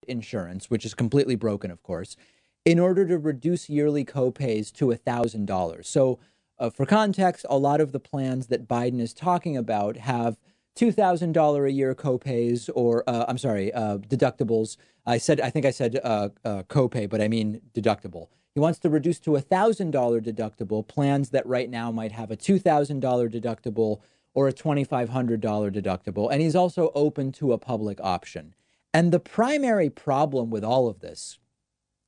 insurance, which is completely broken, of course, in order to reduce yearly copays to $1,000. So, for context, a lot of the plans that Biden is talking about have $2,000 a year copays, or deductibles. I think I said copay, but I mean deductible. He wants to reduce to $1,000 deductible plans that right now might have a $2,000 deductible or a $2,500 deductible. And he's also open to a public option. And the primary problem with all of this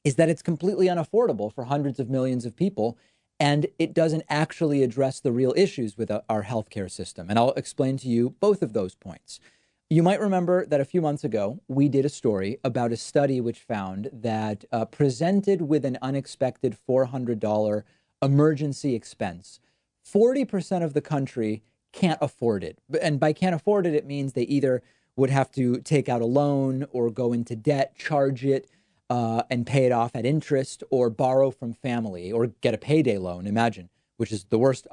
is that it's completely unaffordable for hundreds of millions of people, and it doesn't actually address the real issues with our healthcare system. And I'll explain to you both of those points. You might remember that a few months ago, we did a story about a study which found that presented with an unexpected $400 emergency expense, 40% of the country can't afford it. And by can't afford it, it means they either would have to take out a loan or go into debt, charge it, and pay it off at interest, or borrow from family, or get a payday loan, imagine, which is the worst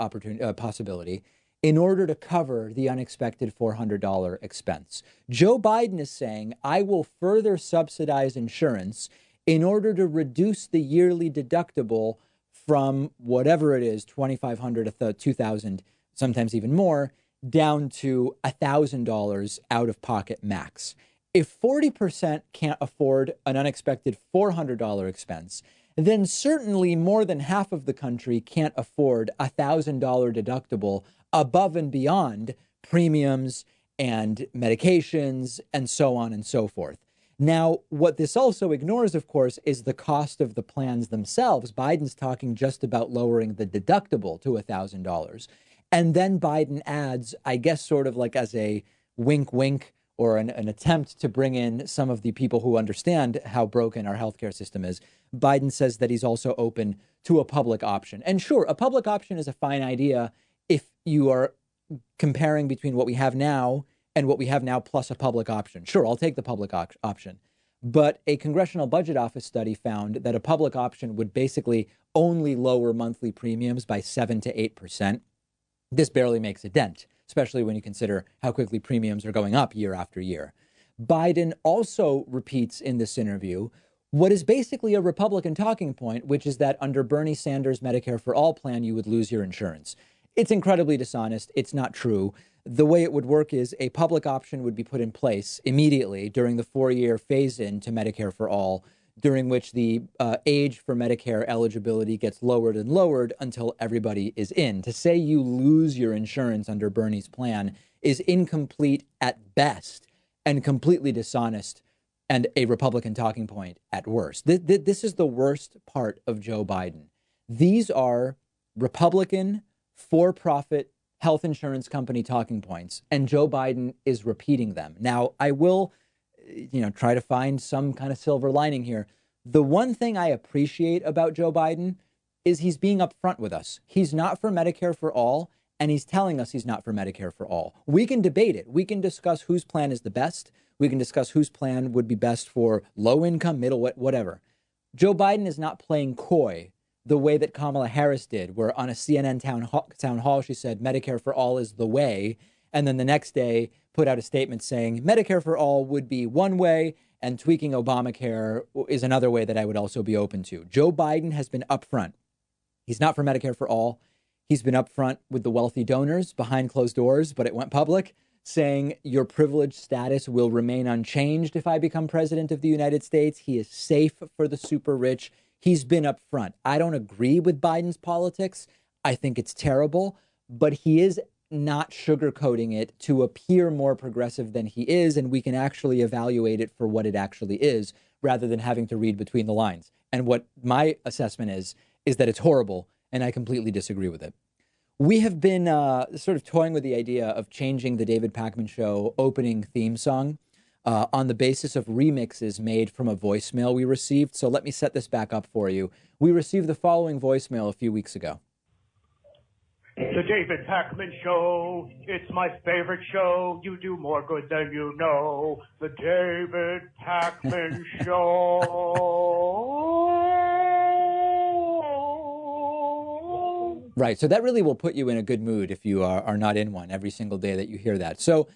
possibility, in order to cover the unexpected $400 expense. Joe Biden is saying, I will further subsidize insurance in order to reduce the yearly deductible from whatever it is, $2,500 to $2,000, sometimes even more, down to $1,000 out of pocket max. If 40% can't afford an unexpected $400 expense, then certainly more than half of the country can't afford a $1,000 deductible above and beyond premiums and medications and so on and so forth. Now, what this also ignores, of course, is the cost of the plans themselves. Biden's talking just about lowering the deductible to $1,000. And then Biden adds, I guess, sort of like as a wink, wink, or an attempt to bring in some of the people who understand how broken our healthcare system is. Biden says that he's also open to a public option. And sure, a public option is a fine idea if you are comparing between what we have now and what we have now plus a public option. Sure, I'll take the public option. But a Congressional Budget Office study found that a public option would basically only lower monthly premiums by 7 to 8%. This barely makes a dent, especially when you consider how quickly premiums are going up year after year. Biden also repeats in this interview what is basically a Republican talking point, which is that under Bernie Sanders' Medicare for All plan, you would lose your insurance. It's incredibly dishonest. It's not true. The way it would work is a public option would be put in place immediately during the 4-year phase-in to Medicare for All, during which the age for Medicare eligibility gets lowered and lowered until everybody is in. To say you lose your insurance under Bernie's plan is incomplete at best and completely dishonest and a Republican talking point at worst. This is the worst part of Joe Biden. These are Republican for-profit health insurance company talking points, and Joe Biden is repeating them. Now, I will try to find some kind of silver lining here. The one thing I appreciate about Joe Biden is he's being upfront with us. He's not for Medicare for all, and he's telling us he's not for Medicare for all. We can debate it. We can discuss whose plan is the best. We can discuss whose plan would be best for low income, middle, whatever. Joe Biden is not playing coy the way that Kamala Harris did, where on a CNN town hall, she said Medicare for all is the way. And then the next day put out a statement saying Medicare for all would be one way and tweaking Obamacare is another way that I would also be open to. Joe Biden has been upfront. He's not for Medicare for all. He's been upfront with the wealthy donors behind closed doors, but it went public, saying your privileged status will remain unchanged if I become president of the United States. He is safe for the super rich. He's been upfront. I don't agree with Biden's politics. I think it's terrible, but he is not sugarcoating it to appear more progressive than he is, and we can actually evaluate it for what it actually is rather than having to read between the lines. And what my assessment is that it's horrible, and I completely disagree with it. We have been sort of toying with the idea of changing the David Pakman Show opening theme song on the basis of remixes made from a voicemail we received. So let me set this back up for you. We received the following voicemail a few weeks ago. The David Pakman Show, it's my favorite show. You do more good than you know. The David Pakman Show. Right. So that really will put you in a good mood if you are not in one every single day that you hear that. So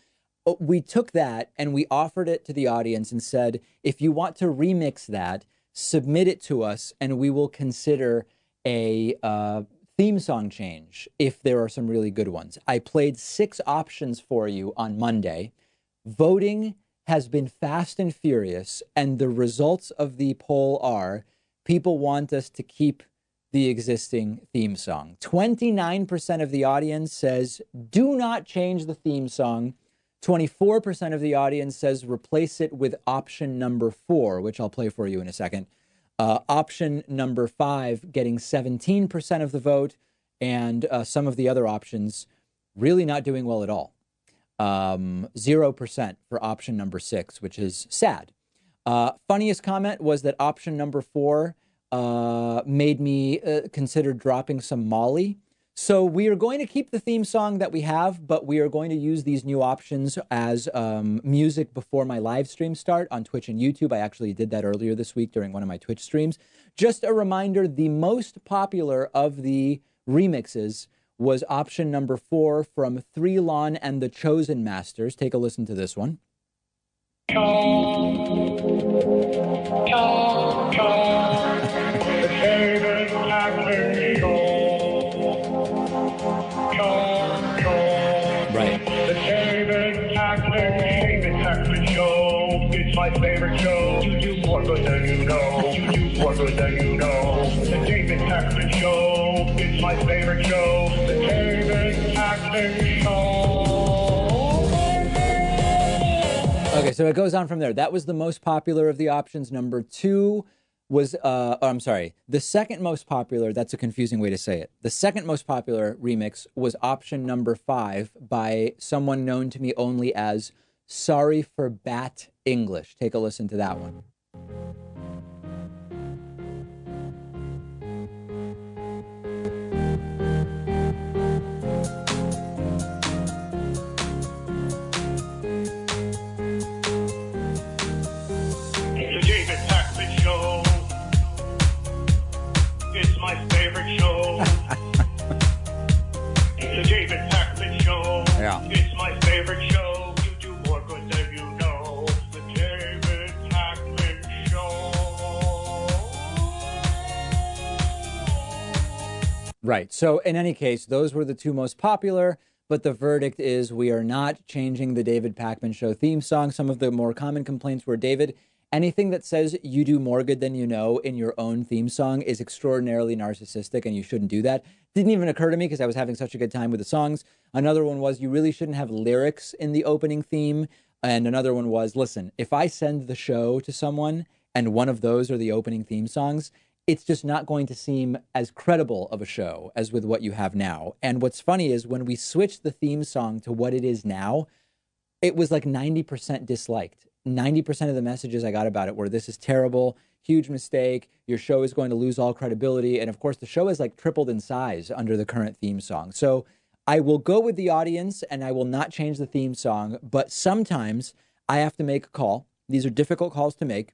we took that and we offered it to the audience and said, if you want to remix that, submit it to us and we will consider a theme song change if there are some really good ones. I played 6 options for you on Monday. Voting has been fast and furious, and the results of the poll are people want us to keep the existing theme song. 29% of the audience says do not change the theme song. 24% of the audience says replace it with option number 4, which I'll play for you in a second. Option number 5 getting 17% of the vote, and some of the other options really not doing well at all. 0% for option number 6, which is sad. Funniest comment was that option number 4 made me consider dropping some Molly. So we are going to keep the theme song that we have, but we are going to use these new options as music before my live stream start on Twitch and YouTube. I actually did that earlier this week during one of my Twitch streams. Just a reminder, the most popular of the remixes was option number 4 from Three Lawn and the Chosen Masters. Take a listen to this one. Right. The David Packman Show. It's my favorite show. You do more good than you know. You do more good than you know. The David Packman Show. It's my favorite show. The David Packman Show. Okay, so it goes on from there. That was the most popular of the options. Number 2 was, I'm sorry, the second most popular, that's a confusing way to say it. The second most popular remix was option number 5 by someone known to me only as Sorry for Bat English. Take a listen to that one. The David Packman Show. It's my favorite show. The David Packman Show. Yeah. It's my favorite show. You do more good than you know. The David Packman Show. Right. So in any case, those were the 2 most popular, but the verdict is we are not changing the David Packman Show theme song. Some of the more common complaints were, David, anything that says you do more good than you know in your own theme song is extraordinarily narcissistic and you shouldn't do that. Didn't even occur to me because I was having such a good time with the songs. Another one was you really shouldn't have lyrics in the opening theme. And another one was, listen, if I send the show to someone and one of those are the opening theme songs, it's just not going to seem as credible of a show as with what you have now. And what's funny is when we switched the theme song to what it is now, it was like 90% disliked. 90% of the messages I got about it were, this is terrible, huge mistake, your show is going to lose all credibility. And of course, the show has like tripled in size under the current theme song. So I will go with the audience and I will not change the theme song, but sometimes I have to make a call. These are difficult calls to make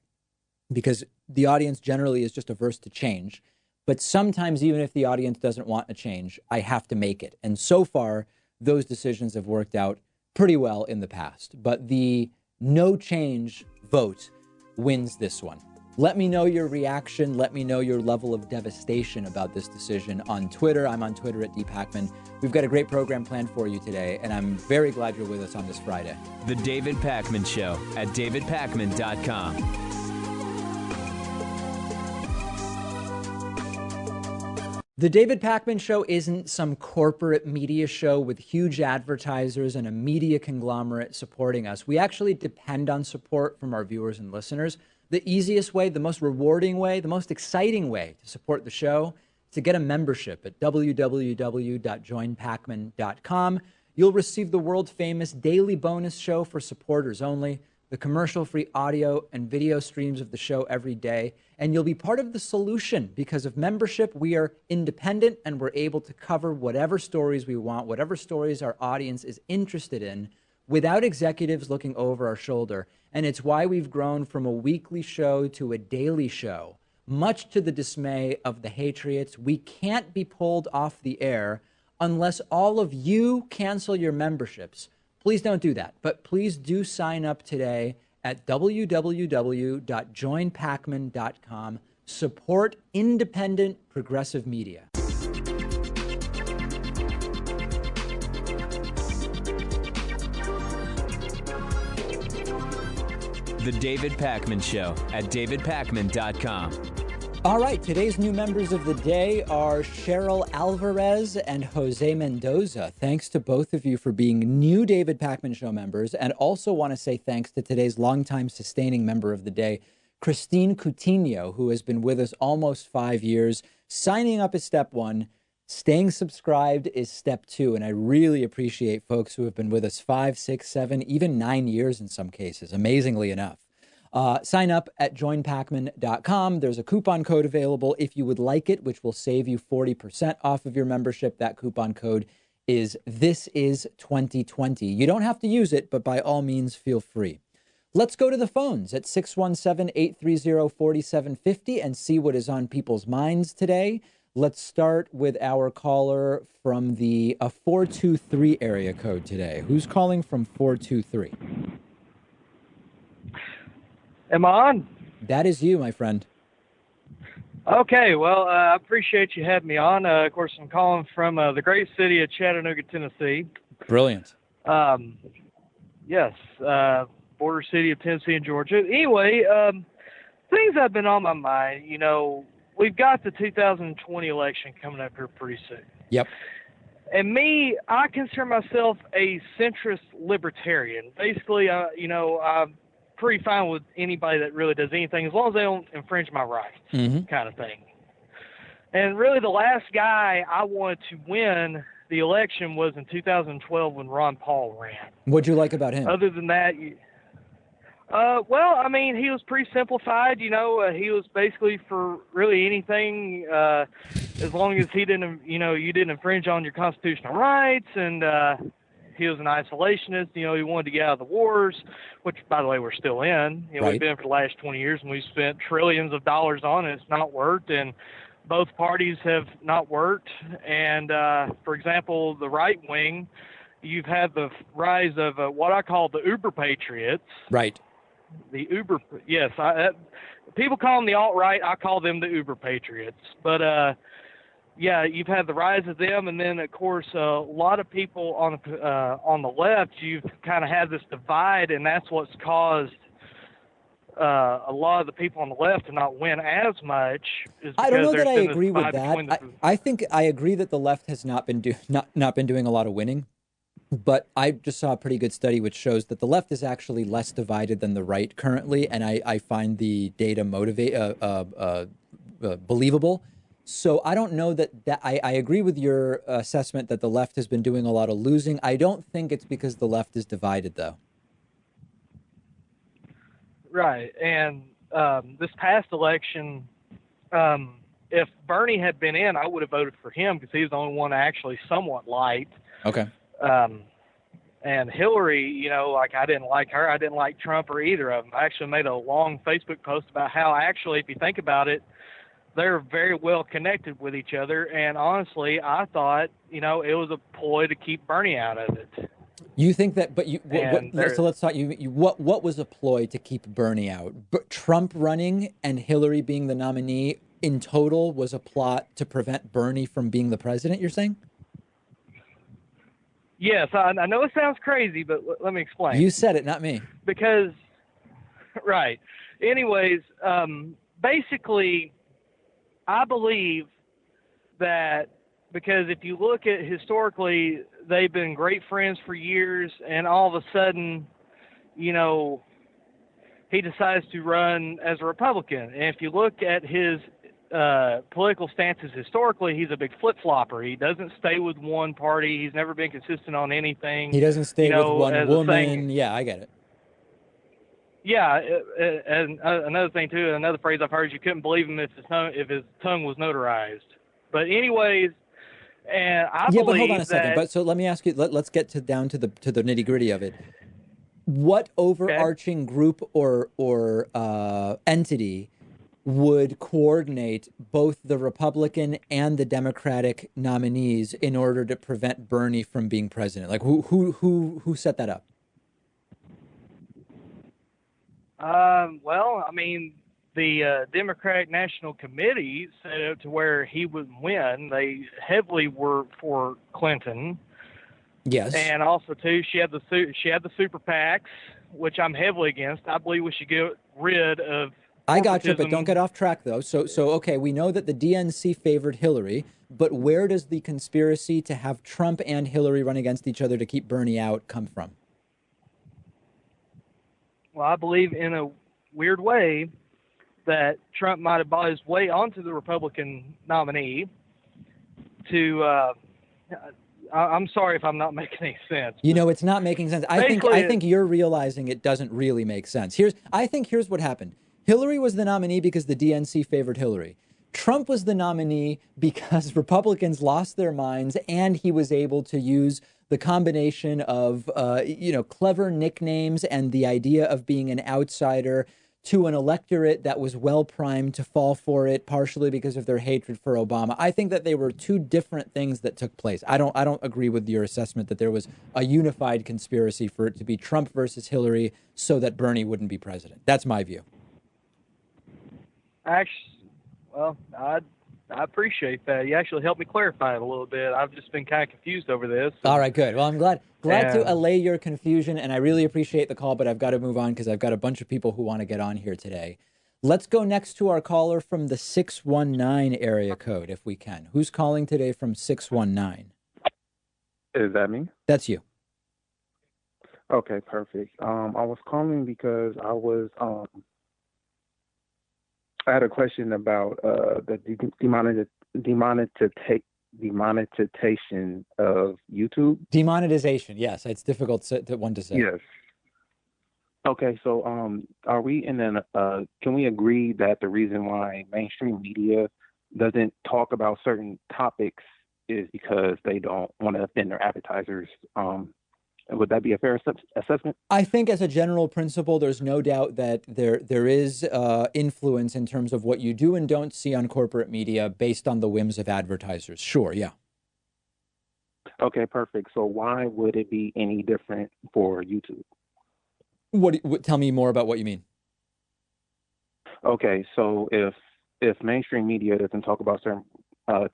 because the audience generally is just averse to change. But sometimes even if the audience doesn't want a change, I have to make it. And so far, those decisions have worked out pretty well in the past. But the no change vote wins this one. Let me know your reaction. Let me know your level of devastation about this decision on Twitter. I'm on Twitter at dpackman. We've got a great program planned for you today, and I'm very glad you're with us on this Friday. The David Packman Show at davidpackman.com. The David Packman Show isn't some corporate media show with huge advertisers and a media conglomerate supporting us. We actually depend on support from our viewers and listeners. The easiest way, the most rewarding way, the most exciting way to support the show is to get a membership at www.joinpackman.com. You'll receive the world-famous daily bonus show for supporters only, the commercial-free audio and video streams of the show every day, and you'll be part of the solution. Because of membership, we are independent and we're able to cover whatever stories we want, whatever stories our audience is interested in, without executives looking over our shoulder. And it's why we've grown from a weekly show to a daily show. Much to the dismay of the Hatriots, we can't be pulled off the air unless all of you cancel your memberships. please don't do that. But please do sign up today at www.joinpacman.com. Support independent progressive media. The David Pakman Show at davidpakman.com. All right, today's new members of the day are Cheryl Alvarez and Jose Mendoza. Thanks to both of you for being new David Pakman Show members, and also want to say thanks to today's longtime sustaining member of the day, Christine Coutinho, who has been with us almost 5 years. Signing up is step one. Staying subscribed is step two. And I really appreciate folks who have been with us 5, 6, 7, even 9 years in some cases, amazingly enough. Sign up at joinpacman.com. There's a coupon code available if you would like it, which will save you 40% off of your membership. That coupon code is This Is 2020. You don't have to use it, but by all means, feel free. Let's go to the phones at 617-830-4750 and see what is on people's minds today. Let's start with our caller from the 423 area code today. Who's calling from 423? Am I on? That is you, my friend. Okay, well, I appreciate you having me on. Of course, I'm calling from the great city of Chattanooga, Tennessee. Brilliant. Yes, border city of Tennessee and Georgia. Anyway, things that have been on my mind, you know, we've got the 2020 election coming up here pretty soon. Yep. And me, I consider myself a centrist libertarian. Basically, you know, I'm pretty fine with anybody that really does anything as long as they don't infringe my rights, kind of thing. And really the last guy I wanted to win the election was in 2012 when Ron Paul ran. What'd you like about him? Other than that, well, I mean, he was pretty simplified. You know, he was basically for really anything as long as he didn't, you know, you didn't infringe on your constitutional rights. And he was an isolationist. You know, he wanted to get out of the wars, which, by the way, we're still in. You know, Right. We've been for the last 20 years, and we've spent trillions of dollars on it. It's not worked, and both parties have not worked. And, for example, the right wing, you've had the rise of what I call the Uber patriots. Right. The Uber, yes. People call them the alt-right. I call them the Uber patriots. But, yeah, you've had the rise of them, and then, of course, a lot of people on the left, you've kind of had this divide, and that's what's caused a lot of the people on the left to not win as much. I don't know that I agree with that. I think I agree that the left has not been doing a lot of winning, but I just saw a pretty good study which shows that the left is actually less divided than the right currently, and I find the data believable. So I don't know that I agree with your assessment that the left has been doing a lot of losing. I don't think it's because the left is divided, though. Right. And this past election, if Bernie had been in, I would have voted for him because he's the only one I actually somewhat liked. Okay. And Hillary, you know, like I didn't like her. I didn't like Trump or either of them. I actually made a long Facebook post about how actually, if you think about it, they're very well connected with each other. And honestly, I thought, you know, it was a ploy to keep Bernie out of it. You think that, but so let's talk. What was a ploy to keep Bernie out? But Trump running and Hillary being the nominee in total was a plot to prevent Bernie from being the president, you're saying? Yes, I know it sounds crazy, but let me explain. You said it, not me. Because, right. Anyways, basically, I believe that because if you look at historically, they've been great friends for years, and all of a sudden, you know, he decides to run as a Republican. And if you look at his political stances historically, he's a big flip-flopper. He doesn't stay with one party. He's never been consistent on anything. He doesn't stay with one woman. Yeah, I get it. Yeah, and another thing too, another phrase I've heard is you couldn't believe him if his tongue was notarized. But anyways, and I believe but hold on a second. But so let me ask you. Let's get down to the nitty gritty of it. What overarching group or entity would coordinate both the Republican and the Democratic nominees in order to prevent Bernie from being president? Like who set that up? Well, I mean, the Democratic National Committee set it to where he would win. They heavily were for Clinton, Yes. and also too, she had the super PACs, which I'm heavily against. I believe we should get rid of. I got you, but don't get off track though. So okay, we know that the DNC favored Hillary, but where does the conspiracy to have Trump and Hillary run against each other to keep Bernie out come from? Well, I believe in a weird way that Trump might have bought his way onto the Republican nominee to. I'm sorry if I'm not making any sense. You know, it's not making sense. I think you're realizing it doesn't really make sense. I think here's what happened. Hillary was the nominee because the DNC favored Hillary. Trump was the nominee because Republicans lost their minds, and he was able to use the combination of clever nicknames and the idea of being an outsider to an electorate that was well primed to fall for it, partially because of their hatred for Obama. I think that they were two different things that took place. I don't agree with your assessment that there was a unified conspiracy for it to be Trump versus Hillary so that Bernie wouldn't be president. That's my view. Actually, well, I appreciate that. You actually helped me clarify it a little bit. I've just been kind of confused over this. All right, good. Well, I'm glad to allay your confusion, and I really appreciate the call, but I've got to move on because I've got a bunch of people who want to get on here today. Let's go next to our caller from the 619 area code, if we can. Who's calling today from 619? Is that me? That's you. Okay, perfect. I was calling because I had a question about the demonetization of YouTube. Demonetization, yes. It's difficult one to say. Yes. Okay, so are we can we agree that the reason why mainstream media doesn't talk about certain topics is because they don't want to offend their advertisers? Would that be a fair assessment? I think as a general principle, there's no doubt that there is influence in terms of what you do and don't see on corporate media based on the whims of advertisers. Sure, yeah. Okay, perfect. So why would it be any different for YouTube? Tell me more about what you mean. Okay, so if mainstream media doesn't talk about certain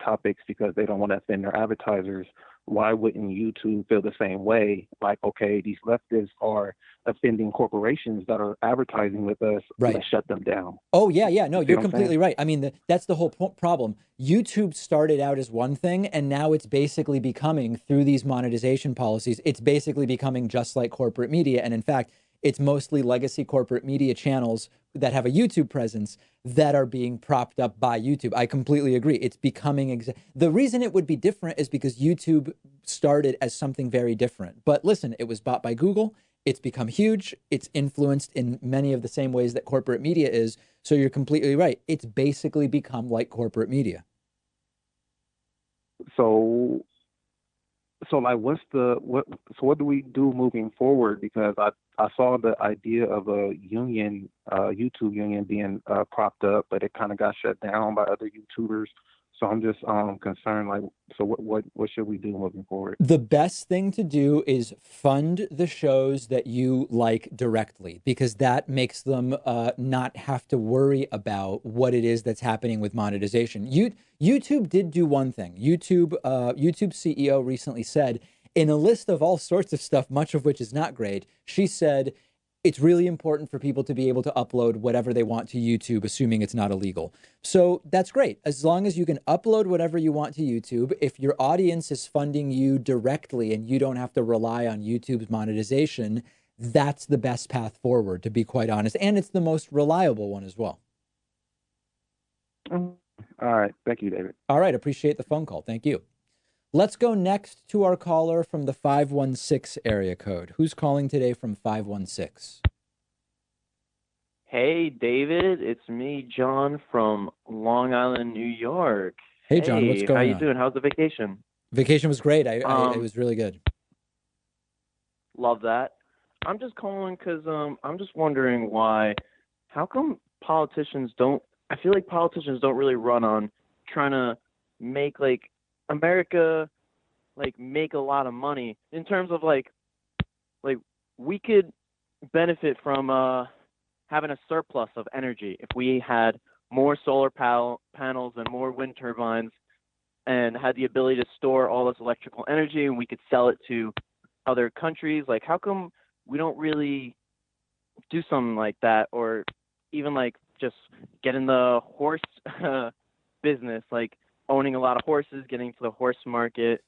topics because they don't want to offend their advertisers, why wouldn't YouTube feel the same way? Like, okay, these leftists are offending corporations that are advertising with us. Right. Let's shut them down. Oh, yeah. No, you're completely right. I mean, that's the whole problem. YouTube started out as one thing, and now it's basically becoming, through these monetization policies, it's basically becoming just like corporate media. And in fact, it's mostly legacy corporate media channels that have a YouTube presence that are being propped up by YouTube. I completely agree. It's becoming the reason it would be different is because YouTube started as something very different. But listen, it was bought by Google. It's become huge. It's influenced in many of the same ways that corporate media is. So you're completely right. It's basically become like corporate media. So like, what do we do moving forward? Because I saw the idea of a union, YouTube union being propped up, but it kind of got shut down by other YouTubers. So I'm just concerned, like, so what should we do moving forward? The best thing to do is fund the shows that you like directly, because that makes them not have to worry about what it is that's happening with monetization. YouTube did do one thing. YouTube CEO recently said, in a list of all sorts of stuff, much of which is not great, she said, it's really important for people to be able to upload whatever they want to YouTube, assuming it's not illegal. So that's great. As long as you can upload whatever you want to YouTube, if your audience is funding you directly and you don't have to rely on YouTube's monetization, that's the best path forward, to be quite honest. And it's the most reliable one as well. All right. Thank you, David. All right. Appreciate the phone call. Thank you. Let's go next to our caller from the 516 area code. Who's calling today from 516? Hey, David. It's me, John, from Long Island, New York. Hey, John. What's going on? How you doing? How's the vacation? Vacation was great. It was really good. Love that. I'm just calling because I'm just wondering how come politicians don't I feel like politicians don't really run on trying to make like America like make a lot of money in terms of like we could benefit from having a surplus of energy if we had more solar panels and more wind turbines and had the ability to store all this electrical energy and we could sell it to other countries. Like, how come we don't really do something like that, or even like just get in the horse business, like owning a lot of horses, getting to the horse market.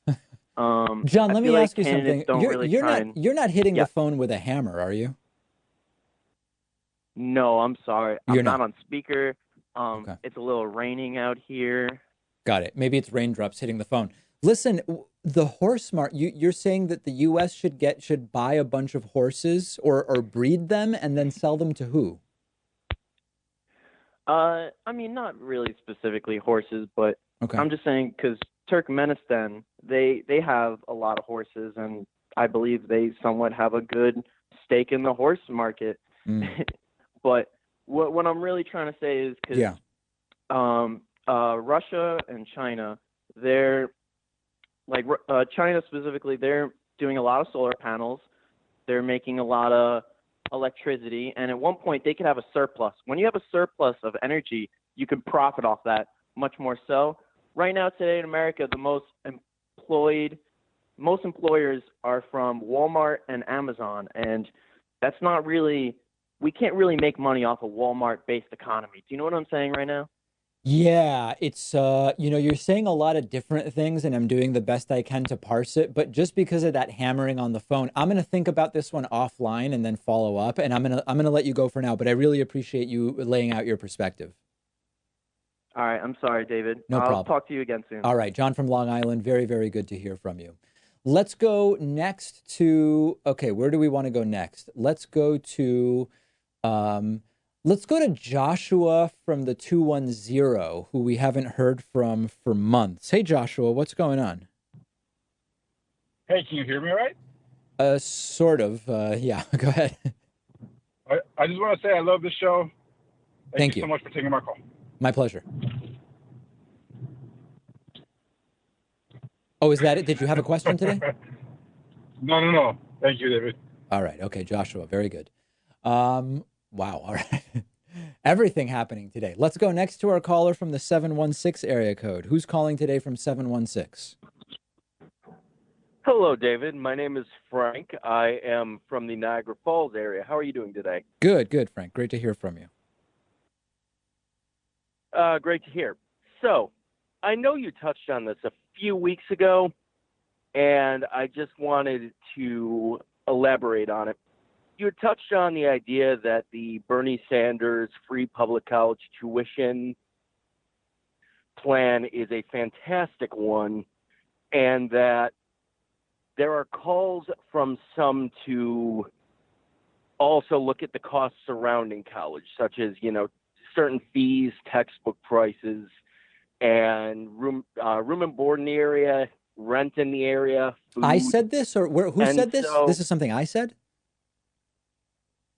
John, I let feel me like ask you candidates something. don't really try and. You're not hitting Yeah. the phone with a hammer, are you? No, I'm sorry. You're I'm not not. on speaker. Okay. It's a little raining out here. Got it. Maybe it's raindrops hitting the phone. Listen, the horse market, you're saying that the US should buy a bunch of horses or breed them and then sell them to who? I mean, not really specifically horses, but Okay. I'm just saying because Turkmenistan, they have a lot of horses, and I believe they somewhat have a good stake in the horse market. Mm. But what I'm really trying to say is because Yeah. Russia and China, they're like China specifically, they're doing a lot of solar panels. They're making a lot of electricity, and at one point they could have a surplus. When you have a surplus of energy, you can profit off that much more so. Right now, today in America, the most employers are from Walmart and Amazon, and that's not really. We can't really make money off a Walmart-based economy. Do you know what I'm saying right now? Yeah, it's you're saying a lot of different things and I'm doing the best I can to parse it, but just because of that hammering on the phone, I'm going to think about this one offline and then follow up, and I'm going to let you go for now, but I really appreciate you laying out your perspective. All right, I'm sorry, David. No I'll problem. talk to you again soon. All right, John from Long Island, very, very good to hear from you. Let's go next to, okay, where do we want to go next? Let's go to Joshua from the 210, who we haven't heard from for months. Hey, Joshua, what's going on? Hey, can you hear me all right? Sort of. Yeah, go ahead. I just want to say I love the show. Thank you so much for taking my call. My pleasure. Oh, is that it? Did you have a question today? No. Thank you, David. All right. Okay, Joshua. Very good. Wow. All right. Everything happening today. Let's go next to our caller from the 716 area code. Who's calling today from 716? Hello, David. My name is Frank. I am from the Niagara Falls area. How are you doing today? Good, Frank. Great to hear from you. Great to hear. So, I know you touched on this a few weeks ago, and I just wanted to elaborate on it. You had touched on the idea that the Bernie Sanders free public college tuition plan is a fantastic one, and that there are calls from some to also look at the costs surrounding college, such as, certain fees, textbook prices, and room and board in the area, rent in the area, food. I said this, or who said this? This is something I said?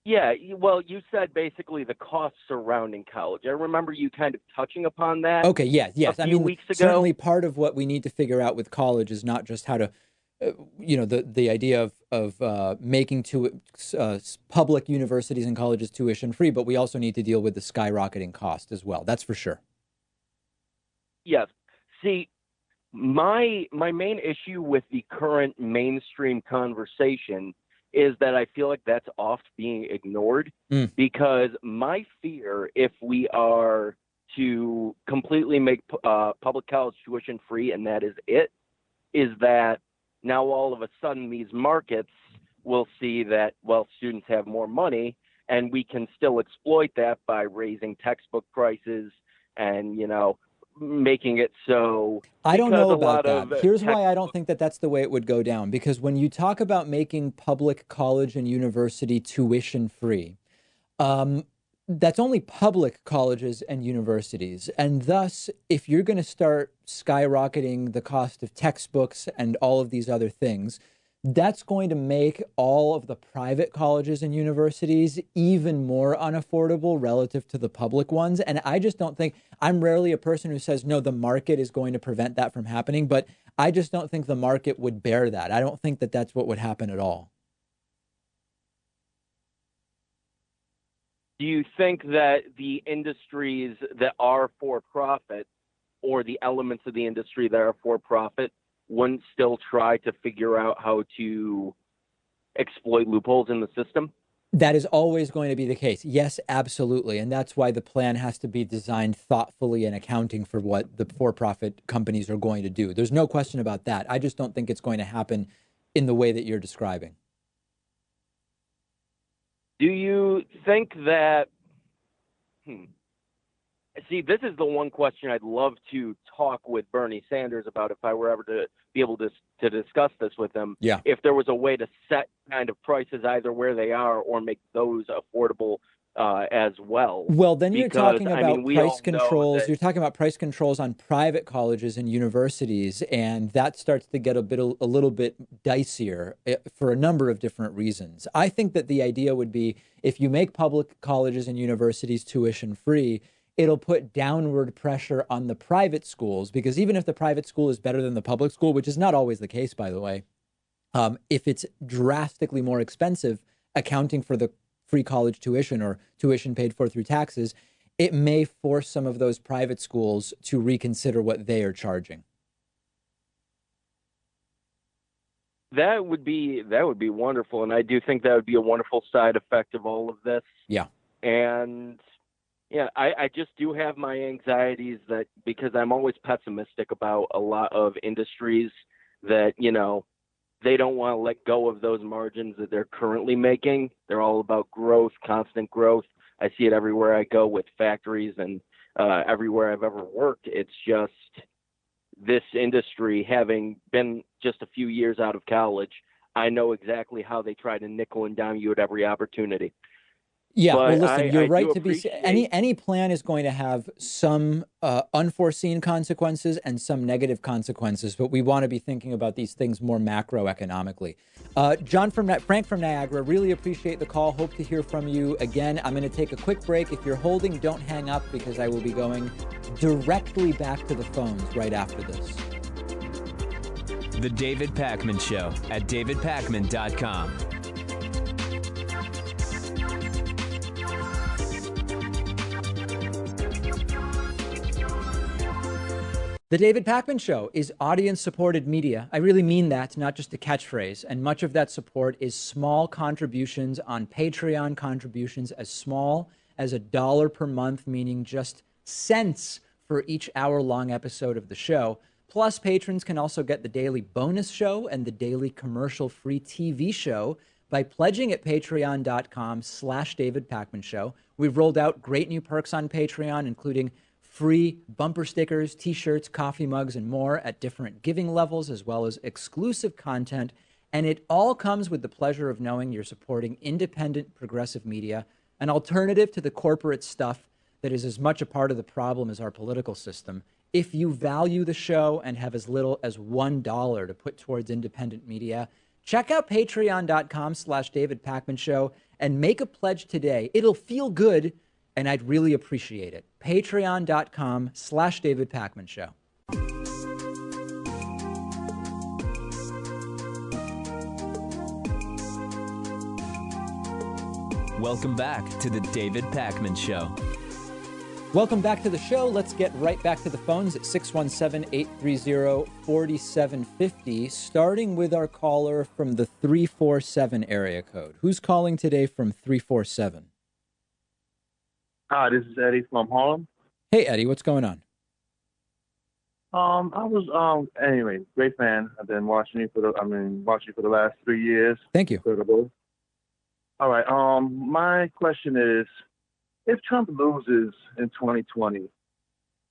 Yeah, well, you said basically the costs surrounding college. I remember you kind of touching upon that. Okay, yes. A few weeks ago. Certainly part of what we need to figure out with college is not just how to, the idea of making public universities and colleges tuition free, but we also need to deal with the skyrocketing cost as well. That's for sure. Yes. See, my main issue with the current mainstream conversation is that I feel like that's oft being ignored, because my fear, if we are to completely make public college tuition free and that is it, is that now all of a sudden these markets will see that, well, students have more money and we can still exploit that by raising textbook prices and, making it so. I don't know about that. Here's why I don't think that that's the way it would go down. Because when you talk about making public college and university tuition free, that's only public colleges and universities. And thus, if you're going to start skyrocketing the cost of textbooks and all of these other things, That's going to make all of the private colleges and universities even more unaffordable relative to the public ones. And I just don't think, I'm rarely a person who says, no, the market is going to prevent that from happening, but I just don't think the market would bear that. I don't think that that's what would happen at all. Do you think that the industries that are for profit, or the elements of the industry that are for profit, wouldn't still try to figure out how to exploit loopholes in the system? That is always going to be the case. Yes, absolutely. And that's why the plan has to be designed thoughtfully and accounting for what the for-profit companies are going to do. There's no question about that. I just don't think it's going to happen in the way that you're describing. Do you think that, see, this is the one question I'd love to talk with Bernie Sanders about if I were ever to be able to discuss this with him. Yeah. If there was a way to set kind of prices either where they are or make those affordable as well. Well, then you're talking I about mean, price controls. that, You're talking about price controls on private colleges and universities, and that starts to get a little bit dicier for a number of different reasons. I think that the idea would be if you make public colleges and universities tuition free, it'll put downward pressure on the private schools, because even if the private school is better than the public school, which is not always the case, by the way, if it's drastically more expensive, accounting for the free college tuition or tuition paid for through taxes, it may force some of those private schools to reconsider what they are charging. That would be wonderful, and I do think that would be a wonderful side effect of all of this. Yeah. And yeah, I just do have my anxieties that because I'm always pessimistic about a lot of industries that, you know, they don't want to let go of those margins that they're currently making. They're all about growth, constant growth. I see it everywhere I go with factories and everywhere I've ever worked. It's just this industry, having been just a few years out of college, I know exactly how they try to nickel and dime you at every opportunity. Yeah, But well, listen, you're I right do to be. appreciate- Any plan is going to have some unforeseen consequences and some negative consequences, but we want to be thinking about these things more macroeconomically. Frank from Niagara, really appreciate the call. Hope to hear from you again. I'm going to take a quick break. If you're holding, don't hang up because I will be going directly back to the phones right after this. The David Pakman Show at davidpakman.com. The David Pakman Show is audience-supported media. I really mean that, not just a catchphrase. And much of that support is small contributions on Patreon, contributions as small as $1 per month, meaning just cents for each hour-long episode of the show. Plus, patrons can also get the daily bonus show and the daily commercial-free TV show by pledging at patreon.com/David Pakman Show. We've rolled out great new perks on Patreon, including free bumper stickers, t-shirts, coffee mugs, and more at different giving levels, as well as exclusive content. And it all comes with the pleasure of knowing you're supporting independent progressive media, an alternative to the corporate stuff that is as much a part of the problem as our political system. If you value the show and have as little as $1 to put towards independent media, check out patreon.com/David Pakman Show and make a pledge today. It'll feel good, and I'd really appreciate it. Patreon.com/David Pakman Show. Welcome back to the David Pakman Show. Welcome back to the show. Let's get right back to the phones at 617-830-4750, starting with our caller from the 347 area code. Who's calling today from 347? Hi, this is Eddie from Harlem. Hey, Eddie, what's going on? Anyway, great fan. I've been watching you for the last 3 years. Thank you. Incredible. All right. My question is, if Trump loses in 2020,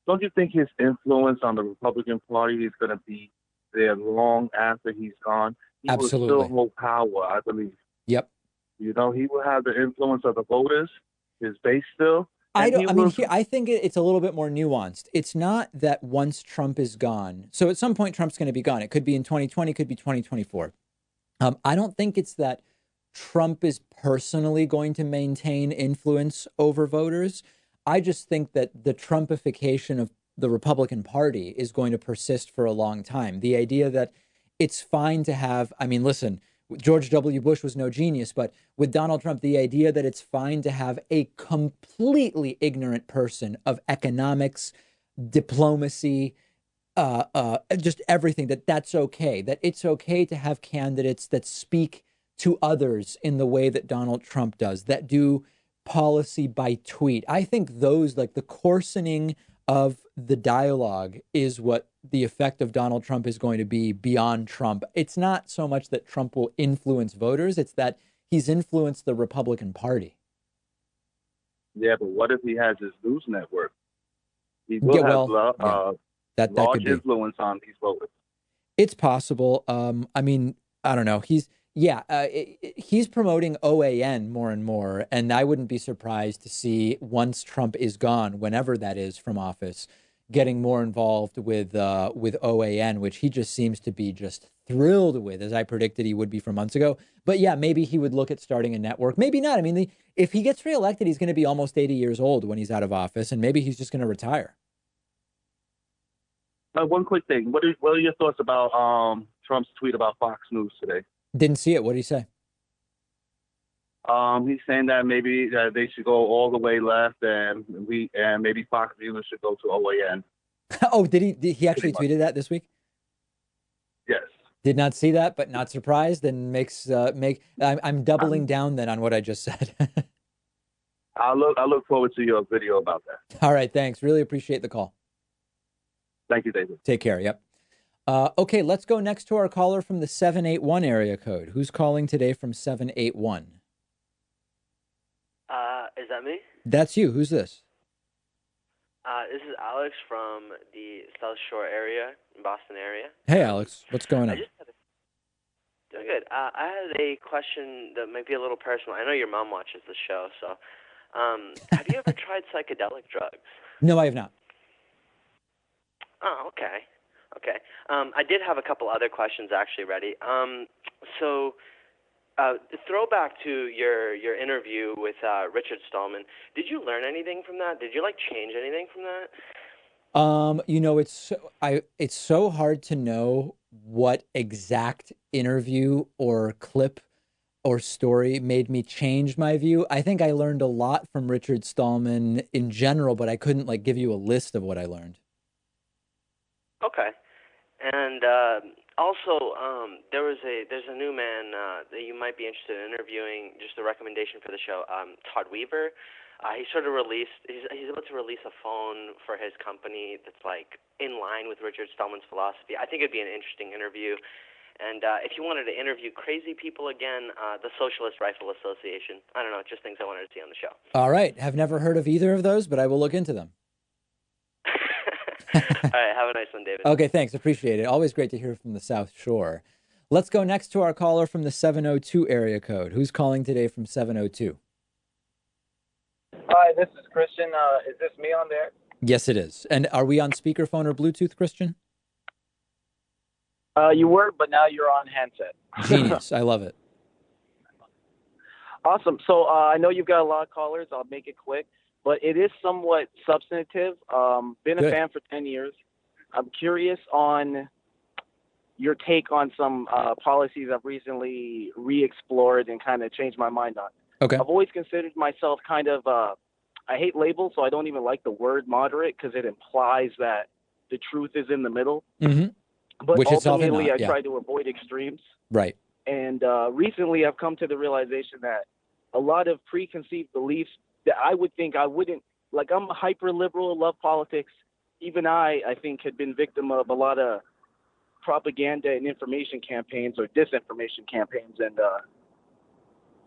don't you think his influence on the Republican Party is going to be there long after he's gone? He Absolutely. will still hold power, I believe. Yep. You know, he will have the influence of the voters, his base still. I think it's a little bit more nuanced. It's not that once Trump is gone. So at some point, Trump's going to be gone. It could be in 2020, could be 2024. I don't think it's that Trump is personally going to maintain influence over voters. I just think that the Trumpification of the Republican Party is going to persist for a long time. The idea that it's fine to have, I mean, listen, George W. Bush was no genius, but with Donald Trump, the idea that it's fine to have a completely ignorant person of economics, diplomacy, just everything, that's okay, that it's okay to have candidates that speak to others in the way that Donald Trump does, that do policy by tweet. I think those, like the coarsening of the dialogue, is what the effect of Donald Trump is going to be beyond Trump. It's not so much that Trump will influence voters, it's that he's influenced the Republican Party. Yeah, but what if he has his news network? He will have that large could be influence on these voters. It's possible. I mean, I don't know. He's promoting OAN more and more, and I wouldn't be surprised to see, once Trump is gone, whenever that is, from office, getting more involved with OAN, which he just seems to be just thrilled with, as I predicted he would be from months ago. But yeah, maybe he would look at starting a network. Maybe not. I mean, if he gets reelected, he's going to be almost 80 years old when he's out of office, and maybe he's just going to retire. One quick thing. What are your thoughts about Trump's tweet about Fox News today? Didn't see it. What did he say? He's saying that maybe they should go all the way left, and maybe Fox News should go to OAN. Oh, did he actually tweeted that this week? Yes. Did not see that, but not surprised, and I'm doubling down then on what I just said. I look forward to your video about that. All right, thanks. Really appreciate the call. Thank you, David. Take care. Yep. Okay, let's go next to our caller from the 781 area code. Who's calling today from 781? Is that me? That's you. Who's this? This is Alex from the South Shore area, Boston area. Hey, Alex. What's going on? Doing good. I had a question that might be a little personal. I know your mom watches the show, so have you ever tried psychedelic drugs? No, I have not. Oh, okay. Okay. I did have a couple other questions actually ready. Throwback to your interview with Richard Stallman. Did you learn anything from that? Did you change anything from that? It's so hard to know what exact interview or clip or story made me change my view. I think I learned a lot from Richard Stallman in general, but I couldn't give you a list of what I learned. Okay. And also, there's a new man that you might be interested in interviewing. Just a recommendation for the show, Todd Weaver. He's about to release a phone for his company that's in line with Richard Stallman's philosophy. I think it'd be an interesting interview. And if you wanted to interview crazy people again, the Socialist Rifle Association. I don't know, just things I wanted to see on the show. All right. Have never heard of either of those, but I will look into them. All right, have a nice one, David. Okay, thanks. Appreciate it. Always great to hear from the South Shore. Let's go next to our caller from the 702 area code. Who's calling today from 702? Hi, this is Christian. Is this me on there? Yes, it is. And are we on speakerphone or Bluetooth, Christian? You were, but now you're on handset. Genius. I love it. Awesome. So I know you've got a lot of callers. I'll make it quick. But it is somewhat substantive. Been a fan for 10 years. I'm curious on your take on some policies I've recently re-explored and kind of changed my mind on. Okay. I've always considered myself kind of, I hate labels, so I don't even like the word moderate because it implies that the truth is in the middle. Mm-hmm. But which ultimately, I try to avoid extremes. Right. And recently, I've come to the realization that a lot of preconceived beliefs that I would think I wouldn't, I'm a hyper-liberal, love politics. Even I think, had been victim of a lot of propaganda and information campaigns or disinformation campaigns. And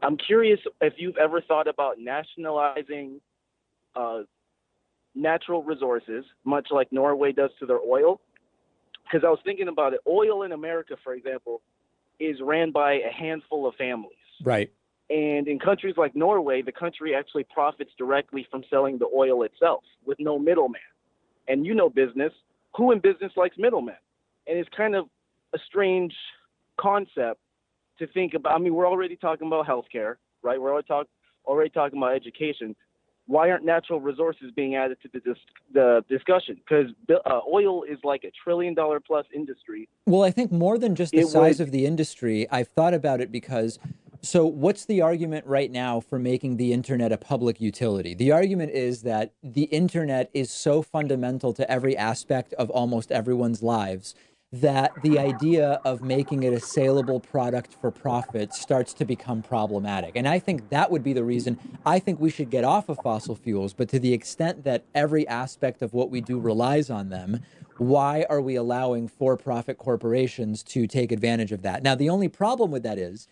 I'm curious if you've ever thought about nationalizing natural resources, much like Norway does to their oil. Because I was thinking about it. Oil in America, for example, is ran by a handful of families. Right. And in countries like Norway, the country actually profits directly from selling the oil itself with no middleman. And business, who in business likes middlemen? And it's kind of a strange concept to think about. I mean, we're already talking about healthcare, right? We're already talking about education. Why aren't natural resources being added to the discussion? Because oil is like $1 trillion plus industry. Well, I think more than just the size of the industry, I've thought about it because, so what's the argument right now for making the internet a public utility? The argument is that the internet is so fundamental to every aspect of almost everyone's lives that the idea of making it a saleable product for profit starts to become problematic. And I think that would be the reason. I think we should get off of fossil fuels, but to the extent that every aspect of what we do relies on them, why are we allowing for-profit corporations to take advantage of that? Now, the only problem with that is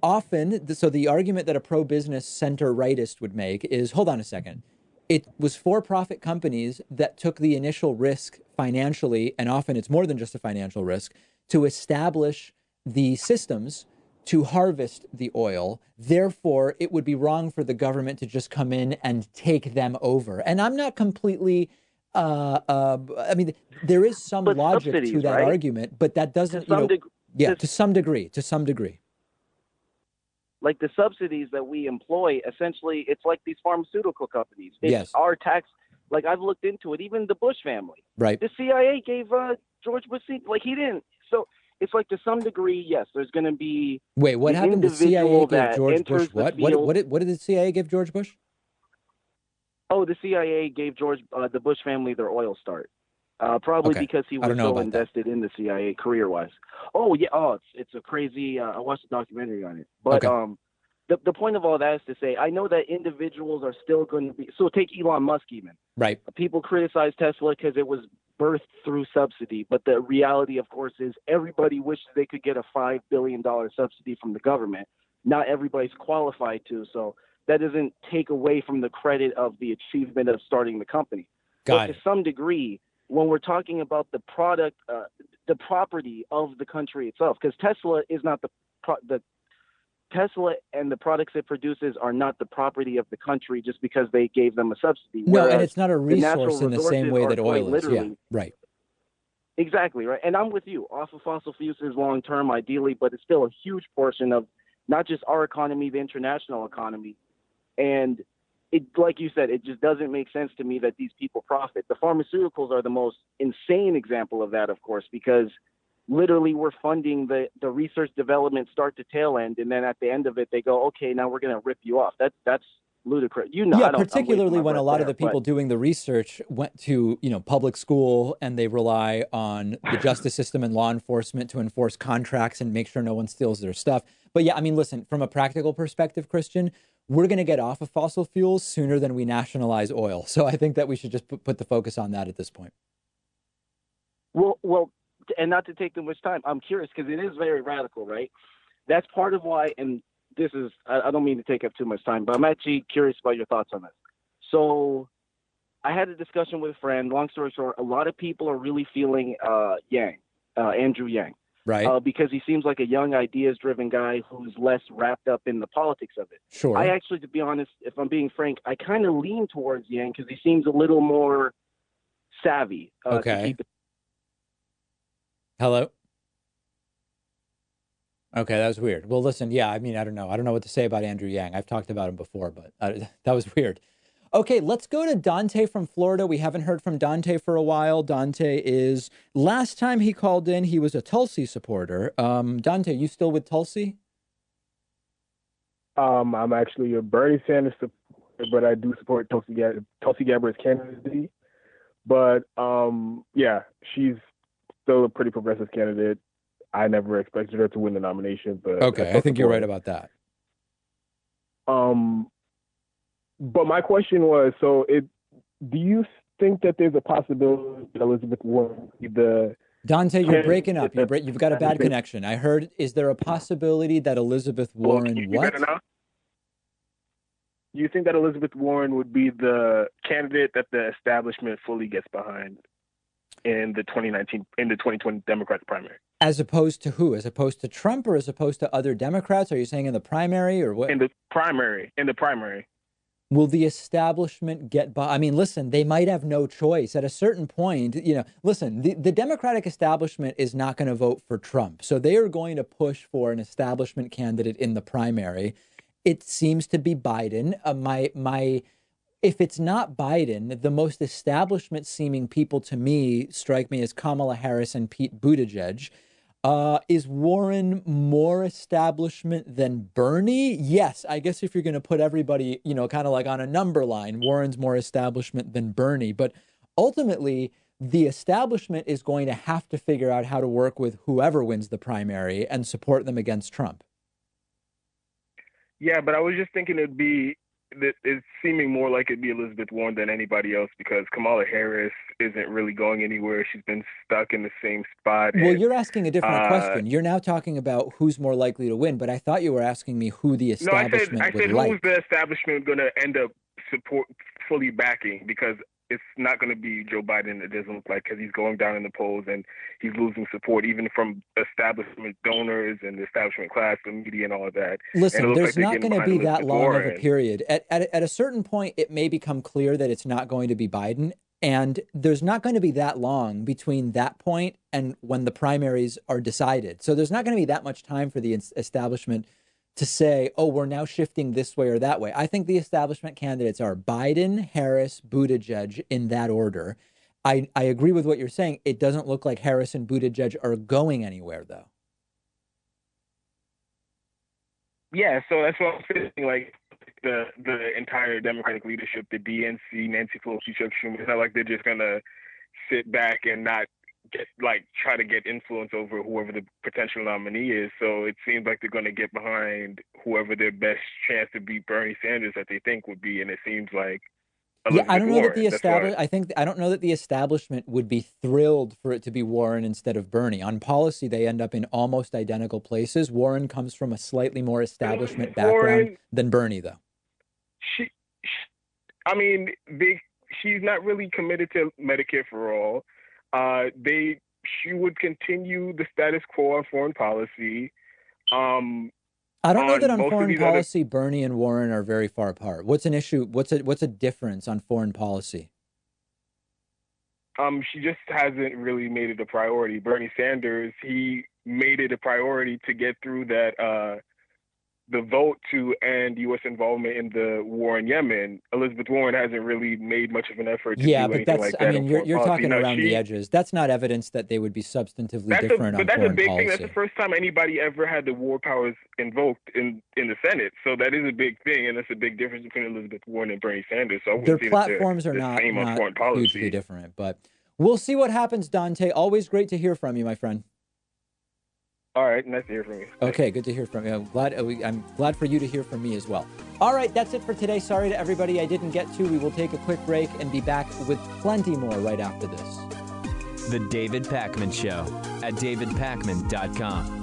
often, so the argument that a pro-business center-rightist would make is, hold on a second, it was for-profit companies that took the initial risk financially, and often it's more than just a financial risk, to establish the systems to harvest the oil. Therefore, it would be wrong for the government to just come in and take them over. And I'm not completely, I mean, there is some logic to that argument, but that doesn't, to some degree. Like the subsidies that we employ, essentially, it's like these pharmaceutical companies. It's our tax. Like I've looked into it, even the Bush family. Right. The CIA gave George Bush, like he didn't. So it's like to some degree, yes, there's going to be. Wait, what happened? The CIA gave George Bush what? What did the CIA give George Bush? Oh, the CIA gave the Bush family their oil start. Probably because he was so invested in the CIA career-wise. Oh yeah, it's a crazy. I watched a documentary on it. But the point of all that is to say, I know that individuals are still going to be. So take Elon Musk even. Right. People criticize Tesla because it was birthed through subsidy, but the reality, of course, is everybody wishes they could get a $5 billion subsidy from the government. Not everybody's qualified to, so that doesn't take away from the credit of the achievement of starting the company. But to some degree, when we're talking about the product, the property of the country itself, because Tesla is not the Tesla and the products it produces are not the property of the country just because they gave them a subsidy. No, and it's not a resource in the same way that oil is. Yeah, right. Exactly, right. And I'm with you. Off of fossil fuels is long-term, ideally, but it's still a huge portion of not just our economy, the international economy. And it, like you said, it just doesn't make sense to me that these people profit. The pharmaceuticals are the most insane example of that, of course, because literally we're funding the research development start to tail end, and then at the end of it, they go, okay, now we're going to rip you off. That's ludicrous. Yeah, particularly when a lot of the people doing the research went to, public school and they rely on the justice system and law enforcement to enforce contracts and make sure no one steals their stuff. But yeah, I mean, listen, from a practical perspective, Christian, we're going to get off of fossil fuels sooner than we nationalize oil. So I think that we should just put the focus on that at this point. Well, and not to take too much time, I'm curious because it is very radical, right? That's part of why, and this is, I don't mean to take up too much time, but I'm actually curious about your thoughts on this. So I had a discussion with a friend. Long story short, a lot of people are really feeling Andrew Yang. Right. Because he seems like a young, ideas-driven guy who's less wrapped up in the politics of it. Sure. I actually, to be honest, if I'm being frank, I kind of lean towards Yang because he seems a little more savvy. Okay. Hello? Okay, that was weird. Well, listen, yeah, I mean, I don't know. I don't know what to say about Andrew Yang. I've talked about him before, but that was weird. Okay, let's go to Dante from Florida. We haven't heard from Dante for a while. Dante is, last time he called in, he was a Tulsi supporter. Dante, you still with Tulsi? I'm actually a Bernie Sanders supporter, but I do support Tulsi Gabbard's candidacy. But yeah, she's still a pretty progressive candidate. I never expected her to win the nomination, but okay, I think you're right about that. But my question was, do you think that there's a possibility that Elizabeth Warren be the Dante, you're breaking up. You've got a bad connection. I heard, is there a possibility that Elizabeth Warren what? Do you think that Elizabeth Warren would be the candidate that the establishment fully gets behind in the 2020 Democratic primary? As opposed to who? As opposed to Trump or as opposed to other Democrats? Are you saying in the primary or what? In the primary. Will the establishment get by? I mean, listen, they might have no choice. At a certain point, listen, the Democratic establishment is not going to vote for Trump. So they are going to push for an establishment candidate in the primary. It seems to be Biden. If it's not Biden, the most establishment seeming people to me strike me as Kamala Harris and Pete Buttigieg. Is Warren more establishment than Bernie? Yes, I guess if you're going to put everybody, kind of like on a number line, Warren's more establishment than Bernie. But ultimately, the establishment is going to have to figure out how to work with whoever wins the primary and support them against Trump. Yeah, but I was just thinking it's seeming more like it'd be Elizabeth Warren than anybody else because Kamala Harris isn't really going anywhere. She's been stuck in the same spot. Well, you're asking a different question. You're now talking about who's more likely to win, but I thought you were asking me who the establishment I said would like. Who's the establishment going to end up fully backing? Because it's not going to be Joe Biden, it doesn't look like, because he's going down in the polls and he's losing support even from establishment donors and the establishment class, the media and all of that. Listen, there's not going to be that long of a period. At a certain point, it may become clear that it's not going to be Biden. And there's not going to be that long between that point and when the primaries are decided. So there's not going to be that much time for the establishment to say, oh, we're now shifting this way or that way. I think the establishment candidates are Biden, Harris, Buttigieg in that order. I agree with what you're saying. It doesn't look like Harris and Buttigieg are going anywhere, though. Yeah, so that's what I'm saying. Like the entire Democratic leadership, the DNC, Nancy Pelosi, Chuck Schumer, it's not like they're just gonna sit back and not try to get influence over whoever the potential nominee is. So it seems like they're gonna get behind whoever their best chance to beat Bernie Sanders that they think would be, and it seems like Elizabeth I don't know Warren. that I don't know that the establishment would be thrilled for it to be Warren instead of Bernie. On policy, they end up in almost identical places. Warren comes from a slightly more establishment background than Bernie, though. She's not really committed to Medicare for all. She would continue the status quo on foreign policy. I don't know that on foreign policy, Bernie and Warren are very far apart. What's an issue? What's a difference on foreign policy? She just hasn't really made it a priority. Bernie Sanders, he made it a priority to get through that the vote to end U.S. involvement in the war in Yemen. Elizabeth Warren hasn't really made much of an effort to do anything like that. You're talking around the edges. That's not evidence that they would be substantively different on foreign policy. That's a big thing. That's the first time anybody ever had the war powers invoked in the Senate. So that is a big thing, and that's a big difference between Elizabeth Warren and Bernie Sanders. So their platforms are not hugely different, but we'll see what happens, Dante. Always great to hear from you, my friend. All right, nice to hear from you. Okay, good to hear from you. I'm glad for you to hear from me as well. All right, that's it for today. Sorry to everybody I didn't get to. We will take a quick break and be back with plenty more right after this. The David Pakman Show at davidpakman.com.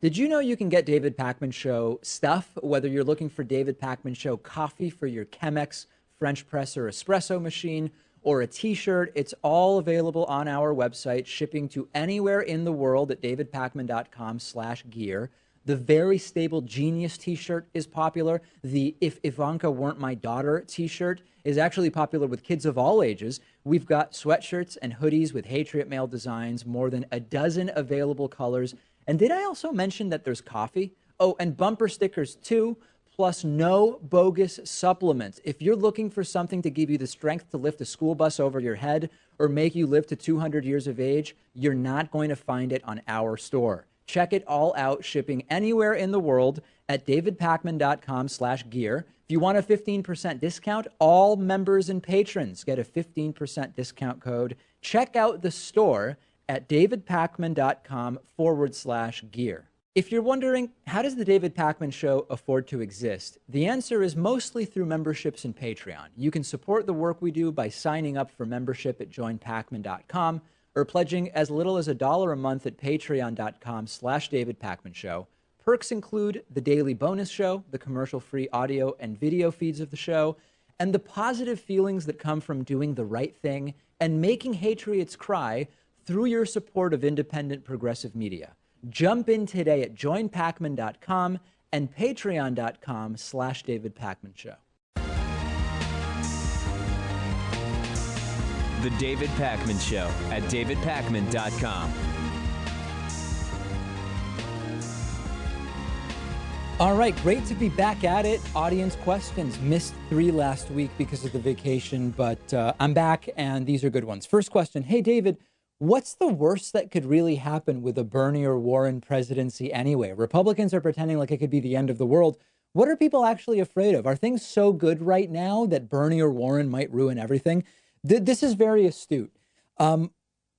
Did you know you can get David Pakman Show stuff, whether you're looking for David Pakman Show coffee for your Chemex French press or espresso machine, or a t-shirt? It's all available on our website, shipping to anywhere in the world at davidpakman.com/gear. The Very Stable Genius t-shirt is popular. The If Ivanka Weren't My Daughter t-shirt is actually popular with kids of all ages. We've got sweatshirts and hoodies with Hatriot Mail designs, more than a dozen available colors. And did I also mention that there's coffee? Oh, and bumper stickers too. Plus no bogus supplements. If you're looking for something to give you the strength to lift a school bus over your head or make you live to 200 years of age, you're not going to find it on our store. Check it all out, shipping anywhere in the world at davidpakman.com/gear. If you want a 15% discount, all members and patrons get a 15% discount code. Check out the store at davidpakman.com/gear. If you're wondering, how does the David Pakman Show afford to exist? The answer is mostly through memberships and Patreon. You can support the work we do by signing up for membership at joinpakman.com or pledging as little as $1 a month at patreon.com/David Pakman Show. Perks include the daily bonus show, the commercial-free audio and video feeds of the show, and the positive feelings that come from doing the right thing and making Hatriots cry through your support of independent progressive media. Jump in today at joinpacman.com and patreon.com/David Pakman Show. The David Pakman Show at davidpakman.com. All right, great to be back at it. Audience questions. Missed 3 last week because of the vacation, but I'm back, and these are good ones. First question. Hey, David, what's the worst that could really happen with a Bernie or Warren presidency anyway? Republicans are pretending like it could be the end of the world. What are people actually afraid of? Are things so good right now that Bernie or Warren might ruin everything? This is very astute. When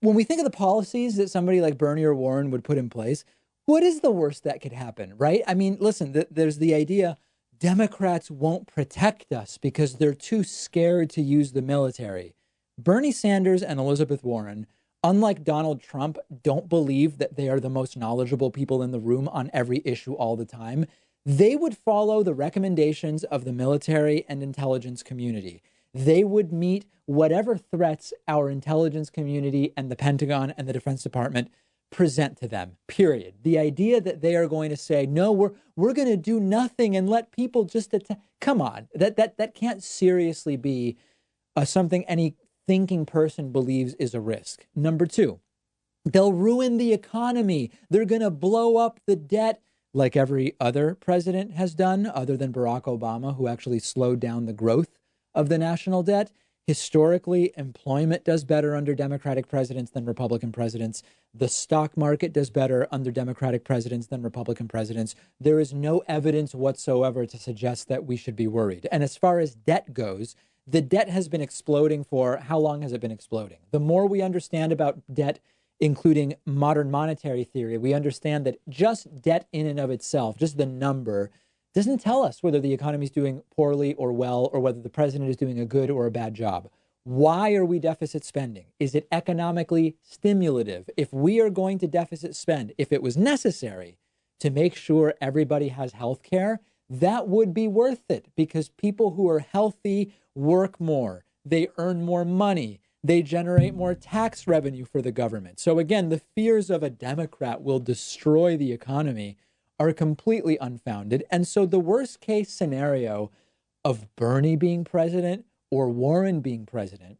we think of the policies that somebody like Bernie or Warren would put in place, what is the worst that could happen, right? I mean, listen, there's the idea Democrats won't protect us because they're too scared to use the military. Bernie Sanders and Elizabeth Warren, unlike Donald Trump, don't believe that they are the most knowledgeable people in the room on every issue all the time. They would follow the recommendations of the military and intelligence community. They would meet whatever threats our intelligence community and the Pentagon and the Defense Department present to them, period. The idea that they are going to say, no, we're going to do nothing and let people just attack. Come on, that can't seriously be something any thinking person believes is a risk. Number two, they'll ruin the economy. They're going to blow up the debt like every other president has done, other than Barack Obama, who actually slowed down the growth of the national debt. Historically, employment does better under Democratic presidents than Republican presidents. The stock market does better under Democratic presidents than Republican presidents. There is no evidence whatsoever to suggest that we should be worried. And as far as debt goes, the debt has been exploding for how long has it been exploding? The more we understand about debt, including modern monetary theory, we understand that just debt in and of itself, just the number, doesn't tell us whether the economy is doing poorly or well, or whether the president is doing a good or a bad job. Why are we deficit spending? Is it economically stimulative? If we are going to deficit spend, if it was necessary to make sure everybody has health care, that would be worth it, because people who are healthy work more, they earn more money, they generate more tax revenue for the government. So again, the fears of a Democrat will destroy the economy are completely unfounded. And so the worst case scenario of Bernie being president or Warren being president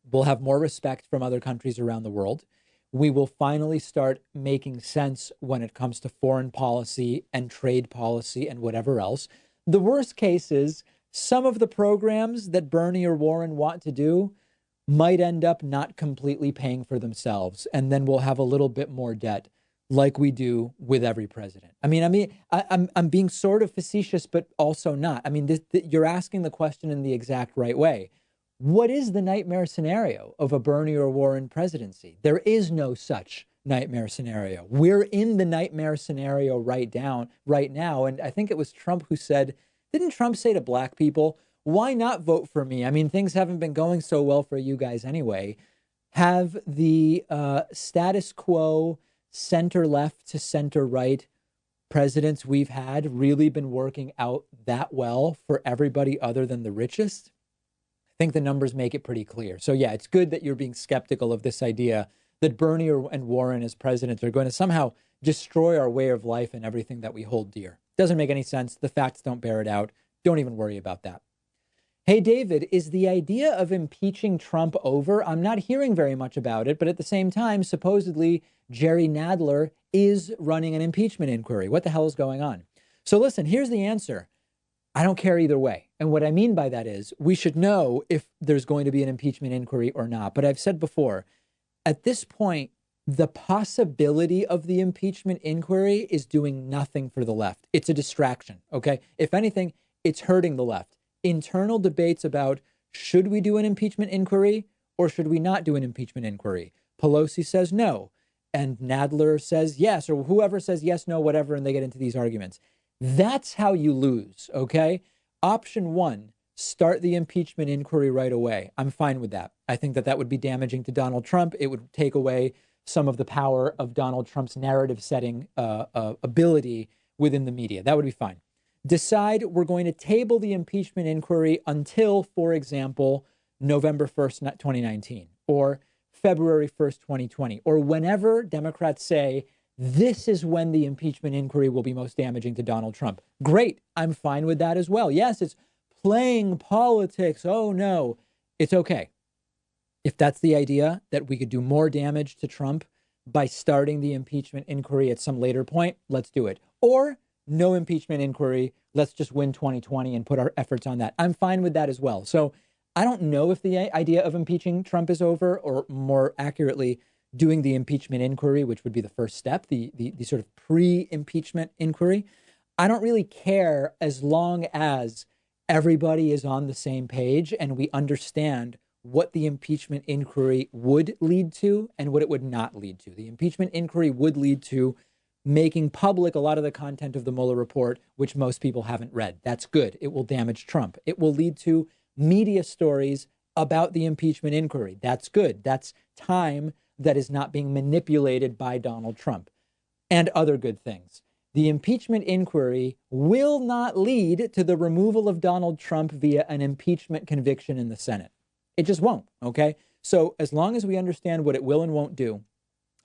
will have more respect from other countries around the world. We will finally start making sense when it comes to foreign policy and trade policy and whatever else. The worst case is some of the programs that Bernie or Warren want to do might end up not completely paying for themselves. And then we'll have a little bit more debt, like we do with every president. I'm being sort of facetious, but also not. I mean, you're asking the question in the exact right way. What is the nightmare scenario of a Bernie or Warren presidency? There is no such nightmare scenario. We're in the nightmare scenario right now. And I think it was Trump who said, didn't Trump say to black people, why not vote for me? I mean, things haven't been going so well for you guys anyway. Have the status quo center left to center right presidents we've had really been working out that well for everybody other than the richest? I think the numbers make it pretty clear. So yeah, it's good that you're being skeptical of this idea that Bernie and Warren as presidents are going to somehow destroy our way of life and everything that we hold dear. Doesn't make any sense. The facts don't bear it out. Don't even worry about that. Hey, David, is the idea of impeaching Trump over? I'm not hearing very much about it, but at the same time, supposedly Jerry Nadler is running an impeachment inquiry. What the hell is going on? So listen, here's the answer. I don't care either way. And what I mean by that is we should know if there's going to be an impeachment inquiry or not. But I've said before, at this point, the possibility of the impeachment inquiry is doing nothing for the left. It's a distraction, okay? If anything, it's hurting the left. Internal debates about should we do an impeachment inquiry or should we not do an impeachment inquiry? Pelosi says no, and Nadler says yes, or whoever says yes, no, whatever, and they get into these arguments. That's how you lose, okay? Option one, start the impeachment inquiry right away. I'm fine with that. I think that would be damaging to Donald Trump. It would take away some of the power of Donald Trump's narrative setting ability within the media. That would be fine. Decide we're going to table the impeachment inquiry until, for example, November 1st, 2019, or February 1st, 2020, or whenever Democrats say this is when the impeachment inquiry will be most damaging to Donald Trump. Great. I'm fine with that as well. Yes, it's playing politics. Oh, no. It's okay. If that's the idea, that we could do more damage to Trump by starting the impeachment inquiry at some later point, let's do it. Or no impeachment inquiry. Let's just win 2020 and put our efforts on that. I'm fine with that as well. So I don't know if the idea of impeaching Trump is over, or more accurately, doing the impeachment inquiry, which would be the first step, the sort of pre-impeachment inquiry. I don't really care as long as everybody is on the same page and we understand what the impeachment inquiry would lead to and what it would not lead to. The impeachment inquiry would lead to making public a lot of the content of the Mueller report, which most people haven't read. That's good. It will damage Trump. It will lead to media stories about the impeachment inquiry. That's good. That's time that is not being manipulated by Donald Trump, and other good things. The impeachment inquiry will not lead to the removal of Donald Trump via an impeachment conviction in the Senate. It just won't, okay? So as long as we understand what it will and won't do,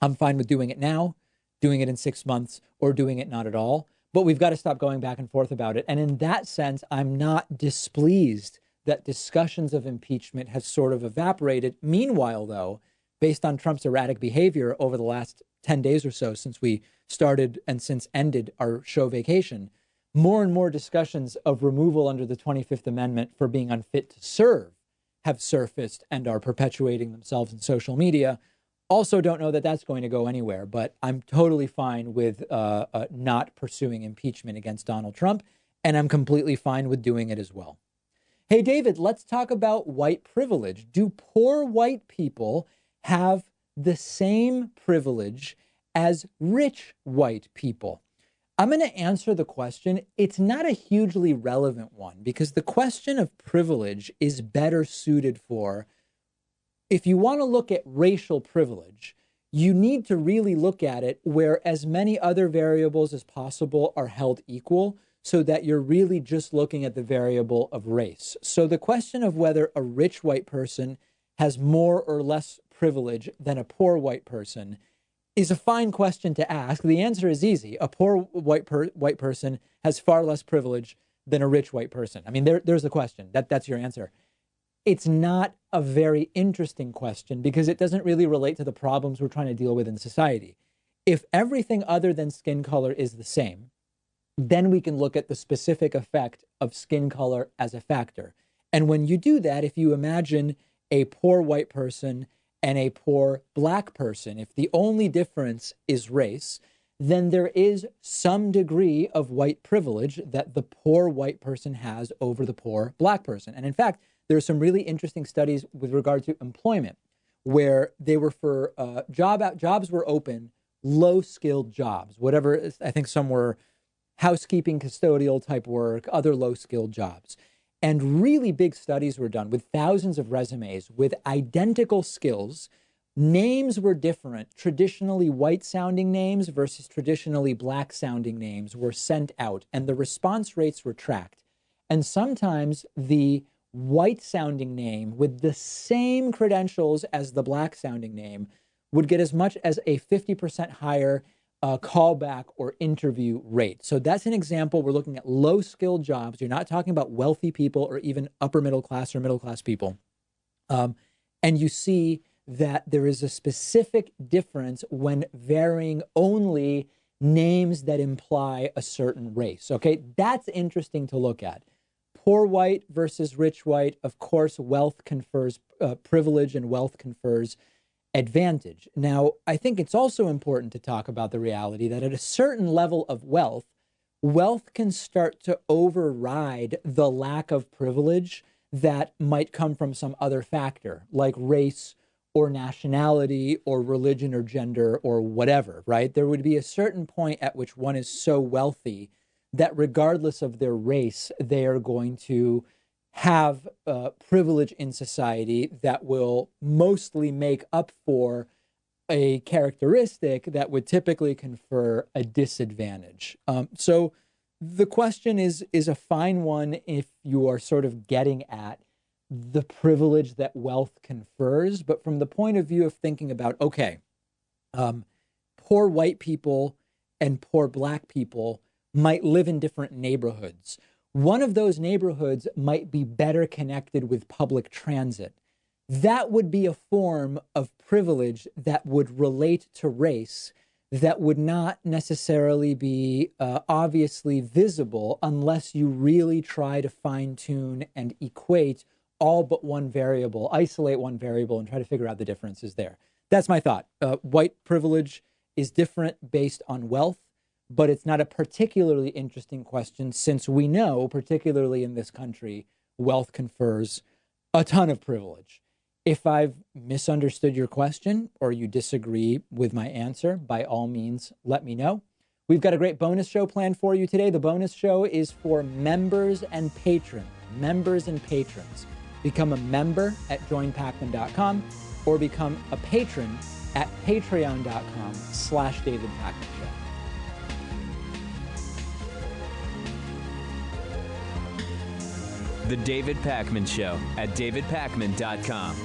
I'm fine with doing it now, doing it in 6 months, or doing it not at all. But we've got to stop going back and forth about it. And in that sense, I'm not displeased that discussions of impeachment have sort of evaporated. Meanwhile, though, based on Trump's erratic behavior over the last 10 days or so since we started and since ended our show vacation, more and more discussions of removal under the 25th Amendment for being unfit to serve have surfaced and are perpetuating themselves in social media. Also don't know that that's going to go anywhere, but I'm totally fine with not pursuing impeachment against Donald Trump, and I'm completely fine with doing it as well. Hey, David, let's talk about white privilege. Do poor white people have the same privilege as rich white people? I'm going to answer the question. It's not a hugely relevant one because the question of privilege is better suited for, if you want to look at racial privilege, you need to really look at it where as many other variables as possible are held equal, so that you're really just looking at the variable of race. So the question of whether a rich white person has more or less privilege than a poor white person is a fine question to ask. The answer is easy. A poor white person has far less privilege than a rich white person. I mean, there's the question. That's your answer. It's not a very interesting question because it doesn't really relate to the problems we're trying to deal with in society. If everything other than skin color is the same, then we can look at the specific effect of skin color as a factor. And when you do that, if you imagine a poor white person and a poor black person, if the only difference is race, then there is some degree of white privilege that the poor white person has over the poor black person. And in fact, there are some really interesting studies with regard to employment where they were for jobs were open, low-skilled jobs, whatever. I think some were housekeeping, custodial type work, other low-skilled jobs. And really big studies were done with thousands of resumes with identical skills. Names were different. Traditionally white-sounding names versus traditionally black-sounding names were sent out, and the response rates were tracked. And sometimes the white-sounding name with the same credentials as the black-sounding name would get as much as a 50% higher callback or interview rate. So that's an example. We're looking at low-skilled jobs. You're not talking about wealthy people or even upper middle class or middle class people. And you see that there is a specific difference when varying only names that imply a certain race. Okay, that's interesting to look at. Poor white versus rich white. Of course, wealth confers privilege and wealth confers advantage. Now, I think it's also important to talk about the reality that at a certain level of wealth, wealth can start to override the lack of privilege that might come from some other factor, like race or nationality or religion or gender or whatever, right? There would be a certain point at which one is so wealthy that regardless of their race, they are going to have privilege in society that will mostly make up for a characteristic that would typically confer a disadvantage. So the question is a fine one if you are sort of getting at the privilege that wealth confers, but from the point of view of thinking about, okay, poor white people and poor black people might live in different neighborhoods. One of those neighborhoods might be better connected with public transit. That would be a form of privilege that would relate to race, that would not necessarily be obviously visible unless you really try to fine-tune and equate all but one variable, isolate one variable and try to figure out the differences there. That's my thought. White privilege is different based on wealth, but it's not a particularly interesting question since we know, particularly in this country, wealth confers a ton of privilege. If I've misunderstood your question or you disagree with my answer, by all means, let me know. We've got a great bonus show planned for you today. The bonus show is for members and patrons. Members and patrons. Become a member at joinpacman.com or become a patron at patreon.com/David Pakman Show. The David Pakman Show at davidpakman.com.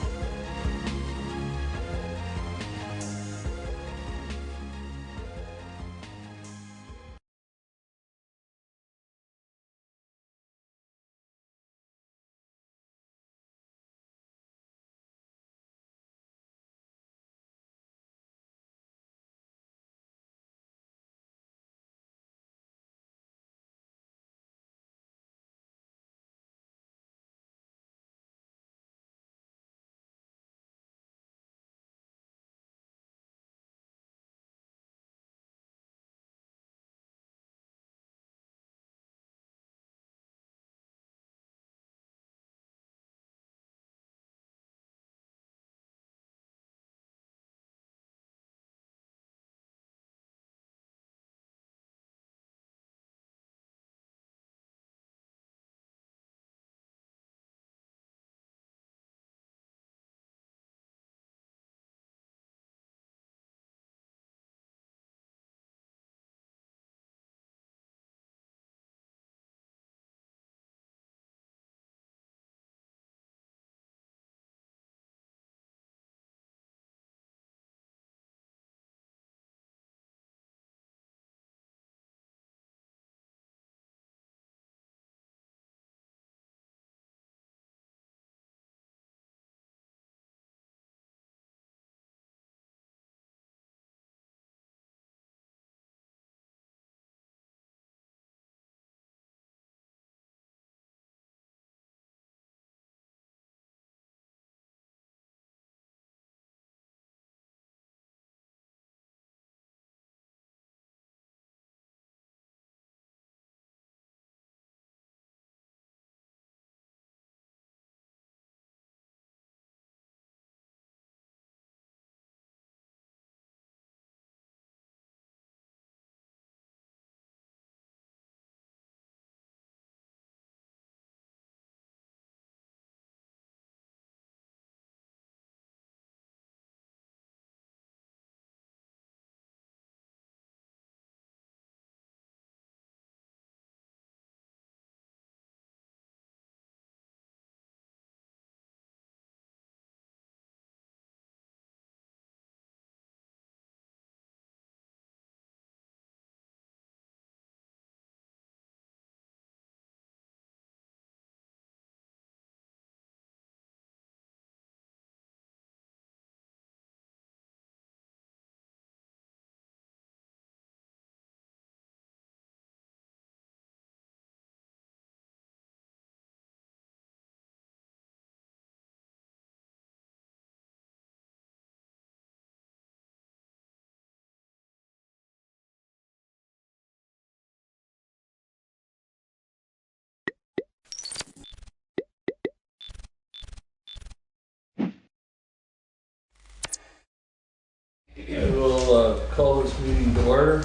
I will call this meeting to order.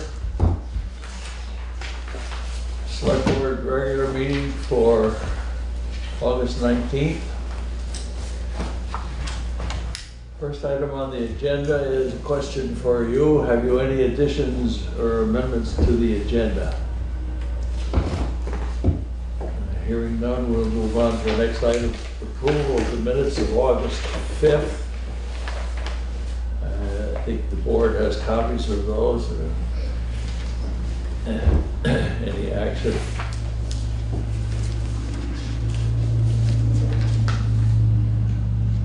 Select Board regular meeting for August 19th. First item on the agenda is a question for you. Have you any additions or amendments to the agenda? Hearing none, we'll move on to the next item, approval of the minutes of August 5th. think the board has copies of those. Any action?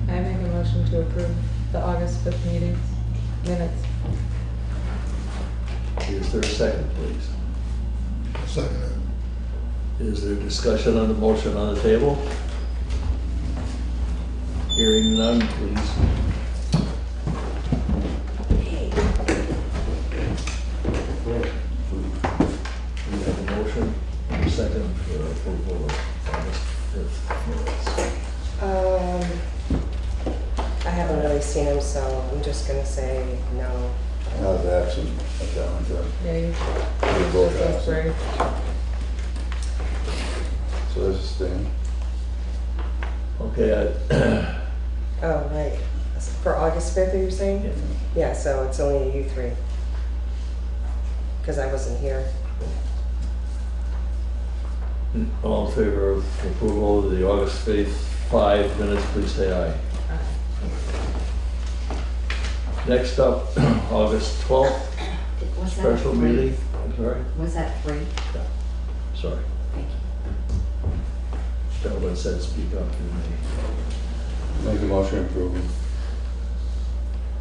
I make a motion to approve the August 5th meetings minutes. Is there a second, please? Second. Is there discussion on the motion on the table? Hearing none, please. We have a motion, a second for approval of August 5th minutes. I haven't really seen him, so I'm just gonna say no. I was absent at that one time. Yeah, We both that's absent. great. So there's a stand. Okay, Oh, right. For August 5th, you're saying? Yeah, so it's only you three. Because I wasn't here. all in favor of approval of the August 5th 5 minutes, please say aye. Next up, August 12th, Was that special free? meeting. I'm sorry? Was that free? Yeah, sorry. Thank you. Gentleman said speak up to me. Make a motion to approve.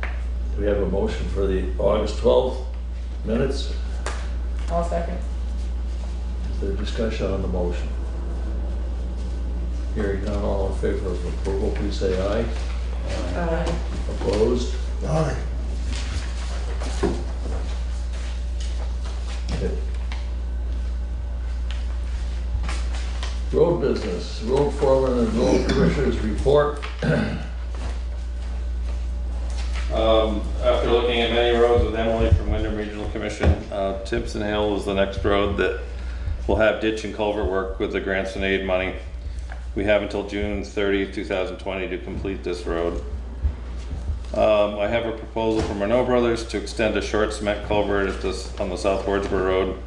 Do we have a motion for the August 12th minutes? I'll second. Is there discussion on the motion? Hearing none, all in favor of approval, please say aye. Aye. Opposed? Aye. Okay. Road business, road foreman and road commissioners report. After looking at many roads with Emily from Wyndham Regional Commission, Timpson Hill is the next road that will have ditch and culvert work with the grants and aid money. We have until June 30, 2020 to complete this road. I have a proposal from Renault Brothers to extend a short cement culvert on the South Wardsboro Road.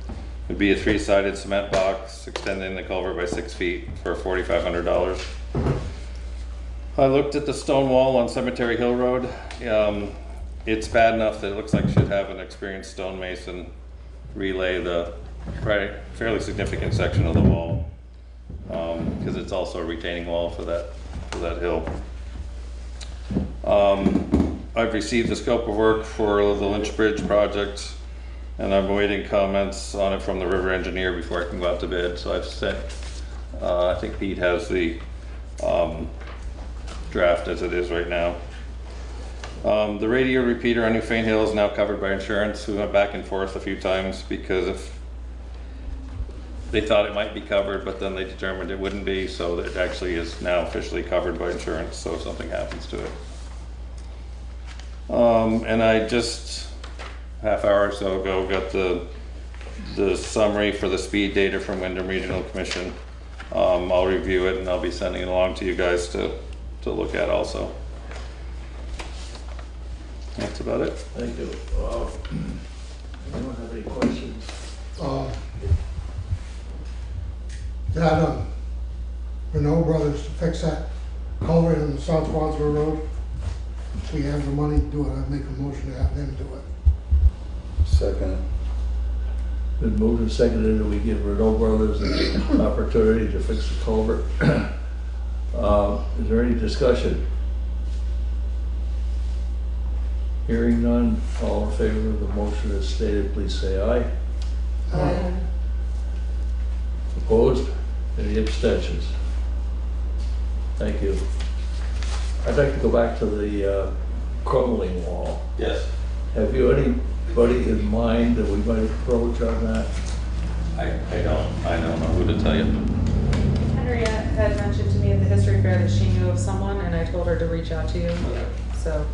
It'd be a 3-sided cement box extending the culvert by 6 feet for $4,500. I looked at the stone wall on Cemetery Hill Road. It's bad enough that it looks like it should have an experienced stonemason relay the fairly significant section of the wall, because it's also a retaining wall for that hill. I've received the scope of work for the Lynch Bridge project, and I'm awaiting comments on it from the river engineer before I can go out to bid. So I've sent, I think Pete has the draft as it is right now. The radio repeater on New Fane Hill is now covered by insurance. We went back and forth a few times because if they thought it might be covered, but then they determined it wouldn't be, so it actually is now officially covered by insurance, so if something happens to it. And I just half hour or so ago got the summary for the speed data from Wyndham Regional Commission. I'll review it and I'll be sending it along to you guys to look at also. That's about it. Thank you. Anyone have any questions? That Renault Brothers to fix that culvert on the South Wadsworth Road. If we have the money to do it, I'd make a motion to have them do it. Second. Been moved and seconded that we give Renault Brothers an opportunity to fix the culvert. Is there any discussion? Hearing none, all in favor of the motion as stated, please say aye. Aye. Opposed? Any abstentions? Thank you. I'd like to go back to the crumbling wall. Yes. Have you anybody in mind that we might approach on that? I don't know who to tell you. Henriette had mentioned to me at the history fair that she knew of someone, and I told her to reach out to you. So,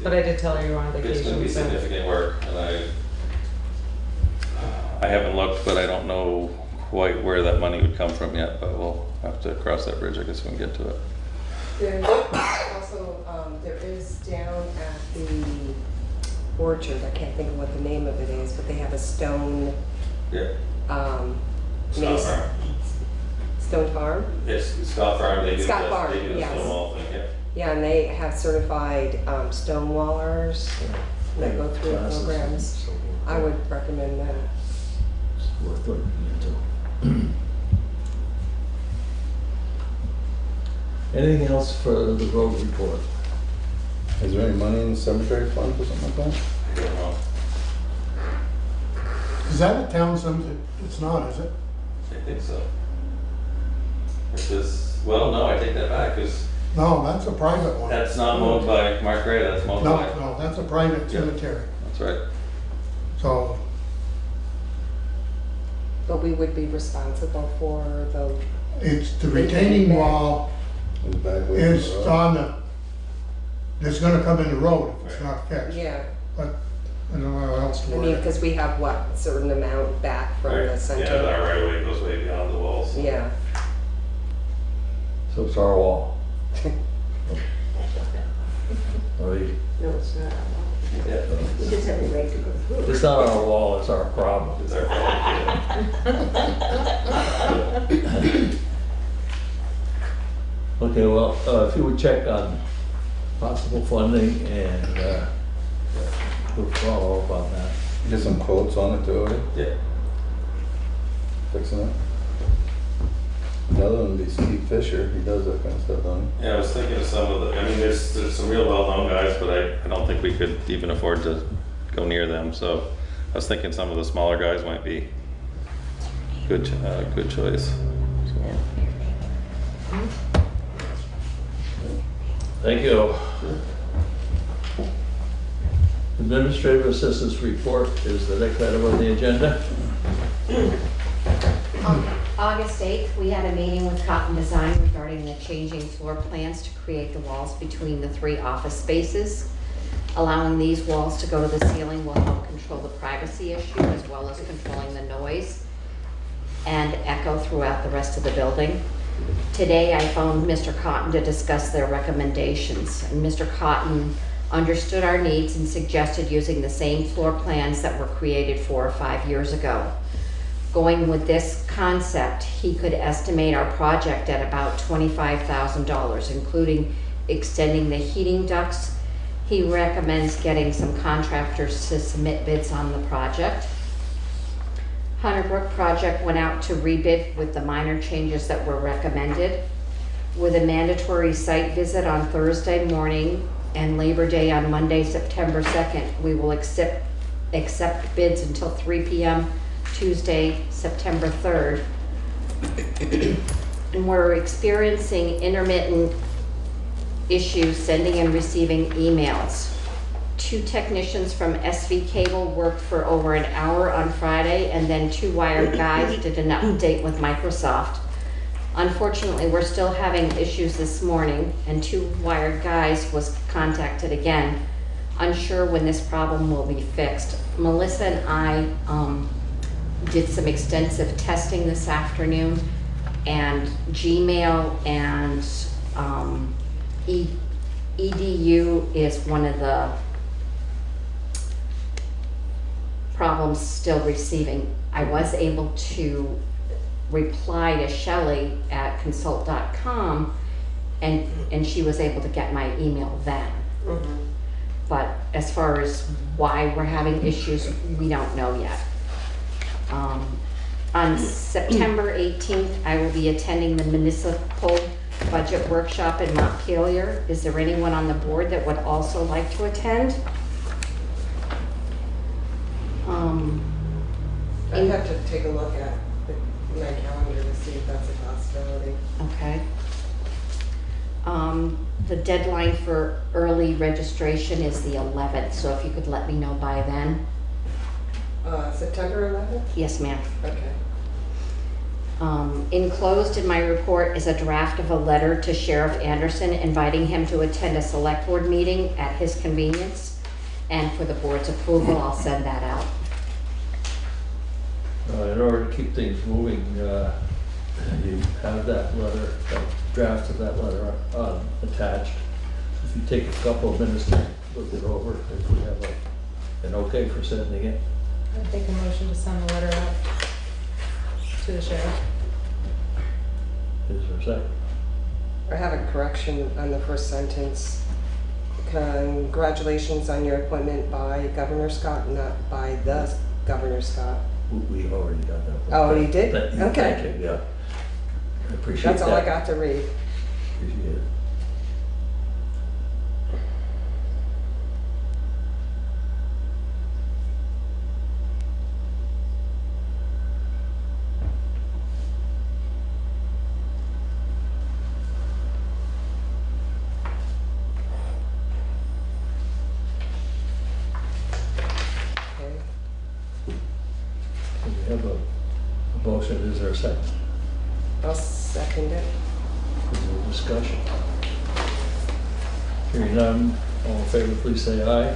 but I did tell her you were on vacation. It's going to be so. significant work, and I haven't looked, but I don't know quite where that money would come from yet, but we'll have to cross that bridge, I guess, when we get to it. There's also, there is down at the orchard, I can't think of what the name of it is, but they have a stone. Yeah. Scott Farm. Stone Farm? Yes, Scott Farm, they do Scott Farm, they do the yes. stone wall thing, yeah. Yeah, and they have certified stonewallers that go through Classes programs. and so forth. I would recommend that. It's worth looking into. Anything else for the road report? Is there any money in the cemetery fund for something like that? I don't know. Is that a town cemetery? It's not, is it? I think so. Well, no, I take that back, because No, that's a private one. that's not mowed by Mark Gray, that's mowed No, by. no, that's a private Yeah. cemetery. That's right. So, But we would be responsible for the. it's the retaining wall In the back way of the is road. on the, it's gonna come in the road if it's not fixed. Yeah, But I don't know how else I to word mean, it. because we have what, a certain amount back from Right. the center. Yeah, that right away goes way beyond the walls. Yeah. So it's our wall. Or you- No, it's not. Yeah. We just have a right to go through. It's not our wall, it's our problem. It's our fault, Okay, well, if you would check on possible funding and we'll follow up on that. Get some quotes on it too, yeah. Fixing it. Another one would be Steve Fisher, he does that kind of stuff, doesn't he? Yeah, I was thinking of some of the, I mean, there's some real well-known guys, but I don't think we could even afford to go near them, so I was thinking some of the smaller guys might be good choice. So. Thank you. Administrative assistance report is the next item on the agenda. August 8th, we had a meeting with Cotton Design regarding the changing floor plans to create the walls between the 3 office spaces. Allowing these walls to go to the ceiling will help control the privacy issue as well as controlling the noise and echo throughout the rest of the building. Today, I phoned Mr. Cotton to discuss their recommendations, and Mr. Cotton understood our needs and suggested using the same floor plans that were created 4 or 5 years ago. Going with this concept, he could estimate our project at about $25,000, including extending the heating ducts. He recommends getting some contractors to submit bids on the project. Hunter Brook project went out to rebid with the minor changes that were recommended. With a mandatory site visit on Thursday morning and Labor Day on Monday, September 2nd, we will accept bids until 3 p.m. Tuesday, September 3rd. And we're experiencing intermittent issues sending and receiving emails. 2 technicians from SV Cable worked for over an hour on Friday, and then 2 wired guys did an update with Microsoft. Unfortunately, we're still having issues this morning, and 2 wired guys was contacted again, unsure when this problem will be fixed. Melissa and I did some extensive testing this afternoon, and Gmail and EDU is one of the problems still receiving. I was able to reply to Shelley at consult.com and she was able to get my email then. Mm-hmm. But as far as why we're having issues, we don't know yet. On September 18th, I will be attending the municipal budget workshop in Montpelier. Is there anyone on the board that would also like to attend? I'd have to take a look at my calendar to see if that's a possibility. Okay. The deadline for early registration is the 11th, so if you could let me know by then. September 11th? Yes, ma'am. Okay. Enclosed in my report is a draft of a letter to Sheriff Anderson inviting him to attend a select board meeting at his convenience. And for the board's approval, I'll send that out. In order to keep things moving, you have that letter, that draft of that letter attached. If you take a couple of minutes to look it over, if we have an okay for sending it. I'd take a motion to send the letter out to the sheriff. Is there a second? I have a correction on the first sentence. Congratulations on your appointment by Governor Scott, not by the Governor Scott. We've already done that. Oh, you did? Thank Okay. you, yeah. I appreciate that. That's all I got to read. Appreciate it. We have a motion, is there a second? I'll second it. Is there discussion? Hearing none, all in favor, please say aye.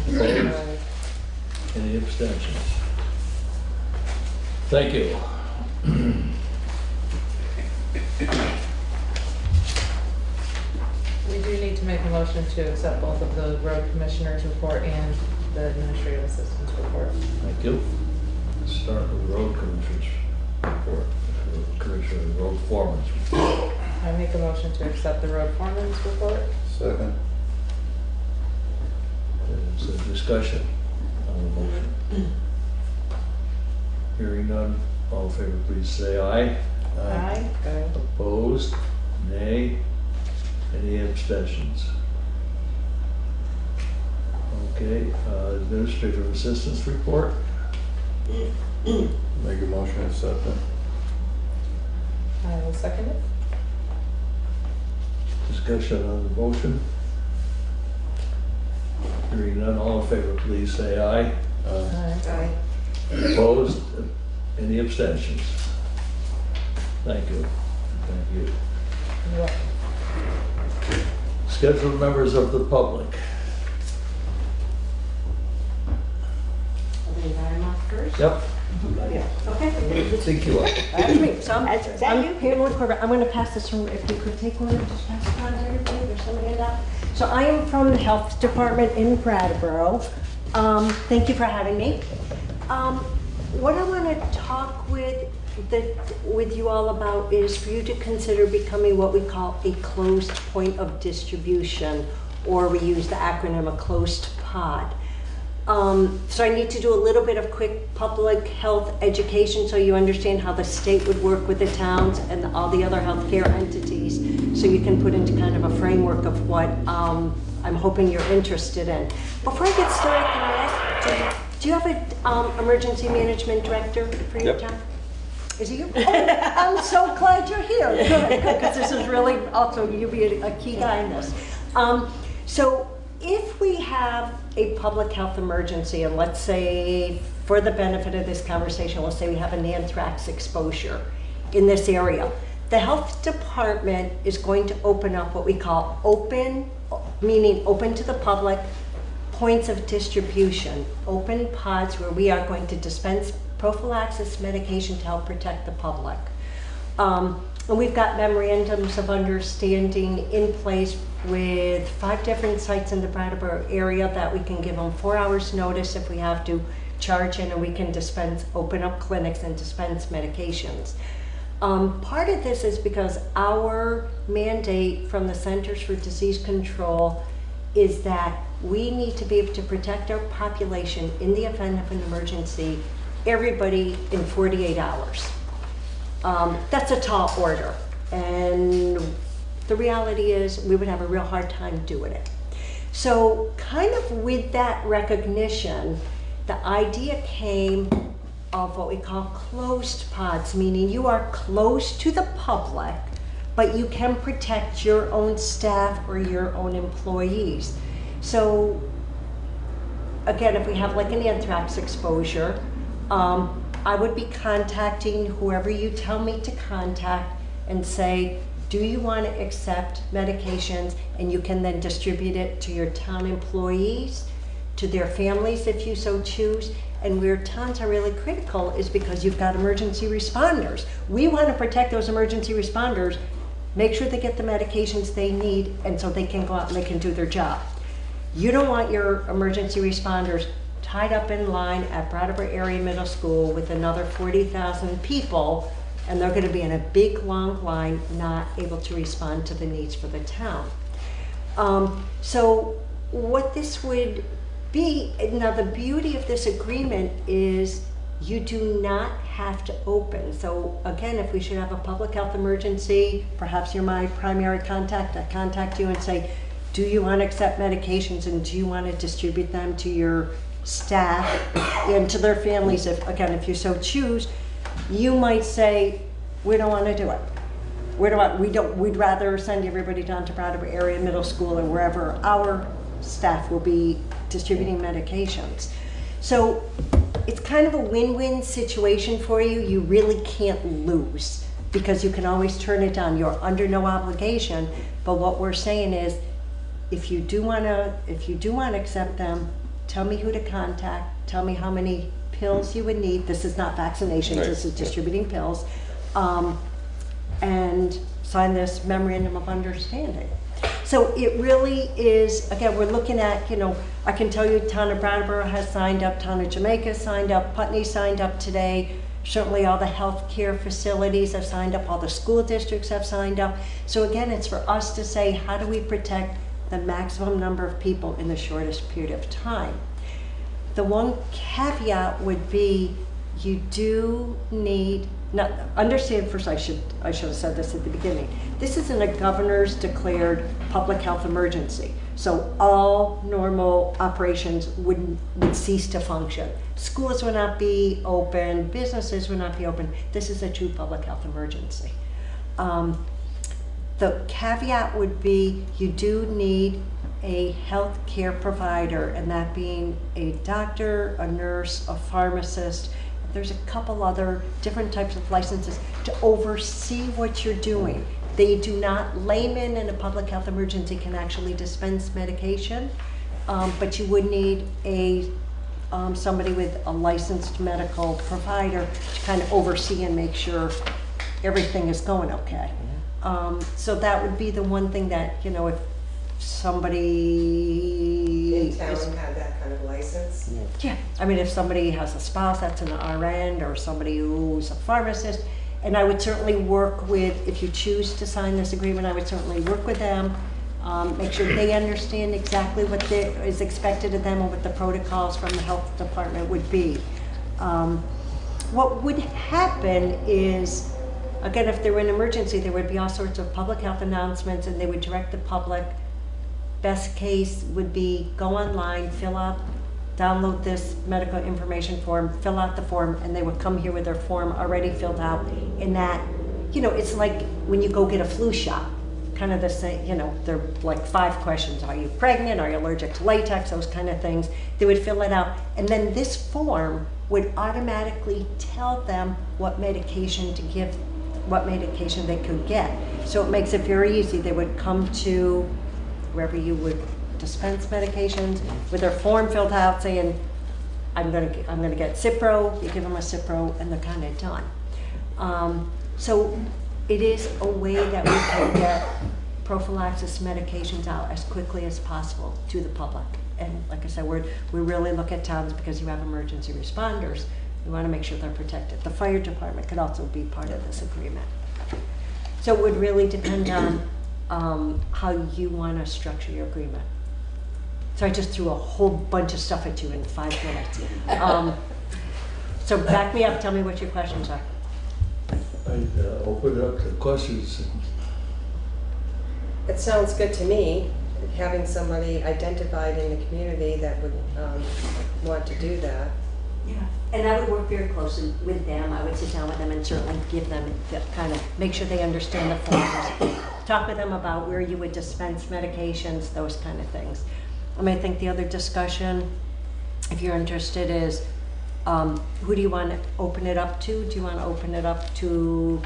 Opposed? Any abstentions? Thank you. We do need to make a motion to accept both of the road commissioner's report and the administrative assistant's report. Thank you. Let's start with the road commissioner's report. Commissioner, road foreman's report. I make a motion to accept the road foreman's report. Second. There's a discussion on the motion. Hearing none, all in favor, please say aye. Aye. Opposed? Nay? Any abstentions? Okay, administrative assistance report. Make a motion to accept it. I will second it. Discussion on the motion. Hearing none, all in favor, please say aye. Aye. Opposed? Any abstentions? Thank you. Thank you. You're welcome. Scheduled members of the public. First? Yep. Okay. Think you are. That's me. So I'm Pamela Corbett. I'm going to pass this from, if you could take one and just pass it on to everybody. There's somebody in that. So I am from the health department in Brattleboro. Thank you for having me. What I want to talk with you all about is for you to consider becoming what we call a closed point of distribution, or we use the acronym a closed pod. So I need to do a little bit of quick public health education so you understand how the state would work with the towns and all the other healthcare entities, so you can put into kind of a framework of what I'm hoping you're interested in. Before I get started, can I ask, do you have an emergency management director for your town? Is it you? Oh, I'm so glad you're here. Good, because this is really also, you'll be a key guy in this. So if we have a public health emergency, and let's say, for the benefit of this conversation, let's say we have an anthrax exposure in this area, the health department is going to open up what we call open, meaning open to the public, points of distribution, open pods where we are going to dispense prophylaxis medication to help protect the public. And we've got memorandums of understanding in place with 5 different sites in the Brattleboro area that we can give them 4 hours notice if we have to charge in, and we can dispense, open up clinics and dispense medications. Part of this is because our mandate from the Centers for Disease Control is that we need to be able to protect our population in the event of an emergency, everybody in 48 hours. That's a tall order, and the reality is we would have a real hard time doing it. So kind of with that recognition, the idea came of what we call closed pods, meaning you are close to the public, but you can protect your own staff or your own employees. So again, if we have like an anthrax exposure, I would be contacting whoever you tell me to contact and say, do you want to accept medications? And you can then distribute it to your town employees, to their families if you so choose. And where towns are really critical is because you've got emergency responders. We want to protect those emergency responders, make sure they get the medications they need, and so they can go out and they can do their job. You don't want your emergency responders tied up in line at Brattleboro Area Middle School with another 40,000 people and they're gonna be in a big, long line, not able to respond to the needs for the town. So what this would be, now the beauty of this agreement is you do not have to open. So again, if we should have a public health emergency, perhaps you're my primary contact, I contact you and say, do you want to accept medications and do you want to distribute them to your staff and to their families if, again, if you so choose, you might say, we don't want to do it. We'd rather send everybody down to Brattleboro area middle school or wherever our staff will be distributing medications. So it's kind of a win-win situation for you. You really can't lose because you can always turn it down. You're under no obligation, but what we're saying is if you do want to accept them, tell me who to contact, tell me how many pills you would need. This is not vaccinations, Right. this is distributing pills. And sign this memorandum of understanding. So it really is, again, we're looking at, I can tell you town of Brattleboro has signed up, town of Jamaica signed up, Putney signed up today. Certainly all the healthcare facilities have signed up, all the school districts have signed up. So again, it's for us to say, how do we protect the maximum number of people in the shortest period of time? The one caveat would be you do need, now understand first, I should have said this at the beginning. This isn't a governor's declared public health emergency. So all normal operations would cease to function. Schools would not be open, businesses would not be open. This is a true public health emergency. The caveat would be you do need a health care provider, and that being a doctor, a nurse, a pharmacist. There's a couple other different types of licenses to oversee what you're doing. They do not, laymen in a public health emergency can actually dispense medication, but you would need somebody with a licensed medical provider to kind of oversee and make sure everything is going okay. So that would be the one thing that, if somebody In town had that kind of license? Yeah, I mean, if somebody has a spouse that's an RN or somebody who's a pharmacist, and I would certainly work with, if you choose to sign this agreement, I would certainly work with them, make sure they understand exactly what is expected of them and what the protocols from the health department would be. What would happen is, again, if there were an emergency, there would be all sorts of public health announcements and they would direct the public. Best case would be go online, fill out, download this medical information form, fill out the form, and they would come here with their form already filled out. And that, it's like when you go get a flu shot, kind of the same, they're like 5 questions. Are you pregnant? Are you allergic to latex? Those kind of things. They would fill it out. And then this form would automatically tell them what medication to give, what medication they could get. So it makes it very easy. They would come to wherever you would dispense medications with their form filled out saying, I'm gonna get Cipro. You give them a Cipro and they're kind of done. So it is a way that we can get prophylaxis medications out as quickly as possible to the public. And like I said, we really look at towns because you have emergency responders. We want to make sure they're protected. The fire department could also be part of this agreement. So it would really depend on how you want to structure your agreement. So I just threw a whole bunch of stuff at you in 5 minutes. So back me up, tell me what your questions are. I open it up to questions. It sounds good to me, having somebody identified in the community that would want to do that. Yeah, and I would work very closely with them. I would sit down with them and certainly give them, kind of make sure they understand the forms. Talk with them about where you would dispense medications, those kind of things. I think the other discussion, if you're interested, is who do you want to open it up to? Do you want to open it up to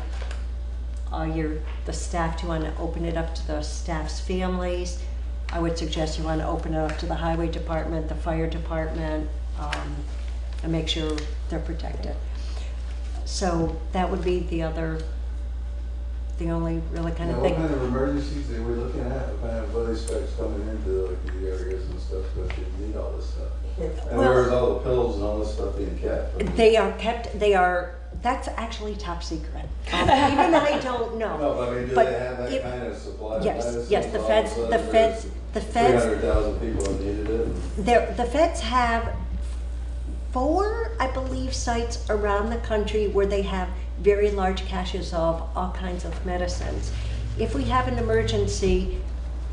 the staff? Do you want to open it up to the staff's families? I would suggest you want to open it up to the highway department, the fire department, and make sure they're protected. So that would be the only really kind of thing. What kind of emergencies are we looking at? What kind of body specs coming into like the areas and stuff that you need all this stuff? And where's all the pills and all this stuff being kept? They are kept. They are That's actually top secret. Even I don't know. No, but I mean, do But they have that it- kind of supply of Yes, medicines? yes, the All of a feds, sudden the feds, the feds. 300,000 people have needed it. The feds have 4, I believe, sites around the country where they have very large caches of all kinds of medicines. If we have an emergency,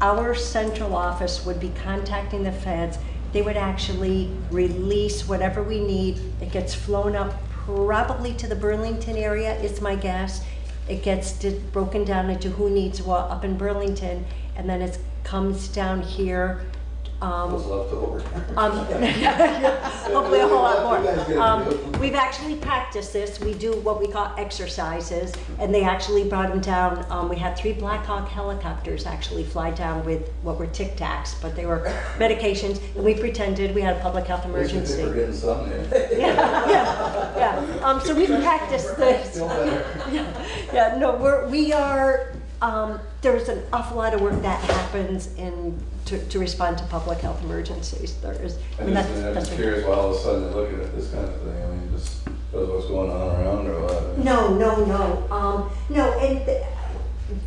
our central office would be contacting the feds. They would actually release whatever we need. It gets flown up probably to the Burlington area, is my guess. It gets broken down into who needs what up in Burlington, and then it comes down here. What's left over? Hopefully a whole lot more. We've actually practiced this. We do what we call exercises, and they actually brought them down. We had 3 Black Hawk helicopters actually fly down with what were Tic Tacs, but they were medications, and we pretended we had a public health emergency. We're getting some there. Yeah. So we've practiced this. We are. There's an awful lot of work that happens to respond to public health emergencies. There is. I'm just curious why all of a sudden they're looking at this kind of thing. I mean, just because what's going on around or what? No. And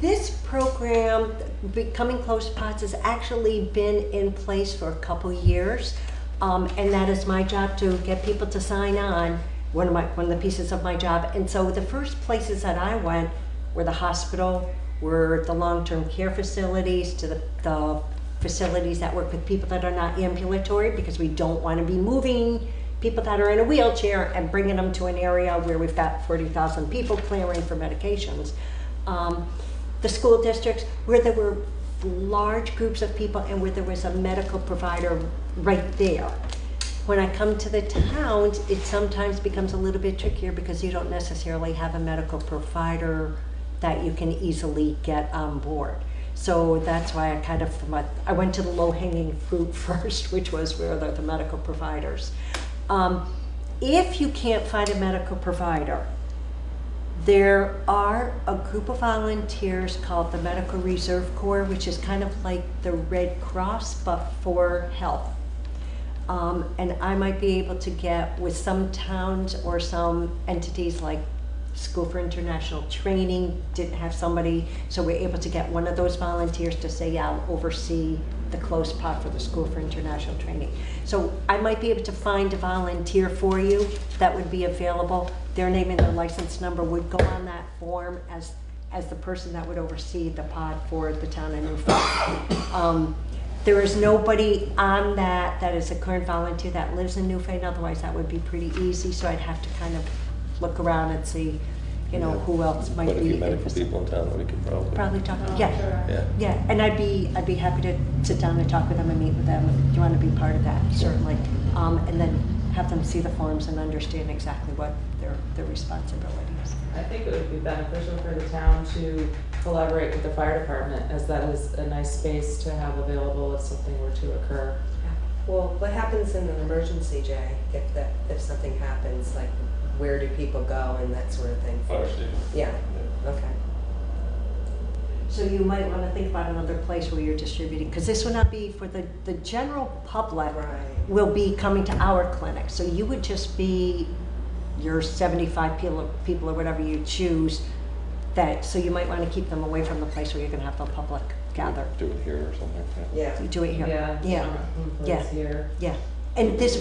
this program, Becoming Close Pots, has actually been in place for a couple years, and that is my job to get people to sign on. One of the pieces of my job. And so the first places that I went were the hospital, were the long-term care facilities, to the facilities that work with people that are not ambulatory, because we don't want to be moving people that are in a wheelchair and bringing them to an area where we've got 40,000 people clearing for medications. The school districts, where there were large groups of people and where there was a medical provider right there. When I come to the towns, it sometimes becomes a little bit trickier because you don't necessarily have a medical provider that you can easily get on board. So that's why I went to the low-hanging fruit first, which was where the medical providers. If you can't find a medical provider, there are a group of volunteers called the Medical Reserve Corps, which is kind of like the Red Cross, but for health. And I might be able to get with some towns or some entities like School for International Training didn't have somebody, so we're able to get one of those volunteers to say, yeah, I'll oversee the close pot for the School for International Training. So I might be able to find a volunteer for you that would be available. Their name and their license number would go on that form as the person that would oversee the pod for the town of Newfane. There is nobody on that is a current volunteer that lives in Newfane, otherwise that would be pretty easy, so I'd have to kind of look around and see, who else might be. Quite a few medical people in town that we could probably talk to. Yeah, and I'd be happy to sit down and talk with them and meet with them if you want to be part of that, certainly. And then have them see the forms and understand exactly what their responsibility is. I think it would be beneficial for the town to collaborate with the fire department, as that is a nice space to have available if something were to occur. Well, what happens in an emergency, Jay, if something happens, like where do people go and that sort of thing? Fire station. Yeah, okay. So you might want to think about another place where you're distributing, because this would not be for the general public. Will be coming to our clinic. So you would just be your 75 people or whatever you choose. So you might want to keep them away from the place where you're going to have the public gather. Do it here or something. Yeah. You do it here. Yeah. Yeah. And this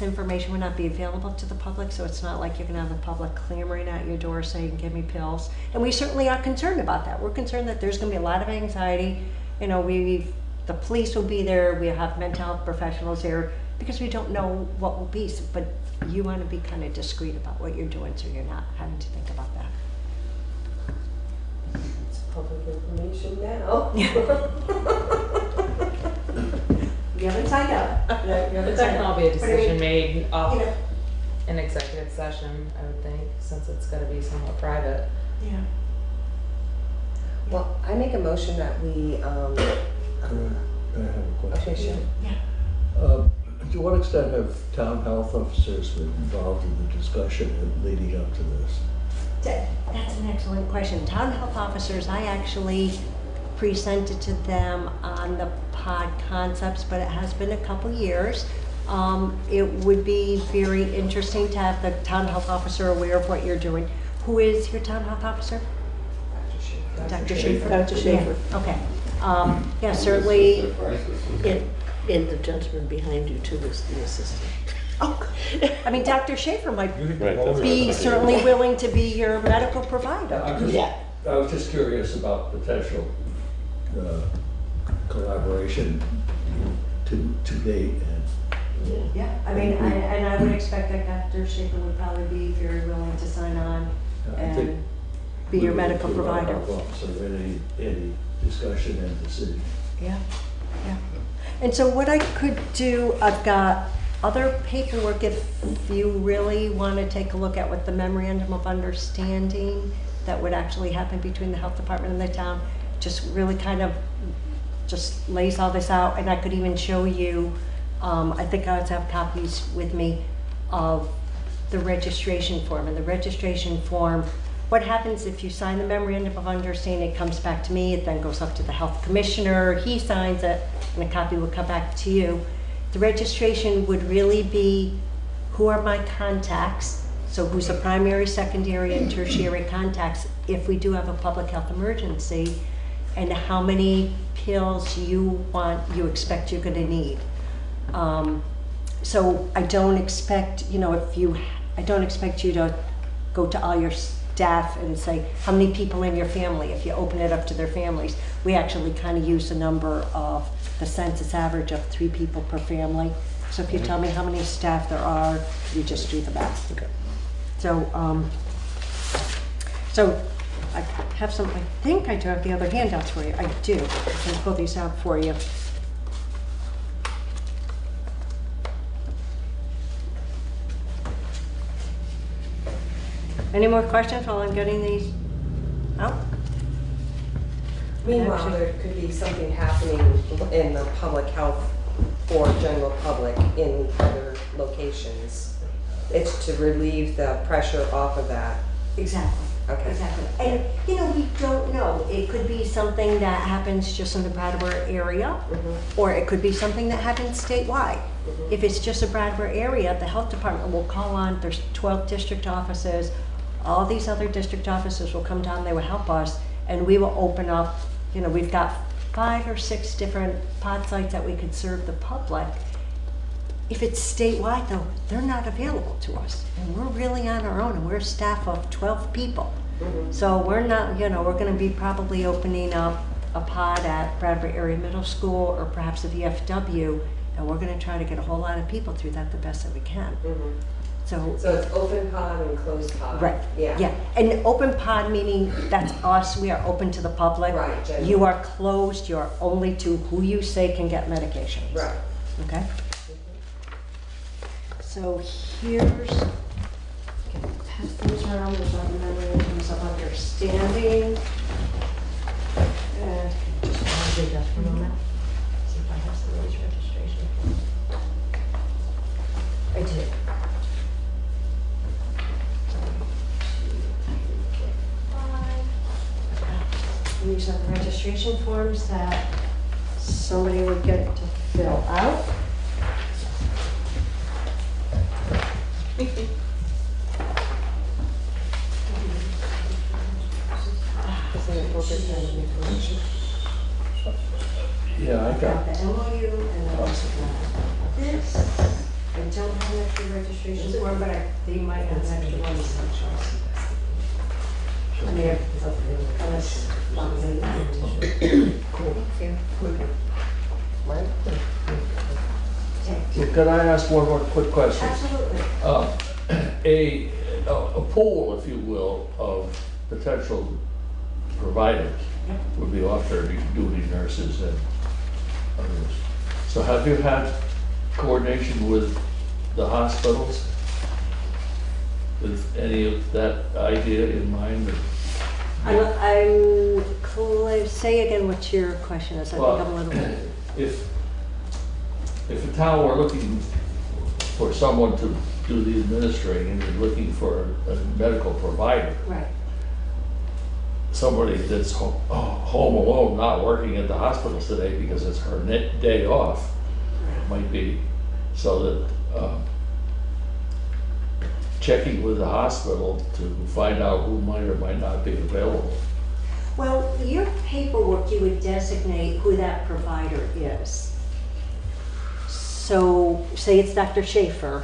information would not be available to the public, so it's not like you're going to have the public clamoring at your door saying, give me pills. And we certainly are concerned about that. We're concerned that there's going to be a lot of anxiety. The police will be there, we have mental health professionals there, because we don't know what will be. But you want to be kind of discreet about what you're doing so you're not having to think about that. It's public information now. You haven't signed up. That can all be a decision made off an executive session, I would think, since it's got to be somewhat private. Yeah. Well, I make a motion that we. I have a question. Okay, sure. Yeah. To what extent have town health officers been involved in the discussion leading up to this? That's an excellent question. Town health officers, I actually presented to them on the pod concepts, but it has been a couple years. It would be very interesting to have the town health officer aware of what you're doing. Who is your town health officer? Dr. Schaefer. Dr. Schaefer. Yeah, okay. Yeah, certainly. And the gentleman behind you too is the assistant. Oh, I mean, Dr. Schaefer might Right, be certainly willing to be your medical provider. I was just curious about potential collaboration to date. Yeah, I mean, and I would expect that Dr. Schaefer would probably be very willing to sign on and be your medical provider. So any discussion and decision. Yeah, yeah. And so what I could do, I've got other paperwork if you really want to take a look at what the memorandum of understanding that would actually happen between the health department and the town, just really kind of just lays all this out. And I could even show you, I think I have copies with me of the registration form. And the registration form, what happens if you sign the memorandum of understanding, it comes back to me, it then goes up to the health commissioner, he signs it, and a copy will come back to you. The registration would really be who are my contacts, so who's the primary, secondary, and tertiary contacts if we do have a public health emergency, and how many pills you expect you're gonna need. So I don't expect, I don't expect you to go to all your staff and say, how many people in your family, if you open it up to their families. We actually kind of use the number of the census average of 3 people per family. So if you tell me how many staff there are, you just do the math. Okay. So, so I have some, I think I do have the other handouts for you. I do. I can pull these out for you. Any more questions while I'm getting these out? Meanwhile, there could be something happening in the public health or general public in other locations. It's to relieve the pressure off of that. Exactly. Okay. Exactly. And, we don't know. It could be something that happens just in the Brattleboro area, or it could be something that happens statewide. If it's just a Brattleboro area, the health department will call on, there's 12 district offices, all these other district offices will come down, they will help us, and we will open up, we've got 5 or 6 different pod sites that we could serve the public. If it's statewide though, they're not available to us, and we're really on our own, and we're a staff of 12 people. So we're not, we're gonna be probably opening up a pod at Bradbury Area Middle School or perhaps at the FW, and we're gonna try to get a whole lot of people through that the best that we can. So it's open pod and closed pod. Right. Yeah. Yeah. And open pod meaning that's us. We are open to the public. Right. Generally. You are closed. You're only to who you say can get medications. Right. Okay. So here's. Pass those around. There's our memorandums of understanding. And just want to read that for a moment. See if I have some of these registration forms. I did. These are the registration forms that somebody would get to fill out. Yeah, I got the MOU and I also got this. I don't have an extra registration form, but they might have an extra one. And they're unless Could I ask one more quick question? Absolutely. A pool, if you will, of potential providers would be off-duty nurses and others. So have you had coordination with the hospitals? With any of that idea in mind? Say again what your question is. I think I'm a little bit. If a town were looking for someone to do the administrating and you're looking for a medical provider, right? Somebody that's home alone, not working at the hospital today because it's her day off, might be so that checking with the hospital to find out who might or might not be available. Well, your paperwork, you would designate who that provider is. So, say it's Dr. Schaefer.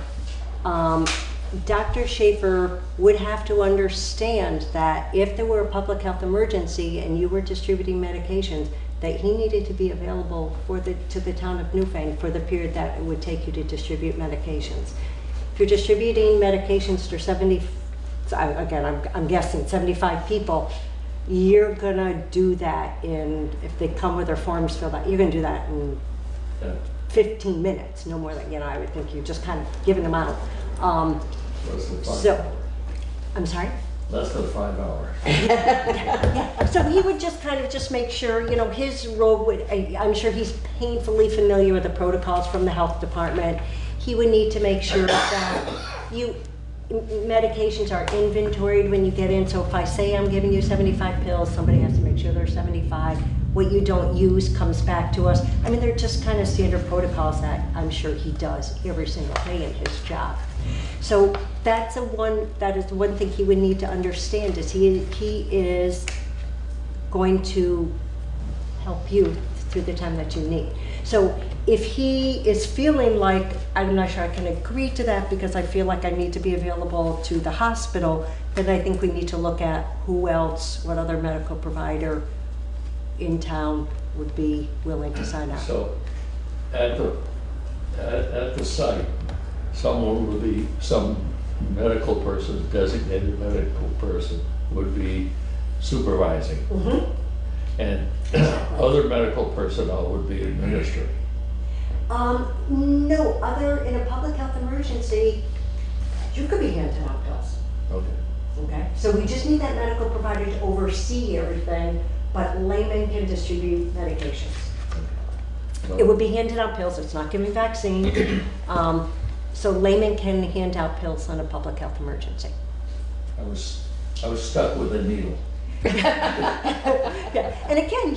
Dr. Schaefer would have to understand that if there were a public health emergency and you were distributing medications, that he needed to be available to the town of Newfane for the period that it would take you to distribute medications. If you're distributing medications to 70, again, I'm guessing 75 people, you're gonna do that if they come with their forms filled out, you're gonna do that in 15 minutes, no more than, I would think you're just kind of giving them out. Less than 5 hours. I'm sorry? Less than 5 hours. Yeah. So he would just kind of just make sure, his role would, I'm sure he's painfully familiar with the protocols from the health department. He would need to make sure that medications are inventoried when you get in. So if I say I'm giving you 75 pills, somebody has to make sure there's 75. What you don't use comes back to us. I mean, they're just kind of standard protocols that I'm sure he does every single day in his job. So that is the one thing he would need to understand is he is going to help you through the time that you need. So if he is feeling like, I'm not sure I can agree to that because I feel like I need to be available to the hospital, then I think we need to look at who else, what other medical provider in town would be willing to sign up. So at the site, some medical person, designated medical person would be supervising. Mm-hmm. And other medical personnel would be administering. No, in a public health emergency, you could be handing out pills. Okay. So we just need that medical provider to oversee everything, but laymen can distribute medications. It would be handing out pills, it's not giving vaccines. So laymen can hand out pills on a public health emergency. I was stuck with a needle. Yeah. And again,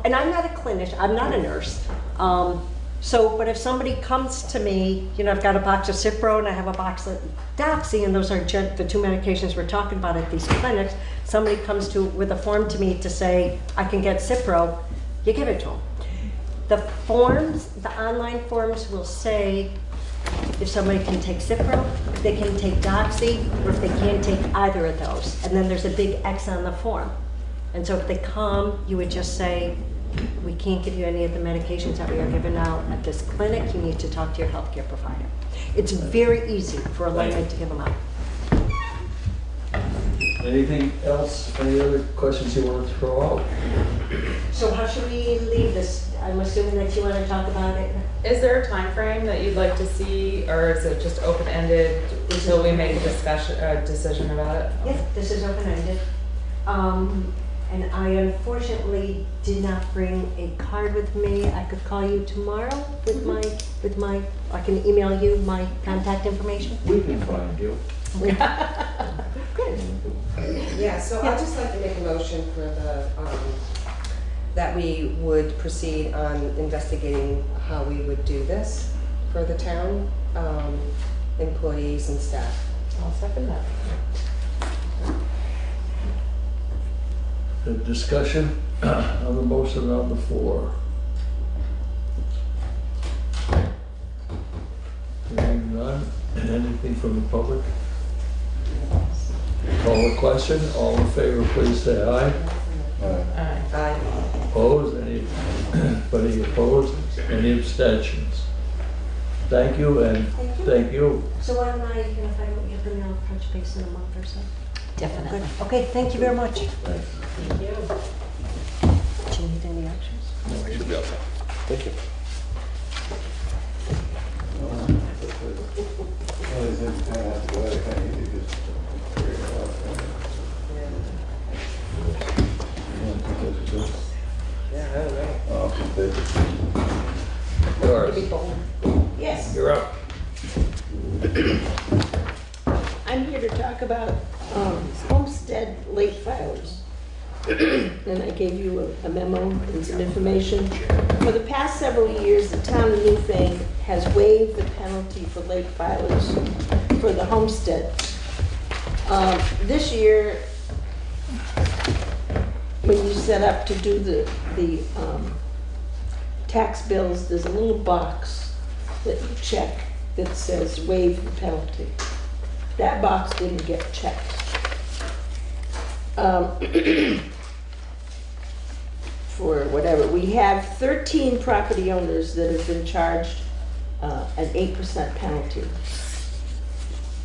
and I'm not a clinician, I'm not a nurse. But if somebody comes to me, I've got a box of Cipro and I have a box of Doxy, and those are the two medications we're talking about at these clinics. Somebody comes with a form to me to say, I can get Cipro, you give it to them. The online forms will say if somebody can take Cipro, if they can take Doxy, or if they can't take either of those. And then there's a big X on the form. And so if they come, you would just say, we can't give you any of the medications that we are giving out at this clinic. You need to talk to your healthcare provider. It's very easy for a layman to give them out. Anything else? Any other questions you want to throw out? So how should we leave this? I'm assuming that you want to talk about it. Is there a time frame that you'd like to see, or is it just open-ended until we make a decision about it? Yes, this is open-ended. And I unfortunately did not bring a card with me. I could call you tomorrow with my, I can email you my contact information. We can find you. Good. Yeah, so I'd just like to make a motion for that we would proceed on investigating how we would do this for the town, employees and staff. I'll second that. The discussion on the motion on the floor. Hearing none. Anything from the public? Call the question. All in favor, please say aye. Aye. Aye. Opposed? Anybody opposed? Any abstentions? Thank you and thank you. So why don't I, if I don't get them, I'll touch base in a month or so. Definitely. Good. Okay, thank you very much. Thanks. Thank you. Do you need any extras? No, I should be outside. Thank you. Yes. You're up. I'm here to talk about homestead late filers. and I gave you a memo and some information. For the past several years, the town of Newfane has waived the penalty for late filers for the homestead. This year, when you set up to do the tax bills, there's a little box that you check that says waive the penalty. That box didn't get checked. For whatever, we have 13 property owners that have been charged an 8% penalty.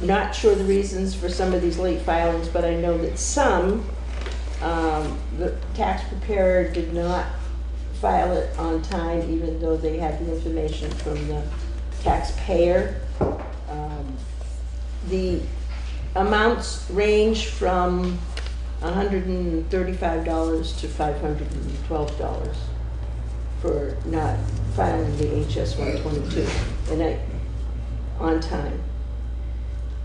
Not sure the reasons for some of these late filings, but I know that some, the tax preparer did not file it on time, even though they had the information from the taxpayer. The amounts range from $135 to $512 for not filing the HS 122 and on time.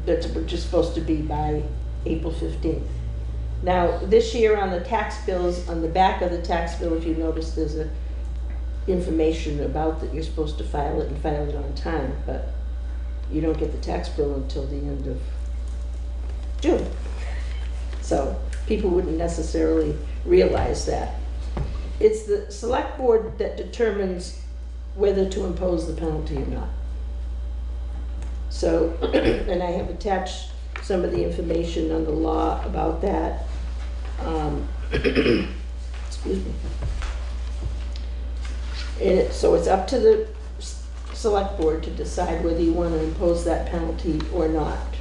That's just supposed to be by April 15th. Now, this year on the tax bills, on the back of the tax bill, if you notice, there's a information about that you're supposed to file it and file it on time, but you don't get the tax bill until the end of June. So people wouldn't necessarily realize that. It's the select board that determines whether to impose the penalty or not. So, and I have attached some of the information on the law about that. Excuse me. And so it's up to the select board to decide whether you want to impose that penalty or not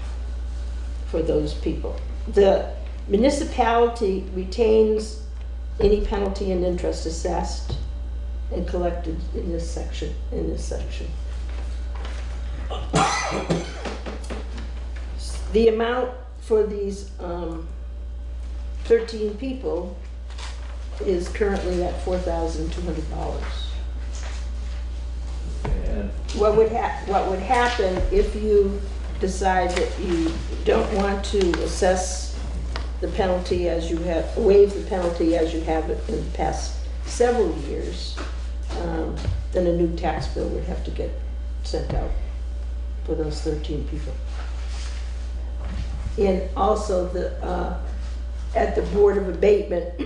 for those people. The municipality retains any penalty and interest assessed and collected in this section. The amount for these 13 people is currently at $4,200. What would happen if you decide that you don't want to assess the penalty as you have, waive the penalty as you have it in the past several years, then a new tax bill would have to get sent out for those 13 people. And also at the Board of Abatement,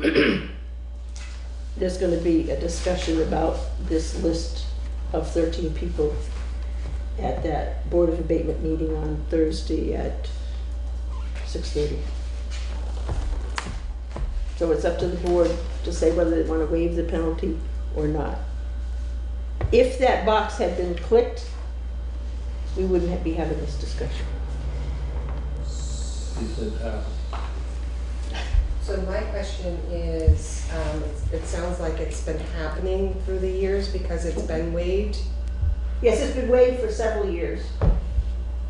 there's going to be a discussion about this list of 13 people at that Board of Abatement meeting on Thursday at 6:30. So it's up to the board to say whether they want to waive the penalty or not. If that box had been clicked, we wouldn't be having this discussion. So my question is, it sounds like it's been happening through the years because it's been waived? Yes, it's been waived for several years.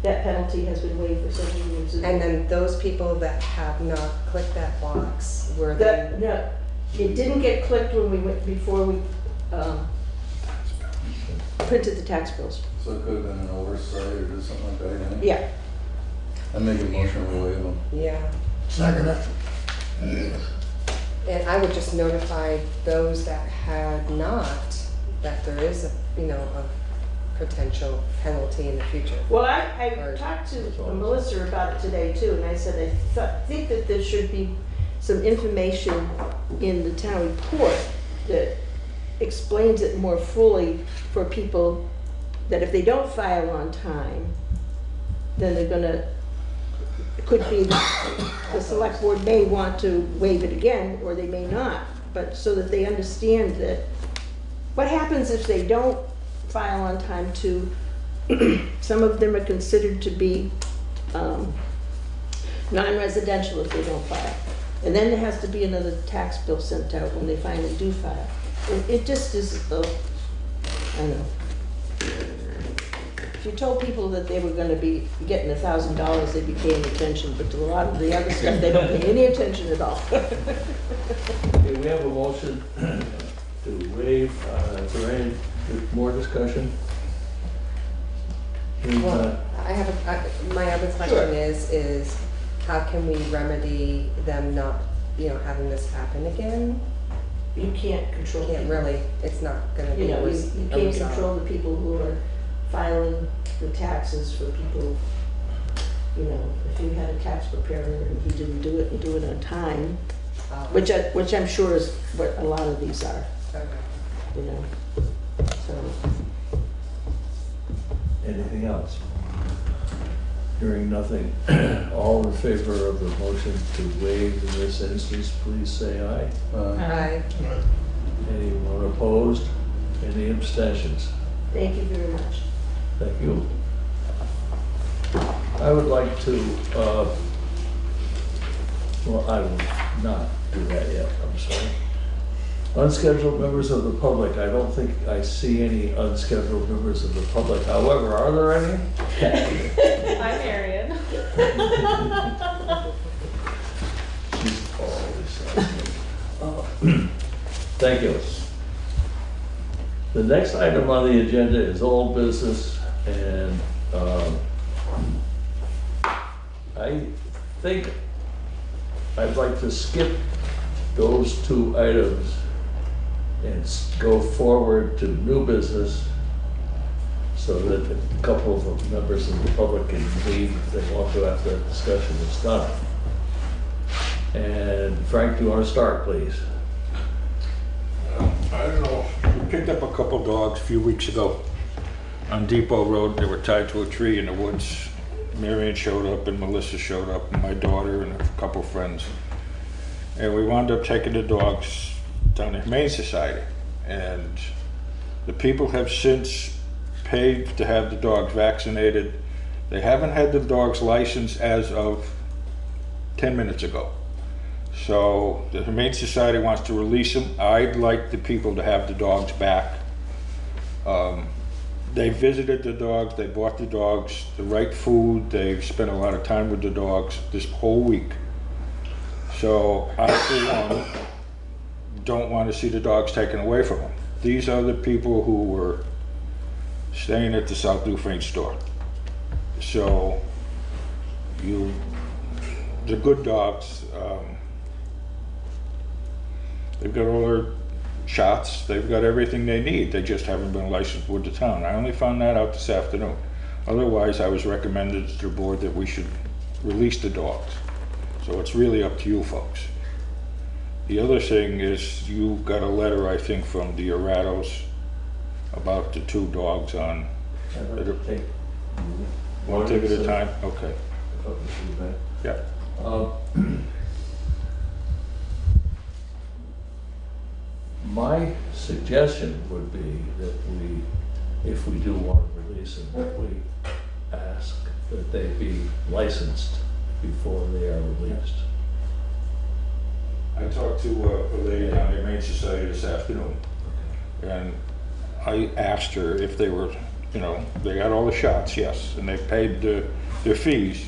That penalty has been waived for several years. And then those people that have not clicked that box, were they? No, it didn't get clicked when we went, before we printed the tax bills. So it could have been an oversight or just something like that, Yeah. I make a motion to waive them. Yeah. Second it. And I would just notify those that had not, that there is a potential penalty in the future. Well, I talked to Melissa about it today too, and I said I think that there should be some information in the town report that explains it more fully for people, that if they don't file on time, then they're gonna, it could be that the select board may want to waive it again, or they may not, but so that they understand that what happens if they don't file on time too. Some of them are considered to be non-residential if they don't file. And then there has to be another tax bill sent out when they finally do file. It just is, I don't know. If you told people that they were going to be getting $1,000, they'd be paying attention, but to a lot of the other stuff, they don't pay any attention at all. Okay, we have a motion to waive. Is there any more discussion? Well, I have my other question is how can we remedy them not having this happen again. You can't control. Can't really, it's not gonna be You know, a you can't result. control the people who are filing the taxes for people. You know, if you had a tax preparer and he didn't do it and do it on time, which I'm sure is what a lot of these are. You know, so. Anything else? Hearing nothing, all in favor of the motion to waive in this instance, please say aye. Aye. Anyone opposed? Any abstentions? Thank you very much. Thank you. I would like to, well, I will not do that yet, I'm sorry. Unscheduled members of the public, I don't think I see any unscheduled members of the public. However, are there any? I'm Marion. She's always thank you. The next item on the agenda is old business, and I think I'd like to skip those two items and go forward to new business so that a couple of members of the public can leave if they want to after that discussion is done. And Frank, do you want to start, please? I don't know. We picked up a couple dogs a few weeks ago on Depot Road. They were tied to a tree in the woods. Marion showed up and Melissa showed up, and my daughter and a couple friends. And we wound up taking the dogs down to Humane Society. And the people have since paid to have the dogs vaccinated. They haven't had the dogs licensed as of 10 minutes ago. So the Humane Society wants to release them. I'd like the people to have the dogs back. They visited the dogs, they bought the dogs the right food, they've spent a lot of time with the dogs this whole week. So I, for one, don't want to see the dogs taken away from them. These are the people who were staying at the South Dufresne store. So the good dogs, they've got all their shots, they've got everything they need, they just haven't been licensed with the town. I only found that out this afternoon. Otherwise, I was recommended to the board that we should release the dogs. So it's really up to you folks. The other thing is you got a letter, I think, from the Arados about the two dogs on. Take one thing at a time? Okay. Yeah. My suggestion would be that we, if we do want to release them, that we ask that they be licensed before they are released. I talked to a lady down at the Humane Society this afternoon, and I asked her if they were, they got all the shots, yes, and they paid their fees.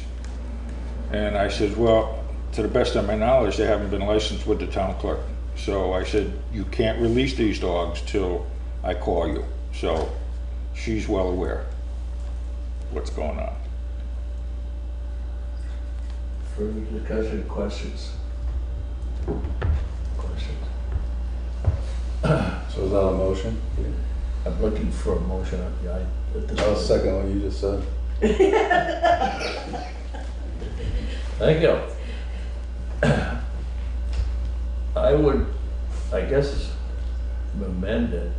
And I said, well, to the best of my knowledge, they haven't been licensed with the town clerk. So I said, you can't release these dogs till I call you. So she's well aware what's going on. Further discussion, questions? Questions? So is that a motion? I'm looking for a motion. I'll second what you just said. Thank you. I would, I guess, amend it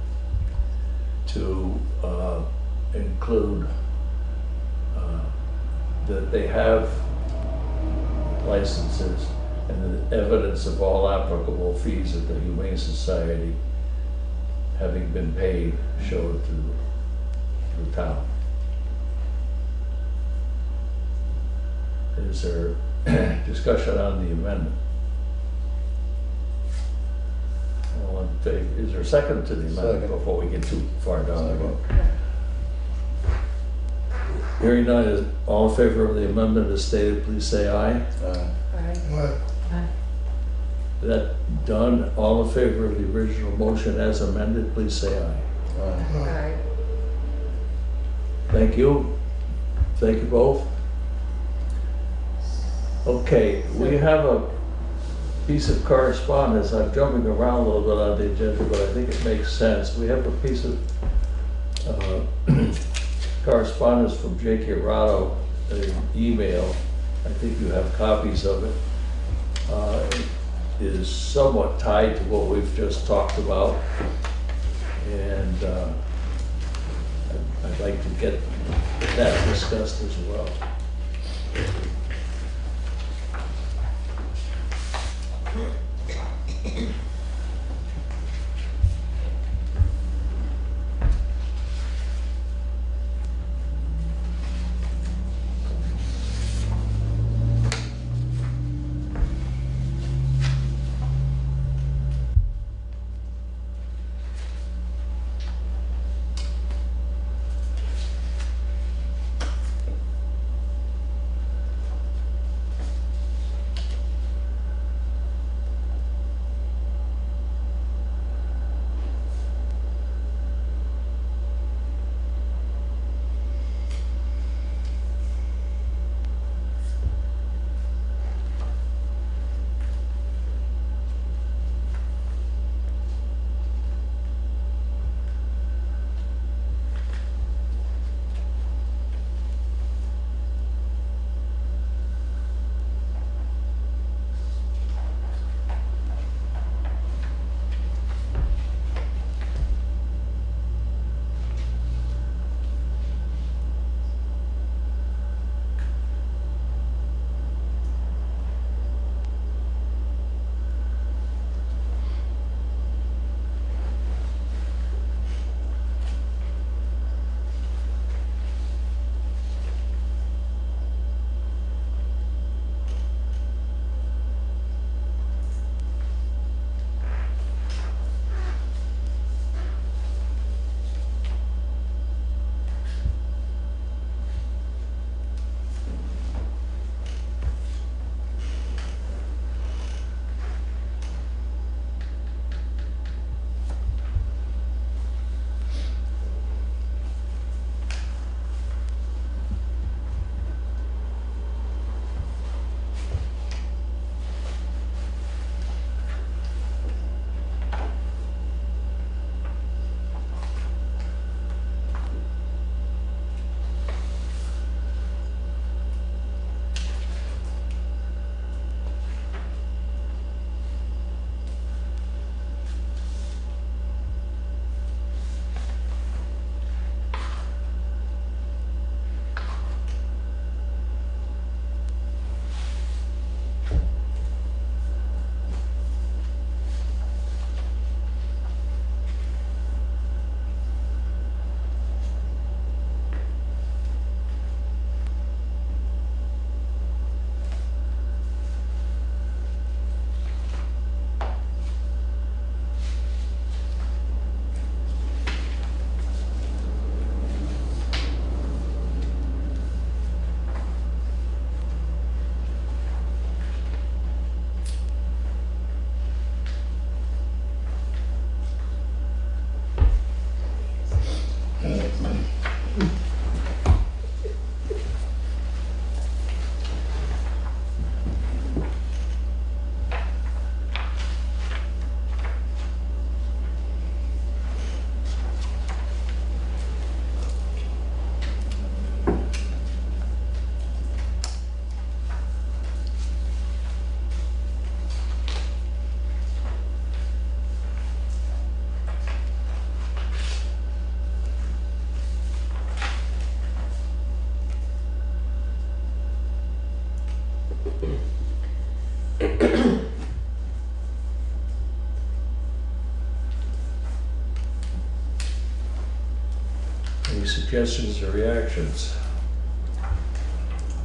to include that they have licenses and the evidence of all applicable fees of the Humane Society having been paid showed to the town. Is there discussion on the amendment? Is there a second to the amendment before we get too far down the road? Hearing none, is all in favor of the amendment as stated, please say aye. Aye. That done, all in favor of the original motion as amended, please say aye. Aye. Thank you. Thank you both. Okay, we have a, piece of correspondence, I'm jumping around a little bit on the agenda, but I think it makes sense. We have a piece of correspondence from J.K. Rado, an email. I think you have copies of it. It is somewhat tied to what we've just talked about. And I'd like to get that discussed as well. Any suggestions or reactions?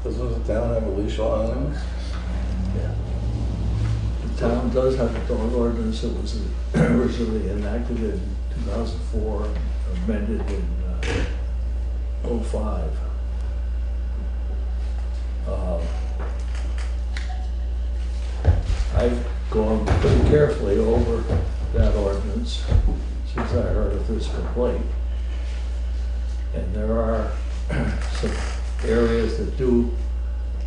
Doesn't the town have a leash law on this? Yeah. The town does have a dog ordinance that was originally enacted in 2004, amended in 2005. I've gone pretty carefully over that ordinance since I heard of this complaint. And there are some areas that do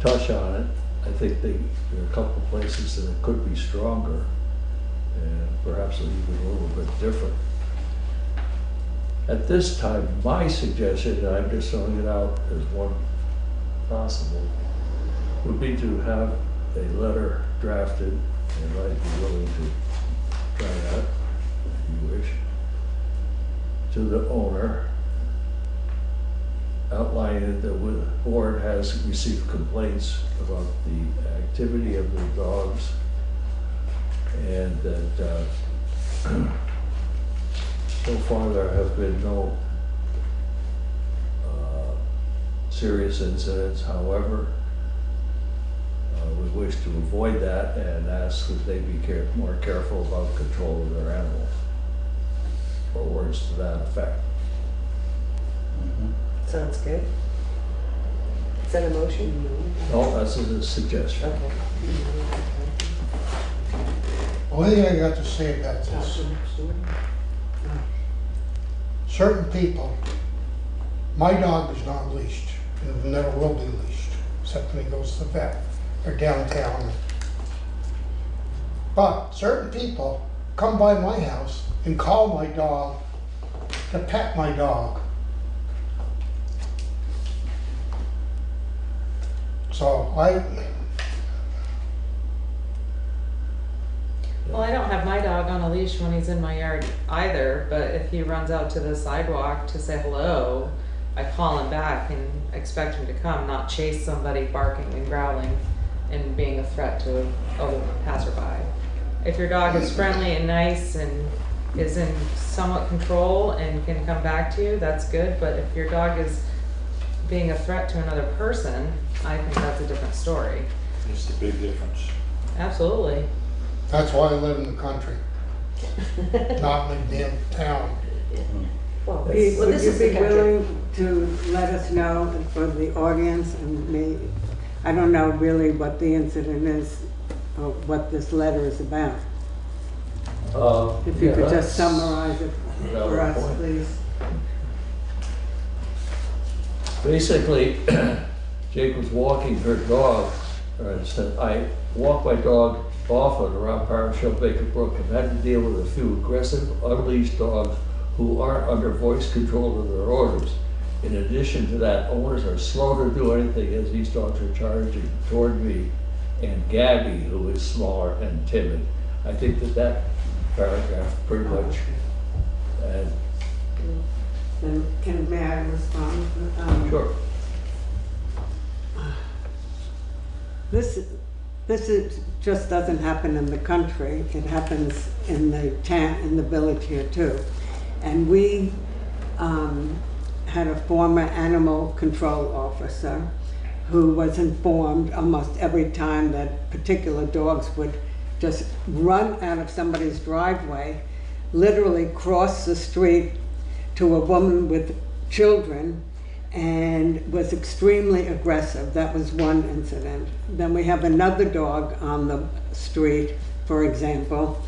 touch on it. I think there are a couple of places that it could be stronger and perhaps even a little bit different. At this time, my suggestion, and I'm just throwing it out as one possible, would be to have a letter drafted, and I'd be willing to try that if you wish, to the owner, outlining that the board has received complaints about the activity of the dogs, and that so far there have been no serious incidents. However, we wish to avoid that and ask that they be more careful about control of their animals, or words to that effect. Sounds good. Is that a motion? No, that's a suggestion. Okay. Only thing I got to say about this, certain people, my dog is not leashed, and never will be leashed, except when he goes to the vet or downtown. But certain people come by my house and call my dog to pet my dog. So Well, I don't have my dog on a leash when he's in my yard either, but if he runs out to the sidewalk to say hello, I call him back and expect him to come, not chase somebody barking and growling and being a threat to a passerby. If your dog is friendly and nice and is in somewhat control and can come back to you, that's good, but if your dog is being a threat to another person, I think that's a different story. It's the big difference. Absolutely. that's why I live in the country, not in the damn town. Well, Would this you is the be country. willing to let us know for the audience and me? I don't know really what the incident is or what this letter is about. If you could just summarize it for us, please. Basically, Jake was walking her dog, and said, I walk my dog often around Parish Hill, Baker Brook, and had to deal with a few aggressive, unleashed dogs who aren't under voice control of their owners. In addition to that, owners are slow to do anything as these dogs are charging toward me and Gabby, who is smaller and timid. I think that paragraph pretty much, and Then may I respond? sure. This just doesn't happen in the country. It happens in the town, in the village here too. And we had a former animal control officer who was informed almost every time that particular dogs would just run out of somebody's driveway, literally cross the street to a woman with children, and was extremely aggressive. That was one incident. Then we have another dog on the street, for example.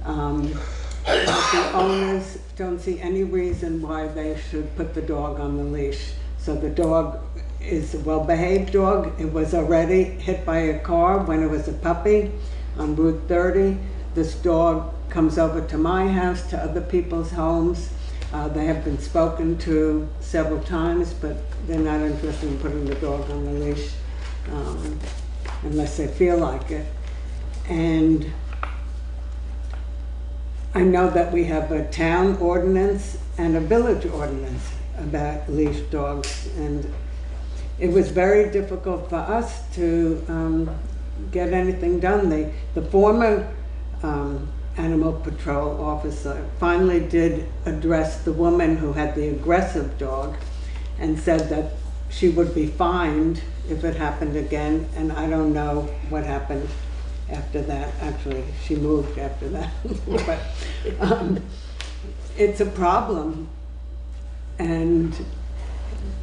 The owners don't see any reason why they should put the dog on the leash. So the dog is a well-behaved dog. It was already hit by a car when it was a puppy on Route 30. This dog comes over to my house, to other people's homes. They have been spoken to several times, but they're not interested in putting the dog on the leash unless they feel like it. And I know that we have a town ordinance and a village ordinance about leash dogs, and it was very difficult for us to get anything done. The former animal patrol officer finally did address the woman who had the aggressive dog and said that she would be fined if it happened again, and I don't know what happened after that. Actually, she moved after that. But it's a problem, and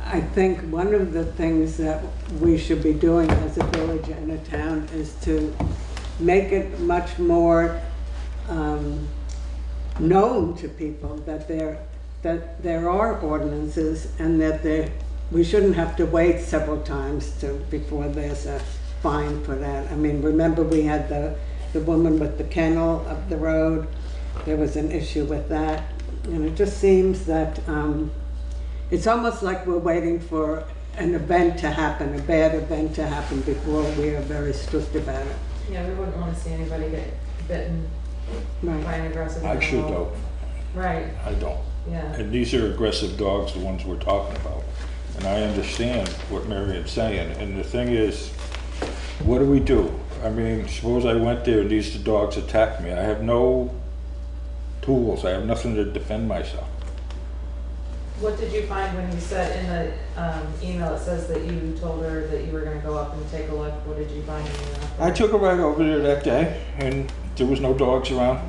I think one of the things that we should be doing as a village and a town is to make it much more known to people that there are ordinances, and that we shouldn't have to wait several times before there's fine for that. I mean, remember we had the woman with the kennel up the road. There was an issue with that. And it just seems that it's almost like we're waiting for an event to happen, a bad event to happen before we are very strict about it. Yeah, we wouldn't want to see anybody get bitten by an aggressive I sure animal. don't. Right. I don't. Yeah. And these are aggressive dogs, the ones we're talking about. And I understand what Marion's saying. And the thing is, what do? I mean, suppose I went there and these dogs attacked me. I have no tools. I have nothing to defend myself. What did you find when you said in the email, it says that you told her that you were going to go up and take a look? What did you find when you went up there? I took a ride over there that day and there was no dogs around.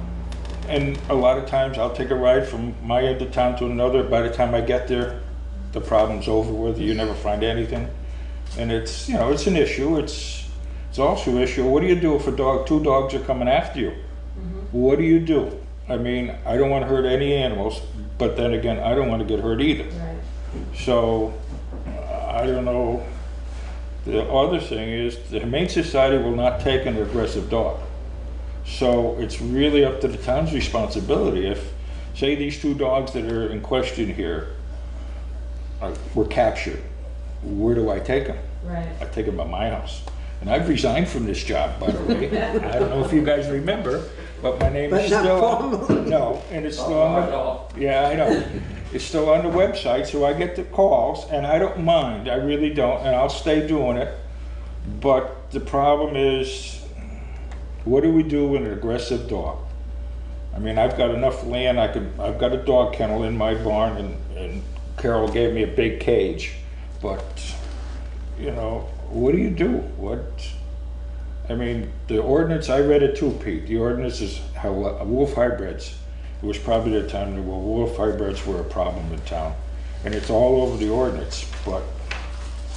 And a lot of times I'll take a ride from my end of town to another. By the time I get there, the problem's over with. You never find anything. And it's, you know, it's an issue. It's also an issue. What do you do if two dogs are coming after you? What do you do? I mean, I don't want to hurt any animals, but then again, I don't want to get hurt either. Right. So, I don't know. The other thing is, the Humane Society will not take an aggressive dog. So, it's really up to the town's responsibility. If, say, these two dogs that are in question here were captured, where do I take them? Right. I take them at my house. And I've resigned from this job, by the way. I don't know if you guys remember, but my name is still on, no, and it's still on the, yeah, I know. It's still on the website, so I get the calls, and I don't mind, I really don't, and I'll stay doing it. But the problem is, what do we do with an aggressive dog? I mean, I've got enough land, I've got a dog kennel in my barn, and Carol gave me a big cage, but, you know, what do you do? I mean, the ordinance, I read it too, Pete. The ordinance is how wolf hybrids, it was probably the time that wolf hybrids were a problem in town. And it's all over the ordinance, but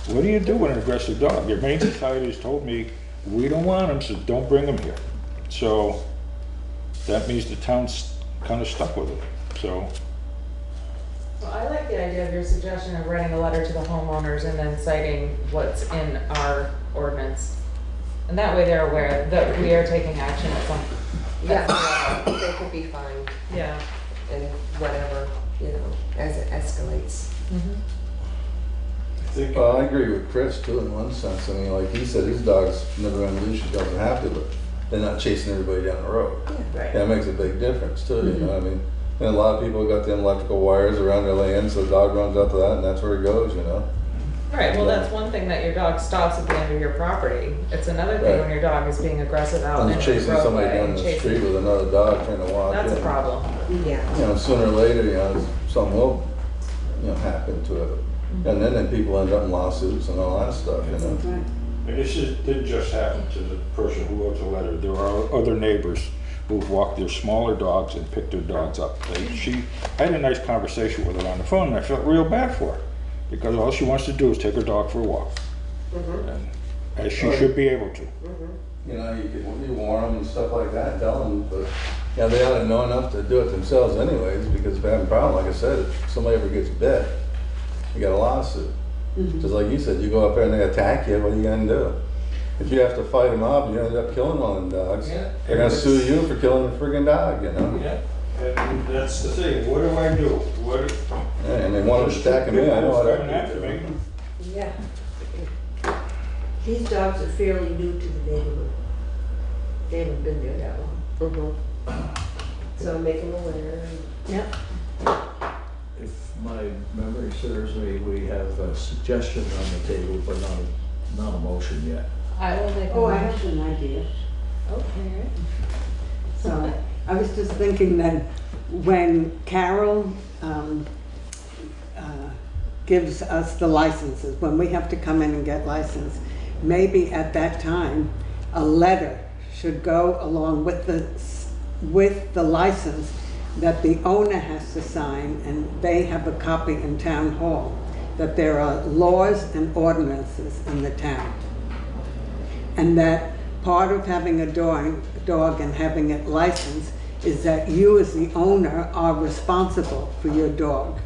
what do you do with an aggressive dog? Your Humane Society has told me, we don't want them, so don't bring them here. So that means the town's kind of stuck with it, so. Well, I like the idea of your suggestion of writing a letter to the homeowners and then citing what's in our ordinance. And that way they're aware that we are taking action at some. Yeah, they could be fined. Yeah. And whatever, you know, as it escalates. Well, I agree with Chris too in one sense. I mean, like he said, his dog's never on leash, he doesn't have to, but they're not chasing everybody down the road. Yeah, right. That makes a big difference too, you know what I mean? And a lot of people got them electrical wires around their land, so the dog runs up to that and that's where it goes, you know? Right, well, that's one thing that your dog stops at the end of your property. It's another thing when your dog is being aggressive out And in the chasing somebody roadway down and the chasing. street with another dog trying to walk in. That's a problem. Yeah. You know, sooner or later, you know, something will, you know, happen to it. And then people end up in lawsuits and all that stuff, you know? And this didn't just happen to the person who wrote the letter. There are other neighbors who've walked their smaller dogs and picked their dogs up. I had a nice conversation with her on the phone, and I felt real bad for her, because all she wants to do is take her dog for a walk. And as she should be able to. You know, you warn them and stuff like that, tell them, but, you know, they ought to know enough to do it themselves anyways, because if they have a problem, like I said, if somebody ever gets bit, you got a lawsuit. Just like you said, you go up there and they attack you, what are you gonna do? If you have to fight them up, you end up killing one of them dogs. Yeah. They're gonna sue you for killing the friggin' dog, you know? Yeah, and that's the thing. What do I do? Yeah, I mean, one of them attacking me, I know what I do. Yeah. These dogs are fairly new to the neighborhood. They haven't been there that long. So make them aware. Yep. If my memory serves me, we have a suggestion on the table, but not a motion yet. I will make a Oh, I motion. have an idea. Okay. So I was just thinking that when Carol gives us the licenses, when we have to come in and get licensed, maybe at that time, a letter should go along with the license that the owner has to sign, and they have a copy in town hall, that there are laws and ordinances in the town. And that part of having a dog and having it licensed is that you as the owner are responsible for your dog.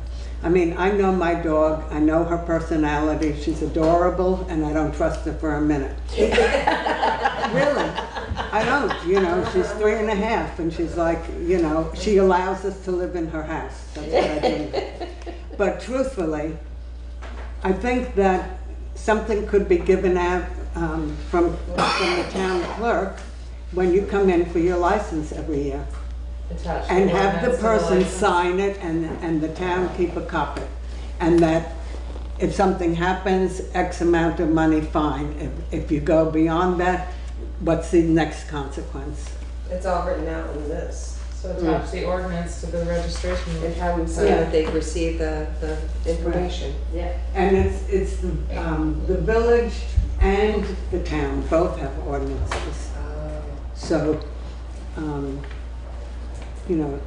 I mean, I know my dog, I know her personality, she's adorable, and I don't trust her for a minute. Really, I don't, you know, she's 3.5, and she's like, you know, she allows us to live in her house, that's what I do. But truthfully, I think that something could be given out from the town clerk when you come in for your license every year. Attached And to have the ordinance to person license. sign it and the town keep a copy. And that if something happens, X amount of money, fine. If you go beyond that, what's the next consequence? It's all written out in this. So attach the ordinance to the registration. And have them say that they've received the information. Yeah. And it's the village and the town both have ordinances. So, you know,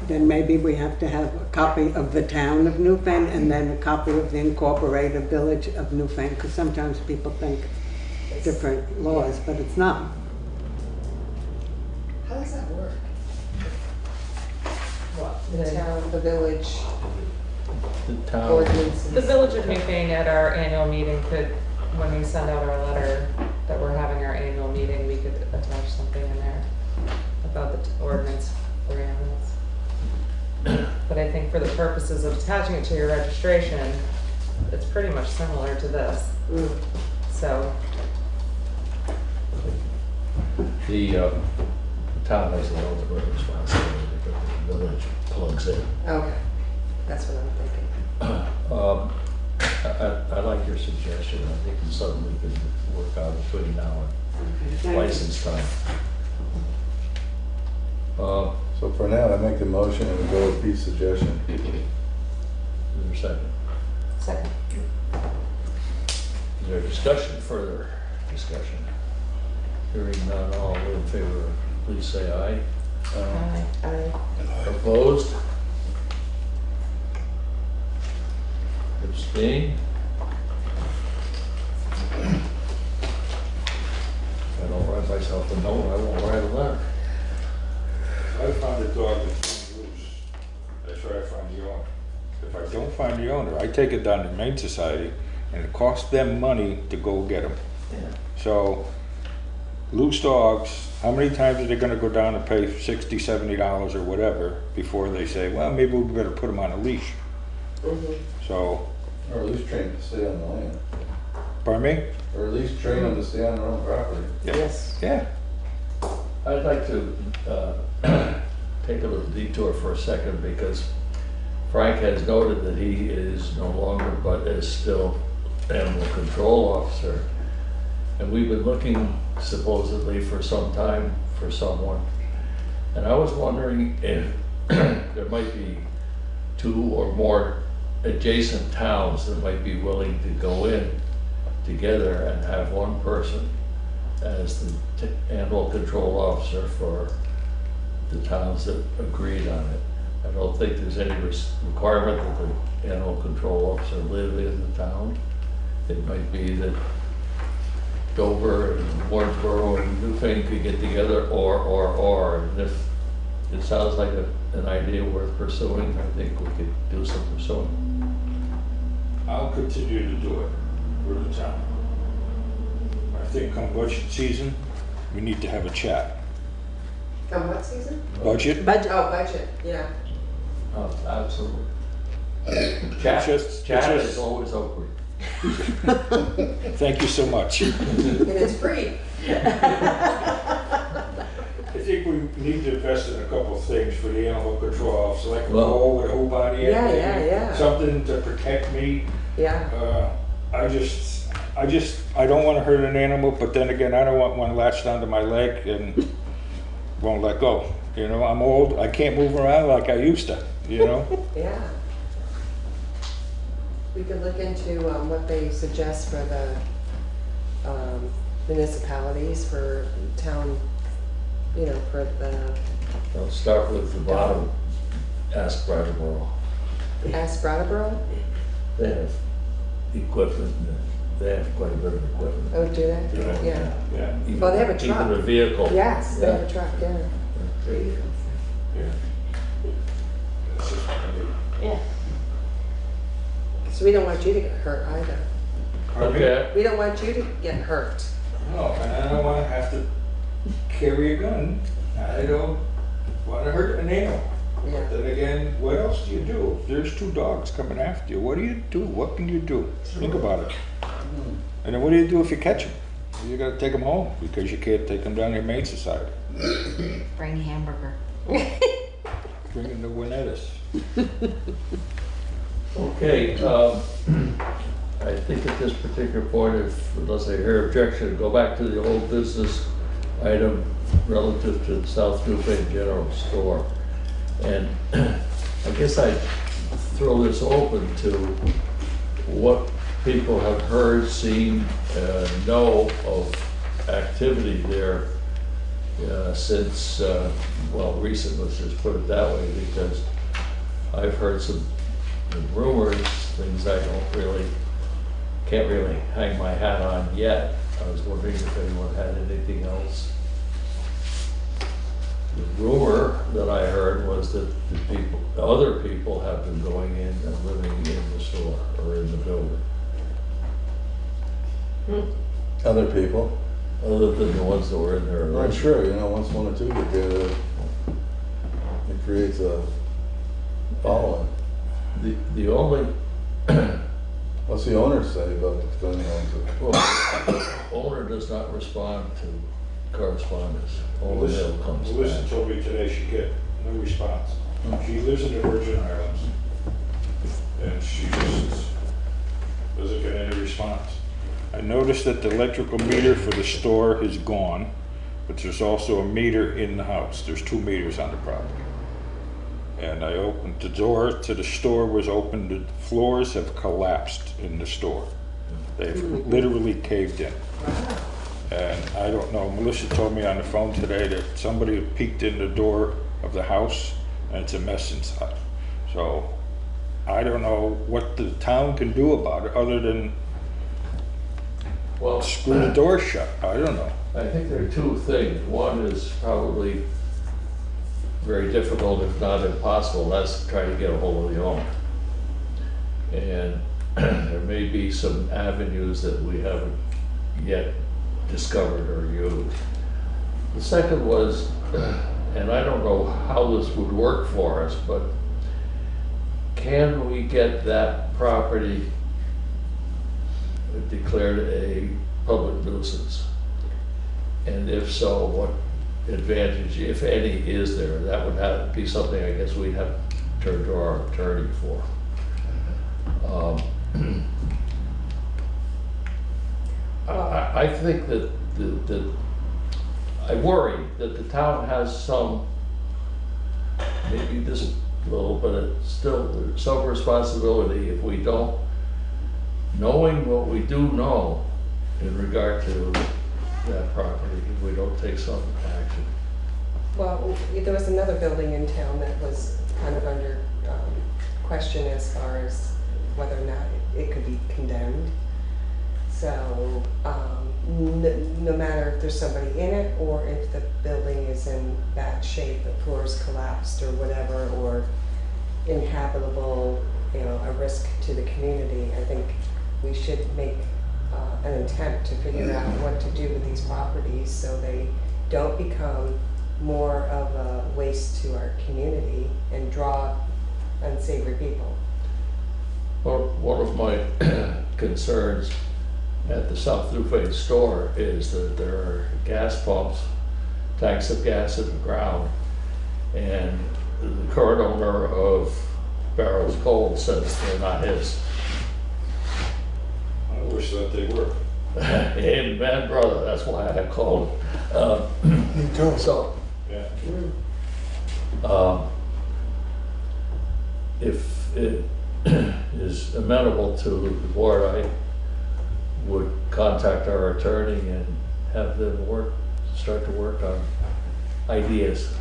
then maybe we have to have a copy of the town of Newfane and then a copy of the incorporated village of Newfane, because sometimes people think different laws, but it's not. How does that work? What? The town, the village, The town, ordinances. The Village of Newfane at our annual meeting could, when we send out our letter that we're having our annual meeting, we could attach something in there about the ordinance for animals. But I think for the purposes of attaching it to your registration, it's pretty much similar to this. So, the town has the ultimate responsibility, but the village plugs in. Okay, that's what I'm thinking. I like your suggestion. I think it's something we can work out between now Thank and you. license time. So for now, I make the motion and we go with Pete's suggestion. Is there a second? second. Is there discussion, further discussion? Hearing none, all in favor, please say aye. Aye. Opposed? Abstain? If I don't write myself a note, I won't write a letter. If I found a dog that's running loose, I try to find the owner. If I don't find the owner, I take it down to the Humane Society, and it costs them money to go get them. Yeah. So, loose dogs, how many times are they gonna go down and pay $60, $70 or whatever before they say, well, maybe we better put them on a leash? So, Or at least train them to stay on the land. pardon me? Or at least train them to stay on their own property. Yes. Yeah. I'd like to take a little detour for a second because Frank has noted that he is no longer, but is still animal control officer. And we've been looking supposedly for some time for someone. And I was wondering if there might be 2 or more adjacent towns that might be willing to go in together and have one person as the animal control officer for the towns that agreed on it. I don't think there's any requirement that the animal control officer live in the town. It might be that Dover and Wardsboro and Newfane could get together or. And if it sounds like an idea worth pursuing, I think we could do some pursuing. I'll continue to do it for the town. I think come budget season, we need to have a chat. From what season? Budget? Oh, budget, yeah. Oh, absolutely. It's just- Chat it's is just- always awkward. Thank you so much. And it's free. I think we need to invest in a couple of things for the animal control officer, like a Well- ball with a whole body. Yeah, maybe, yeah. Something to protect me. Yeah. I don't want to hurt an animal, but then again, I don't want one latched onto my leg and won't let go. You know, I'm old, I can't move around like I used to, you know? Yeah. We could look into what they suggest for the municipalities, for town, you know, for the I'll start with the bottom, ask Brattleboro. Brattleboro. They have equipment, they have quite a bit of equipment. Oh, do they? Yeah. Yeah. Even- Well, they have a truck. Even a vehicle. Yes, they have a truck, yeah. Yeah. Yeah. So we don't want you to get hurt either. Okay. We don't want you to get hurt. No, and I don't wanna have to carry a gun. I don't wanna hurt an animal. Yeah. But then again, what else do you do? If there's 2 dogs coming after you, what do you do? What can you do? Think about it. And then what do you do if you catch them? You gotta take them home because you can't take them down to Humane Society. Bring a hamburger. Bring in the Winnetas. Okay, I think at this particular point, unless I hear objection, go back to the old business item relative to the South Newfane General Store. And I guess I'd throw this open to what people have heard, seen, know of activity there since, well, recent, let's just put it that way, because I've heard some rumors, things I can't really hang my hat on yet. I was wondering if anyone had anything else. The rumor that I heard was that other people have been going in and living in the store or in the building. Other people? Other than the ones that were in there. I'm sure, once 1 or 2 get there, it creates a following. The only... What's the owner say about going on to? Well, the owner does not respond to correspondence. All the mail comes Melissa back. told me today she get no response. She lives in the Virgin Islands, and she just doesn't get any response. I noticed that the electrical meter for the store is gone, but there's also a meter in the house. There's 2 meters on the property. And I opened the door to the store, was open, the floors have collapsed in the store. They've literally caved in. And I don't know, Melissa told me on the phone today that somebody peeked in the door of the house and it's a mess inside. So I don't know what the town can do about it other than screw the door shut. I don't know. I think there are 2 things. One is probably very difficult, if not impossible. That's to try to get a hold of the owner. And there may be some avenues that we haven't yet discovered or used. The second was, and I don't know how this would work for us, but can we get that property declared a public nuisance? And if so, what advantage, if any, is there? That would have to be something I guess we'd have to turn to our attorney for. I think that I worry that the town has some, maybe just a little, but it's still some responsibility if we don't, knowing what we do know in regard to that property, if we don't take some action. Well, there was another building in town that was kind of under question as far as whether or not it could be condemned. So no matter if there's somebody in it or if the building is in bad shape, the floor's collapsed or whatever, or inhabitable, a risk to the community, I think we should make an attempt to figure out what to do with these properties so they don't become more of a waste to our community and draw unsavory people. Well, one of my concerns at the South Newfane store is that there are gas pumps, tanks of gas in the ground, and the current owner of Barrow's Coal says they're not his. I wish that they were. Amen, brother. That's why I called. Me too. So, Yeah. If it is amenable to the board, I would contact our attorney and have them start to work on ideas.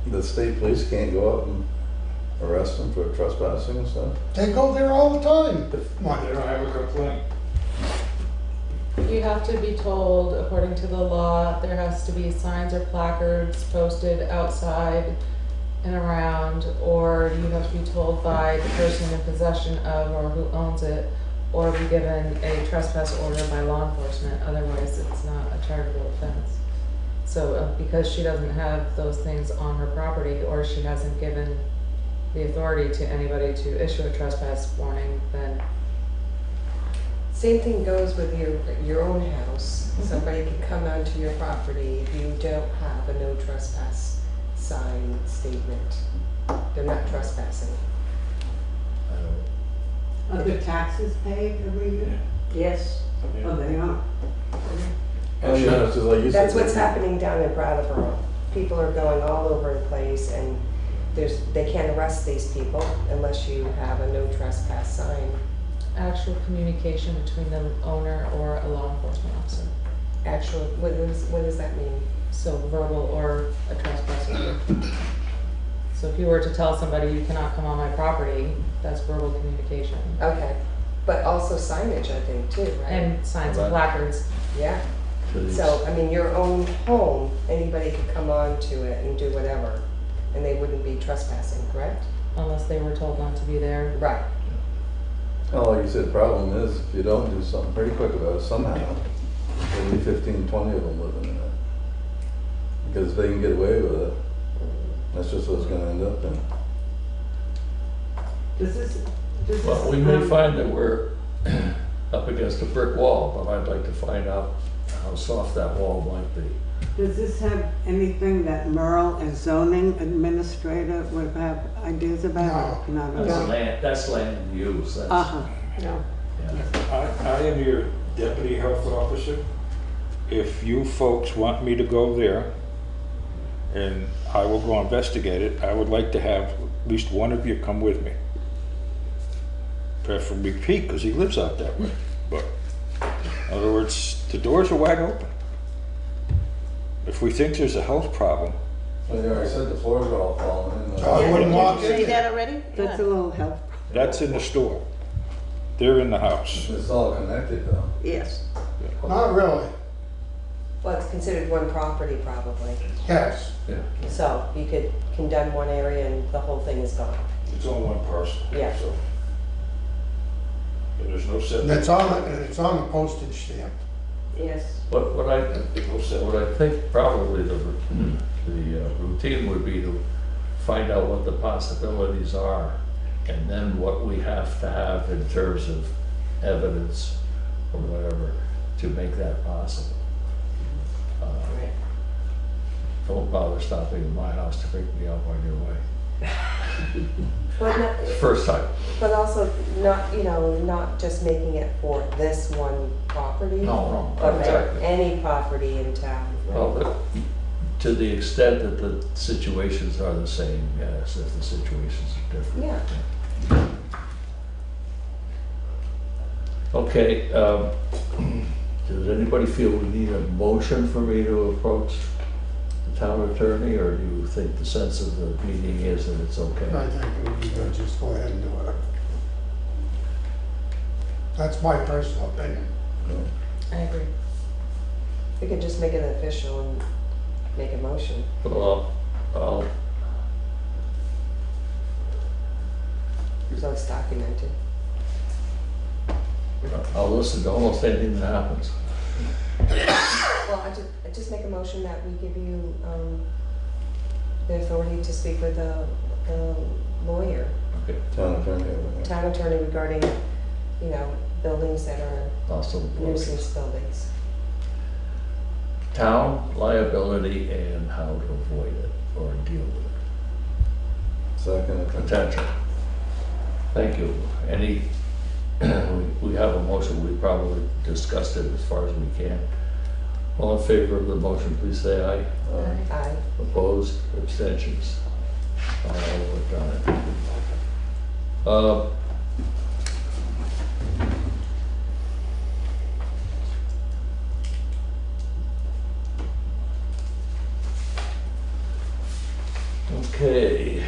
The state police can't go up and arrest them for trespassing and stuff? They go there all the time. They don't have a complaint. You have to be told, according to the law, there has to be signs or placards posted outside and around, or you have to be told by the person in possession of or who owns it, or be given a trespass order by law enforcement, otherwise it's not a chargeable offense. So because she doesn't have those things on her property, or she hasn't given the authority to anybody to issue a trespass warning, then Same thing goes with your own house. Somebody can come onto your property if you don't have a no trespass sign statement. They're not trespassing. Are the taxes paid every year? Yes. Oh, they are. That's what's happening down in Brattleboro. People are going all over the place, and they can't arrest these people unless you have a no trespass sign. actual communication between the owner or a law enforcement officer. Actual, what does that mean? So verbal or a trespass order. So if you were to tell somebody you cannot come on my property, that's verbal communication. Okay, but also signage, I think, too, right? And signs and placards. Yeah. So, I mean, your own home, anybody could come on to it and do whatever, and they wouldn't be trespassing, correct? Unless they were told not to be there. Right. Well, like you said, the problem is if you don't do something pretty quick about it somehow, there'll be 15, 20 of them living in it. Because if they can get away with it, that's just what it's going to end up in. Well, we may find that we're up against a brick wall, but I'd like to find out how soft that wall might be. Does this have anything that Merle as zoning administrator would have ideas about? No. That's land use. That's, Uh-huh. No. I am your deputy health officer. If you folks want me to go there, and I will go investigate it, I would like to have at least one of you come with me. Preferably Pete, because he lives out that way. But in other words, the doors are wide open. If we think there's a health problem. Well, you already said the floors are all falling in. I wouldn't walk in Say there. that already? That's a little help. That's in the store. They're in the house. It's all connected though. Yes. Not really. Well, it's considered one property probably. Yes. Yeah. So you could condemn one area and the whole thing is gone. It's on one parcel. Yeah. So. And there's no And setback. it's on the postage stamp. Yes. What I think probably the routine would be to find out what the possibilities are, and then what we have to have in terms of evidence or whatever to make that possible. Don't bother stopping in my house to pick me up on your way. But not, First time. but also not just making it for this one property. No, but exactly. any property in town. Well, but to the extent that the situations are the same, yes, if the situations are different. Yeah. Okay, does anybody feel we need a motion for me to approach the town attorney, or do you think the sense of the meeting is that it's okay? I think it would be good just go ahead and do it. That's my personal opinion. I agree. We could just make it official and make a motion. Well, So it's documented. I'll listen to almost anything that happens. Well, I just make a motion that we give you the authority to speak with the lawyer, Okay. Town attorney. town attorney regarding, buildings that are Also, nuisance buildings. town liability and how to avoid it or deal with it. Second. Potential. Thank you. We have a motion, we probably discussed it as far as we can. All in favor of the motion, please say aye. Aye. Opposed, abstentions. All done it. Okay.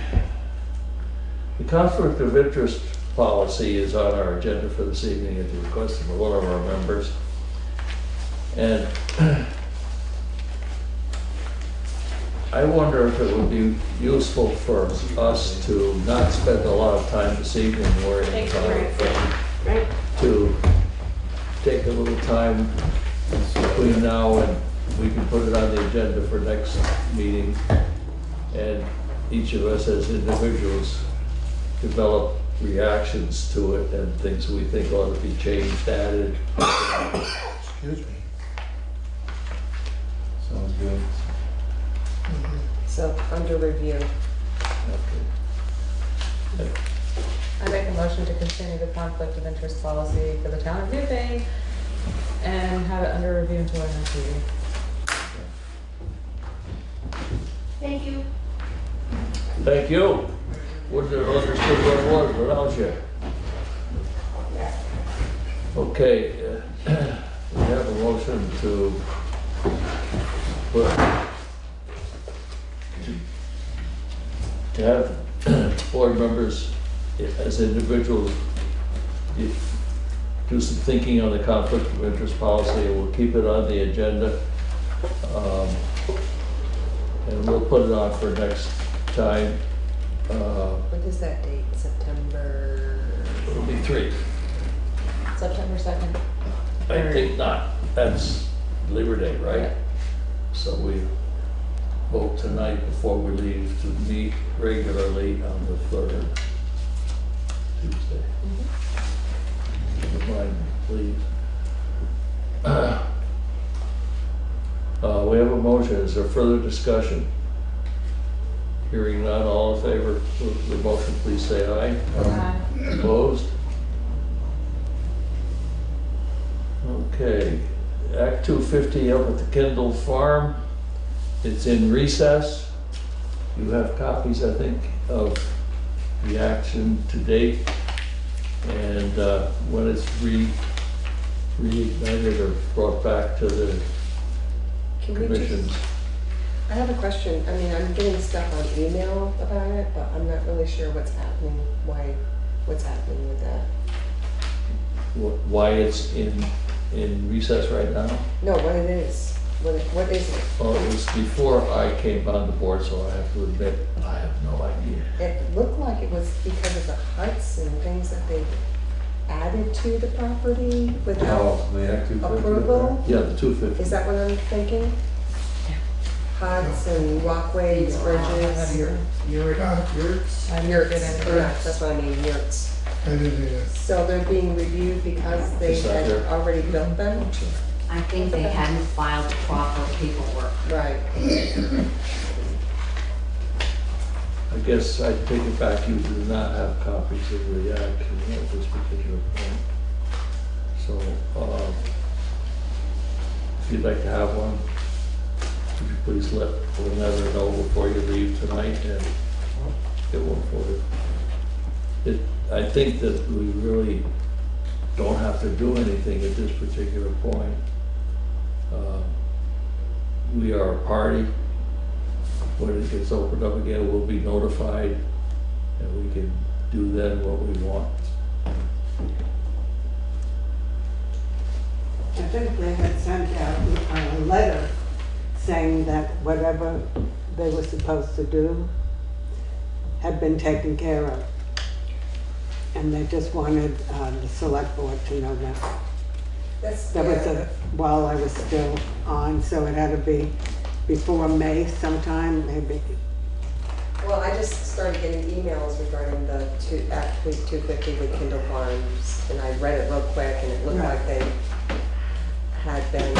The conflict of interest policy is on our agenda for this evening at the request of one of our members. And I wonder if it would be useful for us to not spend a lot of time this evening worrying about it, but to take a little time between now and we can put it on the agenda for next meeting, and each of us as individuals develop reactions to it and things we think ought to be changed, added. Excuse me. Sounds good. So, under review. I make a motion to continue the conflict of interest policy for the town of Newfane and have it under review until our next meeting. Thank you. Thank you. Wouldn't have understood what it was without you. Okay, we have a motion to put, to have board members as individuals do some thinking on the conflict of interest policy, and we'll keep it on the agenda. And we'll put it on for next time. What is that date? September? It'll be 3. September 2nd. I think not. That's Labor Day, right? So we vote tonight before we leave to meet regularly on the 3rd, Tuesday. Remind me, please. We have a motion. Is there further discussion? Hearing none, all in favor of the motion, please say aye. Aye. Opposed? Okay, Act 250 up at the Kendall Farm. It's in recess. You have copies, I think, of the action to date. And when it's reignited or brought back to the commissions. I have a question. I mean, I'm getting stuff on email about it, but I'm not really sure what's happening, what's happening with that. Why it's in recess right now? No, what it is. What is it? Well, it was before I came on the board, so I have to admit, I have no idea. It looked like it was because of the huts and things that they added to the property without the Act 250? approval. Yeah, the 250. Is that what I'm thinking? Huts and walkways, bridges. Yurts. Yurts, that's what I mean, yurts. So they're being reviewed because they had already built them? I think they hadn't filed proper paperwork. Right. I guess I take it back, you do not have copies of the action at this particular point. So, if you'd like to have one, would you please let Lynetta know before you leave tonight and get one for you. I think that we really don't have to do anything at this particular point. We are a party. When it gets opened up again, we'll be notified and we can do then what we want. I think they had sent out a letter saying that whatever they were supposed to do had been taken care of. And they just wanted the select board to know that. That was while I was still on, so it had to be before May sometime, maybe. Well, I just started getting emails regarding the Act 250 with Kindle Farms, and I read it real quick, and it looked like they had been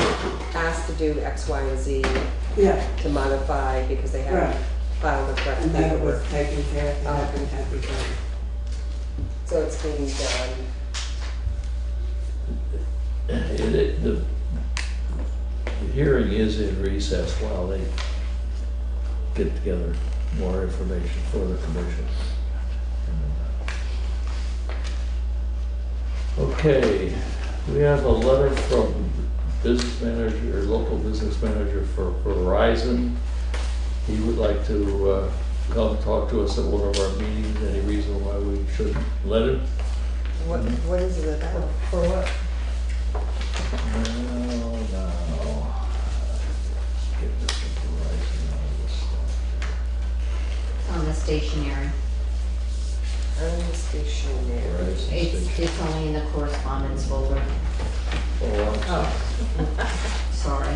asked to do X, Y, and Z to modify because they hadn't filed the correct And that it was paperwork. taken care of, and had been done. So it's being done. The hearing is in recess while they get together more information for the commission. Okay, we have a letter from business manager, or local business manager for Verizon. He would like to come talk to us at one of our meetings. Any reason why we shouldn't let him? What is it about? For what? No. Get this Verizon out of this stuff. stationery. Unstationary. It's only in the correspondence folder. Oh. Sorry.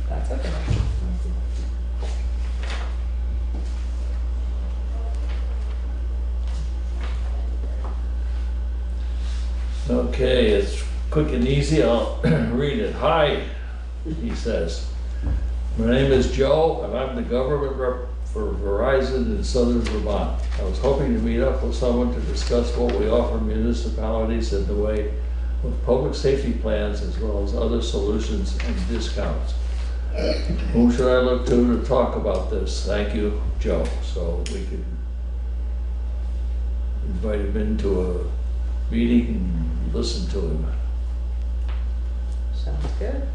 That's okay. Okay, it's quick and easy. I'll read it. Hi, he says. My name is Joe, and I'm the government rep for Verizon in southern Vermont. I was hoping to meet up with someone to discuss what we offer municipalities in the way of public safety plans as well as other solutions and discounts. Whom should I look to talk about this? Thank you, Joe. So we could invite him into a meeting and listen to him. Sounds good.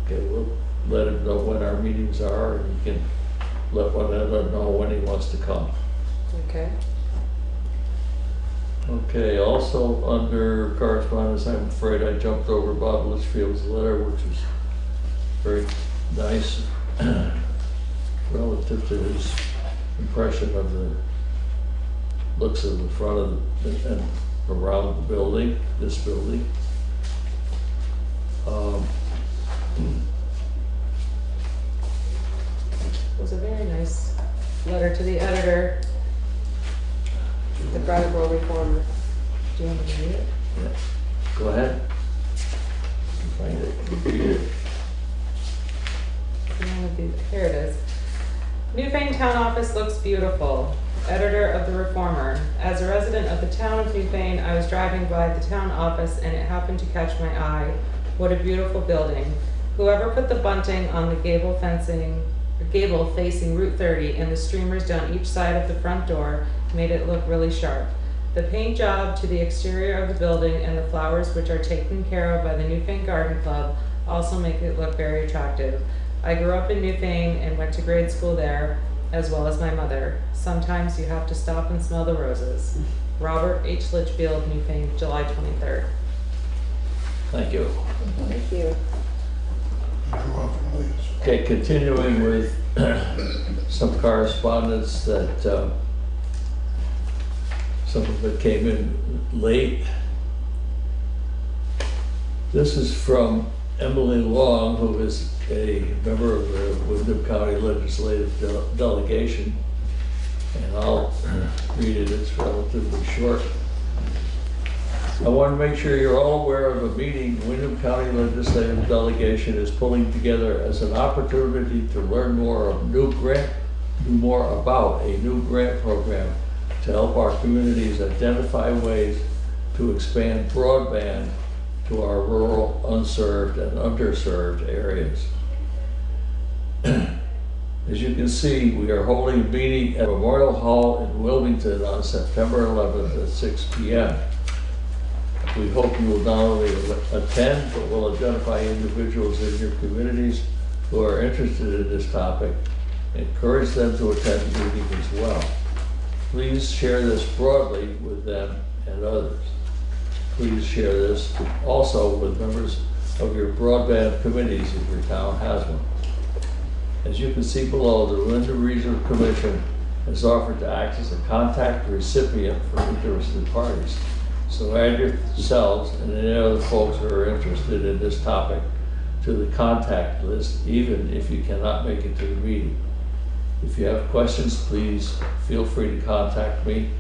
Okay, we'll let him know when our meetings are, and he can let one another know when he wants to come. Okay. Okay, also under correspondence, I'm afraid I jumped over Bob Litchfield's letter, which was very nice relative to his impression of the looks of the front of the, and around the building, this building. It was a very nice letter to the editor. The Brattleboro Reformer. Do you want me to read it? Yeah. Go ahead. Find it. Read it. Here it is. Newfane Town Office looks beautiful. Editor of the Reformer. As a resident of the town of Newfane, I was driving by the town office and it happened to catch my eye. What a beautiful building. Whoever put the bunting on the gable facing Route 30 and the streamers down each side of the front door made it look really sharp. The paint job to the exterior of the building and the flowers which are taken care of by the Newfane Garden Club also make it look very attractive. I grew up in Newfane and went to grade school there, as well as my mother. Sometimes you have to stop and smell the roses. Robert H. Litchfield, Newfane, July 23rd. Thank you. Thank you. Okay, continuing with some correspondence that some of it came in late. This is from Emily Long, who is a member of the Windham County Legislative Delegation, and I'll read it. It's relatively short. I want to make sure you're all aware of a meeting Windham County Legislative Delegation is pulling together as an opportunity to learn more about a new grant program to help our communities identify ways to expand broadband to our rural, unserved, and underserved areas. As you can see, we are holding a meeting at Memorial Hall in Wilmington on September 11th at 6 p.m. We hope you will not only attend, but will identify individuals in your communities who are interested in this topic. Encourage them to attend the meeting as well. Please share this broadly with them and others. Please share this also with members of your broadband committees if your town has one. As you can see below, the Windham Regional Commission has offered to act as a contact recipient for interested parties. So add yourselves and any other folks who are interested in this topic to the contact list, even if you cannot make it to the meeting. If you have questions, please feel free to contact me.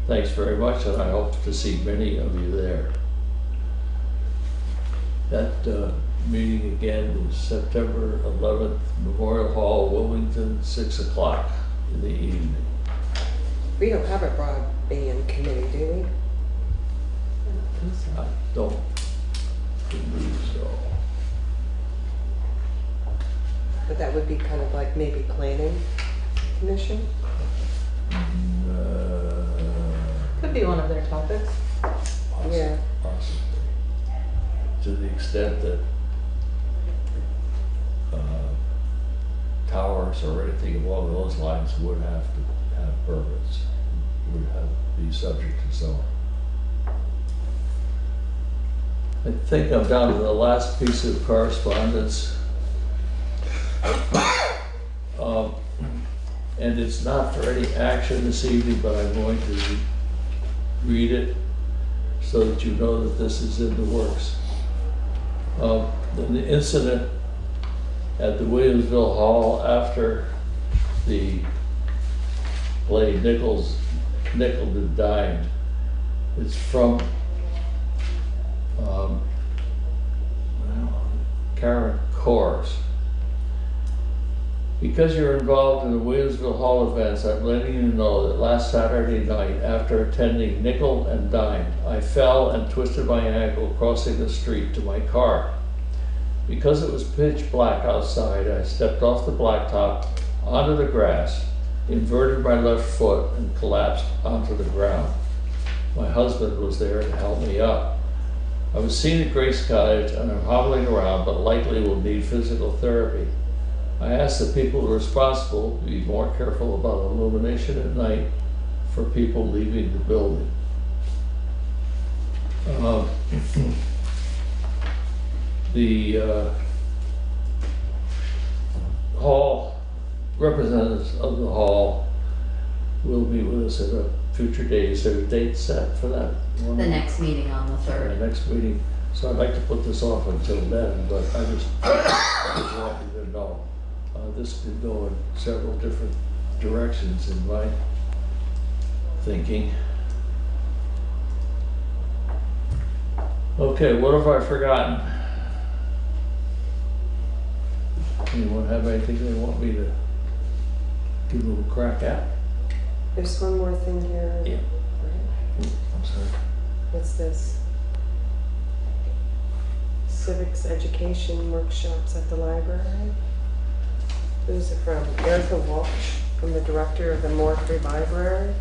Thanks very much, and I hope to see many of you there. That meeting again is September 11th, Memorial Hall, Wilmington, 6 o'clock in the evening. We don't have a broadband committee, do we? I don't believe so. But that would be kind of like maybe planning commission? Could be one of their topics. Yeah. Possibly. To the extent that towers or anything along those lines would have to have permits, would have to be subject to zoning. I think I'm down to the last piece of correspondence. And it's not for any action this evening, but I'm going to read it so that you know that this is in the works. The incident at the Williamsville Hall after the play Nickel and Dined. It's from Karen Kors. Because you're involved in the Williamsville Hall events, I'm letting you know that last Saturday night, after attending Nickel and Dined, I fell and twisted my ankle crossing the street to my car. Because it was pitch black outside, I stepped off the blacktop onto the grass, inverted my left foot, and collapsed onto the ground. My husband was there to help me up. I was seen at Grace Cottage and I'm hobbling around, but likely will need physical therapy. I ask the people responsible to be more careful about illumination at night for people leaving the building. The hall, representatives of the hall will be with us at a future date. Is there a date set for that one? The next meeting on the 3rd. The next meeting. So I'd like to put this off until then, but I just want you to know. This could go in several different directions in my thinking. Okay, what have I forgotten? Anyone have anything they want me to give a little crack at? There's one more thing here. Yeah. I'm sorry. What's this? Civics education workshops at the library. Who's it from? Erica Walsh, from the director of the Moore Free Library.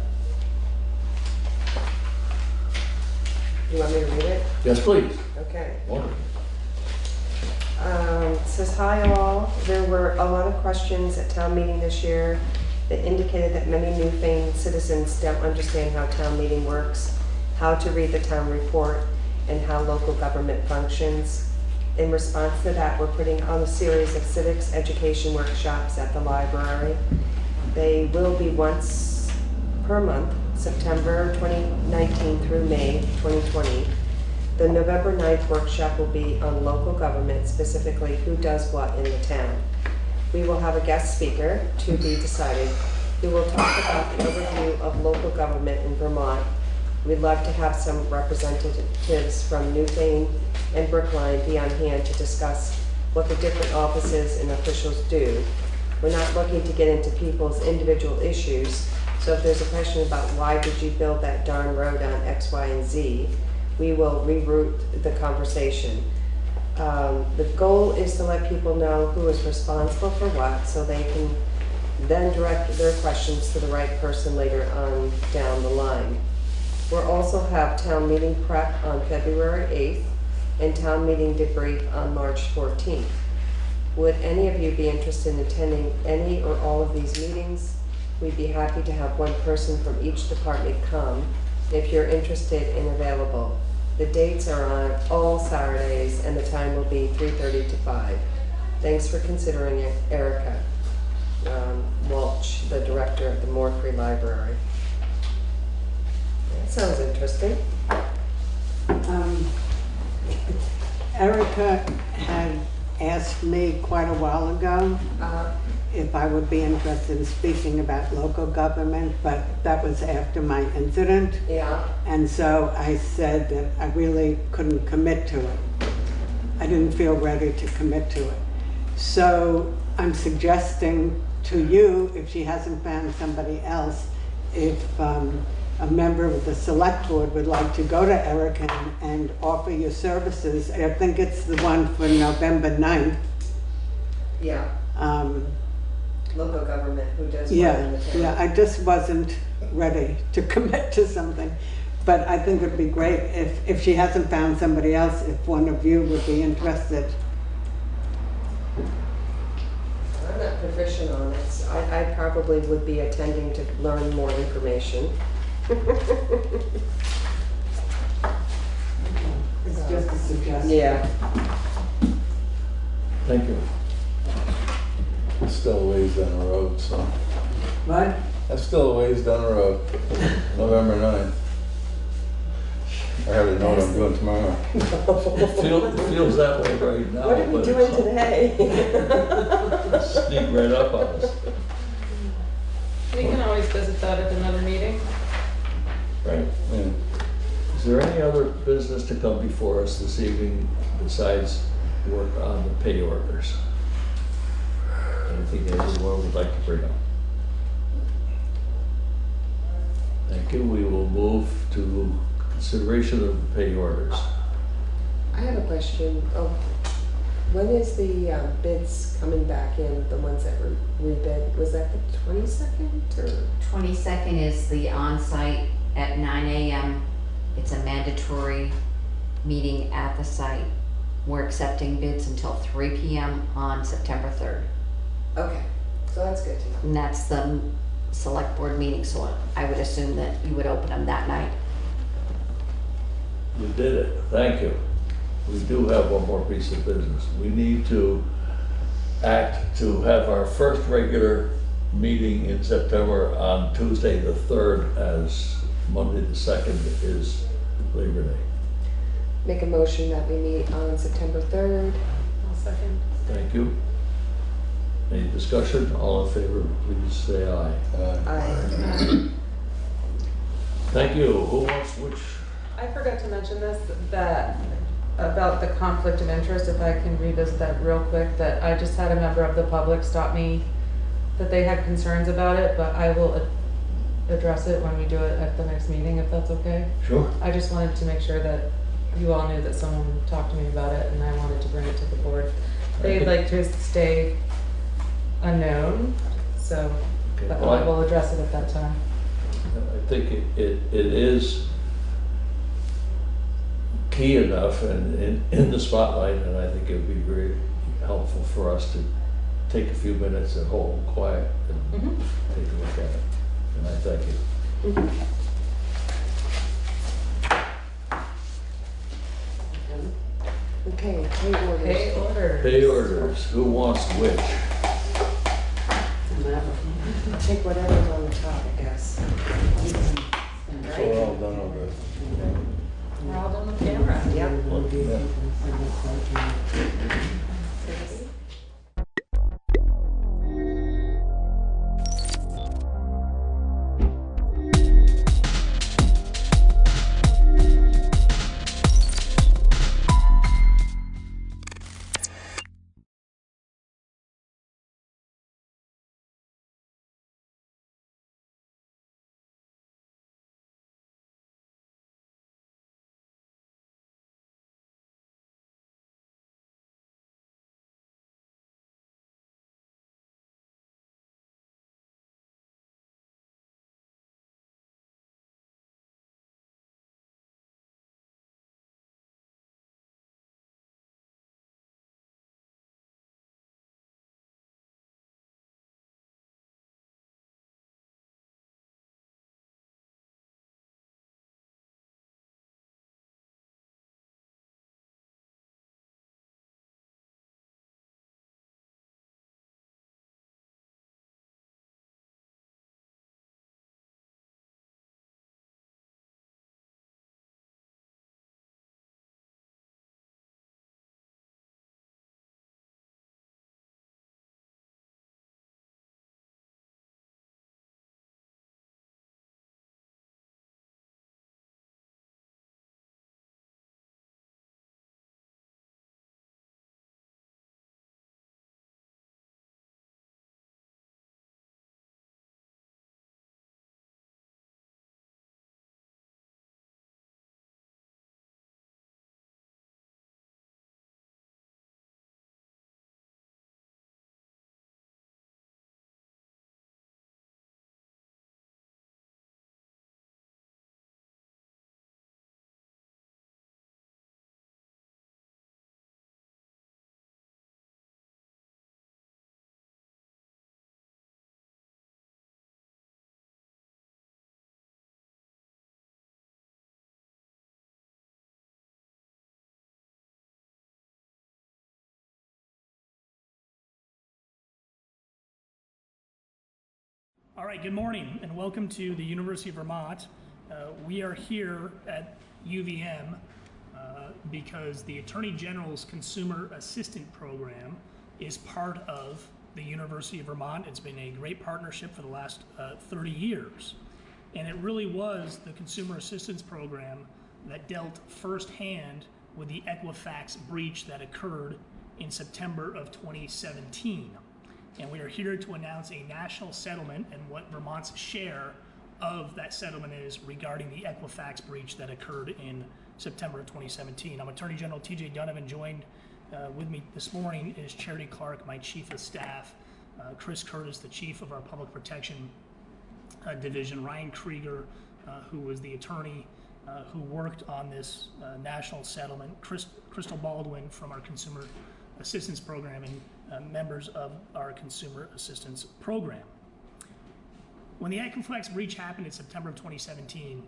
You want me to read it? Yes, please. Okay. Wonderful. It says, hi all. There were a lot of questions at town meeting this year that indicated that many Newfane citizens don't understand how town meeting works, how to read the town report, and how local government functions. In response to that, we're putting on a series of civics education workshops at the library. They will be once per month, September 2019 through May 2020. The November 9th workshop will be on local government, specifically who does what in the town. We will have a guest speaker, to be decided, who will talk about the overview of local government in Vermont. We'd love to have some representatives from Newfane and Brookline be on hand to discuss what the different offices and officials do. We're not looking to get into people's individual issues, so if there's a question about why did you build that darn road on X, Y, and Z, we will reroute the conversation. The goal is to let people know who is responsible for what, so they can then direct their questions to the right person later on down the line. We'll also have town meeting prep on February 8th and town meeting debrief on March 14th. Would any of you be interested in attending any or all of these meetings? We'd be happy to have one person from each department come if you're interested and available. The dates are on all Saturdays and the time will be 3:30 to 5. Thanks for considering it, Erica Walsh, the director of the Moore Free Library. That sounds interesting. Erica had asked me quite a while ago if I would be interested in speaking about local government, but that was after my incident. Yeah. And so I said that I really couldn't commit to it. I didn't feel ready to commit to it. So I'm suggesting to you, if she hasn't found somebody else, if a member of the select board would like to go to Erica and offer your services. I think it's the one for November 9th. Yeah. Local government, who does what Yeah, in the town. yeah, I just wasn't ready to commit to something. But I think it'd be great if she hasn't found somebody else, if one of you would be interested. I'm not proficient on it. So I probably would be attending to learn more information. It's just a suggestion. Yeah. Thank you. It's still a ways down the road, so. What? That's still a ways down the road. November 9th. I already know what I'm doing tomorrow. It feels that way right now. What are we but doing it's today? Sneak right up on us. We can always visit that at another meeting. Right. Yeah. Is there any other business to come before us this evening besides work on the pay orders? Anything anyone would like to bring up? Thank you. We will move to consideration of the pay orders. I have a question. Oh, when is the bids coming back in, the ones that were rebid? Was that the 22nd or? 22nd is the on-site at 9 a.m. It's a mandatory meeting at the site. We're accepting bids until 3 p.m. on September 3rd. Okay, so that's good to know. And that's the select board meeting, so I would assume that you would open them that night. You did it. Thank you. We do have one more piece of business. We need to act to have our first regular meeting in September on Tuesday the 3rd, as Monday the 2nd is Labor Day. Make a motion that we meet on September 3rd. I'll second. Thank you. Any discussion? All in favor, please say aye. Aye. Thank you. Who wants which? I forgot to mention this, that about the conflict of interest, if I can revisit that real quick, that I just had a member of the public stop me, that they had concerns about it, but I will address it when we do it at the next meeting, if that's okay. Sure. I just wanted to make sure that you all knew that someone talked to me about it, and I wanted to bring it to the board. They'd like to stay unknown, so Okay. but Well, I will address it at that time. I think it is key enough and in the spotlight, and I think it would be very helpful for us to take a few minutes and hold quiet and take a look at it. And I thank you. Okay, pay orders. Pay orders. Pay orders. Who wants which? Take whatever's on the top, I guess. So we're all done over. We're all done with camera. Yep. Yeah. All right, good morning and welcome to the University of Vermont. We are here at UVM because the Attorney General's Consumer Assistant Program is part of the University of Vermont. It's been a great partnership for the last 30 years. And it really was the Consumer Assistance Program that dealt firsthand with the Equifax breach that occurred in September of 2017. And we are here to announce a national settlement and what Vermont's share of that settlement is regarding the Equifax breach that occurred in September of 2017. I'm Attorney General T.J. Donovan. Joined with me this morning is Charity Clark, my Chief of Staff, Chris Curtis, the Chief of our Public Protection Division, Ryan Krieger, who was the attorney who worked on this national settlement, Crystal Baldwin from our Consumer Assistance Program, and members of our Consumer Assistance Program. When the Equifax breach happened in September of 2017,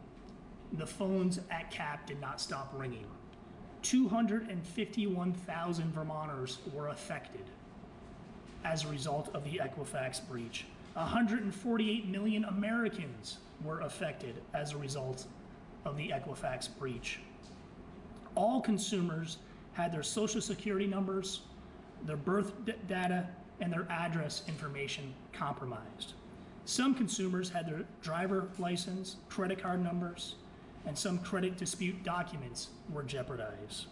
the phones at CAP did not stop ringing. 251,000 Vermonters were affected as a result of the Equifax breach. 148 million Americans were affected as a result of the Equifax breach. All consumers had their social security numbers, their birth data, and their address information compromised. Some consumers had their driver license, credit card numbers, and some credit dispute documents were jeopardized.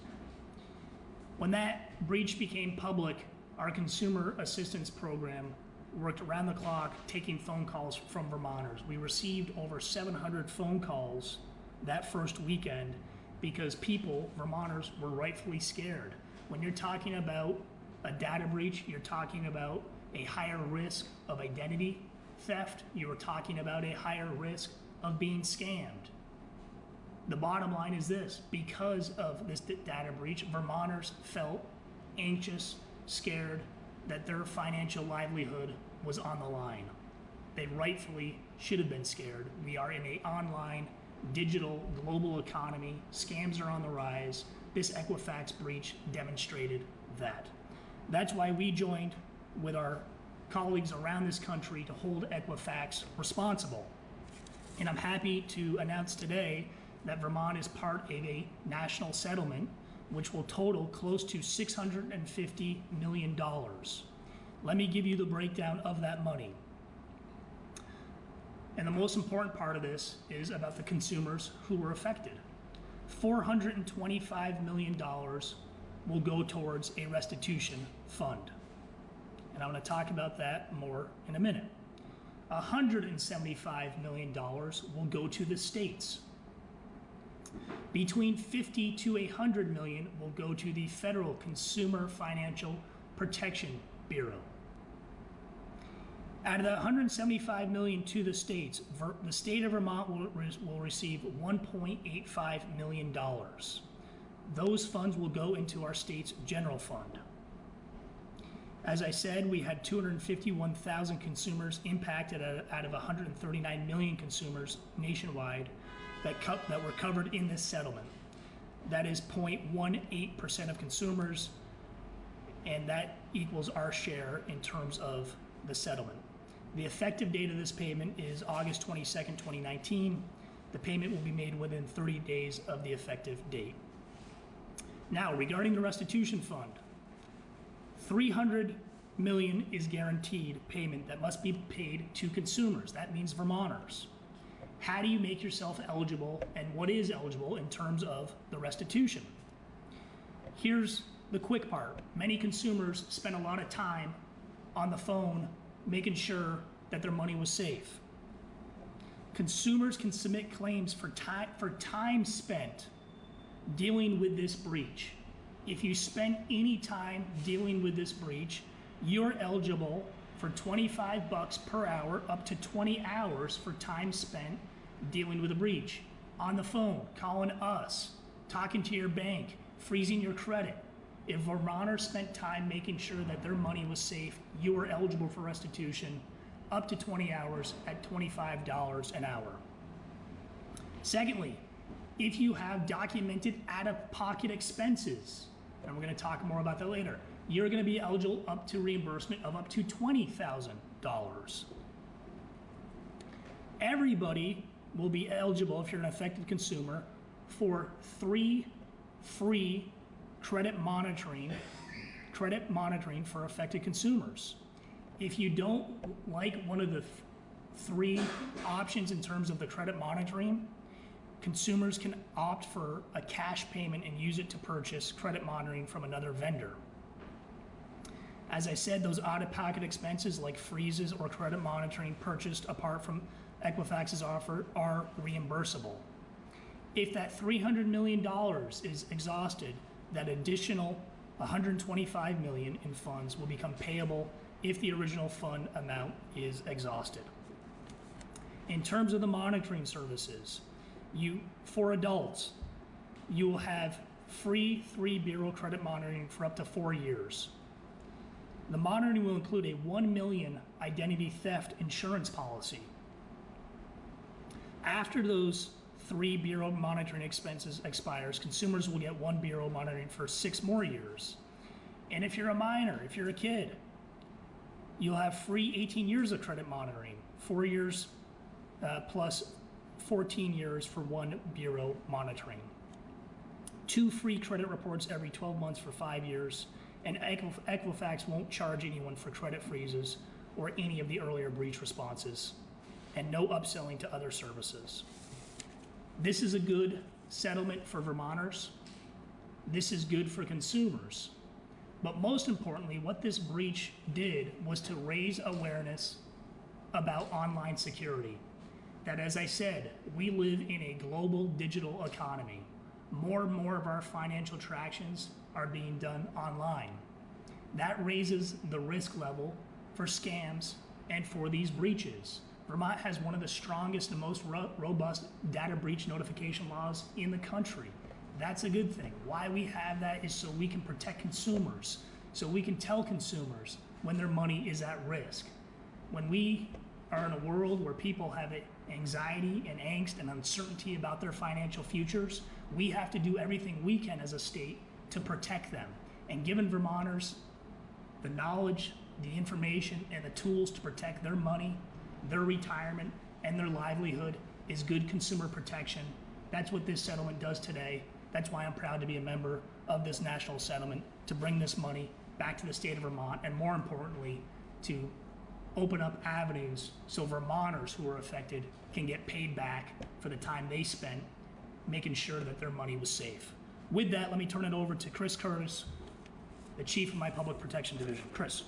When that breach became public, our Consumer Assistance Program worked around the clock taking phone calls from Vermonters. We received over 700 phone calls that first weekend because people, Vermonters, were rightfully scared. When you're talking about a data breach, you're talking about a higher risk of identity theft, you are talking about a higher risk of being scammed. The bottom line is this: because of this data breach, Vermonters felt anxious, scared that their financial livelihood was on the line. They rightfully should have been scared. We are in an online, digital, global economy. Scams are on the rise. This Equifax breach demonstrated that. That's why we joined with our colleagues around this country to hold Equifax responsible. And I'm happy to announce today that Vermont is part of a national settlement which will total close to $650 million. Let me give you the breakdown of that money. And the most important part of this is about the consumers who were affected. $425 million will go towards a restitution fund. And I'm going to talk about that more in a minute. $175 million will go to the states. Between 50 to 100 million will go to the Federal Consumer Financial Protection Bureau. Out of the $175 million to the states, the state of Vermont will receive $1.85 million. Those funds will go into our state's general fund. As I said, we had 251,000 consumers impacted out of 139 million consumers nationwide that were covered in this settlement. That is 0.18% of consumers, and that equals our share in terms of the settlement. The effective date of this payment is August 22nd, 2019. The payment will be made within 30 days of the effective date. Now, regarding the restitution fund, $300 million is guaranteed payment that must be paid to consumers. That means Vermonters. How do you make yourself eligible, and what is eligible in terms of the restitution? Here's the quick part. Many consumers spend a lot of time on the phone making sure that their money was safe. Consumers can submit claims for time spent dealing with this breach. If you spend any time dealing with this breach, you're eligible for $25 per hour up to 20 hours for time spent dealing with a breach. On the phone, calling us, talking to your bank, freezing your credit. If Vermonters spent time making sure that their money was safe, you are eligible for restitution up to 20 hours at $25 an hour. Secondly, if you have documented out-of-pocket expenses, and we're going to talk more about that later, you're going to be eligible up to reimbursement of up to $20,000. everybody will be eligible, if you're an affected consumer, for 3 free credit monitoring for affected consumers. If you don't like one of the 3 options in terms of the credit monitoring, consumers can opt for a cash payment and use it to purchase credit monitoring from another vendor. As I said, those out-of-pocket expenses like freezes or credit monitoring purchased apart from Equifax's offer are reimbursable. If that $300 million is exhausted, that additional $125 million in funds will become payable if the original fund amount is exhausted. In terms of the monitoring services, for adults, you will have free 3-bureau credit monitoring for up to 4 years. The monitoring will include a $1 million identity theft insurance policy. After those 3 bureau monitoring expenses expires, consumers will get 1 bureau monitoring for 6 more years. And if you're a minor, if you're a kid, you'll have free 18 years of credit monitoring, 4 years plus 14 years for 1 bureau monitoring. 2 free credit reports every 12 months for 5 years, and Equifax won't charge anyone for credit freezes or any of the earlier breach responses, and no upselling to other services. This is a good settlement for Vermonters. This is good for consumers. But most importantly, what this breach did was to raise awareness about online security. That, as I said, we live in a global digital economy. More and more of our financial transactions are being done online. That raises the risk level for scams and for these breaches. Vermont has one of the strongest and most robust data breach notification laws in the country. That's a good thing. Why we have that is so we can protect consumers, so we can tell consumers when their money is at risk. When we are in a world where people have anxiety and angst and uncertainty about their financial futures, we have to do everything we can as a state to protect them. And given Vermonters the knowledge, the information, and the tools to protect their money, their retirement, and their livelihood is good consumer protection. That's what this settlement does today. That's why I'm proud to be a member of this national settlement, to bring this money back to the state of Vermont, and more importantly, to open up avenues so Vermonters who are affected can get paid back for the time they spent making sure that their money was safe. With that, let me turn it over to Chris Curtis, the chief of my public protection division. Chris.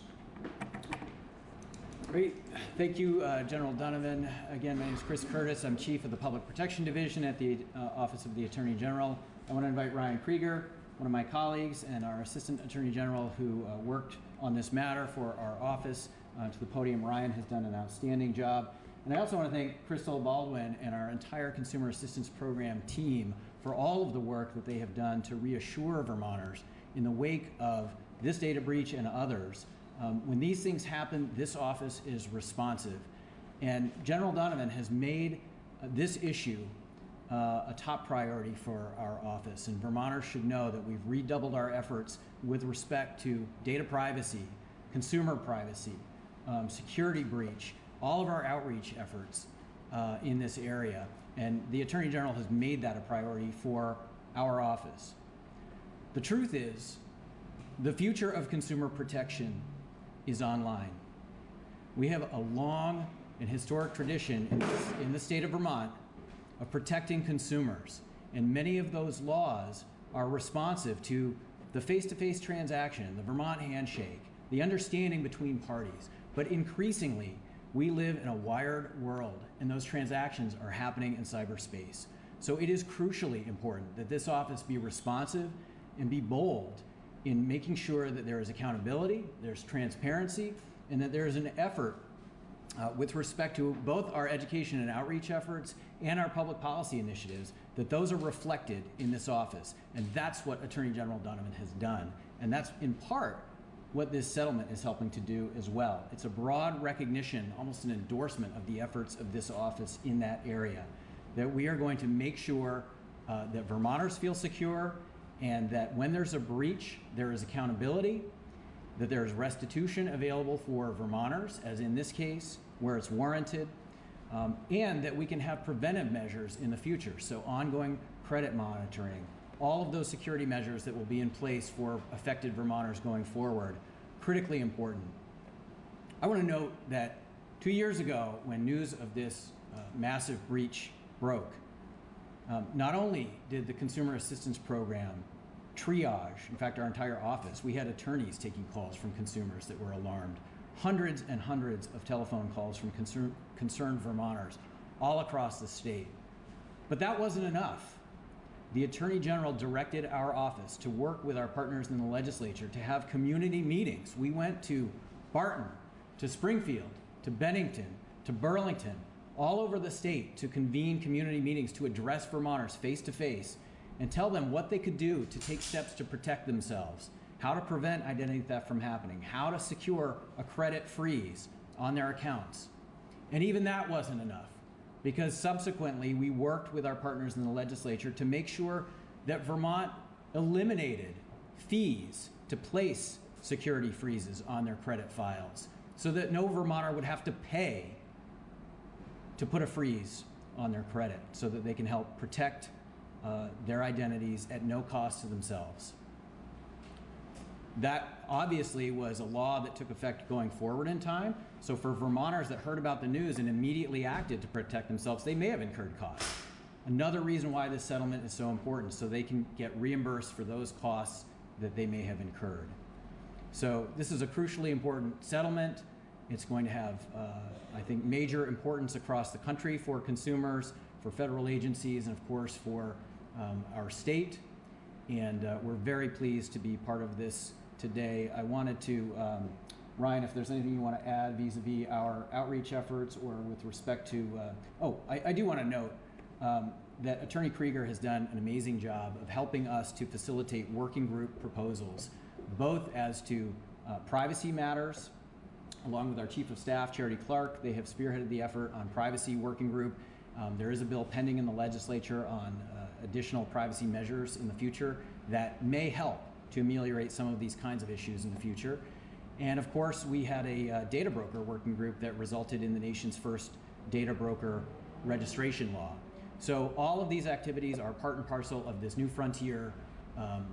Great. Thank you, General Donovan. Again, my name is Chris Curtis. I'm chief of the public protection division at the Office of the Attorney General. I want to invite Ryan Krieger, one of my colleagues and our assistant attorney general who worked on this matter for our office, to the podium. Ryan has done an outstanding job. And I also want to thank Crystal Baldwin and our entire Consumer Assistance Program team for all of the work that they have done to reassure Vermonters in the wake of this data breach and others. When these things happen, this office is responsive. And General Donovan has made this issue a top priority for our office. And Vermonters should know that we've redoubled our efforts with respect to data privacy, consumer privacy, security breach, all of our outreach efforts in this area. And the Attorney General has made that a priority for our office. The truth is, the future of consumer protection is online. We have a long and historic tradition in the state of Vermont of protecting consumers, and many of those laws are responsive to the face-to-face transaction, the Vermont handshake, the understanding between parties. But increasingly, we live in a wired world, and those transactions are happening in cyberspace. So it is crucially important that this office be responsive and be bold in making sure that there is accountability, there's transparency, and that there is an effort with respect to both our education and outreach efforts and our public policy initiatives, that those are reflected in this office. And that's what Attorney General Donovan has done. And that's in part what this settlement is helping to do as well. It's a broad recognition, almost an endorsement of the efforts of this office in that area, that we are going to make sure that Vermonters feel secure, and that when there's a breach, there is accountability, that there is restitution available for Vermonters, as in this case, where it's warranted, and that we can have preventive measures in the future. So ongoing credit monitoring, all of those security measures that will be in place for affected Vermonters going forward, critically important. I want to note that 2 years ago, when news of this massive breach broke, not only did the Consumer Assistance Program triage, in fact, our entire office, we had attorneys taking calls from consumers that were alarmed, hundreds and hundreds of telephone calls from concerned Vermonters all across the state. But that wasn't enough. The Attorney General directed our office to work with our partners in the legislature to have community meetings. We went to Barton, to Springfield, to Bennington, to Burlington, all over the state to convene community meetings to address Vermonters face to face and tell them what they could do to take steps to protect themselves, how to prevent identity theft from happening, how to secure a credit freeze on their accounts. And even that wasn't enough, because subsequently we worked with our partners in the legislature to make sure that Vermont eliminated fees to place security freezes on their credit files so that no Vermonter would have to pay to put a freeze on their credit so that they can help protect their identities at no cost to themselves. That obviously was a law that took effect going forward in time. So for Vermonters that heard about the news and immediately acted to protect themselves, they may have incurred costs. Another reason why this settlement is so important, so they can get reimbursed for those costs that they may have incurred. So this is a crucially important settlement. It's going to have, I think, major importance across the country for consumers, for federal agencies, and of course for our state. And we're very pleased to be part of this today. I wanted to, Ryan, if there's anything you want to add vis-a-vis our outreach efforts or with respect to, I do want to note that Attorney Krieger has done an amazing job of helping us to facilitate working group proposals, both as to privacy matters, along with our Chief of Staff, Charity Clark. They have spearheaded the effort on privacy working group. There is a bill pending in the legislature on additional privacy measures in the future that may help to ameliorate some of these kinds of issues in the future. And of course, we had a data broker working group that resulted in the nation's first data broker registration law. So all of these activities are part and parcel of this new frontier,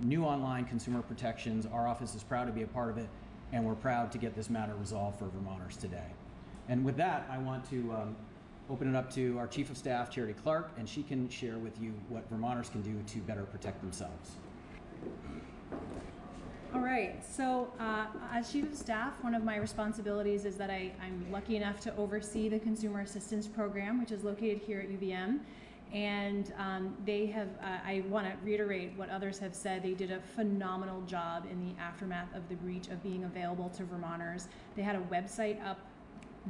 new online consumer protections. Our office is proud to be a part of it, and we're proud to get this matter resolved for Vermonters today. And with that, I want to open it up to our Chief of Staff, Charity Clark, and she can share with you what Vermonters can do to better protect themselves. All right, so as Chief of Staff, one of my responsibilities is that I'm lucky enough to oversee the Consumer Assistance Program, which is located here at UVM. And they have, I want to reiterate what others have said, they did a phenomenal job in the aftermath of the breach of being available to Vermonters. They had a website up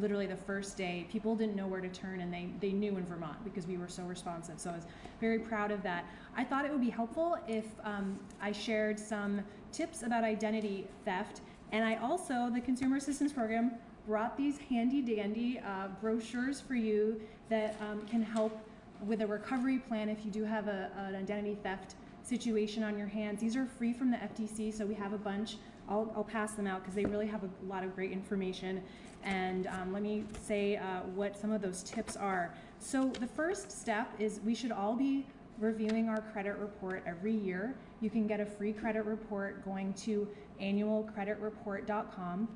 literally the first day. People didn't know where to turn, and they knew in Vermont because we were so responsive. So I was very proud of that. I thought it would be helpful if I shared some tips about identity theft. And I also, the Consumer Assistance Program, brought these handy dandy brochures for you that can help with a recovery plan if you do have an identity theft situation on your hands. These are free from the FTC, so we have a bunch. I'll pass them out because they really have a lot of great information. And let me say what some of those tips are. So the first step is we should all be reviewing our credit report every year. You can get a free credit report going to annualcreditreport.com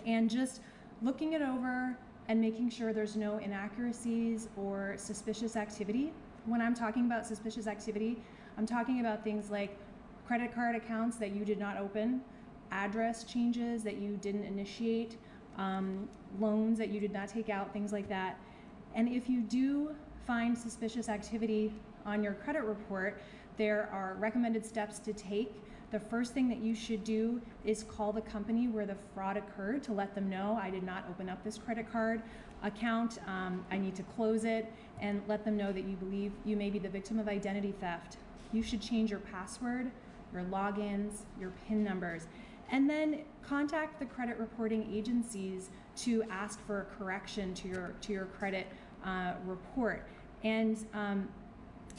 and just looking it over and making sure there's no inaccuracies or suspicious activity. When I'm talking about suspicious activity, I'm talking about things like credit card accounts that you did not open, address changes that you didn't initiate, loans that you did not take out, things like that. And if you do find suspicious activity on your credit report, there are recommended steps to take. The first thing that you should do is call the company where the fraud occurred to let them know, I did not open up this credit card account, I need to close it, and let them know that you believe you may be the victim of identity theft. You should change your password, your logins, your PIN numbers, and then contact the credit reporting agencies to ask for a correction to your credit report. And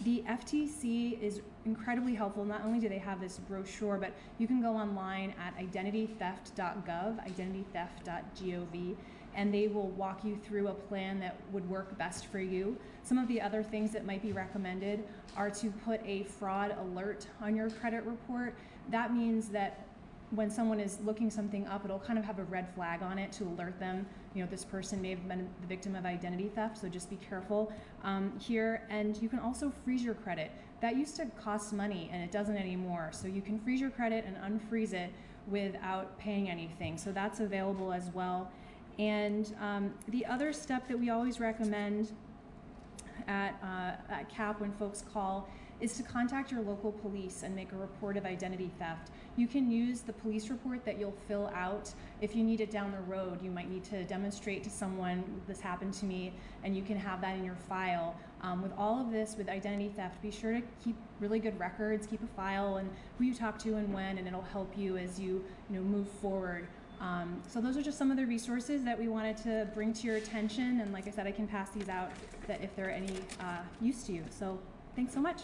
the FTC is incredibly helpful. Not only do they have this brochure, but you can go online at identitytheft.gov, identitytheft.gov, and they will walk you through a plan that would work best for you. Some of the other things that might be recommended are to put a fraud alert on your credit report. That means that when someone is looking something up, it'll kind of have a red flag on it to alert them, this person may have been the victim of identity theft, so just be careful here. And you can also freeze your credit. That used to cost money and it doesn't anymore. So you can freeze your credit and unfreeze it without paying anything. So that's available as well. And the other step that we always recommend at CAP when folks call is to contact your local police and make a report of identity theft. You can use the police report that you'll fill out. If you need it down the road, you might need to demonstrate to someone, this happened to me, and you can have that in your file. With all of this, with identity theft, be sure to keep really good records, keep a file and who you talk to and when, and it'll help you as you move forward. So those are just some of the resources that we wanted to bring to your attention, and like I said, I can pass these out that if they're any use to you. So thanks so much.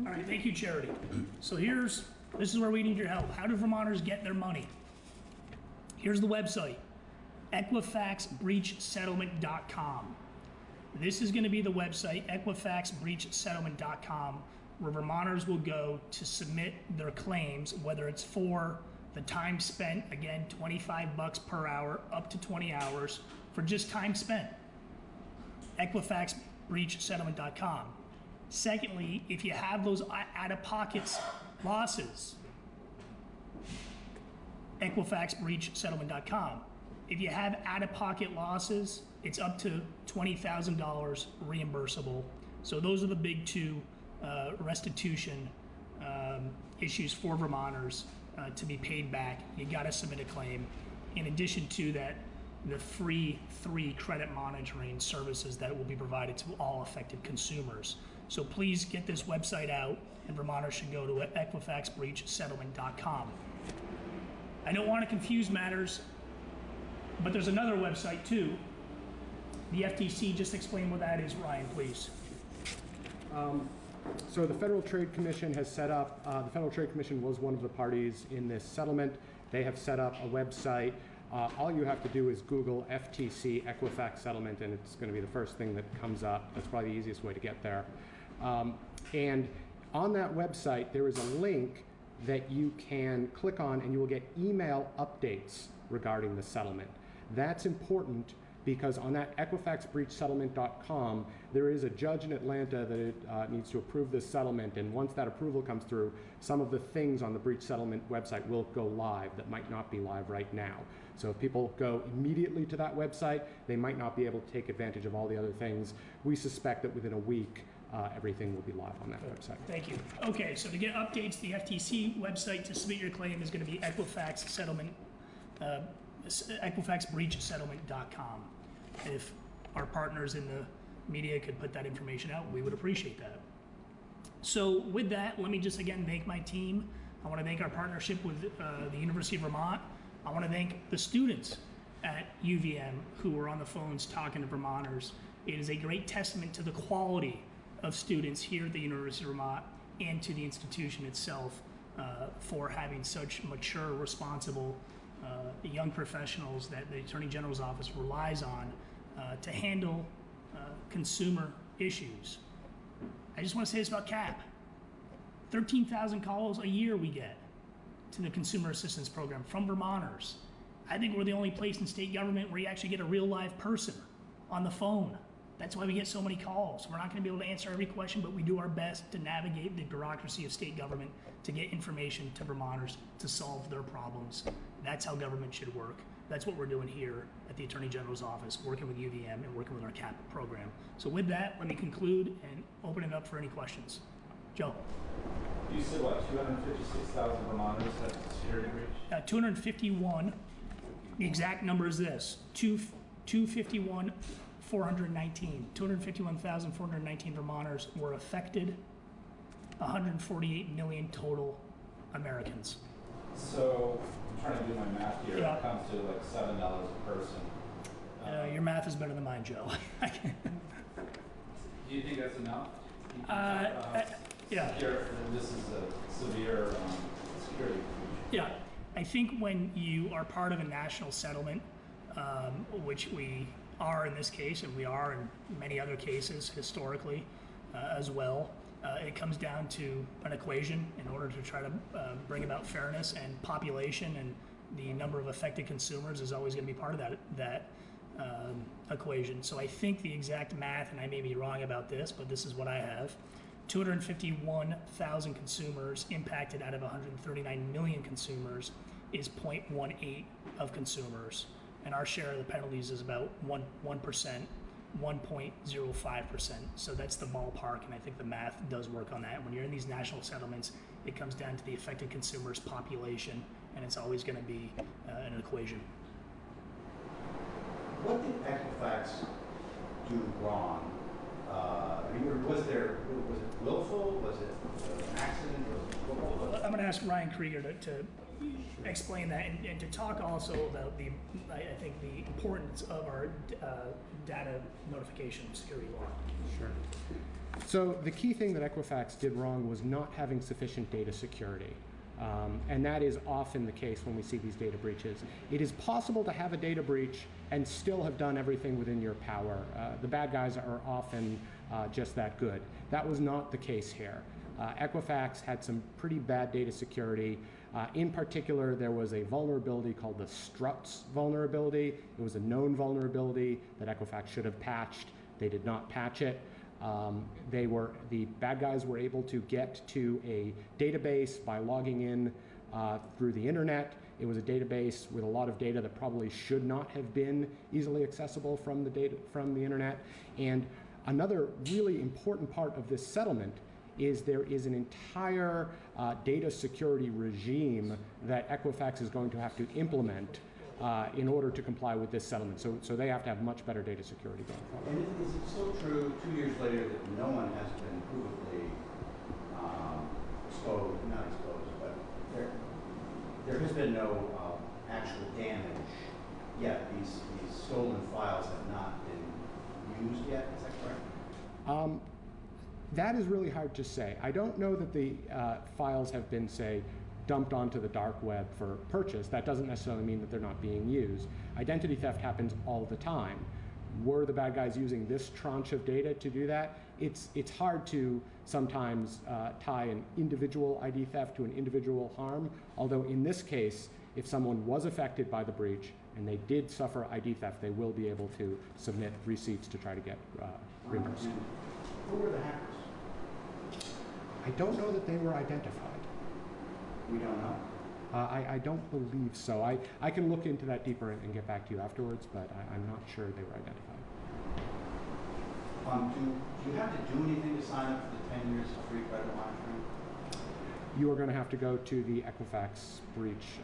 All right, thank you, Charity. So this is where we need your help. How do Vermonters get their money? Here's the website, equifaxbreachsettlement.com. This is going to be the website, equifaxbreachsettlement.com, where Vermonters will go to submit their claims, whether it's for the time spent, again, $25 per hour, up to 20 hours, for just time spent. equifaxbreachsettlement.com. Secondly, if you have those out-of-pocket losses, equifaxbreachsettlement.com. If you have out-of-pocket losses, it's up to $20,000 reimbursable. So those are the big two restitution issues for Vermonters to be paid back. You got to submit a claim. In addition to that, the free 3 credit monitoring services that will be provided to all affected consumers. So please get this website out, and Vermonters should go to equifaxbreachsettlement.com. I don't want to confuse matters, but there's another website too. The FTC, just explain what that is, Ryan, please. So the Federal Trade Commission has set up, the Federal Trade Commission was one of the parties in this settlement. They have set up a website. All you have to do is Google FTC Equifax Settlement, and it's going to be the first thing that comes up. That's probably the easiest way to get there. And on that website, there is a link that you can click on, and you will get email updates regarding the settlement. That's important because on that equifaxbreachsettlement.com, there is a judge in Atlanta that needs to approve this settlement, and once that approval comes through, some of the things on the breach settlement website will go live that might not be live right now. So if people go immediately to that website, they might not be able to take advantage of all the other things. We suspect that within a week, everything will be live on that website. Thank you. Okay, so to get updates, the FTC website to submit your claim is going to be Equifax Settlement, equifaxbreachsettlement.com. If our partners in the media could put that information out, we would appreciate that. So with that, let me just again thank my team. I want to thank our partnership with the University of Vermont. I want to thank the students at UVM who were on the phones talking to Vermonters. It is a great testament to the quality of students here at the University of Vermont and to the institution itself for having such mature, responsible young professionals that the Attorney General's office relies on to handle consumer issues. I just want to say this about CAP. 13,000 calls a year we get to the Consumer Assistance Program from Vermonters. I think we're the only place in state government where you actually get a real live person on the phone. That's why we get so many calls. We're not going to be able to answer every question, but we do our best to navigate the bureaucracy of state government to get information to Vermonters to solve their problems. That's how government should work. That's what we're doing here at the Attorney General's office, working with UVM and working with our CAP program. So with that, let me conclude and open it up for any questions. Joe. You said what, 256,000 Vermonters have security breach? 251. The exact number is this, 251,419. 251,419 Vermonters were affected, 148 million total Americans. So, I'm trying to do my math here. Yeah. It comes to like $7 a person. Your math is better than mine, Joe. Do you think that's enough? Yeah. This is a severe security breach. Yeah. I think when you are part of a national settlement, which we are in this case, and we are in many other cases historically as well. It comes down to an equation in order to try to bring about fairness, and population and the number of affected consumers is always going to be part of that equation. So I think the exact math, and I may be wrong about this, but this is what I have. 251,000 consumers impacted out of 139 million consumers is 0.18 of consumers. And our share of the penalties is about 1%, 1.05%. So that's the ballpark, and I think the math does work on that. When you're in these national settlements, it comes down to the affected consumers' population, and it's always going to be an equation. What did Equifax do wrong? I mean, was it willful? Was it an accident? I'm going to ask Ryan Krieger to explain that, and to talk also about I think the importance of our data notification security law. Sure. So the key thing that Equifax did wrong was not having sufficient data security. And that is often the case when we see these data breaches. It is possible to have a data breach and still have done everything within your power. The bad guys are often just that good. That was not the case here. Equifax had some pretty bad data security. In particular, there was a vulnerability called the Struts vulnerability. It was a known vulnerability that Equifax should have patched. They did not patch it. The bad guys were able to get to a database by logging in through the internet. It was a database with a lot of data that probably should not have been easily accessible from the internet. And another really important part of this settlement is there is an entire data security regime that Equifax is going to have to implement in order to comply with this settlement. So they have to have much better data security going forward. And is it still true 2 years later that no one has been provably not exposed, but there has been no actual damage yet? These stolen files have not been used yet, is that correct? That is really hard to say. I don't know that the files have been, say, dumped onto the dark web for purchase. That doesn't necessarily mean that they're not being used. Identity theft happens all the time. Were the bad guys using this tranche of data to do that? It's hard to sometimes tie an individual ID theft to an individual harm, although in this case, if someone was affected by the breach and they did suffer ID theft, they will be able to submit receipts to try to get reimbursed. Who were the hackers? I don't know that they were identified. We don't know? I don't believe so. I can look into that deeper and get back to you afterwards, but I'm not sure they were identified. Do you have to do anything to sign up for the 10 years of free credit monitoring? You are going to have to go to the Equifax breach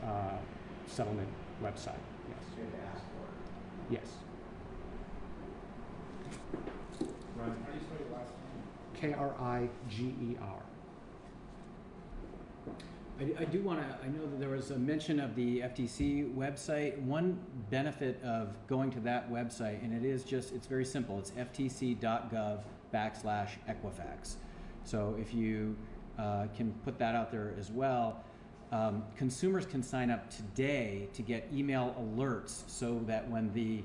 settlement website, yes. You have to ask for it? Yes. Ryan, how do you spell your last name? Kriger. I do want to, I know that there was a mention of the FTC website. One benefit of going to that website, and it's very simple. It's ftc.gov/Equifax. So if you can put that out there as well, consumers can sign up today to get email alerts so that when the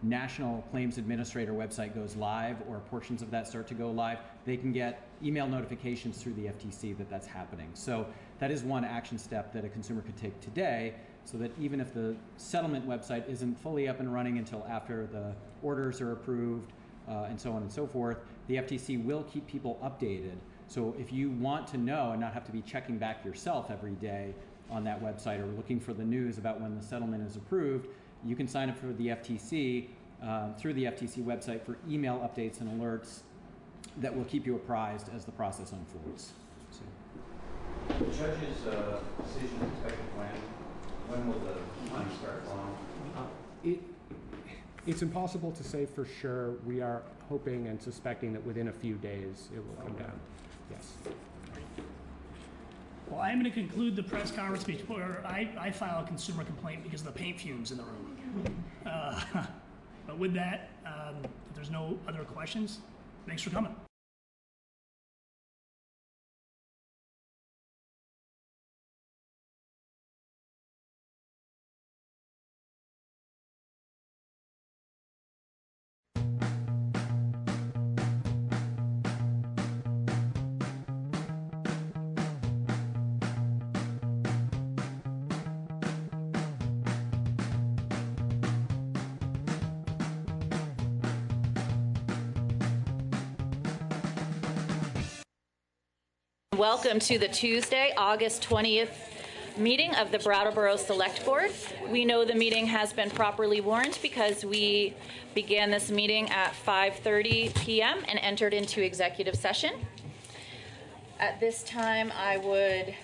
National Claims Administrator website goes live, or portions of that start to go live, they can get email notifications through the FTC that that's happening. So that is one action step that a consumer could take today, so that even if the settlement website isn't fully up and running until after the orders are approved and so on and so forth, the FTC will keep people updated. So if you want to know and not have to be checking back yourself every day on that website or looking for the news about when the settlement is approved, you can sign up for the FTC through the FTC website for email updates and alerts that will keep you apprised as the process unfolds. So. The judge's decision is expected when will the money start flowing? It's impossible to say for sure. We are hoping and suspecting that within a few days it will come down. Yes. Well, I'm going to conclude the press conference before I file a consumer complaint because of the paint fumes in the room. But with that, if there's no other questions, thanks for coming. Welcome to the Tuesday, August 20th meeting of the Brattleboro Select Board. We know the meeting has been properly warned because we began this meeting at 5:30 p.m. and entered into executive session. At this time, I would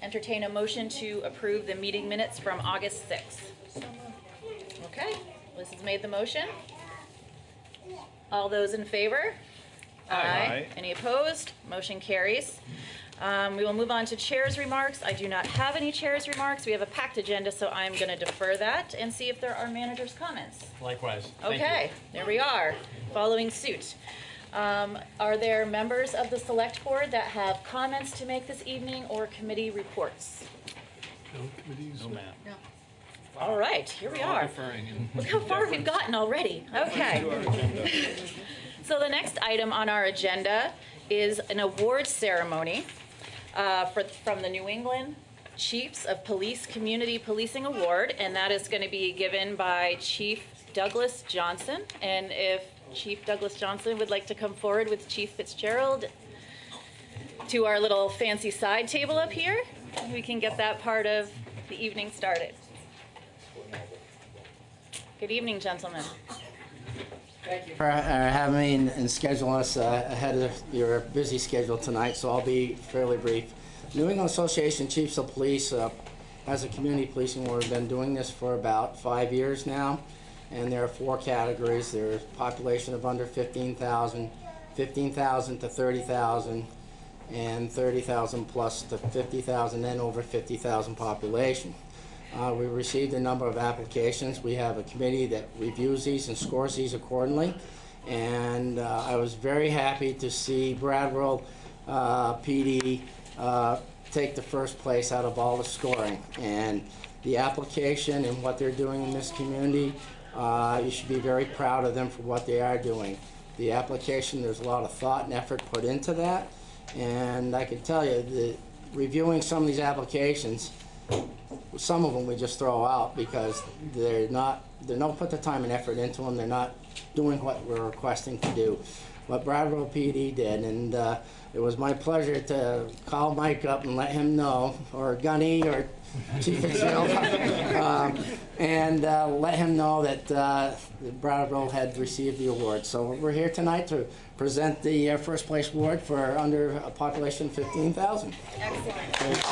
entertain a motion to approve the meeting minutes from August 6th. Okay, Liz has made the motion. All those in favor? Aye. Any opposed? Motion carries. We will move on to chair's remarks. I do not have any chair's remarks. We have a packed agenda, so I'm going to defer that and see if there are manager's comments. Likewise. Thank Okay, there we are, following suit. Are there members of the select board that have comments to make this evening or committee reports? No committees? No, ma'am. No. All right, here we are. Deferring. Look how far we've gotten already. Okay. So the next item on our agenda is an award ceremony from the New England Chiefs of Police Community Policing Award, and that is going to be given by Chief Douglas Johnson. And if Chief Douglas Johnson would like to come forward with Chief Fitzgerald to our little fancy side table up here, we can get that part of the evening started. Good evening, gentlemen. Thank you for having me and scheduling us ahead of your busy schedule tonight, so I'll be fairly brief. New England Association Chiefs of Police has a community policing award. We've been doing this for about 5 years now, and there are 4 categories. There's population of under 15,000, 15,000 to 30,000, and 30,000 plus to 50,000, and over 50,000 population. We received a number of applications. We have a committee that reviews these and scores these accordingly. And I was very happy to see Brattleboro PD take the first place out of all the scoring. And the application and what they're doing in this community, you should be very proud of them for what they are doing. The application, there's a lot of thought and effort put into that. And I can tell you that reviewing some of these applications, some of them we just throw out because they don't put the time and effort into them. They're not doing what we're requesting to do. What Brattleboro PD did, and it was my pleasure to call Mike up and let him know, or Gunny, or Chief Fitzgerald, and let him know that Brattleboro had received the award. So we're here tonight to present the first place award for under a population of 15,000. Excellent.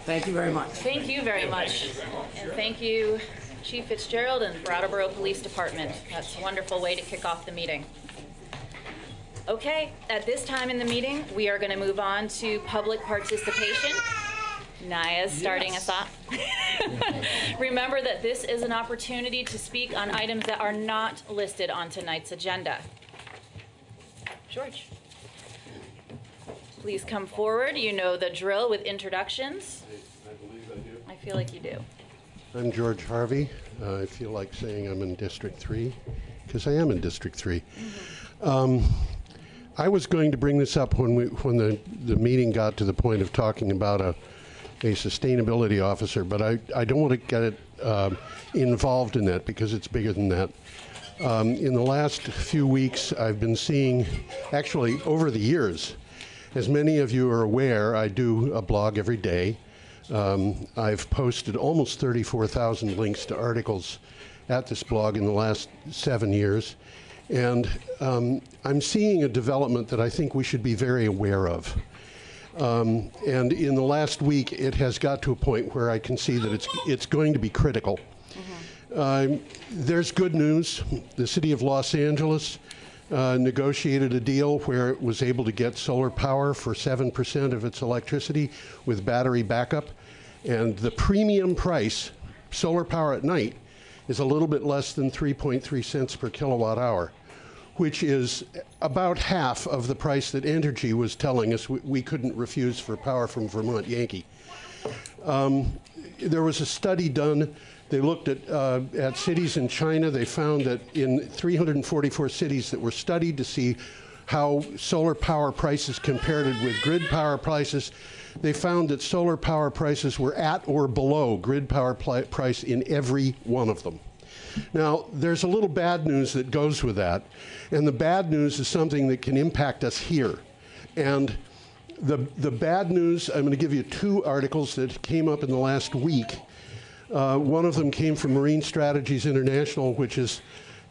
Thank you very much. Thank you very much. And thank you, Chief Fitzgerald and Brattleboro Police Department. That's a wonderful way to kick off the meeting. Okay, at this time in the meeting, we are going to move on to public participation. Naya's starting us off. Remember that this is an opportunity to speak on items that are not listed on tonight's agenda. George. Please come forward. You know the drill with introductions. I believe I do. I feel like you do. I'm George Harvey. I feel like saying I'm in District 3 because I am in District 3. I was going to bring this up when the meeting got to the point of talking about a sustainability officer, but I don't want to get it involved in that because it's bigger than that. In the last few weeks, I've been seeing, actually over the years, as many of you are aware, I do a blog every day. I've posted almost 34,000 links to articles at this blog in the last 7 years. And I'm seeing a development that I think we should be very aware of. And in the last week, it has got to a point where I can see that it's going to be critical. There's good news. The city of Los Angeles negotiated a deal where it was able to get solar power for 7% of its electricity with battery backup. And the premium price, solar power at night, is a little bit less than 3.3 cents per kilowatt hour, which is about half of the price that Entergy was telling us we couldn't refuse for power from Vermont Yankee. There was a study done. They looked at cities in China. They found that in 344 cities that were studied to see how solar power prices compared it with grid power prices, they found that solar power prices were at or below grid power price in every one of them. Now, there's a little bad news that goes with that, and the bad news is something that can impact us here. And the bad news, I'm going to give you 2 articles that came up in the last week. One of them came from Marine Strategies International, which is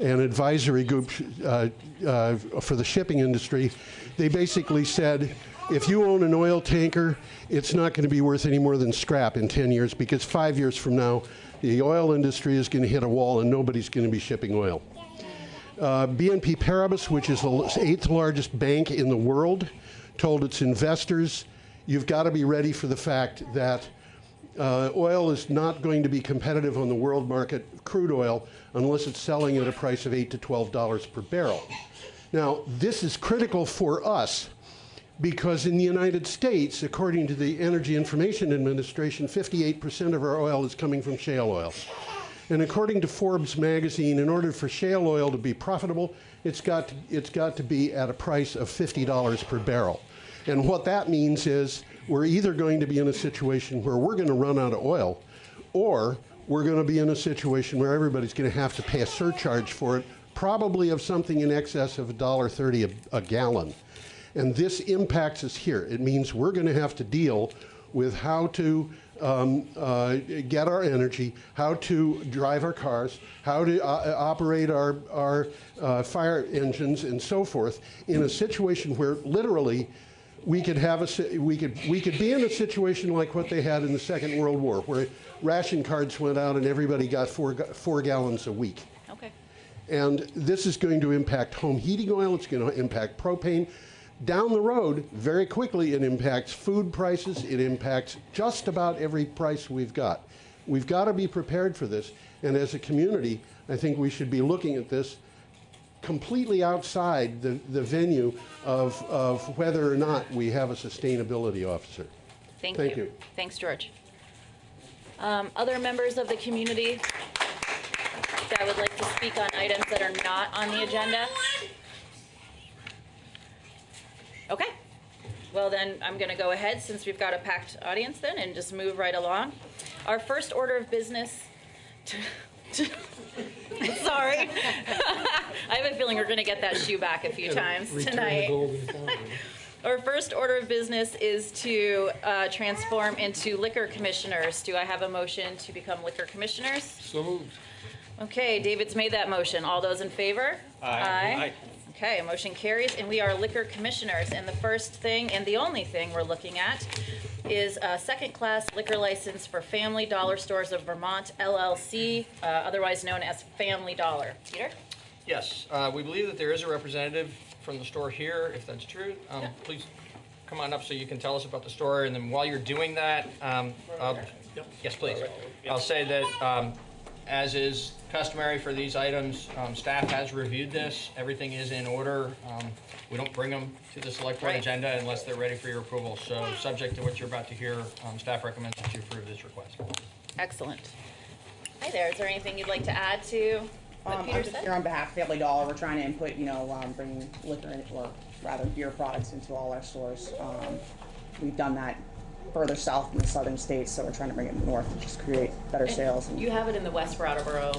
an advisory group for the shipping industry. They basically said, if you own an oil tanker, it's not going to be worth any more than scrap in 10 years, because 5 years from now, the oil industry is going to hit a wall and nobody's going to be shipping oil. BNP Paribas, which is the 8th largest bank in the world, told its investors, you've got to be ready for the fact that oil is not going to be competitive on the world market, crude oil, unless it's selling at a price of $8 to $12 per barrel. Now, this is critical for us because in the United States, according to the Energy Information Administration, 58% of our oil is coming from shale oil. And according to Forbes magazine, in order for shale oil to be profitable, it's got to be at a price of $50 per barrel. And what that means is we're either going to be in a situation where we're going to run out of oil, or we're going to be in a situation where everybody's going to have to pay a surcharge for it, probably of something in excess of $1.30 a gallon. And this impacts us here. It means we're going to have to deal with how to get our energy, how to drive our cars, how to operate our fire engines, and so forth, in a situation where literally we could be in a situation like what they had in the Second World War, where ration cards went out and everybody got four gallons a week. Okay. And this is going to impact home heating oil. It's going to impact propane. Down the road, very quickly, it impacts food prices. It impacts just about every price we've got. We've got to be prepared for this. And as a community, I think we should be looking at this completely outside the venue of whether or not we have a sustainability officer. Thank you. you. Thanks, George. Other members of the community that would like to speak on items that are not on the agenda? Okay. Well, then I'm going to go ahead, since we've got a packed audience then, and just move right along. Our first order of business... Sorry. I have a feeling we're going to get that shoe back a few times tonight. Our first order of business is to transform into liquor commissioners. Do I have a motion to become liquor commissioners? So moved. Okay, David's made that motion. All those in favor? Aye. Okay, motion carries, and we are liquor commissioners. And the first thing, and the only thing we're looking at, is a second-class liquor license for Family Dollar Stores of Vermont, LLC, otherwise known as Family Dollar. Peter? Yes, we believe that there is a representative from the store here, if that's true. Please come on up so you can tell us about the store, and then while you're doing that, yes, please. I'll say that as is customary for these items, staff has reviewed this. Everything is in order. We don't bring them to the select board agenda unless they're ready for your approval. So subject to what you're about to hear, staff recommends that you approve this request. Excellent. Hi there. Is there anything you'd like to add to what Peter I'm just said? here on behalf of Family Dollar. We're trying to input, bringing liquor in, or rather beer products into all our stores. We've done that further south in the southern states, so we're trying to bring it north and just create better sales. You have it in the West Brattleboro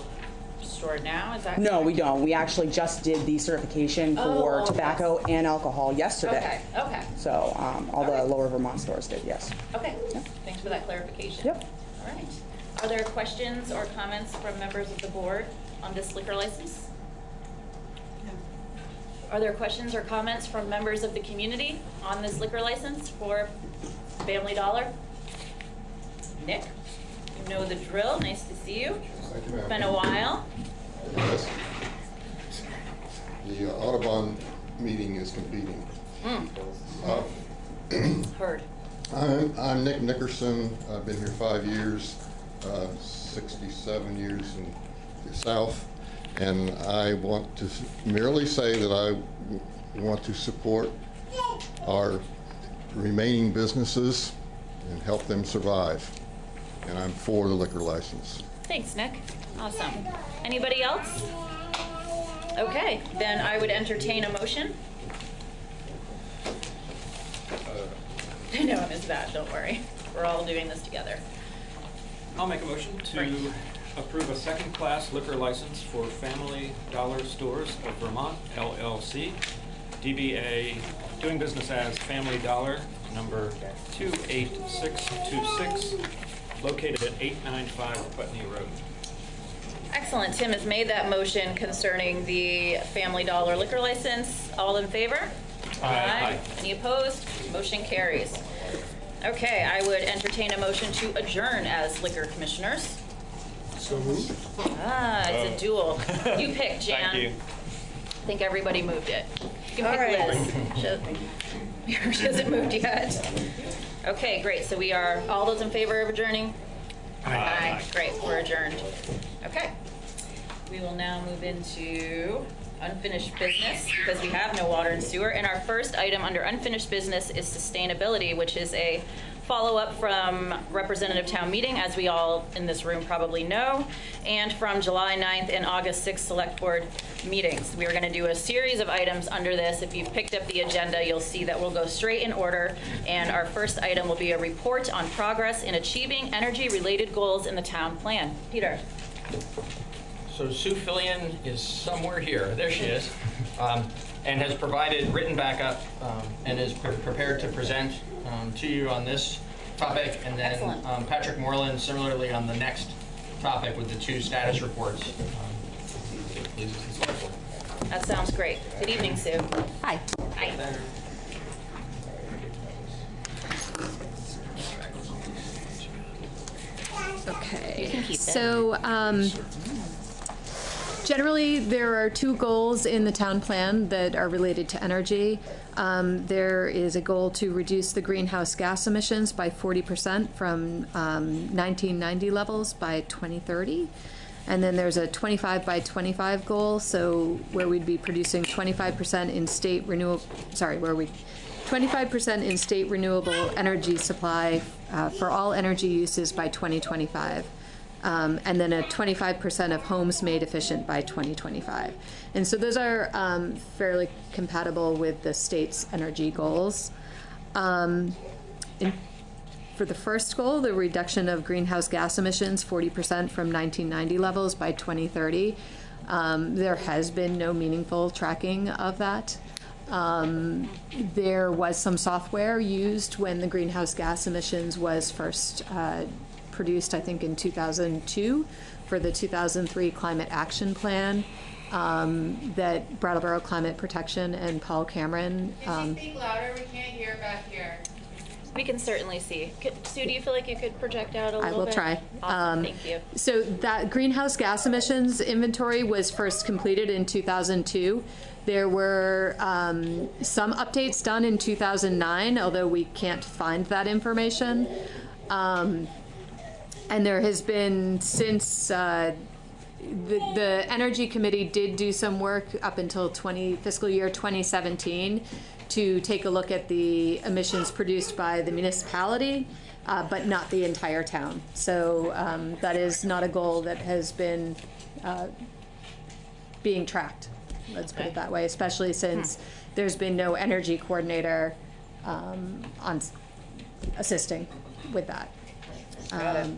store now, is that No, correct? we don't. We actually just did the certification for tobacco and alcohol yesterday. Okay. So all the lower Vermont stores did, yes. Okay. Thanks for that clarification. Yep. All right. Are there questions or comments from members of the board on this liquor license? Are there questions or comments from members of the community on this liquor license for Family Dollar? Nick, you know the drill. Nice to see you. Thank you, ma'am. It's been a while. Yes. The Audubon meeting is competing. Heard. I'm Nick Nickerson. I've been here 5 years, 67 years in the South, and I want to merely say that I want to support our remaining businesses and help them survive. And I'm for the liquor license. Thanks, Nick. Awesome. Anybody else? Okay, then I would entertain a motion. known as that, don't worry. We're all doing this together. I'll make a motion to approve a second-class liquor license for Family Dollar Stores of Vermont, LLC, DBA doing business as Family Dollar, number 28626, located at 895 Putney Road. Excellent. Tim has made that motion concerning the Family Dollar liquor license. All in favor? Aye. Any opposed? Motion carries. Okay, I would entertain a motion to adjourn as liquor commissioners. So moved. It's a duel. You pick, Jan. Thank you. I think everybody moved it. You can pick Liz. She hasn't moved yet. Okay, great. So we are, all those in favor of adjourning? Aye. Great, we're adjourned. Okay. We will now move into unfinished business because we have no water and sewer. And our first item under unfinished business is sustainability, which is a follow-up from representative town meeting, as we all in this room probably know, and from July 9th and August 6th select board meetings. We are going to do a series of items under this. If you've picked up the agenda, you'll see that we'll go straight in order. And our first item will be a report on progress in achieving energy-related goals in the town plan. Peter. So Sue Fillion is somewhere here. There she is. And has provided written backup and is prepared to present to you on this topic. And then Patrick Moreland similarly on the next topic with the two status reports. That sounds great. Good evening, Sue. Hi. Hi. Okay. You can keep it. So, generally, there are two goals in the town plan that are related to energy. There is a goal to reduce the greenhouse gas emissions by 40% from 1990 levels by 2030. And then there's a 25 by 25 goal, so where we'd be producing 25% in state renewable, 25% in state renewable energy supply for all energy uses by 2025. And then a 25% of homes made efficient by 2025. And so those are fairly compatible with the state's energy goals. For the first goal, the reduction of greenhouse gas emissions 40% from 1990 levels by 2030, there has been no meaningful tracking of that. There was some software used when the greenhouse gas emissions was first produced, I think, in 2002 for the 2003 Climate Action Plan that Brattleboro Climate Protection and Paul Cameron. Can you speak louder? We can't hear back here. We can certainly see. Sue, do you feel like you could project out a little bit? I will try. Awesome, thank you. So that greenhouse gas emissions inventory was first completed in 2002. There were some updates done in 2009, although we can't find that information. And there has been, since the Energy Committee did do some work up until fiscal year 2017 to take a look at the emissions produced by the municipality, but not the entire town. So that is not a goal that has been being tracked, let's put it that way, especially since there's been no energy coordinator on assisting with that. Got it.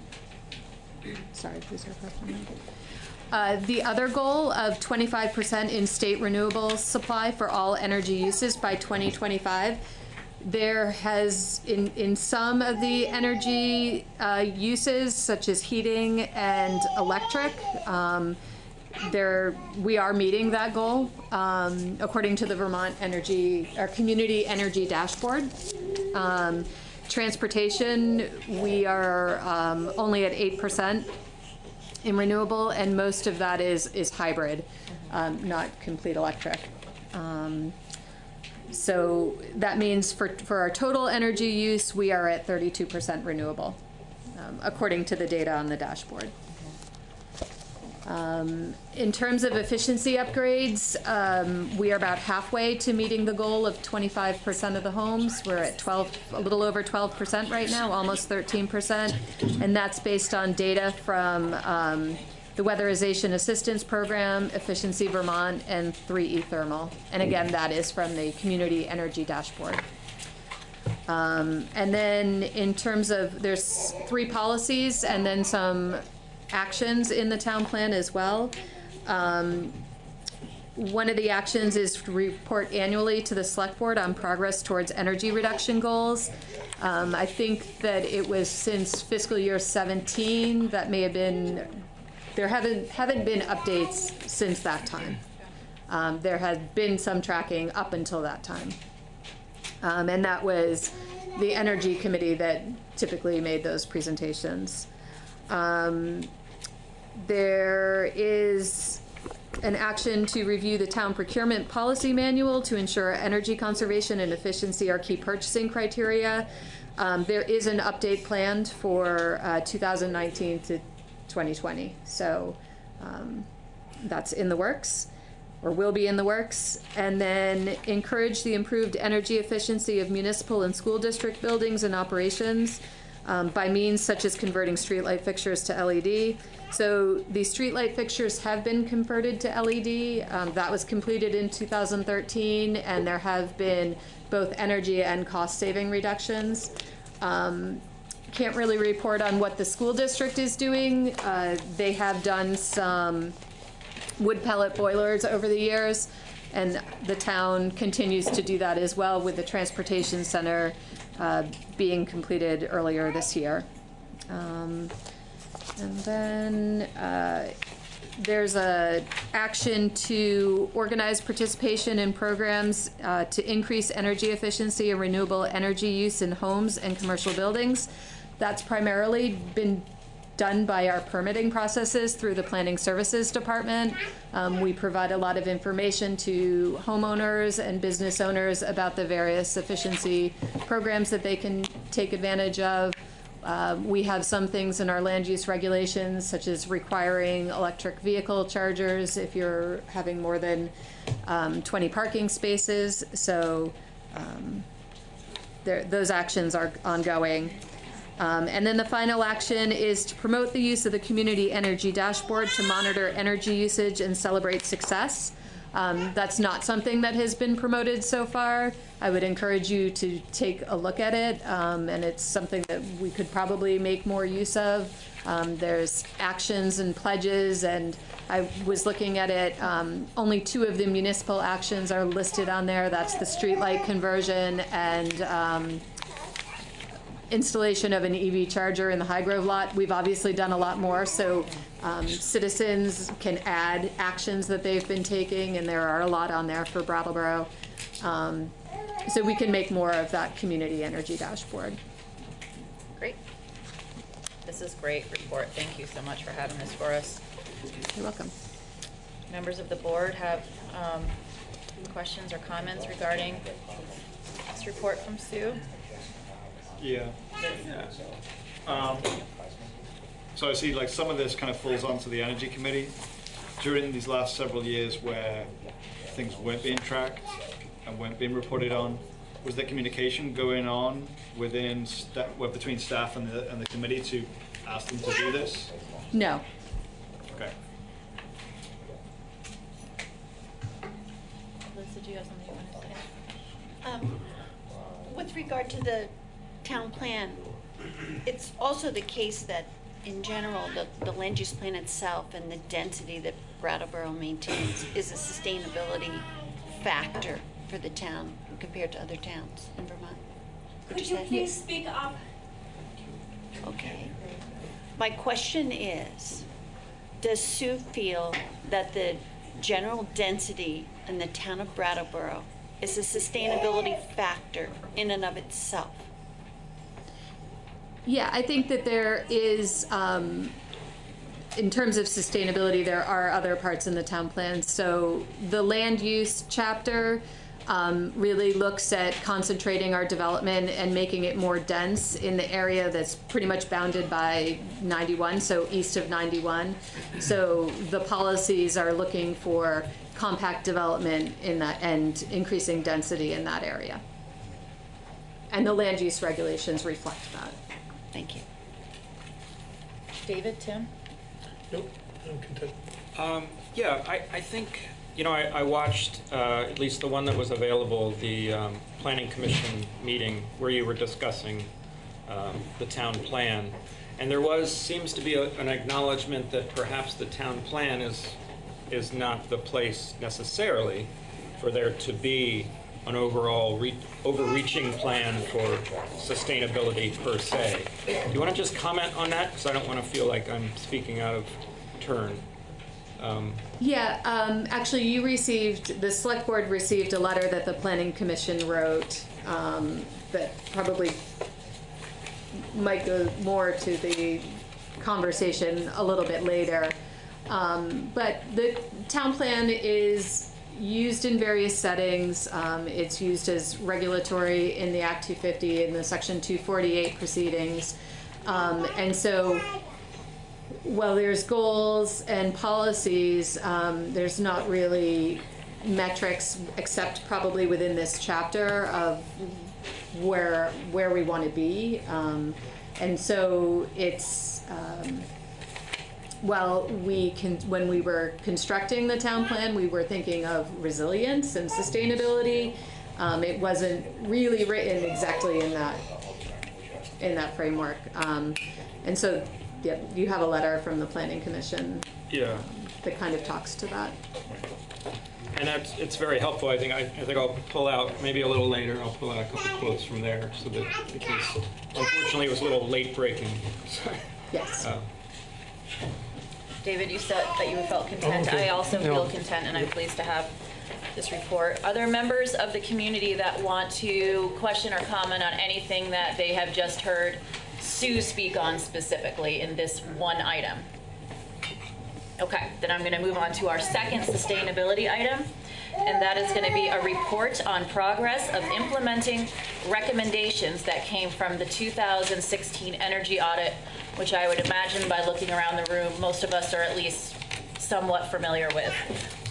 Sorry, please your question. The other goal of 25% in state renewables supply for all energy uses by 2025, there has, in some of the energy uses, such as heating and electric, we are meeting that goal, according to the Vermont Community Energy Dashboard. Transportation, we are only at 8% in renewable, and most of that is hybrid, not complete electric. So that means for our total energy use, we are at 32% renewable, according to the data on the dashboard. In terms of efficiency upgrades, we are about halfway to meeting the goal of 25% of the homes. We're at a little over 12% right now, almost 13%. And that's based on data from the Weatherization Assistance Program, Efficiency Vermont, and 3E Thermal. And again, that is from the Community Energy Dashboard. And then in terms of, there's 3 policies and then some actions in the town plan as well. One of the actions is to report annually to the select board on progress towards energy reduction goals. I think that it was since fiscal year 17, that may have been, there haven't been updates since that time. There had been some tracking up until that time. And that was the Energy Committee that typically made those presentations. There is an action to review the town procurement policy manual to ensure energy conservation and efficiency are key purchasing criteria. There is an update planned for 2019 to 2020. So that's in the works, or will be in the works. And then encourage the improved energy efficiency of municipal and school district buildings and operations by means such as converting streetlight fixtures to LED. So the streetlight fixtures have been converted to LED. That was completed in 2013, and there have been both energy and cost saving reductions. Can't really report on what the school district is doing. They have done some wood pellet boilers over the years, and the town continues to do that as well, with the transportation center being completed earlier this year. And then there's a action to organize participation in programs to increase energy efficiency and renewable energy use in homes and commercial buildings. That's primarily been done by our permitting processes through the Planning Services Department. We provide a lot of information to homeowners and business owners about the various efficiency programs that they can take advantage of. We have some things in our land use regulations, such as requiring electric vehicle chargers if you're having more than 20 parking spaces. So those actions are ongoing. And then the final action is to promote the use of the community energy dashboard to monitor energy usage and celebrate success. That's not something that has been promoted so far. I would encourage you to take a look at it, and it's something that we could probably make more use of. There's actions and pledges, and I was looking at it, only 2 of the municipal actions are listed on there. That's the streetlight conversion and installation of an EV charger in the Highgrove lot. We've obviously done a lot more, so citizens can add actions that they've been taking, and there are a lot on there for Brattleboro. So we can make more of that community energy dashboard. Great. This is great report. Thank you so much for having this for us. You're welcome. Members of the board have questions or comments regarding this report from Sue? Yeah. So I see like some of this kind of falls onto the Energy Committee. During these last several years where things weren't being tracked and weren't being reported on, was there communication going on within between staff and the committee to ask them to do this? No. Okay. Liz, did you have something you wanted to say? With regard to the town plan, it's also the case that in general, the land use plan itself and the density that Brattleboro maintains is a sustainability factor for the town compared to other towns in Vermont. Could you please speak up? Okay. My question is, does Sue feel that the general density in the town of Brattleboro is a sustainability factor in and of itself? Yeah, I think that there is, in terms of sustainability, there are other parts in the town plan. So the land use chapter really looks at concentrating our development and making it more dense in the area that's pretty much bounded by 91, so east of 91. So the policies are looking for compact development in that and increasing density in that area. And the land use regulations reflect that. Thank you. David, Tim? Nope, I'm content. Yeah, I think You know, I watched, at least the one that was available, the Planning Commission meeting where you were discussing the town plan. And there seems to be an acknowledgement that perhaps the town plan is not the place necessarily for there to be an overall overreaching plan for sustainability per se. Do you want to just comment on that? Because I don't want to feel like I'm speaking out of turn. Actually, the select board received a letter that the planning commission wrote that probably might go more to the conversation a little bit later. But the town plan is used in various settings. It's used as regulatory in the Act 250 and the Section 248 proceedings. And so while there's goals and policies, there's not really metrics except probably within this chapter of where we want to be. And so it's, when we were constructing the town plan, we were thinking of resilience and sustainability. It wasn't really written exactly in that framework. And so, yeah, you have a letter from the Planning Commission that kind of talks to that. And it's very helpful. I think I'll pull out, maybe a little later, I'll pull out a couple quotes from there, so that, because unfortunately it was a little late breaking. Yes. David, you said that you felt content. I also feel content, and I'm pleased to have this report. Are there members of the community that want to question or comment on anything that they have just heard Sue speak on specifically in this one item? Okay, then I'm going to move on to our second sustainability item, and that is going to be a report on progress of implementing recommendations that came from the 2016 energy audit, which I would imagine by looking around the room, most of us are at least somewhat familiar with.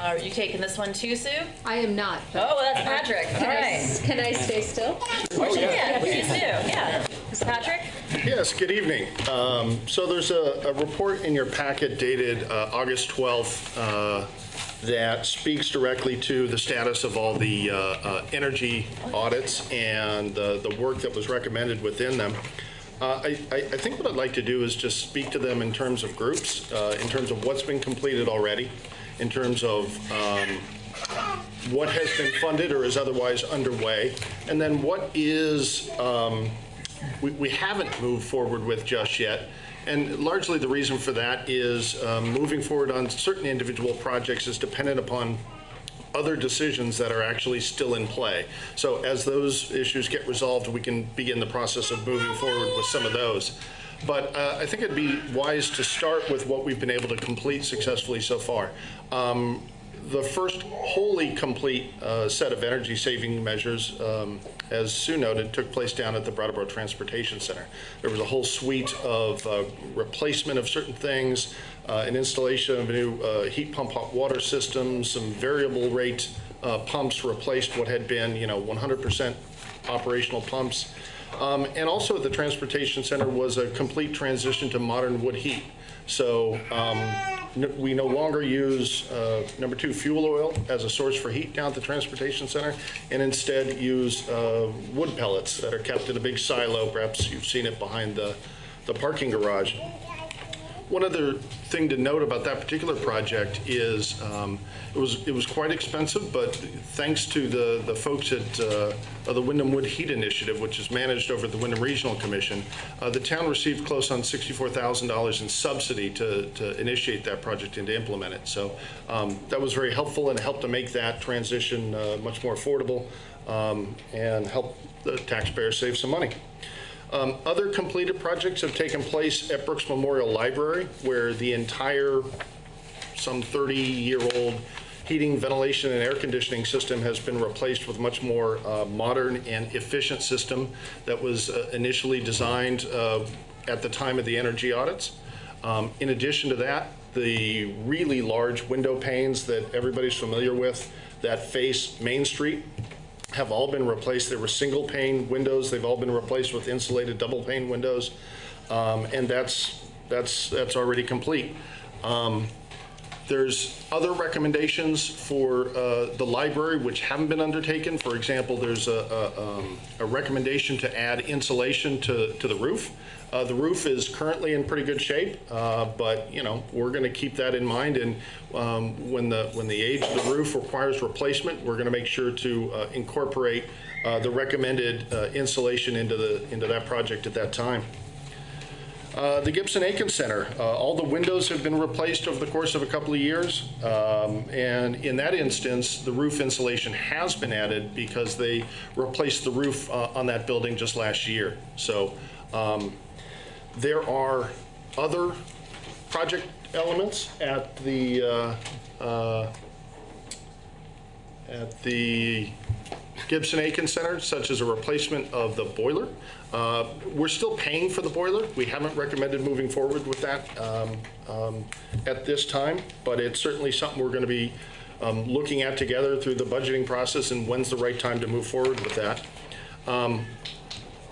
Are you taking this one too, Sue? I am not. Oh, that's Patrick. All right. Can I stay still? Yeah, please do. Yeah. Patrick? Yes, good evening. So there's a report in your packet dated August 12th that speaks directly to the status of all the energy audits and the work that was recommended within them. I think what I'd like to do is just speak to them in terms of groups, in terms of what's been completed already, in terms of what has been funded or is otherwise underway, and then what is we haven't moved forward with just yet. And largely the reason for that is moving forward on certain individual projects is dependent upon other decisions that are actually still in play. So as those issues get resolved, we can begin the process of moving forward with some of those. But I think it'd be wise to start with what we've been able to complete successfully so far. The first wholly complete set of energy saving measures, as Sue noted, took place down at the Brattleboro Transportation Center. There was a whole suite of replacement of certain things, an installation of a new heat pump hot water system, some variable rate pumps replaced what had been 100% operational pumps. And also at the Transportation Center was a complete transition to modern wood heat. So we no longer use number 2 fuel oil as a source for heat down at the Transportation Center, and instead use wood pellets that are kept in a big silo. Perhaps you've seen it behind the parking garage. One other thing to note about that particular project is it was quite expensive, but thanks to the folks at the Wyndham Wood Heat Initiative, which is managed over the Wyndham Regional Commission, the town received close on $64,000 in subsidy to initiate that project and to implement it. So that was very helpful and helped to make that transition much more affordable and help the taxpayers save some money. Other completed projects have taken place at Brooks Memorial Library, where the entire, some 30-year-old heating, ventilation, and air conditioning system has been replaced with a much more modern and efficient system that was initially designed at the time of the energy audits. In addition to that, the really large window panes that everybody's familiar with that face Main Street have all been replaced. There were single pane windows. They've all been replaced with insulated double pane windows, and that's already complete. There's other recommendations for the library which haven't been undertaken. For example, there's a recommendation to add insulation to the roof. The roof is currently in pretty good shape, but you know, we're going to keep that in mind, and when the age of the roof requires replacement, we're going to make sure to incorporate the recommended insulation into that project at that time. The Gibson-Aiken Center, all the windows have been replaced over the course of a couple of years, and in that instance, the roof insulation has been added because they replaced the roof on that building just last year. So there are other project elements at the Gibson-Aiken Center, such as a replacement of the boiler. We're still paying for the boiler. We haven't recommended moving forward with that at this time, but it's certainly something we're going to be looking at together through the budgeting process, and when's the right time to move forward with that.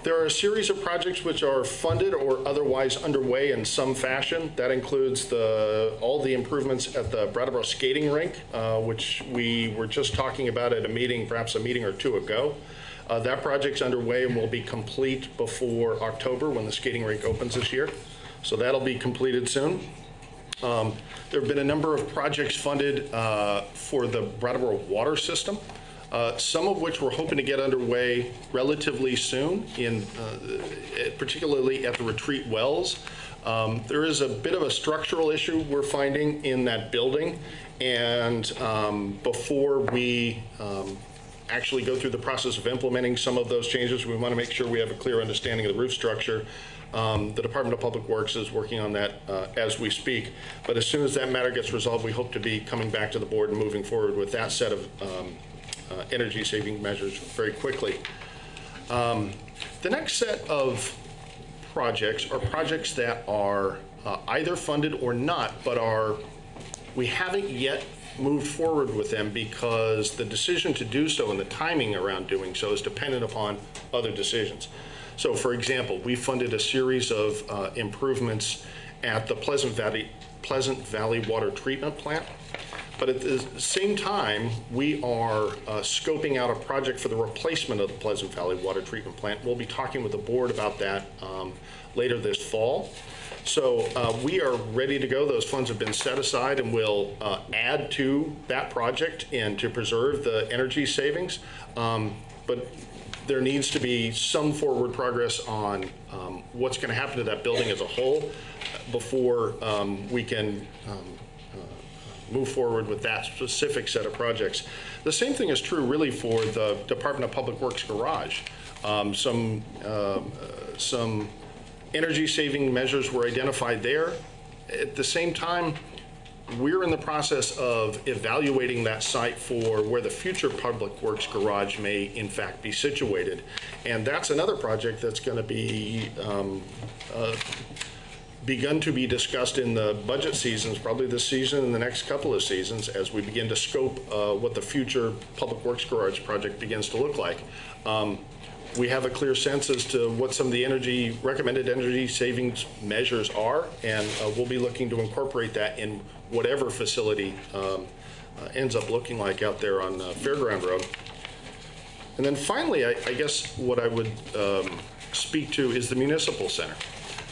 There are a series of projects which are funded or otherwise underway in some fashion. That includes all the improvements at the Brattleboro skating rink, which we were just talking about at a meeting, perhaps a meeting or two ago. That project's underway and will be complete before October, when the skating rink opens this year. So that'll be completed soon. There have been a number of projects funded for the Brattleboro water system. Some of which we're hoping to get underway relatively soon, particularly at the retreat wells. There is a bit of a structural issue we're finding in that building, and before we actually go through the process of implementing some of those changes, we want to make sure we have a clear understanding of the roof structure. The Department of Public Works is working on that as we speak, but as soon as that matter gets resolved, we hope to be coming back to the board and moving forward with that set of energy-saving measures very quickly. The next set of projects are projects that are either funded or not, but we haven't yet moved forward with them because the decision to do so and the timing around doing so is dependent upon other decisions. So, for example, we funded a series of improvements at the Pleasant Valley Water Treatment Plant. But at the same time, we are scoping out a project for the replacement of the Pleasant Valley Water Treatment Plant. We'll be talking with the board about that later this fall. So we are ready to go. Those funds have been set aside, and we'll add to that project and to preserve the energy savings. But there needs to be some forward progress on what's going to happen to that building as a whole before we can move forward with that specific set of projects. The same thing is true really for the Department of Public Works garage. Some energy saving measures were identified there. At the same time, we're in the process of evaluating that site for where the future Public Works garage may in fact be situated. And that's another project that's going to be begun to be discussed in the budget seasons, probably this season and the next couple of seasons, as we begin to scope what the future Public Works garage project begins to look like. We have a clear sense as to what some of the recommended energy savings measures are, and we'll be looking to incorporate that in whatever facility ends up looking like out there on Fairground Road. And then finally, I guess what I would speak to is the Municipal Center.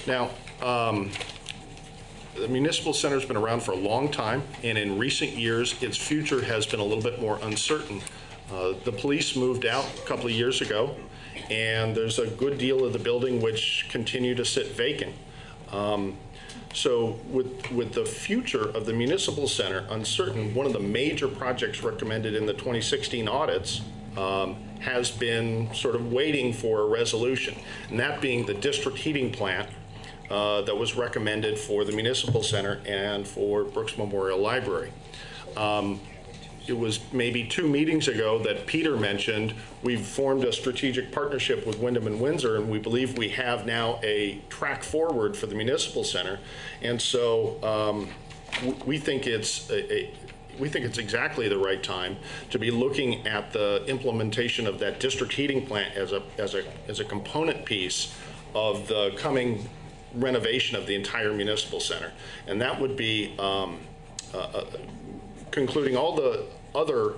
Now, the Municipal Center has been around for a long time, and in recent years, its future has been a little bit more uncertain. The police moved out a couple of years ago, and there's a good deal of the building which continue to sit vacant. So with the future of the Municipal Center uncertain, one of the major projects recommended in the 2016 audits has been sort of waiting for a resolution, and that being the district heating plant that was recommended for the Municipal Center and for Brooks Memorial Library. It was maybe 2 meetings ago that Peter mentioned we've formed a strategic partnership with Wyndham and Windsor, and we believe we have now a track forward for the Municipal Center. And so we think it's exactly the right time to be looking at the implementation of that district heating plant as a component piece of the coming renovation of the entire Municipal Center. And that would be concluding all the other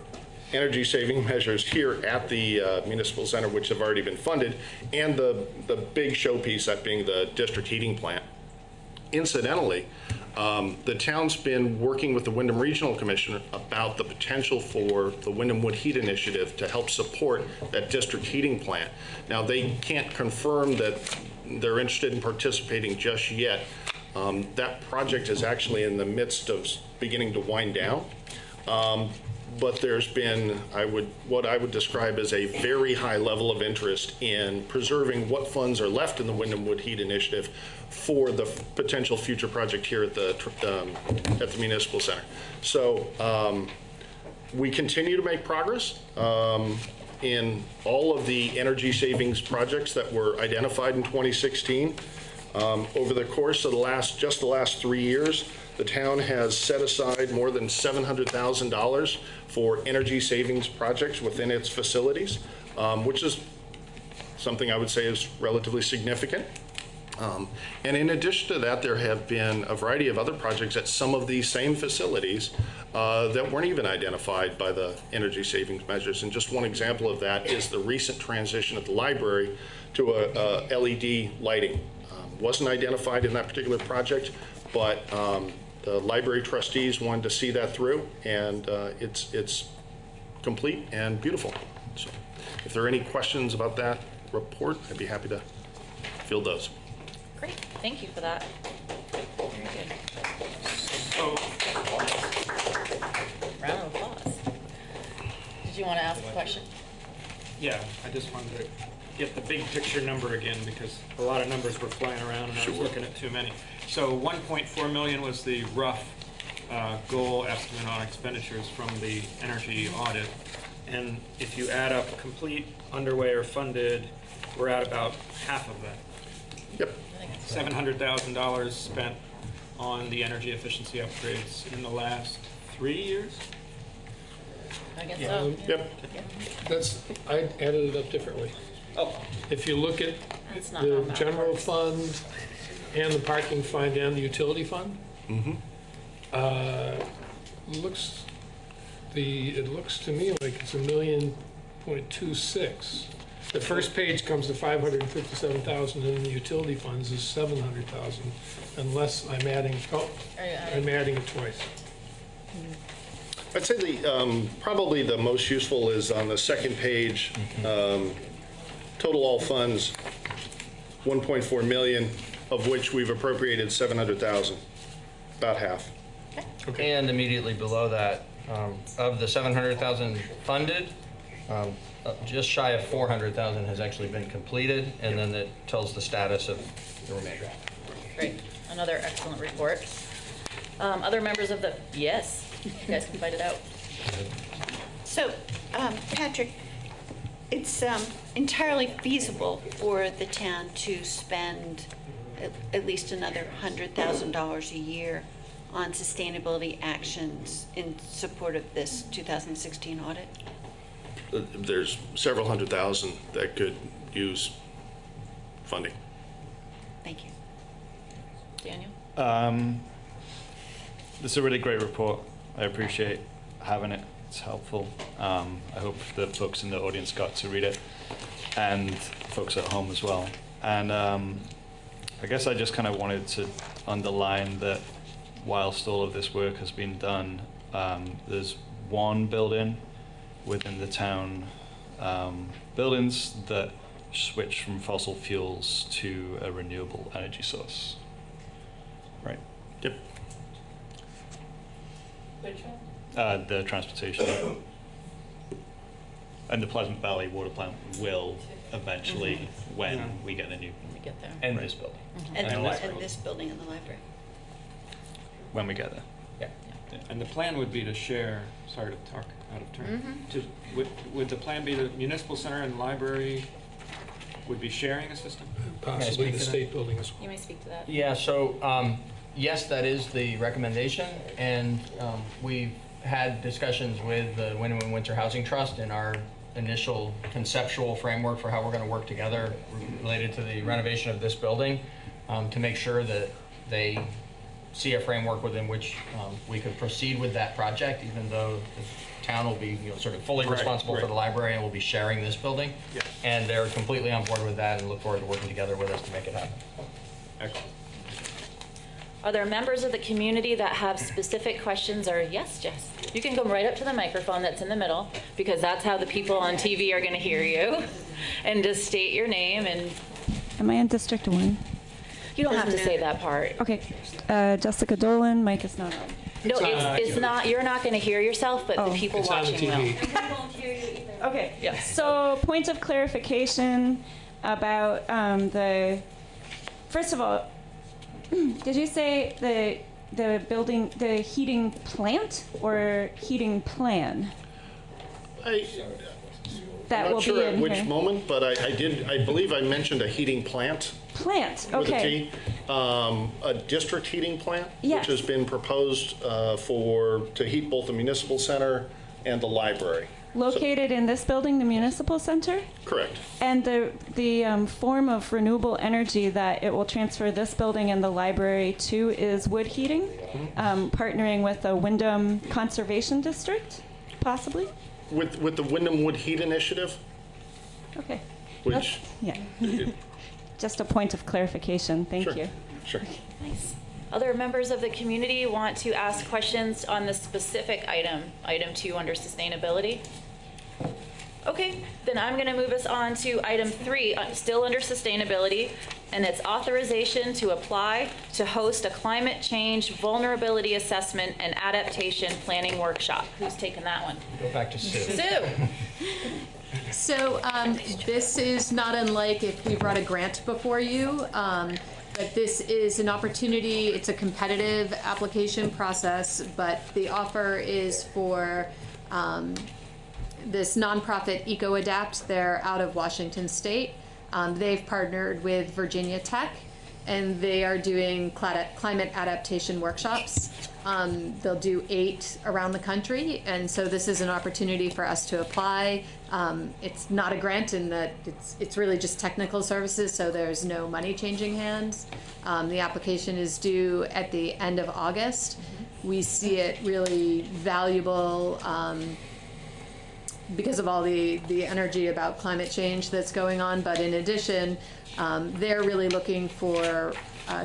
energy saving measures here at the municipal center, which have already been funded, and the big showpiece, that being the district heating plant. Incidentally, the town's been working with the Wyndham Regional Commission about the potential for the Wyndham Wood Heat Initiative to help support that district heating plant. Now, they can't confirm that they're interested in participating just yet. That project is actually in the midst of beginning to wind down. But there's been, what I would describe as a very high level of interest in preserving what funds are left in the Wyndham Wood Heat Initiative for the potential future project here at the municipal center. So we continue to make progress in all of the energy savings projects that were identified in 2016. Over the course of the last 3 years, the town has set aside more than $700,000 for energy savings projects within its facilities, which is something I would say is relatively significant. And in addition to that, there have been a variety of other projects at some of these same facilities that weren't even identified by the energy savings measures. And just one example of that is the recent transition at the library to a LED lighting. Wasn't identified in that particular project, but the library trustees wanted to see that through, and it's complete and beautiful. So if there are any questions about that report, I'd be happy to field those. Great, thank you for that. Very good. So, round of applause. Did you want to ask a question? yeah, I just wanted to get the big picture number again because a lot of numbers were flying around and I was looking at too many. So 1.4 million was the rough goal estimate on expenditures from the energy audit. And if you add up complete, underway, or funded, we're at about half of that. Yep. $700,000 spent on the energy efficiency upgrades in the last 3 years? I guess so. Yep. I added it up differently. Oh. If you look at That's not the how math general works. fund and the parking fund and the utility fund, it looks to me like it's $1.26 million. The first page comes to 557,000, and the utility funds is 700,000, unless I'm adding. I'm adding it twice. I'd say probably the most useful is on the second page. Total all funds, 1.4 million, of which we've appropriated 700,000, about half. And immediately below that, of the 700,000 funded, just shy of 400,000 has actually been completed, and then it tells the status of the remainder. Great, another excellent report. Other members of the, yes, you guys can fight it out. So, Patrick, it's entirely feasible for the town to spend at least another $100,000 a year on sustainability actions in support of this 2016 audit? There's several hundred thousand that could use funding. Thank you. Daniel? This is a really great report. I appreciate having it. It's helpful. I hope the folks in the audience got to read it, and folks at home as well. And I guess I just kind of wanted to underline that whilst all of this work has been done, there's one building within the town buildings that switch from fossil fuels to a renewable energy source. Right. Yep. Which one? The transportation. And the Pleasant Valley water plant will eventually, when we get the new. When we get there. And this building. And the library. this building and the library. When we get there. Yeah. And the plan would be to share, sorry to talk out of turn, would the plan be the municipal center and library would be sharing a system? Possibly the state building as well. You may speak to that. Yeah, so yes, that is the recommendation, and we've had discussions with the Wyndham and Windsor Housing Trust in our initial conceptual framework for how we're going to work together related to the renovation of this building to make sure that they see a framework within which we could proceed with that project, even though the town will be, sort of fully responsible for the library and will be sharing this building. Yeah. And they're completely on board with that and look forward to working together with us to make it happen. Excellent. Are there members of the community that have specific questions or yes, Jess? You can come right up to the microphone that's in the middle because that's how the people on TV are going to hear you. And just state your name and... Am I in District 1? You don't have to say that part. Okay. Jessica Dolan, mic is not on. No, it's not. You're not going to hear yourself, but the people It's on the watching TV. will. Won't hear you either. Okay. Yes. So, point of clarification about the. First of all, did you say the building, the heating plant or heating plan? That I'm will not be sure in at which here. moment, but I believe I mentioned a heating plant. Plant. With a Okay. T. A district heating plant, Yes. which has been proposed to heat both the municipal center and the library. Located in this building, the municipal center? Correct. And the form of renewable energy that it will transfer this building and the library to is wood heating, partnering with the Wyndham Conservation District, possibly? With the Wyndham Wood Heat Initiative, Okay. which Yeah. Just a point of clarification. Thank Sure. you. Sure. Nice. Other members of the community want to ask questions on the specific item 2 under sustainability? Okay, then I'm going to move us on to item 3, still under sustainability, and it's authorization to apply to host a climate change vulnerability assessment and adaptation planning workshop. Who's taking that one? Go back to Sue. Sue. So this is not unlike if we brought a grant before you, but this is an opportunity. It's a competitive application process, but the offer is for this nonprofit EcoAdapt. They're out of Washington State. They've partnered with Virginia Tech, and they are doing climate adaptation workshops. They'll do 8 around the country, and so this is an opportunity for us to apply. It's not a grant in that it's really just technical services, so there's no money changing hands. The application is due at the end of August. We see it really valuable because of all the energy about climate change that's going on, but in addition, they're really looking for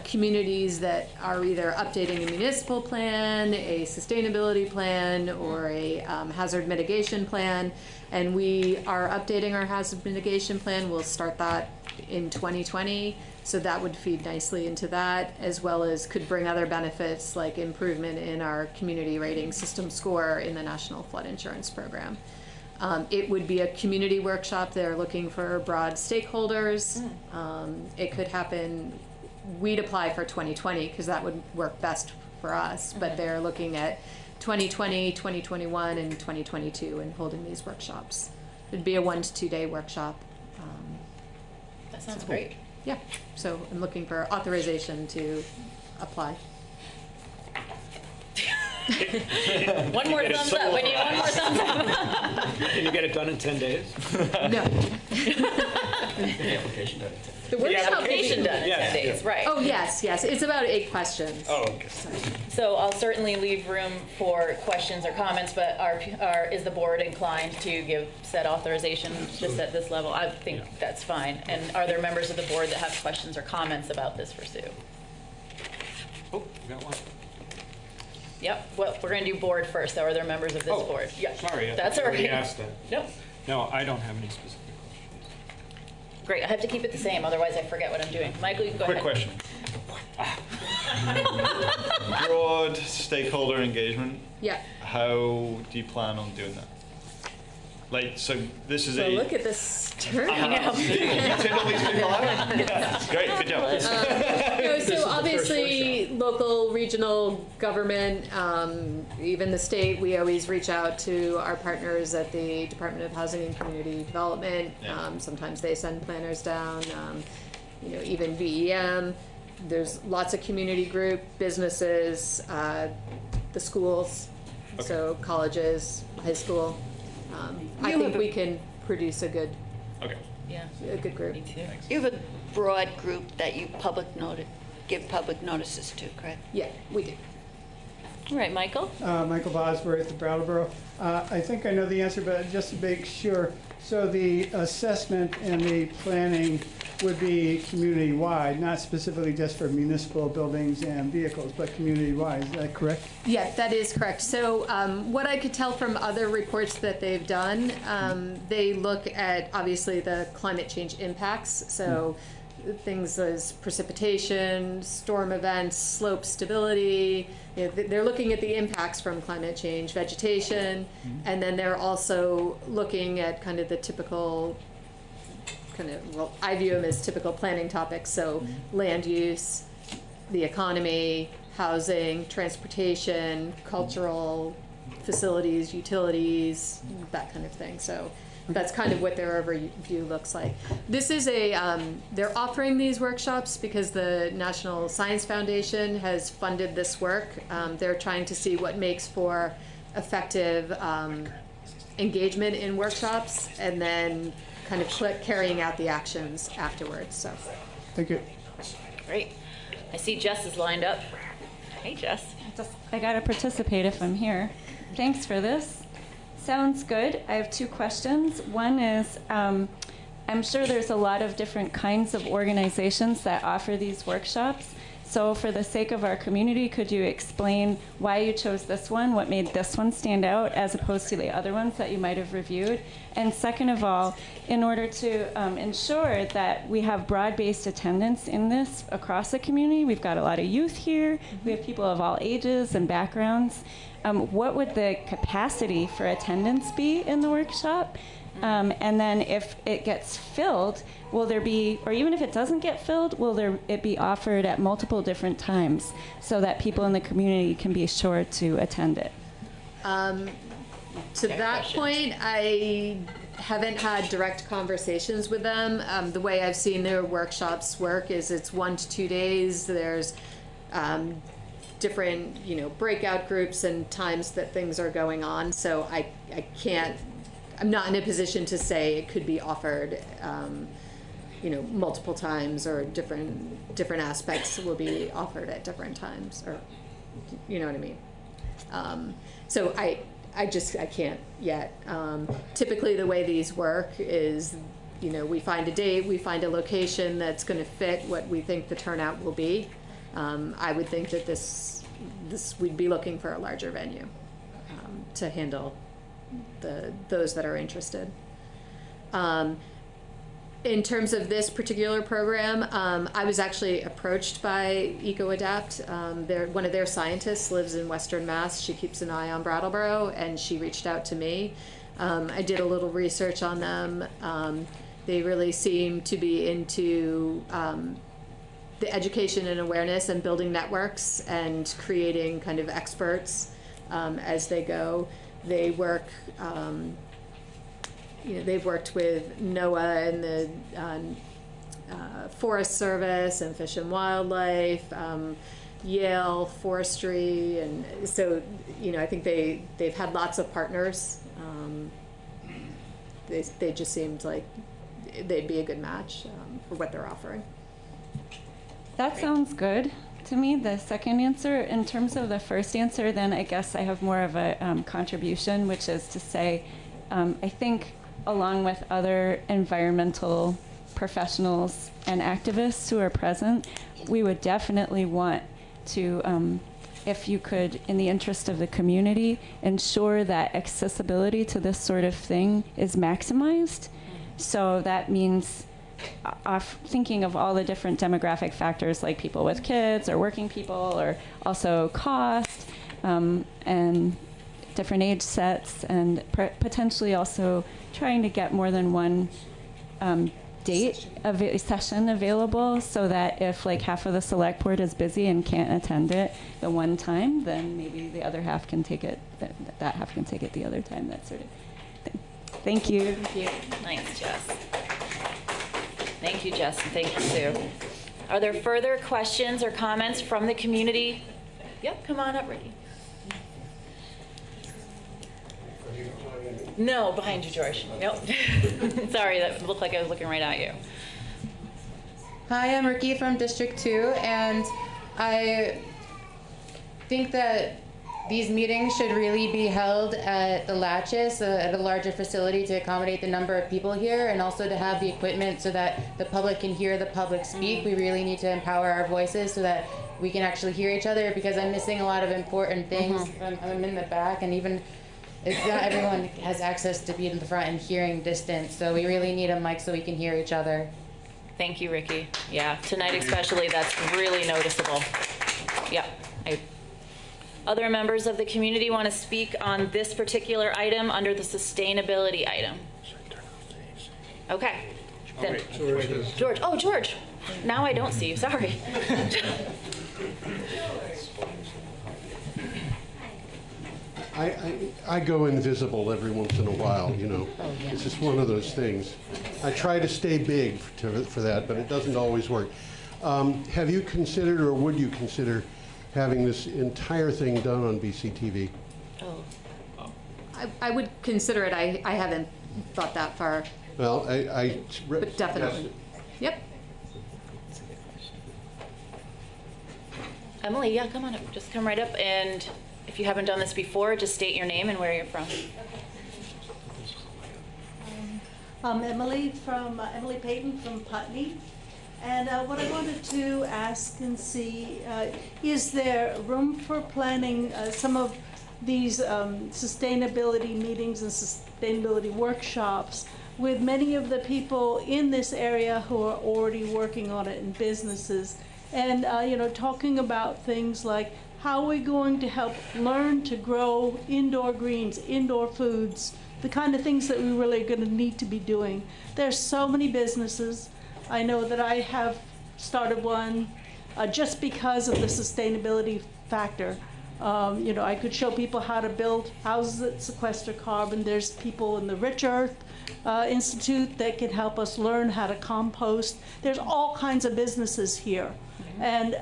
communities that are either updating a municipal plan, a sustainability plan, or a hazard mitigation plan. And we are updating our hazard mitigation plan. We'll start that in 2020. So that would feed nicely into that, as well as could bring other benefits like improvement in our community rating system score in the National Flood Insurance Program. It would be a community workshop. They're looking for broad stakeholders. It could happen, we'd apply for 2020 because that would work best for us, but they're looking at 2020, 2021, and 2022 and holding these workshops. It'd be a 1 to 2 day workshop. That sounds great. Yeah, so I'm looking for authorization to apply. One more thumbs up. We need one more thumbs up. Can you get it done in 10 days? No. The application done in 10 days. The The workshop application done in 10 days, right. Oh, yes. It's about 8 questions. Oh, okay. So I'll certainly leave room for questions or comments, but is the board inclined to give said authorization just at this level? I think that's fine. And are there members of the board that have questions or comments about this for Sue? Oh, we got one. Yep, well, we're going to do board first, though. Are there members of this board? Yeah. Sorry, That's I all already right. asked that. No, No, I don't have any specific questions. great. I have to keep it the same, otherwise I forget what I'm doing. Michael, you can go ahead. Quick question. Broad stakeholder engagement. Yeah. How do you plan on doing that? Like, so this is So a. look at this turnout. You take all these people out? Yeah. Great, good job. So obviously, local, regional government, even the state, we always reach out to our partners at the Department of Housing and Community Development. Sometimes they send planners down, even VEM. There's lots of community group, businesses, the schools, so colleges, high school. I think we can produce a good, Yeah. a good group. Me too. You have a broad group that you public give public notices to, correct? Yeah, we do. All right, Michael? Michael Bosworth, the Brattleboro. I think I know the answer, but just to make sure. So the assessment and the planning would be community-wide, not specifically just for municipal buildings and vehicles, but community-wide. Is that correct? Yeah, that is correct. So what I could tell from other reports that they've done, they look at obviously the climate change impacts. So things as precipitation, storm events, slope stability. You know, they're looking at the impacts from climate change, vegetation, and then they're also looking at kind of the typical well, I view them as typical planning topics. So land use, the economy, housing, transportation, cultural facilities, utilities, that kind of thing. So that's kind of what their overview looks like. This is they're offering these workshops because the National Science Foundation has funded this work. They're trying to see what makes for effective engagement in workshops, and then kind of carrying out the actions afterwards. So, thank you. Great. I see Jess is lined up. Hey, Jess. I got to participate if I'm here. Thanks for this. Sounds good. I have two questions. One is, I'm sure there's a lot of different kinds of organizations that offer these workshops. So for the sake of our community, could you explain why you chose this one, what made this one stand out as opposed to the other ones that you might have reviewed? And second of all, in order to ensure that we have broad-based attendance in this across the community, we've got a lot of youth here, we have people of all ages and backgrounds, what would the capacity for attendance be in the workshop? And then if it gets filled, will there be, or even if it doesn't get filled, will it be offered at multiple different times so that people in the community can be sure to attend it? To that point, I haven't had direct conversations with them. The way I've seen their workshops work is it's 1 to 2 days. There's different, breakout groups and times that things are going on. So I can't. I'm not in a position to say it could be offered, multiple times, or different aspects will be offered at different times, or you know what I mean. So I can't yet. Typically, the way these work is, we find a date, we find a location that's going to fit what we think the turnout will be. I would think that this we'd be looking for a larger venue to handle those that are interested. In terms of this particular program, I was actually approached by EcoAdapt. One of their scientists lives in Western Mass. She keeps an eye on Brattleboro, and she reached out to me. I did a little research on them. They really seem to be into the education and awareness and building networks and creating kind of experts as they go. They work, they've worked with NOAA and the Forest Service and Fish and Wildlife, Yale Forestry, and so, I think they've had lots of partners. They just seemed like they'd be a good match for what they're offering. That sounds good to me, the second answer. In terms of the first answer, then I guess I have more of a contribution, which is to say, I think along with other environmental professionals and activists who are present, we would definitely want to, if you could, in the interest of the community, ensure that accessibility to this sort of thing is maximized. So that means thinking of all the different demographic factors, like people with kids or working people, or also cost and different age sets, and potentially also trying to get more than one date of a session available, so that if like half of the select board is busy and can't attend it the one time, then maybe the other half can take it, that half can take it the other time, that sort of thing. Thank you. Thank you. Thanks, Jess. Thank you, Jess, and thank you, Sue. Are there further questions or comments from the community? Yep, come on up, Ricky. No, behind you, George. Nope. Sorry, that looked like I was looking right at you. Hi, I'm Ricky from District 2, and I think that these meetings should really be held at the Latches, at a larger facility to accommodate the number of people here, and also to have the equipment so that the public can hear the public speak. We really need to empower our voices so that we can actually hear each other, because I'm missing a lot of important things. I'm in the back, and even it's not everyone has access to be in the front and hearing distance, so we really need a mic so we can hear each other. Thank you, Ricky. Yeah, tonight especially, that's really noticeable. Yeah. Other members of the community want to speak on this particular item under the sustainability item? Okay. Then, George. Oh, George. Now I don't see you. Sorry. I go invisible every once in a while, you know. Oh, yeah. It's just one of those things. I try to stay big for that, but it doesn't always work. Have you considered, or would you consider, having this entire thing done on BCTV? Oh. I would consider it. I haven't thought that far. Well, But definitely. Yep. Emily, yeah, come on up. Just come right up, and if you haven't done this before, just state your name and where you're from. Emily Payton from Putney. And what I wanted to ask and see, is there room for planning some of these sustainability meetings and sustainability workshops with many of the people in this area who are already working on it in businesses? And, talking about things like how are we going to help learn to grow indoor greens, indoor foods, the kind of things that we really are going to need to be doing. There's so many businesses. I know that I have started one just because of the sustainability factor. I could show people how to build houses that sequester carbon. There's people in the Rich Earth Institute that can help us learn how to compost. There's all kinds of businesses here. And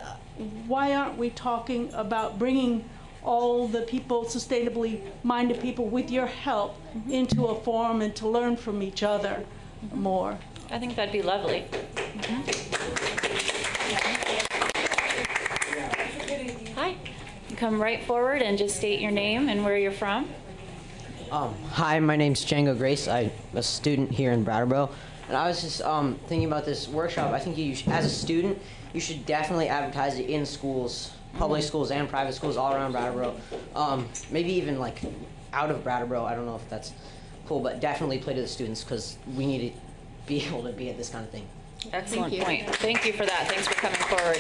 why aren't we talking about bringing all the people, sustainably minded people, with your help, into a forum and to learn from each other more? I think that'd be lovely. Hi. Come right forward and just state your name and where you're from. Hi, my name's Django Grace. I'm a student here in Brattleboro. And I was just thinking about this workshop. I think as a student, you should definitely advertise it in schools, public schools and private schools all around Brattleboro. Maybe even like out of Brattleboro. I don't know if that's cool, but definitely play to the students, because we need to be able to be at this kind of thing. Excellent point. Thank you for that. Thanks for coming forward.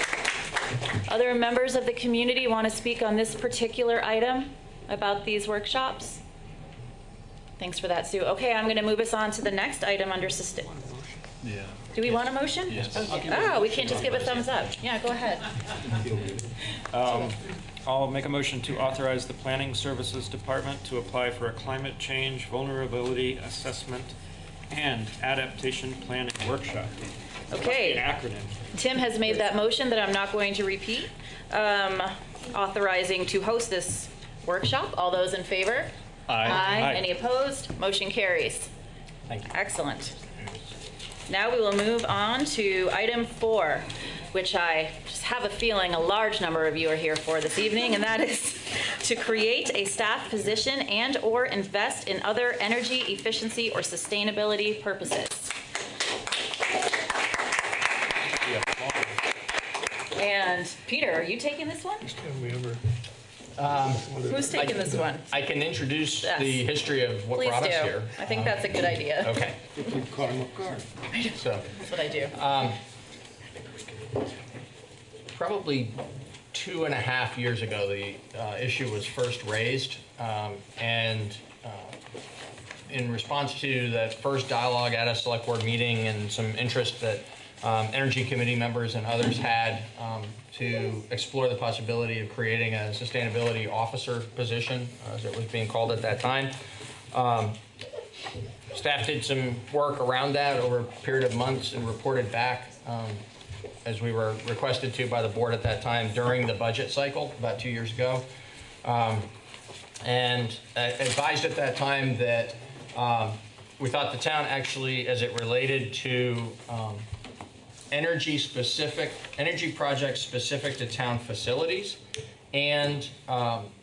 Other members of the community want to speak on this particular item about these workshops? Thanks for that, Sue. Okay, I'm going to move us on to the next item under sustain. Yeah. Do we want a motion? Yes. Okay. Oh, we can't just give a thumbs up. Yeah, go ahead. I'll make a motion to authorize the Planning Services Department to apply for a climate change vulnerability assessment and adaptation planning workshop. Okay. An acronym. Tim has made that motion that I'm not going to repeat, authorizing to host this workshop. All those in favor? Aye. Aye. Any opposed? Motion carries. Thank you. Excellent. Now we will move on to item 4, which I just have a feeling a large number of you are here for this evening, and that is to create a staff position and/or invest in other energy efficiency or sustainability purposes. And Peter, are you taking this one? Who's taking this one? I can introduce Yes. the history of what Please brought us do. here. I think that's a good idea. Okay. So, That's what I do. Probably 2.5 years ago, the issue was first raised, and in response to that first dialogue at a select board meeting and some interest that Energy Committee members and others had to explore the possibility of creating a sustainability officer position, as it was being called at that time. Staff did some work around that over a period of months and reported back as we were requested to by the board at that time during the budget cycle about 2 years ago. And advised at that time that we thought the town actually, as it related to energy projects specific to town facilities and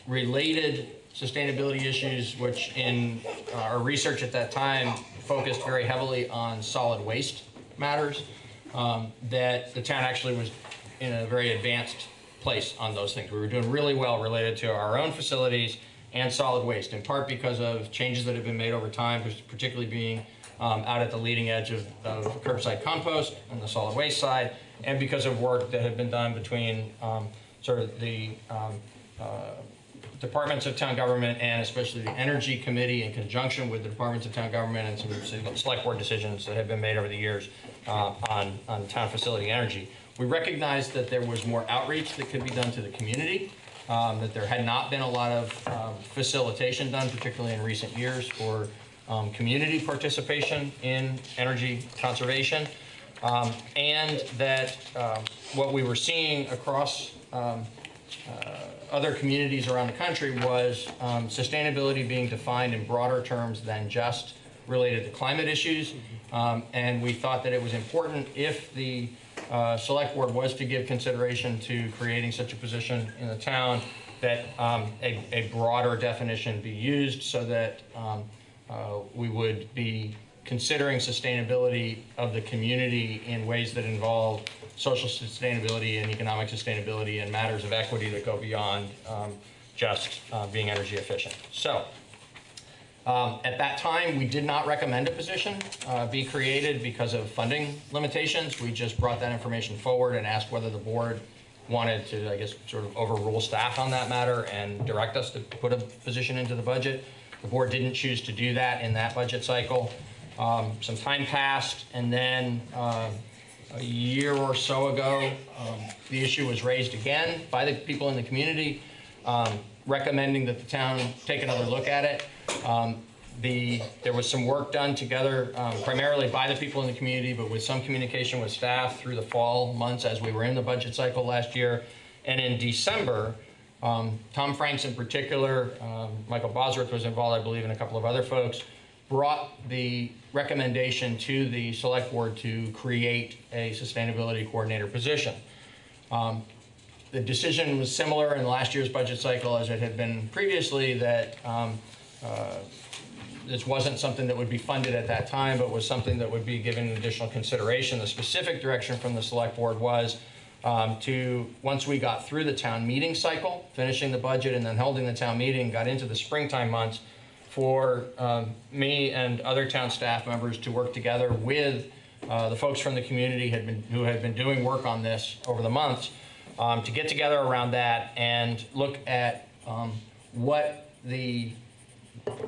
related sustainability issues, which in our research at that time focused very heavily on solid waste matters, that the town actually was in a very advanced place on those things. We were doing really well related to our own facilities and solid waste, in part because of changes that have been made over time, particularly being out at the leading edge of curbside compost on the solid waste side, and because of work that had been done between sort of the departments of town government and especially the Energy Committee in conjunction with the departments of town government and some select board decisions that have been made over the years on town facility energy. We recognized that there was more outreach that could be done to the community, that there had not been a lot of facilitation done, particularly in recent years, for community participation in energy conservation, and that what we were seeing across other communities around the country was sustainability being defined in broader terms than just related to climate issues. And we thought that it was important, if the select board was to give consideration to creating such a position in the town, that a broader definition be used so that we would be considering sustainability of the community in ways that involve social sustainability and economic sustainability and matters of equity that go beyond just being energy efficient. So at that time, we did not recommend a position be created because of funding limitations. We just brought that information forward and asked whether the board wanted to, I guess, sort of overrule staff on that matter and direct us to put a position into the budget. The board didn't choose to do that in that budget cycle. Some time passed, and then a year or so ago, the issue was raised again by the people in the community, recommending that the town take another look at it. There was some work done together, primarily by the people in the community, but with some communication with staff through the fall months as we were in the budget cycle last year. And in December, Tom Franks in particular, Michael Bosworth was involved, I believe, and a couple of other folks, brought the recommendation to the select board to create a sustainability coordinator position. The decision was similar in last year's budget cycle as it had been previously, that this wasn't something that would be funded at that time, but was something that would be given additional consideration. The specific direction from the select board was to, once we got through the town meeting cycle, finishing the budget and then holding the town meeting, got into the springtime months, for me and other town staff members to work together with the folks from the community who had been doing work on this over the months, to get together around that and look at what the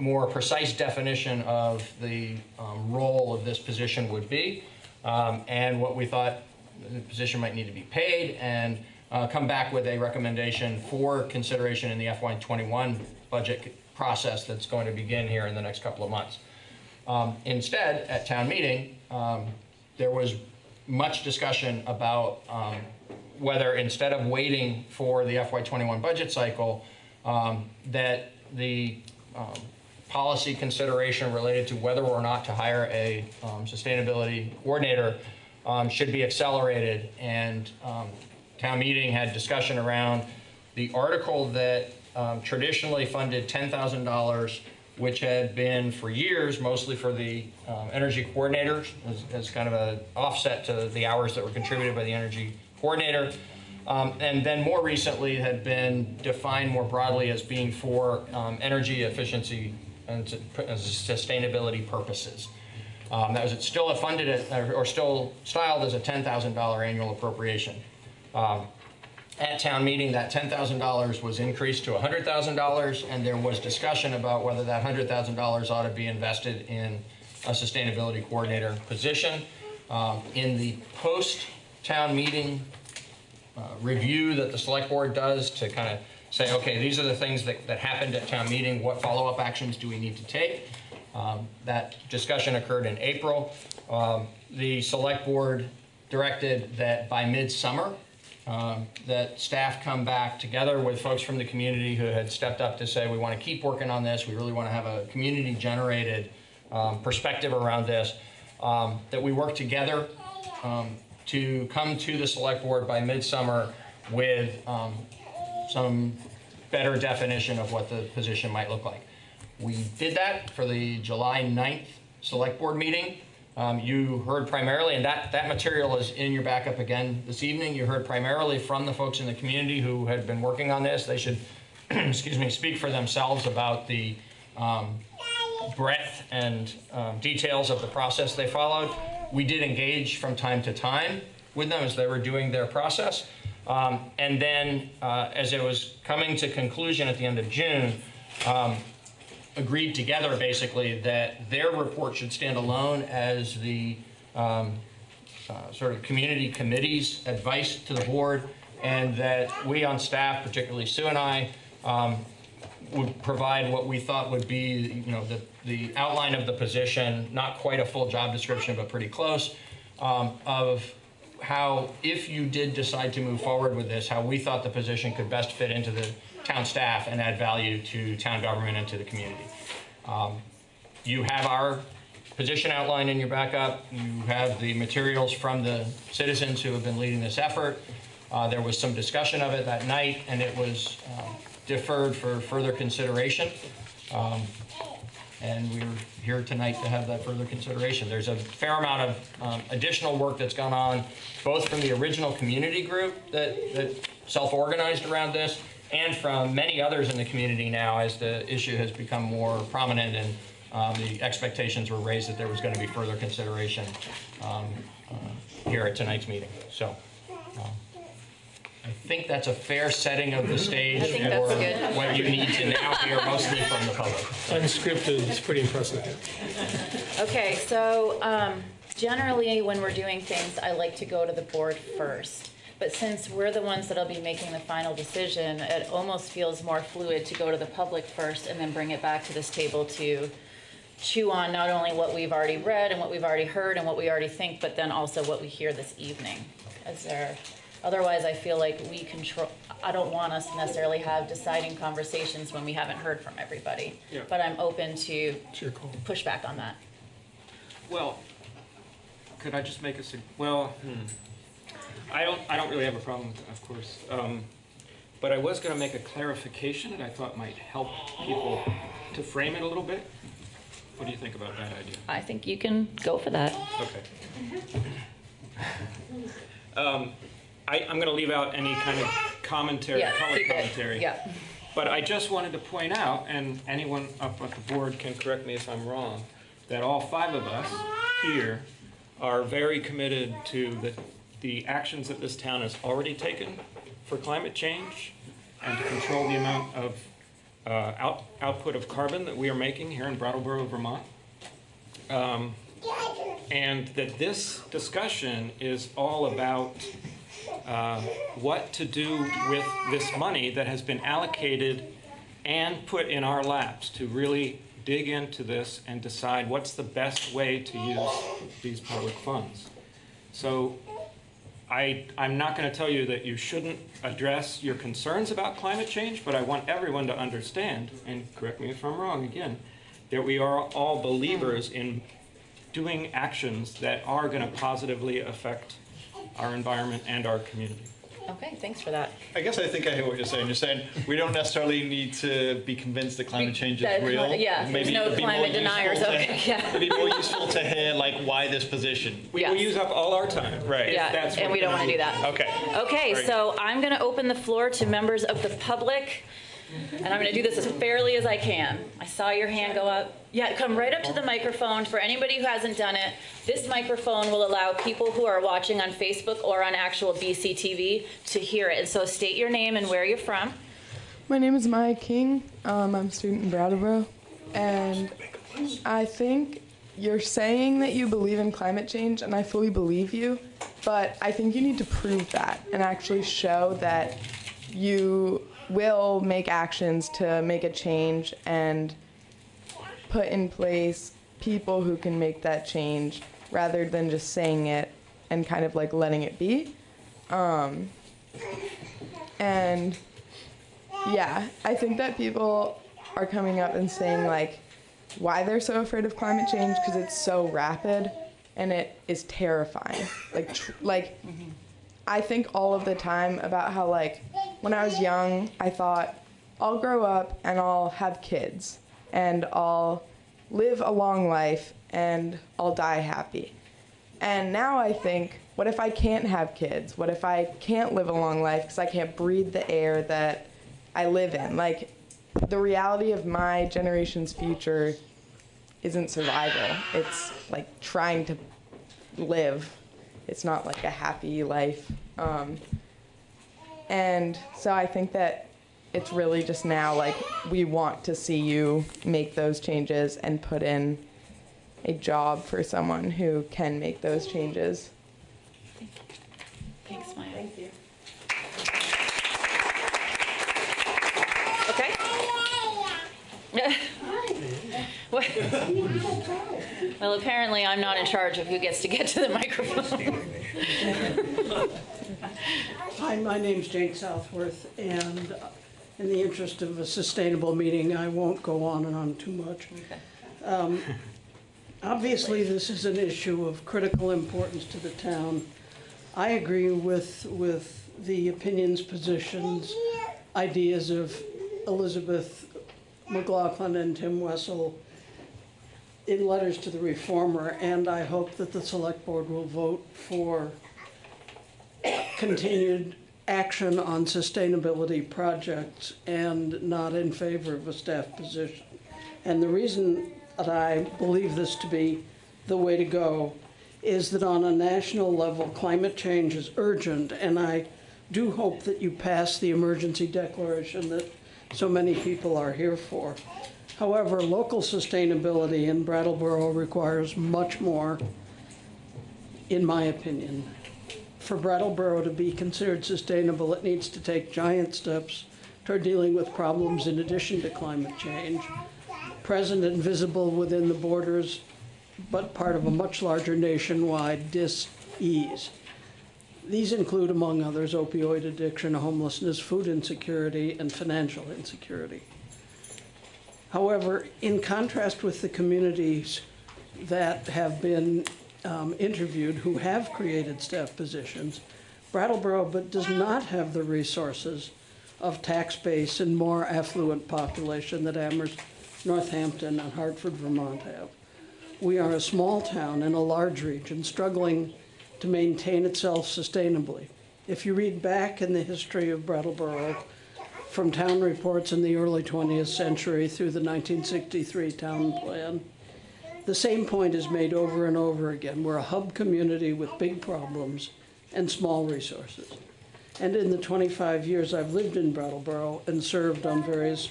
more precise definition of the role of this position would be, and what we thought the position might need to be paid, and come back with a recommendation for consideration in the FY21 budget process that's going to begin here in the next couple of months. Instead, at town meeting, there was much discussion about whether, instead of waiting for the FY21 budget cycle, that the policy consideration related to whether or not to hire a sustainability coordinator should be accelerated. And town meeting had discussion around the article that traditionally funded $10,000, which had been for years mostly for the energy coordinators as kind of an offset to the hours that were contributed by the energy coordinator. And then more recently had been defined more broadly as being for energy efficiency and sustainability purposes. That was still funded or still styled as a $10,000 annual appropriation. At town meeting, that $10,000 was increased to $100,000, and there was discussion about whether that $100,000 ought to be invested in a sustainability coordinator position. In the post-town meeting review that the select board does to kind of say, okay, these are the things that happened at town meeting, what follow-up actions do we need to take? That discussion occurred in April. The select board directed that by midsummer, that staff come back together with folks from the community who had stepped up to say, we want to keep working on this, we really want to have a community-generated perspective around this, that we work together to come to the select board by midsummer with some better definition of what the position might look like. We did that for the July 9th select board meeting. You heard primarily, and that material is in your backup again this evening. You heard primarily from the folks in the community who had been working on this. They should, excuse me, speak for themselves about the breadth and details of the process they followed. We did engage from time to time with them as they were doing their process. And then as it was coming to conclusion at the end of June, agreed together basically that their report should stand alone as the sort of community committee's advice to the board, and that we on staff, particularly Sue and I, would provide what we thought would be, the outline of the position, not quite a full job description, but pretty close, of how, if you did decide to move forward with this, how we thought the position could best fit into the town staff and add value to town government and to the community. You have our position outline in your backup. You have the materials from the citizens who have been leading this effort. There was some discussion of it that night, and it was deferred for further consideration. And we're here tonight to have that further consideration. There's a fair amount of additional work that's gone on, both from the original community group that self-organized around this, and from many others in the community now as the issue has become more prominent and the expectations were raised that there was going to be further consideration here at tonight's meeting. So I think that's a fair setting of the stage for what you need to now hear mostly from the public. Unscripted, it's pretty impressive. Okay, so generally when we're doing things, I like to go to the board first. But since we're the ones that'll be making the final decision, it almost feels more fluid to go to the public first and then bring it back to this table to chew on not only what we've already read and what we've already heard and what we already think, but then also what we hear this evening. Otherwise, I feel like we control. I don't want us to necessarily have deciding conversations when we haven't heard from everybody. Yeah. But I'm open to push back on that. Well, could I just make I don't really have a problem with it, of course. But I was going to make a clarification that I thought might help people to frame it a little bit. What do you think about that idea? I think you can go for that. Okay. I'm going to leave out any kind of commentary, color commentary. Yeah. But I just wanted to point out, and anyone up at the board can correct me if I'm wrong, that all 5 of us here are very committed to the actions that this town has already taken for climate change and to control the amount of output of carbon that we are making here in Brattleboro, Vermont. And that this discussion is all about what to do with this money that has been allocated and put in our laps to really dig into this and decide what's the best way to use these public funds. So I'm not going to tell you that you shouldn't address your concerns about climate change, but I want everyone to understand, and correct me if I'm wrong again, that we are all believers in doing actions that are going to positively affect our environment and our community. Okay, thanks for that. I guess I think I hear what you're saying. You're saying we don't necessarily need to be convinced that climate change is real. Yeah, there's no climate deniers. Okay, yeah. It'd be more useful to hear why this position. We will use up all our time. Right. Yeah, and we don't want to do that. Okay. Okay, Right. so I'm going to open the floor to members of the public, and I'm going to do this as fairly as I can. I saw your hand go up. Yeah, come right up to the microphone. For anybody who hasn't done it, this microphone will allow people who are watching on Facebook or on actual BCTV to hear it. And so state your name and where you're from. My name is Maya King. I'm a student in Brattleboro. And I think you're saying that you believe in climate change, and I fully believe you. But I think you need to prove that and actually show that you will make actions to make a change and put in place people who can make that change rather than just saying it and kind of letting it be. And yeah, I think that people are coming up and saying why they're so afraid of climate change because it's so rapid. and it is terrifying. I think all of the time about how, like, when I was young, I thought, I'll grow up and I'll have kids and I'll live a long life and I'll die happy. And now I think, what if I can't have kids? What if I can't live a long life because I can't breathe the air that I live in? Like, the reality of my generation's future isn't survival. It's like trying to live. It's not like a happy life. And so I think that it's really just now, like, we want to see you make those changes and put in a job for someone who can make those changes. Thanks, Maya. Thank you. Well, apparently I'm not in charge of who gets to get to the microphone. Hi, my name's Jane Southworth, and in the interest of a sustainable meeting, I won't go on and on too much. Obviously, this is an issue of critical importance to the town. I agree with the opinions, positions, ideas of Elizabeth McLaughlin and Tim Wessel in letters to the reformer, and I hope that the select board will vote for continued action on sustainability projects and not in favor of a staff position. And the reason that I believe this to be the way to go is that on a national level, climate change is urgent, and I do hope that you pass the emergency declaration that so many people are here for. However, local sustainability in Brattleboro requires much more, in my opinion. For Brattleboro to be considered sustainable, it needs to take giant steps toward dealing with problems in addition to climate change, present and visible within the borders, but part of a much larger nationwide dis-ease. These include, among others, opioid addiction, homelessness, food insecurity, and financial insecurity. However, in contrast with the communities that have been interviewed who have created staff positions, Brattleboro but does not have the resources of tax base and more affluent population that Amherst, Northampton, and Hartford, Vermont have. We are a small town in a large region struggling to maintain itself sustainably. If you read back in the history of Brattleboro, from town reports in the early 20th century through the 1963 town plan, the same point is made over and over again. We're a hub community with big problems and small resources. And in the 25 years I've lived in Brattleboro and served on various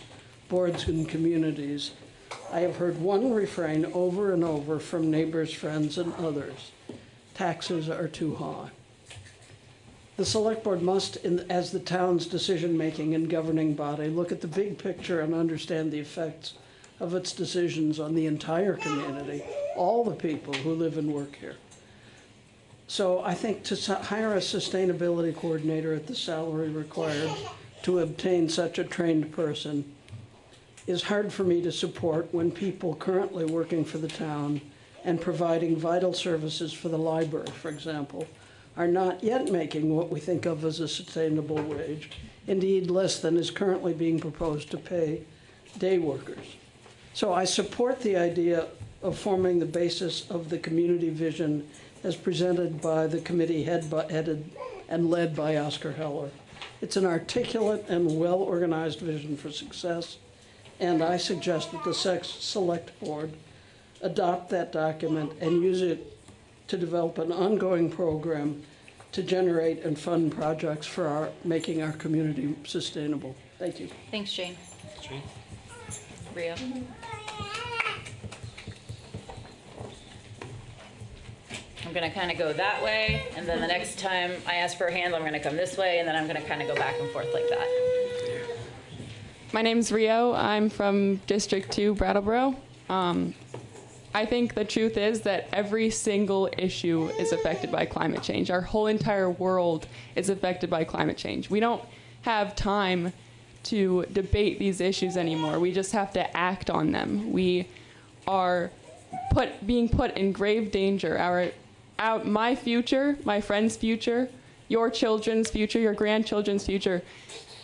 boards and communities, I have heard one refrain over and over from neighbors, friends, and others: taxes are too high. The select board must, as the town's decision-making and governing body, look at the big picture and understand the effects of its decisions on the entire community, all the people who live and work here. So I think to hire a sustainability coordinator at the salary required to obtain such a trained person is hard for me to support when people currently working for the town and providing vital services for the library, for example, are not yet making what we think of as a sustainable wage, indeed less than is currently being proposed to pay day workers. So I support the idea of forming the basis of the community vision as presented by the committee headed and led by Oscar Heller. It's an articulate and well-organized vision for success, and I suggest that the select board adopt that document and use it to develop an ongoing program to generate and fund projects for making our community sustainable. Thank you. Thanks, Jane. Rio. I'm going to kind of go that way, and then the next time I ask for a hand, I'm going to come this way, and then I'm going to kind of go back and forth like that. My name's Rio. I'm from District 2, Brattleboro. I think the truth is that every single issue is affected by climate change. Our whole entire world is affected by climate change. We don't have time to debate these issues anymore. We just have to act on them. We are being put in grave danger. My future, my friend's future, your children's future, your grandchildren's future.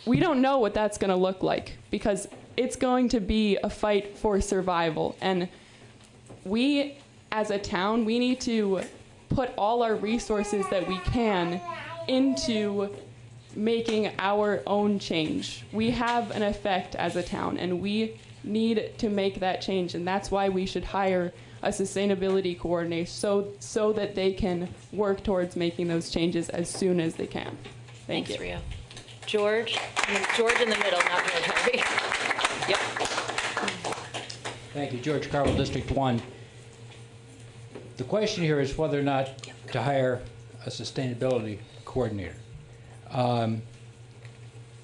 We don't know what that's going to look like because it's going to be a fight for survival. And we, as a town, we need to put all our resources that we can into making our own change. We have an effect as a town, and we need to make that change, and that's why we should hire a sustainability coordinator so that they can work towards making those changes as soon as they can. Thank you. Thanks, Rio. George? George in the middle, not George Harvey. Yep. Thank you, George Carville, District 1. The question here is whether or not to hire a sustainability coordinator.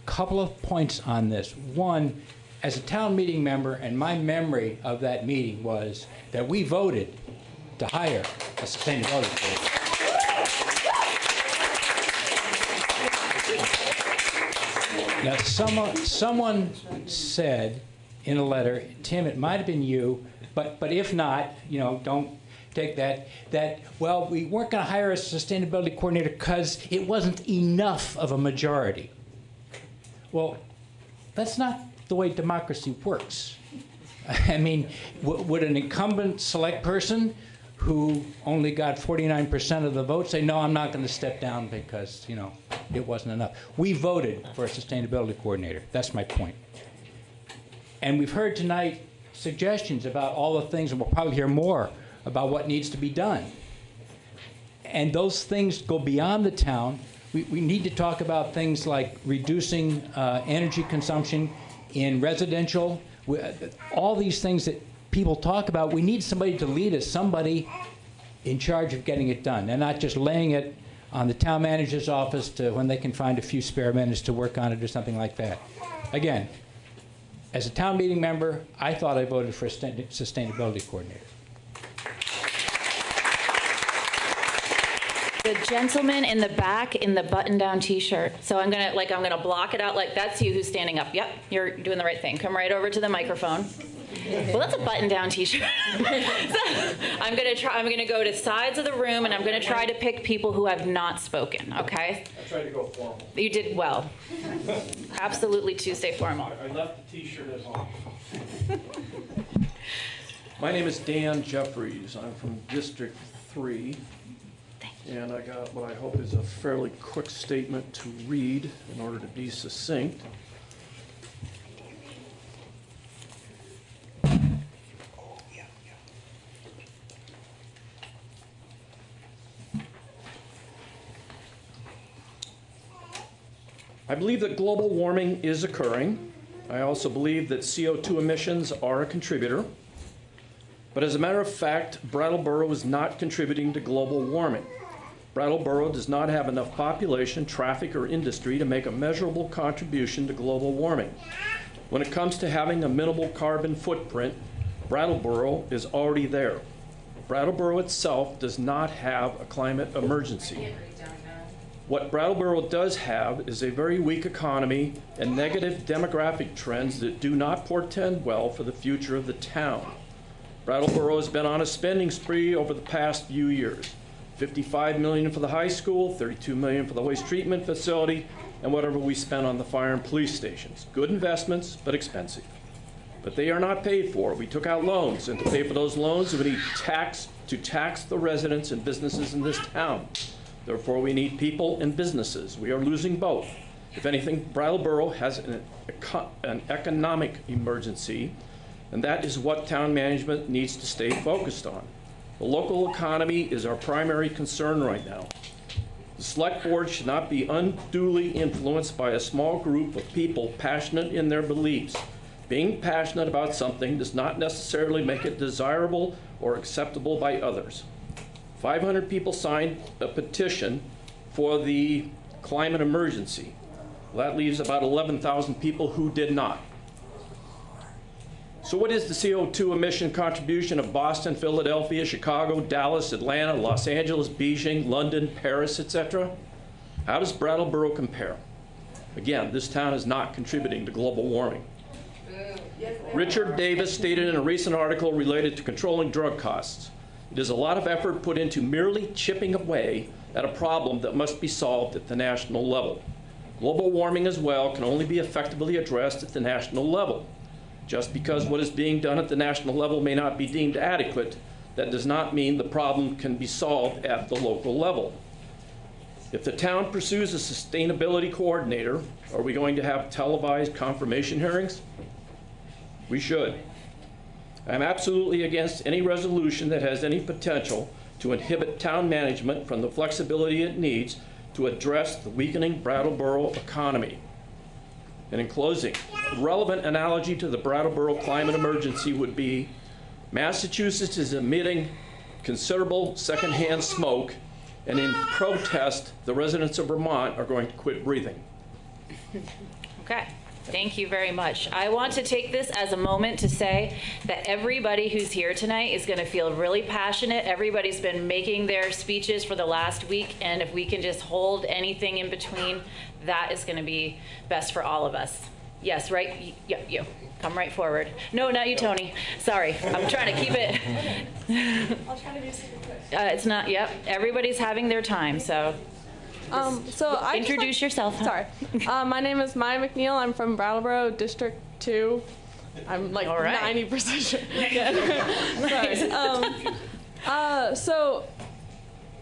Couple of points on this. One, as a town meeting member, and my memory of that meeting was that we voted to hire a sustainability coordinator. Now, someone said in a letter, Tim, it might have been you, but if not, you know, don't take that, well, we weren't going to hire a sustainability coordinator because it wasn't enough of a majority. Well, that's not the way democracy works. I mean, would an incumbent select person who only got 49% of the vote say, no, I'm not going to step down because, you know, it wasn't enough? We voted for a sustainability coordinator. That's my point. And we've heard tonight suggestions about all the things, and we'll probably hear more about what needs to be done. And those things go beyond the town. We need to talk about things like reducing energy consumption in residential. All these things that people talk about, we need somebody to lead us, somebody in charge of getting it done, and not just laying it on the town manager's office to when they can find a few spare minutes to work on it or something like that. Again, as a town meeting member, I thought I voted for a sustainability coordinator. The gentleman in the back in the button-down T-shirt. So I'm gonna block it out. Like, that's you who's standing up. Yep, you're doing the right thing. Come right over to the microphone. Well, that's a button-down T-shirt. So I'm gonna go to sides of the room, and I'm gonna try to pick people who have not spoken. Okay? I tried to go formal. You did well. Absolutely Tuesday formal. I left the T-shirt at home. My name is Dan Jeffries. I'm from District 3. And I got what I hope is a fairly quick statement to read in order to be succinct. I believe that global warming is occurring. I also believe that CO2 emissions are a contributor. But as a matter of fact, Brattleboro is not contributing to global warming. Brattleboro does not have enough population, traffic, or industry to make a measurable contribution to global warming. When it comes to having a minimal carbon footprint, Brattleboro is already there. Brattleboro itself does not have a climate emergency. What Brattleboro does have is a very weak economy and negative demographic trends that do not portend well for the future of the town. Brattleboro has been on a spending spree over the past few years. $55 million for the high school, $32 million for the waste treatment facility, and whatever we spent on the fire and police stations. Good investments, but expensive. But they are not paid for. We took out loans, and to pay for those loans, we need to tax the residents and businesses in this town. Therefore, we need people and businesses. We are losing both. If anything, Brattleboro has an economic emergency, and that is what town management needs to stay focused on. The local economy is our primary concern right now. The select board should not be unduly influenced by a small group of people passionate in their beliefs. Being passionate about something does not necessarily make it desirable or acceptable by others. 500 people signed a petition for the climate emergency. Well, that leaves about 11,000 people who did not. So what is the CO2 emission contribution of Boston, Philadelphia, Chicago, Dallas, Atlanta, Los Angeles, Beijing, London, Paris, etc.? How does Brattleboro compare? Again, this town is not contributing to global warming. Richard Davis stated in a recent article related to controlling drug costs, "It is a lot of effort put into merely chipping away at a problem that must be solved at the national level. Global warming as well can only be effectively addressed at the national level. Just because what is being done at the national level may not be deemed adequate, that does not mean the problem can be solved at the local level. If the town pursues a sustainability coordinator, are we going to have televised confirmation hearings? We should. I'm absolutely against any resolution that has any potential to inhibit town management from the flexibility it needs to address the weakening Brattleboro economy. And in closing, a relevant analogy to the Brattleboro climate emergency would be Massachusetts is emitting considerable secondhand smoke, and in protest, the residents of Vermont are going to quit breathing. Okay. Thank you very much. I want to take this as a moment to say that everybody who's here tonight is going to feel really passionate. Everybody's been making their speeches for the last week, and if we can just hold anything in between, that is going to be best for all of us. Yes, right? Yeah, you. Come right forward. No, not you, Tony. Sorry. I'm trying to keep it. I'll try to do super quick. It's not, yep. Everybody's having their time, so. Introduce yourself. Sorry. My name is Maya McNeil. I'm from Brattleboro, District 2. I'm like 90% sure. Sorry. So,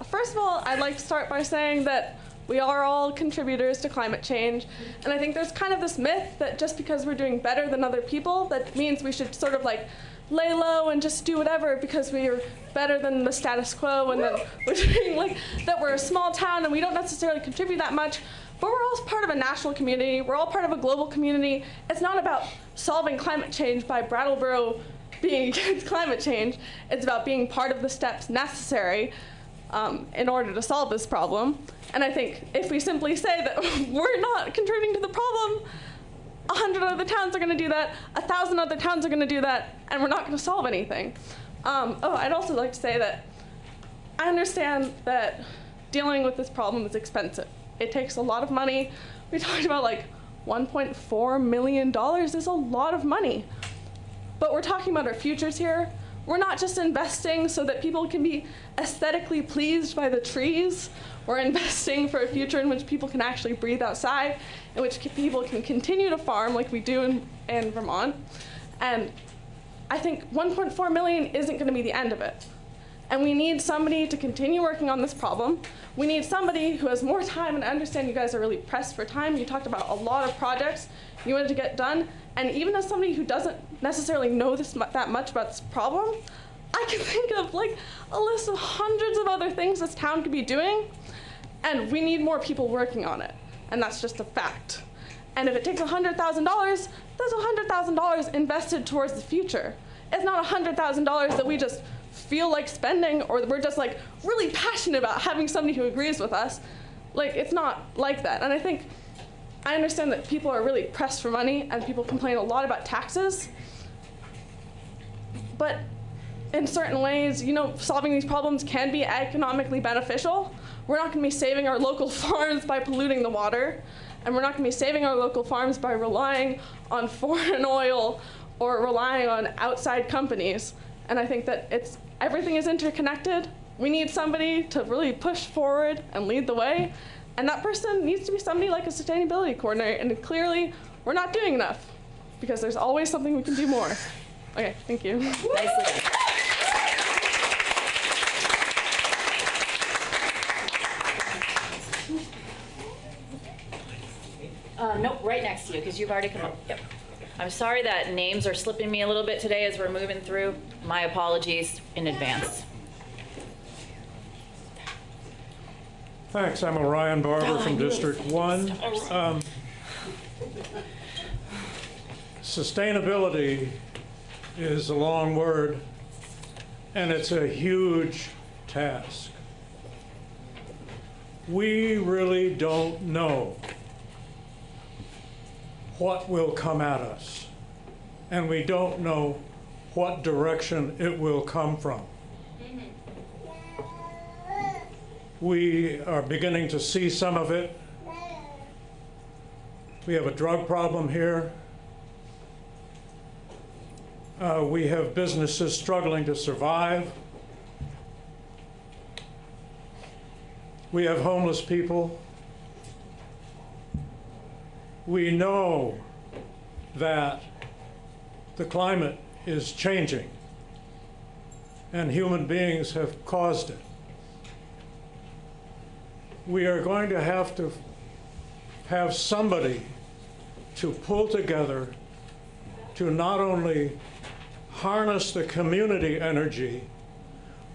first of all, I'd like to start by saying that we are all contributors to climate change. And I think there's kind of this myth that just because we're doing better than other people, that means we should sort of like lay low and just do whatever because we're better than the status quo, and that we're doing like that we're a small town and we don't necessarily contribute that much, but we're all part of a national community, we're all part of a global community. It's not about solving climate change by Brattleboro being against climate change. It's about being part of the steps necessary in order to solve this problem. And I think if we simply say that we're not contributing to the problem, 100 other towns are going to do that, 1,000 other towns are going to do that, and we're not going to solve anything. I'd also like to say that I understand that dealing with this problem is expensive. It takes a lot of money. We talked about like $1.4 million is a lot of money. But we're talking about our futures here. We're not just investing so that people can be aesthetically pleased by the trees. We're investing for a future in which people can actually breathe outside, in which people can continue to farm like we do in Vermont. And I think 1.4 million isn't going to be the end of it. And we need somebody to continue working on this problem. We need somebody who has more time, and I understand you guys are really pressed for time. You talked about a lot of projects you wanted to get done. And even as somebody who doesn't necessarily know that much about this problem, I can think of like a list of hundreds of other things this town could be doing, and we need more people working on it. And that's just a fact. And if it takes $100,000, that's $100,000 invested towards the future. It's not $100,000 that we just feel like spending, or we're just like really passionate about having somebody who agrees with us. Like, it's not like that. And I understand that people are really pressed for money, and people complain a lot about taxes. But in certain ways, you know, solving these problems can be economically beneficial. We're not going to be saving our local farms by polluting the water, and we're not going to be saving our local farms by relying on foreign oil or relying on outside companies. And I think that everything is interconnected. We need somebody to really push forward and lead the way, and that person needs to be somebody like a sustainability coordinator, and clearly we're not doing enough because there's always something we can do more. Okay, thank you. Nicely done. Nope, right next to you, because you've already come up. Yep. I'm sorry that names are slipping me a little bit today as we're moving through. My apologies in advance. Thanks. I'm Orion Barber from District 1. Sustainability is a long word, and it's a huge task. We really don't know what will come at us, and we don't know what direction it will come from. We are beginning to see some of it. We have a drug problem here. We have businesses struggling to survive. We have homeless people. We know that the climate is changing, and human beings have caused it. We are going to have somebody to pull together to not only harness the community energy,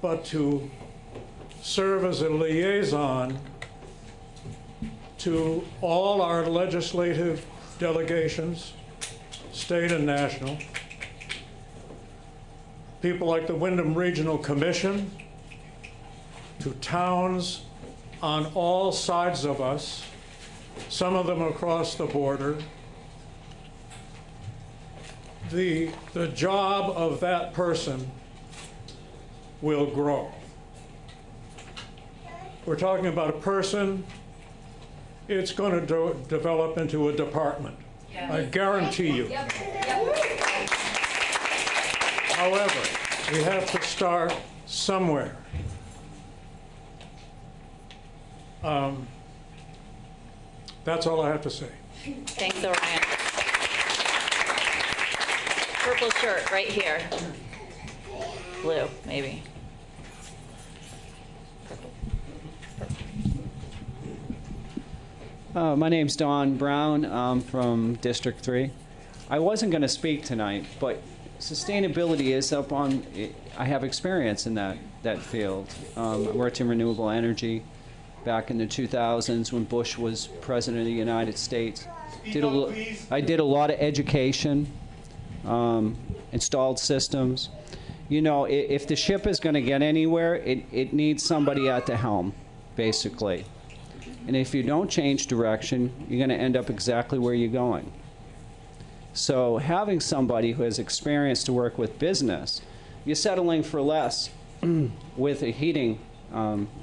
but to serve as a liaison to all our legislative delegations, state and national, people like the Wyndham Regional Commission, to towns on all sides of us, some of them across the border. The job of that person will grow. We're talking about a person, it's going to develop into a department. I guarantee you. However, we have to start somewhere. That's all I have to say. Thanks, Orion. Purple shirt right here. Blue, maybe. My name's Don Brown. I'm from District 3. I wasn't going to speak tonight, but sustainability is up on, I have experience in that field. I worked in renewable energy back in the 2000s when Bush was president of the United States. I did a lot of education, installed systems. You know, if the ship is going to get anywhere, it needs somebody at the helm, basically. And if you don't change direction, you're going to end up exactly where you're going. So having somebody who has experience to work with business, you're settling for less with a heating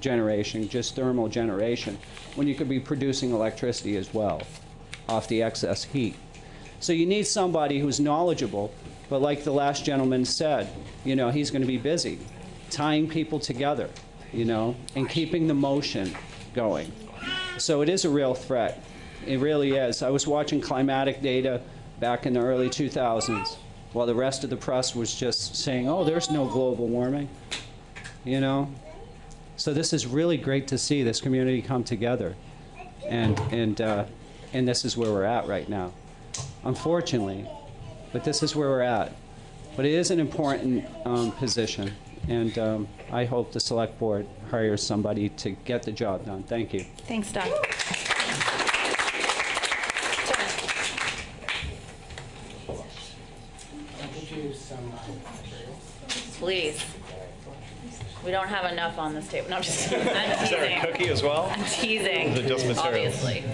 generation, just thermal generation, when you could be producing electricity as well off the excess heat. So you need somebody who's knowledgeable, but like the last gentleman said, you know, he's going to be busy tying people together, you know, and keeping the motion going. So it is a real threat. It really is. I was watching climatic data back in the early 2000s while the rest of the press was just saying, oh, there's no global warming, you know. So this is really great to see this community come together, and this is where we're at right now, unfortunately, but this is where we're at. But it is an important position, and I hope the Select Board hires somebody to get the job done. Thank you. Thanks, Don. Please. We don't have enough on this table. No, I'm just teasing. I'm Is there a teasing. cookie as well? I'm teasing. Is it just materials? Obviously.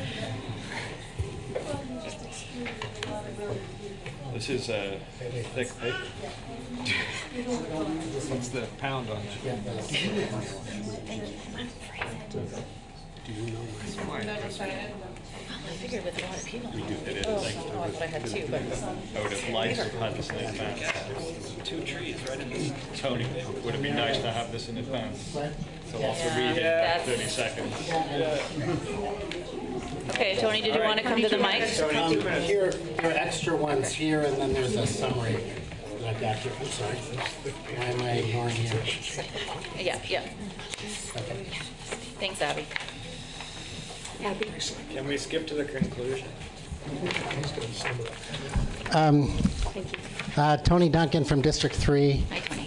This is a thick paper. What's the pound on that? Do you know I figured with a lot of people. We do. It is. Oh, I thought I had two, but. I would have liked to have had this in advance. 2 trees right in this. Tony, would it be nice to have this in advance? So also read it in 30 seconds. Okay, Tony, did you want to come to the mic? Here, there are extra ones here, and then there's a summary that I got here. I'm sorry. Why am I ignoring you? Yeah. Okay. Thanks, Abby. Abby. Can we skip to the conclusion? Tony Duncan from District 3.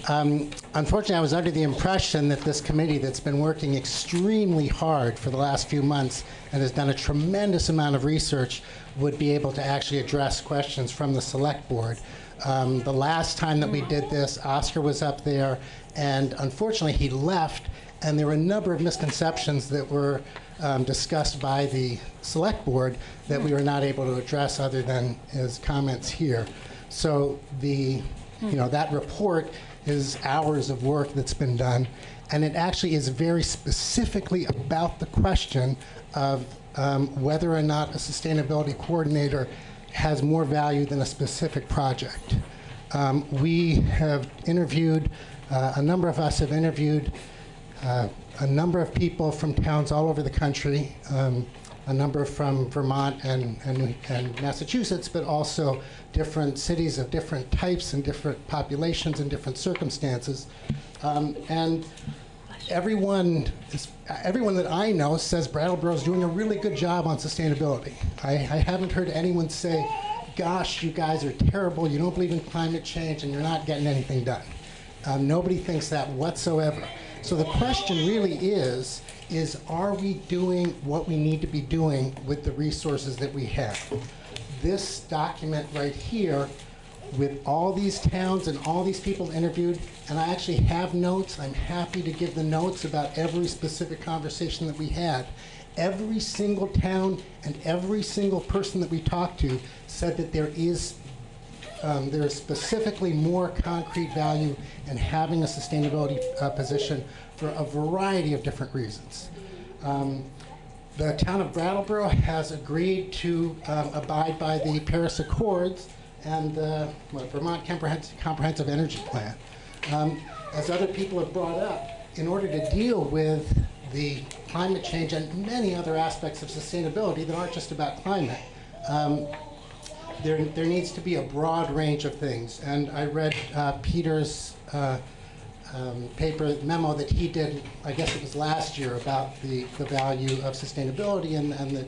Unfortunately, I was under the impression that this committee that's been working extremely hard for the last few months and has done a tremendous amount of research would be able to actually address questions from the Select Board. The last time that we did this, Oscar was up there, and unfortunately he left, and there were a number of misconceptions that were discussed by the Select Board that we were not able to address other than his comments here. So that report is hours of work that's been done, and it actually is very specifically about the question of whether or not a sustainability coordinator has more value than a specific project. We have interviewed, a number of us have interviewed a number of people from towns all over the country, a number from Vermont and Massachusetts, but also different cities of different types and different populations and different circumstances. And everyone that I know says Brattleboro is doing a really good job on sustainability. I haven't heard anyone say, gosh, you guys are terrible, you don't believe in climate change, and you're not getting anything done. Nobody thinks that whatsoever. So the question really is are we doing what we need to be doing with the resources that we have? This document right here, with all these towns and all these people interviewed, and I actually have notes. I'm happy to give the notes about every specific conversation that we had. Every single town and every single person that we talked to said that there is specifically more concrete value in having a sustainability position for a variety of different reasons. The town of Brattleboro has agreed to abide by the Paris Accords and the Vermont Comprehensive Energy Plan. As other people have brought up, in order to deal with the climate change and many other aspects of sustainability that aren't just about climate, there needs to be a broad range of things. And I read Peter's memo that he did, I guess it was last year, about the value of sustainability and the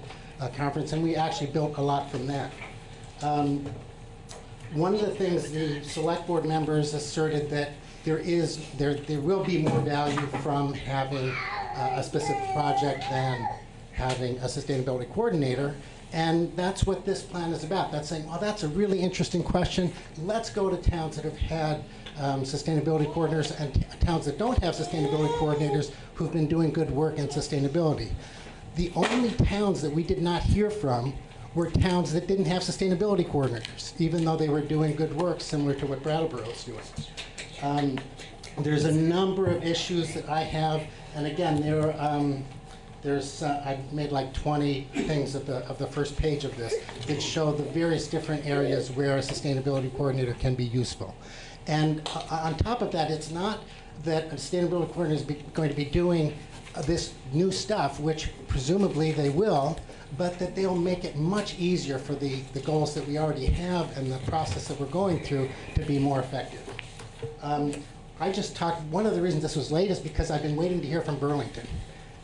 conference, and we actually built a lot from that. One of the things the select board members asserted that there will be more value from having a specific project than having a sustainability coordinator. And that's what this plan is about. That's saying, well, that's a really interesting question. Let's go to towns that have had sustainability coordinators and towns that don't have sustainability coordinators who've been doing good work in sustainability. The only towns that we did not hear from were towns that didn't have sustainability coordinators, even though they were doing good work similar to what Brattleboro is doing. There's a number of issues that I have, and again, I've made like 20 things of the first page of this that show the various different areas where a sustainability coordinator can be useful. And on top of that, it's not that a sustainability coordinator is going to be doing this new stuff, which presumably they will, but that they'll make it much easier for the goals that we already have and the process that we're going through to be more effective. One of the reasons this was late is because I've been waiting to hear from Burlington.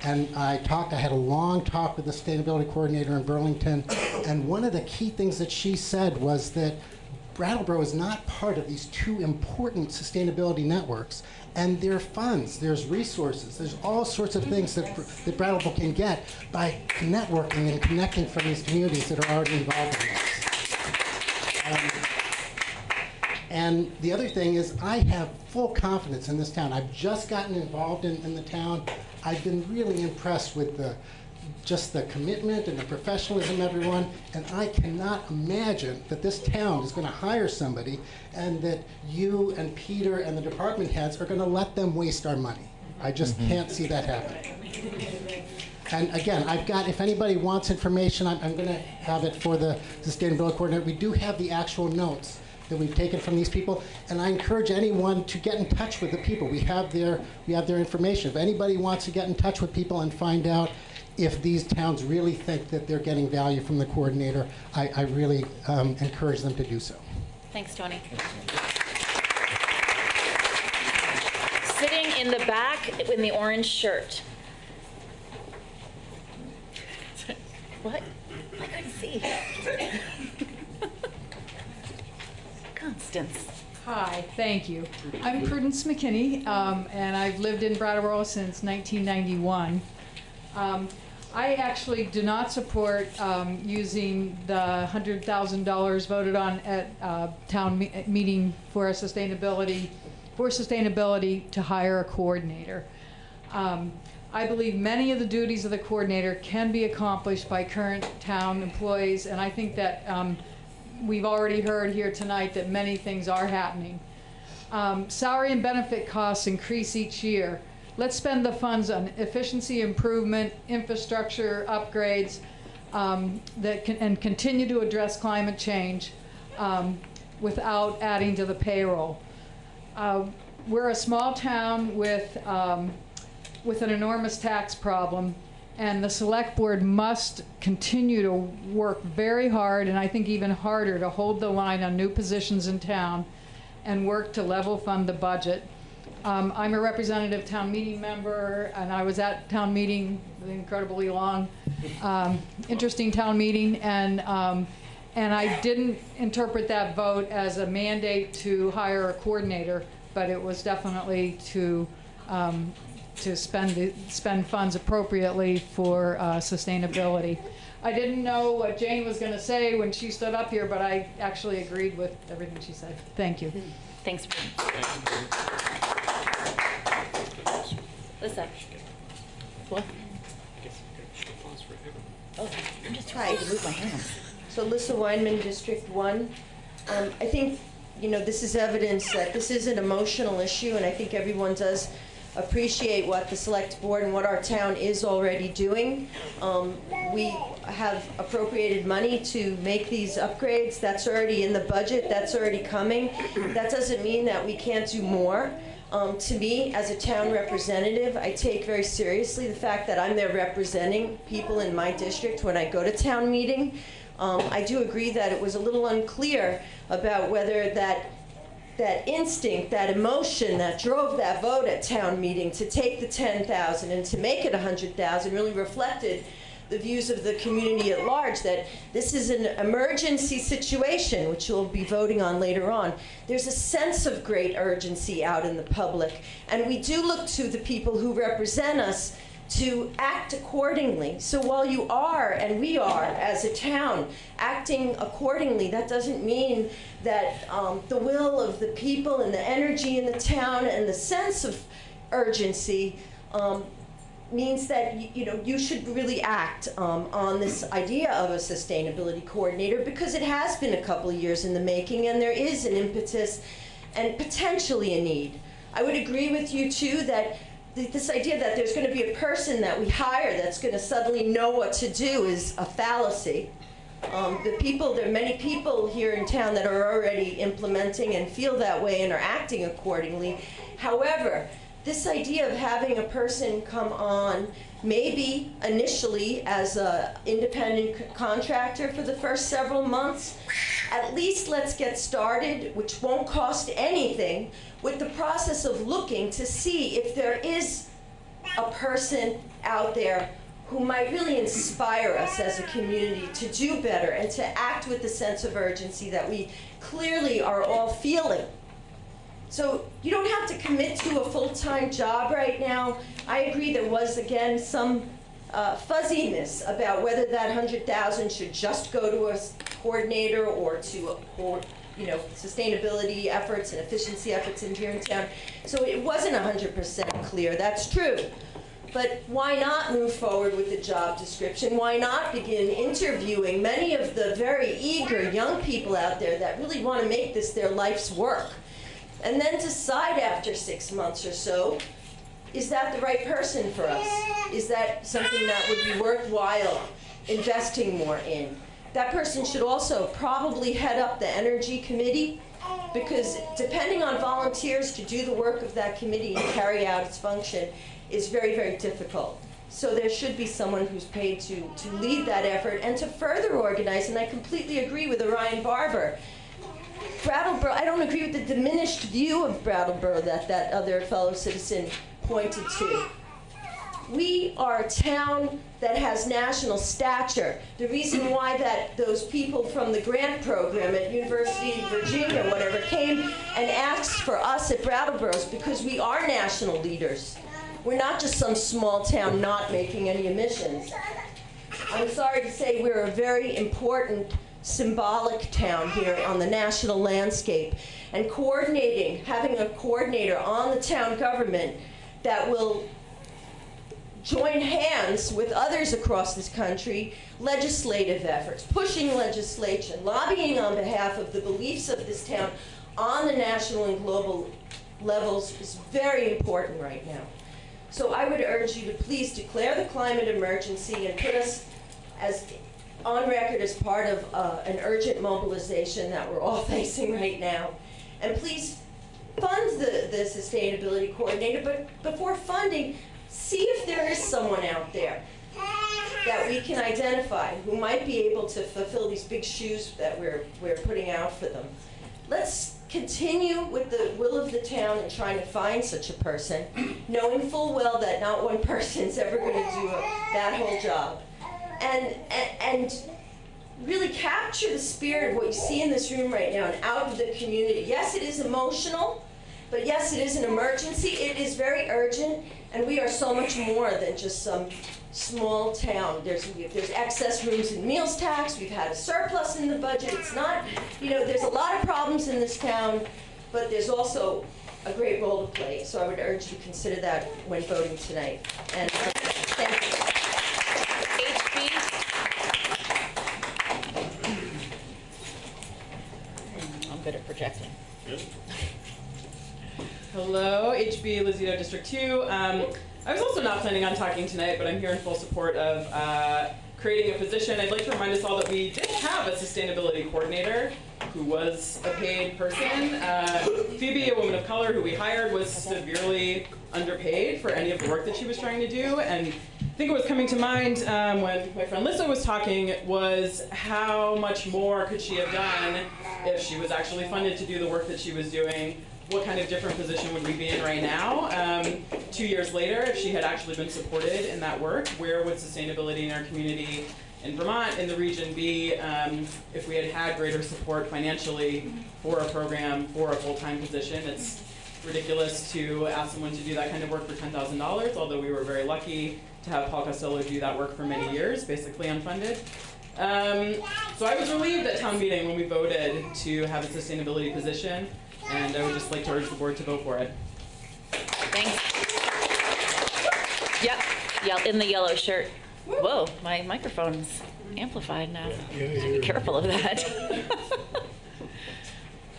And I had a long talk with the sustainability coordinator in Burlington, and one of the key things that she said was that Brattleboro is not part of these two important sustainability networks, and there are funds, there's resources, there's all sorts of things that Brattleboro can get by networking and connecting from these communities that are already involved in this. And the other thing is I have full confidence in this town. I've just gotten involved in the town. I've been really impressed with just the commitment and the professionalism of everyone, and I cannot imagine that this town is going to hire somebody and that you and Peter and the department heads are going to let them waste our money. I just can't see that happening. And again, if anybody wants information, I'm going to have it for the sustainability coordinator. We do have the actual notes that we've taken from these people, and I encourage anyone to get in touch with the people. We have their information. If anybody wants to get in touch with people and find out if these towns really think that they're getting value from the coordinator, I really encourage them to do so. Thanks, Tony. Sitting in the back in the orange shirt. What? I couldn't see. Constance. Hi, thank you. I'm Prudence McKinney, and I've lived in Brattleboro since 1991. I actually do not support using the $100,000 voted on at town meeting for sustainability to hire a coordinator. I believe many of the duties of the coordinator can be accomplished by current town employees, and I think that we've already heard here tonight that many things are happening. Salary and benefit costs increase each year. Let's spend the funds on efficiency improvement, infrastructure upgrades, and continue to address climate change. without adding to the payroll. We're a small town with an enormous tax problem, and the select board must continue to work very hard, and I think even harder, to hold the line on new positions in town and work to level fund the budget. I'm a representative town meeting member, and I was at town meeting, an incredibly long, interesting town meeting, and I didn't interpret that vote as a mandate to hire a coordinator, but it was definitely to spend funds appropriately for sustainability. I didn't know what Jane was going to say when she stood up here, but I actually agreed with everything she said. Thank you. Thanks. Lisa. What? Oh, I'm just trying to move my hands. So Lisa Weinman, District 1. I think, this is evidence that this is an emotional issue, and I think everyone does appreciate what the select board and what our town is already doing. We have appropriated money to make these upgrades. That's already in the budget. That's already coming. That doesn't mean that we can't do more. To me, as a town representative, I take very seriously the fact that I'm there representing people in my district when I go to town meeting. I do agree that it was a little unclear about whether that instinct, that emotion that drove that vote at town meeting to take the 10,000 and to make it 100,000 really reflected the views of the community at large, that this is an emergency situation, which we'll be voting on later on. There's a sense of great urgency out in the public, and we do look to the people who represent us to act accordingly. So while you are, and we are, as a town, acting accordingly, that doesn't mean that the will of the people and the energy in the town and the sense of urgency means that you should really act on this idea of a sustainability coordinator, because it has been a couple of years in the making, and there is an impetus and potentially a need. I would agree with you too that this idea that there's going to be a person that we hire that's going to suddenly know what to do is a fallacy. There are many people here in town that are already implementing and feel that way and are acting accordingly. However, this idea of having a person come on, maybe initially as an independent contractor for the first several months, at least let's get started, which won't cost anything, with the process of looking to see if there is a person out there who might really inspire us as a community to do better and to act with the sense of urgency that we clearly are all feeling. So you don't have to commit to a full-time job right now. I agree there was, again, some fuzziness about whether that 100,000 should just go to a coordinator or to sustainability efforts and efficiency efforts in here in town. So it wasn't 100% clear, that's true. But why not move forward with the job description? Why not begin interviewing many of the very eager young people out there that really want to make this their life's work? And then decide after 6 months or so, is that the right person for us? Is that something that would be worthwhile investing more in? That person should also probably head up the energy committee, because depending on volunteers to do the work of that committee and carry out its function is very, very difficult. So there should be someone who's paid to lead that effort and to further organize, and I completely agree with Orion Barber. Brattleboro, I don't agree with the diminished view of Brattleboro that other fellow citizen pointed to. We are a town that has national stature. The reason why those people from the grant program at University of Virginia, whatever, came and asked for us at Brattleboro is because we are national leaders. We're not just some small town not making any emissions. I'm sorry to say we're a very important symbolic town here on the national landscape, and having a coordinator on the town government that will join hands with others across this country, legislative efforts, pushing legislation, lobbying on behalf of the beliefs of this town on the national and global levels is very important right now. So I would urge you to please declare the climate emergency and put us as on record as part of an urgent mobilization that we're all facing right now. And please fund the sustainability coordinator, but before funding, see if there is someone out there that we can identify who might be able to fulfill these big shoes that we're putting out for them. Let's continue with the will of the town in trying to find such a person, knowing full well that not one person is ever going to do that whole job. And really capture the spirit of what you see in this room right now and out of the community. Yes, it is emotional, but yes, it is an emergency. It is very urgent, and we are so much more than just some small town. There's excess rooms in meals tax. We've had a surplus in the budget. It's not, there's a lot of problems in this town, but there's also a great role to play. So I would urge you to consider that when voting tonight. And thank you. I'm good at projecting. Hello, HB Lizito, District 2. I was also not planning on talking tonight, but I'm here in full support of creating a position. I'd like to remind us all that we did have a sustainability coordinator who was a paid person. Phoebe, a woman of color who we hired, was severely underpaid for any of the work that she was trying to do. And I think what was coming to mind when my friend Lissa was talking was how much more could she have done if she was actually funded to do the work that she was doing. What kind of different position would we be in right now? 2 years later, if she had actually been supported in that work, where would sustainability in our community in Vermont, in the region, be if we had had greater support financially for a program, for a full-time position? It's ridiculous to ask someone to do that kind of work for $10,000, although we were very lucky to have Paul Costello do that work for many years, basically unfunded. So I was relieved at town meeting when we voted to have a sustainability position, and I would just like to urge the board to vote for it. Thanks. Yep, in the yellow shirt. Whoa, my microphone's amplified now. Be careful of that.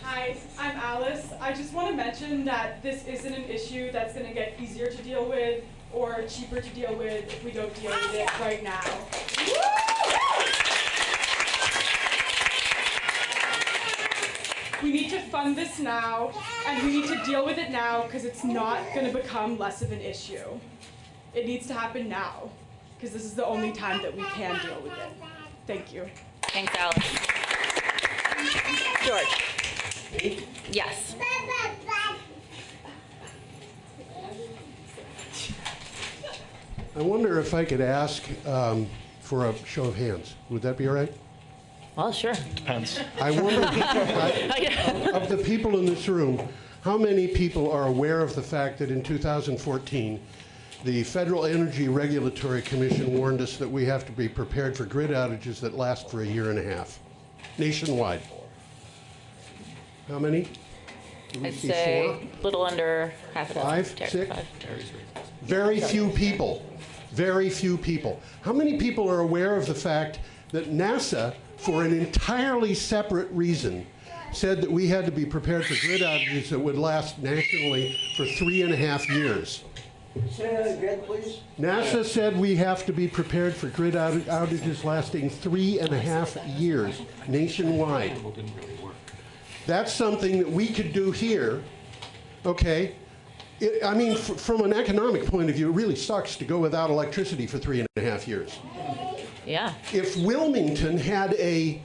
Hi, I'm Alice. I just want to mention that this isn't an issue that's going to get easier to deal with or cheaper to deal with if we don't deal with it right now. We need to fund this now, and we need to deal with it now because it's not going to become less of an issue. It needs to happen now because this is the only time that we can deal with it. Thank you. Thanks, Alice. George. Yes. I wonder if I could ask for a show of hands. Would that be all right? Well, sure. Depends. I wonder, of the people in this room, how many people are aware of the fact that in 2014, the Federal Energy Regulatory Commission warned us that we have to be prepared for grid outages that last for a year and a half, nationwide? How many? I'd say a little under half a dozen. 5, 6? 5. Very few people. Very few people. How many people are aware of the fact that NASA, for an entirely separate reason, said that we had to be prepared for grid outages that would last nationally for 3.5 years? Say that again, please. NASA said we have to be prepared for grid outages lasting 3.5 years nationwide. That's something that we could do here, okay? I mean, from an economic point of view, it really sucks to go without electricity for 3.5 years. Yeah. If Wilmington had a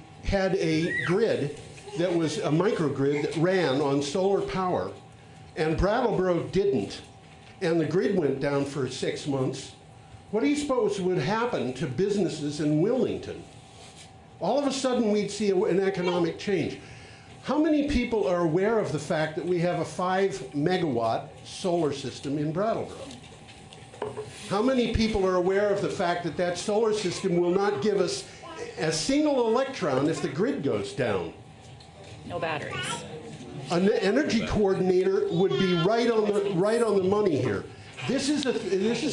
grid that was a microgrid that ran on solar power, and Brattleboro didn't, and the grid went down for 6 months, what do you suppose would happen to businesses in Wilmington? All of a sudden, we'd see an economic change. How many people are aware of the fact that we have a 5-megawatt solar system in Brattleboro? How many people are aware of the fact that that solar system will not give us a single electron if the grid goes down? No batteries. An energy coordinator would be right on the money here. This is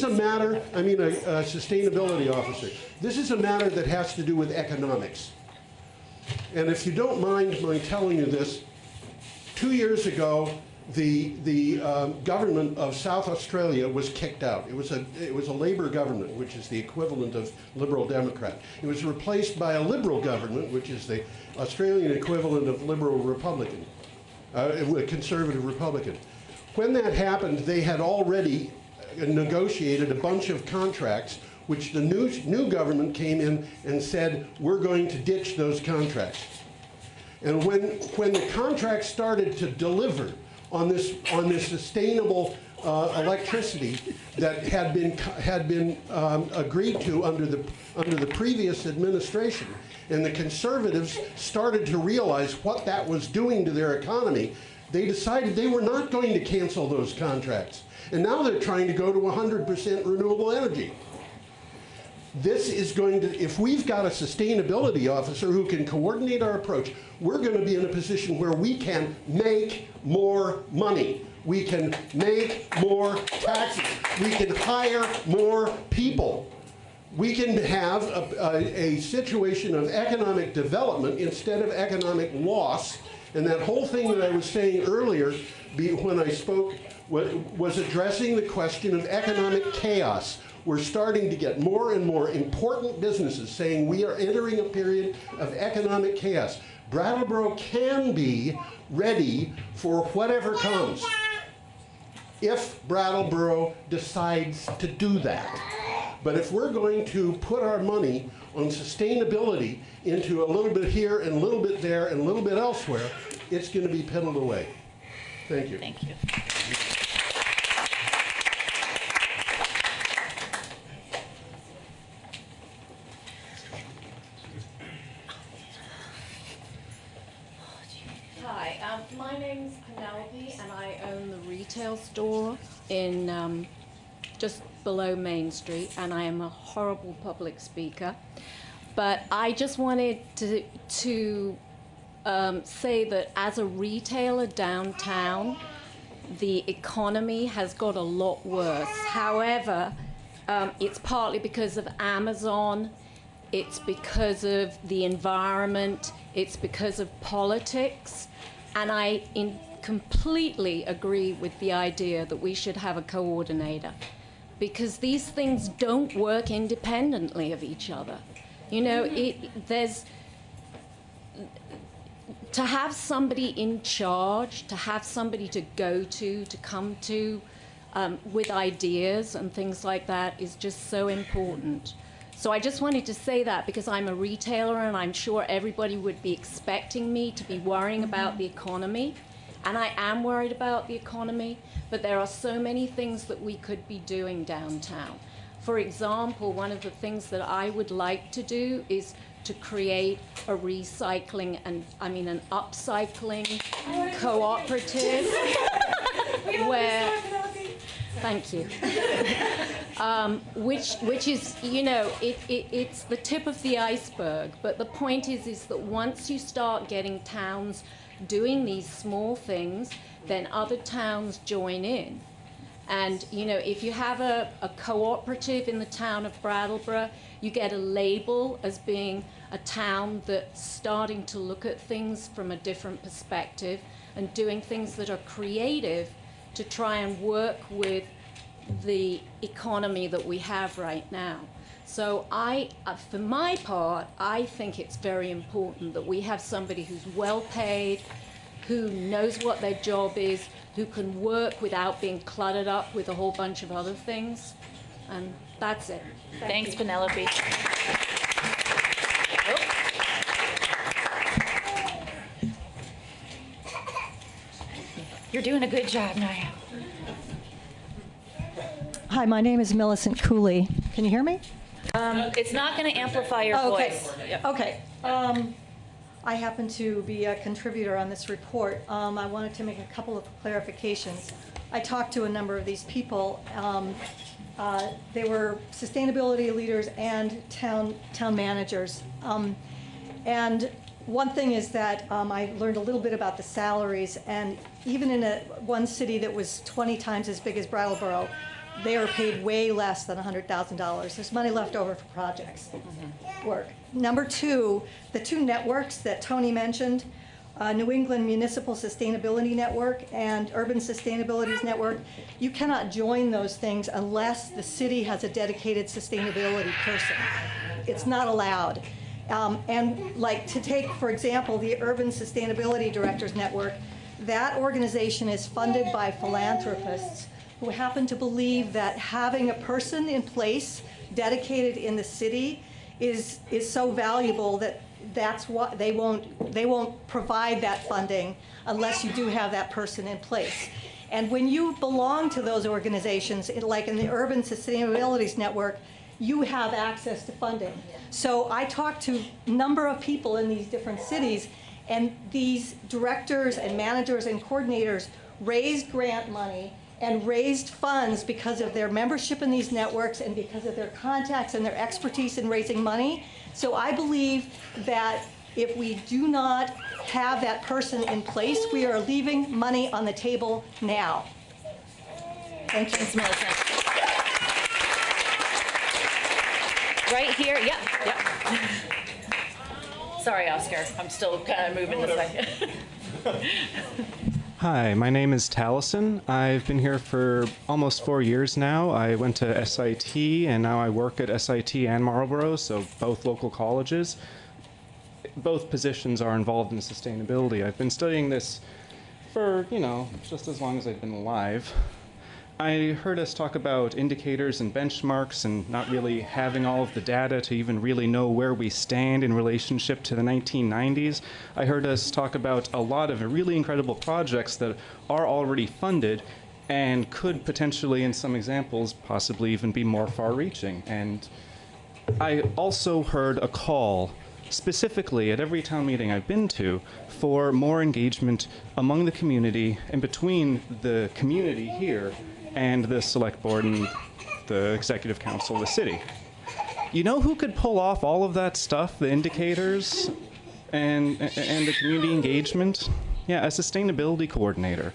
a matter, I mean a sustainability officer. This is a matter that has to do with economics. And if you don't mind my telling you this, 2 years ago, the government of South Australia was kicked out. It was a Labour government, which is the equivalent of Liberal Democrat. It was replaced by a Liberal government, which is the Australian equivalent of Liberal Republican, Conservative Republican. When that happened, they had already negotiated a bunch of contracts, which the new government came in and said, we're going to ditch those contracts. And when the contracts started to deliver on this sustainable electricity that had been agreed to under the previous administration, and the Conservatives started to realize what that was doing to their economy, they decided they were not going to cancel those contracts. And now they're trying to go to 100% renewable energy. This is going to, if we've got a sustainability officer who can coordinate our approach, we're going to be in a position where we can make more money. We can make more taxes. We can hire more people. We can have a situation of economic development instead of economic loss. And that whole thing that I was saying earlier when I spoke was addressing the question of economic chaos. We're starting to get more and more important businesses saying we are entering a period of economic chaos. Brattleboro can be ready for whatever comes if Brattleboro decides to do that. But if we're going to put our money on sustainability into a little bit here and a little bit there and a little bit elsewhere, it's going to be peddled away. Thank you. Thank you. Hi, my name's Penelope, and I own the retail store in just below Main Street, and I am a horrible public speaker. But I just wanted to say that as a retailer downtown, the economy has got a lot worse. However, it's partly because of Amazon, it's because of the environment, it's because of politics, and I completely agree with the idea that we should have a coordinator, because these things don't work independently of each other. You know, to have somebody in charge, to have somebody to go to come to with ideas and things like that is just so important. So I just wanted to say that because I'm a retailer and I'm sure everybody would be expecting me to be worrying about the economy. And I am worried about the economy, but there are so many things that we could be doing downtown. For example, one of the things that I would like to do is to create a recycling and, an upcycling cooperative where, thank you, which is, you know, it's the tip of the iceberg, but the point is that once you start getting towns doing these small things, then other towns join in. And, you know, if you have a cooperative in the town of Brattleboro, you get a label as being a town that's starting to look at things from a different perspective and doing things that are creative to try and work with the economy that we have right now. So for my part, I think it's very important that we have somebody who's well paid, who knows what their job is, who can work without being cluttered up with a whole bunch of other things. And that's it. Thanks, Penelope. You're doing a good job, Naya. Hi, my name is Millicent Cooley. Can you hear me? It's not going to amplify your voice. Yep. Okay. I happen to be a contributor on this report. I wanted to make a couple of clarifications. I talked to a number of these people. They were sustainability leaders and town managers. And one thing is that I learned a little bit about the salaries, and even in one city that was 20 times as big as Brattleboro, they are paid way less than $100,000. There's money left over for projects work. Number two, the two networks that Tony mentioned, New England Municipal Sustainability Network and Urban Sustainability Network, you cannot join those things unless the city has a dedicated sustainability person. It's not allowed. And like to take, for example, the Urban Sustainability Directors Network, that organization is funded by philanthropists who happen to believe that having a person in place dedicated in the city is so valuable that that's what they won't provide that funding unless you do have that person in place. And when you belong to those organizations, like in the Urban Sustainability Network, you have access to funding. So I talked to a number of people in these different cities, and these directors and managers and coordinators raised grant money and raised funds because of their membership in these networks and because of their contacts and their expertise in raising money. So I believe that if we do not have that person in place, we are leaving money on the table now. Thank you. Thanks, Melissa. Right here, yep. Sorry, Oscar, I'm still kind of moving this way. Hi, my name is Taliesin. I've been here for almost 4 years now. I went to SIT, and now I work at SIT and Marlborough, so both local colleges. Both positions are involved in sustainability. I've been studying this for, just as long as I've been alive. I heard us talk about indicators and benchmarks and not really having all of the data to even really know where we stand in relationship to the 1990s. I heard us talk about a lot of really incredible projects that are already funded and could potentially, in some examples, possibly even be more far-reaching. And I also heard a call, specifically at every town meeting I've been to, for more engagement among the community and between the community here and the select board and the executive council of the city. You know who could pull off all of that stuff, the indicators and the community engagement? Yeah, a sustainability coordinator.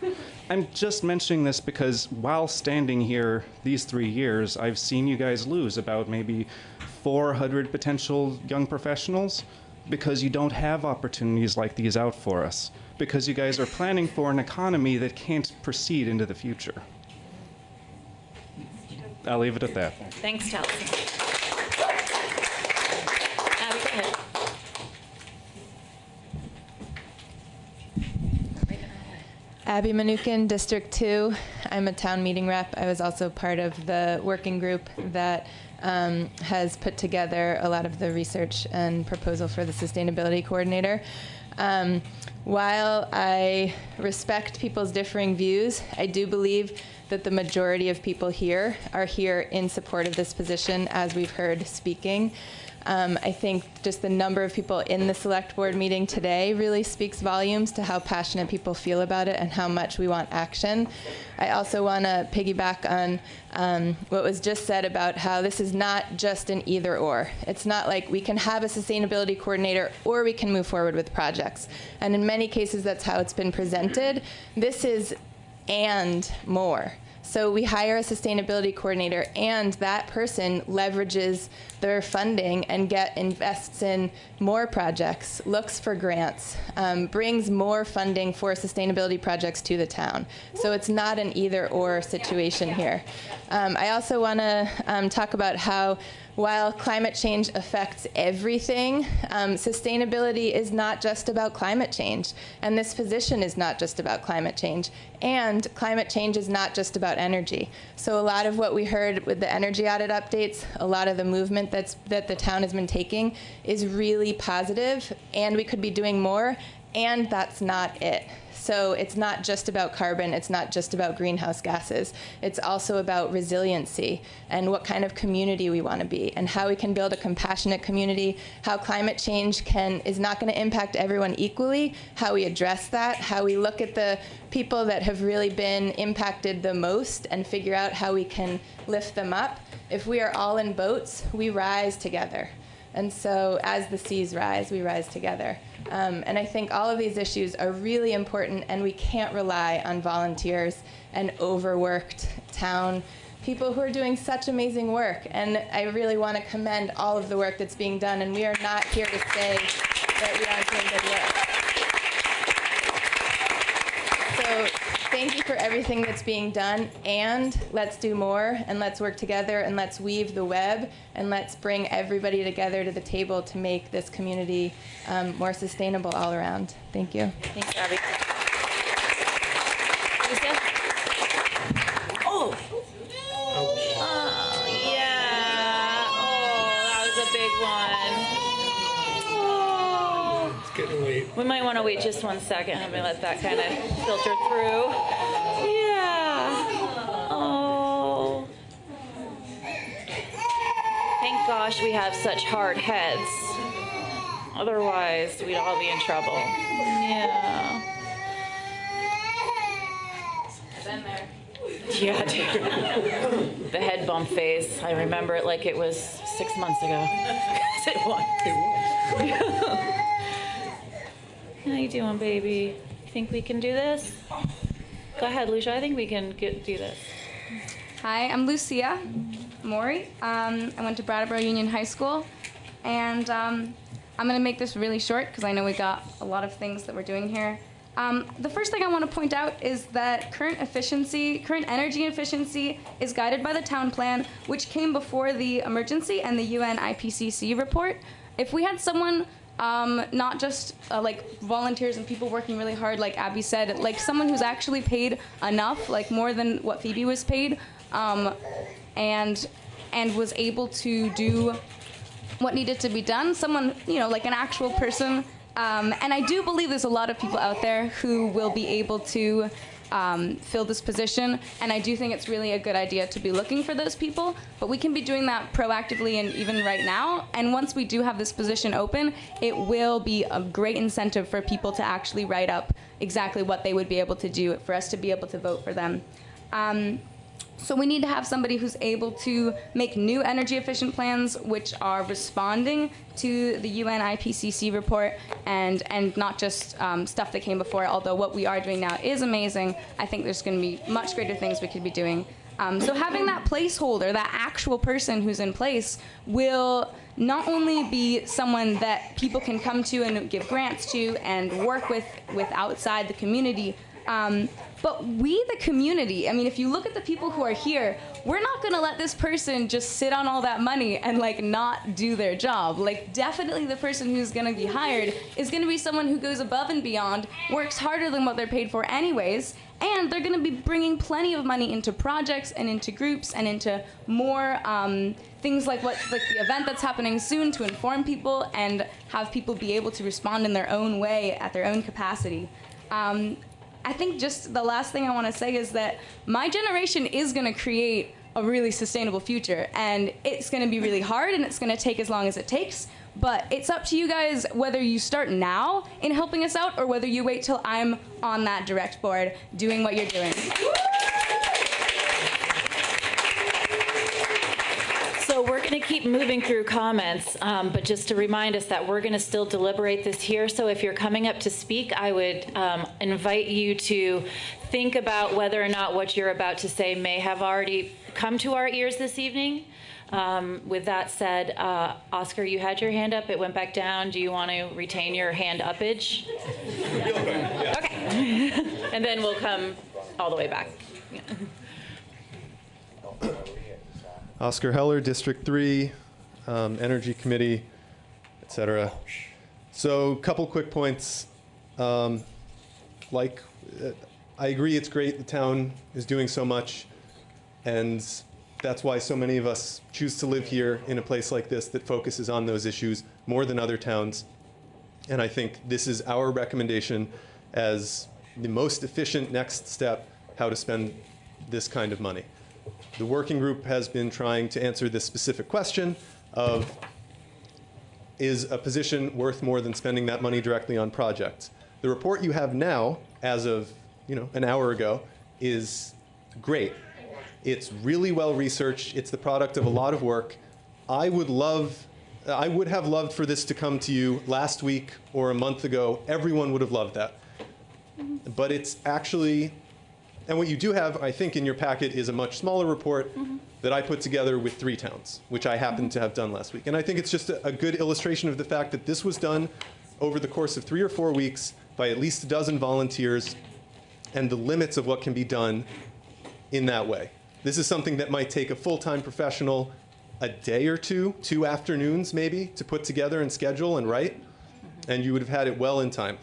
I'm just mentioning this because while standing here these 3 years, I've seen you guys lose about maybe 400 potential young professionals because you don't have opportunities like these out for us, because you guys are planning for an economy that can't proceed into the future. I'll leave it at that. Thanks, Taliesin. Abby, go ahead. Abby Manukin, District 2. I'm a town meeting rep. I was also part of the working group that has put together a lot of the research and proposal for the sustainability coordinator. While I respect people's differing views, I do believe that the majority of people here are here in support of this position, as we've heard speaking. I think just the number of people in the select board meeting today really speaks volumes to how passionate people feel about it and how much we want action. I also want to piggyback on what was just said about how this is not just an either or. It's not like we can have a sustainability coordinator or we can move forward with projects. And in many cases, that's how it's been presented. This is and more. So we hire a sustainability coordinator, and that person leverages their funding and invests in more projects, looks for grants, brings more funding for sustainability projects to the town. So it's not an either-or situation here. I also want to talk about how while climate change affects everything, sustainability is not just about climate change, and this position is not just about climate change, and climate change is not just about energy. So a lot of what we heard with the energy audit updates, a lot of the movement that the town has been taking is really positive, and we could be doing more, and that's not it. So it's not just about carbon, it's not just about greenhouse gases. It's also about resiliency and what kind of community we want to be and how we can build a compassionate community, how climate change is not going to impact everyone equally, how we address that, how we look at the people that have really been impacted the most and figure out how we can lift them up. If we are all in boats, we rise together. And so as the seas rise, we rise together. And I think all of these issues are really important, and we can't rely on volunteers and overworked town people who are doing such amazing work. And I really want to commend all of the work that's being done, and we are not here to say that we aren't doing good work. So thank you for everything that's being done, and let's do more, and let's work together, and let's weave the web, and let's bring everybody together to the table to make this community more sustainable all around. Thank you. Thanks, Abby. Lisa? Oh! Oh, yeah. Oh, that was a big one. Oh. It's getting late. We might want to wait just 1 second. I'm going to let that kind of filter through. Yeah. Oh. Thank gosh we have such hard heads. Otherwise, we'd all be in trouble. Yeah. Been there. Yeah, dude. The head bump phase. I remember it like it was 6 months ago. It was. How you doing, baby? You think we can do this? Go ahead, Lucia. I think we can do this. Hi, I'm Lucia Mori. I went to Brattleboro Union High School, and I'm going to make this really short because I know we got a lot of things that we're doing here. The first thing I want to point out is that current energy efficiency is guided by the town plan, which came before the emergency and the UN IPCC report. If we had someone, not just like volunteers and people working really hard, like Abby said, like someone who's actually paid enough, like more than what Phoebe was paid, and was able to do what needed to be done, someone, like an actual person. And I do believe there's a lot of people out there who will be able to fill this position, and I do think it's really a good idea to be looking for those people, but we can be doing that proactively and even right now, and once we do have this position open, it will be a great incentive for people to actually write up exactly what they would be able to do for us to be able to vote for them. So we need to have somebody who's able to make new energy efficient plans which are responding to the UN IPCC report and not just stuff that came before, although what we are doing now is amazing. I think there's going to be much greater things we could be doing. So having that placeholder, that actual person who's in place, will not only be someone that people can come to and give grants to and work with outside the community, but we, the community, I mean, if you look at the people who are here, we're not going to let this person just sit on all that money and, like, not do their job. Like, definitely the person who's going to be hired is going to be someone who goes above and beyond, works harder than what they're paid for anyways, and they're going to be bringing plenty of money into projects and into groups and into more things like the event that's happening soon to inform people and have people be able to respond in their own way at their own capacity. I think just the last thing I want to say is that my generation is going to create a really sustainable future, and it's going to be really hard, and it's going to take as long as it takes, but it's up to you guys whether you start now in helping us out or whether you wait till I'm on that direct board doing what you're doing. So we're going to keep moving through comments, but just to remind us that we're going to still deliberate this here. So if you're coming up to speak, I would invite you to think about whether or not what you're about to say may have already come to our ears this evening. With that said, Oscar, you had your hand up. It went back down. Do you want to retain your hand uppage? Okay. And then we'll come all the way back. Yeah. Oscar Heller, District 3, Energy Committee, etc. So a couple quick points. I agree it's great the town is doing so much, and that's why so many of us choose to live here in a place like this that focuses on those issues more than other towns. And I think this is our recommendation as the most efficient next step how to spend this kind of money. The working group has been trying to answer this specific question of, is a position worth more than spending that money directly on projects? The report you have now, as of an hour ago, is great. It's really well researched. It's the product of a lot of work. I would have loved for this to come to you last week or a month ago. Everyone would have loved that. But it's actually, and what you do have, I think, in your packet is a much smaller report that I put together with 3 towns, which I happened to have done last week. And I think it's just a good illustration of the fact that this was done over the course of 3 or 4 weeks by at least a dozen volunteers, and the limits of what can be done in that way. This is something that might take a full-time professional a day or two afternoons maybe, to put together and schedule and write, and you would have had it well in time.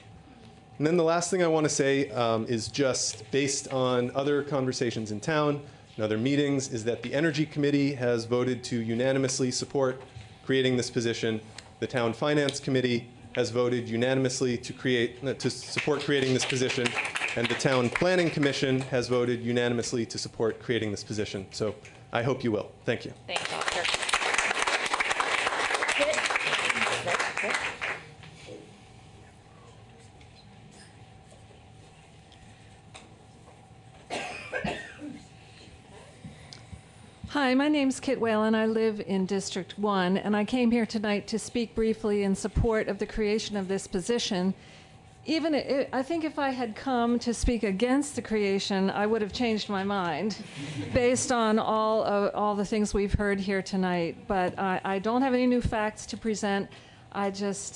And then the last thing I want to say is just based on other conversations in town and other meetings, is that the Energy Committee has voted to unanimously support creating this position. The Town Finance Committee has voted unanimously to support creating this position, and the Town Planning Commission has voted unanimously to support creating this position. So I hope you will. Thank you. Thanks, Oscar. Hi, my name's Kit Whalen. I live in District 1, and I came here tonight to speak briefly in support of the creation of this position. I think if I had come to speak against the creation, I would have changed my mind based on all the things we've heard here tonight. But I don't have any new facts to present. It's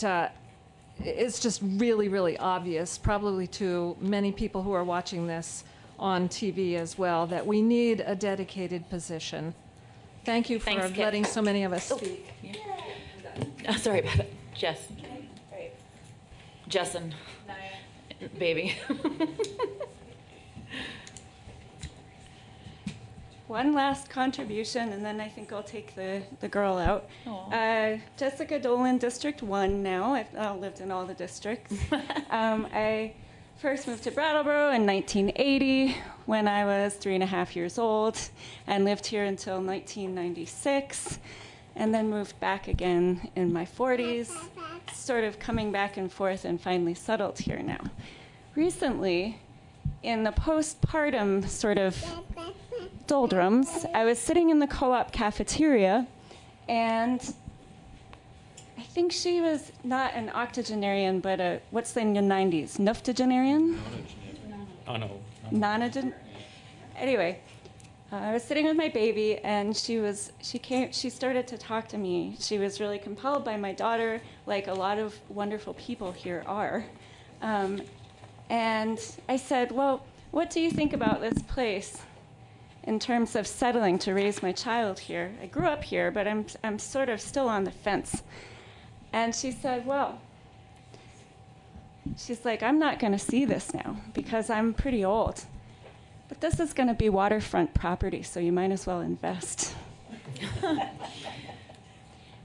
just really, really obvious, probably to many people who are watching this on TV as well, that we need a dedicated position. Thank you for letting so many of us speak. Oh, sorry about that. Jessen. Baby. One last contribution, and then I think I'll take the girl out. Jessica Dolan, District 1 now. I've lived in all the districts. I first moved to Brattleboro in 1980 when I was 3.5 years old, and lived here until 1996, and then moved back again in my 40s, sort of coming back and forth and finally settled here now. Recently, in the postpartum sort of doldrums, I was sitting in the co-op cafeteria, and I think she was not an octogenarian, but what's in the 90s? Nuptogenarian? Anyway, I was sitting with my baby, and she started to talk to me. She was really compelled by my daughter, like a lot of wonderful people here are. And I said, well, what do you think about this place in terms of settling to raise my child here? I grew up here, but I'm sort of still on the fence. And she said, well, she's like, I'm not going to see this now because I'm pretty old. But this is going to be waterfront property, so you might as well invest.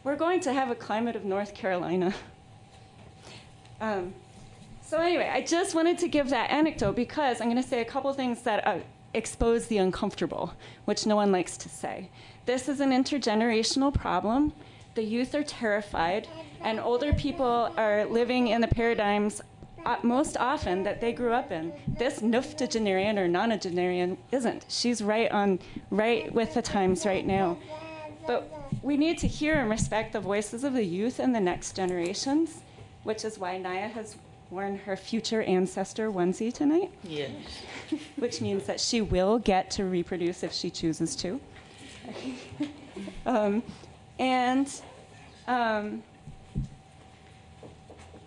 We're going to have a climate of North Carolina. So anyway, I just wanted to give that anecdote because I'm going to say a couple things that expose the uncomfortable, which no one likes to say. This is an intergenerational problem. The youth are terrified, and older people are living in the paradigms most often that they grew up in. This nuptogenarian or nonagenarian isn't. She's right with the times right now. But we need to hear and respect the voices of the youth and the next generations, which is why Naya has worn her future ancestor onesie tonight. Yes. Which means that she will get to reproduce if she chooses to.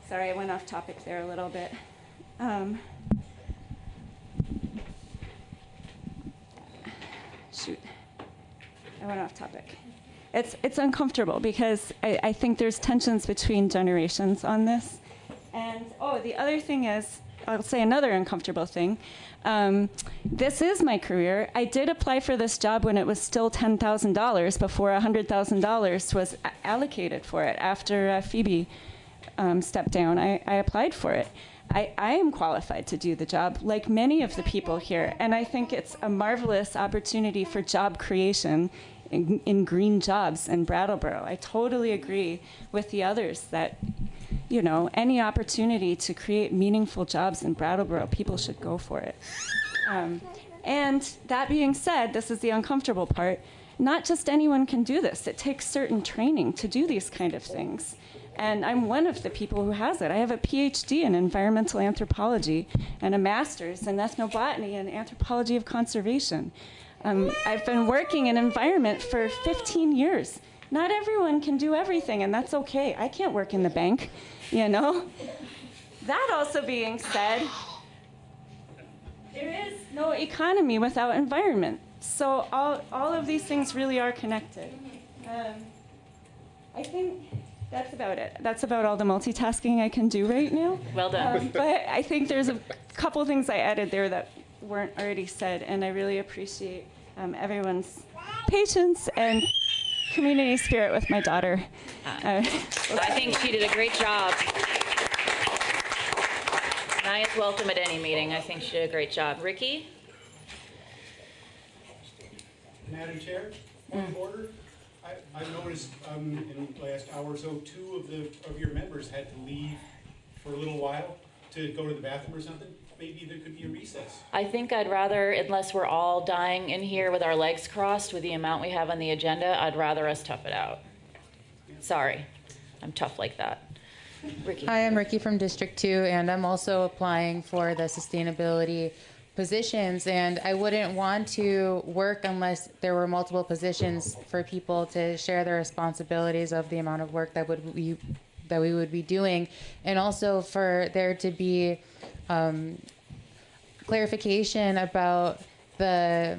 Sorry, I went off topic there a little bit. Shoot, I went off topic. It's uncomfortable because I think there's tensions between generations on this. And, the other thing is, I'll say another uncomfortable thing. This is my career. I did apply for this job when it was still $10,000 before $100,000 was allocated for it. After Phoebe stepped down, I applied for it. I am qualified to do the job, like many of the people here. And I think it's a marvelous opportunity for job creation in green jobs in Brattleboro. I totally agree with the others that any opportunity to create meaningful jobs in Brattleboro, people should go for it. And that being said, this is the uncomfortable part. Not just anyone can do this. It takes certain training to do these kind of things. And I'm one of the people who has it. I have a PhD in environmental anthropology and a master's in ethnobotany and anthropology of conservation. I've been working in environment for 15 years. Not everyone can do everything, and that's okay. I can't work in the bank, That also being said, There is no economy without environment. So all of these things really are connected. I think that's about it. That's about all the multitasking I can do right now. Well done. But I think there's a couple of things I added there that weren't already said, and I really appreciate everyone's patience and community spirit with my daughter. I think she did a great job. Naya's welcome at any meeting. I think she did a great job. Ricky? Madam Chair, point of order. I've noticed in the last hour or so, two of your members had to leave for a little while to go to the bathroom or something. Maybe there could be a recess. I think I'd rather, unless we're all dying in here with our legs crossed with the amount we have on the agenda, I'd rather us tough it out. Sorry, I'm tough like that. Ricky. Hi, I'm Ricky from District 2, and I'm also applying for the sustainability positions, and I wouldn't want to work unless there were multiple positions for people to share the responsibilities of the amount of work that we would be doing, and also for there to be clarification about the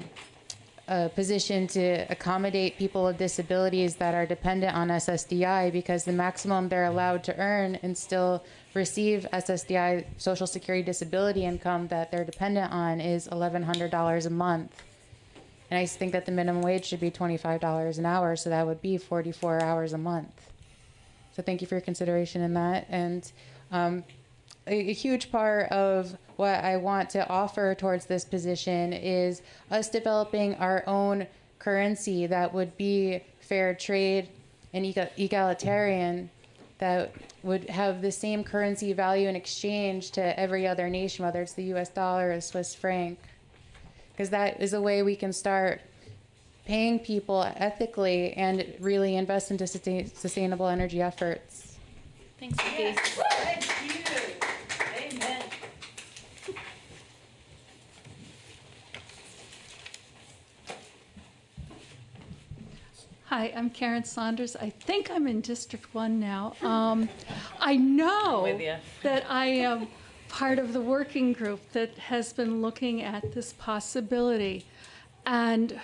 position to accommodate people with disabilities that are dependent on SSDI, because the maximum they're allowed to earn and still receive SSDI, Social Security disability income that they're dependent on, is $1,100 a month. And I think that the minimum wage should be $25 an hour, so that would be 44 hours a month. So thank you for your consideration in that. And a huge part of what I want to offer towards this position is us developing our own currency that would be fair trade and egalitarian, that would have the same currency value in exchange to every other nation, whether it's the US dollar or Swiss franc. Because that is a way we can start paying people ethically and really invest into sustainable energy efforts. Thanks, Vicky. Thank you. Amen. Hi, I'm Karen Saunders. I think I'm in District 1 now. I know that I am part of the working group that has been looking at this possibility. And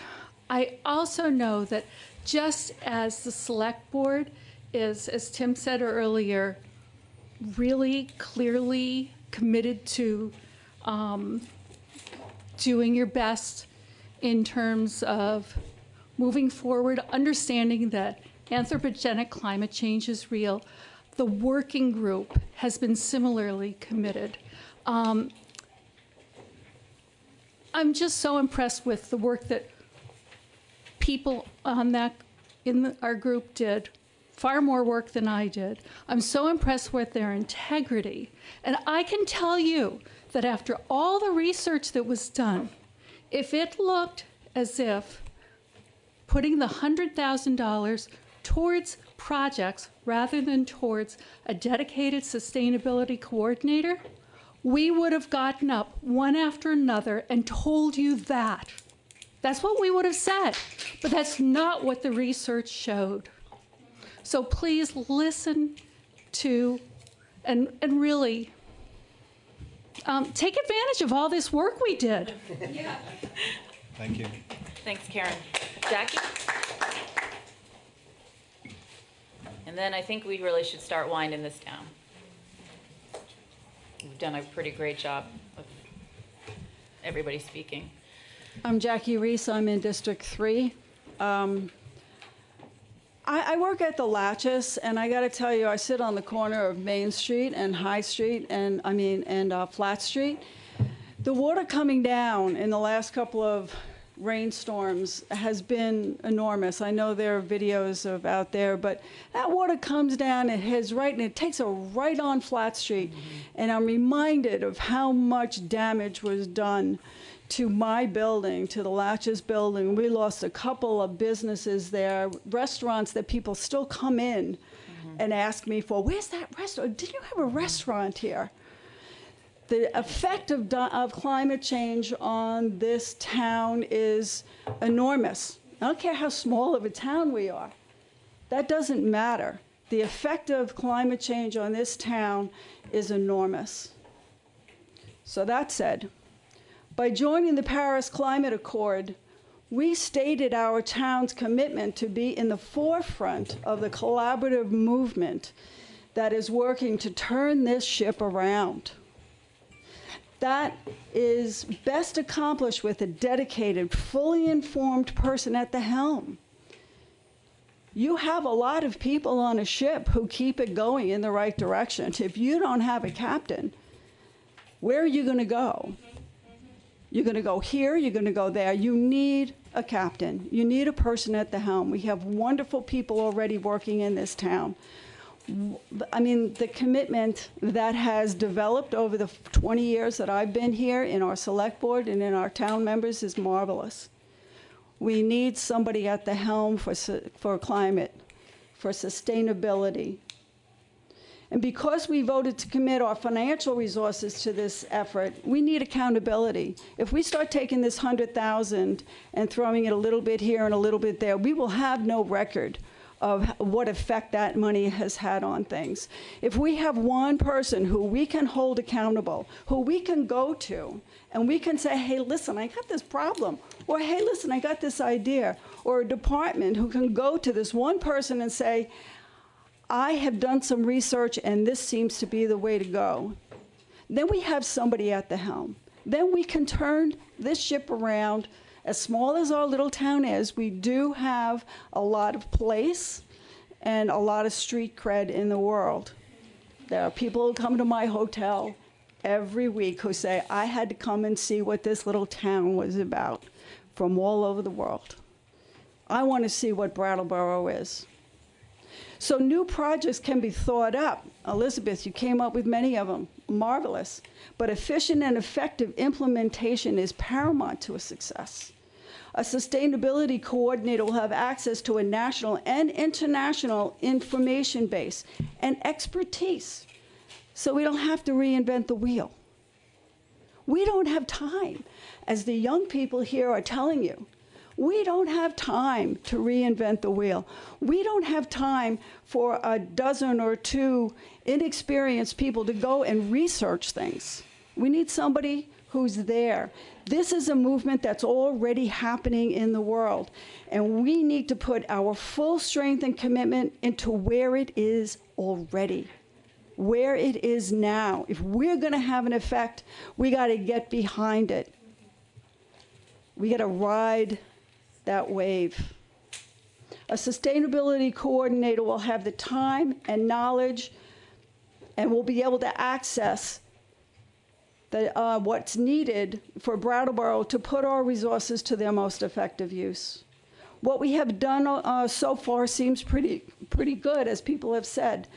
I also know that just as the Select Board is, as Tim said earlier, really clearly committed to doing your best in terms of moving forward, understanding that anthropogenic climate change is real, the working group has been similarly committed. I'm just so impressed with the work that people on that our group did, far more work than I did. I'm so impressed with their integrity. And I can tell you that after all the research that was done, if it looked as if putting the $100,000 towards projects rather than towards a dedicated sustainability coordinator, we would have gotten up one after another and told you that. That's what we would have said, but that's not what the research showed. So please listen to and really take advantage of all this work we did. Yeah. Thank you. Thanks, Karen. Jackie? And then I think we really should start winding this down. We've done a pretty great job of everybody speaking. I'm Jackie Reese. I'm in District 3. I work at the Latches, and I got to tell you, I sit on the corner of Main Street and High Street, and Flat Street. The water coming down in the last couple of rainstorms has been enormous. I know there are videos of out there, but that water comes down, it hits right, and it takes a right on Flat Street. And I'm reminded of how much damage was done to my building, to the Latches building. We lost a couple of businesses there, restaurants that people still come in and ask me for, where's that restaurant? Didn't you have a restaurant here? The effect of climate change on this town is enormous. I don't care how small of a town we are. That doesn't matter. The effect of climate change on this town is enormous. So that said, By joining the Paris Climate Accord, we stated our town's commitment to be in the forefront of the collaborative movement that is working to turn this ship around. That is best accomplished with a dedicated, fully informed person at the helm. You have a lot of people on a ship who keep it going in the right direction. If you don't have a captain, where are you going to go? You're going to go here, you're going to go there. You need a captain. You need a person at the helm. We have wonderful people already working in this town. I mean, the commitment that has developed over the 20 years that I've been here in our select board and in our town members is marvelous. We need somebody at the helm for climate, for sustainability. And because we voted to commit our financial resources to this effort, we need accountability. If we start taking this 100,000 and throwing it a little bit here and a little bit there, we will have no record of what effect that money has had on things. If we have one person who we can hold accountable, who we can go to, and we can say, hey, listen, I got this problem, or hey, listen, I got this idea, or a department who can go to this one person and say, I have done some research and this seems to be the way to go. Then we have somebody at the helm. Then we can turn this ship around. As small as our little town is, we do have a lot of place and a lot of street cred in the world. There are people who come to my hotel every week who say, I had to come and see what this little town was about from all over the world. I want to see what Brattleboro is. So new projects can be thought up. Elizabeth, you came up with many of them. Marvelous. But efficient and effective implementation is paramount to a success. A sustainability coordinator will have access to a national and international information base and expertise, so we don't have to reinvent the wheel. We don't have time. As the young people here are telling you, we don't have time to reinvent the wheel. We don't have time for a dozen or two inexperienced people to go and research things. We need somebody who's there. This is a movement that's already happening in the world, and we need to put our full strength and commitment into where it is already, where it is now. If we're going to have an effect, we got to get behind it. We got to ride that wave. A sustainability coordinator will have the time and knowledge and will be able to access what's needed for Brattleboro to put our resources to their most effective use. What we have done so far seems pretty good, as people have said.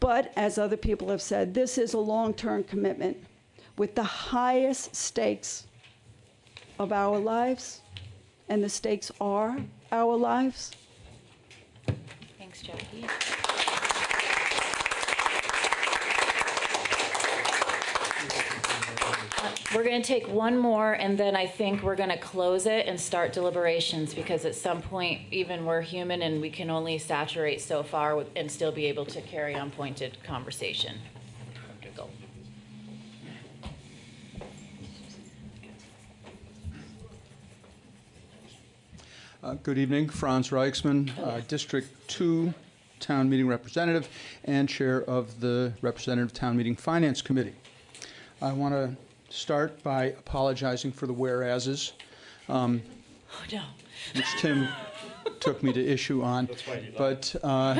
But as other people have said, this is a long-term commitment with the highest stakes of our lives, and the stakes are our lives. Thanks, Jackie. We're going to take one more, and then I think we're going to close it and start deliberations, because at some point, even we're human and we can only saturate so far and still be able to carry on pointed conversation. Go. Good evening, Franz Reichsman, District 2 Town Meeting Representative and Chair of the Representative Town Meeting Finance Committee. I want to start by apologizing for the whereases, No. which Tim took me to issue on. But I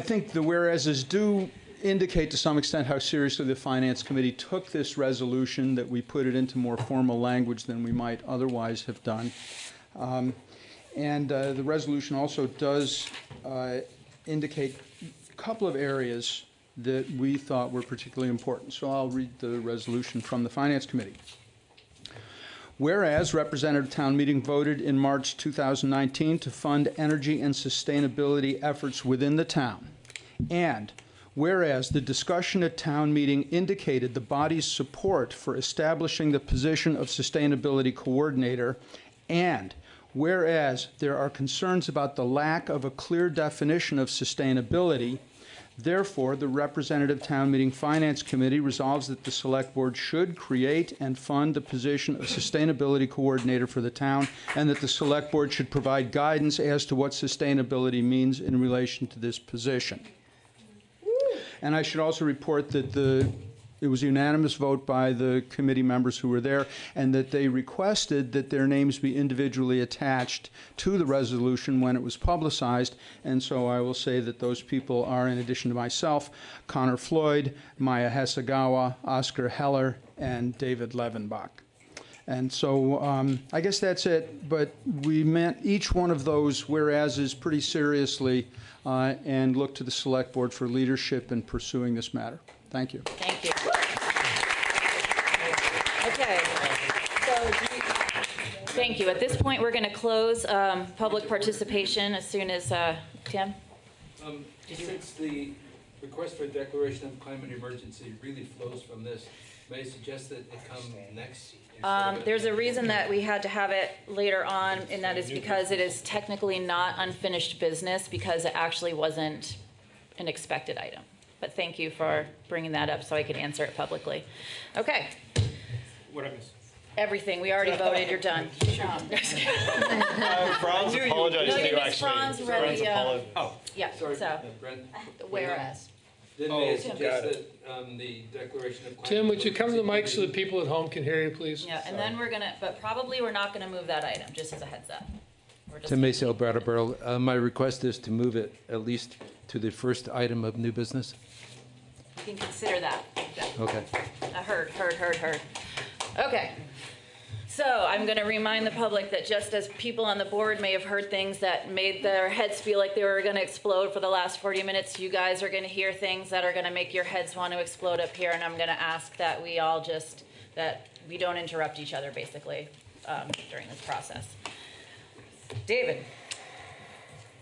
think the whereases do indicate to some extent how seriously the Finance Committee took this resolution, that we put it into more formal language than we might otherwise have done. The resolution also does indicate a couple of areas that we thought were particularly important. So I'll read the resolution from the Finance Committee. Whereas Representative Town Meeting voted in March 2019 to fund energy and sustainability efforts within the town, and whereas the discussion at town meeting indicated the body's support for establishing the position of sustainability coordinator, and whereas there are concerns about the lack of a clear definition of sustainability, Therefore, the Representative Town Meeting Finance Committee resolves that the Select Board should create and fund the position of Sustainability Coordinator for the town, and that the Select Board should provide guidance as to what sustainability means in relation to this position. And I should also report that it was a unanimous vote by the committee members who were there, and that they requested that their names be individually attached to the resolution when it was publicized. And so I will say that those people are, in addition to myself, Connor Floyd, Maya Hasegawa, Oscar Heller, and David Levenbach. And so I guess that's it, but we meant each one of those whereases pretty seriously and look to the Select Board for leadership in pursuing this matter. Thank you. Thank you. Okay. So, thank you. At this point, we're going to close public participation as soon as Tim. Since the request for a declaration of climate emergency really flows from this, may I suggest that it come next? There's a reason that we had to have it later on, and that is because it is technically not unfinished business because it actually wasn't an expected item. But thank you for bringing that up so I could answer it publicly. Okay. What I miss? Everything. We already voted. You're done. Franz apologized No, to you you, missed actually. Franz already. Oh, Yeah. sorry, So, Brent. whereas. Then may I suggest that the declaration of climate Tim, would you come to the mic so the people at home can hear you, please? Yeah, and then we're gonna, but probably we're not gonna move that item. Just as a heads up. We're just Tim Maysale, Brattleboro. My request is to move it at least to the first item of new business. You can consider that. Yeah. Okay. Heard. Okay. So I'm going to remind the public that just as people on the board may have heard things that made their heads feel like they were going to explode for the last 40 minutes, you guys are going to hear things that are going to make your heads want to explode up here. And I'm going to ask that we all that we don't interrupt each other, basically, during this process. David.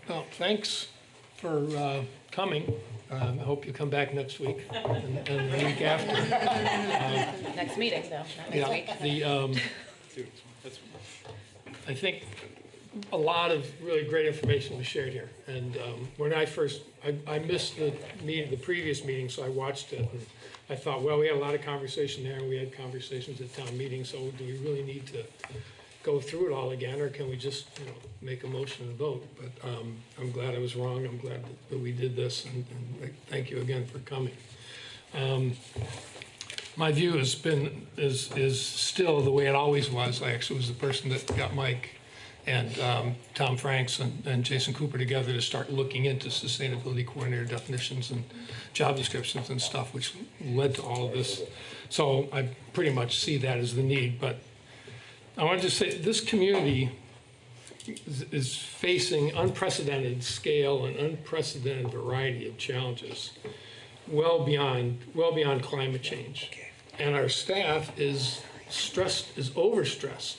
Well, thanks for coming. I hope you come back next week and the week after. Next meeting, though, not next week. I think a lot of really great information was shared here. And when I missed the previous meeting, so I watched it. And I thought, well, we had a lot of conversation there, and we had conversations at town meeting, so do we really need to go through it all again, or can we just make a motion and vote? But I'm glad I was wrong. I'm glad that we did this, and thank you again for coming. My view is still the way it always was. I actually was the person that got Mike and Tom Franks and Jason Cooper together to start looking into sustainability coordinator definitions and job descriptions and stuff, which led to all of this. So I pretty much see that as the need. But I want to just say this community is facing unprecedented scale and unprecedented variety of challenges, well beyond climate change. And our staff is overstressed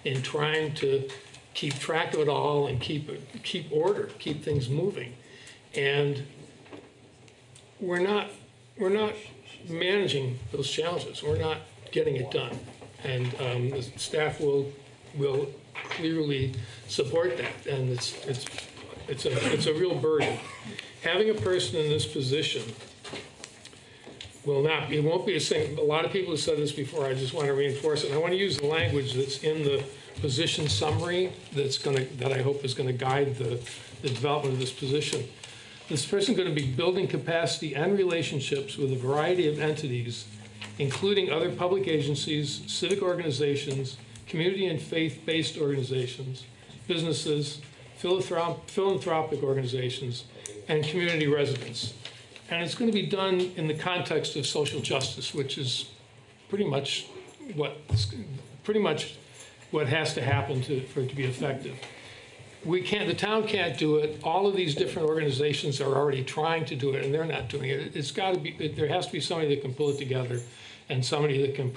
in trying to keep track of it all and keep order, keep things moving. And we're not managing those challenges. We're not getting it done. And the staff will clearly support that. And it's a real burden. Having a person in this position it won't be the same. A lot of people have said this before. I just want to reinforce it. And I want to use the language that's in the position summary that I hope is going to guide the development of this position. This person is going to be building capacity and relationships with a variety of entities, including other public agencies, civic organizations, community and faith-based organizations, businesses, philanthropic organizations, and community residents. And it's going to be done in the context of social justice, which is pretty much what has to happen for it to be effective. The town can't do it. All of these different organizations are already trying to do it, and they're not doing it. There has to be somebody that can pull it together, and somebody that can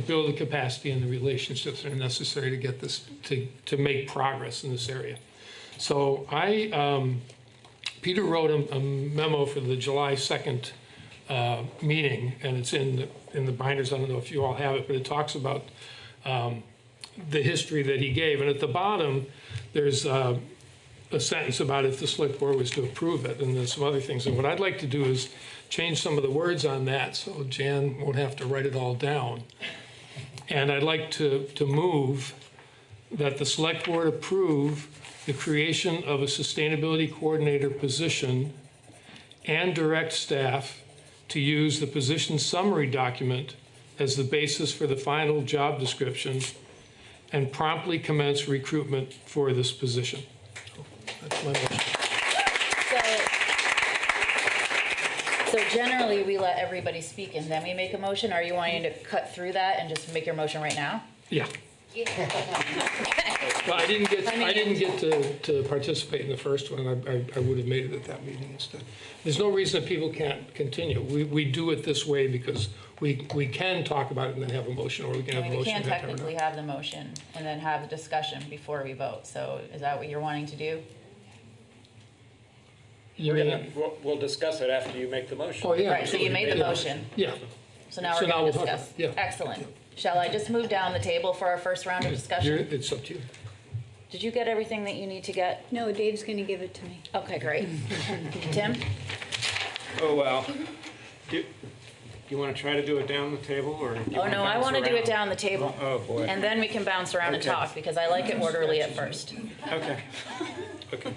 build the capacity and the relationships that are necessary to get this to make progress in this area. So Peter wrote a memo for the July 2nd meeting, and it's in the binders. I don't know if you all have it, but it talks about the history that he gave. And at the bottom, there's a sentence about if the select board was to approve it, and then some other things. And what I'd like to do is change some of the words on that so Jan won't have to write it all down. And I'd like to move that the select board approve the creation of a sustainability coordinator position and direct staff to use the position summary document as the basis for the final job description and promptly commence recruitment for this position. That's my motion. So generally, we let everybody speak and then we make a motion. Are you wanting to cut through that and just make your motion right now? Yeah. Well, I didn't get to participate in the first one. I would have made it at that meeting instead. There's no reason that people can't continue. We do it this way because we can talk about it and then have a motion, or we can have a motion. We can technically have the motion and then have the discussion before we vote. So is that what you're wanting to do? We'll discuss it after you make the motion. Oh, yeah. Right, so you made the motion. Yeah. So now we're going to discuss. Yeah. Excellent. Shall I just move down the table for our first round of discussion? It's up to you. Did you get everything that you need to get? No, Dave's going to give it to me. Okay, great. Tim? Oh, well. Do you want to try to do it down the table, or? Oh, no, I want to do it down the table. Oh, boy. And then we can bounce around and Okay. talk, because I like it orderly at first. Okay. Okay.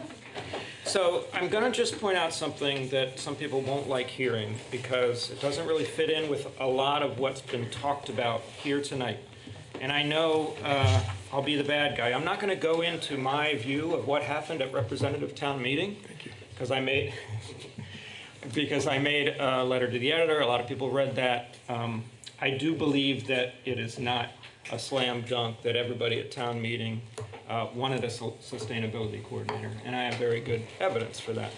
So I'm going to just point out something that some people won't like hearing, because it doesn't really fit in with a lot of what's been talked about here tonight. And I know I'll be the bad guy. I'm not going to go into my view of what happened at representative town meeting, because I made a letter to the editor. A lot of people read that. I do believe that it is not a slam dunk that everybody at town meeting wanted a sustainability coordinator, and I have very good evidence for that.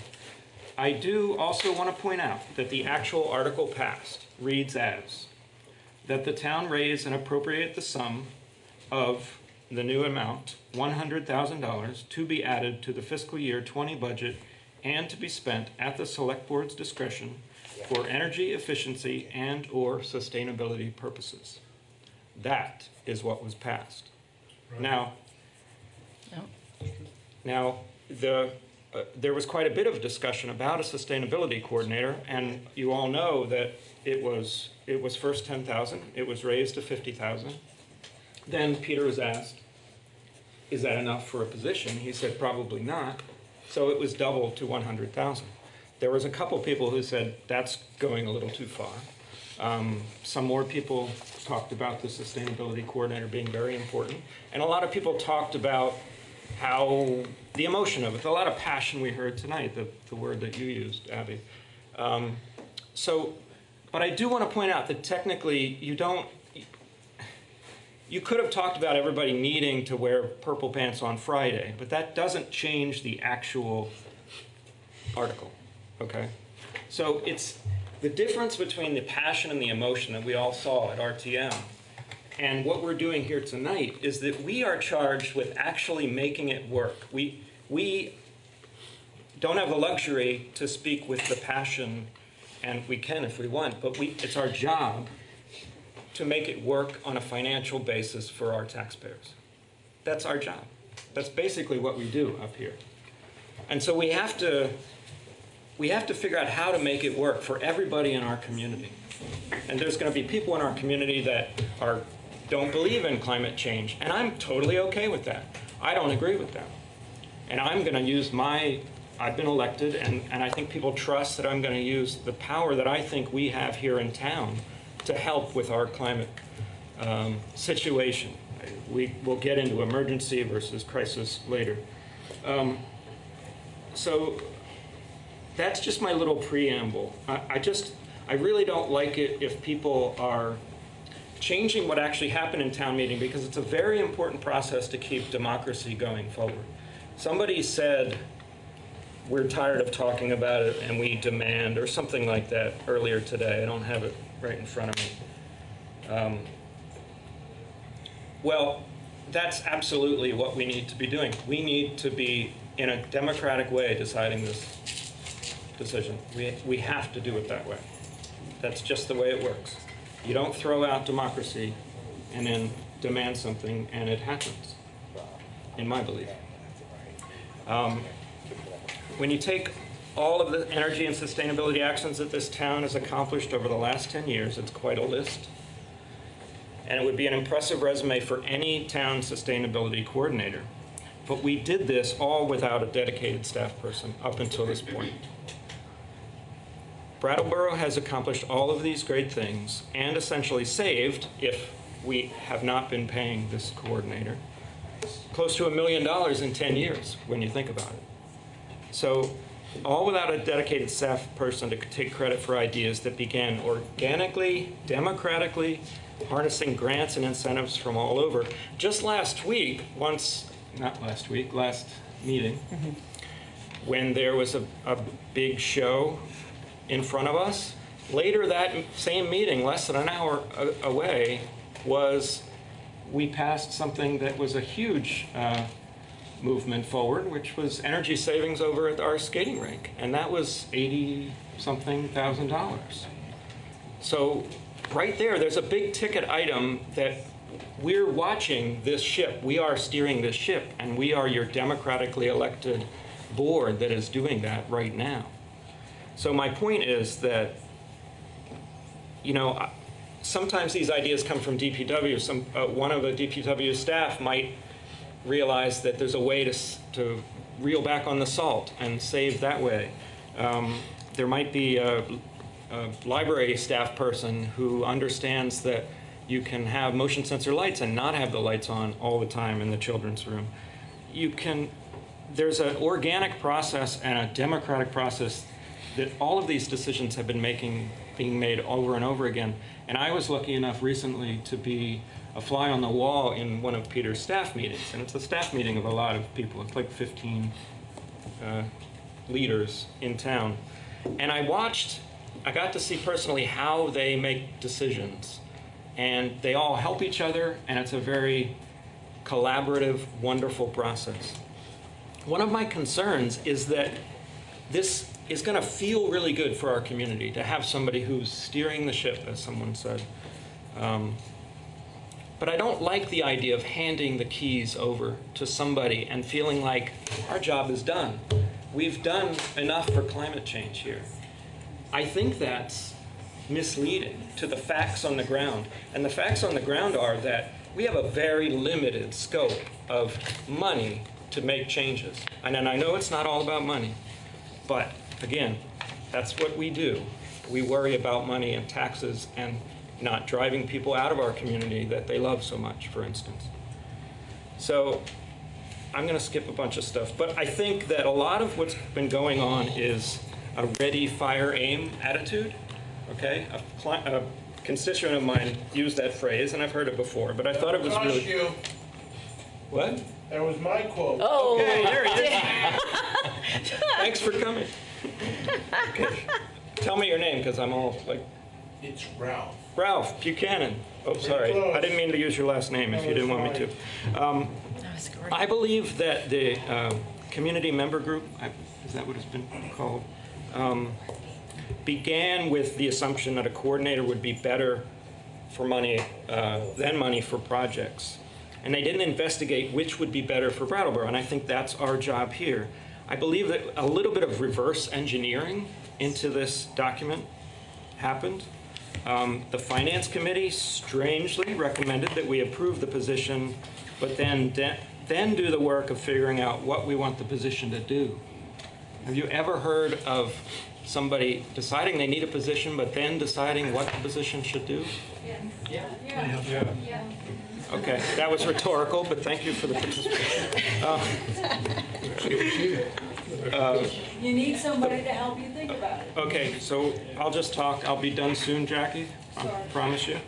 I do also want to point out that the actual article passed reads as, that the town raise and appropriate the sum of the new amount, $100,000, to be added to the fiscal year 20 budget and to be spent at the select board's discretion for energy efficiency and or sustainability purposes. That is what was passed. Right. Now, there was quite a bit of discussion about a sustainability coordinator, and you all know that it was first 10,000. It was raised to 50,000. Then Peter was asked, "Is that enough for a position?" He said, "Probably not." So it was doubled to 100,000. There was a couple people who said that's going a little too far. Some more people talked about the sustainability coordinator being very important, and a lot of people talked about how the emotion of it, a lot of passion we heard tonight, the word that you used, Abby. But I do want to point out that technically you could have talked about everybody needing to wear purple pants on Friday, but that doesn't change the actual article, okay? So it's the difference between the passion and the emotion that we all saw at RTM and what we're doing here tonight is that we are charged with actually making it work. We don't have the luxury to speak with the passion, and we can if we want, but it's our job to make it work on a financial basis for our taxpayers. That's our job. That's basically what we do up here. And so we have to figure out how to make it work for everybody in our community. And there's going to be people in our community that don't believe in climate change, and I'm totally okay with that. I don't agree with that. And I'm going to use I've been elected, and I think people trust that I'm going to use the power that I think we have here in town to help with our climate situation. We'll get into emergency versus crisis later. So that's just my little preamble. I really don't like it if people are changing what actually happened in town meeting, because it's a very important process to keep democracy going forward. Somebody said, "We're tired of talking about it and we demand," or something like that earlier today. I don't have it right in front of me. Well, that's absolutely what we need to be doing. We need to be, in a democratic way, deciding this decision. We have to do it that way. That's just the way it works. You don't throw out democracy and then demand something and it happens, in my belief. when you take all of the energy and sustainability actions that this town has accomplished over the last 10 years, it's quite a list. And it would be an impressive resume for any town sustainability coordinator. But we did this all without a dedicated staff person up until this point. Brattleboro has accomplished all of these great things and essentially saved, if we have not been paying this coordinator, close to $1 million in 10 years when you think about it. So all without a dedicated staff person to take credit for ideas that began organically, democratically, harnessing grants and incentives from all over. Just last week, last meeting, when there was a big show in front of us, later that same meeting, less than an hour away, we passed something that was a huge movement forward, which was energy savings over at our skating rink. And that was $80-something thousand. So right there's a big ticket item that we're watching this ship. We are steering this ship, and we are your democratically elected board that is doing that right now. So my point is that, you know, sometimes these ideas come from DPW. One of the DPW staff might realize that there's a way to reel back on the salt and save that way. There might be a library staff person who understands that you can have motion sensor lights and not have the lights on all the time in the children's room. There's an organic process and a democratic process that all of these decisions have been being made over and over again. And I was lucky enough recently to be a fly on the wall in one of Peter's staff meetings. And it's a staff meeting of a lot of people. It's like 15 leaders in town. And I got to see personally how they make decisions. And they all help each other, and it's a very collaborative, wonderful process. One of my concerns is that this is going to feel really good for our community to have somebody who's steering the ship, as someone said. But I don't like the idea of handing the keys over to somebody and feeling like our job is done. We've done enough for climate change here. I think that's misleading to the facts on the ground. And the facts on the ground are that we have a very limited scope of money to make changes. And I know it's not all about money, but again, that's what we do. We worry about money and taxes and not driving people out of our community that they love so much, for instance. So I'm going to skip a bunch of stuff, but I think that a lot of what's been going on is a ready, fire, aim attitude. Okay, a constituent of mine used that phrase, and I've heard it before, but I thought it was really. You. What? That was my quote. Oh, okay, there he is. Thanks for coming. Okay, tell me your name, because I'm all like. It's Ralph. Ralph Buchanan. Oh, sorry, close. I didn't mean to use your last name if you didn't want me to. I believe that the community member group, is that what it's been called? Began with the assumption that a coordinator would be better for money than money for projects. And they didn't investigate which would be better for Brattleboro, and I think that's our job here. I believe that a little bit of reverse engineering into this document happened. The Finance Committee strangely recommended that we approve the position, but then do the work of figuring out what we want the position to do. Have you ever heard of somebody deciding they need a position, but then deciding what the position should do? Yeah. Okay, that was rhetorical, but thank you for the participation. You need somebody to help you think about it. Okay, so I'll just talk. I'll be done soon, Jackie. I promise you.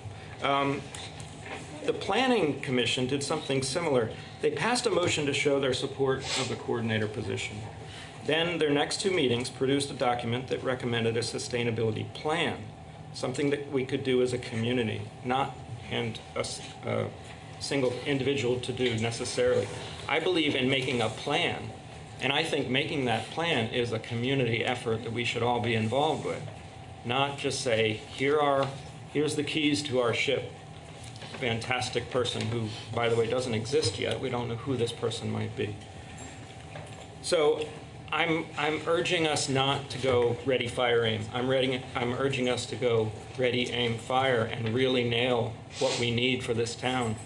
The Planning Commission did something similar. They passed a motion to show their support of the coordinator position. Then their next two meetings produced a document that recommended a sustainability plan, something that we could do as a community, not hand a single individual to do necessarily. I believe in making a plan, and I think making that plan is a community effort that we should all be involved with, not just say, here's the keys to our ship. Fantastic person who, by the way, doesn't exist yet. We don't know who this person might be. So I'm urging us not to go ready, fire, aim. I'm urging us to go ready, aim, fire, and really nail what we need for this town.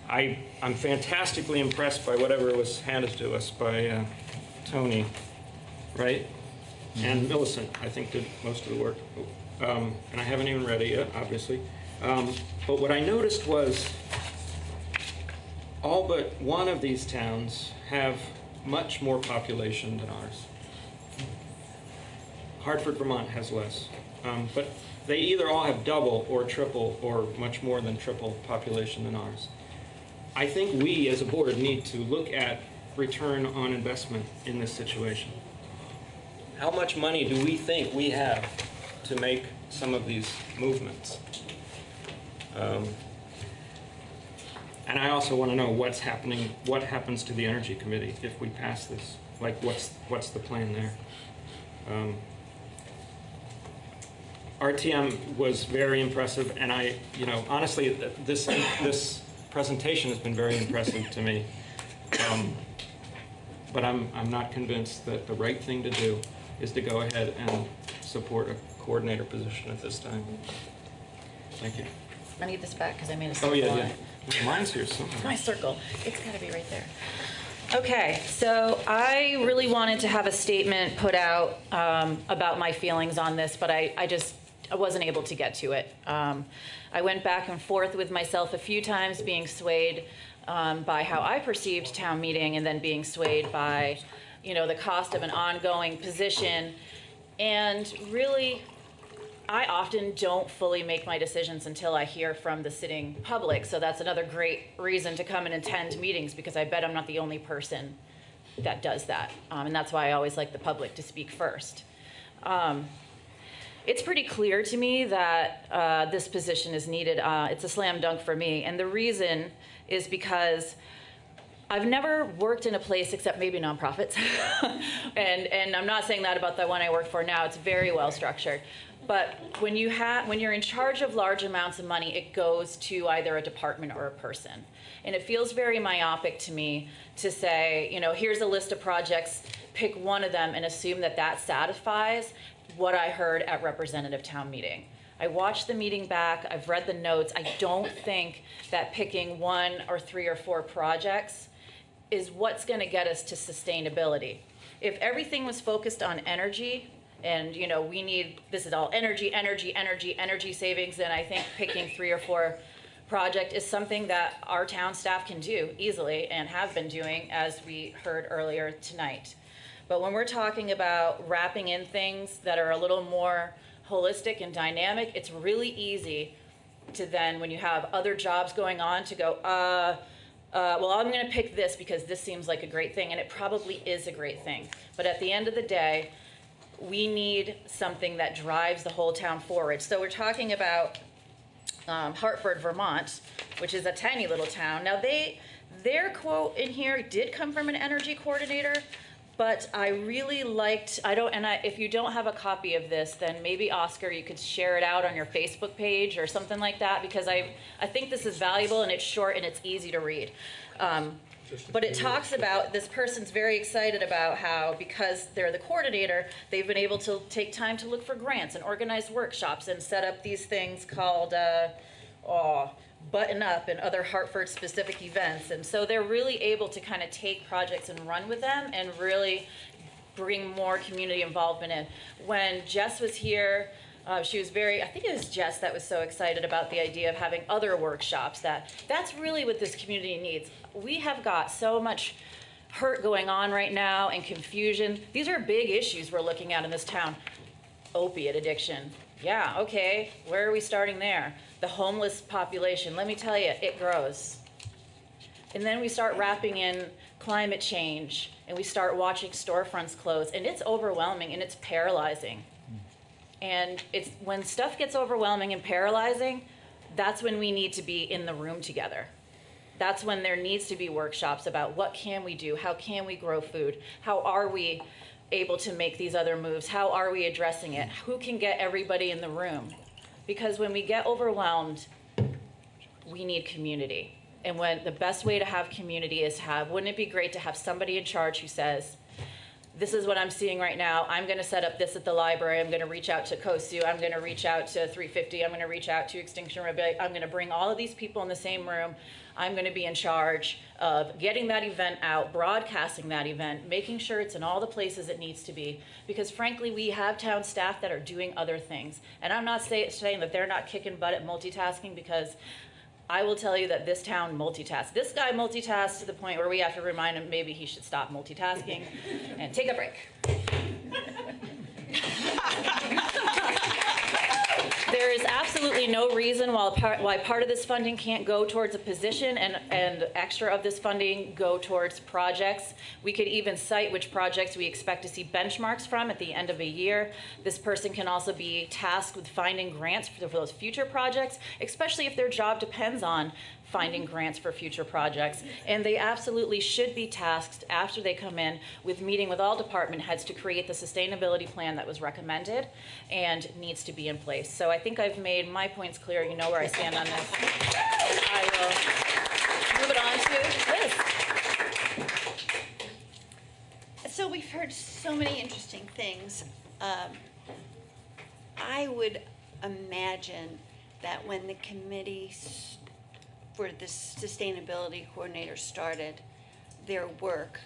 I'm fantastically impressed by whatever was handed to us by Tony, right? And Millicent, I think, did most of the work. And I haven't even read it yet, obviously. But what I noticed was all but one of these towns have much more population than ours. Hartford, Vermont has less. But they either all have double or triple or much more than triple population than ours. I think we as a board need to look at return on investment in this situation. How much money do we think we have to make some of these movements? And I also want to know what's happening, what happens to the Energy Committee if we pass this? Like, what's the plan there? RTM was very impressive, and honestly, this presentation has been very impressive to me. But I'm not convinced that the right thing to do is to go ahead and support a coordinator position at this time. Thank you. I need this back because I made a circle. Oh, yeah, on yeah. it. Mine's here somewhere. My circle. It's got to be right there. Okay, so I really wanted to have a statement put out about my feelings on this, but I wasn't able to get to it. I went back and forth with myself a few times, being swayed by how I perceived town meeting, and then being swayed by, the cost of an ongoing position. And really, I often don't fully make my decisions until I hear from the sitting public. So that's another great reason to come and attend meetings, because I bet I'm not the only person that does that. And that's why I always like the public to speak first. It's pretty clear to me that this position is needed. It's a slam dunk for me. And the reason is because I've never worked in a place except maybe nonprofits. and I'm not saying that about the one I work for now. It's very well structured. But when you're in charge of large amounts of money, it goes to either a department or a person. And it feels very myopic to me to say, here's a list of projects, pick one of them and assume that that satisfies what I heard at representative town meeting. I watched the meeting back, I've read the notes. I don't think that picking 1 or 3 or 4 projects is what's gonna get us to sustainability. If everything was focused on energy, and this is all energy savings, then I think picking 3 or 4 project is something that our town staff can do easily and have been doing, as we heard earlier tonight. But when we're talking about wrapping in things that are a little more holistic and dynamic, it's really easy to then, when you have other jobs going on, to go, well, I'm gonna pick this because this seems like a great thing, and it probably is a great thing. But at the end of the day, we need something that drives the whole town forward. So we're talking about Hartford, Vermont, which is a tiny little town. Now their quote in here did come from an energy coordinator, but I really liked, if you don't have a copy of this, then maybe Oscar, you could share it out on your Facebook page or something like that, because I think this is valuable and it's short and it's easy to read. But it talks about, this person's very excited about how, because they're the coordinator, they've been able to take time to look for grants and organize workshops and set up these things called Button Up and other Hartford specific events. And so they're really able to kind of take projects and run with them and really bring more community involvement in. When Jess was here, she was I think it was Jess that was so excited about the idea of having other workshops. That's really what this community needs. We have got so much hurt going on right now and confusion. These are big issues we're looking at in this town. Opiate addiction. Yeah, okay, where are we starting there? The homeless population, let me tell you, it grows. And then we start wrapping in climate change, and we start watching storefronts close, and it's overwhelming and it's paralyzing. And when stuff gets overwhelming and paralyzing, that's when we need to be in the room together. That's when there needs to be workshops about what can we do, how can we grow food, how are we able to make these other moves, how are we addressing it, who can get everybody in the room. Because when we get overwhelmed, we need community. And when the best way to have community is wouldn't it be great to have somebody in charge who says, this is what I'm seeing right now. I'm going to set up this at the library. I'm going to reach out to COSU. I'm going to reach out to 350. I'm going to reach out to Extinction Rebellion. I'm going to bring all of these people in the same room. I'm going to be in charge of getting that event out, broadcasting that event, making sure it's in all the places it needs to be. Because frankly, we have town staff that are doing other things. And I'm not saying that they're not kicking butt at multitasking, because I will tell you that this town multitasks. This guy multitasks to the point where we have to remind him maybe he should stop multitasking and take a break. There is absolutely no reason why part of this funding can't go towards a position and extra of this funding go towards projects. We could even cite which projects we expect to see benchmarks from at the end of a year. This person can also be tasked with finding grants for those future projects, especially if their job depends on finding grants for future projects. And they absolutely should be tasked after they come in with meeting with all department heads to create the sustainability plan that was recommended and needs to be in place. So I think I've made my points clear. You know where I stand on this. And I will move it on to Liz. So we've heard so many interesting things. I would imagine that when the committee for the sustainability coordinator started their work,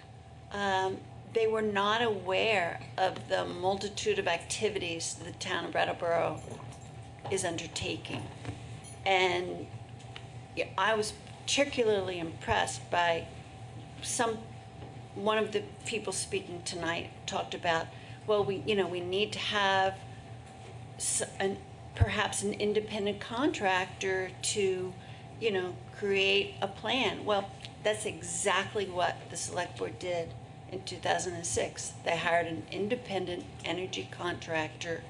they were not aware of the multitude of activities the town of Brattleboro is undertaking. And I was particularly impressed by one of the people speaking tonight talked about, well, we need to have perhaps an independent contractor to create a plan. Well, that's exactly what the select board did in 2006. They hired an independent energy contractor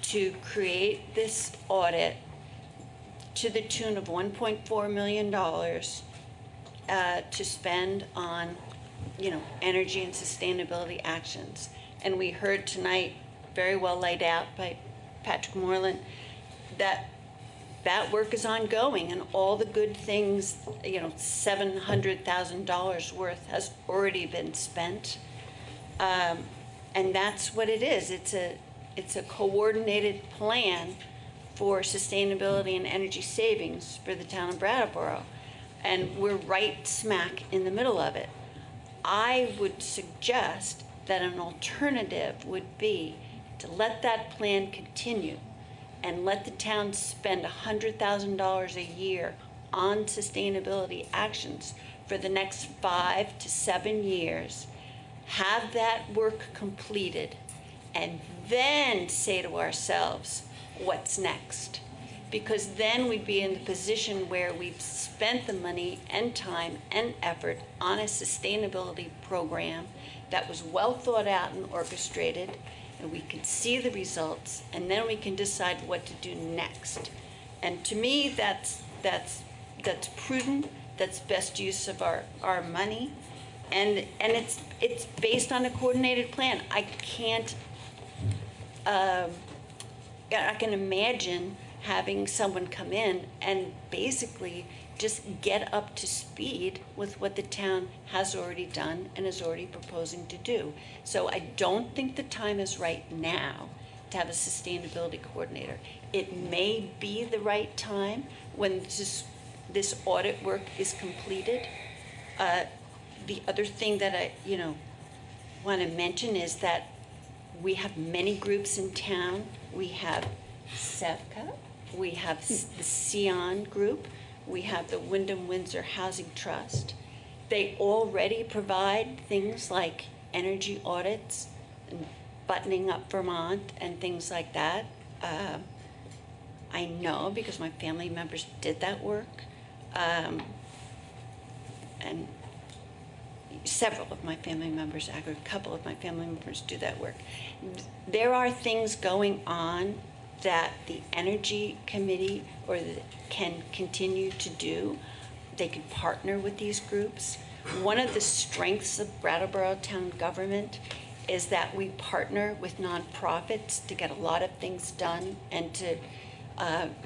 to create this audit to the tune of $1.4 million to spend on, energy and sustainability actions. And we heard tonight, very well laid out by Patrick Moreland, that work is ongoing, and all the good things, $700,000 worth has already been spent, and that's what it is. It's a coordinated plan for sustainability and energy savings for the town of Brattleboro, and we're right smack in the middle of it. I would suggest that an alternative would be to let that plan continue and let the town spend $100,000 a year on sustainability actions for the next 5 to 7 years, have that work completed, and then say to ourselves, what's next? Because then we'd be in the position where we've spent the money and time and effort on a sustainability program that was well thought out and orchestrated, and we can see the results, and then we can decide what to do next. And to me, that's prudent. That's best use of our money, and it's based on a coordinated plan. I can imagine having someone come in and basically just get up to speed with what the town has already done and is already proposing to do. So I don't think the time is right now to have a sustainability coordinator. It may be the right time when this audit work is completed. The other thing that I want to mention is that we have many groups in town. We have SEVCA, we have the Sion group, we have the Wyndham Windsor Housing Trust. They already provide things like energy audits and buttoning up Vermont and things like that. I know because my family members did that work. And several of my family members, actually a couple of my family members do that work. There are things going on that the Energy Committee can continue to do. They can partner with these groups. One of the strengths of Brattleboro town government is that we partner with nonprofits to get a lot of things done and to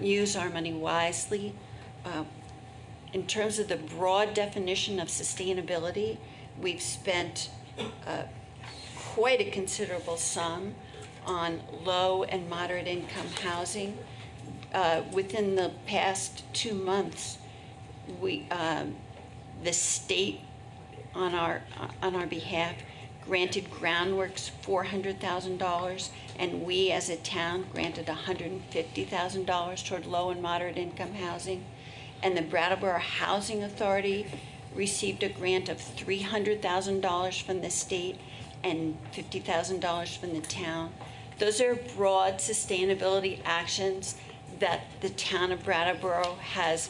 use our money wisely. In terms of the broad definition of sustainability, we've spent quite a considerable sum on low and moderate income housing. Within the past 2 months, the state on our behalf granted Groundworks $400,000, and we as a town granted $150,000 toward low and moderate income housing. And the Brattleboro Housing Authority received a grant of $300,000 from the state and $50,000 from the town. Those are broad sustainability actions that the town of Brattleboro has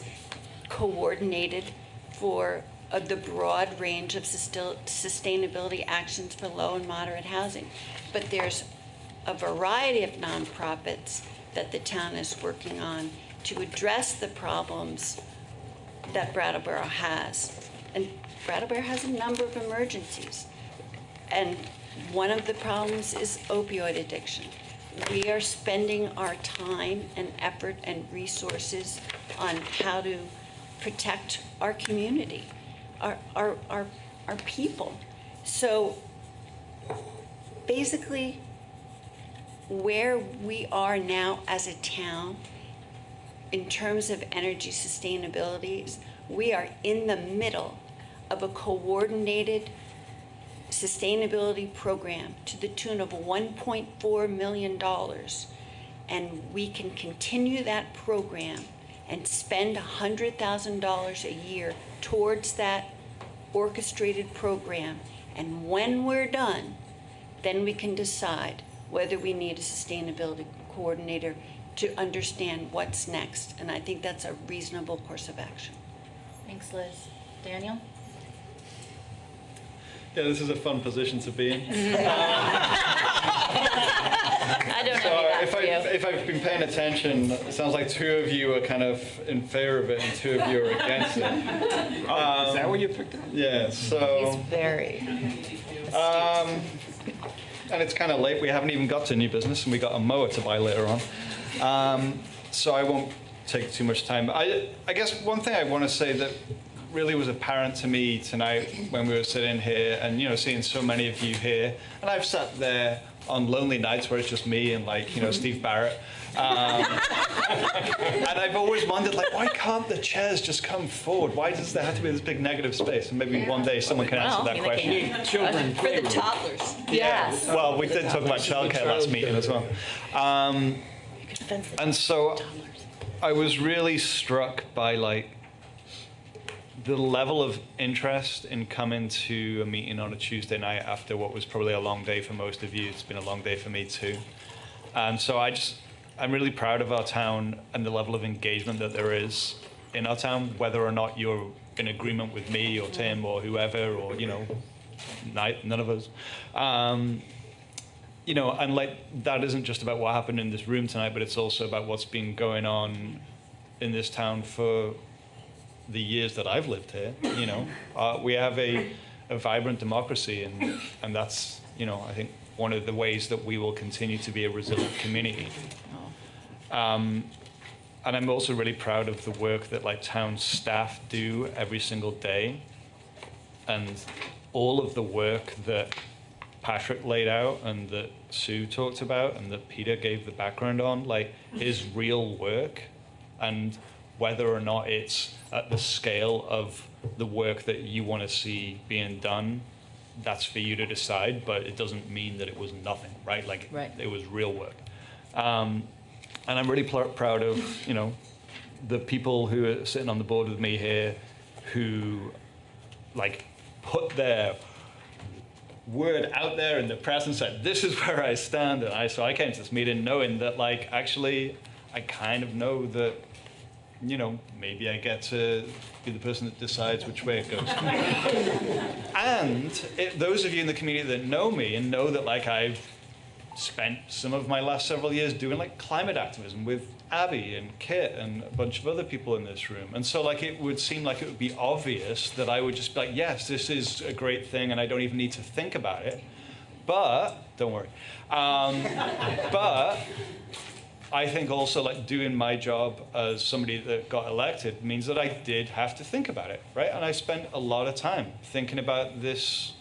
coordinated for the broad range of sustainability actions for low and moderate housing. But there's a variety of nonprofits that the town is working on to address the problems that Brattleboro has. And Brattleboro has a number of emergencies. And one of the problems is opioid addiction. We are spending our time and effort and resources on how to protect our community, our people. So basically, where we are now as a town in terms of energy sustainability, we are in the middle of a coordinated sustainability program to the tune of $1.4 million. And we can continue that program and spend $100,000 a year towards that orchestrated program. And when we're done, then we can decide whether we need a sustainability coordinator to understand what's next. And I think that's a reasonable course of action. Thanks, Liz. Daniel? Yeah, this is a fun position to be in. I don't know if I've been paying attention, it sounds like 2 of you are kind of in favor of it and 2 of you are against it. Is that what you picked up? Yeah, so... He's very and it's kind of late. We haven't even got to new business, and we got a mower to buy later on. So I won't take too much time. I guess one thing I want to say that really was apparent to me tonight when we were sitting here and, you know, seeing so many of you here. And I've sat there on lonely nights where it's just me and, like, you know, Steve Barrett. And I've always wondered, like, why can't the chairs just come forward? Why does there have to be this big negative space? And maybe one day someone can answer that question. Children For the toddlers. Yeah. Well, we did talk about childcare last meeting as well. And so I was really struck by, like, the level of interest in coming to a meeting on a Tuesday night after what was probably a long day for most of you. It's been a long day for me too. And so I'm really proud of our town and the level of engagement that there is in our town, whether or not you're in agreement with me or Tim or whoever, or, you know, none of us. You know, and like, that isn't just about what happened in this room tonight, but it's also about what's been going on in this town for the years that I've lived here. You know, we have a vibrant democracy, and that's, you know, I think one of the ways that we will continue to be a resilient community. And I'm also really proud of the work that, like, town staff do every single day, and all of the work that Patrick laid out and that Sue talked about and that Peter gave the background on, like, is real work. And whether or not it's at the scale of the work that you want to see being done, that's for you to decide, but it doesn't mean that it was nothing, right? Like, it was real work. And I'm really proud of, you know, the people who are sitting on the board with me here who, like, put their word out there in the press and said, this is where I stand. And so I came to this meeting knowing that, like, actually, I kind of know that, you know, maybe I get to be the person that decides which way it goes. And those of you in the community that know me and know that, like, I've spent some of my last several years doing, like, climate activism with Abby and Kit and a bunch of other people in this room. And so, like, it would seem like it would be obvious that I would just be like, yes, this is a great thing and I don't even need to think about it. But, don't worry. But I think also, like, doing my job as somebody that got elected means that I did have to think about it, right? And I spent a lot of time thinking about this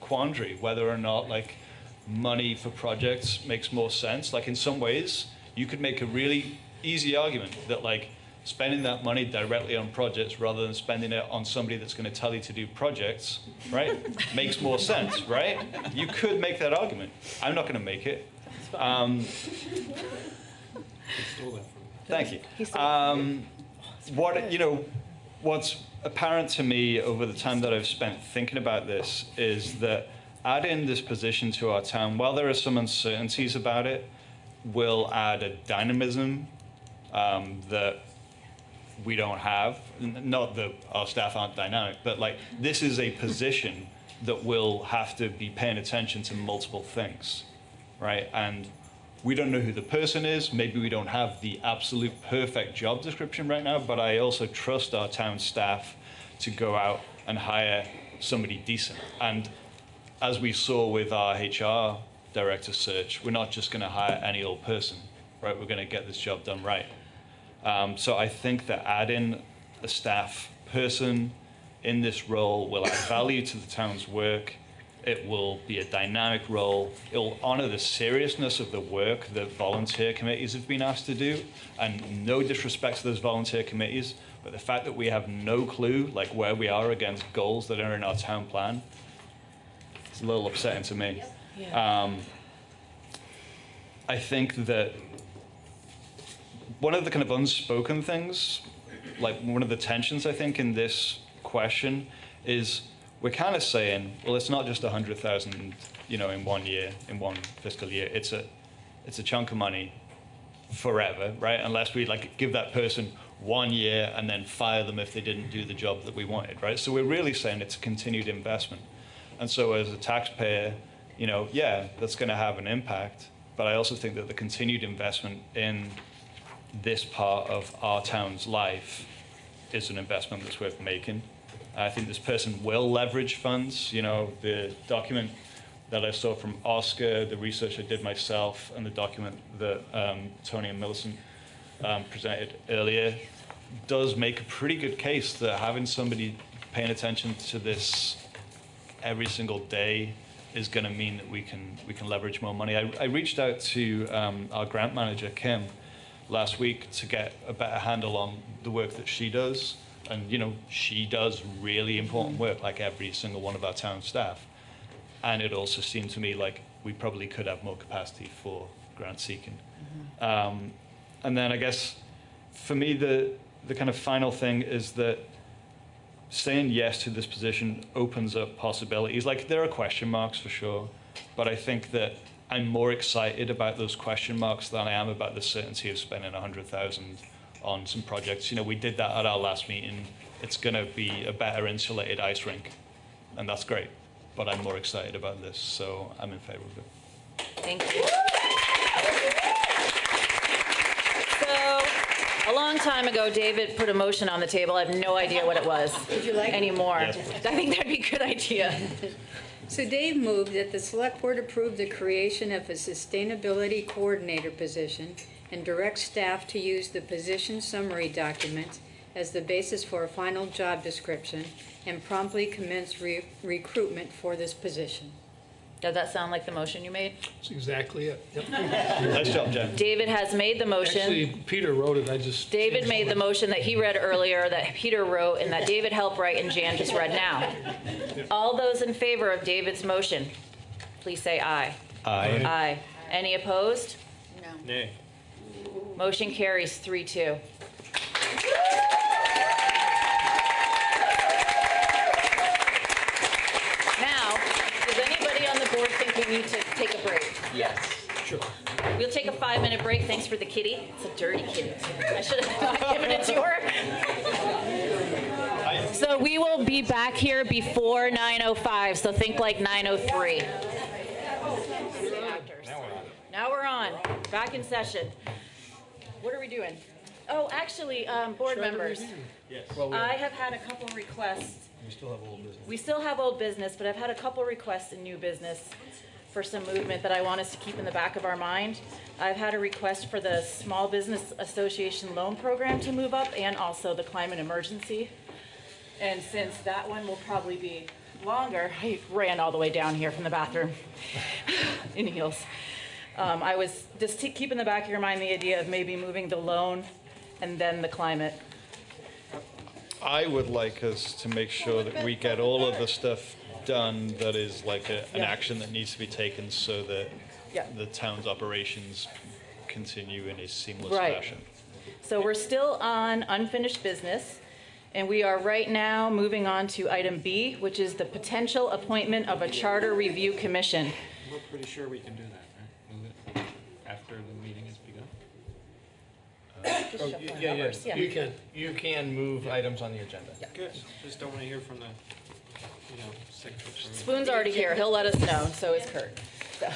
quandary, whether or not, like, money for projects makes more sense. Like in some ways, you could make a really easy argument that like spending that money directly on projects rather than spending it on somebody that's going to tell you to do projects, right, makes more sense, right? You could make that argument. I'm not going to make it. Thank you. What's apparent to me over the time that I've spent thinking about this is that adding this position to our town, while there are some uncertainties about it, will add a dynamism that we don't have. Not that our staff aren't dynamic, but like this is a position that will have to be paying attention to multiple things, right? And we don't know who the person is. Maybe we don't have the absolute perfect job description right now, but I also trust our town staff to go out and hire somebody decent. And as we saw with our HR director search, we're not just going to hire any old person, right? We're going to get this job done right. So I think that adding a staff person in this role will add value to the town's work. It will be a dynamic role. It will honor the seriousness of the work that volunteer committees have been asked to do. And no disrespect to those volunteer committees, but the fact that we have no clue like where we are against goals that are in our town plan, it's a little upsetting to me. I think that one of the kind of unspoken things, like one of the tensions I think in this question is we're kind of saying, well, it's not just 100,000, in 1 year, in one fiscal year. It's a chunk of money forever, right? Unless we like give that person 1 year and then fire them if they didn't do the job that we wanted, right? So we're really saying it's a continued investment. And so as a taxpayer, that's going to have an impact. But I also think that the continued investment in this part of our town's life is an investment that's worth making. I think this person will leverage funds. The document that I saw from Oscar, the research I did myself, and the document that Tony and Millicent presented earlier does make a pretty good case that having somebody paying attention to this every single day is going to mean that we can leverage more money. I reached out to our grant manager, Kim, last week to get a better handle on the work that she does. And, she does really important work, like every single one of our town staff. And it also seemed to me like we probably could have more capacity for grant seeking. And then I guess for me, the kind of final thing is that saying yes to this position opens up possibilities. Like there are question marks for sure, but I think that I'm more excited about those question marks than I am about the certainty of spending 100,000 on some projects. We did that at our last meeting. It's going to be a better insulated ice rink, and that's great. But I'm more excited about this, so I'm in favor of it. Thank you. So, a long time ago, David put a motion on the table. I have no idea what it was anymore. Yes. I think that'd be a good idea. So Dave moved that the select board approve the creation of a sustainability coordinator position and direct staff to use the position summary document as the basis for a final job description and promptly commence recruitment for this position. Does that sound like the motion you made? That's exactly it. Yep. Nice job, Jen. David has made the motion. Actually, Peter wrote it. David made the motion that he read earlier, that Peter wrote, and that David helped write, and Jan just read now. All those in favor of David's motion, please say aye. Aye. Aye. Any opposed? No. Nay. Motion carries 3-2. Now, does anybody on the board think we need to take a break? Yes. Sure. We'll take a 5-minute break. Thanks for the kitty. It's a dirty kitty. I should have not given it to her. So we will be back here before 9:05, so think like 9:03. Now we're on. Back in session. What are we doing? Oh, actually, board members. Yes. I have had a couple requests. We still have old business. We still have old business, but I've had a couple requests in new business for some movement that I want us to keep in the back of our mind. I've had a request for the Small Business Association loan program to move up and also the climate emergency. And since that one will probably be longer, I ran all the way down here from the bathroom in heels. I was just keep in the back of your mind the idea of maybe moving the loan and then the climate. I would like us to make sure that we get all of the stuff done that is like an action that needs to be taken so that the town's operations continue in a seamless fashion. So we're still on unfinished business, and we are right now moving on to item B, which is the potential appointment of a charter review commission. We're pretty sure we can do that, right? Move it after the meeting has begun? You can move items on the agenda. Good. Just don't want to hear from the, secretary. Spoon's already here. He'll let us know. So is Kurt. So.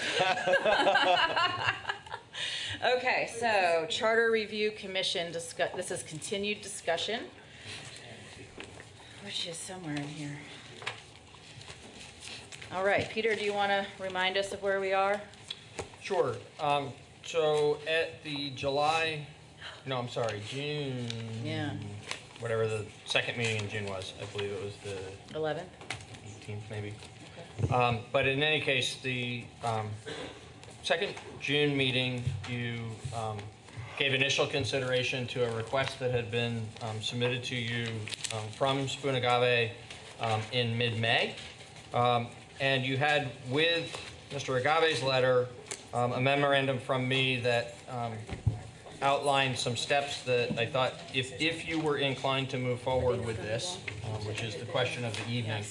Okay, so Charter Review Commission, this is continued discussion, which is somewhere in here. All right, Peter, do you want to remind us of where we are? Sure. So at the June, whatever the second meeting in June was, I believe it was the 11th? 18th maybe. Okay. But in any case, the second June meeting, you gave initial consideration to a request that had been submitted to you from Spoon Agave in mid-May. And you had with Mr. Agave's letter a memorandum from me that outlined some steps that I thought if you were inclined to move forward with this, which is the question of the evening,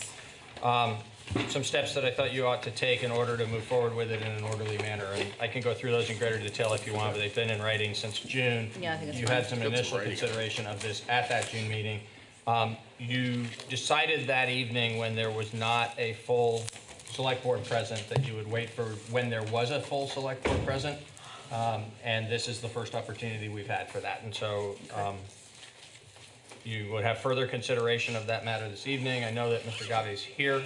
some steps that I thought you ought to take in order to move forward with it in an orderly manner. And I can go through those in greater detail if you want, but they've been in writing since June. Yeah, I think that's You fine. had some initial consideration of this at that June meeting. You decided that evening when there was not a full select board present that you would wait for when there was a full select board present. And this is the first opportunity we've had for that. And so you would have further consideration of that matter this evening. I know that Mr. Gavi's here.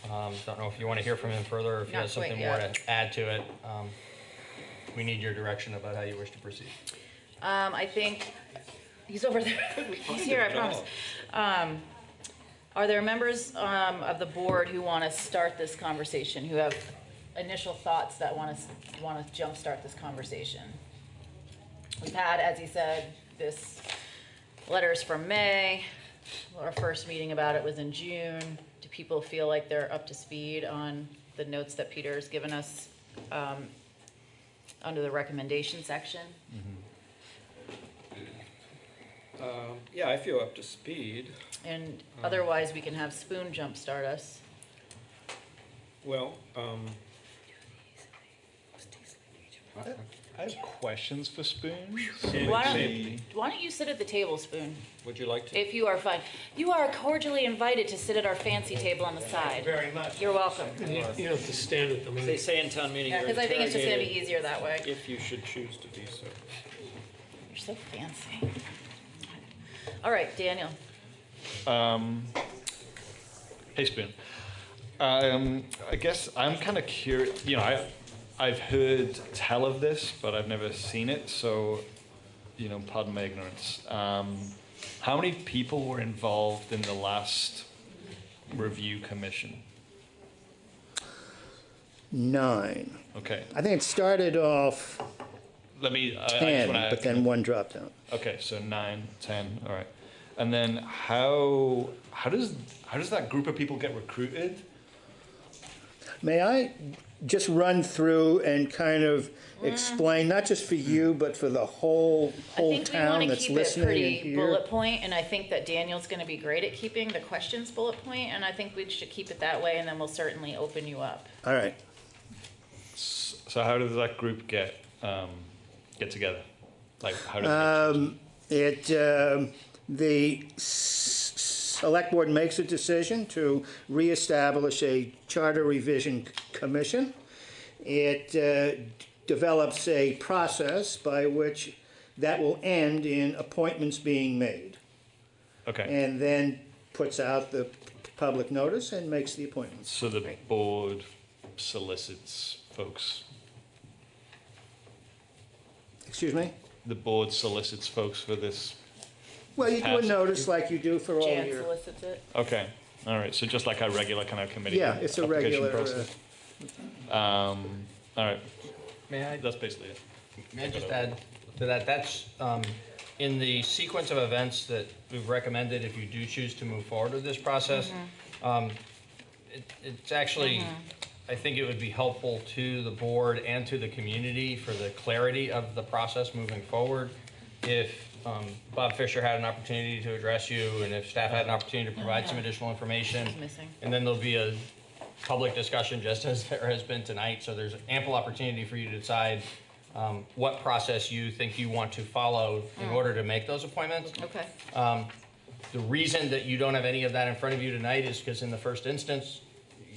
Don't know if you want to hear from him further or if he has something more to add to it. We need your direction about how you wish to proceed. I think he's over there. He's here, I promise. Are there members of the board who want to start this conversation, who have initial thoughts that want to jumpstart this conversation? We've had, as he said, this letters from May. Our first meeting about it was in June. Do people feel like they're up to speed on the notes that Peter's given us under the recommendation section? Yeah, I feel up to speed. And otherwise, we can have Spoon jumpstart us. Well, I have questions for Spoon. Why don't you sit at the table, Spoon? Would you like to? If you are fine. You are cordially invited to sit at our fancy table on the side. Very much. You're welcome. You don't have to stand at the meeting. They say in town meeting. Yeah, because I think it's just going to be easier that way. If you should choose to be so. You're so fancy. All right, Daniel. Hey, Spoon. I guess I'm kind of curious. I've heard tell of this, but I've never seen it. So, pardon my ignorance. How many people were involved in the last review commission? 9. Okay. I think it started off 10, but then one dropped out. Okay, so 9, 10. All right. And then how does that group of people get recruited? May I just run through and kind of explain, not just for you, but for the whole town that's listening I think we want to keep it and pretty here? bullet point, and I think that Daniel's going to be great at keeping the questions bullet point, and I think we should keep it that way, and then we'll certainly open you up. All right. So how does that group get together? Like how does the select board makes a decision to reestablish a charter revision commission. It develops a process by which that will end in appointments being made. Okay. And then puts out the public notice and makes the appointments. So the board solicits folks. Excuse me? The board solicits folks for this. Well, you do a notice like you do for all Jan your. solicits it. Okay. All right, so just like our regular kind of committee Yeah, it's a application regular, process. All right, May I? that's basically it. May I just add to that? That's in the sequence of events that we've recommended if you do choose to move forward with this process. It's actually, I think it would be helpful to the board and to the community for the clarity of the process moving forward if Bob Fisher had an opportunity to address you and if staff had an opportunity to provide some additional information. And then there'll be a public discussion just as there has been tonight. So there's ample opportunity for you to decide what process you think you want to follow in order to make those appointments. Okay. The reason that you don't have any of that in front of you tonight is because in the first instance,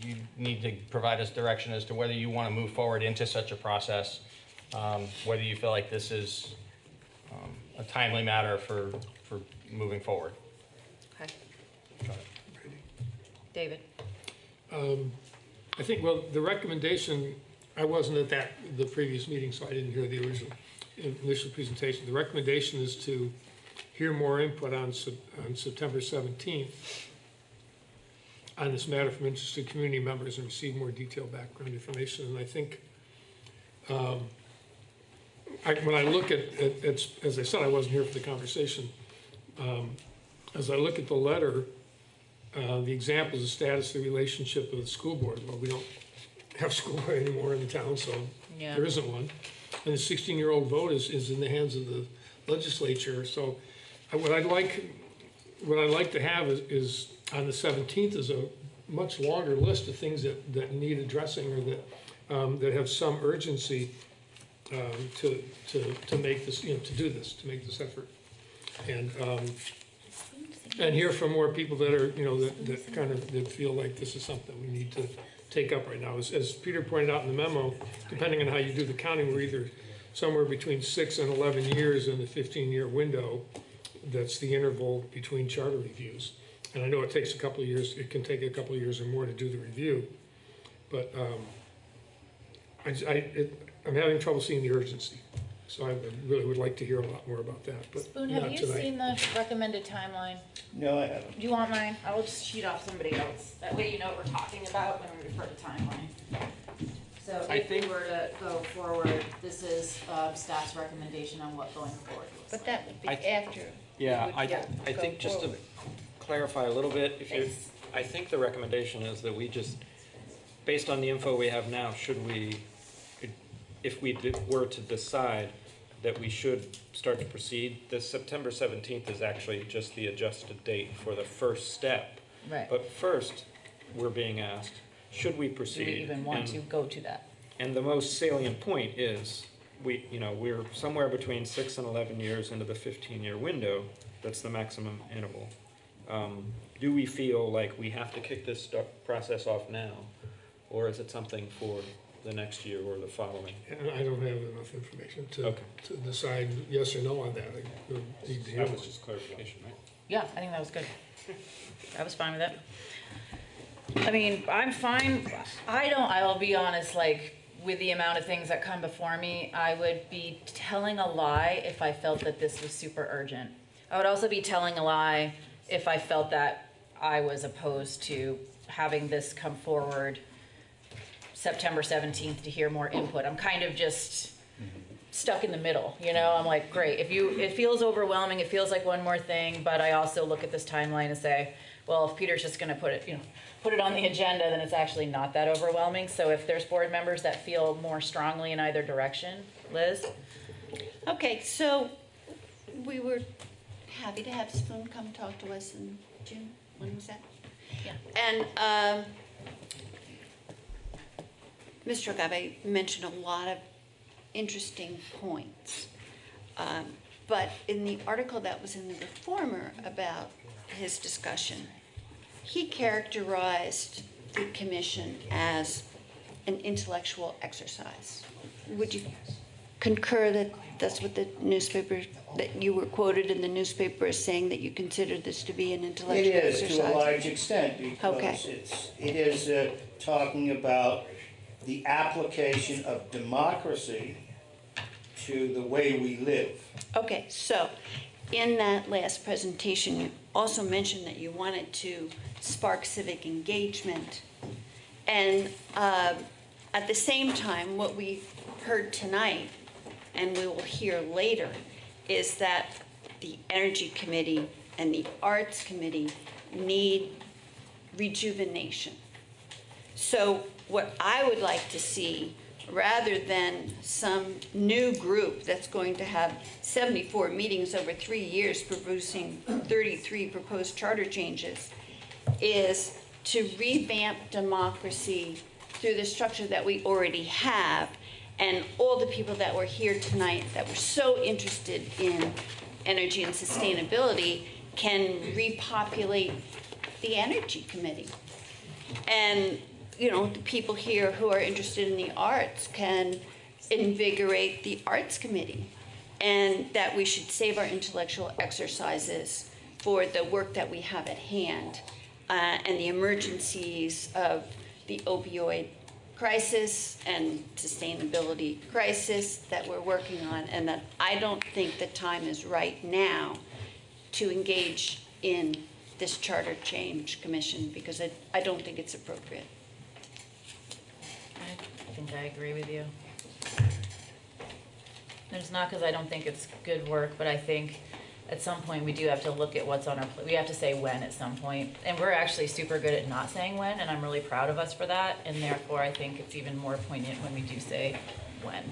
you need to provide us direction as to whether you want to move forward into such a process, whether you feel like this is a timely matter for moving forward. Okay. David? I think, well, the recommendation, I wasn't at the previous meeting, so I didn't hear the initial presentation. The recommendation is to hear more input on September 17th on this matter from interested community members and receive more detailed background information. And I think when I look at as I said, I wasn't here for the conversation. As I look at the letter, the examples of status, the relationship with the school board. Well, we don't have school board anymore in the town, so there isn't one. And the 16-year-old vote is in the hands of the legislature. So what I'd like to have is on the 17th is a much longer list of things that need addressing or that have some urgency to make this, to make this effort. And hear from more people that are, that feel like this is something we need to take up right now. As Peter pointed out in the memo, depending on how you do the counting, we're either somewhere between 6 and 11 years in the 15-year window. That's the interval between charter reviews. And I know it takes a couple of years, it can take a couple of years or more to do the review. But I'm having trouble seeing the urgency. So I really would like to hear a lot more about that. But Spoon, have you seen the recommended timeline? No, I haven't. Do you want mine? I will just cheat off somebody else. That way you know what we're talking about when we refer to timeline. So if we were to go forward, this is staff's recommendation on what going forward looks like. But that would be after. Yeah, I go think just to forward. clarify a little bit, I think the recommendation is that we just, based on the info we have now, if we were to decide that we should start to proceed, this September 17th is actually just the adjusted date for the first step. Right. But first, we're being asked, should we proceed? Do we even want to go to that? And the most salient point is, we're somewhere between 6 and 11 years into the 15-year window. That's the maximum interval. Do we feel like we have to kick this process off now, or is it something for the next year or the following? And I don't have enough information to decide yes or no on that. That was just clarification, right? Yeah, I think that was good. I was fine with it. I mean, I'm fine. I'll be honest, like, with the amount of things that come before me, I would be telling a lie if I felt that this was super urgent. I would also be telling a lie if I felt that I was opposed to having this come forward September 17th to hear more input. I'm kind of just stuck in the middle, I'm like, great, it feels overwhelming, it feels like one more thing, but I also look at this timeline and say, well, if Peter's just gonna put it on the agenda, then it's actually not that overwhelming. So if there's board members that feel more strongly in either direction, Liz? Okay, so we were happy to have Spoon come talk to us in June. When was that? Yeah. And Mr. Agave mentioned a lot of interesting points. But in the article that was in the Reformer about his discussion, he characterized the commission as an intellectual exercise. Would you concur that that's what the newspaper, that you were quoted in the newspaper as saying that you considered this to be an intellectual exercise? It is to a large extent because it is talking about the application of democracy to the way we live. Okay, so in that last presentation, you also mentioned that you wanted to spark civic engagement. And at the same time, what we heard tonight, and we will hear later, is that the Energy Committee and the Arts Committee need rejuvenation. So what I would like to see, rather than some new group that's going to have 74 meetings over 3 years producing 33 proposed charter changes, is to revamp democracy through the structure that we already have. And all the people that were here tonight that were so interested in energy and sustainability can repopulate the Energy Committee. And, you know, the people here who are interested in the arts can invigorate the Arts Committee. And that we should save our intellectual exercises for the work that we have at hand and the emergencies of the opioid crisis and sustainability crisis that we're working on, and that I don't think the time is right now to engage in this charter change commission, because I don't think it's appropriate. I think I agree with you. And it's not because I don't think it's good work, but I think at some point we do have to look at what's on our plate. We have to say when at some point. And we're actually super good at not saying when, and I'm really proud of us for that. And therefore, I think it's even more poignant when we do say when.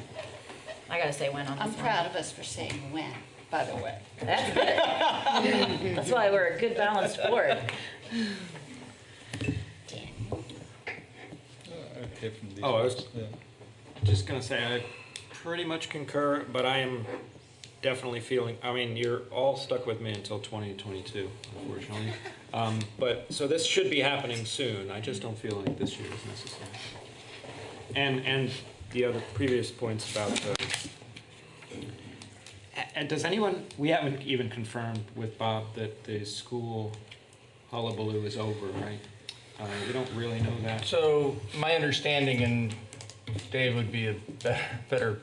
I gotta say when on this I'm one. proud of us for saying when, by the way. That's good. That's why we're a good balanced board. Oh, I was just going to say, I pretty much concur, but I am definitely feeling, I mean, you're all stuck with me until 2022, unfortunately. But, so this should be happening soon. I just don't feel like this year is necessary. And the other previous points about and does anyone, we haven't even confirmed with Bob that the school hullabaloo is over, right? We don't really know that. So my understanding, and Dave would be a better,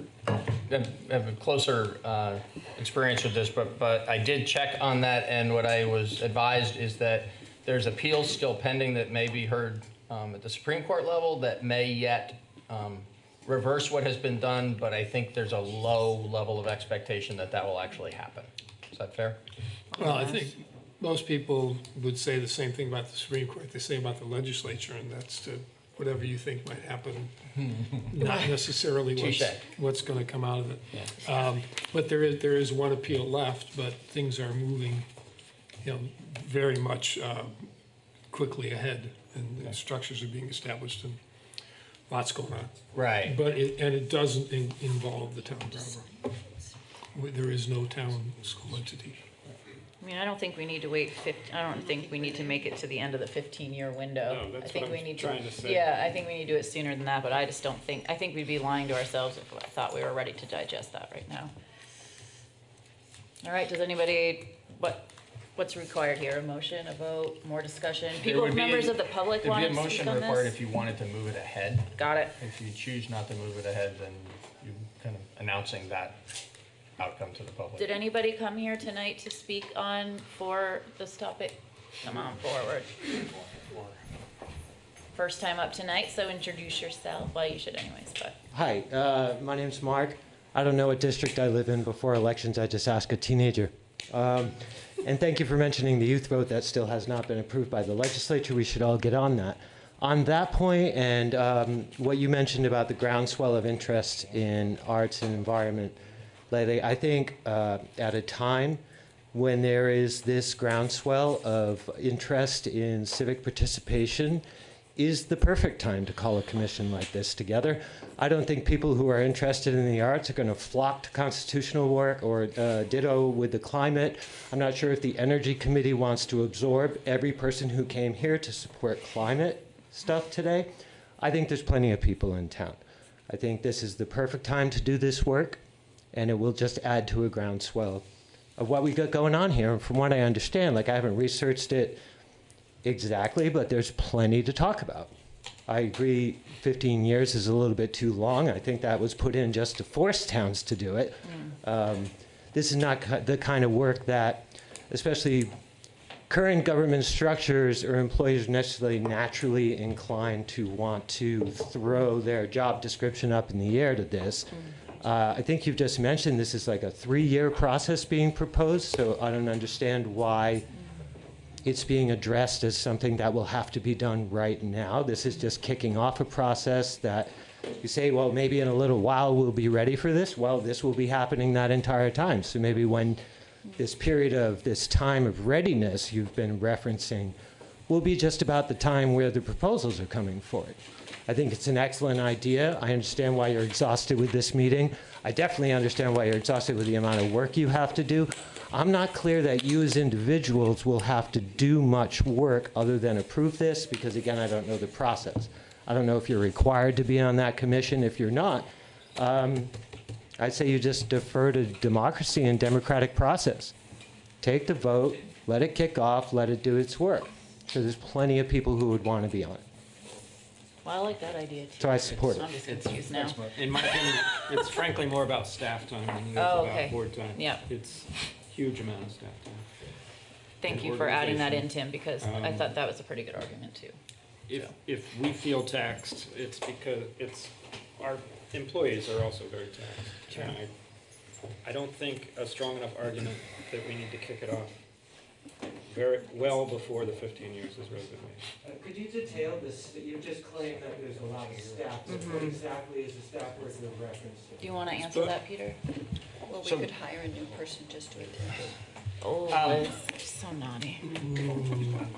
have a closer experience with this, but I did check on that, and what I was advised is that there's appeals still pending that may be heard at the Supreme Court level that may yet reverse what has been done, but I think there's a low level of expectation that that will actually happen. Is that fair? Well, I think most people would say the same thing about the Supreme Court they say about the legislature, and that's to whatever you think might happen, not necessarily what's going to come out of it. Yeah. But there is one appeal left, but things are moving, very much quickly ahead, and structures are being established, and lots going on. Right. But it doesn't involve the town of Brattleboro. There is no town school entity. I mean, I don't think we need to wait I don't think we need to make it to the end of the 15-year window. No, that's I think what we I'm need trying to say. Yeah, I think we need to do it sooner than that, but I just don't think, I think we'd be lying to ourselves if I thought we were ready to digest that right now. All right, does anybody, what's required here? A motion, a vote, more discussion? Members of the public want to speak on this? There'd be a motion required if you wanted to move it ahead. Got it. If you choose not to move it ahead, then you're kind of announcing that outcome to the public. Did anybody come here tonight to speak for this topic? Come on forward. First time up tonight, so introduce yourself. Well, you should anyways, but. Hi, my name's Mark. I don't know what district I live in. Before elections, I just ask a teenager. And thank you for mentioning the youth vote that still has not been approved by the legislature. We should all get on that. On that point, and what you mentioned about the groundswell of interest in arts and environment lately, I think at a time when there is this groundswell of interest in civic participation is the perfect time to call a commission like this together. I don't think people who are interested in the arts are going to flock to constitutional work or ditto with the climate. I'm not sure if the Energy Committee wants to absorb every person who came here to support climate stuff today. I think there's plenty of people in town. I think this is the perfect time to do this work, and it will just add to a groundswell of what we got going on here. And from what I understand, I haven't researched it exactly, but there's plenty to talk about. I agree 15 years is a little bit too long. I think that was put in just to force towns to do it. this is not the kind of work that, especially current government structures or employees, are necessarily naturally inclined to want to throw their job description up in the air to this. I think you've just mentioned this is like a 3-year process being proposed, so I don't understand why it's being addressed as something that will have to be done right now. This is just kicking off a process that you say, well, maybe in a little while we'll be ready for this. Well, this will be happening that entire time. So maybe when this period of this time of readiness you've been referencing will be just about the time where the proposals are coming forward. I think it's an excellent idea. I understand why you're exhausted with this meeting. I definitely understand why you're exhausted with the amount of work you have to do. I'm not clear that you as individuals will have to do much work other than approve this, because again, I don't know the process. I don't know if you're required to be on that commission. If you're not, I'd say you just defer to democracy and democratic process. Take the vote, let it kick off, let it do its work. So there's plenty of people who would want to be on it. Well, I like that idea too. So I support it. I'm just confused now. In my opinion, it's frankly more about staff time than it is about board time. Yeah. It's a huge amount of staff time. Thank And you for adding that in, organization. Tim, because I thought that was a pretty good argument too. If we feel taxed, it's because our employees are also very taxed. And I don't think a strong enough argument that we need to kick it off very well before the 15 years is really been made. Could you detail this? You just claimed that there's a lot of staff. So what exactly is the staff working in reference to? Do you want to answer that, Peter? Well, we So- could hire a new person just to attend it. Oh, Liz, you're so naughty.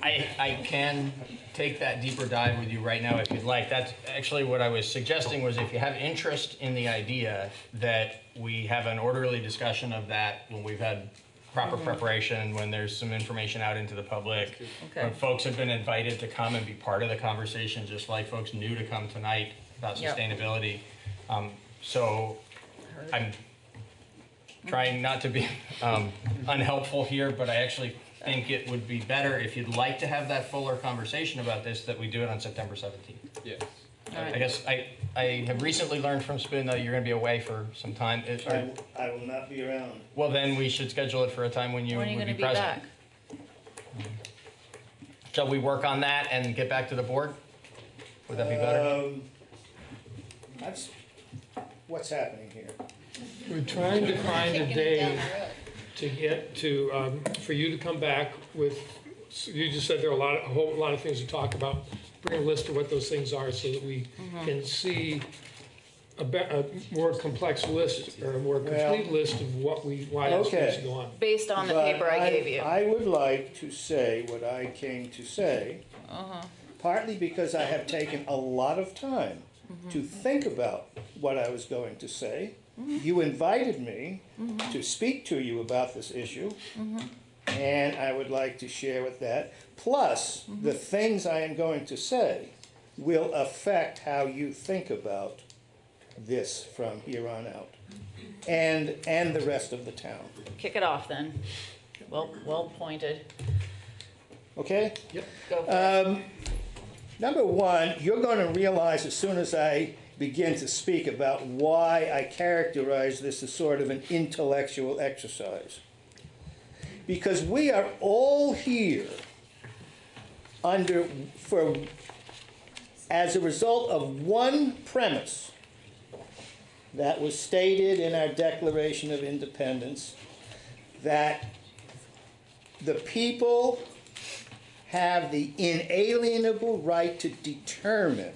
I can take that deeper dive with you right now if you'd like. That's actually what I was suggesting, was if you have interest in the idea, that we have an orderly discussion of that when we've had proper preparation, when there's some information out into the public, when folks have been invited to come and be part of the conversation, just like folks knew to come tonight about Yep. sustainability. So I'm trying not to be unhelpful here, but I actually think it would be better if you'd like to have that fuller conversation about this, that we do it on September 17th. Yes. I guess I have recently learned from Spoon that you're going to be away for some time. I will not be around. Well, then we should schedule it for a time when you When are you would going be to be present. back? Shall we work on that and get back to the board? Would that be better? What's happening here? We're trying to find a day to get to, for you to come back with, you just said there are a whole lot of things to talk about. Bring a list of what those things are so that we can see a more complex list or a more complete list of why this needs to go on. Based on the But paper I gave you. I would like to say what I came to say, partly because I have taken a lot of time to think about what I was going to say. You invited me to speak to you about this issue, and I would like to share with that. Plus, the things I am going to say will affect how you think about this from here on out, and the rest of the town. Kick it off then. Well pointed. Okay? Yep. Go for it. Number one, you're going to realize as soon as I begin to speak about why I characterize this as sort of an intellectual exercise. Because we are all here as a result of one premise that was stated in our Declaration of Independence, that the people have the inalienable right to determine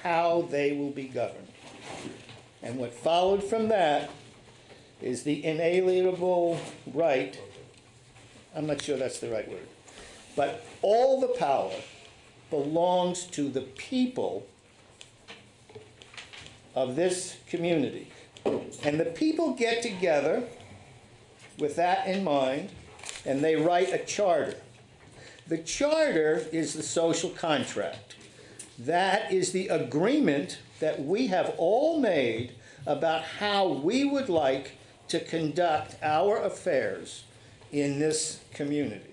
how they will be governed. And what followed from that is the inalienable right, I'm not sure that's the right word, but all the power belongs to the people of this community. And the people get together with that in mind, and they write a charter. The charter is the social contract. That is the agreement that we have all made about how we would like to conduct our affairs in this community.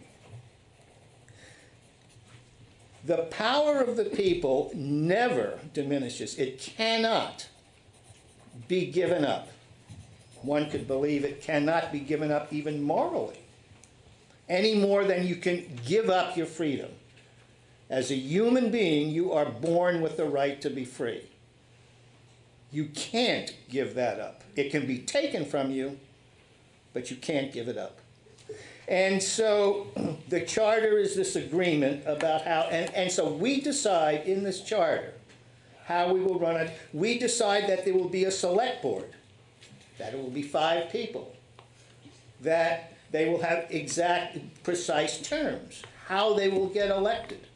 The power of the people never diminishes. It cannot be given up. one could believe it cannot be given up even morally, any more than you can give up your freedom. As a human being, you are born with the right to be free. You can't give that up. It can be taken from you, but you can't give it up. And so the charter is this agreement about how, and so we decide in this charter how we will run it. We decide that there will be a select board, that it will be 5 people, that they will have exact, precise terms, how they will get elected,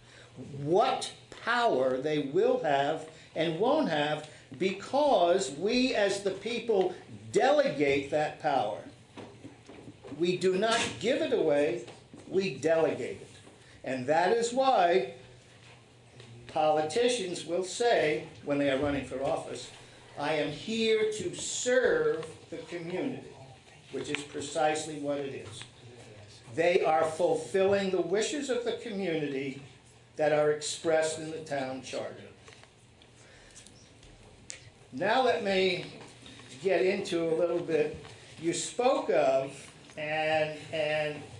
what power they will have and won't have, because we as the people delegate that power. We do not give it away, we delegate it. And that is why politicians will say, when they are running for office, I am here to serve the community, which is precisely what it is. They are fulfilling the wishes of the community that are expressed in the town charter. Now let me get into a little bit. You spoke of and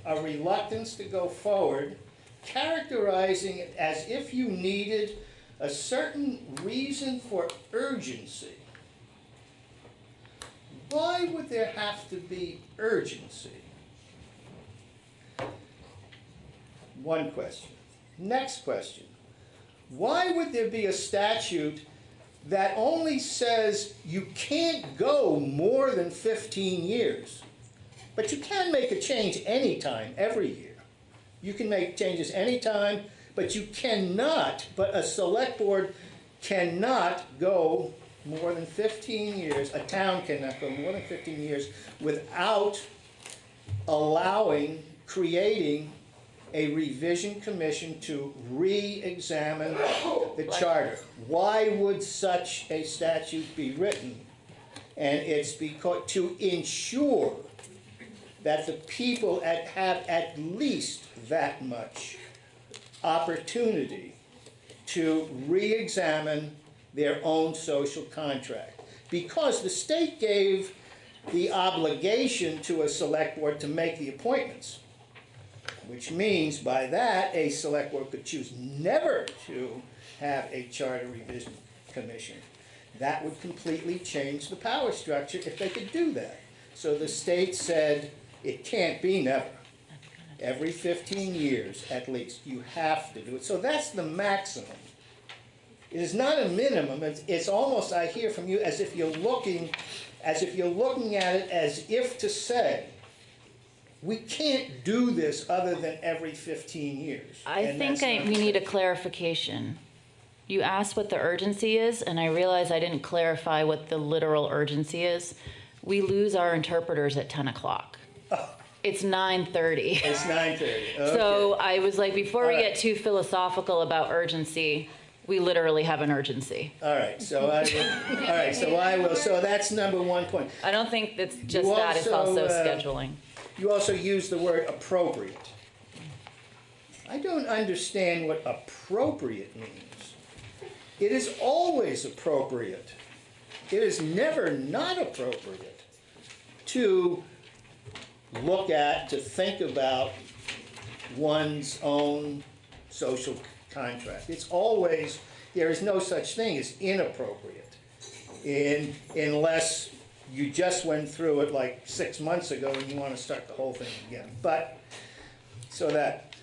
a reluctance to go forward, characterizing it as if you needed a certain reason for urgency. Why would there have to be urgency? One question. Next question. Why would there be a statute that only says you can't go more than 15 years? But you can make a change anytime, every year. You can make changes anytime, but you cannot, but a select board cannot go more than 15 years, a town cannot go more than 15 years without allowing, creating a revision commission to re-examine the charter. Why would such a statute be written? And it's because to ensure that the people have at least that much opportunity to re-examine their own social contract. Because the state gave the obligation to a select board to make the appointments, which means by that a select board could choose never to have a charter revision commission. That would completely change the power structure if they could do that. So the state said it can't be never. Every 15 years at least, you have to do it. So that's the maximum. It is not a minimum. It's almost, I hear from you, as if you're looking at it as if to say, we can't do this other than every 15 years. I think we need a clarification. You asked what the urgency is, and I realize I didn't clarify what the literal urgency is. We lose our interpreters at 10 o'clock. It's 9:30. It's 9:30. Okay. So I was like, before we get too philosophical about urgency, we literally have an urgency. All right, so I will. So that's number 1 point. I don't think it's just that, it's also scheduling. You also use the word appropriate. I don't understand what appropriate means. It is always appropriate. It is never not appropriate to look at, to think about one's own social contract. It's always, there is no such thing as inappropriate, unless you just went through it like 6 months ago and you want to start the whole thing again. But, so that,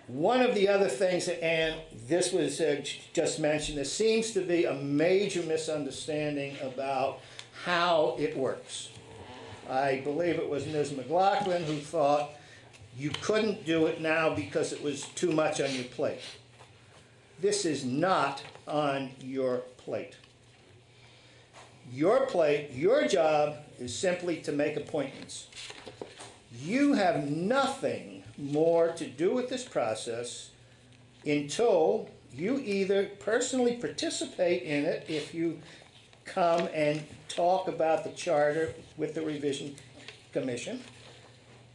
one of the other things, and this was just mentioned, there seems to be a major misunderstanding about how it works. I believe it was Ms. McLaughlin who thought you couldn't do it now because it was too much on your plate. This is not on your plate. Your plate, your job is simply to make appointments. You have nothing more to do with this process until you either personally participate in it, if you come and talk about the charter with the revision commission,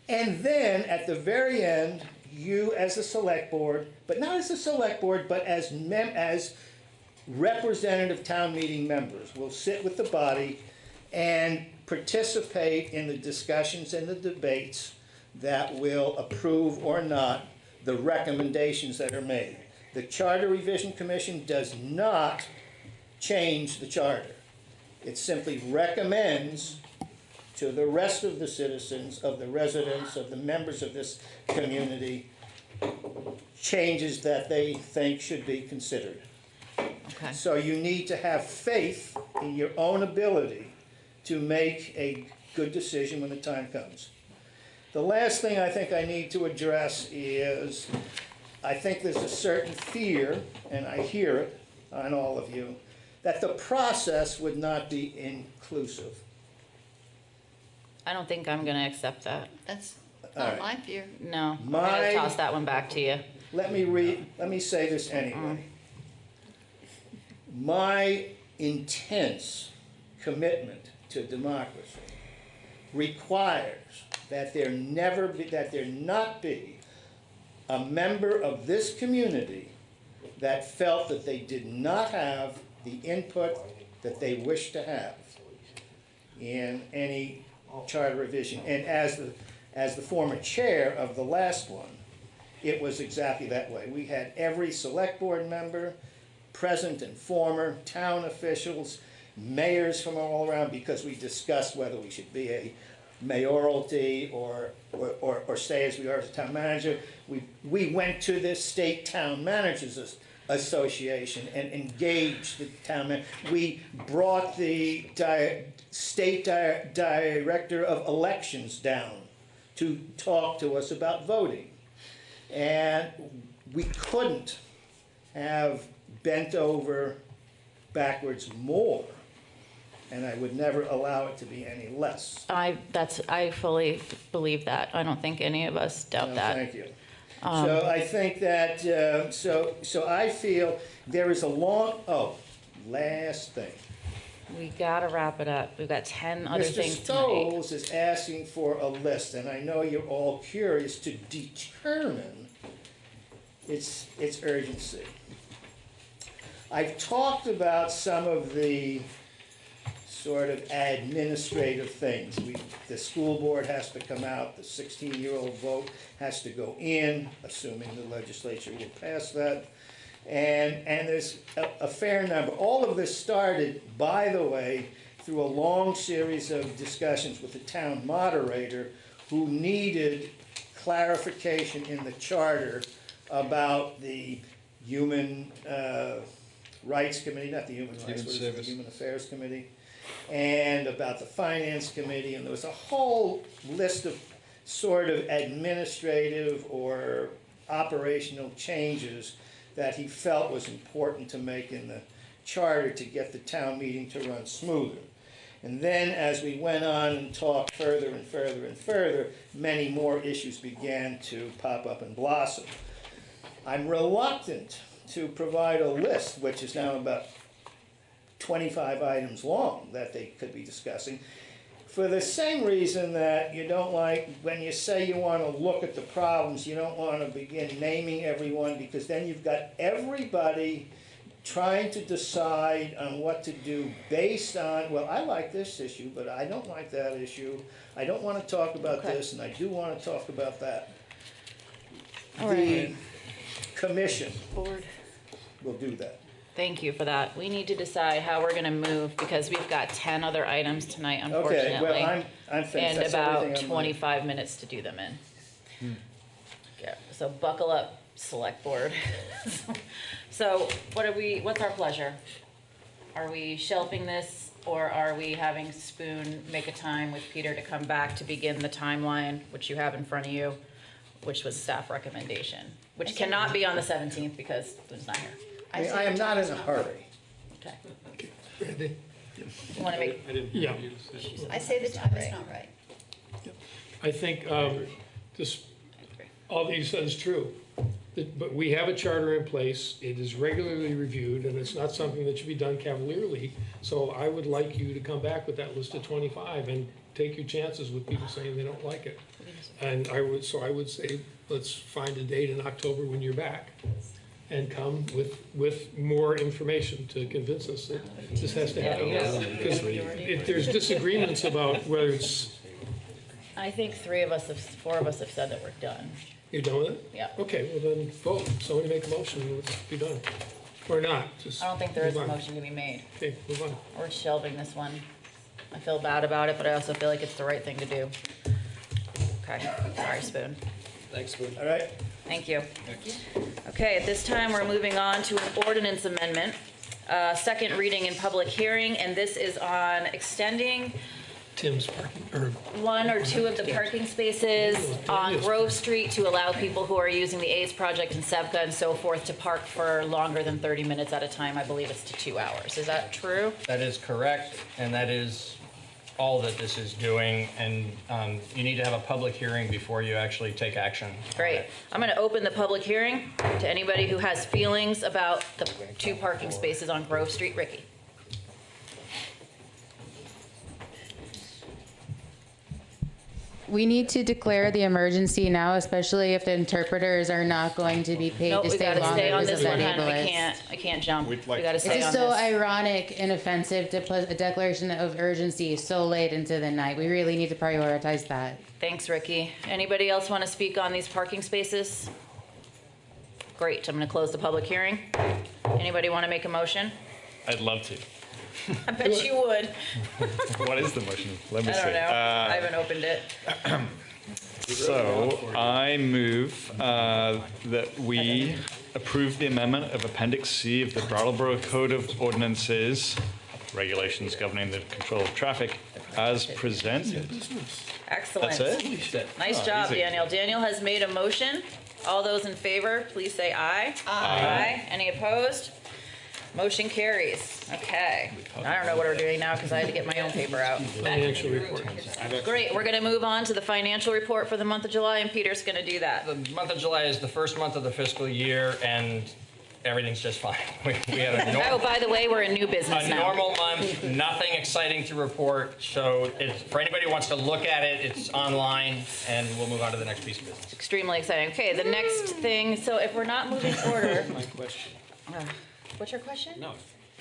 and then at the very end, you as a select board, but not as a select board, but as representative town meeting members will sit with the body and participate in the discussions and the debates that will approve or not the recommendations that are made. The Charter Revision Commission does not change the charter. It simply recommends to the rest of the citizens, of the residents, of the members of this community, changes that they think should be considered. Okay. So you need to have faith in your own ability to make a good decision when the time comes. The last thing I think I need to address is, I think there's a certain fear, and I hear it on all of you, that the process would not be inclusive. I don't think I'm going to accept that. That's All not right. my fear. No, I'm My- going to toss that one back to you. Let me say this anyway. My intense commitment to democracy requires that there not be a member of this community that felt that they did not have the input that they wish to have in any charter revision. And as the former chair of the last one, it was exactly that way. We had every select board member, present and former, town officials, mayors from all around, because we discussed whether we should be a mayoralty or stay as we are as a town manager. We went to the State Town Managers Association and engaged the town manager. We brought the state director of elections down to talk to us about voting. And we couldn't have bent over backwards more, and I would never allow it to be any less. I fully believe that. I don't think any of us doubt No, that. thank you. So I think that, so I feel there is a last thing. We got to wrap it up. We've got 10 other Mr. things tonight. Stoles is asking for a list, and I know you're all curious to determine its urgency. I've talked about some of the sort of administrative things. The school board has to come out, the 16-year-old vote has to go in, assuming the legislature will pass that. And there's a fair number. All of this started, by the way, through a long series of discussions with the town moderator, who needed clarification in the charter about the Human Rights Committee, not the Human Rights, Human what is it, Service. the Human Affairs Committee, and about the Finance Committee, and there was a whole list of sort of administrative or operational changes that he felt was important to make in the charter to get the town meeting to run smoother. And then as we went on and talked further and further and further, many more issues began to pop up and blossom. I'm reluctant to provide a list, which is now about 25 items long that they could be discussing, for the same reason that you don't like, when you say you want to look at the problems, you don't want to begin naming everyone, because then you've got everybody trying to decide on what to do based on, well, I like this issue, but I don't like that issue. I don't want to talk about this, and I do want to talk about that. All The right. commission Board. will do that. Thank you for that. We need to decide how we're going to move because we've got 10 other items tonight, unfortunately. Okay, well, I'm finished. And That's about everything on my- 25 minutes to do them in. Yeah, so buckle up, select board. So what's our pleasure? Are we shelving this, or are we having Spoon make a time with Peter to come back to begin the timeline, which you have in front of you, which was staff recommendation, which cannot be on the 17th because Spoon's not here. I mean, I am not in a hurry. Okay. Randy? You want to make? Yeah. I say the time is not right. I think this, all that you said is true. But we have a charter in place, it is regularly reviewed, and it's not something that should be done cavalierly. So I would like you to come back with that list of 25 and take your chances with people saying they don't like it. And I would say, let's find a date in October when you're back. and come with more information to convince us that this has to happen. Because if there's disagreements about whether it's, I think 4 of us have said that we're done. you're done with it? Yeah. Okay, well then vote. Somebody make a motion and let's be done. Or not, just I don't think there is a move on. motion to be made. Okay, move on. We're shelving this one. I feel bad about it, but I also feel like it's the right thing to do. Okay, sorry, Spoon. Thanks, Spoon. All right. Thank you. Okay, at this time, we're moving on to an ordinance amendment, second reading in public hearing, and this is on extending Tim's parking, or 1 or 2 of the parking spaces on Grove Street to allow people who are using the AIDS project in Sevka and so forth to park for longer than 30 minutes at a time. I believe it's to 2 hours. Is that true? That is correct, and that is all that this is doing, and you need to have a public hearing before you actually take action. Great. I'm going to open the public hearing to anybody who has feelings about the 2 parking spaces on Grove Street. Ricky. We need to declare the emergency now, especially if the interpreters are not going to be paid Nope, to we stay got to longer stay on because this of one, that hon. ableist. I can't jump. We got to It's stay on just so this. ironic and offensive to put a declaration of urgency so late into the night. We really need to prioritize that. Thanks, Ricky. Anybody else want to speak on these parking spaces? Great. I'm going to close the public hearing. Anybody want to make a motion? I'd love to. I bet you would. What is the motion? Let me I see. don't know. I haven't opened it. So I move that we approve the amendment of Appendix C of the Brattleboro Code of Ordinances, regulations governing the control of traffic, as presented. Excellent. That's it? Nice Oh, job, easy. Daniel. Daniel has made a motion. All those in favor, please say aye. Aye. Any opposed? Motion carries. Okay. I don't know what we're doing now because I had to get my own paper out. Financial report. Great. We're going to move on to the financial report for the month of July, and Peter's going to do that. The month of July is the first month of the fiscal year, and everything's just fine. We have a Oh, normal, by the way, we're in new business a now. normal month, nothing exciting to report. So it's, for anybody who wants to look at it, it's online, and we'll move on to the next piece of business. Extremely exciting. Okay, the next thing, so if we're not moving order. My question. What's your question? No.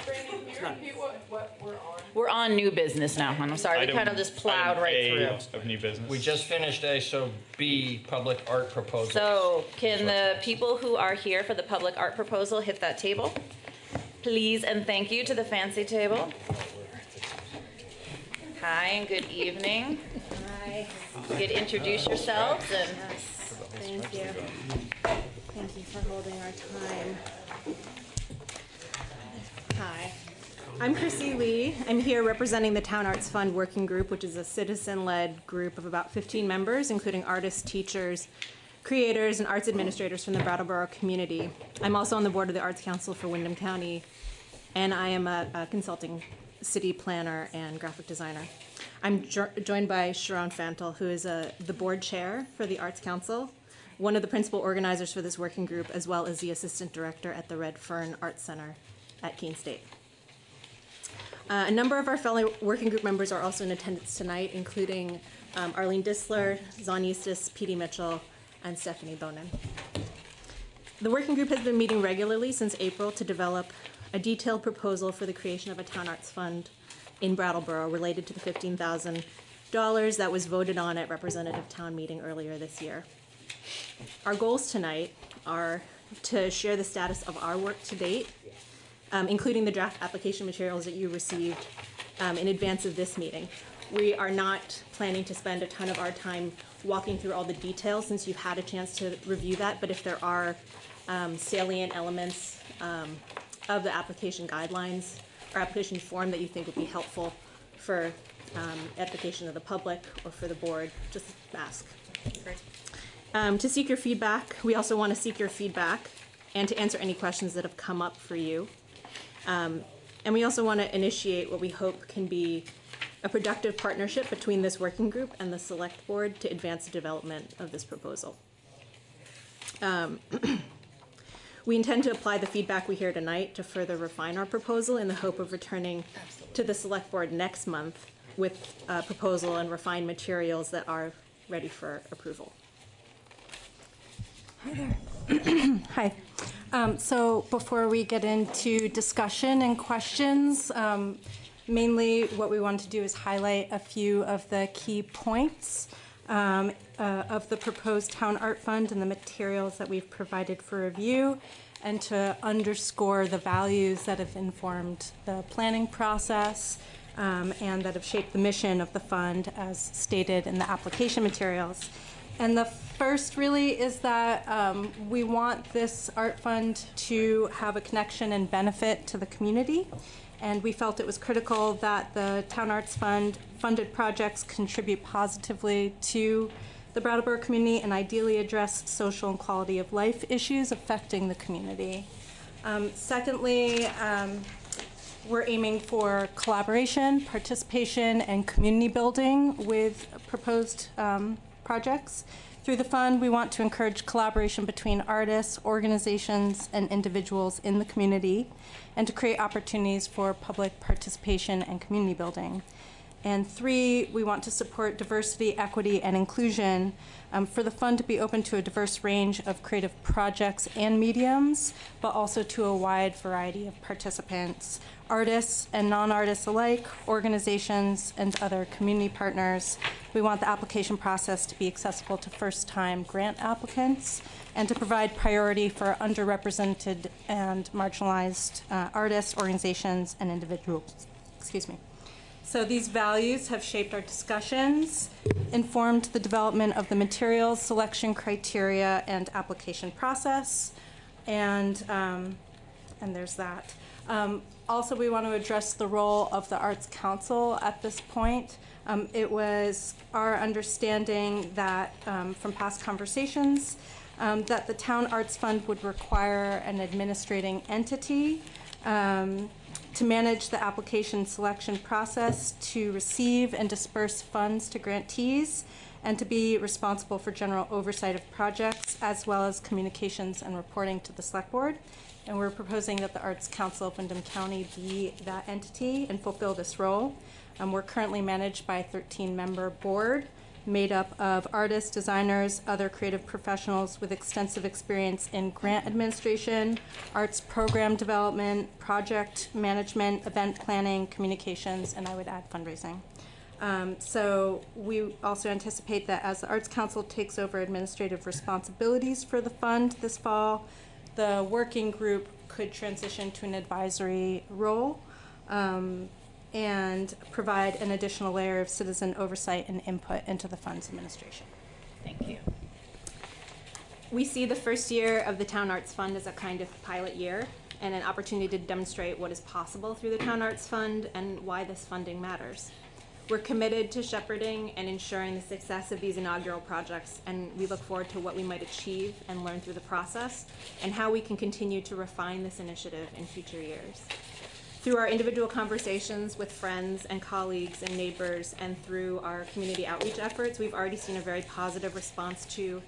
Brandon, can you repeat what we're on? We're on new business now, hon. I'm sorry, we Item- kind of just plowed item right A through. of new business. We just finished A, so B, public art proposal. So can the people who are here for the public art proposal hit that table? Please and thank you to the fancy table. Hi and good evening. Hi. You could introduce yourselves and. Thank you. Thank you for holding our time. Hi. I'm Chrissy Lee. I'm here representing the Town Arts Fund Working Group, which is a citizen-led group of about 15 members, including artists, teachers, creators, and arts administrators from the Brattleboro community. I'm also on the board of the Arts Council for Windham County, and I am a consulting city planner and graphic designer. I'm joined by Sharon Fantel, who is the board chair for the Arts Council, one of the principal organizers for this working group, as well as the assistant director at the Red Fern Arts Center at Keene State. A number of our fellow working group members are also in attendance tonight, including Arlene Disler, Zon Eustace, Petey Mitchell, and Stephanie Bonin. The working group has been meeting regularly since April to develop a detailed proposal for the creation of a town arts fund in Brattleboro related to the $15,000 that was voted on at representative town meeting earlier this year. Our goals tonight are to share the status of our work to date, including the draft application materials that you received in advance of this meeting. We are not planning to spend a ton of our time walking through all the details since you've had a chance to review that, but if there are salient elements of the application guidelines or application form that you think would be helpful for edification of the public or for the board, just ask. To seek your feedback, we also want to seek your feedback and to answer any questions that have come up for you. And we also want to initiate what we hope can be a productive partnership between this working group and the select board to advance the development of this proposal. We intend to apply the feedback we hear tonight to further refine our proposal in the hope of returning to the select board next month with a proposal and refined materials that are ready for approval. Hi there. Hi. So before we get into discussion and questions, mainly what we want to do is highlight a few of the key points of the proposed Town Art Fund and the materials that we've provided for review, and to underscore the values that have informed the planning process and that have shaped the mission of the fund as stated in the application materials. And the first really is that we want this art fund to have a connection and benefit to the community. And we felt it was critical that the Town Arts Fund funded projects contribute positively to the Brattleboro community and ideally address social and quality of life issues affecting the community. Secondly, we're aiming for collaboration, participation, and community building with proposed projects. Through the fund, we want to encourage collaboration between artists, organizations, and individuals in the community, and to create opportunities for public participation and community building. And three, we want to support diversity, equity, and inclusion for the fund to be open to a diverse range of creative projects and mediums, but also to a wide variety of participants, artists and non-artists alike, organizations, and other community partners. We want the application process to be accessible to first-time grant applicants and to provide priority for underrepresented and marginalized artists, organizations, and individuals. Excuse me. So these values have shaped our discussions, informed the development of the materials, selection criteria, and application process, and there's that. Also, we want to address the role of the Arts Council at this point. It was our understanding that from past conversations that the Town Arts Fund would require an administrating entity to manage the application selection process, to receive and disperse funds to grantees, and to be responsible for general oversight of projects, as well as communications and reporting to the Select Board. And we're proposing that the Arts Council of Windham County be that entity and fulfill this role. We're currently managed by a 13-member board made up of artists, designers, other creative professionals with extensive experience in grant administration, arts program development, project management, event planning, communications, and I would add fundraising. So we also anticipate that as the Arts Council takes over administrative responsibilities for the fund this fall, the working group could transition to an advisory role and provide an additional layer of citizen oversight and input into the fund's administration. Thank you. We see the first year of the Town Arts Fund as a kind of pilot year and an opportunity to demonstrate what is possible through the Town Arts Fund and why this funding matters. We're committed to shepherding and ensuring the success of these inaugural projects, and we look forward to what we might achieve and learn through the process and how we can continue to refine this initiative in future years. Through our individual conversations with friends and colleagues and neighbors and through our community outreach efforts, we've already seen a very positive response to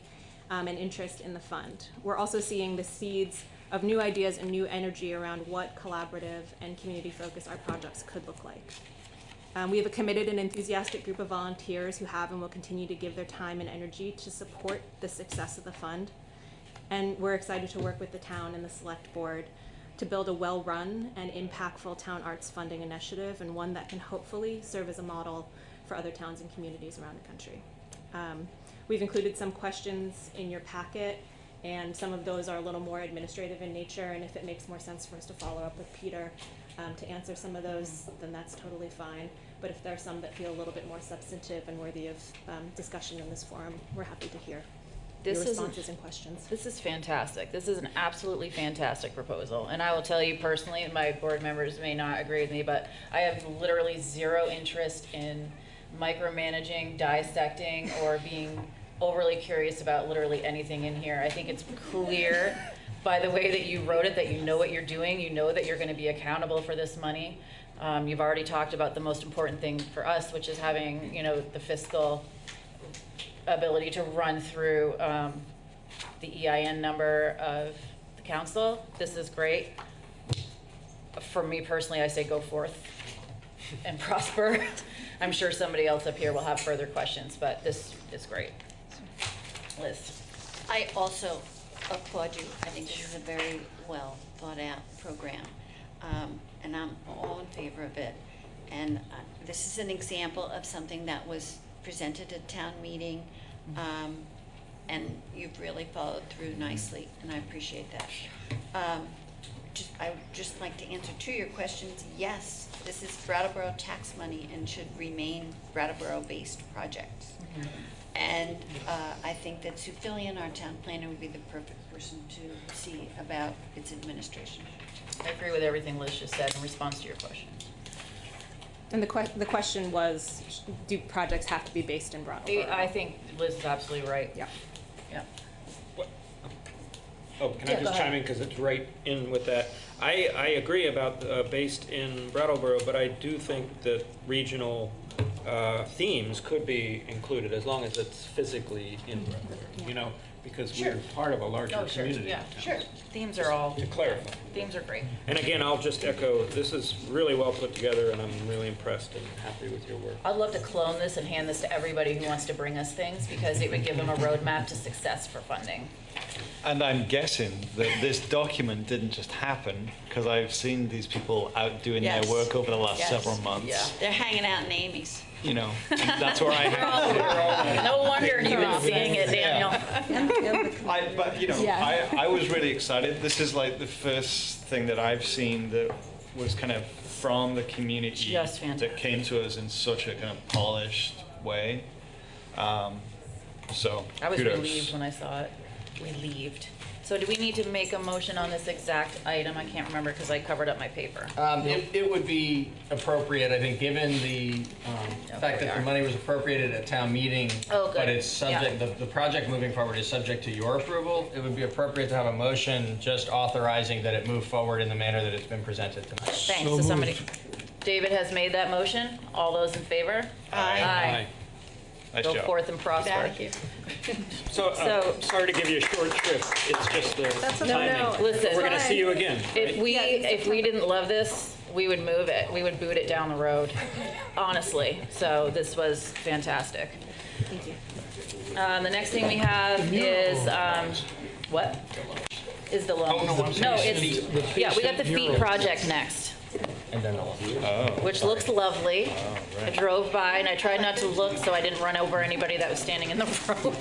and interest in the fund. We're also seeing the seeds of new ideas and new energy around what collaborative and community-focused art projects could look like. We have a committed and enthusiastic group of volunteers who have and will continue to give their time and energy to support the success of the fund. And we're excited to work with the town and the Select Board to build a well-run and impactful town arts funding initiative, and one that can hopefully serve as a model for other towns and communities around the country. We've included some questions in your packet, and some of those are a little more administrative in nature, and if it makes more sense for us to follow up with Peter to answer some of those, then that's totally fine. But if there are some that feel a little bit more substantive and worthy of discussion in this forum, we're happy to hear your responses and questions. This is fantastic. This is an absolutely fantastic proposal. And I will tell you personally, and my board members may not agree with me, but I have literally zero interest in micromanaging, dissecting, or being overly curious about literally anything in here. I think it's clear by the way that you wrote it that you know what you're doing, you know that you're going to be accountable for this money. You've already talked about the most important thing for us, which is having, you know, the fiscal ability to run through the EIN number of the council. This is great. For me personally, I say go forth and prosper. I'm sure somebody else up here will have further questions, but this is great. Liz. I also applaud you. I think this is a very well thought out program. And I'm all in favor of it. And this is an example of something that was presented at town meeting. And you've really followed through nicely, and I appreciate that. I would just like to answer to your questions. Yes, this is Brattleboro tax money and should remain Brattleboro-based projects. And I think that Sue Fillion, our town planner, would be the perfect person to see about its administration. I agree with everything Liz just said in response to your question. And the question was, do projects have to be based in Brattleboro? I think Liz is absolutely right. Yeah. Yeah. Oh, can I just chime in, because it's right in with that. I agree about based in Brattleboro, but I do think that regional themes could be included as long as it's physically in Brattleboro, you know, because we're part of a larger community. Yeah, sure. Themes are all. To clarify. Themes are great. And again, I'll just echo, this is really well put together, and I'm really impressed and happy with your work. I'd love to clone this and hand this to everybody who wants to bring us things, because it would give them a roadmap to success for funding. And I'm guessing that this document didn't just happen because I've seen these people out doing their work over the last several months. Yeah. They're hanging out in Amy's. You know, and that's where I No wonder you've been seeing it, Daniel. But you know, Yeah. I was really excited. This is like the first thing that I've seen that was kind of from the community Just fantastic. that came to us in such a kind of polished way. So I was kudos. relieved when I saw it. Relieved. So do we need to make a motion on this exact item? I can't remember because I covered up my paper. It would be appropriate, I think, given the fact that the money was appropriated at town meeting, Oh, good. but it's subject, the project moving forward is subject to your approval. It would be appropriate to have a motion just authorizing that it move forward in the manner that it's been presented tonight. Thanks. So somebody, David has made that motion. All those in favor? Aye. Nice Go job. forth and prosper. Thank you. So, sorry to give you a short trip. It's just the timing. Listen, We're going to see you again. If we didn't love this, we would move it. We would boot it down the road. Honestly. So this was fantastic. Thank you. The next thing we have is what? Is the loan? No, it's yeah. We got the feet project next. And then which looks lovely. I drove by and I tried not to look so I didn't run over anybody that was standing in the road.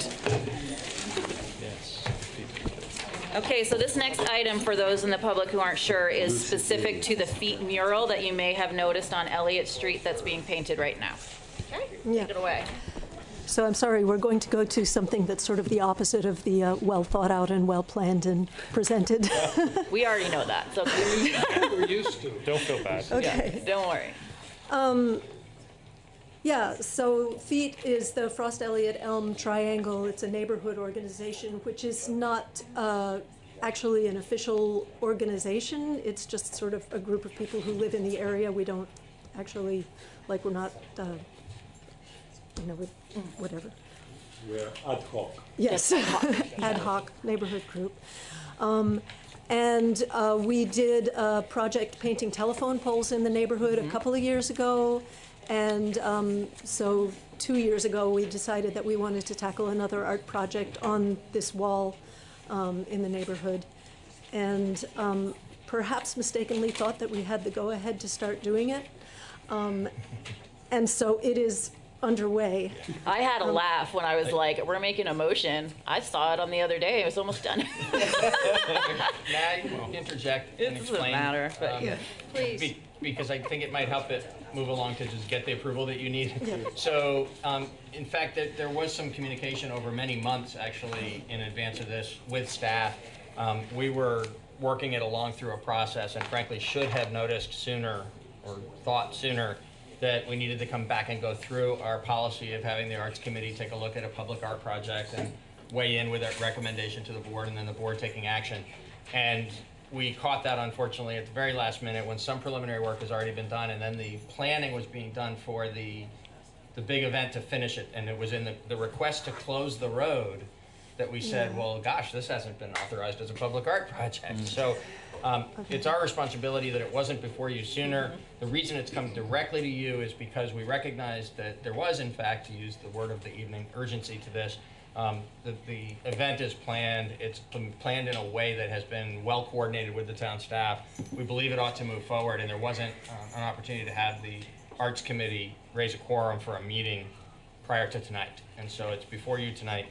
Okay, so this next item, for those in the public who aren't sure, is specific to the feet mural that you may have noticed on Elliott Street that's being painted right now. Okay, take it away. So I'm sorry, we're going to go to something that's sort of the opposite of the well thought out and well planned and presented. We already know that. So we're used to. Don't feel bad. Okay. Yeah, don't worry. Yeah, so FEAT is the Frost Elliott Elm Triangle. It's a neighborhood organization, which is not actually an official organization. It's just sort of a group of people who live in the area. We don't actually, like, we're not, you know, whatever. We're ad hoc. Yes, ad hoc neighborhood group. And we did a project painting telephone poles in the neighborhood a couple of years ago. And so 2 years ago, we decided that we wanted to tackle another art project on this wall in the neighborhood. And perhaps mistakenly thought that we had the go-ahead to start doing it. And so it is underway. I had a laugh when I was like, we're making a motion. I saw it on the other day. It was almost done. May I interject and It explain? doesn't matter, but Please. Because I think it might help it move along to just get the approval that you need. Yeah. So, in fact, there was some communication over many months, actually, in advance of this with staff. We were working it along through a process and frankly should have noticed sooner or thought sooner that we needed to come back and go through our policy of having the Arts Committee take a look at a public art project and weigh in with a recommendation to the board and then the board taking action. And we caught that, unfortunately, at the very last minute when some preliminary work has already been done and then the planning was being done for the big event to finish it. And it was in the request to close the road that we said, well, gosh, this hasn't been authorized as a public art project. So it's our responsibility that it wasn't before you sooner. The reason it's come directly to you is because we recognized that there was, in fact, to use the word of the evening, urgency to this. The event is planned. It's been planned in a way that has been well coordinated with the town staff. We believe it ought to move forward, and there wasn't an opportunity to have the Arts Committee raise a quorum for a meeting prior to tonight. And so it's before you tonight,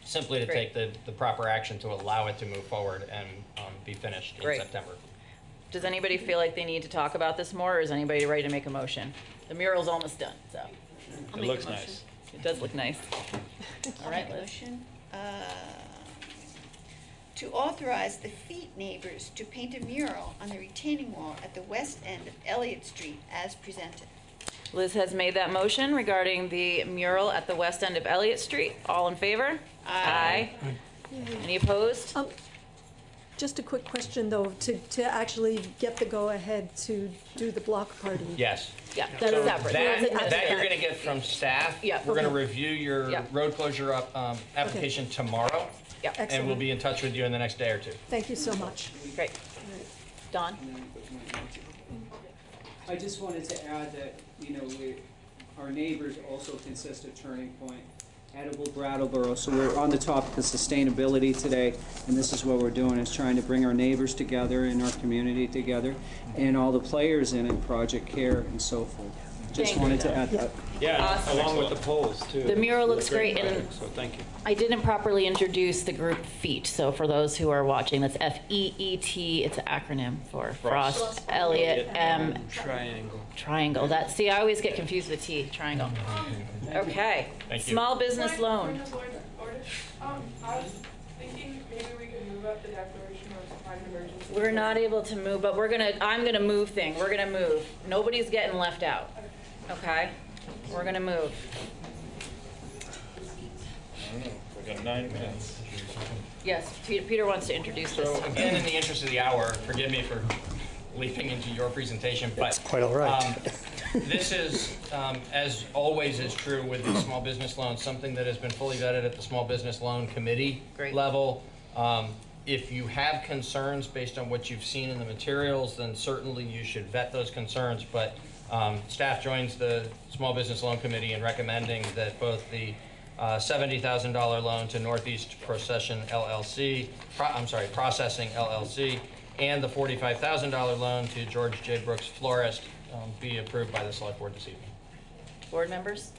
simply to Great. take the proper action to allow it to move forward and be finished in Great. September. Does anybody feel like they need to talk about this more, or is anybody ready to make a motion? The mural's almost done, so. It looks nice. It does look nice. All right, Make a Liz. motion, to authorize the Feet neighbors to paint a mural on the retaining wall at the west end of Elliott Street as presented. Liz has made that motion regarding the mural at the west end of Elliott Street. All in favor? Aye. Any opposed? Just a quick question, though, to actually get the go-ahead to do the block party. Yes. Yeah, That that's is- separate. That you're going to get from staff. Yeah. We're going to Okay. review your Yeah. road closure application tomorrow. Yeah. And we'll Excellent. be in touch with you in the next day or two. Thank you so much. Great. Don? I just wanted to add that, our neighbors also consist of Turning Point, Edible Brattleboro, so we're on the topic of sustainability today, and this is what we're doing, is trying to bring our neighbors together and our community together, and all the players in it, Project Care and so forth. Just Thank wanted you. to add that. Yeah, Awesome. along with the polls, too. The mural looks great, and project, so thank you. I didn't properly introduce the group FEET, so for those who are watching, that's F-E-E-T, it's an acronym for Frost, Elliott, M, Triangle. That, see, I always get confused with T, triangle. Okay. Thank you. Small business loan. I was thinking maybe we could move up the declaration of climate emergency. We're not able to move, but I'm gonna move thing. We're gonna move. Nobody's getting left out. Okay? We're gonna move. I don't know, we got 9 minutes. Yes, Peter wants to introduce this. So again, in the interest of the hour, forgive me for leaping into your presentation, but That's quite all right. This is, as always is true with the small business loans, something that has been fully vetted at the Small Business Loan Committee level. If you have concerns based on what you've seen in the materials, then certainly you should vet those concerns. But staff joins the Small Business Loan Committee in recommending that both the $70,000 loan to Northeast Processing LLC, and the $45,000 loan to George J. Brooks Florist be approved by the Select Board this evening. Board members?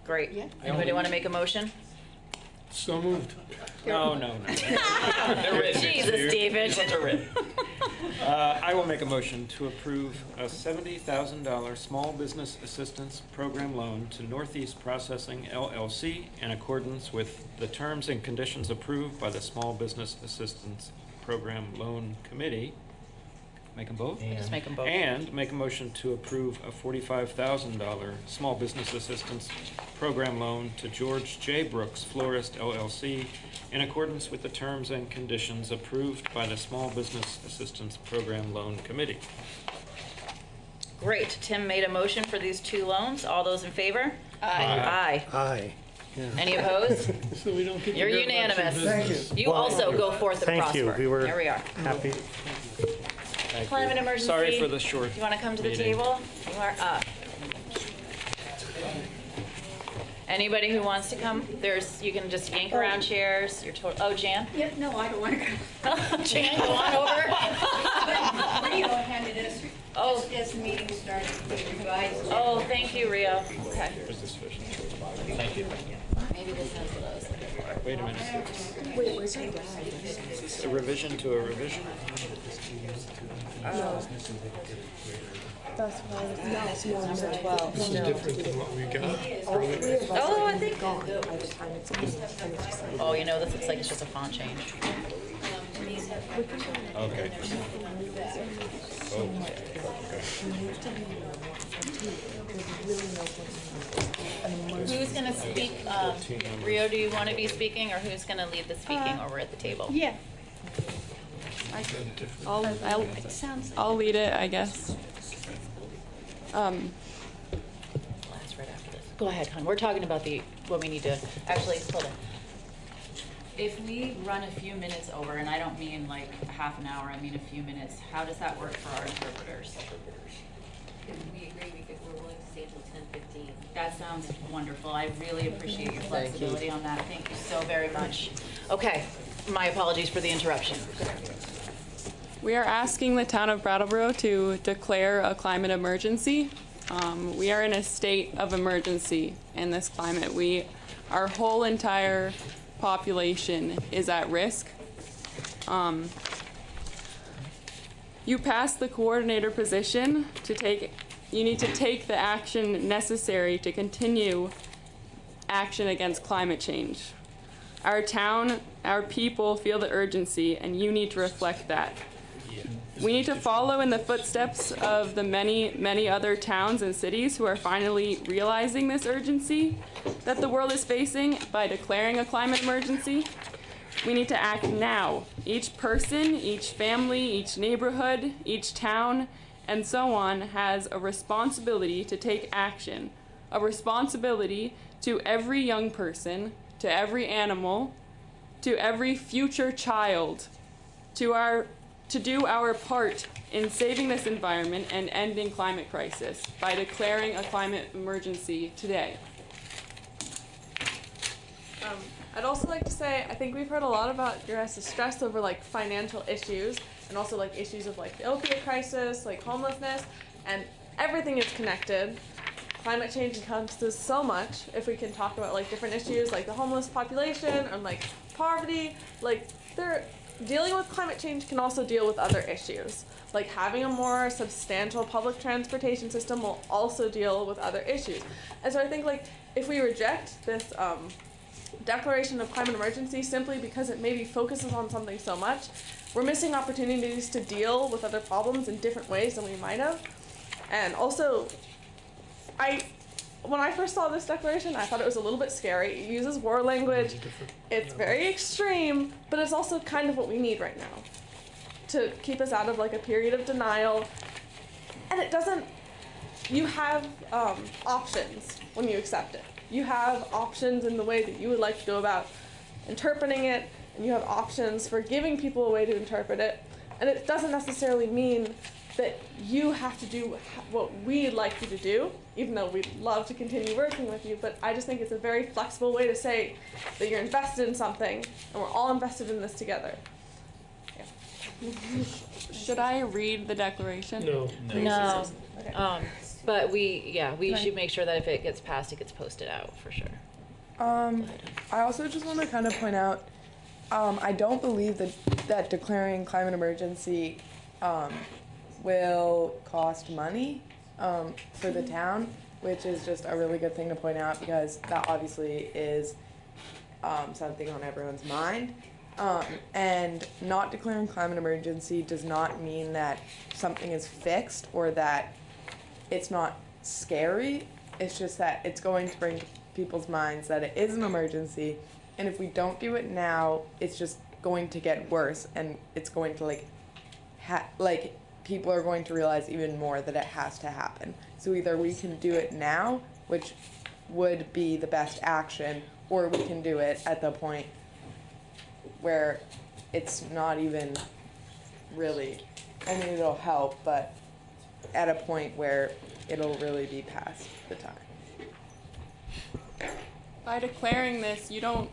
Great. Anybody want to make a motion? So moved. No. They're written. Jesus, David. These ones are written. I will make a motion to approve a $70,000 small business assistance program loan to Northeast Processing LLC in accordance with the terms and conditions approved by the Small Business Assistance Program Loan Committee. Make them both? Just make them both. And make a motion to approve a $45,000 small business assistance program loan to George J. Brooks Florist LLC in accordance with the terms and conditions approved by the Small Business Assistance Program Loan Committee. Great. Tim made a motion for these two loans. All those in favor? Aye. Aye. Any opposed? So we don't get to You're hear about your unanimous. business. You also go forth and Thank prosper. you. We were There we are. happy. Thank Climate you. emergency. Sorry for the short You want to come to the meeting. table? You are up. Anybody who wants to come, you can just yank around chairs. Oh, Jan? Yep, no, I don't want to come. Jan, go on over. Rio handed us, as the meeting started, you guys. Oh, thank you, Rio. Okay. Thank you. Maybe this has those. Wait a minute. Wait, where's your It's a revision to a revision? That's why it's number 12. This is different than what we got earlier. Oh, I think. Oh, this looks like it's just a font change. Okay. Who's going to speak? Rio, do you want to be speaking, or who's going to lead the speaking over at the table? Yeah. I'll lead it, I guess. That's right after this. Go ahead, hon. We're talking about what we need to, actually, hold on. If we run a few minutes over, and I don't mean like half an hour, I mean a few minutes, how does that work for our interpreters? we agree we're willing to stay until 10:15. That sounds wonderful. I really appreciate your flexibility on that. Thank you so very much. Okay, my apologies for the interruption. We are asking the town of Brattleboro to declare a climate emergency. We are in a state of emergency in this climate. Our whole entire population is at risk. You pass the coordinator position you need to take the action necessary to continue action against climate change. Our town, our people feel the urgency, and you need to reflect that. We need to follow in the footsteps of the many, many other towns and cities who are finally realizing this urgency that the world is facing by declaring a climate emergency. We need to act now. Each person, each family, each neighborhood, each town, and so on has a responsibility to take action, a responsibility to every young person, to every animal, to every future child, to do our part in saving this environment and ending climate crisis by declaring a climate emergency today. I'd also like to say, I think we've heard a lot about your guys' stress over like financial issues and also like issues of like the opioid crisis, like homelessness, and everything is connected. Climate change encompasses so much. If we can talk about like different issues like the homeless population and like poverty, like dealing with climate change can also deal with other issues. Like having a more substantial public transportation system will also deal with other issues. And so I think like if we reject this declaration of climate emergency simply because it maybe focuses on something so much, we're missing opportunities to deal with other problems in different ways than we might have. And also, when I first saw this declaration, I thought it was a little bit scary. It uses war language. It's very extreme, but it's also kind of what we need right now to keep us out of like a period of denial. And it doesn't, you have options when you accept it. You have options in the way that you would like to go about interpreting it, and you have options for giving people a way to interpret it. And it doesn't necessarily mean that you have to do what we'd like you to do, even though we'd love to continue working with you, but I just think it's a very flexible way to say that you're invested in something, and we're all invested in this together. Yeah. Should I read the declaration? No. No. Okay. But we should make sure that if it gets passed, it gets posted out for sure. I also just want to kind of point out, I don't believe that declaring climate emergency will cost money for the town, which is just a really good thing to point out because that obviously is something on everyone's mind. And not declaring climate emergency does not mean that something is fixed or that it's not scary. It's just that it's going to bring to people's minds that it is an emergency, and if we don't do it now, it's just going to get worse, and it's going to people are going to realize even more that it has to happen. So either we can do it now, which would be the best action, or we can do it at the point where it's not even really, I mean, it'll help, but at a point where it'll really be past the time. By declaring this, you don't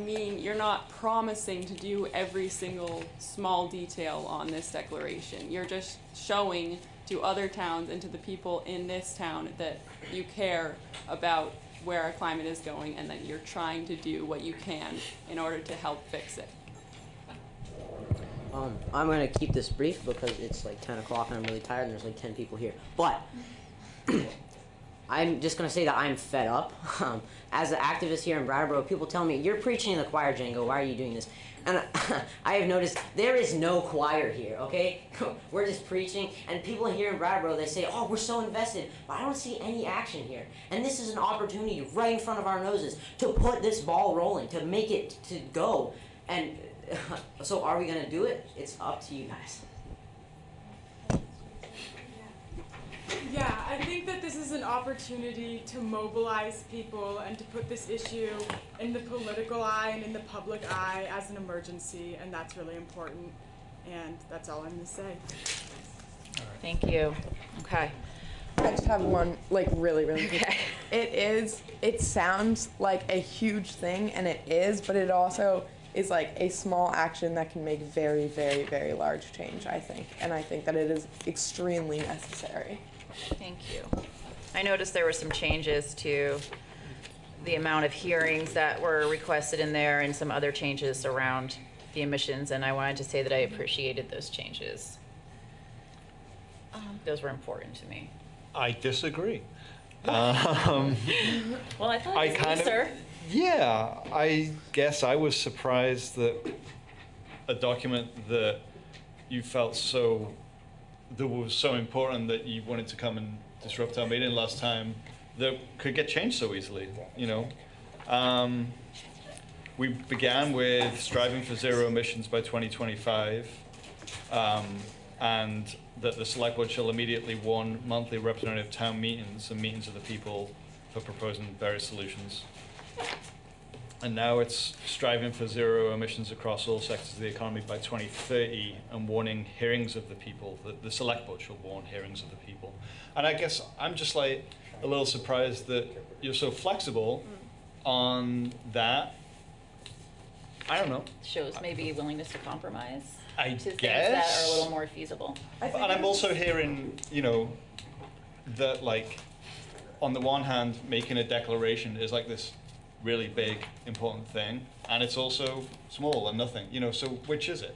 mean you're not promising to do every single small detail on this declaration. You're just showing to other towns and to the people in this town that you care about where our climate is going and that you're trying to do what you can in order to help fix it. I'm going to keep this brief because it's like 10 o'clock and I'm really tired and there's like 10 people here. But I'm just going to say that I'm fed up. As an activist here in Brattleboro, people tell me, you're preaching in the choir, Django, why are you doing this? And I have noticed there is no choir here, okay? We're just preaching, and people here in Brattleboro, they say, oh, we're so invested, but I don't see any action here. And this is an opportunity right in front of our noses to put this ball rolling, to make it to go. And so are we going to do it? It's up to you guys. Yeah, I think that this is an opportunity to mobilize people and to put this issue in the political eye and in the public eye as an emergency, and that's really important. And that's all I'm going to say. Thank you. Okay. I just have one, like, really quick. It sounds like a huge thing, and it is, but it also is like a small action that can make very, very, very large change, I think. And I think that it is extremely necessary. Thank you. I noticed there were some changes to the amount of hearings that were requested in there and some other changes around the emissions, and I wanted to say that I appreciated those changes. Those were important to me. I disagree. Well, I thought it was looser. Yeah, I guess I was surprised that a document that you felt that was so important that you wanted to come and disrupt our meeting last time, that could get changed so easily, you know. We began with striving for zero emissions by 2025, and that the select board shall immediately warn monthly representative town meetings and meetings of the people for proposing various solutions. And now it's striving for zero emissions across all sectors of the economy by 2030 and warning hearings of the people, that the select board shall warn hearings of the people. And I guess I'm just like a little surprised that you're so flexible on that. I don't know. Shows maybe willingness to compromise I to things guess. that are a little more feasible. And I'm also hearing, you know, that like, on the one hand, making a declaration is like this really big, important thing, and it's also small and nothing, you know, so which is it?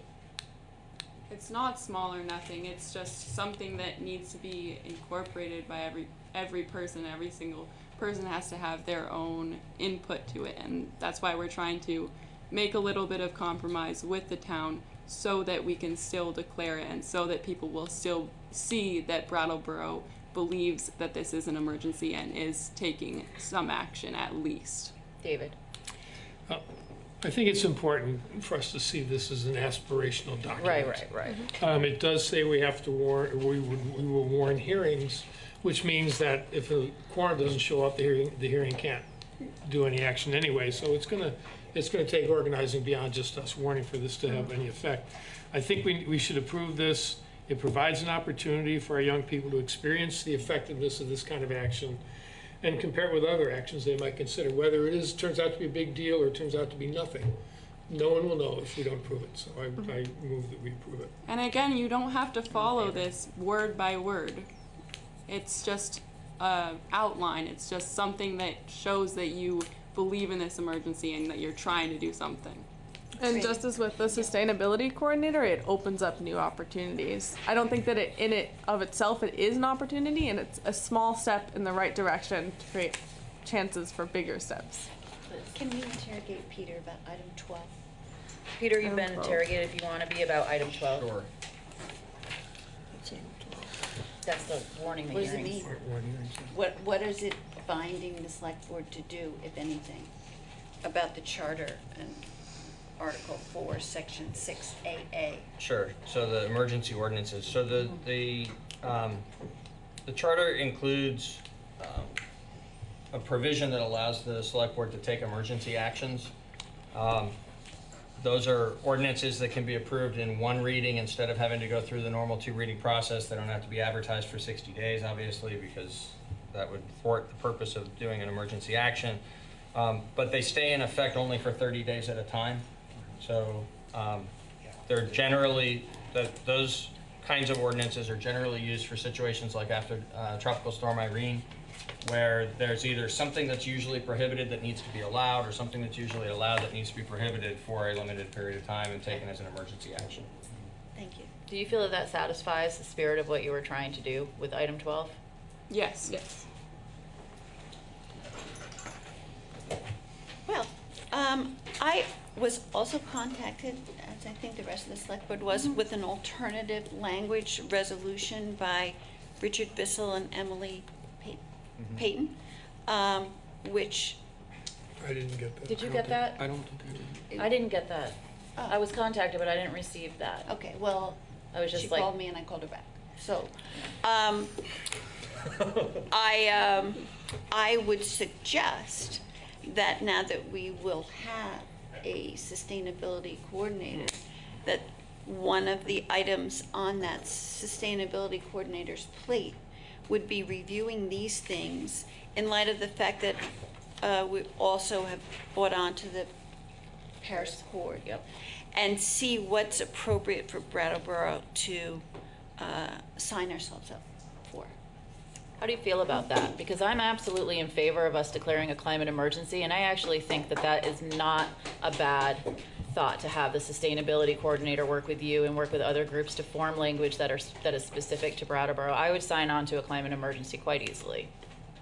It's not small or nothing, it's just something that needs to be incorporated by every person. Every single person has to have their own input to it, and that's why we're trying to make a little bit of compromise with the town so that we can still declare it and so that people will still see that Brattleboro believes that this is an emergency and is taking some action at least. David? I think it's important for us to see this as an aspirational document. Right. It does say we have to warn, we will warn hearings, which means that if a quorum doesn't show up, the hearing can't do any action anyway. So it's gonna take organizing beyond just us warning for this to have any effect. I think we should approve this. It provides an opportunity for our young people to experience the effectiveness of this kind of action and compare it with other actions they might consider, whether it turns out to be a big deal or turns out to be nothing. No one will know if we don't approve it, so I move that we approve it. And again, you don't have to follow this word by word. It's just an outline. It's just something that shows that you believe in this emergency and that you're trying to do something. And just as with the sustainability coordinator, it opens up new opportunities. I don't think that in it of itself it is an opportunity, and it's a small step in the right direction to create chances for bigger steps. Can you interrogate Peter about item 12? Peter, you've been interrogated if you want to be about item 12. Sure. That's the warning the What does it hearings. mean? What is it binding the select board to do, if anything, about the charter and Article 4, Section 6AA? Sure. So the emergency ordinances. So the charter includes a provision that allows the select board to take emergency actions. Those are ordinances that can be approved in one reading instead of having to go through the normal two-reading process. They don't have to be advertised for 60 days, obviously, because that would thwart the purpose of doing an emergency action. But they stay in effect only for 30 days at a time. So they're generally, those kinds of ordinances are generally used for situations like after Tropical Storm Irene, where there's either something that's usually prohibited that needs to be allowed or something that's usually allowed that needs to be prohibited for a limited period of time and taken as an emergency action. Thank you. Do you feel that that satisfies the spirit of what you were trying to do with item 12? Yes. Yes. Well, I was also contacted, as I think the rest of the select board was, with an alternative language resolution by Richard Bissell and Emily Payton, which... I didn't get that. Did you get that? I don't think I did. I didn't get that. I was contacted, but I didn't receive that. Okay, well, I was just she like... called me and I called her back. So, I would suggest that now that we will have a sustainability coordinator, that one of the items on that sustainability coordinator's plate would be reviewing these things in light of the fact that we also have brought on to the Paris Accord. Yep. And see what's appropriate for Brattleboro to sign ourselves up for. How do you feel about that? Because I'm absolutely in favor of us declaring a climate emergency, and I actually think that that is not a bad thought to have the sustainability coordinator work with you and work with other groups to form language that is specific to Brattleboro. I would sign on to a climate emergency quite easily.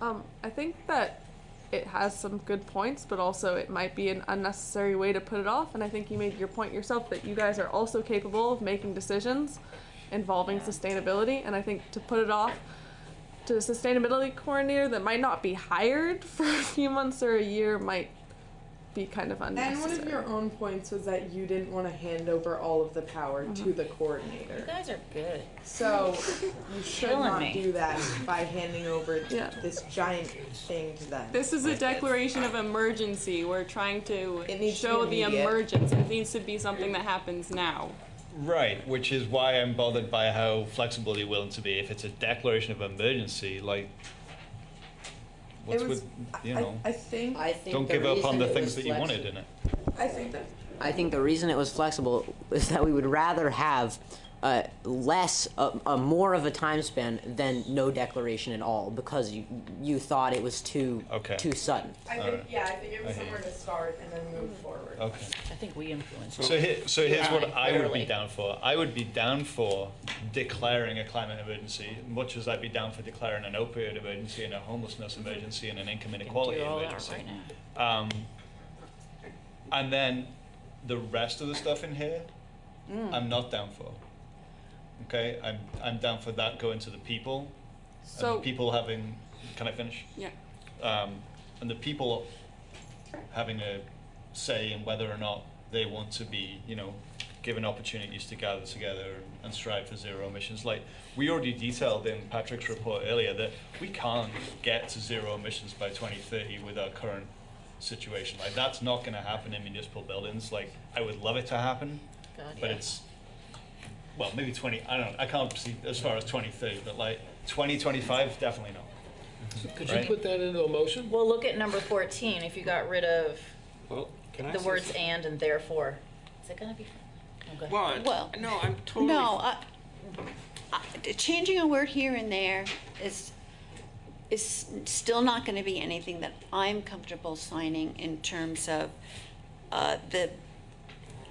I think that it has some good points, but also it might be an unnecessary way to put it off. And I think you made your point yourself that you guys are also capable of making decisions involving sustainability. And I think to put it off to a sustainability coordinator that might not be hired for a few months or a year might be kind of unnecessary. And one of your own points was that you didn't want to hand over all of the power to the coordinator. You guys are good. So you should Killing not me. do that by handing over this giant thing to them. This is a declaration of emergency. We're trying to needs to show be the immediate. emergence. It needs to be something that happens now. Right, which is why I'm bothered by how flexible you're willing to be. If it's a declaration of emergency, like, what's with, you know, I think don't the give up on reason the it things was that you wanted in it. I think that I think the reason it was flexible is that we would rather have more of a time span than no declaration at all, because you thought it was too sudden. I think it was somewhere to start and then move forward. Okay. I think we influence. So here's what I would be Barely. down for. I would be down for declaring a climate emergency, much as I'd be down for declaring an opioid emergency and a homelessness emergency and an income inequality do all that emergency. right now. And then the rest of the stuff in here, I'm not down for. Okay, I'm down for that going to the people. So- and the people having, can I finish? Yeah. And the people having a say in whether or not they want to be, you know, given opportunities to gather together and strive for zero emissions. Like, we already detailed in Patrick's report earlier that we can't get to zero emissions by 2030 with our current situation. Like, that's not going to happen in municipal buildings. Like, I would love it to happen, God, but yeah. it's, well, maybe 20, I don't know, I can't see as far as 2030, but like 2025, definitely not. Could Right. you put that into a motion? Well, look at number 14. If you got rid of Well, can I the say words something? and therefore, is it gonna be? Okay. Well, no, I'm totally. No, changing a word here and there is still not going to be anything that I'm comfortable signing in terms of the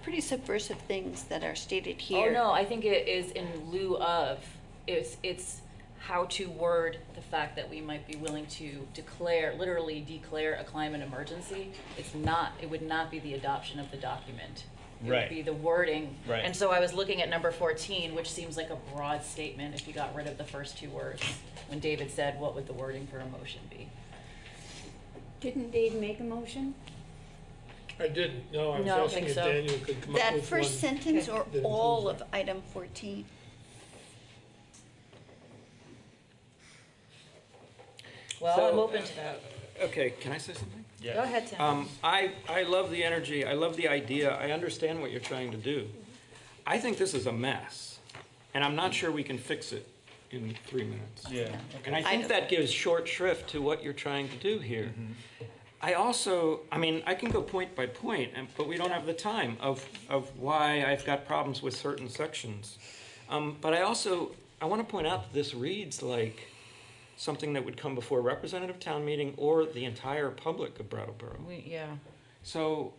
pretty subversive things that are stated here. Oh no, I think it is in lieu of. It's how to word the fact that we might be willing to literally declare a climate emergency. It's not. It would not be the adoption of the document. It Right. would be the wording. Right. And so I was looking at number 14, which seems like a broad statement if you got rid of the first two words. When David said, what would the wording for a motion be? Didn't Dave make a motion? I didn't. No, I was No, I don't asking think if so. Daniel could come up That with first one. sentence or that all includes of item 14? Well, So, I'm open to that. Okay, can I say something? Yeah. Go ahead, Tim. I love the energy. I love the idea. I understand what you're trying to do. I think this is a mess, and I'm not sure we can fix it in 3 minutes. Yeah. And I think that gives short shrift to what you're trying to do here. I mean, I can go point by point, but we don't have the time of why I've got problems with certain sections. But I want to point out that this reads like something that would come before a representative town meeting or the entire public of Brattleboro. Yeah. So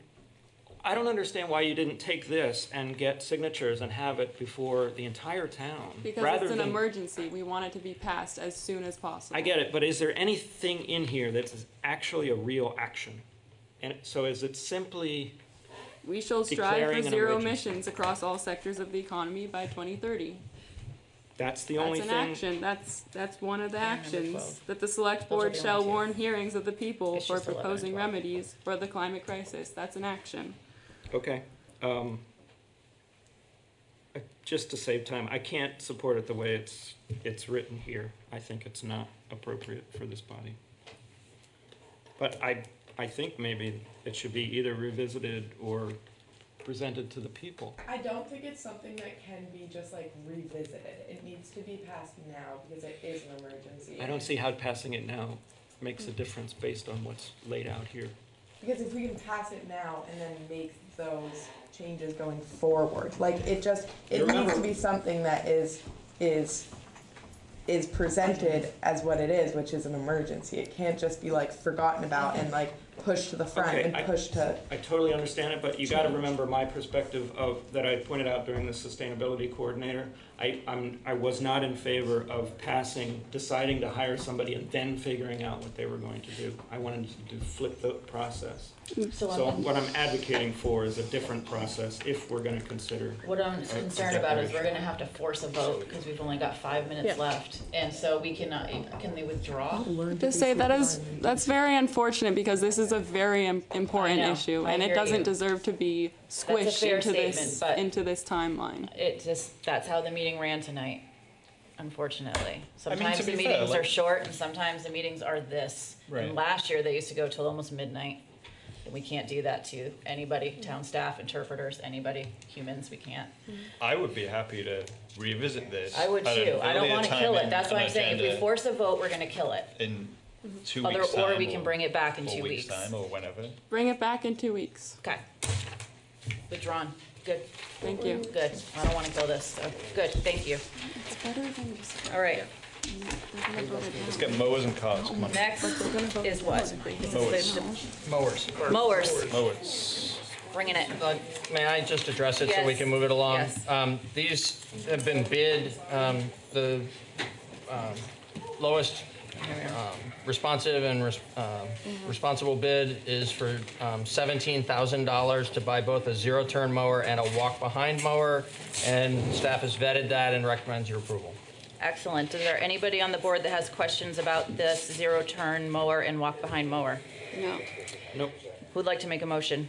I don't understand why you didn't take this and get signatures and have it before the entire town. Because rather it's an than, emergency. We want it to be passed as soon as possible. I get it, but is there anything in here that's actually a real action? And so is it simply We shall strive for declaring an zero emergency? emissions across all sectors of the economy by 2030. That's the That's only an thing? action. That's one of the And number actions. 12. That the select Those are Oh, board the shall only two. warn hearings of the people It's for just 11 and proposing 12. remedies for the climate crisis. That's an action. Okay. Just to save time, I can't support it the way it's written here. I think it's not appropriate for this body. But I think maybe it should be either revisited or presented to the people. I don't think it's something that can be just like revisited. It needs to be passed now because it is an emergency. I don't see how passing it now makes a difference based on what's laid out here. Because if we can pass it now and then make those changes going forward, like it needs to be something that is presented as what it is, which is an emergency. It can't just be like forgotten about and like pushed to the front Okay, and pushed to. I totally understand it, but you got to remember my perspective that I pointed out during the sustainability coordinator. I was not in favor of deciding to hire somebody and then figuring out what they were going to do. I wanted to flip the process. So what I'm advocating for is a different process if we're going to consider. What I'm concerned about is we're gonna have to force a vote because we've only got 5 minutes left. And so we cannot, can they withdraw? To say that's very unfortunate because this is a very important I know. issue I and it hear doesn't you. deserve to be That's a squished fair into statement, into this timeline. That's how the meeting ran tonight, unfortunately. Sometimes to the be fair, meetings like- are short and sometimes the meetings are this. Right. And last year, they used to go till almost midnight. And we can't do that to anybody, town staff, interpreters, anybody, humans, we can't. I would be happy to revisit this. I would at an too. I don't earlier wanna time kill it. in That's what an I'm saying. If we agenda force a vote, we're gonna kill it. in 2 Other- weeks' or time, we can bring it back in 2 weeks' weeks. time, or whenever. Bring it back in 2 weeks. Okay. Withdrawn. Good. Thank you. Good. I don't wanna kill this. So, good, thank you. It's better than just. All right. Let's get mowers and cars. Come on. Next is what? Mowers. Mowers. Mowers. Mowers. Bringing it. May I just address it so we Yes. can move it along? Yes. These have been bid, the lowest responsive and responsible bid is for $17,000 to buy both a zero-turn mower and a walk-behind mower, and staff has vetted that and recommends your approval. Excellent. Is there anybody on the board that has questions about this zero-turn mower and walk-behind mower? No, Nope. Who'd like to make a motion?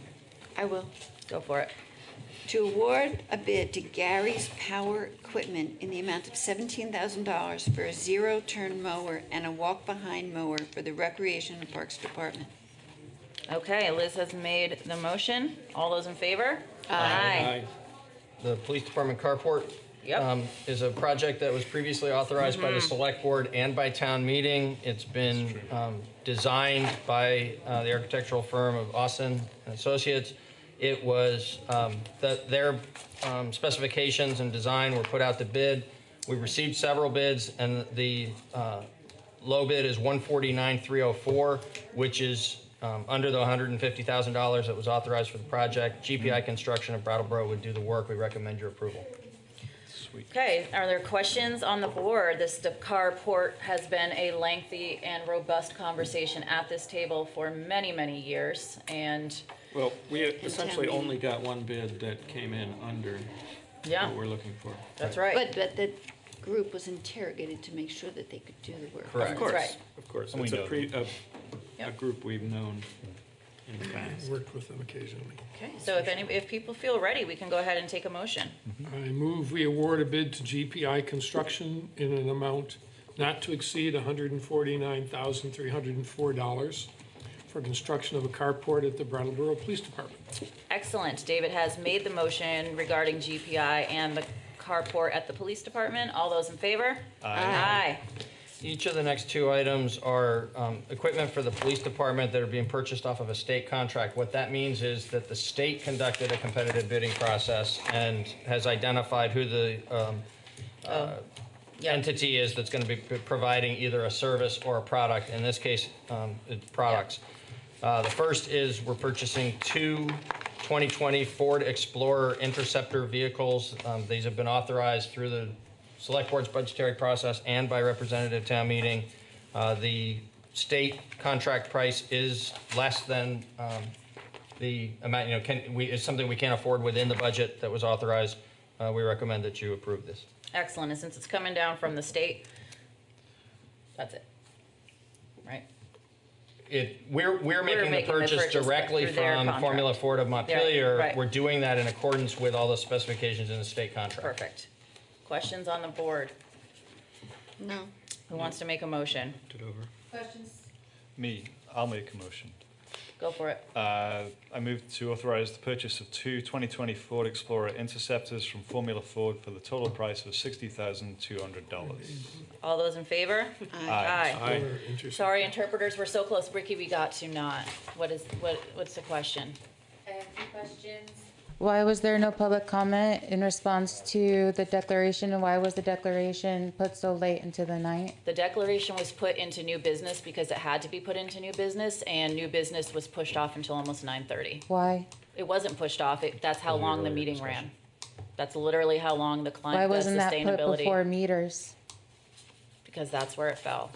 I will. Go for it. To award a bid to Gary's Power Equipment in the amount of $17,000 for a zero-turn mower and a walk-behind mower for the Recreation and Parks Department. Okay, Liz has made the motion. All those in favor? Aye. The police department carport is a project that was previously authorized by the select board and by town meeting. It's been designed by the architectural firm of Austin and Associates. It was their specifications and design were put out to bid. We received several bids, and the low bid is $149,304, which is under the $150,000 that was authorized for the project. GPI Construction of Brattleboro would do the work. We recommend your approval. Okay, are there questions on the board? This carport has been a lengthy and robust conversation at this table for many, many years, and Well, we essentially only got one bid that came in under what we're looking for. that's right. But the group was interrogated to make sure that they could do the work. Of course, right. of course. And we It's know a group we've known in the past. Worked with them occasionally. Okay, so if people feel ready, we can go ahead and take a motion. I move we award a bid to GPI Construction in an amount not to exceed $149,304 for construction of a carport at the Brattleboro Police Department. Excellent. David has made the motion regarding GPI and the carport at the police department. All those in favor? Aye. Each of the next two items are equipment for the police department that are being purchased off of a state contract. What that means is that the state conducted a competitive bidding process and has identified who the entity is that's going to be providing either a service or a product. In this case, it's products. The first is we're purchasing two 2020 Ford Explorer Interceptor vehicles. These have been authorized through the Select Board's budgetary process and by representative town meeting. The state contract price is less than the amount, it's something we can't afford within the budget that was authorized. We recommend that you approve this. Excellent. And since it's coming down from the state, that's it. Right? We're making the purchase directly through their from contract. Formula Ford of Montpelier. Right. We're doing that in accordance with all the specifications in the state contract. Perfect. Questions on the board? No. Who wants to make a motion? It over. Questions? Me, I'll make a motion. Go for it. I move to authorize the purchase of two 2020 Ford Explorer Interceptors from Formula Ford for the total price of $60,200. All those in favor? Aye. Aye. Sorry, interpreters, we're so close. Ricky, we got to not. What's the question? I have two questions. Why was there no public comment in response to the declaration, and why was the declaration put so late into the night? The declaration was put into new business because it had to be put into new business, and new business was pushed off until almost 9:30. Why? It wasn't pushed off. That's how long the meeting ran. That's literally how long the Why client, the wasn't that put sustainability, before meters? because that's where it fell.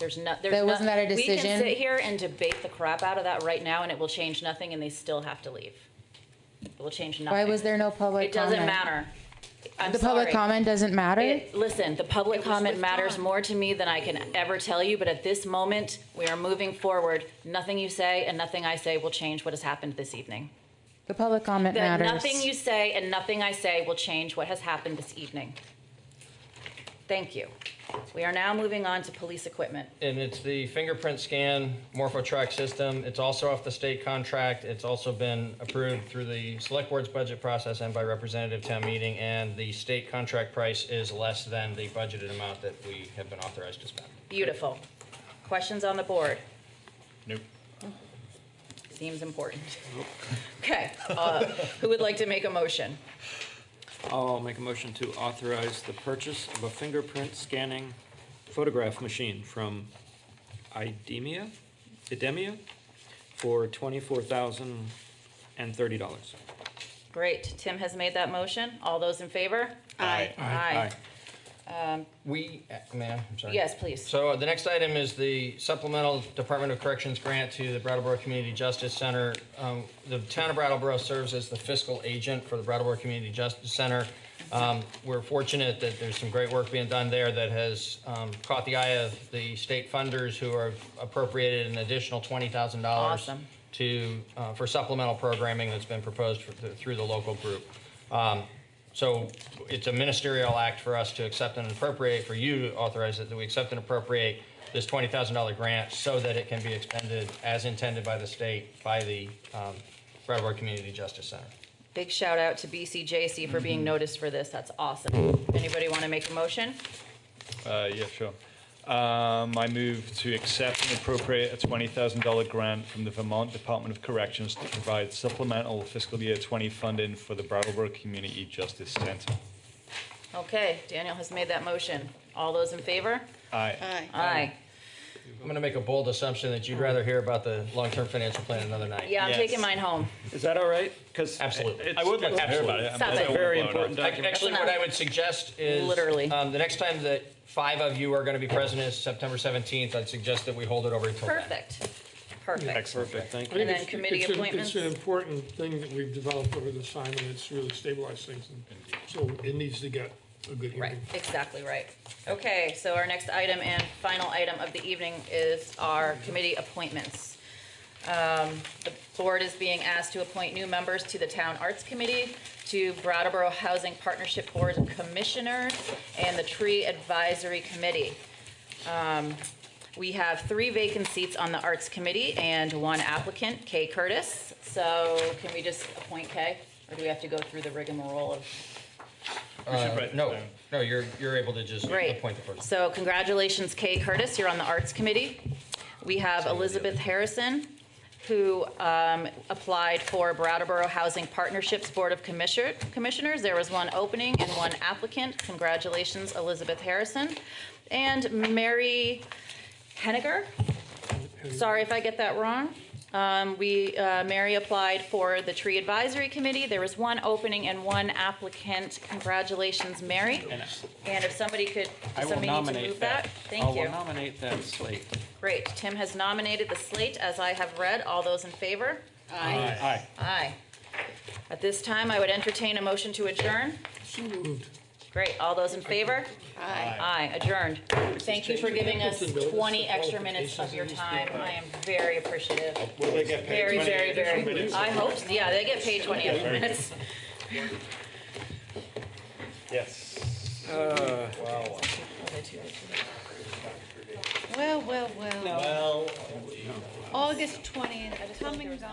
Wasn't that a We can decision? sit here and debate the crap out of that right now, and it will change nothing, and they still have to leave. It will change nothing. Why was there no public It doesn't comment? matter. I'm The public sorry. comment doesn't matter? Listen, the public comment matters more to me than I can ever tell you, but at this moment, we are moving forward. Nothing you say and nothing I say will change what has happened this evening. The public comment That matters. nothing you say and nothing I say will change what has happened this evening. Thank you. We are now moving on to police equipment. And it's the fingerprint scan morpho-track system. It's also off the state contract. It's also been approved through the select board's budget process and by representative town meeting, and the state contract price is less than the budgeted amount that we have been authorized to spend. Beautiful. Questions on the board? Nope. Seems important. Okay, who would like to make a motion? I'll make a motion to authorize the purchase of a fingerprint scanning photograph machine from Idemia for $24,030. Great, Tim has made that motion. All those in favor? Aye. Aye. Ma'am, I'm sorry. Yes, please. So the next item is the supplemental Department of Corrections grant to the Brattleboro Community Justice Center. The town of Brattleboro serves as the fiscal agent for the Brattleboro Community Justice Center. We're fortunate that there's some great work being done there that has caught the eye of the state funders, who are appropriated an additional $20,000 Awesome. for supplemental programming that's been proposed through the local group. So it's a ministerial act for us to accept and appropriate, for you to authorize it, that we accept and appropriate this $20,000 grant so that it can be expended as intended by the state, by the Brattleboro Community Justice Center. Big shout out to BCJC for being noticed for this. That's awesome. Anybody want to make a motion? Yeah, sure. I move to accept and appropriate a $20,000 grant from the Vermont Department of Corrections to provide supplemental fiscal year 20 funding for the Brattleboro Community Justice Center. Okay, Daniel has made that motion. All those in favor? Aye. Aye. I'm going to make a bold assumption that you'd rather hear about the long-term financial plan another night. Yeah, I'm taking mine home. Is that all right? Because absolutely, I would like to hear about it. Stop It's it. a very important document. Actually, what I would suggest is Literally. The next time that 5 of you are going to be present is September 17th. I'd suggest that we hold it over until then. Perfect. Perfect. Excellent. Thank And then committee appointments? It's an important thing that we've developed over this time, and it's really stabilized things, and so it needs to get a good hearing. Right, exactly right. Okay, so our next item and final item of the evening is our committee appointments. The board is being asked to appoint new members to the Town Arts Committee, to Brattleboro Housing Partnership Board of Commissioners, and the Tree Advisory Committee. We have 3 vacant seats on the Arts Committee and 1 applicant, Kay Curtis. So can we just appoint Kay, or do we have to go through the rigmarole of? No, you're able to just Great. appoint the person. So congratulations, Kay Curtis, you're on the Arts Committee. We have Elizabeth Harrison, who applied for Brattleboro Housing Partnerships Board of Commissioners. There was 1 opening and 1 applicant. Congratulations, Elizabeth Harrison. And Mary Henniger, sorry if I get that wrong. Mary applied for the Tree Advisory Committee. There was 1 opening and 1 applicant. Congratulations, Mary. And if somebody could, does somebody need to move that? Thank you. I will nominate that slate. Great. Tim has nominated the slate, as I have read. All those in favor? Aye. Aye. Aye. At this time, I would entertain a motion to adjourn. So moved. Great. All those in favor? Aye. Aye. Adjourned. Thank you for giving us 20 extra minutes of your time. I am very appreciative. Will they get paid Very, 20 very, extra very. minutes? I hope, yeah, they get paid 20 extra minutes. Yes. Wow. Well, well, well. Well, August 20th, come and gone.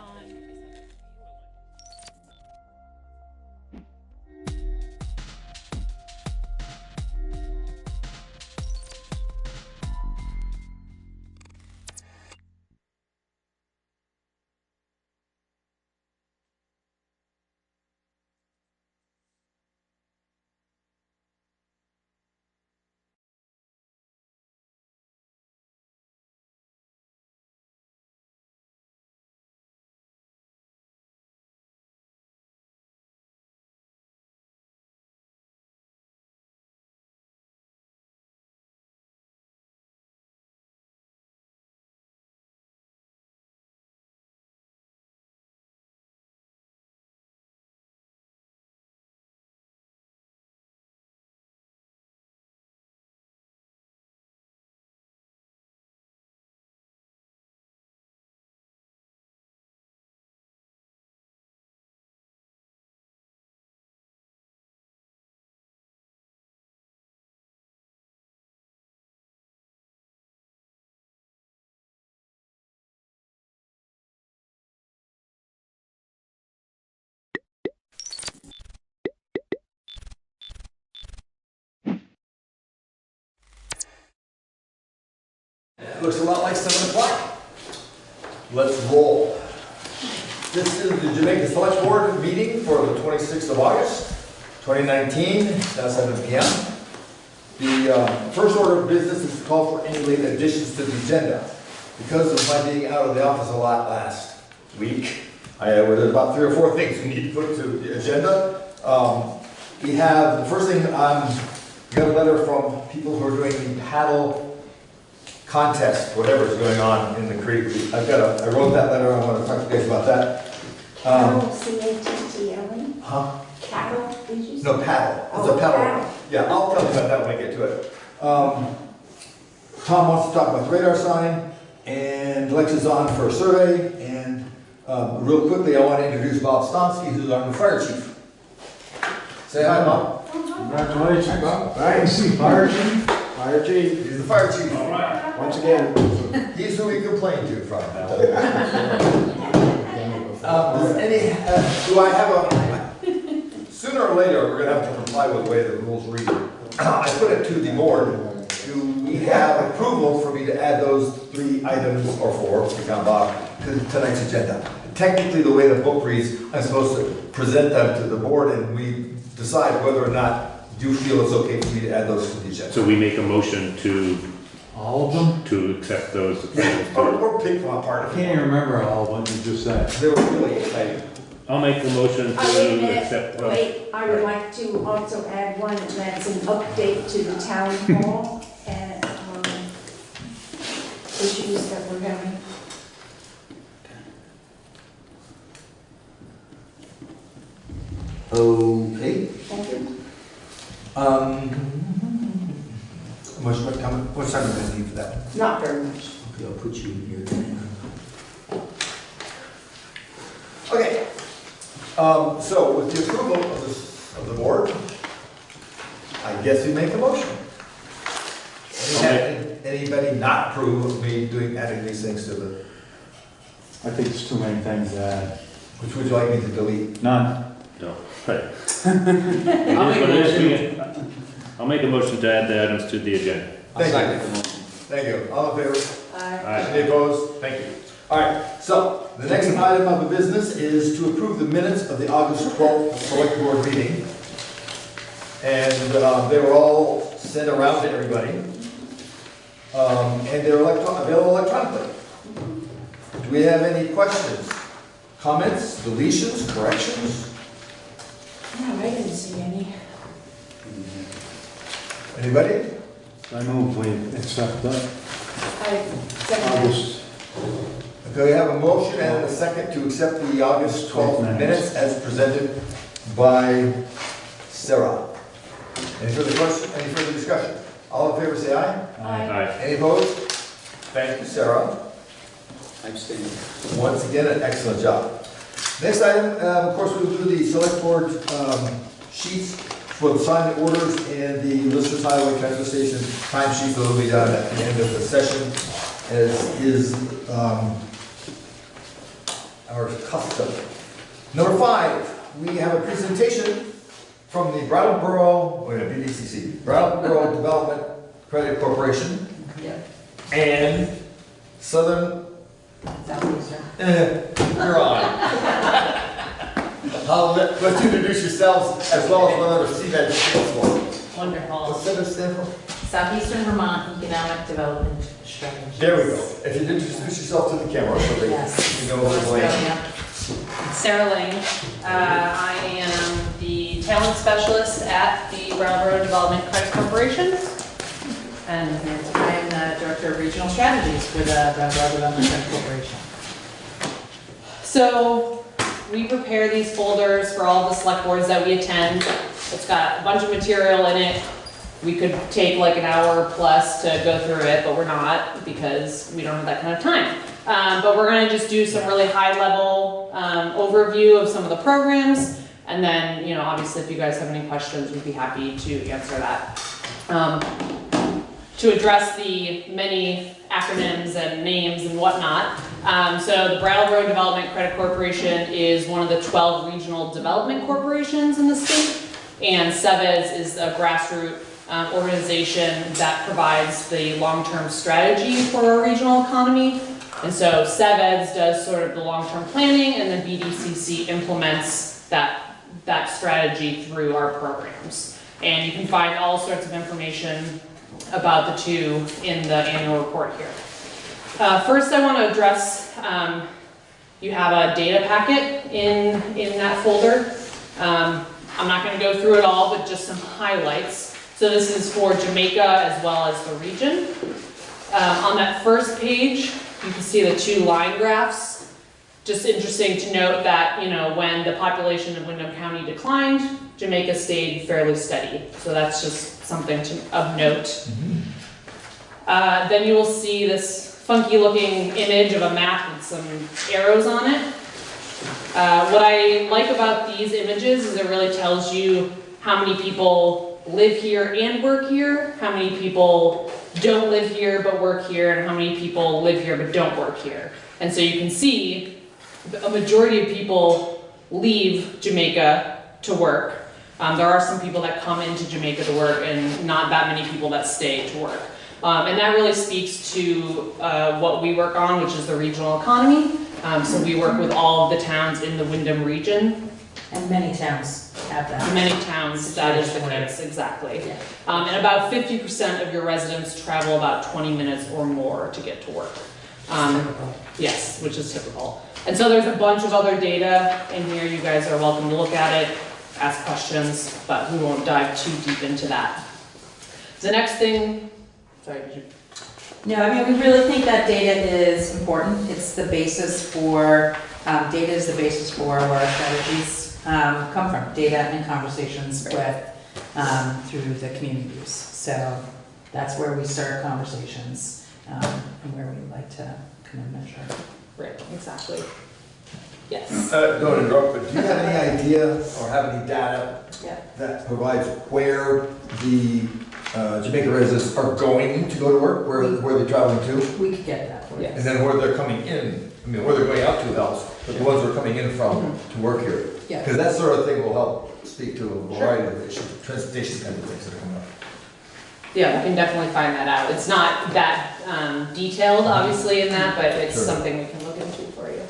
Looks a lot like 7 o'clock. Let's roll. This is the Jamaica Select Board meeting for the 26th of August, 2019, at 7 p.m. The first order of business is to call for any late additions to the agenda. Because of my being out of the office a lot last week, there's about 3 or 4 things we need to put to the agenda. We have, the first thing, we got a letter from people who are doing the paddle contest, whatever is going on in the creek. I wrote that letter, I want to talk to you guys about that. C-A-T-T-L-E? Huh? Cattle, did you say? No, paddle. It's Oh, a paddle. paddle. Yeah, I'll tell you about that when I get to it. Tom wants to talk about the radar sign, and Lex is on for a survey, and real quickly, I want to introduce Bob Stonsky, who's our new fire chief. Say hi, Bob. Congratulations, Bob. Thanks, fire chief. Fire chief. He's the fire chief. All right. Once again. He's who we complain to from. Do I have a, sooner or later, we're gonna have to comply with the way the rules read. I put it to the board, do we have approval for me to add those 3 items, or 4, to count Bob, to tonight's agenda? Technically, the way the book reads, I'm supposed to present them to the board, and we decide whether or not you feel it's okay for me to add those to the agenda. So we make a motion to. All of them? To accept those. Or pick one apart. I can't even remember all of what you just said. They were really exciting. I'll make the motion Wait a to minute, accept. wait, I would like to also add one, and that's an update to the town hall and, issues that we're having. Okay. Thank you. Much time are we gonna need for that? Not very much. Okay, I'll put you in here. Okay. So with the approval of the board, I guess we make a motion. Anybody not approve of me adding these things to the? I think there's too many things to add. Which would you like me to delete? None. No. Right. I'll make a motion to add the items to the agenda. Thank you. Thank you. All in favor? Aye. Any opposed? Thank you. All right, so the next item of the business is to approve the minutes of the August 12th Select Board meeting. And they were all sent around to everybody. And they're available electronically. Do we have any questions, comments, deletions, corrections? No, I didn't see any. Anybody? I move we accept that. I second August. Okay, we have a motion and a second to accept the August 12th minutes as presented by Sarah. Any further question, any further discussion? All in favor say aye. Aye. Any opposed? Thank you, Sarah. I'm staying. Once again, an excellent job. Next item, of course, we'll do the select board sheets for the signed orders and the Lister's Highway Transfer Station timesheet that will be done at the end of the session, as is our custom. Number 5, we have a presentation from the Brattleboro, BDCC, Brattleboro Development Credit Corporation, and Southern. You're on. Let's introduce yourselves as well as one other CVED stands for. Wonderful. What's CVED stand for? Southeastern Vermont Economic Development Strategy. There we go. If you introduce yourself to the camera so they Yes. know what's going on. Sarah Lane. I am the talent specialist at the Brattleboro Development Credit Corporation. And I am the Director of Regional Strategies for the Brattleboro Development Credit Corporation. So we prepare these folders for all the select boards that we attend. It's got a bunch of material in it. We could take like an hour plus to go through it, but we're not because we don't have that kind of time. But we're going to just do some really high-level overview of some of the programs, and then, you know, obviously, if you guys have any questions, we'd be happy to answer that. To address the many acronyms and names and whatnot, so the Brattleboro Development Credit Corporation is one of the 12 regional development corporations in the state, and CEVES is a grassroots organization that provides the long-term strategy for our regional economy. And so CEVES does sort of the long-term planning, and then BDCC implements that strategy through our programs. And you can find all sorts of information about the two in the annual report here. First, I want to address, you have a data packet in that folder. I'm not going to go through it all, but just some highlights. So this is for Jamaica as well as the region. On that first page, you can see the 2 line graphs. Just interesting to note that, you know, when the population of Windham County declined, Jamaica stayed fairly steady. So that's just something of note. Then you will see this funky looking image of a map with some arrows on it. What I like about these images is it really tells you how many people live here and work here, how many people don't live here but work here, and how many people live here but don't work here. And so you can see a majority of people leave Jamaica to work. There are some people that come into Jamaica to work and not that many people that stay to work. And that really speaks to what we work on, which is the regional economy. So we work with all of the towns in the Windham region. And many towns have that. Many towns, that is the case, exactly. And about 50% of your residents travel about 20 minutes or more to get to work. Yes, which is typical. And so there's a bunch of other data in here. You guys are welcome to look at it, ask questions, but we won't dive too deep into that. The next thing, sorry, did you? No, I mean, we really think that data is important. It's the basis for, data is the basis for where our strategies come from, data and conversations with, through the communities. So that's where we start conversations and where we like to kind of measure. Right, exactly. Yes. Don't interrupt, but do you have any idea or have any data that provides where the Jamaica residents are going to go to work, where they're traveling to? We could get that for you. And then where they're coming in, I mean, where they're going out to else, but the ones who are coming in from to work here. Yeah. Because that sort of thing will help speak to a variety of issues, transportation kind of things that are coming up. Yeah, we can definitely find that out. It's not that detailed, obviously, in that, but it's something we can look into for you.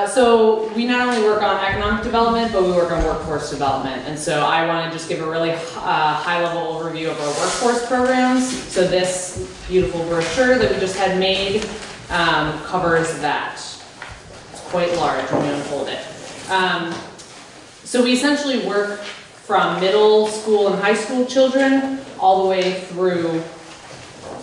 So we not only work on economic development, but we work on workforce development. And so I want to just give a really high-level overview of our workforce programs. So this beautiful brochure that we just had made covers that. It's quite large when you unfold it. So we essentially work from middle school and high school children all the way through,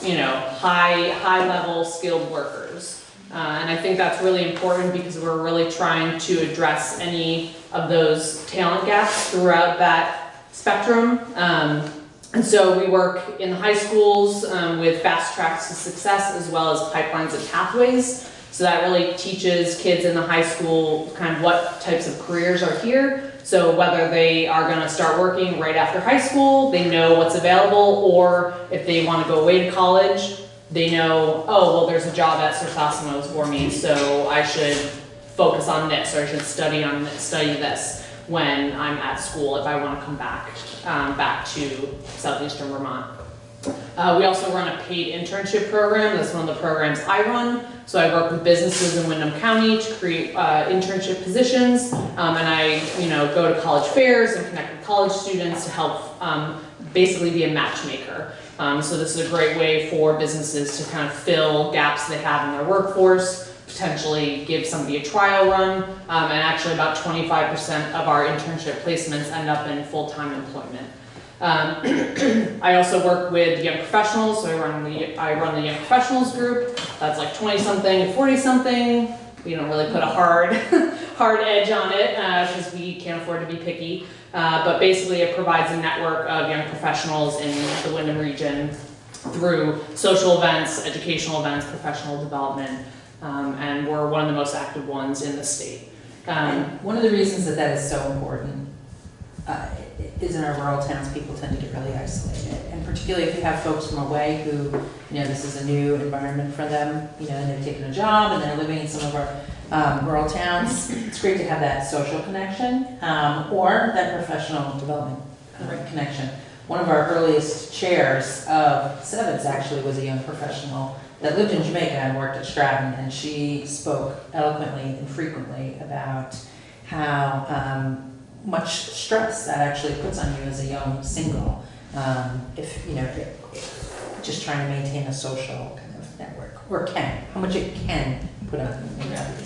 you know, high-level skilled workers. And I think that's really important because we're really trying to address any of those talent gaps throughout that spectrum. And so we work in the high schools with fast tracks to success as well as pipelines and pathways. So that really teaches kids in the high school kind of what types of careers are here. So whether they are going to start working right after high school, they know what's available, or if they want to go away to college, they know, oh, well, there's a job at Sir Sosimo's for me, so I should focus on this, or I should study this when I'm at school if I want to come back to southeastern Vermont. We also run a paid internship program. That's one of the programs I run. So I work with businesses in Windham County to create internship positions, and I, go to college fairs and connect with college students to help basically be a matchmaker. So this is a great way for businesses to kind of fill gaps they have in their workforce, potentially give somebody a trial run, and actually about 25% of our internship placements end up in full-time employment. I also work with young professionals, so I run the young professionals group. That's like 20-something to 40-something. We don't really put a hard edge on it because we can't afford to be picky. But basically it provides a network of young professionals in the Windham region through social events, educational events, professional development, and we're one of the most active ones in the state. One of the reasons that is so important is in our rural towns, people tend to get really isolated. And particularly if you have folks from away who, this is a new environment for them, and they've taken a job and they're living in some of our rural towns. It's great to have that social connection or that professional development connection. One of our earliest chairs of Sevens actually was a young professional that lived in Jamaica and worked at Stratton, and she spoke eloquently and frequently about how much stress that actually puts on you as a young single, if just trying to maintain a social kind of network, or how much it can put on you.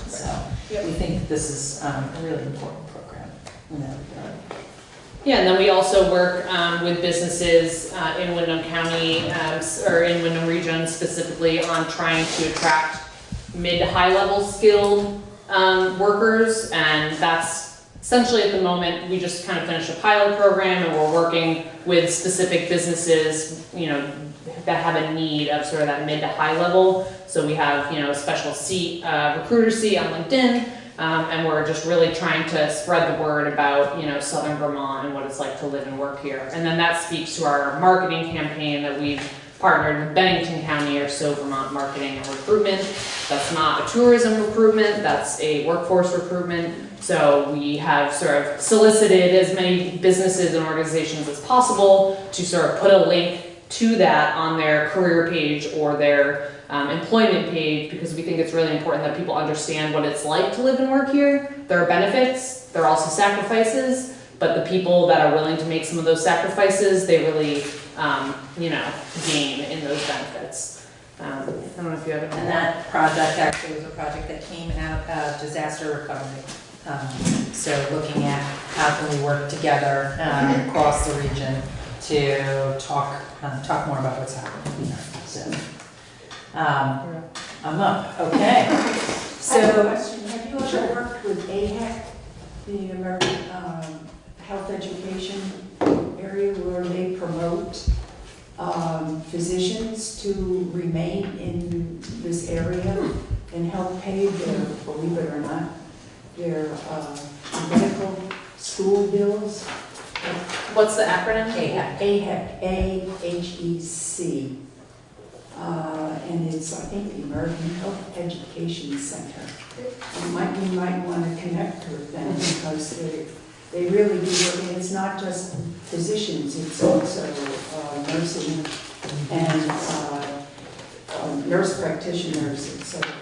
So we think this is a really important program in that regard. Yeah, and then we also work with businesses in Windham County or in Windham region specifically on trying to attract mid to high level skilled workers, and that's essentially at the moment we just kind of finished a pilot program and we're working with specific businesses, that have a need of sort of that mid to high level. So we have, a special recruiter seat on LinkedIn. And we're just really trying to spread the word about, Southern Vermont and what it's like to live and work here. And then that speaks to our marketing campaign that we've partnered with Bennington County or So Vermont Marketing and Recruitment. That's not a tourism recruitment, that's a workforce recruitment. So we have sort of solicited as many businesses and organizations as possible to sort of put a link to that on their career page or their employment page, because we think it's really important that people understand what it's like to live and work here. There are benefits, there are also sacrifices, but the people that are willing to make some of those sacrifices, they really, gain in those benefits. I don't know if you have any. And that project actually was a project that came out of disaster recovery. So looking at how can we work together across the region to talk more about what's happening here. So. I'm up. Okay. So, I have a question. Have you ever worked with AHEC, the American Health Education area, where they promote physicians to remain in this area and help pay their, believe it or not, their medical school bills? What's the acronym? AHEC. AHEC. A-H-E-C. And it's, I think, the American Health Education Center. You might want to connect with them because they really do work, and it's not just physicians, it's also nursing and nurse practitioners, etc.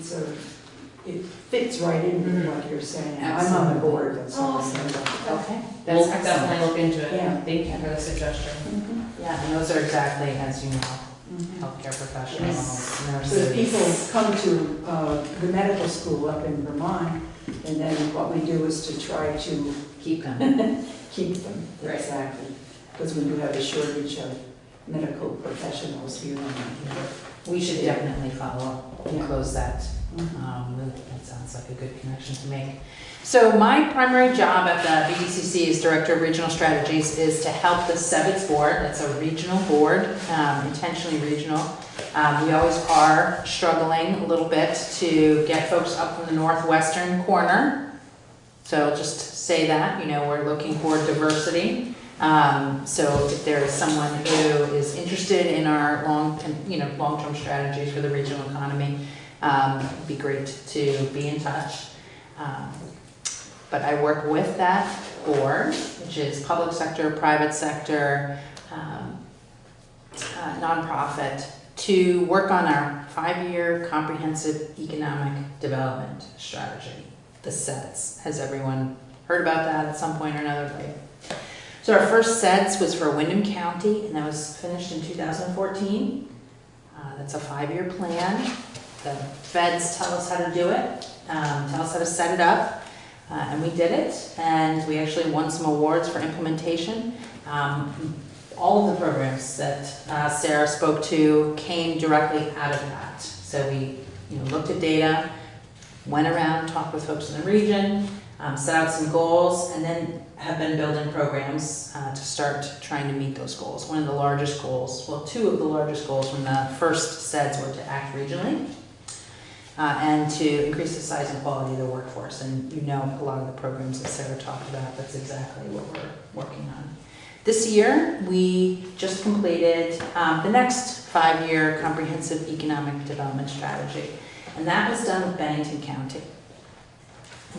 So it fits right in with what you're saying. I'm on the board. That's awesome. Okay. We'll definitely look into it. Yeah. Thank you for the suggestion. Yeah, and those are exactly, as you know, healthcare professionals, So nurses. if people come to the medical school up in Vermont, and then what we do is to try to keep them. Keep them, Right. exactly. Because we do have a shortage of medical professionals here. We should definitely follow up and close that That sounds like a good connection to make. So my primary job at the BDCC as Director of Regional Strategies is to help the SEVITS board. That's a regional board, intentionally regional. We always are struggling a little bit to get folks up from the northwestern corner. So just say that, we're looking for diversity. So if there is someone who is interested in our long-term strategies for the regional economy, it'd be great to be in touch. But I work with that board, which is public sector, private sector, nonprofit, to work on our 5-year comprehensive economic development strategy, the SEDS. Has everyone heard about that at some point or another? So our first SEDS was for Windham County, and that was finished in 2014. That's a 5-year plan. The feds tell us how to do it, tell us how to set it up, and we did it, and we actually won some awards for implementation. All of the programs that Sarah spoke to came directly out of that. So we looked at data, went around, talked with folks in the region, set out some goals, and then have been building programs to start trying to meet those goals. One of the largest goals, well, 2 of the largest goals from the first SEDS were to act regionally and to increase the size and quality of the workforce. And a lot of the programs that Sarah talked about, that's exactly what we're working on. This year, we just completed the next 5-year comprehensive economic development strategy, and that was done with Bennington County.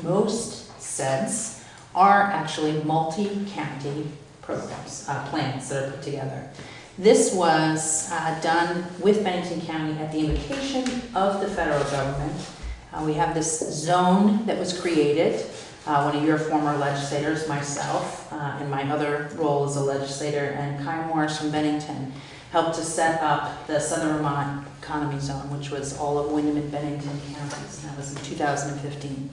Most SEDS are actually multi-county programs, plans that are put together. This was done with Bennington County at the invitation of the federal government. We have this zone that was created. One of your former legislators, myself, in my other role as a legislator, and Kai Morris from Bennington, helped to set up the Southern Vermont Economy Zone, which was all of Windham and Bennington counties, and that was in 2015.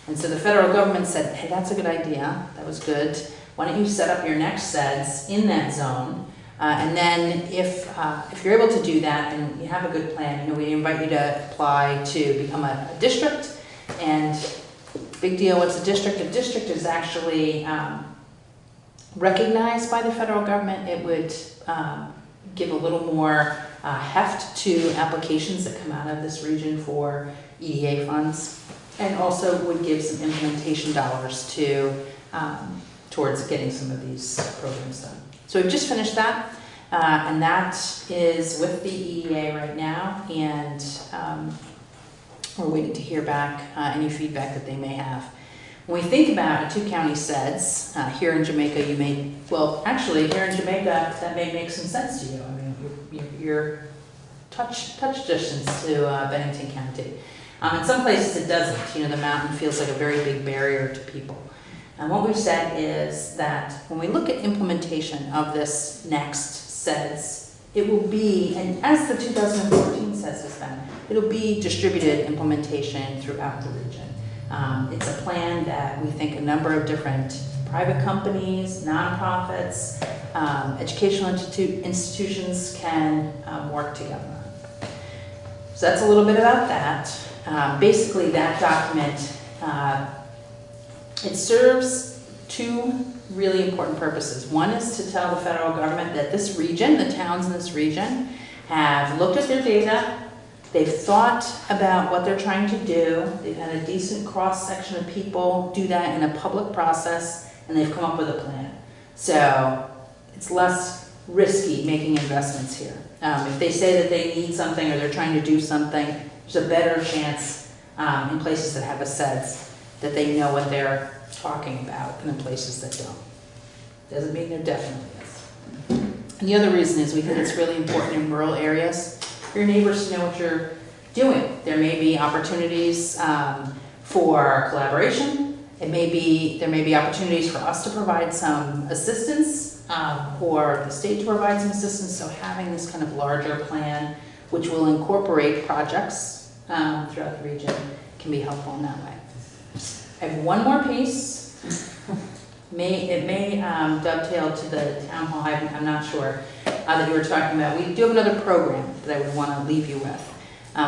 And so the federal government said, hey, that's a good idea, that was good. Why don't you set up your next SEDS in that zone? And then if you're able to do that and you have a good plan, we invite you to apply to become a district. And big deal, what's a district? A district is actually recognized by the federal government. It would give a little more heft to applications that come out of this region for EDA funds, and also would give some implementation dollars to towards getting some of these programs done. So we've just finished that, and that is with the EDA right now, and we're waiting to hear back any feedback that they may have. When we think about a 2-county SEDS, here in Jamaica, actually here in Jamaica, that may make some sense to you. I mean, you're touch distance to Bennington County. In some places it doesn't. The mountain feels like a very big barrier to people. And what we've said is that when we look at implementation of this next SEDS, it will be, and as the 2014 SEDS has been, it'll be distributed implementation throughout the region. It's a plan that we think a number of different private companies, nonprofits, educational institutions can work together on. So that's a little bit about that. Basically, that document, it serves 2 really important purposes. One is to tell the federal government that this region, the towns in this region, have looked at their data, they've thought about what they're trying to do, they've had a decent cross-section of people do that in a public process, and they've come up with a plan. So it's less risky making investments here. If they say that they need something or they're trying to do something, there's a better chance in places that have a SEDS that they know what they're talking about than in places that don't. Doesn't mean there definitely is. And the other reason is we think it's really important in rural areas for your neighbors to know what you're doing. There may be opportunities for collaboration. There may be opportunities for us to provide some assistance or the state to provide some assistance. So having this kind of larger plan, which will incorporate projects throughout the region, can be helpful in that way. I have one more piece. It may dovetail to the town hall, I'm not sure, that you were talking about. We do have another program that I would want to leave you with.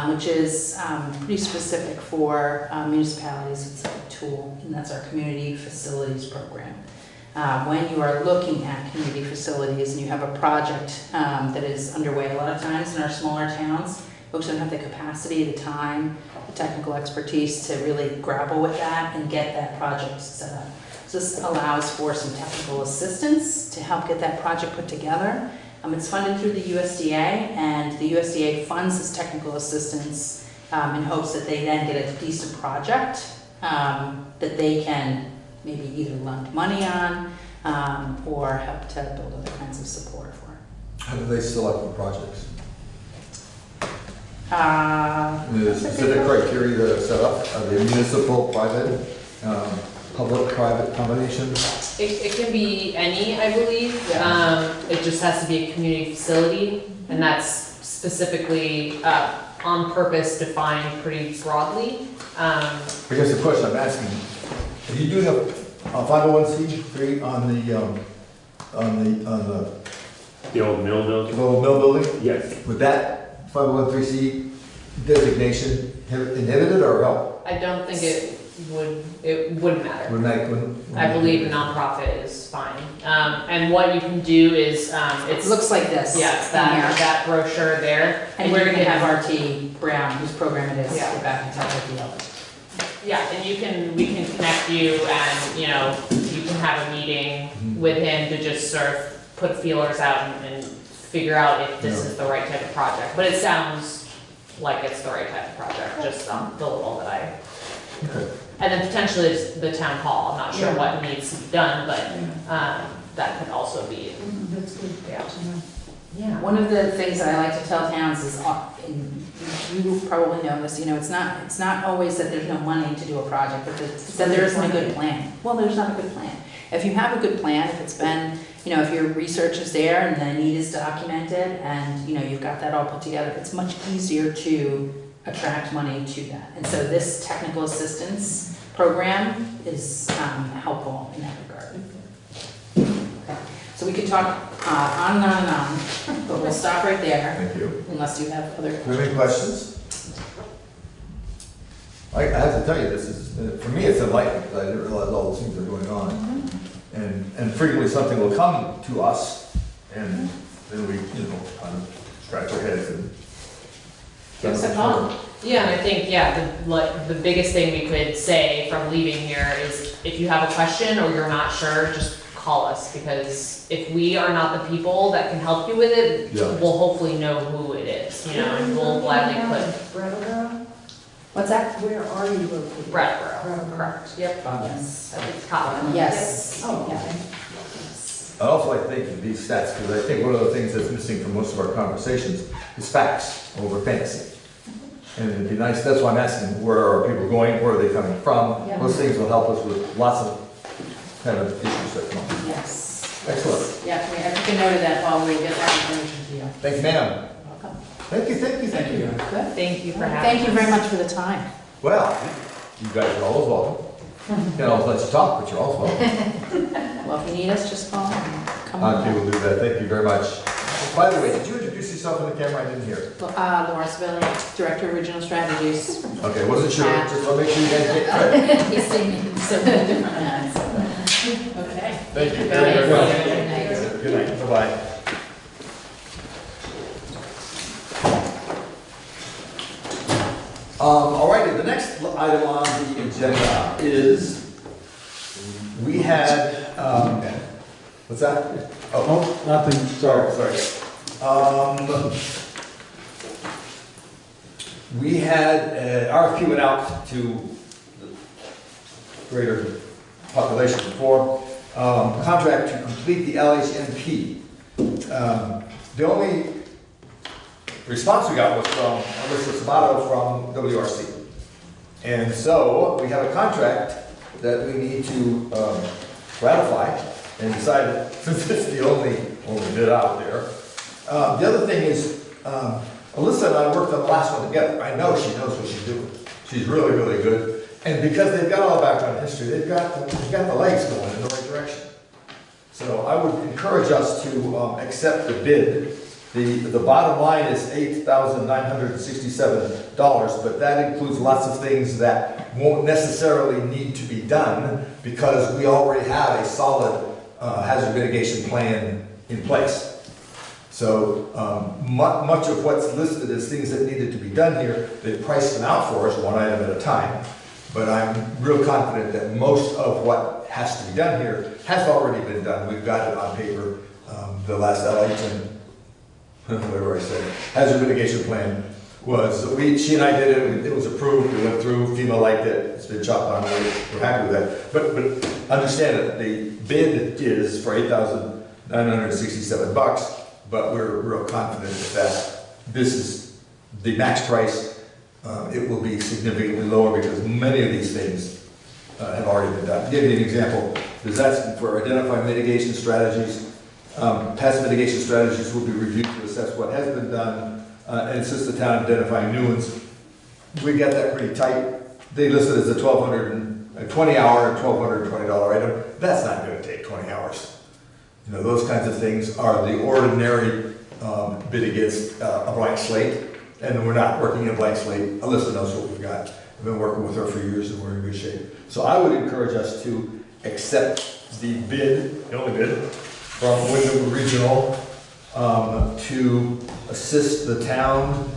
which is pretty specific for municipalities. It's a tool, and that's our community facilities program. When you are looking at community facilities and you have a project that is underway, a lot of times in our smaller towns, folks don't have the capacity, the time, the technical expertise to really grapple with that and get that project set up. So this allows for some technical assistance to help get that project put together. It's funded through the USDA, and the USDA funds this technical assistance in hopes that they then get a decent project that they can maybe either lend money on or help to build other kinds of support for. How do they select the projects? The That's a specific good question. criteria that are set up, are they municipal, private, public-private combinations? It can be any, I believe. It just has to be a community facility, and that's specifically on purpose defined pretty broadly. I guess the question I'm asking, are you doing a 501c3 on The old mill building? the old mill building? Yes. Would that 501c designation inhibit it or help? I don't think it wouldn't matter. Wouldn't I believe a nonprofit is fine. And what you can do is, It looks like this. yeah, it's that brochure there. And we're gonna have RT Brown, whose program it is, Yeah. get back in touch with you. Yeah, and we can connect you and, you know, you can have a meeting with him to just sort of put feelers out and figure out if this is the right type of project. But it sounds like it's the right type of project, just the little that I. Okay. And then potentially it's the town hall, I'm not sure Yeah. what needs to be done, but, that could also be, That's good. yeah. Yeah, one of the things that I like to tell towns is, and you probably know this, you know, it's not always that there's no money to do a project, but it's that there isn't a good plan. Well, there's not a good plan. If you have a good plan, if it's been, you know, if your research is there and the need is documented and, you know, you've got that all put together, it's much easier to attract money to that. And so this technical assistance program is helpful in that regard. Okay. So we could talk on and on and on, but we'll stop right there. Thank you. Unless you have other Do you have any questions? I have to tell you, this is, for me, it's enlightening, because I didn't realize all the things that are going on. And frequently something will come to us, and then we, you know, kind of scratch our heads and. Give us a call. Yeah, and I think, the biggest thing we could say from leaving here is if you have a question or you're not sure, just call us, because if we are not the people that can help you with it, Yeah. we'll hopefully know who it is, you know, and we'll gladly put Brattleboro? What's that? Where are you located? Brattleboro, correct, yep. Yes. It's Cotton. Yes. Oh, okay. I'd also like to thank you for these stats, because I think one of the things that's missing from most of our conversations is facts over fantasy. And it'd be nice, that's why I'm asking, where are people going, where are they coming from? Yeah. Those things will help us with lots of kind of issues that come up. Yes. Excellent. Yeah, I took a note of that while we get that information to you. Thank you, ma'am. Welcome. Thank you. Good. Thank you for having us. Thank you very much for the time. Well, you guys are always welcome. Can't always let you talk, but you're always welcome. Well, if you need us, just call and come I on. will do that. Thank you very much. By the way, did you introduce yourself on the camera? I didn't hear. Laura Spilly, Director of Regional Strategies. Okay, wasn't sure. Just want to make sure you guys get credit. He's seen me in so many different hats. Okay. Thank you Good very much. night. Good night. Bye-bye. All righty, the next item on the agenda is, we had, what's that? Oh, Nothing, sorry. Sorry. We had, RFQ went out to the greater population for contract to complete the LHMP. The only response we got was from Alyssa Sabato from WRC. And so we have a contract that we need to ratify and decide, since it's the only bid out there. The other thing is, Alyssa and I worked on the last one together. I know she knows what she's doing. She's really, really good. And because they've got all the background history, they've got the legs going in the right direction. So I would encourage us to accept the bid The bottom line is $8,967, but that includes lots of things that won't necessarily need to be done because we already have a solid hazard mitigation plan in place. So much of what's listed as things that needed to be done here, they priced them out for us one item at a time. But I'm real confident that most of what has to be done here has already been done. We've got it on paper. The last whatever I said, hazard mitigation plan was, she and I did it, it was approved, we went through, FEMA liked it, it's been chopped on, we're happy with that. But understand that the bid is for $8,967, but we're real confident that this is the max price. It will be significantly lower because many of these things have already been done. To give you an example, there's asking for identifying mitigation strategies. Past mitigation strategies will be reviewed to assess what has been done and assist the town in identifying new ones. We got that pretty tight. They listed as a 20-hour and $1,220 item. That's not going to take 20 hours. You know, those kinds of things are the ordinary bid against a blank slate, and we're not working a blank slate. Alyssa knows what we've got. I've been working with her for years, and we're in good shape. So I would encourage us to accept the bid, the only bid, from Wyndham Regional to assist the town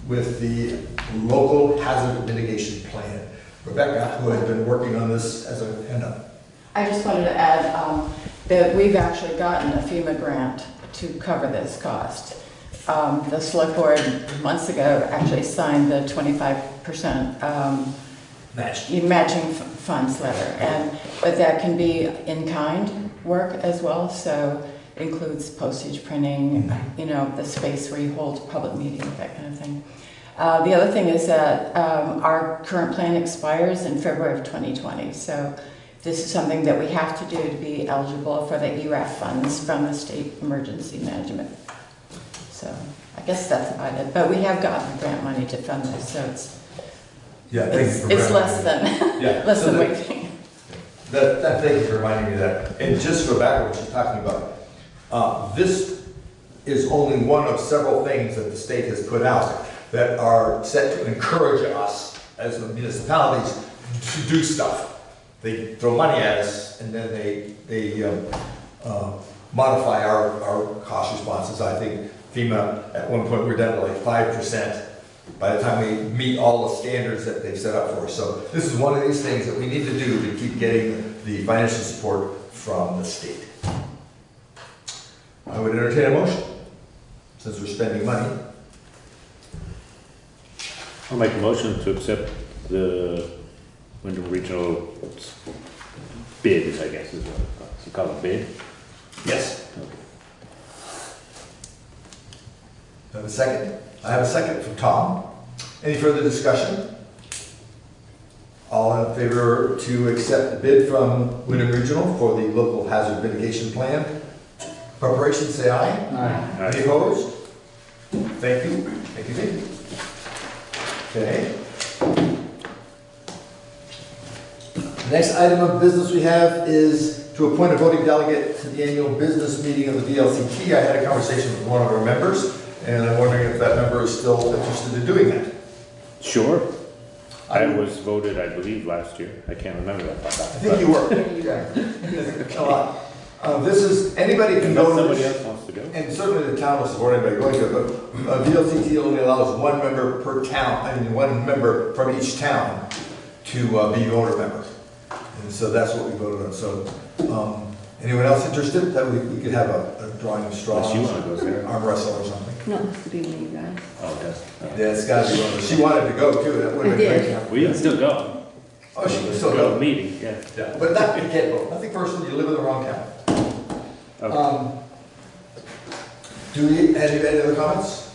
with the local hazard mitigation plan. Rebecca, who has been working on this as a hand up. I just wanted to add that we've actually gotten a FEMA grant to cover this cost. The select board months ago actually signed the 25% matching funds letter, but that can be in-kind work as well, so it includes postage, printing, you know, the space where you hold public meetings, that kind of thing. The other thing is that our current plan expires in February of 2020, so this is something that we have to do to be eligible for the ERAF funds from the State Emergency Management. So I guess that's about it. But we have gotten grant money to fund this, so it's less than less than waiting. Thank you for reminding me of that. And just to go back to what you're talking about, this is only one of several things that the state has put out that are set to encourage us as municipalities to do stuff. They throw money at us, and then they modify our cost responses. I think FEMA, at one point, we were down to like 5% by the time we meet all the standards that they've set up for us. So this is one of these things that we need to do to keep getting the financial support from the state. I would entertain a motion, since we're spending money. I'll make a motion to accept the Wyndham Regional bids, I guess is what it's called, a bid? Yes. Okay. I have a second. I have a second from Tom. Any further discussion? All in favor to accept the bid from Wyndham Regional for the local hazard mitigation plan preparation, say aye. Aye. Any opposed? Thank you. Thank you, thank you. Okay. The next item of business we have is to appoint a voting delegate to the annual business meeting of the VLCT. I had a conversation with one of our members, and I'm wondering if that member is still interested in doing that. Sure. I was voted, I believe, last year. I can't remember that. I think you were. A lot. This is, anybody can go to somebody this, else wants to go. and certainly the town will support anybody going to it, but VLCT only allows one member per town, I mean, one member from each town to be voter member. And so that's what we voted on. So, anyone else interested? That we could have a drawing of straws, Unless you want to go there. arm wrestle or something. No, it has to be me, guys. Oh, it does. Yeah, it's gotta be one of those. She wanted to go too, that would have been great. We can still go. Oh, she can still Go go. to meeting, yeah. Yeah, but that, you can't vote. Nothing personal, you live in the wrong town. Okay. Do we, any other comments?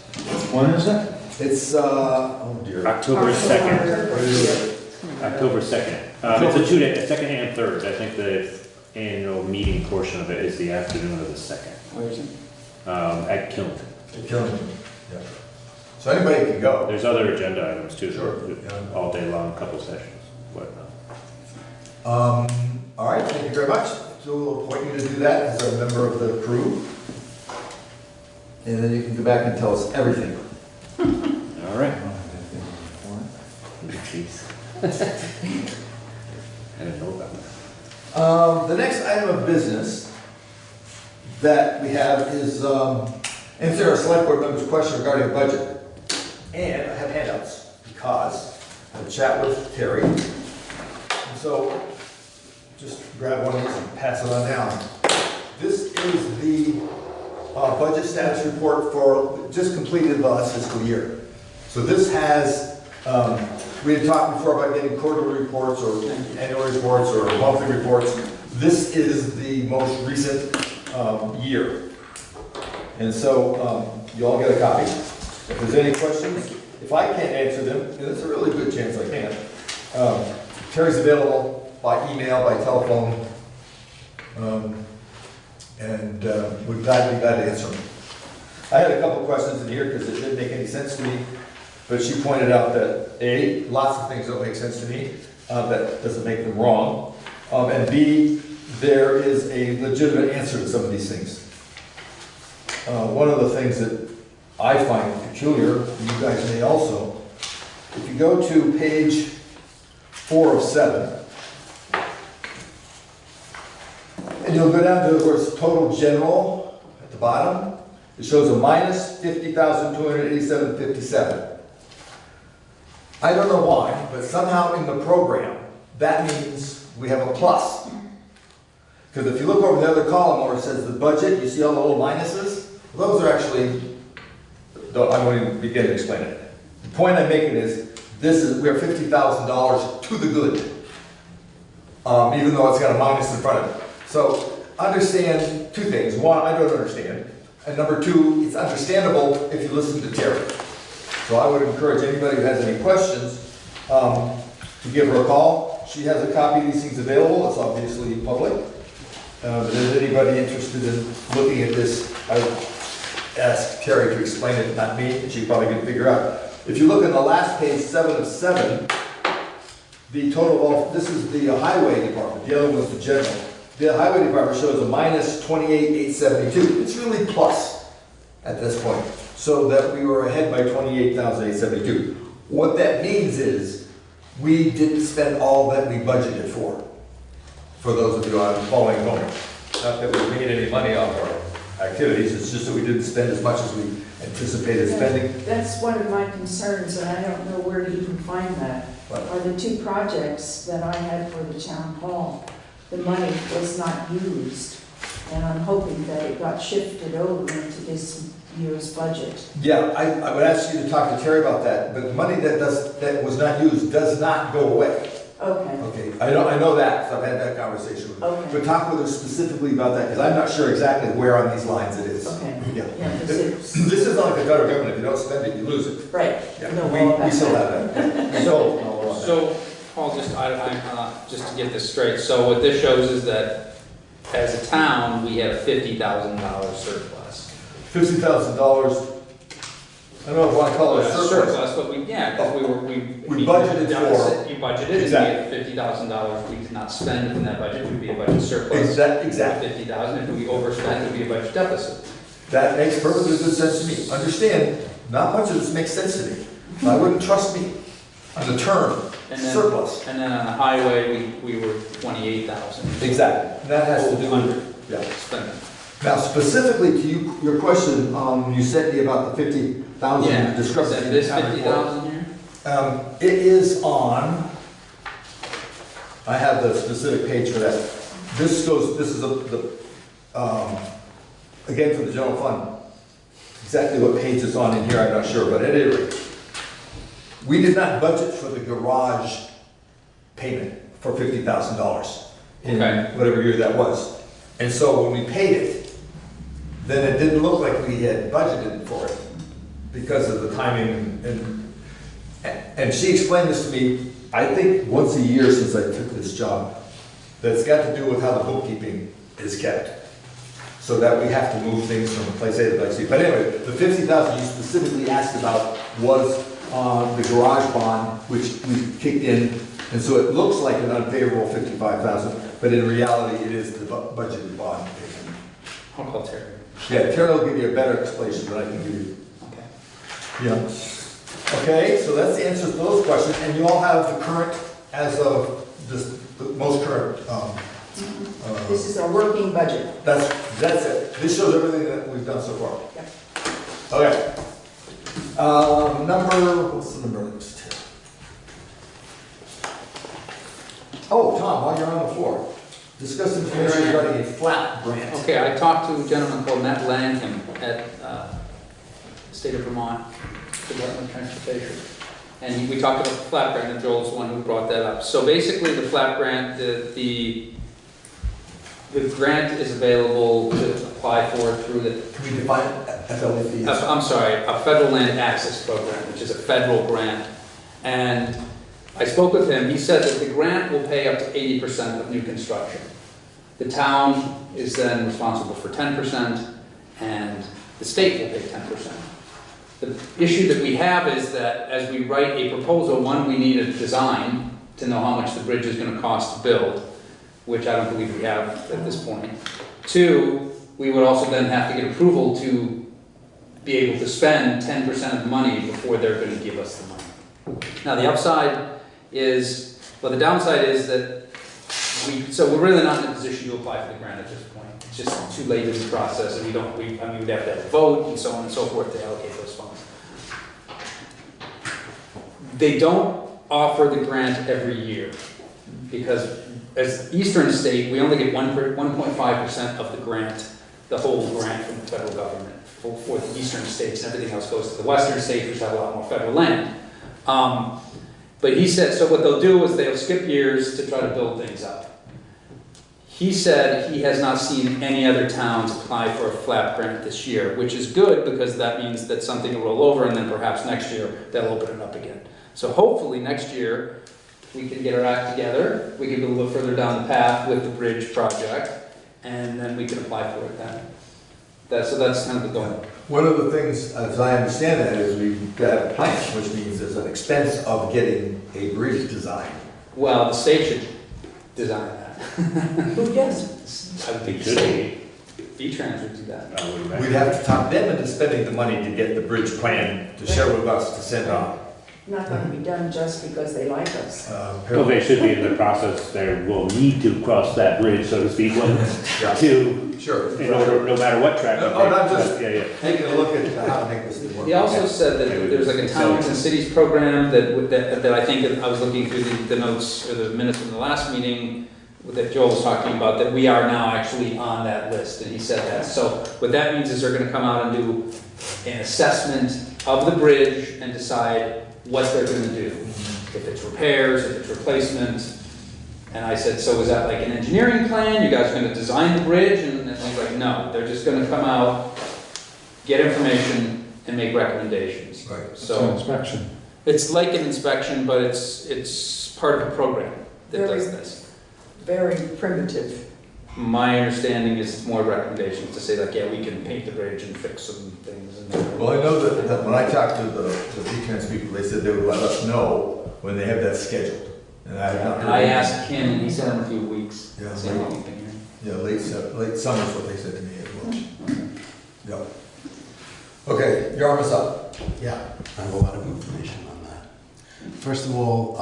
When is it? It's, oh dear. October 2nd. October 2nd. It's a 2-day, second and third. I think the annual meeting portion of it is the afternoon of the 2nd. Where is it? At Killington. At Killington, yeah. So anybody can go. There's other agenda items too. Sure. All day long, a couple sessions, whatnot. All right, thank you very much. So we'll appoint you to do that as a member of the crew. and then you can come back and tell us everything. All right. I didn't know about that. The next item of business that we have is, answer our select board members' question regarding the budget. And I have handouts because I had a chat with Terry. And so just grab one of these and pass it on down. This is the budget status report for just completed the last fiscal year. So this has, we had talked before about getting quarterly reports or annual reports or monthly reports. This is the most recent year. And so you all get a copy. If there's any questions, if I can't answer them, and it's a really good chance I can, Terry's available by email, by telephone, and would be glad to answer them. I had a couple questions in here because it didn't make any sense to me, but she pointed out that A, lots of things don't make sense to me, that doesn't make them wrong, and B, there is a legitimate answer to some of these things. One of the things that I find peculiar, and you guys may also, if you go to page 4 of 7, and you'll go down to where it's total general at the bottom, it shows a minus 50,287.57. I don't know why, but somehow in the program, that means we have a plus. Because if you look over the other column where it says the budget, you see all the little minuses? Those are actually, I won't even begin to explain it. The point I'm making is, we're $50,000 to the good, even though it's got a minus in front of it. So understand two things. One, I don't understand. And number two, it's understandable if you listen to Terry. So I would encourage anybody who has any questions to give her a call. She has a copy of these things available. It's obviously public. But if there's anybody interested in looking at this, I would ask Terry to explain it, not me, and she probably can figure out. If you look in the last page, 7 of 7, the total of all, this is the highway department, the other one's the general. The highway department shows a minus 28,872. It's really plus at this point, so that we were ahead by 28,872. What that means is we didn't spend all that we budgeted for those of you on following along. Not that we made any money off our activities, it's just that we didn't spend as much as we anticipated spending. That's one of my concerns, and I don't know where to even find that. Are the two projects that I had for the town hall, the money was not used, and I'm hoping that it got shifted over into this year's budget. Yeah, I would ask you to talk to Terry about that, but the money that was not used does not go away. Okay. Okay, I know that, because I've had that conversation with her. Okay. But talk with her specifically about that, because I'm not sure exactly where on these lines it is. Okay. Yeah. This This is not like the federal government, if you don't spend it, you lose it. Right. Yeah, No, we still have that. So, Paul, just to get this straight, so what this shows is that as a town, we have $50,000 surplus. $50,000, I don't know if I want to call it a surplus. But we budgeted deficit, for. You budgeted, Exactly. and we had $50,000 we did not spend in that budget, it would be a budget surplus. Exactly. 50,000, if we overspend, it would be a budget deficit. That makes perfectly good sense to me. Understand, not much of this makes sense to me. I wouldn't trust me on the term surplus. And then on the highway, we were 28,000. Exactly. And that has to do with spending. Now, specifically to your question, you said me about the 50,000 discrepancy. Is that this 50,000 here? It is on, I have the specific page for that. This is again, for the general fund. Exactly what page it's on in here, I'm not sure, but at any rate, we did not budget for the garage payment for $50,000 in whatever year that was. And so when we paid it, then it didn't look like we had budgeted for it because of the timing. And she explained this to me, I think once a year since I took this job, that it's got to do with how the bookkeeping is kept. So that we have to move things from place A to place B. But anyway, the 50,000 you specifically asked about was the garage bond, which we kicked in. And so it looks like an unfavorable 55,000, but in reality it is the budgeted bond payment. I'll call Terry. Yeah, Terry will give you a better explanation than I can give you. Okay. Yeah. Okay, so that's the answer to those questions, and you all have the current, as of this, the most current, This is our working budget. that's it. This shows everything that we've done so far. Yep. Okay. What's the number next? Oh, Tom, while you're on the floor, discuss information regarding a flat grant. Okay, I talked to a gentleman called Matt Langham at the state of Vermont Department of Transportation. And we talked about the flat grant, and Joel's the one who brought that up. So basically, the flat grant, the grant is available to apply for through the... Can we define FLAP? I'm sorry, a Federal Land Access Program, which is a federal grant. And I spoke with him. He said that the grant will pay up to 80% of new construction. The town is then responsible for 10%, and the state will pay 10%. The issue that we have is that as we write a proposal, one, we need a design to know how much the bridge is going to cost to build, which I don't believe we have at this point. Two, we would also then have to get approval to be able to spend 10% of the money before they're going to give us the money. Now, the upside is, well, the downside is that so we're really not in a position to apply for the grant at this point. It's just too late in the process, and we'd have to have a vote and so on and so forth to allocate those funds. They don't offer the grant every year because as Eastern State, we only get 1.5% of the grant, the whole grant from the federal government for the Eastern states, and everything else goes to the Western states, which have a lot more federal land. But he said, so what they'll do is they'll skip years to try to build things up. He said he has not seen any other towns apply for a flat grant this year, which is good because that means that something will roll over and then perhaps next year they'll open it up again. So hopefully next year we can get our act together, we can go a little further down the path with the bridge project, and then we can apply for it then. So that's kind of the goal. One of the things, as I understand that, is we've got a plan, which means there's an expense of getting a bridge designed. Well, the state should design that. Who does? I would think the state. V-Trans would do that. We'd have to talk them into spending the money to get the bridge plan to share with us to send on. Not going to be done just because they like us. Well, they should be in the process, they will need to cross that bridge, so to speak, in order, no matter what traffic. No, I'm just yeah. taking a look at how to make this thing work. He also said that there's like a towns and cities program that I think, I was looking through the notes or the minutes from the last meeting that Joel was talking about, that we are now actually on that list, and he said that. So what that means is they're going to come out and do an assessment of the bridge and decide what they're going to do. If it's repairs, if it's replacement. And I said, so is that like an engineering plan? You guys are going to design the bridge? And he's like, no, they're just going to come out, get information, and make recommendations. Right. So It's an inspection. it's like an inspection, but it's part of a program that does this. Very primitive. My understanding is it's more recommendations to say like, yeah, we can paint the bridge and fix some things. Well, I know that when I talked to the V-Trans people, they said they would let us know when they have that scheduled. And I asked him, and he said in a few weeks. Yeah, Same thing we've been hearing. Yeah, late summer is what they said to me as well. Yeah. Okay, Yarmouth's up. Yeah, I have a lot of information on that. First of all,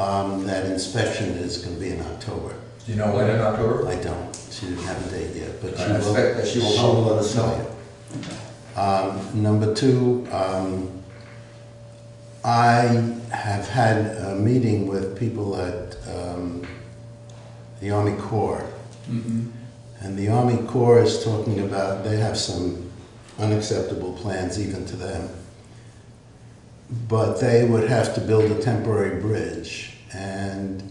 that inspection is going to be in October. Do you know when in October? I don't. She didn't have a date yet, but I expect that she will let us know. Number two, I have had a meeting with people at the Army Corps. Mm-hmm. And the Army Corps is talking about, they have some unacceptable plans even to them. But they would have to build a temporary bridge. And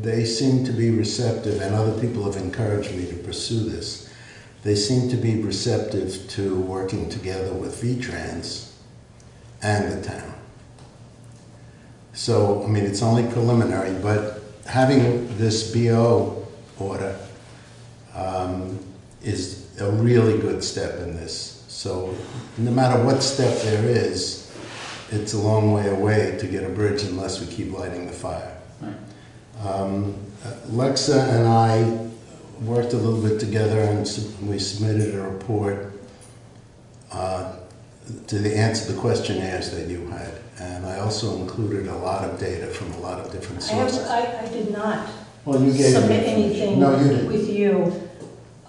they seem to be receptive, and other people have encouraged me to pursue this. They seem to be receptive to working together with V-Trans and the town. So, I mean, it's only preliminary, but having this BO order is a really good step in this. So, no matter what step there is, it's a long way away to get a bridge unless we keep lighting the fire. Lexa and I worked a little bit together and we submitted a report to answer the questionnaires that you had. And I also included a lot of data from a lot of different sources. I did not Well, you gave submit me anything No, you didn't. with you.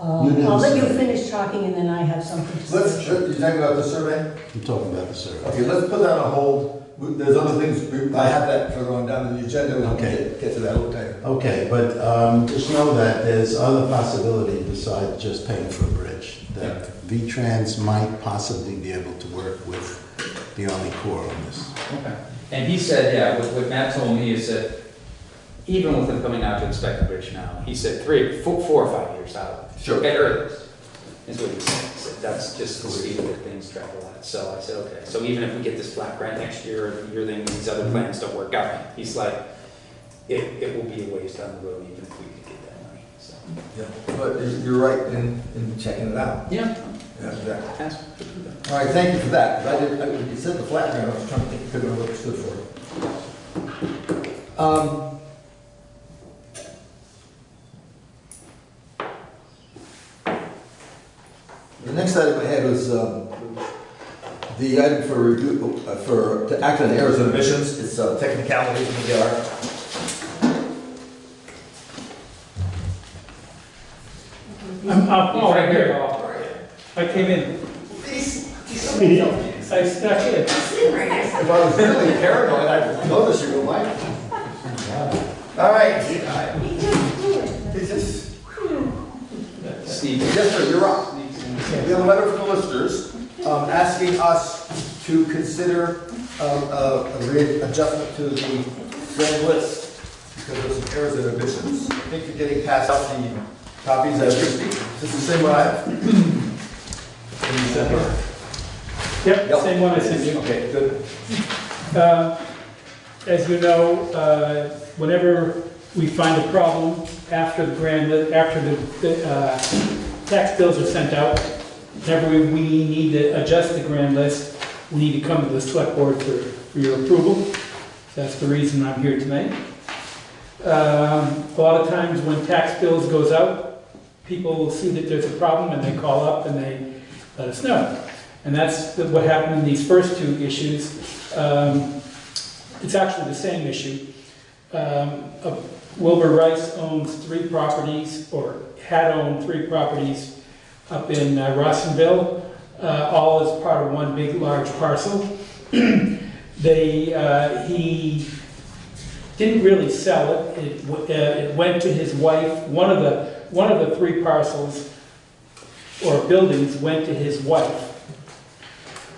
You didn't I'll let you submit. finish talking and then I have something to say. You're talking about the survey? I'm talking about the survey. Okay, let's put that on hold. There's other things, I have that further on down in the agenda, we Okay. can get to that a little later. Okay, but just know that there's other possibility besides just paying for a bridge. That V-Trans might possibly be able to work with the Army Corps on this. Okay. And he said, yeah, what Matt told me is that even with him coming out to inspect the bridge now, he said 4 or 5 years out. Sure. At earliest, is what he said. He said, that's just the speed that things travel at. So I said, okay. So even if we get this flat grant next year, or the year then these other plans don't work out, he's like, it will be a ways down the road even if we could get that money. So. Yeah, but you're right in checking it out. Yeah. Yeah, exactly. All right, thank you for that. You said the flat ground, I was trying to think, figure out what it stood for. The next item I had was the item for review, to act on errors and omissions. It's technicality from the GR. Paul, right here. I came in. I snuck in. If I was really paranoid, I'd notice you, Mike. All right. Steve. Yes, sir, you're up. We have a letter from the listeners asking us to consider a readjustment to the grand list because of some errors and omissions. I think you're getting past out the copies as we speak. Is this the same one I have? Yep, same one I sent you. Okay, good. As you know, whenever we find a problem after the tax bills are sent out, whenever we need to adjust the grand list, we need to come to the select board for your approval. That's the reason I'm here tonight. A lot of times when tax bills goes out, people will see that there's a problem and they call up and they let us know. And that's what happened in these first two issues. It's actually the same issue. Wilbur Rice owns 3 properties, or had owned 3 properties up in Rossonville, all as part of one big large parcel. He didn't really sell it. It went to his wife. One of the 3 parcels or buildings went to his wife.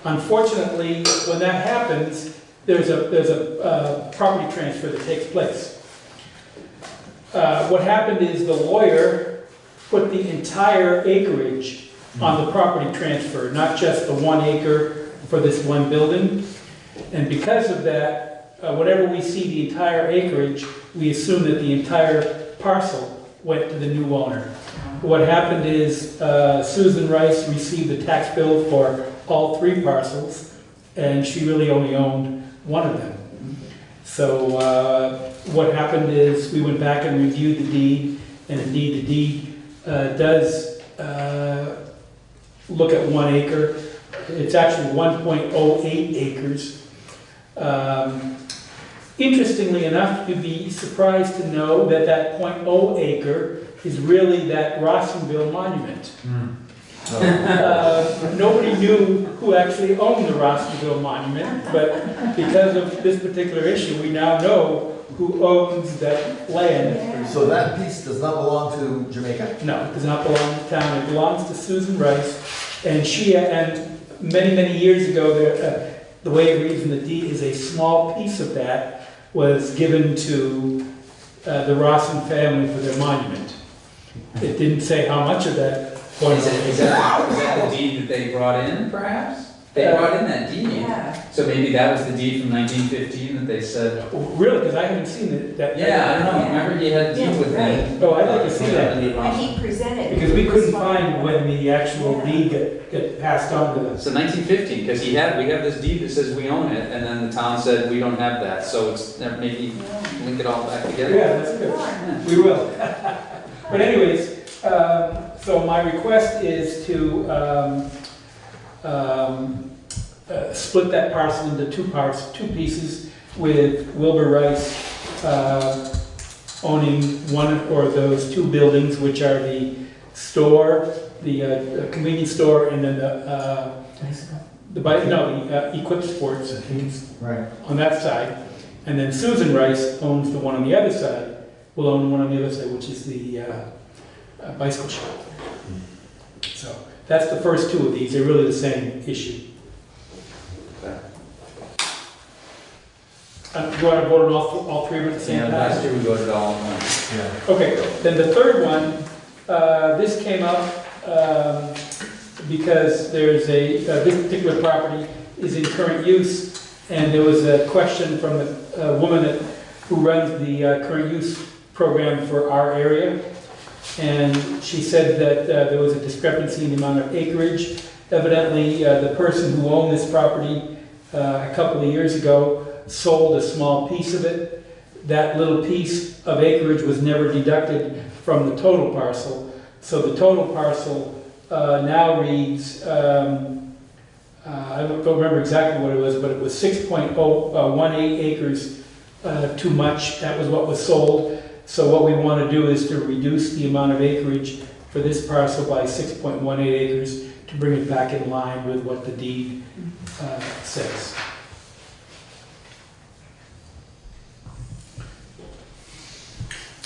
Unfortunately, when that happens, there's a property transfer that takes place. What happened is the lawyer put the entire acreage on the property transfer, not just the 1 acre for this one building. And because of that, whenever we see the entire acreage, we assume that the entire parcel went to the new owner. What happened is Susan Rice received the tax bill for all 3 parcels, and she really only owned 1 of them. So what happened is we went back and reviewed the deed, and indeed the deed does look at 1 acre. It's actually 1.08 acres. Interestingly enough, you'd be surprised to know that that 0.0 acre is really that Rossonville monument. Nobody knew who actually owned the Rossonville monument, but because of this particular issue, we now know who owns that land. So that piece does not belong to Jamaica? No, it does not belong to the town. It belongs to Susan Rice, and many years ago, the way it reads in the deed is a small piece of that was given to the Rossin family for their monument. It didn't say how much of that. Is that the deed that they brought in, perhaps? They brought in that deed. Yeah. So maybe that was the deed from 1915 that they said. Really? Because I haven't seen it. Yeah, I don't know. Remember you had a deed with me? Oh, I'd like to see that. And he presented. Because we couldn't find when the actual deed got passed on to us. So 1915, because we have this deed that says we own it, and then the town said we don't have that. So it's maybe link it all back together. Yeah, that's good. We will. But anyways, so my request is to split that parcel into two pieces, with Wilbur Rice owning one or those two buildings, which are the store, the convenience store, and then the Equip Sports, I think it's Right. on that side. And then Susan Rice owns the one on the other side, will own the one on the other side, which is the bicycle shop. So that's the first two of these. They're really the same issue. Do you want to vote on all three of them at the same time? Last year we voted all in one. Yeah. Okay, then the third one, this came up because there's this particular property is in current use, and there was a question from the woman who runs the current use program for our area, and she said that there was a discrepancy in the amount of acreage. Evidently, the person who owned this property a couple of years ago sold a small piece of it. That little piece of acreage was never deducted from the total parcel. So the total parcel now reads, I don't remember exactly what it was, but it was 6.018 acres too much. That was what was sold. So what we want to do is to reduce the amount of acreage for this parcel by 6.18 acres to bring it back in line with what the deed says.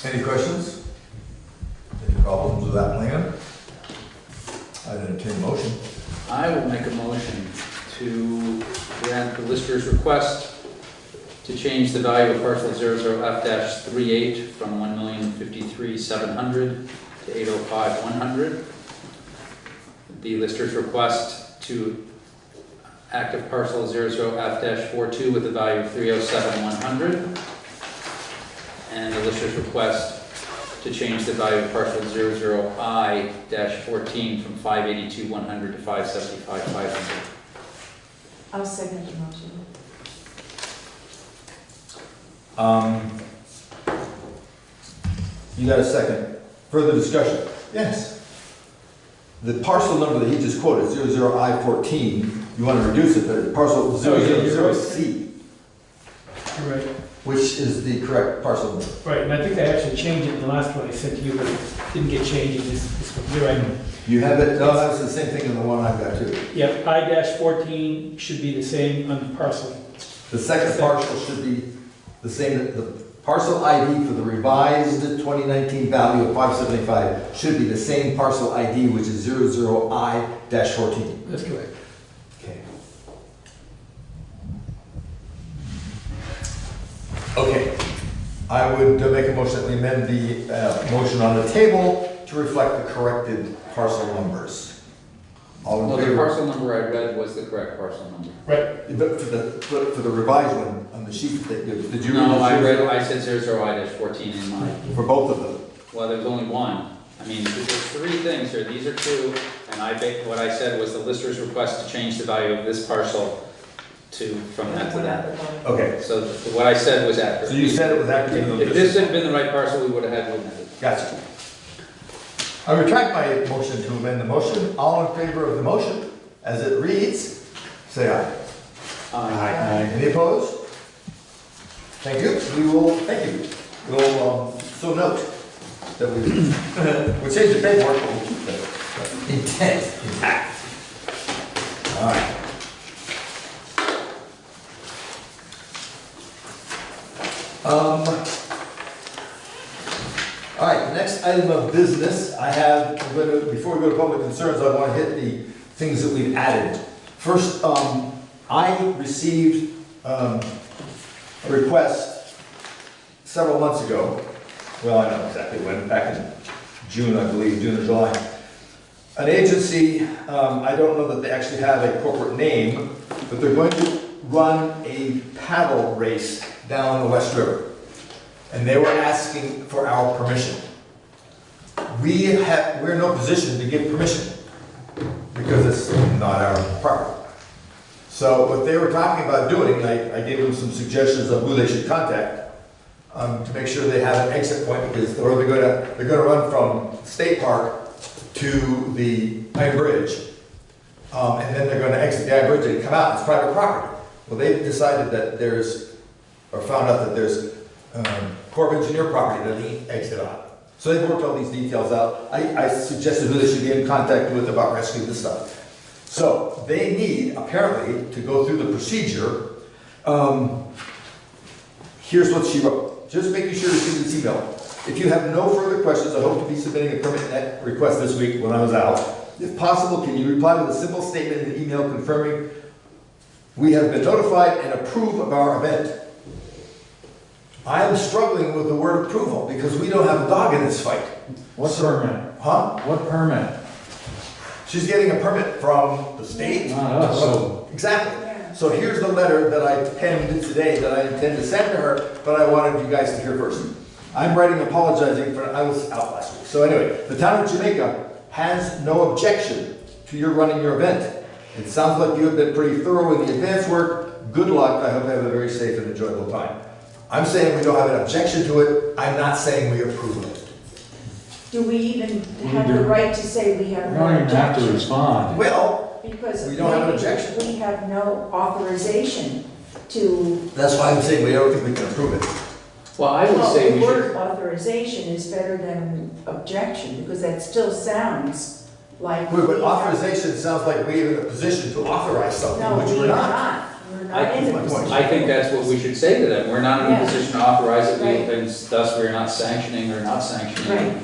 Any questions? Any problems with that plan? I'd entertain a motion. I will make a motion to grant the lister's request to change the value of parcel 00F-38 from $1,053,700 to $805,100. The lister's request to active parcel 00F-42 with a value of $307,100. And the lister's request to change the value of parcel 00I-14 from $582,100 to $575,500. I'll second the motion. You got a second. Further discussion? Yes. The parcel number that he just quoted, 00I-14, you want to reduce it, but parcel 000C, Right. which is the correct parcel number. Right, and I think I actually changed it in the last one I sent to you, but it didn't get changed in this one. You're right. You have it, no, that's the same thing in the one I've got too. Yep, I-14 should be the same on the parcel. The second parcel should be the same, the parcel ID for the revised 2019 value of 575 should be the same parcel ID, which is 00I-14. That's correct. Okay. Okay, I would make a motion that we amend the motion on the table to reflect the corrected parcel numbers. All in Well, the favor? parcel number I read was the correct parcel number. Right. But for the revised one on the sheet, did you? No, I said 00I-14 in mine. For both of them? Well, there's only one. I mean, there's three things here. These are two, and what I said was the lister's request to change the value of this parcel from that to that. Okay. So what I said was accurate. So you said it was accurate. If this had been the right parcel, we would have had to amend it. Gotcha. I retract my motion to amend the motion. All in favor of the motion, as it reads, say aye. Aye. Any opposed? Thank you. Thank you. We'll, so note that we'll change the paperwork, but we'll keep the intent intact. All right. All right, the next item of business I have, before we go to public concerns, I want to hit the things that we've added. First, I received a request several months ago. Well, I know exactly when, back in June, I believe, June or July. An agency, I don't know that they actually have a corporate name, but they're going to run a paddle race down the West River. And they were asking for our permission. We're in no position to give permission because it's not our property. So what they were talking about doing, I gave them some suggestions of who they should contact to make sure they have an exit point, because they're going to run from State Park to the Pine Bridge. and then they're gonna exit the bridge and come out, it's private property. Well, they've decided that or found out that there's Corps of Engineer property that they exit on. So they've worked all these details out. I suggested who they should be in contact with about rescuing this stuff. So they need, apparently, to go through the procedure. Here's what she wrote. Just making sure to see this email. If you have no further questions, I hope to be submitting a permit net request this week when I was out. If possible, can you reply with a simple statement in the email confirming we have been notified and approve of our event? I am struggling with the word approval because we don't have a dog in this fight. What permit? Huh? What permit? She's getting a permit from the state. Not us, so. Exactly. So here's the letter that I penned today that I intend to send to her, but I wanted you guys to hear first. I'm writing apologizing for, I was out last week. So anyway, the town of Jamaica has no objection to your running your event. It sounds like you have been pretty thorough in the advance work. Good luck. I hope you have a very safe and enjoyable time. I'm saying we don't have an objection to it. I'm not saying we approve of it. Do we even have the right to say we have We no don't even objection? have to respond. Well, Because we don't have an maybe objection. we have no authorization to. That's why I'm saying we don't think we can approve it. Well, I would say we The should, word authorization is better than objection, because that still sounds like. But we have- authorization sounds like we're in a position to authorize something, No, which we we're are not. not. We're I- not in a my point. position. I think that's what we should say to them. We're not in a Yeah. position to authorize it, Right. and thus we're not sanctioning or not sanctioning Right.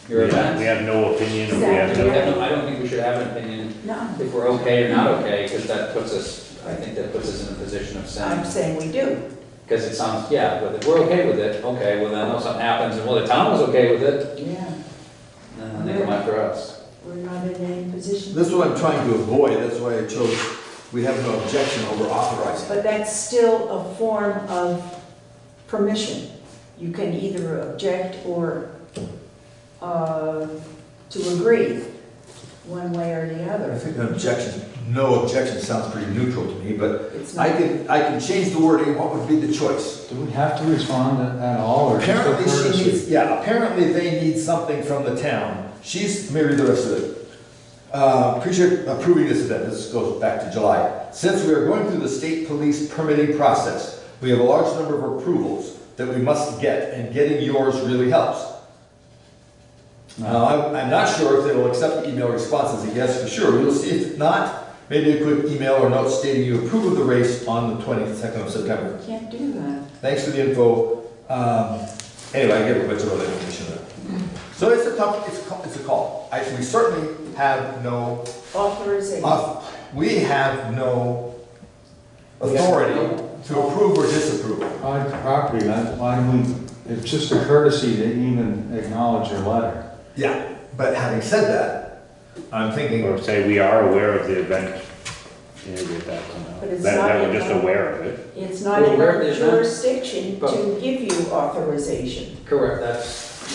your We event. have no opinion, or we have Exactly. no. I don't think we should have an opinion No, if we're okay or not okay, because that puts us, I think that puts us in a position of saying, I'm saying we do. because it sounds, yeah, but if we're okay with it, okay, well then if something happens, and well, the town was okay with it, Yeah, then they come after us. we're not in any position. This is what I'm trying to avoid, that's why I chose, we have no objection over authorizing. But that's still a form of permission. You can either object or to agree, one way or the I other. think an objection, no objection sounds pretty neutral to me, but It's I not. can change the wording, what would be the choice? Do we have to respond at all, or just a Apparently she courtesy? needs, yeah, apparently they need something from the town. Let me read the rest of it. Appreciate approving this event, this goes back to July. Since we are going through the state police permitting process, we have a large number of approvals that we must get, and getting yours really helps. Now, I'm not sure if they will accept the email response as a yes for sure. We'll see. If not, maybe a quick email or note stating you approve of the race on the 22nd of September. Can't do that. Thanks for the info. Anyway, I gave a bunch of other information there. So it's a tough, it's a call. We certainly have no, Authorization. we have no authority to approve or disapprove. Private property, why do we, it's just a courtesy to even acknowledge your letter. Yeah, but having said that, I'm thinking, Or say we are aware of the event, you know, with that, But it's that not we're in just our- aware of it. It's not Well, in where our is that? jurisdiction But- to give you authorization. Correct,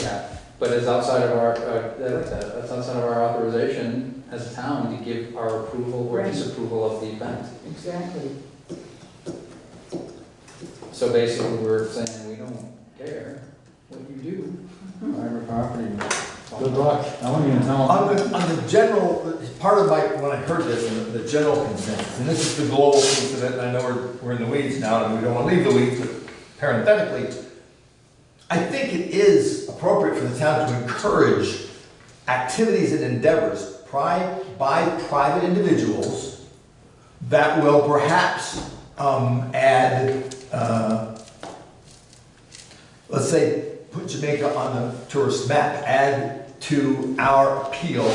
yeah, but it's outside of our, that's outside of our authorization as a town to give our approval or Right. disapproval of the event. Exactly. So basically, we're saying we don't care what you do. Private property. Good luck. I won't even tell on them. the general, part of when I heard this, and the general consensus, and this is the global piece of it, and I know we're in the weeds now, and we don't want to leave the weeds, but parenthetically, I think it is appropriate for the town to encourage activities and endeavors by private individuals that will perhaps add, let's say, put Jamaica on the tourist map, add to our appeal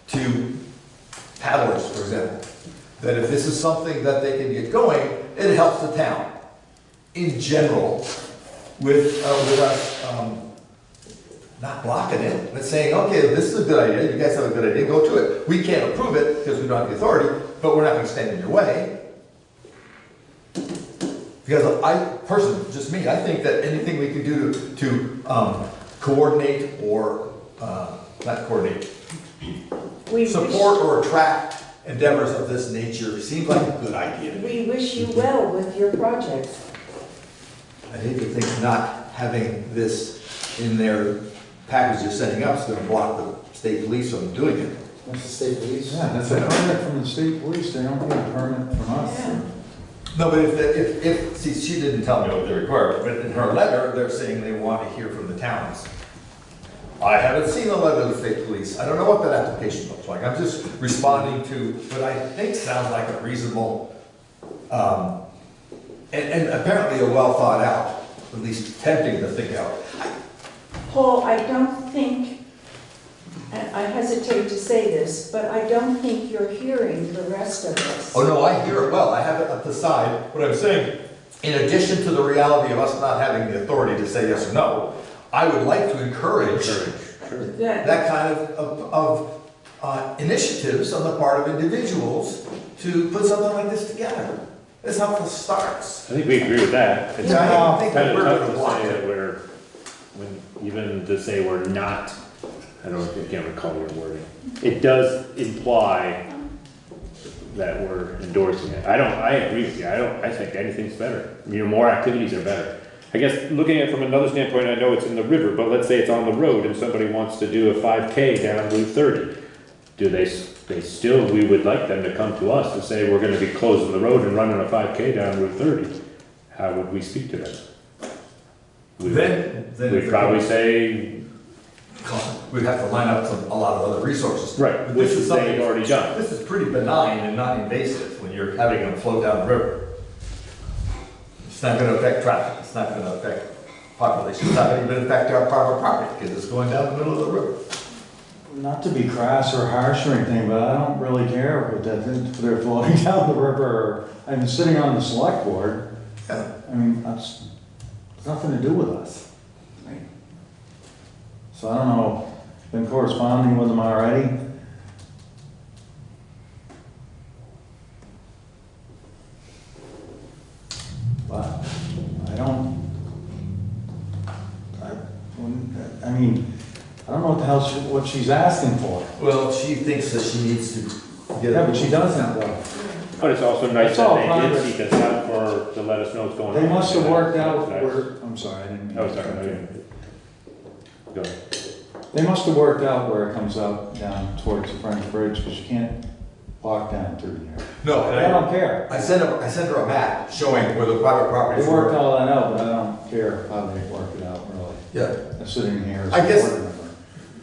to paddlers, for example. That if this is something that they can get going, it helps the town in general with us not blocking it, but saying, okay, this is a good idea, you guys have a good idea, go to it. We can't approve it because we don't have the authority, but we're not going to stand in your way. Because I, personally, just me, I think that anything we can do to coordinate or, not coordinate, support or attract endeavors of this nature seems like a good idea. We wish you well with your projects. I hate to think not having this in their package they're setting up is going to block the state police from doing it. That's the state police. Yeah, that's a permit from the state police, they don't get a permit from us. No, but see, she didn't tell me what they require, but in her letter, they're saying they want to hear from the towns. I haven't seen a letter of the state police. I don't know what that application looks like. I'm just responding to what I think sounds like a reasonable, and apparently a well thought out, at least tempting to think out. Paul, I don't think, and I hesitate to say this, but I don't think you're hearing the rest of us. Oh, no, I hear it well. I have it at the side. What I'm saying, in addition to the reality of us not having the authority to say yes or no, I would like to encourage that kind of initiatives on the part of individuals to put something like this together. That's how it starts. I think we agree with that. It's I think kind of we're tough gonna to block say it. that even to say we're not, I can't recall your wording. It does imply that we're endorsing it. I agree with you. I think anything's better. More activities are better. I guess looking at it from another standpoint, I know it's in the river, but let's say it's on the road and somebody wants to do a 5K down Route 30. Do they still, we would like them to come to us and say, we're gonna be closing the road and running a 5K down Route 30. How would we speak to them? We'd probably say, we'd have to line up a lot of other resources. Right, which This is they've already done. This is pretty benign and not invasive when you're having them flow down the river. It's not gonna affect traffic, it's not gonna affect population, it's not gonna even affect our private property, because it's going down the middle of the river. Not to be crass or harsh or anything, but I don't really care if they're floating down the river. I'm sitting on the select board. Yeah. I mean, that's nothing to do with us. So I don't know, been corresponding with them already. But I don't, I mean, I don't know what the hell what she's asking for. Well, she thinks that she needs to get. Yeah, but she doesn't though. But it's also nice It's all that they progress. did seek us out to let us know what's going on. They must have worked That's out nice. where, I'm sorry, I didn't mean. Oh, to sorry. interrupt you. Go ahead. They must have worked out where it comes out down towards the French Bridge, because you can't walk down through there. No, and I don't care. I sent her a map showing where the private properties They were. worked all that out, but I don't care how they worked it out, really. Yeah. I'm sitting here as I a guess board member.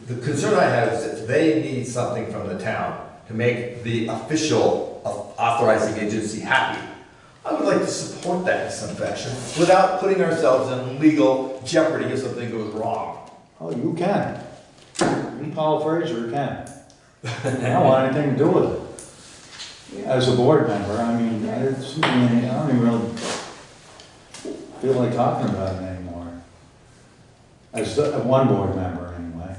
the concern I have is that they need something from the town to make the official authorizing agency happy. I would like to support that in some fashion without putting ourselves in legal jeopardy if something goes wrong. Oh, you can. You, Paul Fraser, can. I don't want anything to do with it. As a board member, I mean, I don't even really feel like talking about it anymore. As one board member, anyway.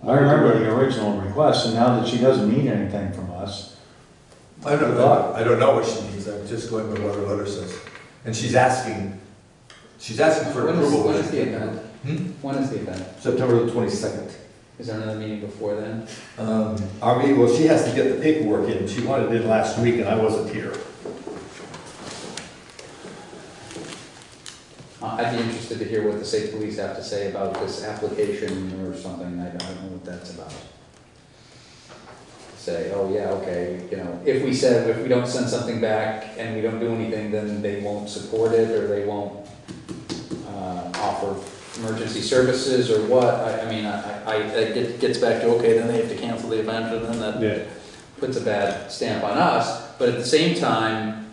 I remember the original request, and now that she doesn't need anything from us. I don't know what she needs, I'm just going by what her letter says. And she's asking for approval. When is the event? When is the event? September the 22nd. Is there another meeting before then? Our meeting, well, she has to get the paperwork in, she wanted it in last week and I wasn't here. I'd be interested to hear what the state police have to say about this application or something. I don't know what that's about. Say, oh yeah, okay, if we don't send something back and we don't do anything, then they won't support it or they won't offer emergency services or what. It gets back to, okay, then they have to cancel the event and then that puts a bad stamp on us. But at the same time,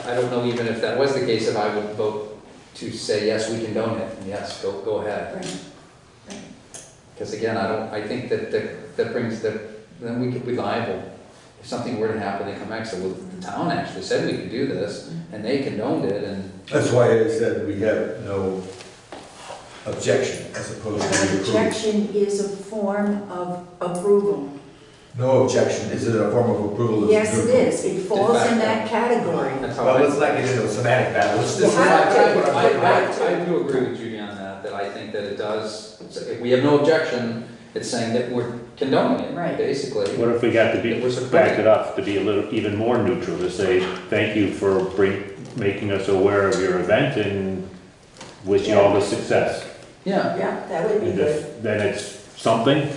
I don't know even if that was the case, if I would vote to say, yes, we condone it, and yes, go ahead. Because again, I think that brings then we could be liable. If something were to happen, they come back and say, well, the town actually said we could do this, and they condoned it, and. That's why I said we have no objection as opposed to An approval. objection is a form of approval. No objection, is it a form of approval? Yes, it is. It falls in that category. Well, let's not get into a semantic battle. Let's just. I do agree with Judy on that I think that it does, if we have no objection, it's saying that we're condoning it, basically. What if we got to be, back it up to be a little, even more neutral, to say, thank you for making us aware of your event and wish you all the success. Yeah. Yeah, that would be And good. if then it's something.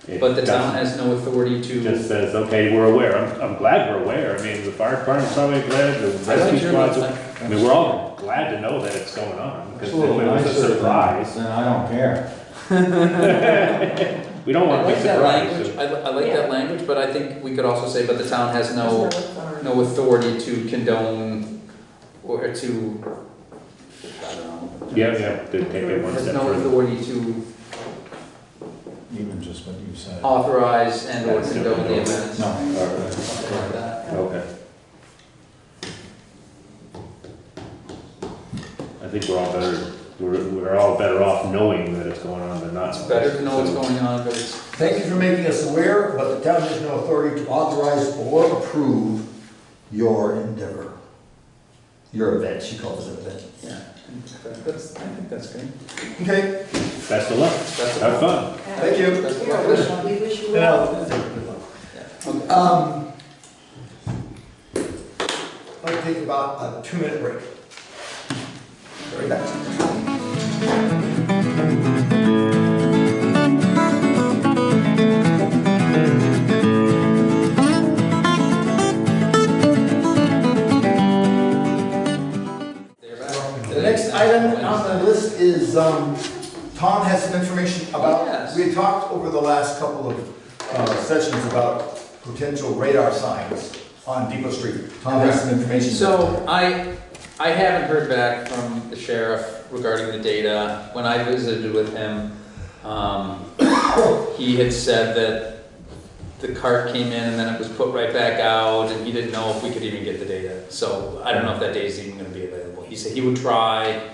It But the town doesn't- has no authority to. Just says, okay, we're aware. I'm glad we're aware. I mean, the fire department's probably glad, the rescue squads, I mean, we're all glad to know that it's going on. It's Because a if little it was a nicer surprise. then I don't care. We don't want to be that surprised. language, I like that language, but I think we could also say, but the town has no authority to condone or to, I don't know. Yeah, to take it one Has step no further. authority to Even just what you said. authorize and or condone the event. No. Something like that. Okay. I think we're all better off knowing that it's going on than not. It's better to know what's going on, but it's. Thank you for making us aware, but the town has no authority to authorize or approve your endeavor. Your event, she calls it an event. Yeah, that's, I think that's good. Okay, Best of luck. Best of Have luck. fun. thank you. Best of luck. We wish you And well. I'd like to take about a 2-minute break. Right back. The next item on the list is, Tom has some information about, Yes. we had talked over the last couple of sessions about potential radar signs on Depot Street. Tom has some information. So I haven't heard back from the sheriff regarding the data. When I visited with him, he had said that the cart came in and then it was put right back out and he didn't know if we could even get the data. So I don't know if that day is even gonna be available. He said he would try.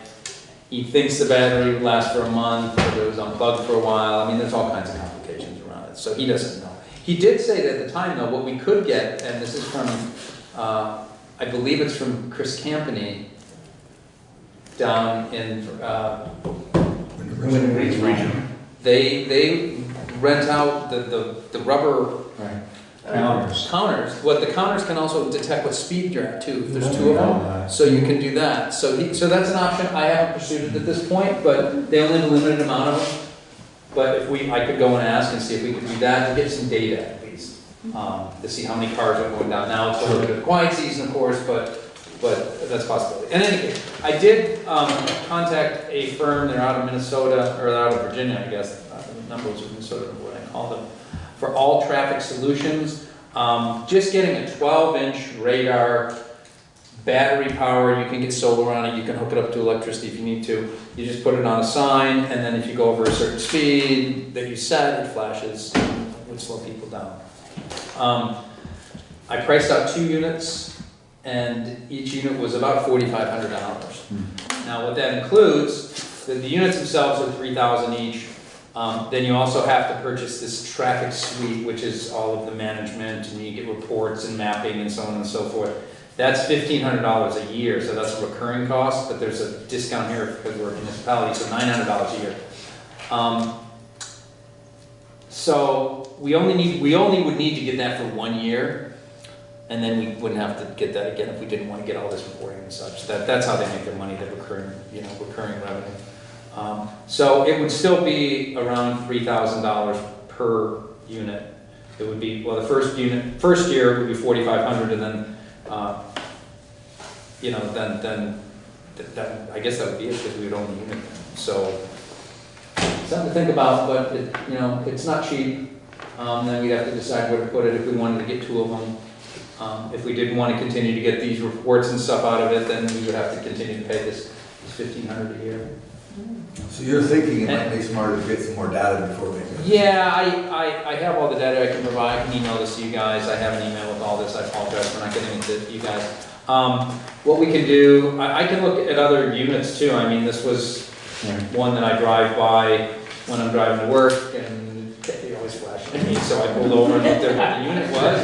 He thinks the battery would last for a month, but it was unplugged for a while. I mean, there's all kinds of complications around it, so he doesn't know. He did say that at the time though, what we could get, and this is from, I believe it's from Chris Campany down in, Winter Region. They rent out the rubber counters. What the counters can also detect what speed you're at too, if there's 2 of them. So you can do that. So that's an option. I haven't pursued it at this point, but they only have a limited amount of them. But if I could go and ask and see if we could do that and get some data at least, to see how many cars are going down. Now it's a little bit of quiet season, of course, but that's a possibility. In any case, I did contact a firm. They're out of Minnesota, or they're out of Virginia, I guess. The number was Minnesota, what I called them, for All Traffic Solutions. Just getting a 12-inch radar, battery power, you can get solar on it, you can hook it up to electricity if you need to. You just put it on a sign, and then if you go over a certain speed that you set, it flashes, would slow people down. I priced out 2 units, and each unit was about $4,500. Now what that includes, the units themselves are $3,000 each. Then you also have to purchase this traffic suite, which is all of the management, and you get reports and mapping and so on and so forth. That's $1,500 a year, so that's a recurring cost, but there's a discount here because we're a municipality, so $900 a year. So we only would need to get that for 1 year, and then we wouldn't have to get that again if we didn't want to get all this reporting and such. That's how they make their money, the recurring revenue. So it would still be around $3,000 per unit. It would be, well, the first year would be $4,500, and then, then I guess that would be it because we would own the unit. So something to think about, but it's not cheap. Then we'd have to decide where to put it if we wanted to get 2 of them. If we didn't want to continue to get these reports and stuff out of it, then we would have to continue to pay this $1,500 a year. So you're thinking it might be smarter to get some more data before making it? Yeah, I have all the data I can provide. I can email this to you guys. I have an email with all this. I apologize for not getting it to you guys. What we can do, I can look at other units too. I mean, this was one that I drive by when I'm driving to work, and they always flash at me, so I pulled over and looked at what the unit was.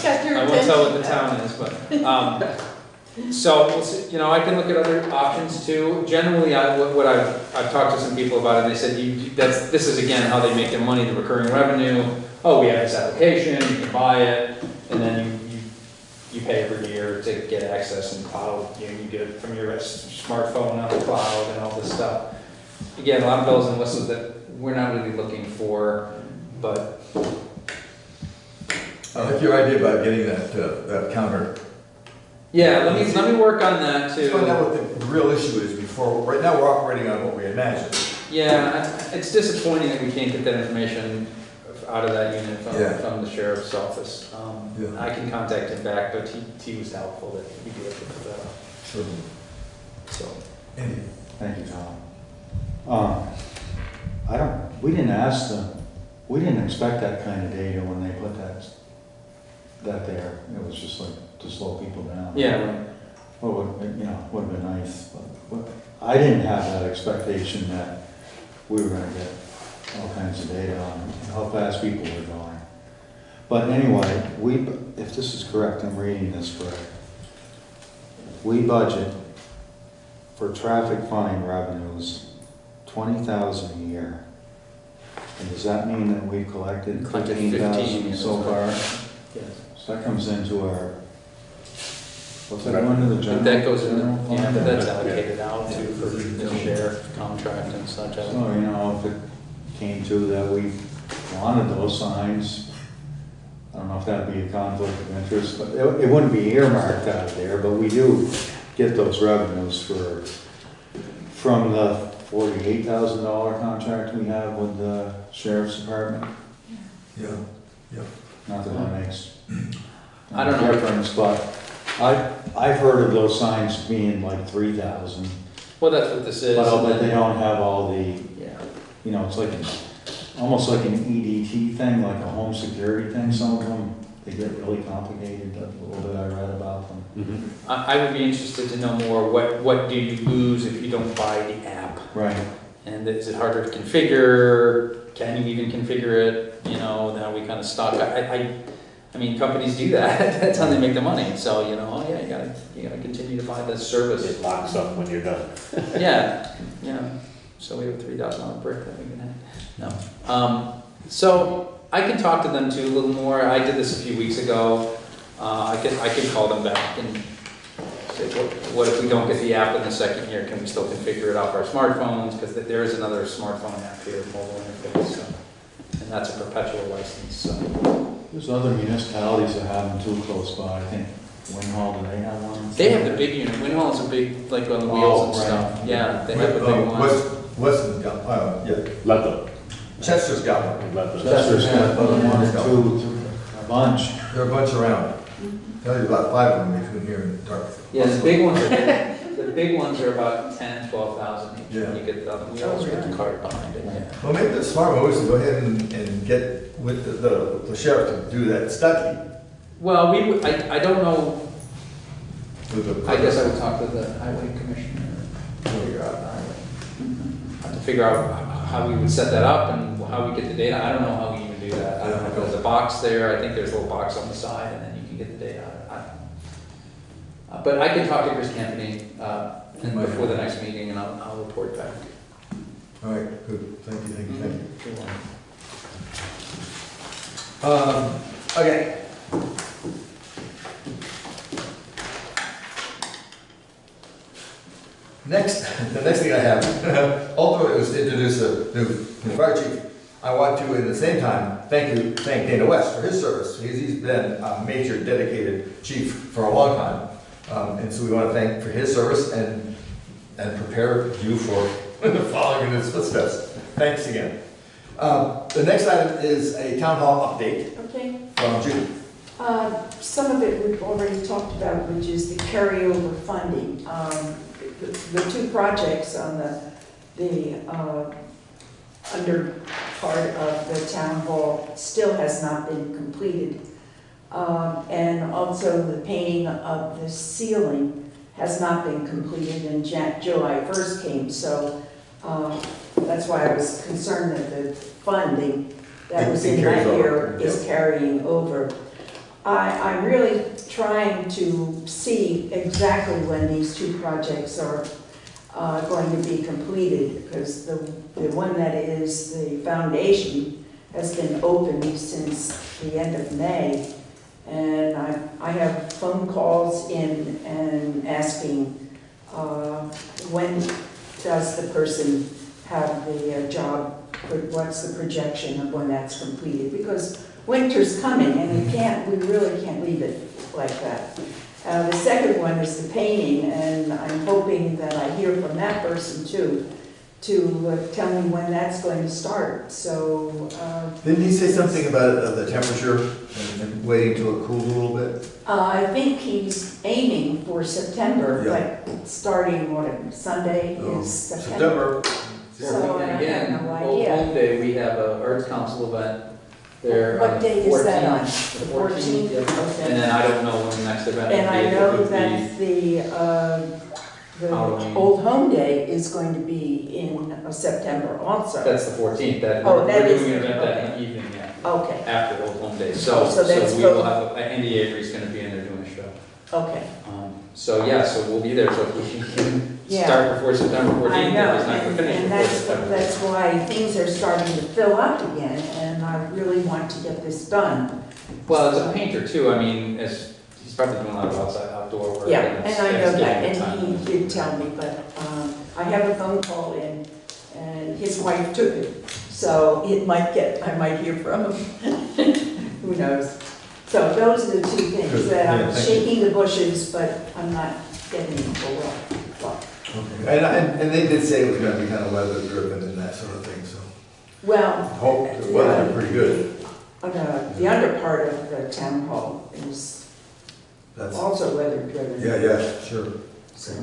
I won't tell what the town is, but so I can look at other options too. Generally, what I've talked to some people about it, and they said this is again how they make their money, the recurring revenue. Oh, we have this application, you can buy it, and then you pay every year to get access in cloud. You know, you get it from your smartphone on the cloud and all this stuff. Again, a lot of bells and whistles that we're not really looking for, but. I like your idea about getting that counter. Yeah, let me work on that too. Let's find out what the real issue is before, right now we're operating on what we imagined. Yeah, it's disappointing that we can't get that information out of that unit from the sheriff's office. I can contact him back, but he was helpful that we be able to put that up. Sure. So. Andy. Thank you, Tom. We didn't ask them, we didn't expect that kind of data when they put that there. It was just like to slow people down. Yeah. Right. Well, would have been nice, but I didn't have that expectation that we were gonna get all kinds of data on how fast people were going. But anyway, if this is correct, I'm reading this correct. We budget for traffic fine revenues, $20,000 a year. And does that mean that we've collected 15,000 so far? Yes. So that comes into our, what's that going to the general? That goes in, general fund? yeah, but that's allocated out too for the sheriff contract and such. So, if it came to that we wanted those signs, I don't know if that'd be a conflict of interest, but it wouldn't be earmarked out of there, but we do get those revenues from the $48,000 contract we have with the sheriff's department. Yeah. Not that that makes I don't know. difference, but I've heard of those signs being like 3,000. Well, that's what this is. But they don't have all the, it's like almost like an EDT thing, like a home security thing. Some of them, they get really complicated, a little bit I read about them. I would be interested to know more, what do you lose if you don't buy the app? Right. And is it harder to configure? Can you even configure it? Now we kind of stock. I mean, companies do that. That's how they make the money. So, you gotta continue to buy the service. It locks up when you're done. Yeah. So we have a $3,000 brick that we can have. No. So I can talk to them too a little more. I did this a few weeks ago. I can call them back and say, what if we don't get the app in the second year? Can we still configure it off our smartphones? Because there is another smartphone app here, mobile interface, and that's a perpetual license. So. There's other municipalities that have them too close by. I think Winhall, do they have one? They have the big unit. Winhall is a big, like on the wheels and stuff. Yeah, they have a big one. Weston's got, Ludlow. Chester's got one. Chester's got one or two, a bunch. There are a bunch around. Tell you about 5 of them between here and Dartmouth. Yeah, the big ones are about 10, 12,000 each. Yeah. You get the other wheels with the cart behind it. Yeah. Well, maybe the smart move is to go ahead and get with the sheriff to do that study. Well, I don't know. I guess I would talk to the highway commissioner to figure out the highway. To figure out how we would set that up and how we get the data. I don't know how we even do that. I don't know if there's a box there. I think there's a little box on the side and then you can get the data. But I can talk to Chris Campany before the next meeting and I'll report back. All right, good. Thank you. Okay. The next thing I have, although it was to introduce a new fire chief, I want to, at the same time, thank Dana West for his service. He's been a major dedicated chief for a long time. And so we want to thank for his service and prepare you for following in his footsteps. Thanks again. The next item is a town hall update. Okay. From Judy. Some of it we've already talked about, which is the carryover funding. The 2 projects on the under part of the town hall still has not been completed. And also the painting of the ceiling has not been completed, and July 1st came, so that's why I was concerned that the funding that was in that year is carrying over. I'm really trying to see exactly when these 2 projects are going to be completed, because the one that is the foundation has been open since the end of May, And I have phone calls in and asking, when does the person have the job, what's the projection of when that's completed? Because winter's coming and we really can't leave it like that. The second one is the painting, and I'm hoping that I hear from that person too, to tell me when that's going to start, so. Didn't he say something about the temperature and waiting till it cools a little bit? I think he's aiming for September, Yeah. like starting, what, Sunday is September. So I again, have no Old idea. Home Day, we have a Arts Council event there What on the 14th. date is that on? The The 14th, 14th? yeah. Okay. And then I don't know when the next event will be. And I It know would that the Halloween. Old Home Day is going to be in September also. That's the 14th, that, Oh, we're that is doing an the- event that okay. evening, yeah. Okay, After Old Home Day, Oh, so that's we will both. have, Andy Avery's gonna be in there doing a show. okay. So yeah, so we'll be there, so if we can Yeah. start before September I 14th, know, if it's not gonna finish and before September. that's why things are starting to fill up again, and I really want to get this done. Well, as a painter too, I mean, he's probably doing a lot of outdoor work. Yeah, it's- and I know it's that, getting the and time. he did tell me, but I have a phone call in, and his wife took it, so I might hear from him. Who knows? So those are the two things, Good. that Yeah, I'm thank you. shaking the bushes, but I'm not getting them full well. Okay. And they did say it was gonna be kind of weather driven and that sort of thing, so. Well, Hope the weather's pretty good. the under part of the town hall is That's, also weather driven. yeah, sure. So,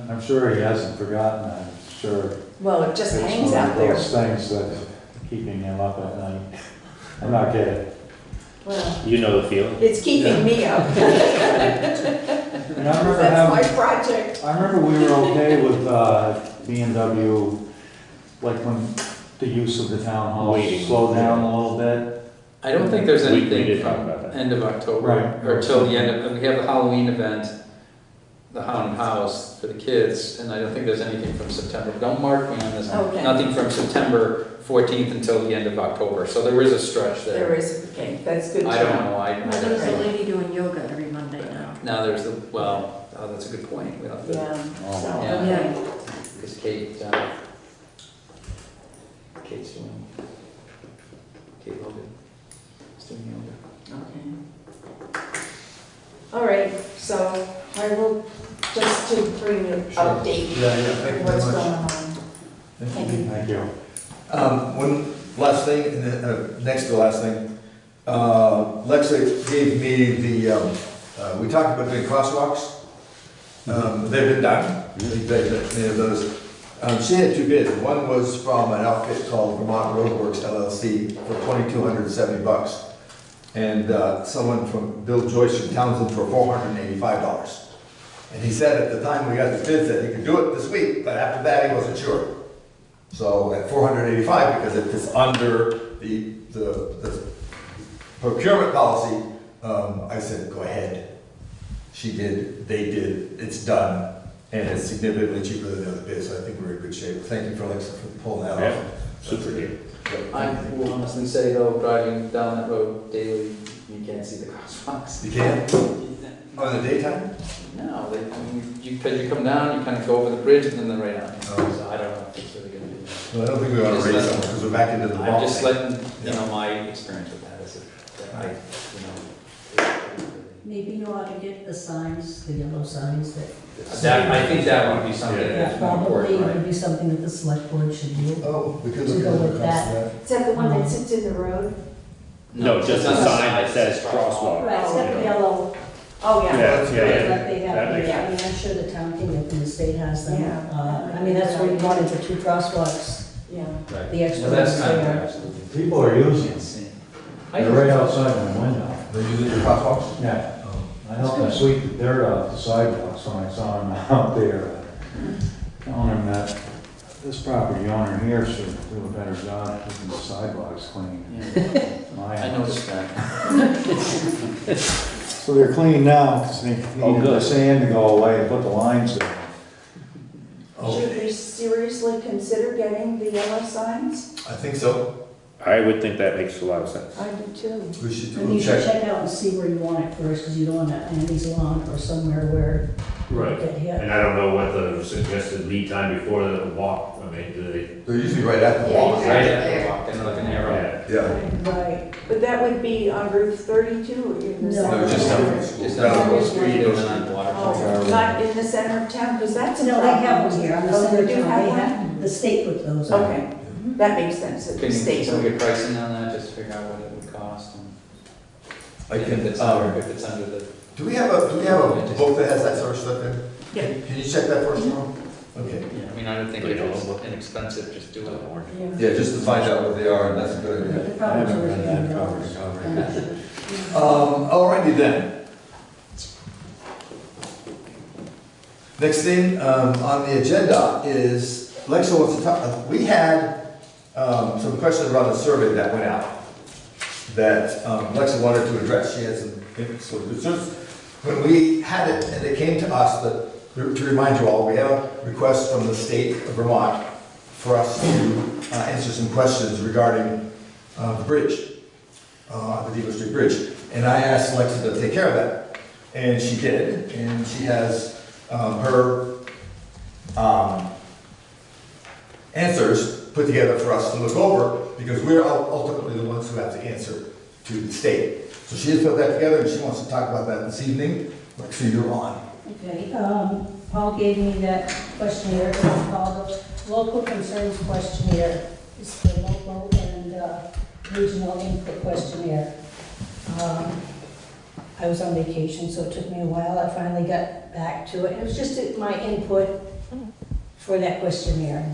I'm sure he hasn't forgotten that, I'm sure. well, it just It's hangs one out of there. those things that's keeping him up at night. I'm not kidding. Well, You know the feeling. it's keeping me up. And I remember That's my having, project. I remember we were okay with B&W, like when the use of the town hall Waiting. slowed down a little bit. I don't think there's We anything did talk from about that. end of October, Right. or till the end of, we have the Halloween event, the haunted house for the kids, and I don't think there's anything from September. Don't mark me on this. Okay. Nothing from September 14th until the end of October, so there is a stretch there. There is, okay, that's good to know. I don't know, I There's a don't know. lady doing yoga every Monday now. Now there's the, well, oh, that's a good point. We don't have to, Yeah, Oh, so, Yeah. okay. because Kate's doing, Kate Logan is doing yoga. Okay. All right, so I will, just to bring an update Yeah, thank you of what's very going much. on. Thank you. Thank you. One last thing, and then, next to the last thing, Lexa gave me we talked about doing crosswalks. They've been done, many of those. She had two bids. One was from an outfit called Vermont Roadworks LLC for $2,270. And someone from Bill Joyce from Townsend for $485. And he said at the time we got the bids that he could do it this week, but after that he wasn't sure. So at $485, because if it's under the procurement policy, I said, go ahead. She did, they did, it's done, and it's significantly cheaper than the other bids, so I think we're in good shape. Thank you for Alexa for pulling that off. Super deal. I will honestly say though, driving down that road daily, you can't see the crosswalks. You can't? Oh, in the daytime? No, because you come down, you kind of go over the bridge and then they're right on. So I don't know if it's really gonna be. Well, I don't think we want to raise them, because we're back into the I'm ball. just letting, my experience with that is that Maybe you ought to get the signs, the yellow signs that. I think that would be something that's more Probably important, would right? be something that the select board should do. Oh, we could To look go at with the that. Is that the one that sits in the road? No, just a sign that says crosswalk. Right, it's got the yellow, Oh, yeah. Yeah, like they That have, makes I mean, I'm sure the town can, and the state has them. Yeah. I mean, that's where you wanted the two crosswalks, Yeah. the extra Well, that's ones kind there. of. People are using it. They're right outside my window. They're using the crosswalks? Yeah. I helped them sweep the dirt off the sidewalks when I saw them out there. Telling them that this property owner here should do a better job keeping the sidewalks clean. My I house. noticed that. So they're clean now, because they Oh, needed the good. sand to go away and put the lines in. Should we seriously consider getting the yellow signs? I think so. I would think that makes a lot of sense. I do too. We should And do you a should check. check out and see where you want it first, because you don't want it on Andy's lawn or somewhere where Right. you get hit. And I don't know what the suggested lead time before the walk, I mean, do they? They're usually right at the wall. Right at the walk, and like an arrow. Yeah. Right, but that would be on Route 32 or in the No. center. No, just down. Just down the street and then on Oh, Water. not in the center of town, because that's a No, problem. they have one here, on the Oh, center they do town, have they one? have, the state put those on. Okay, that makes sense, Can the you, state. can we get pricing on that, just to figure out what it would cost? I And can, if it's under, if it's under the. do we have a book that has that sort of stuff in? Yeah. Can you check that for us tomorrow? Okay. I mean, I don't think if it's inexpensive, just do it. Yeah, just to find out what they are, and that's a good idea. The problem is with Alrighty then. Next thing on the agenda is, Lexa wants to talk, we had some questions around the survey that went out that Lexa wanted to address. She had some, so just when we had it, and it came to us, that, to remind you all, we have a request from the state of Vermont for us to answer some questions regarding the bridge, the Depot Street Bridge. And I asked Lexa to take care of that. And she did, and she has her answers put together for us to look over, because we're ultimately the ones who have to answer to the state. So she has put that together, and she wants to talk about that this evening. Lexa, you're on. Okay, Paul gave me that questionnaire, it's called the Local Concerns Questionnaire. It's the local and regional input questionnaire. I was on vacation, so it took me a while. I finally got back to it. It was just my input for that questionnaire,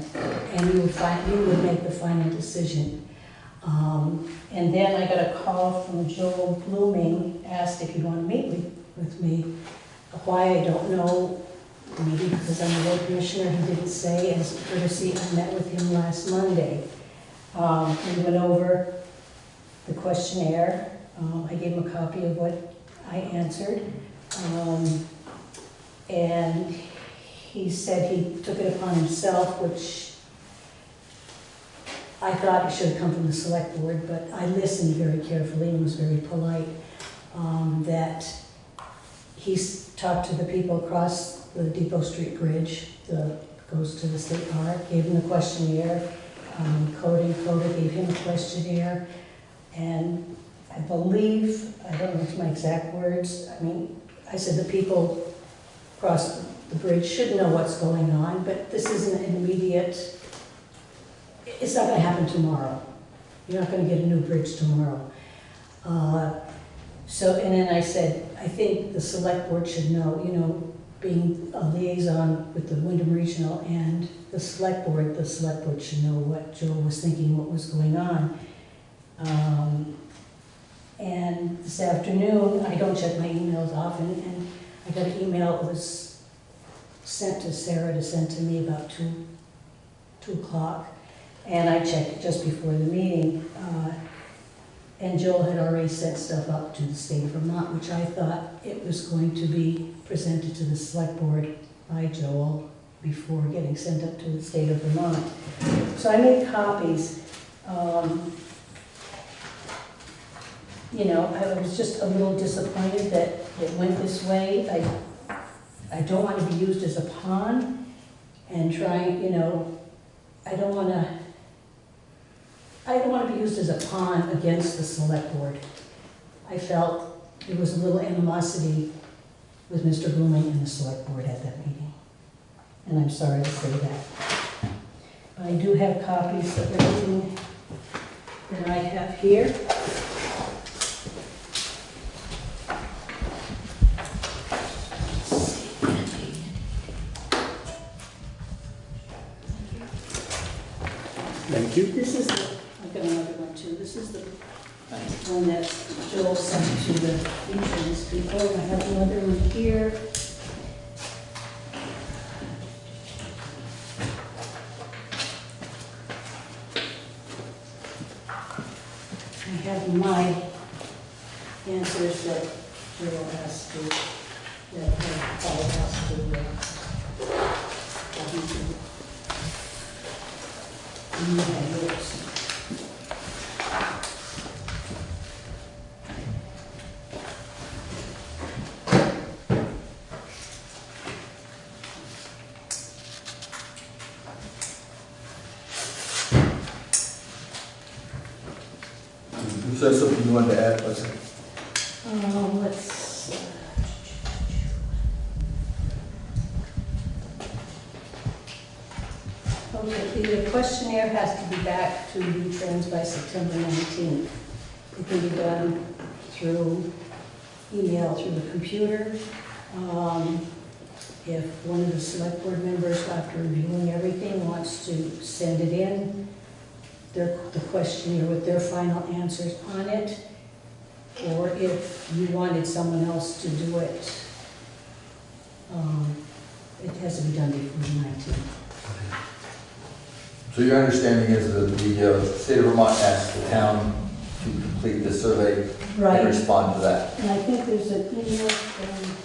and you would make the final decision. And then I got a call from Joel Blooming, asked if he'd want to meet with me. Why, I don't know. Maybe because I'm the road commissioner, he didn't say. As a courtesy, I met with him last Monday. We went over the questionnaire. I gave him a copy of what I answered. And he said he took it upon himself, which I thought it should have come from the select board, but I listened very carefully and was very polite, that he's talked to the people across the Depot Street Bridge that goes to the state park, gave him the questionnaire, Coda gave him a questionnaire, and I believe, I don't know if my exact words, I mean, I said the people across the bridge should know what's going on, but this isn't an immediate, it's not gonna happen tomorrow. You're not gonna get a new bridge tomorrow. And then I said, I think the select board should know, being a liaison with the Wyndham Regional and the select board should know what Joe was thinking, what was going on. And this afternoon, I don't check my emails often, and I got an email that was sent to Sarah to send to me about 2 o'clock. And I checked it just before the meeting. And Joel had already sent stuff up to the state of Vermont, which I thought it was going to be presented to the select board by Joel before getting sent up to the state of Vermont. So I made copies. I was just a little disappointed that it went this way. I don't want to be used as a pawn and trying, I don't want to be used as a pawn against the select board. I felt there was a little animosity with Mr. Blooming and the select board at that meeting. And I'm sorry to say that. But I do have copies of everything that I have here. Thank you. This is I've got another one too. This is the one that Joel sent to the insurance people. I have another one here. I have my answers that Joel has to, that Paul has to, and you have yours. there something you wanted to add, Leslie? Let's, okay, the questionnaire has to be back to V-Trans by September 19th. It can be done through email, through the computer. If one of the select board members, after reviewing everything, wants to send it in, the questionnaire with their final answers on it, or if you wanted someone else to do it, it has to be done before the 19th. So your understanding is that the state of Vermont asked the town to complete the survey Right. and respond to that. And I think there's an email from,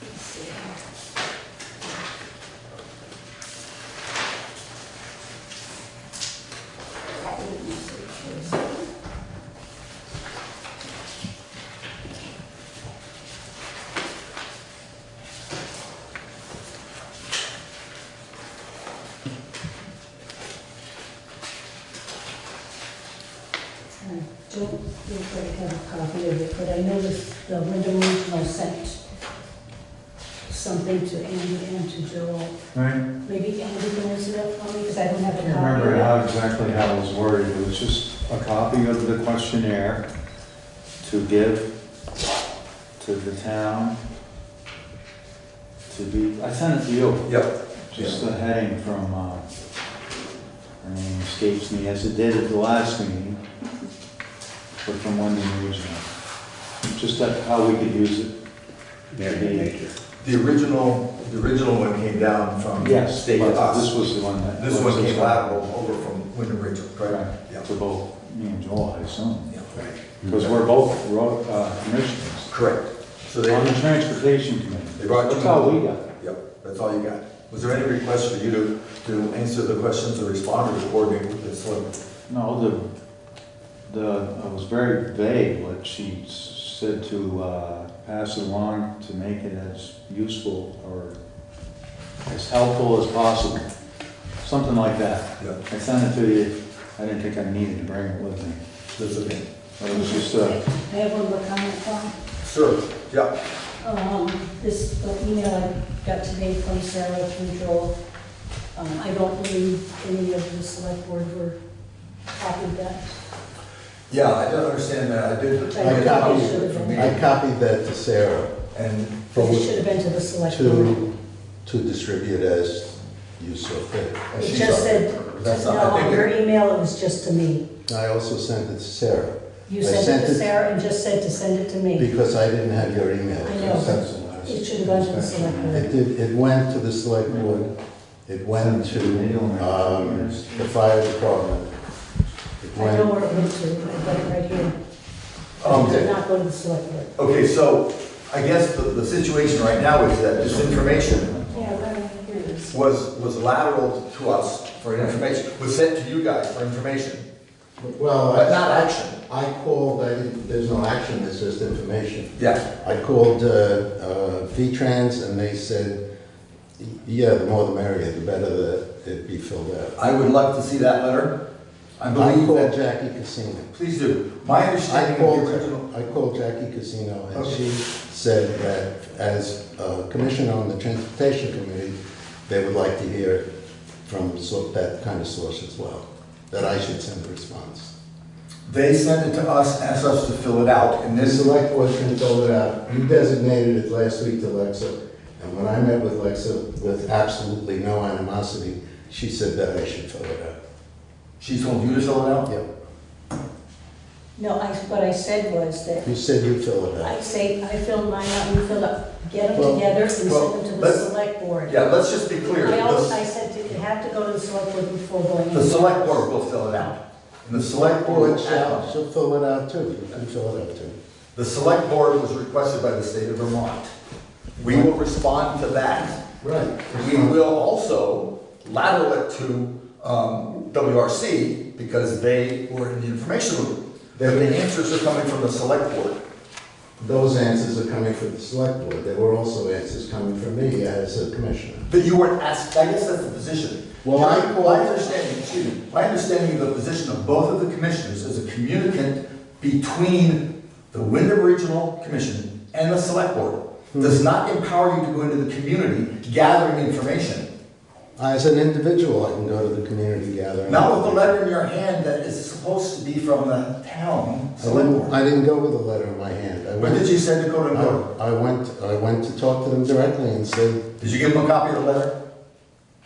let's see. I don't think I have a copy of it, but I know the Wyndham Regional sent something to Andy and to Joel. Right. Maybe Andy can answer that for me, because I don't have a I copy. can't remember of it. how exactly how it was worded. It was just a copy of the questionnaire to give to the town to be, I sent it to you. Yep. Just the heading from, her name escapes me, as it did at the last meeting, but from one original. Just that how we could use it. Yeah, The original one came down from Yes, state to but us. this was the one that. This one came lateral over from Wyndham Regional, correct? Right, Yeah. to both me and Joel, I assume. Yeah, right. Because we're both road commissioners. Correct. So they, On the transportation committee. they brought you. That's all we got. Yep, that's all you got. Was there any request for you to answer the questions or respond or to coordinate with the select? No, it was very vague what she said to pass it along to make it as useful or as helpful as possible. Something like that. Yeah. I sent it to you. I didn't think I needed to bring it with me. That's okay. But it was just, I have one more comment, Tom. Sure, yeah. This email I got today from Sarah from Joel, I don't believe any of the select board were copied that. Yeah, I don't understand that. I did. I copied that to Sarah And But it should have been to the select board. to distribute as you saw fit. It just said, no, on your email, it was just to me. I also sent it to Sarah. You I sent it to Sarah and just said to send it to me. Because I didn't have your email. I know, but it should have gone to the select board. It did, it went to the select board, it went to the fire department. It I went- know where it went to, I got it right here. It did not go to the select board. Okay, so I guess the situation right now is that this information Yeah, right here it is. was lateral to us for information, was sent to you guys for information, Well, but not action. I called, there's no action, it's just information. Yeah. I called V-Trans and they said, yeah, the more the merrier, the better that it be filled out. I would love to see that letter. I believe called that. Jackie Casino. Please do. My understanding of the original. I called Jackie Casino and Okay. she said that as commissioner on the transportation committee, they would like to hear from that kind of source as well, that I should send a response. They sent it to us, asked us to fill it out, and The this, select board can fill it out. You designated it last week to Lexa, and when I met with Lexa with absolutely no animosity, she said that I should fill it out. she told you to fill it out? Yep. No, what I said was that, You said you'd fill it I out. say, I filled mine out, you fill up, get them Well, together and send well, them to the let's- select board. Yeah, let's just be clear. I said it had to go to the select board before going. The select board will fill it out. And the select board Board shall, she'll fill it out too. You can fill it out too. The select board was requested by the state of Vermont. We will respond to that. Right. We will also lateral it to WRC because they were in the information room. But the answers are coming from the select board. Those answers are coming from the select board. There were also answers coming from me as a commissioner. But you weren't asked, I guess that's the position. Well, I my understanding, excuse me, my understanding of the position of both of the commissioners as a communicant between the Wyndham Regional Commission and the Select Board does not empower you to go into the community gathering information. As an individual, I can go to the community gathering. Not with the letter in your hand that is supposed to be from the town Select Board. I didn't go with a letter in my hand. Where did you send Dakota and go? I went to talk to them directly and said. Did you give them a copy of the letter?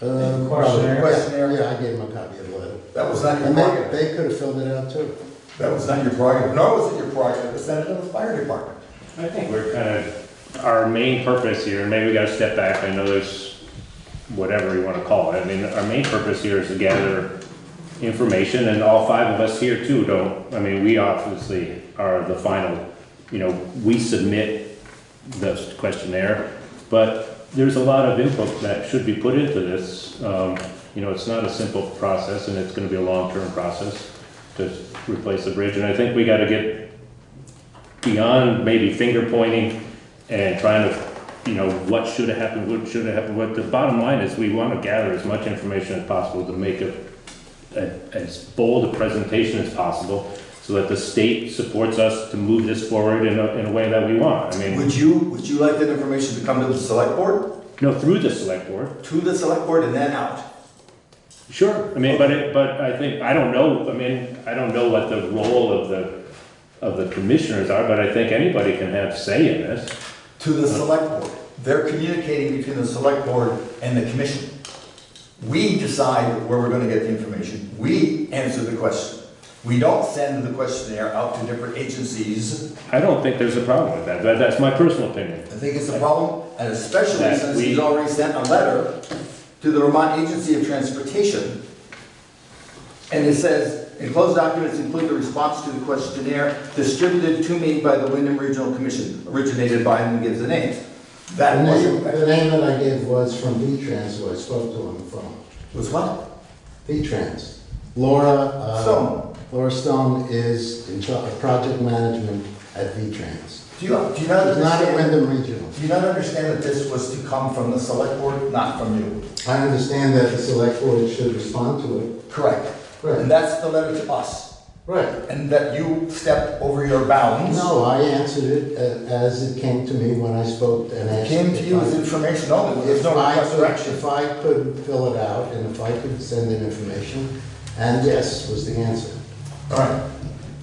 Questionnaire? Yeah, I gave them a copy of the letter. That was not your And prerogative. they could have filled it out too. That was not your prerogative. Nor was it your prerogative to send it to the fire department. I think we're kind of, our main purpose here, and maybe we gotta step back, I know there's whatever you wanna call it. I mean, our main purpose here is to gather information, and all five of us here too don't, I mean, we obviously are the final, you know, we submit the questionnaire, but there's a lot of input that should be put into this. You know, it's not a simple process, and it's gonna be a long-term process to replace the bridge, and I think we gotta get beyond maybe finger pointing and trying to, you know, what should have happened, what should have happened. What the bottom line is, we want to gather as much information as possible to make as bold a presentation as possible, so that the state supports us to move this forward in a way that we want. I mean, would you like that information to come to the Select Board? No, through the Select Board. To the Select Board and then out. Sure. I mean, but I think, I don't know. I mean, I don't know what the role of the commissioners are, but I think anybody can have say in this. To the Select Board. They're communicating between the Select Board and the Commission. We decide where we're going to get the information. We answer the question. We don't send the questionnaire out to different agencies. I don't think there's a problem with that. That's my personal opinion. I think it's a problem, and especially That since he's already sent a letter to the Vermont Agency of Transportation. And it says, enclosed documents include the response to the questionnaire distributed to me by the Wyndham Regional Commission, originated by, and gives the names. The name that I gave was from V-Trans, who I spoke to on the phone. Was what? V-Trans. Laura Stone is in charge of project management at V-Trans. Do you not It's not at understand? Wyndham Regional. Do you not understand that this was to come from the Select Board, not from you? I understand that the Select Board should respond to it. Correct. Right. And that's the letter to us. Right. And that you stepped over your bounds. No, I answered it as it came to me when I spoke and asked. It came to you as information only, there's no request for action. If I could fill it out and if I could send in information, and yes was the answer. All right.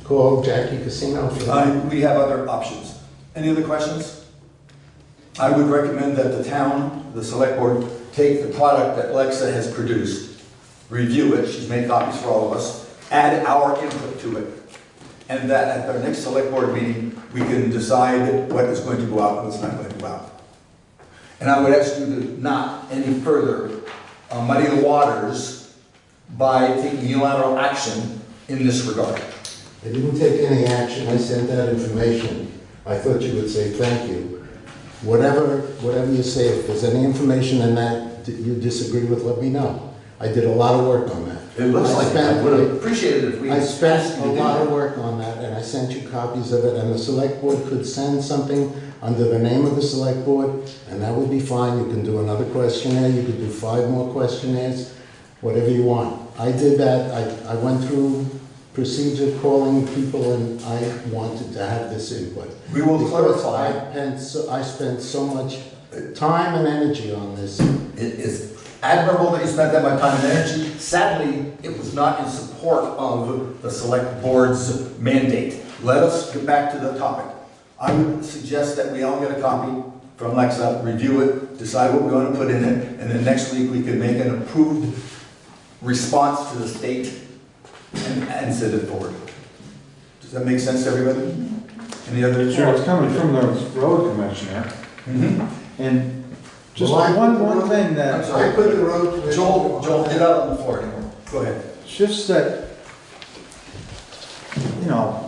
Call Jackie Casino for that. We have other options. Any other questions? I would recommend that the town, the Select Board, take the product that Alexa has produced, review it, she's made copies for all of us, add our input to it, and that at our next Select Board meeting, we can decide what is going to go out and what's not going to go out. And I would ask you to not any further muddy the waters by taking unilateral action in this regard. I didn't take any action, I sent that information. I thought you would say thank you. Whatever you say, if there's any information in that you disagree with, let me know. I did a lot of work on that. It looks like I would have appreciated it if we I spent asked a you to do lot that. of work on that, and I sent you copies of it, and the Select Board could send something under the name of the Select Board, and that would be fine. You can do another questionnaire, you could do 5 more questionnaires, whatever you want. I did that, I went through procedure calling people, and I wanted to have this input. We will Because clarify. I spent so much time and energy on this. It is admirable that you spent that much time and energy. Sadly, it was not in support of the Select Board's mandate. Let us get back to the topic. I would suggest that we all get a copy from Alexa, review it, decide what we want to put in it, and then next week we can make an approved response to the state and send it forward. Does that make sense to everybody? Any other? Well, it's coming from the road commissioner. And just one thing that. I'm sorry. I put the road commissioner. Joel, get out on the floor anymore. Go ahead. It's just that, you know,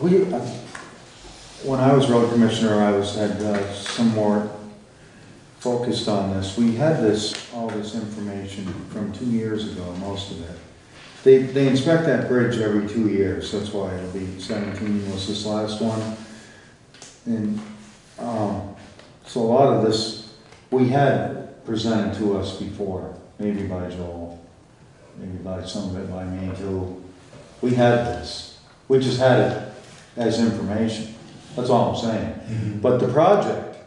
when I was road commissioner, I had some more focused on this. We had all this information from 2 years ago, most of it. They inspect that bridge every 2 years, that's why it'll be 17 was this last one. And so a lot of this, we had presented to us before, maybe by Joel. by some of it by me too. We had this, we just had it as information, that's all I'm saying. But the project,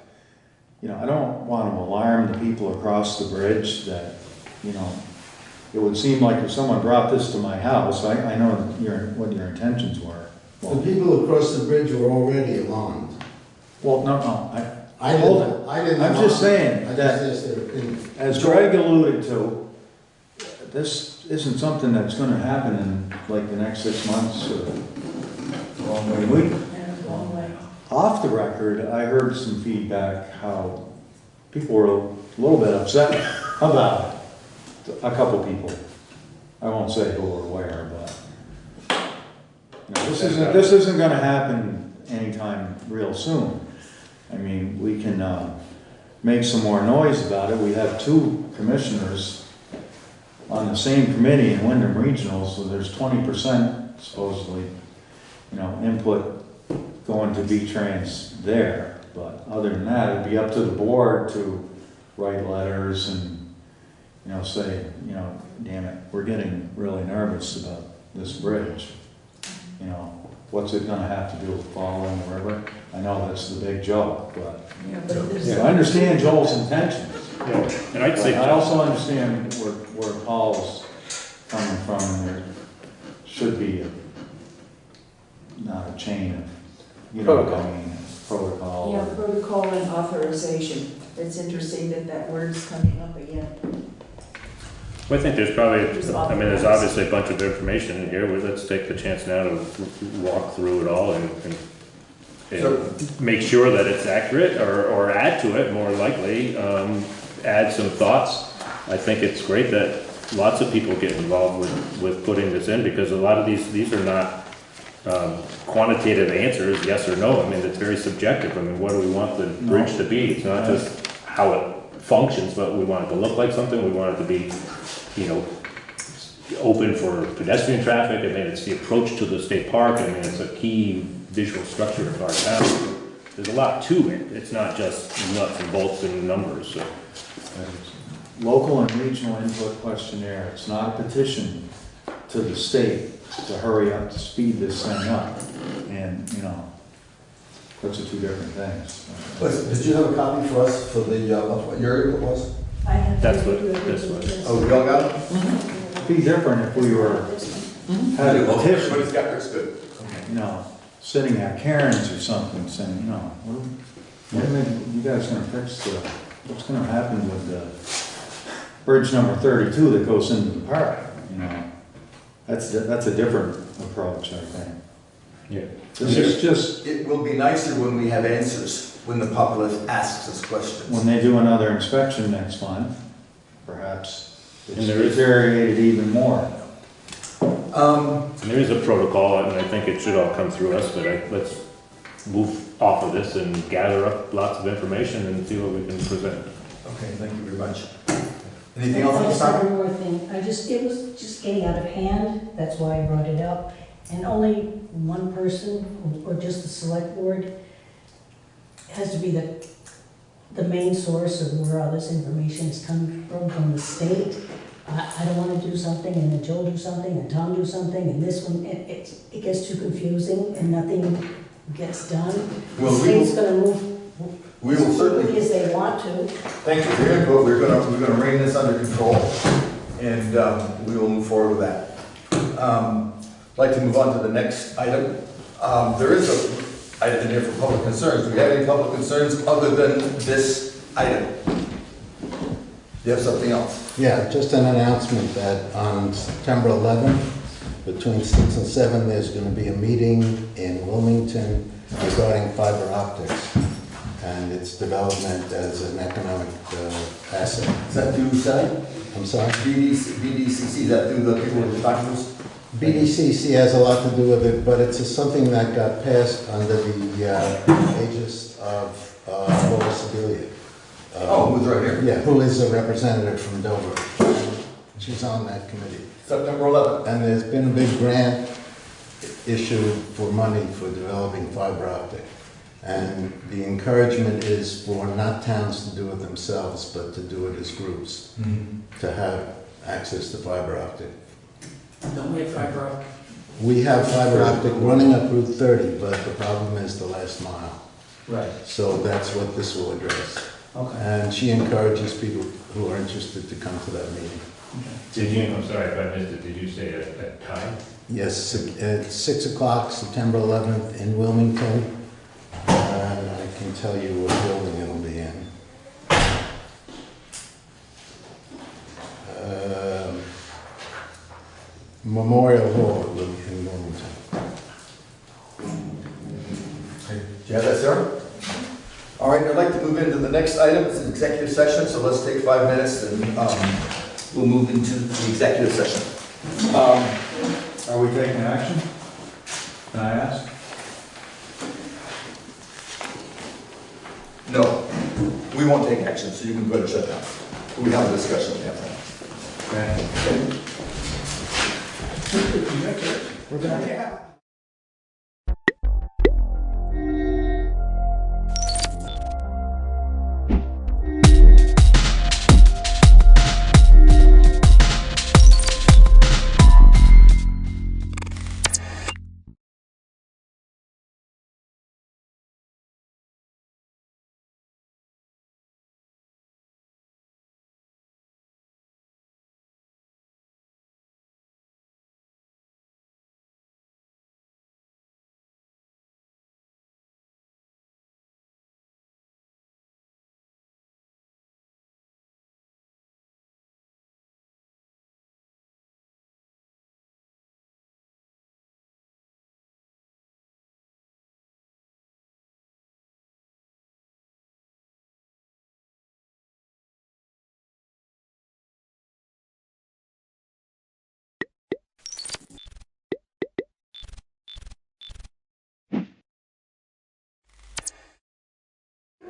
you know, I don't want to alarm the people across the bridge that, you know, it would seem like if someone brought this to my house, I know what your intentions were. The people across the bridge were already alarmed. Well, no, I didn't. I'm just saying I that, just asked their opinion. as Greg alluded to, this isn't something that's gonna happen in like the next 6 months or Long way. off the record, I heard some feedback how people were a little bit upset about it. A couple people. I won't say who or where, but you know, this isn't gonna happen anytime real soon. I mean, we can make some more noise about it. We have 2 commissioners on the same committee in Wyndham Regional, so there's 20% supposedly, you know, input going to V-Trans there. But other than that, it'd be up to the board to write letters and, you know, say, you know, damn it, we're getting really nervous about this bridge. You know, what's it gonna have to do with following the river? I know that's the big joke, but I understand Joel's intentions. Yeah, and I'd say, I also understand where Paul's coming from, and there should be not a chain of, you know, what I mean, protocol. Yeah, protocol and authorization. It's interesting that that word's coming up again. well, I think there's probably, I mean, there's obviously a bunch of information in here. Well, let's take the chance now to walk through it all and make sure that it's accurate, or add to it, more likely, add some thoughts. I think it's great that lots of people get involved with putting this in, because a lot of these are not quantitative answers, yes or no. I mean, it's very subjective. I mean, what do we want the bridge to be? It's not just how it functions, but we want it to look like something. We want it to be, you know, open for pedestrian traffic. I mean, it's the approach to the state park. I mean, it's a key visual structure of our town. There's a lot to it. It's not just nuts and bolts and numbers. So. Local and regional input questionnaire. It's not a petition to the state to hurry up, to speed this thing up. And, you know, those are 2 different things. Listen, did you have a copy for us for the, what your input was? I have. That's what this was. Oh, we all got it? It'd be different if we were, had a petition, Everybody's got theirs, good. you know, sitting at Karen's or something, saying, you know, what are you guys gonna fix what's gonna happen with the bridge number 32 that goes into the park, you know? That's a different approach, I think. Yeah. This is just, It will be nicer when we have answers, when the populace asks us questions. when they do another inspection next month, perhaps it's And there is- deteriorated even more. And there is a protocol, and I think it should all come through us, but let's move off of this and gather up lots of information and see what we can present. Okay, thank you very much. Anything else? I just have one more thing. It was just getting out of hand, that's why I brought it up. And only one person, or just the select board, has to be the main source of where all this information is coming from the state. I don't want to do something, and then Joel do something, and Tom do something, and this one, it gets too confusing, and nothing gets done. The Well, state's gonna move we will as certainly- quickly as they want to. Thank you for your input. We're gonna rein this under control, and we will move forward with that. I'd like to move on to the next item. There is a item in here for public concerns. Do we have any public concerns other than this item? Do you have something else? Yeah, just an announcement that on September 11th, between 6 and 7, there's going to be a meeting in Wilmington regarding fiber optics and its development as an economic asset. Is that through SAG? I'm sorry? BDCC, is that through the people with the documents? BDCC has a lot to do with it, but it's something that got passed under the aegis of Lois Sibilia. Who's right here? Yeah, who is a representative from Dover. She's on that committee. September 11th. And there's been a big grant issued for money for developing fiber optic. And the encouragement is for not towns to do it themselves, but to do it as groups, to have access to fiber optic Don't we have fiber optic? We have fiber optic running up Route 30, but the problem is the last mile. Right. So that's what this will address. Okay. And she encourages people who are interested to come to that meeting. Did you, I'm sorry if I missed it, did you say at time? Yes, at 6 o'clock, September 11th in Wilmington. And I can tell you what building it'll be in. Memorial Hall in Wilmington. Do you have that, Sarah? All right, I'd like to move into the next item. It's an executive session, so let's take 5 minutes and we'll move into the executive session. Are we taking action? Can I ask? No, we won't take action, so you can go ahead and shut down. We have a discussion we have to have. Okay. We're gonna.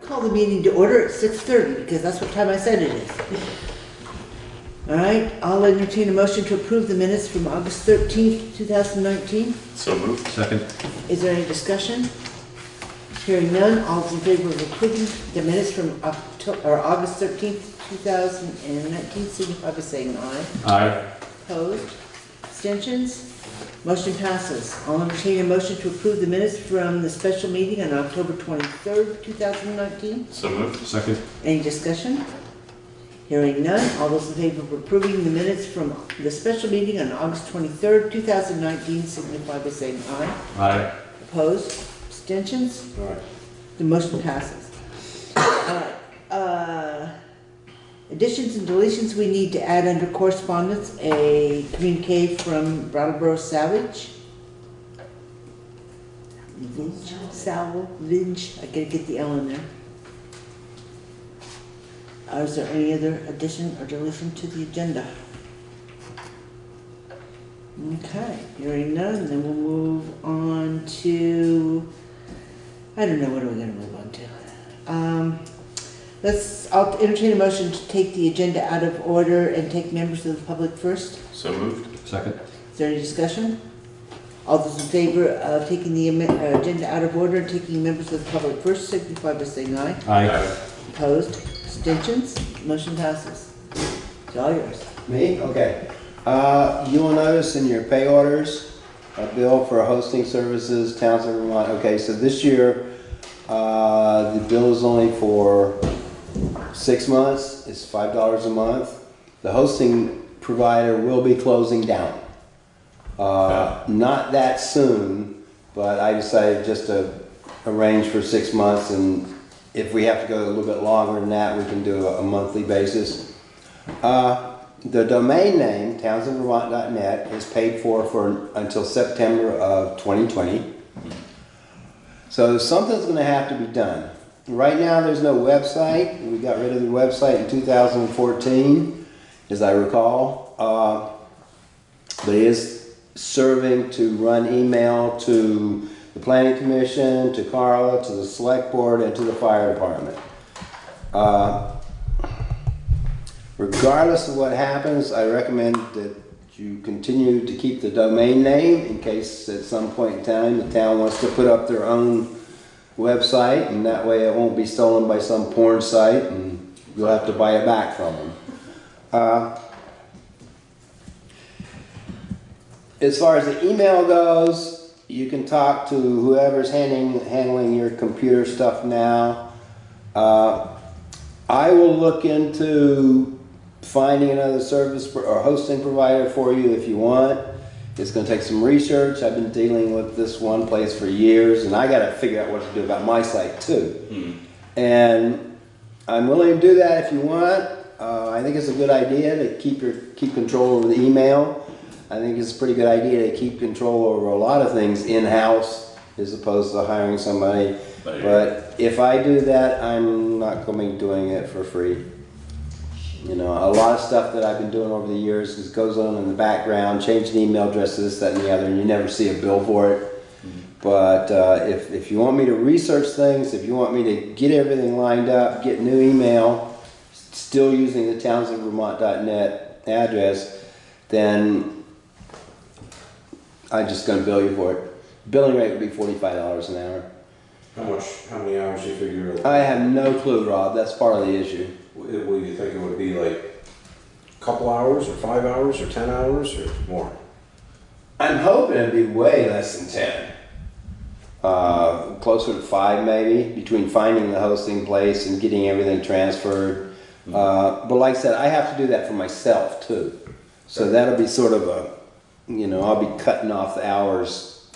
Call the meeting to order at 6:30 because that's what time I said it is. All right, I'll entertain a motion to approve the minutes from August 13th, 2019. So moved. Second. Is there any discussion? Hearing none, all those in favor of approving the minutes from August 13th, 2019, signify by saying aye. Aye. Opposed? Abstentions? Motion passes. I'll entertain a motion to approve the minutes from the special meeting on October 23rd, 2019. So moved. Second. Any discussion? Hearing none, all those in favor of approving the minutes from the special meeting on August 23rd, 2019, signify by saying aye. Aye. Opposed? Abstentions? Aye. The motion passes. All right. Additions and deletions we need to add under correspondence, a communique from Brattleboro Salvage. Salvage, I gotta get the L in there. Is there any other addition or deletion to the agenda? Okay, hearing none, then we'll move on to, I don't know, what are we gonna move on to? I'll entertain a motion to take the agenda out of order and take members of the public first. So moved. Second. Is there any discussion? All those in favor of taking the agenda out of order and taking members of the public first, signify by saying aye. Aye. Opposed? Abstentions? Motion passes. It's all yours. Me? Okay. You will notice in your pay orders, a bill for hosting services, Townsend, Vermont. Okay, so this year, the bill is only for 6 months. It's $5 a month. The hosting provider will be closing down. Not that soon, but I decided just to arrange for 6 months, and if we have to go a little bit longer than that, we can do a monthly basis. The domain name, townsendvermont.net, is paid for until September of 2020. So something's going to have to be done. Right now there's no website. We got rid of the website in 2014, as I recall. But it is serving to run email to the Planning Commission, to Carla, to the Select Board, and to the Fire Department. Regardless of what happens, I recommend that you continue to keep the domain name in case at some point in time the town wants to put up their own website, and that way it won't be stolen by some porn site and you'll have to buy it back from them. as far as the email goes, you can talk to whoever's handling your computer stuff now. I will look into finding another service or hosting provider for you if you want. It's going to take some research. I've been dealing with this one place for years, and I got to figure out what to do about my site too. And I'm willing to do that if you want. I think it's a good idea to keep control over the email. I think it's a pretty good idea to keep control over a lot of things in-house as opposed to hiring somebody. But if I do that, I'm not going to be doing it for free. You know, a lot of stuff that I've been doing over the years just goes on in the background, changing email addresses, that and the other, and you never see a bill for it. But if you want me to research things, if you want me to get everything lined up, get new email, still using the townsendvermont.net address, then I'm just going to bill you for it. Billing rate would be $45 an hour. How many hours do you figure? I have no clue, Rob. That's part of the issue. Will you think it would be like a couple hours or 5 hours or 10 hours or more? I'm hoping it'd be way less than 10. Closer to 5 maybe, between finding the hosting place and getting everything transferred. But like I said, I have to do that for myself too. So that'll be sort of a, you know, I'll be cutting off the hours,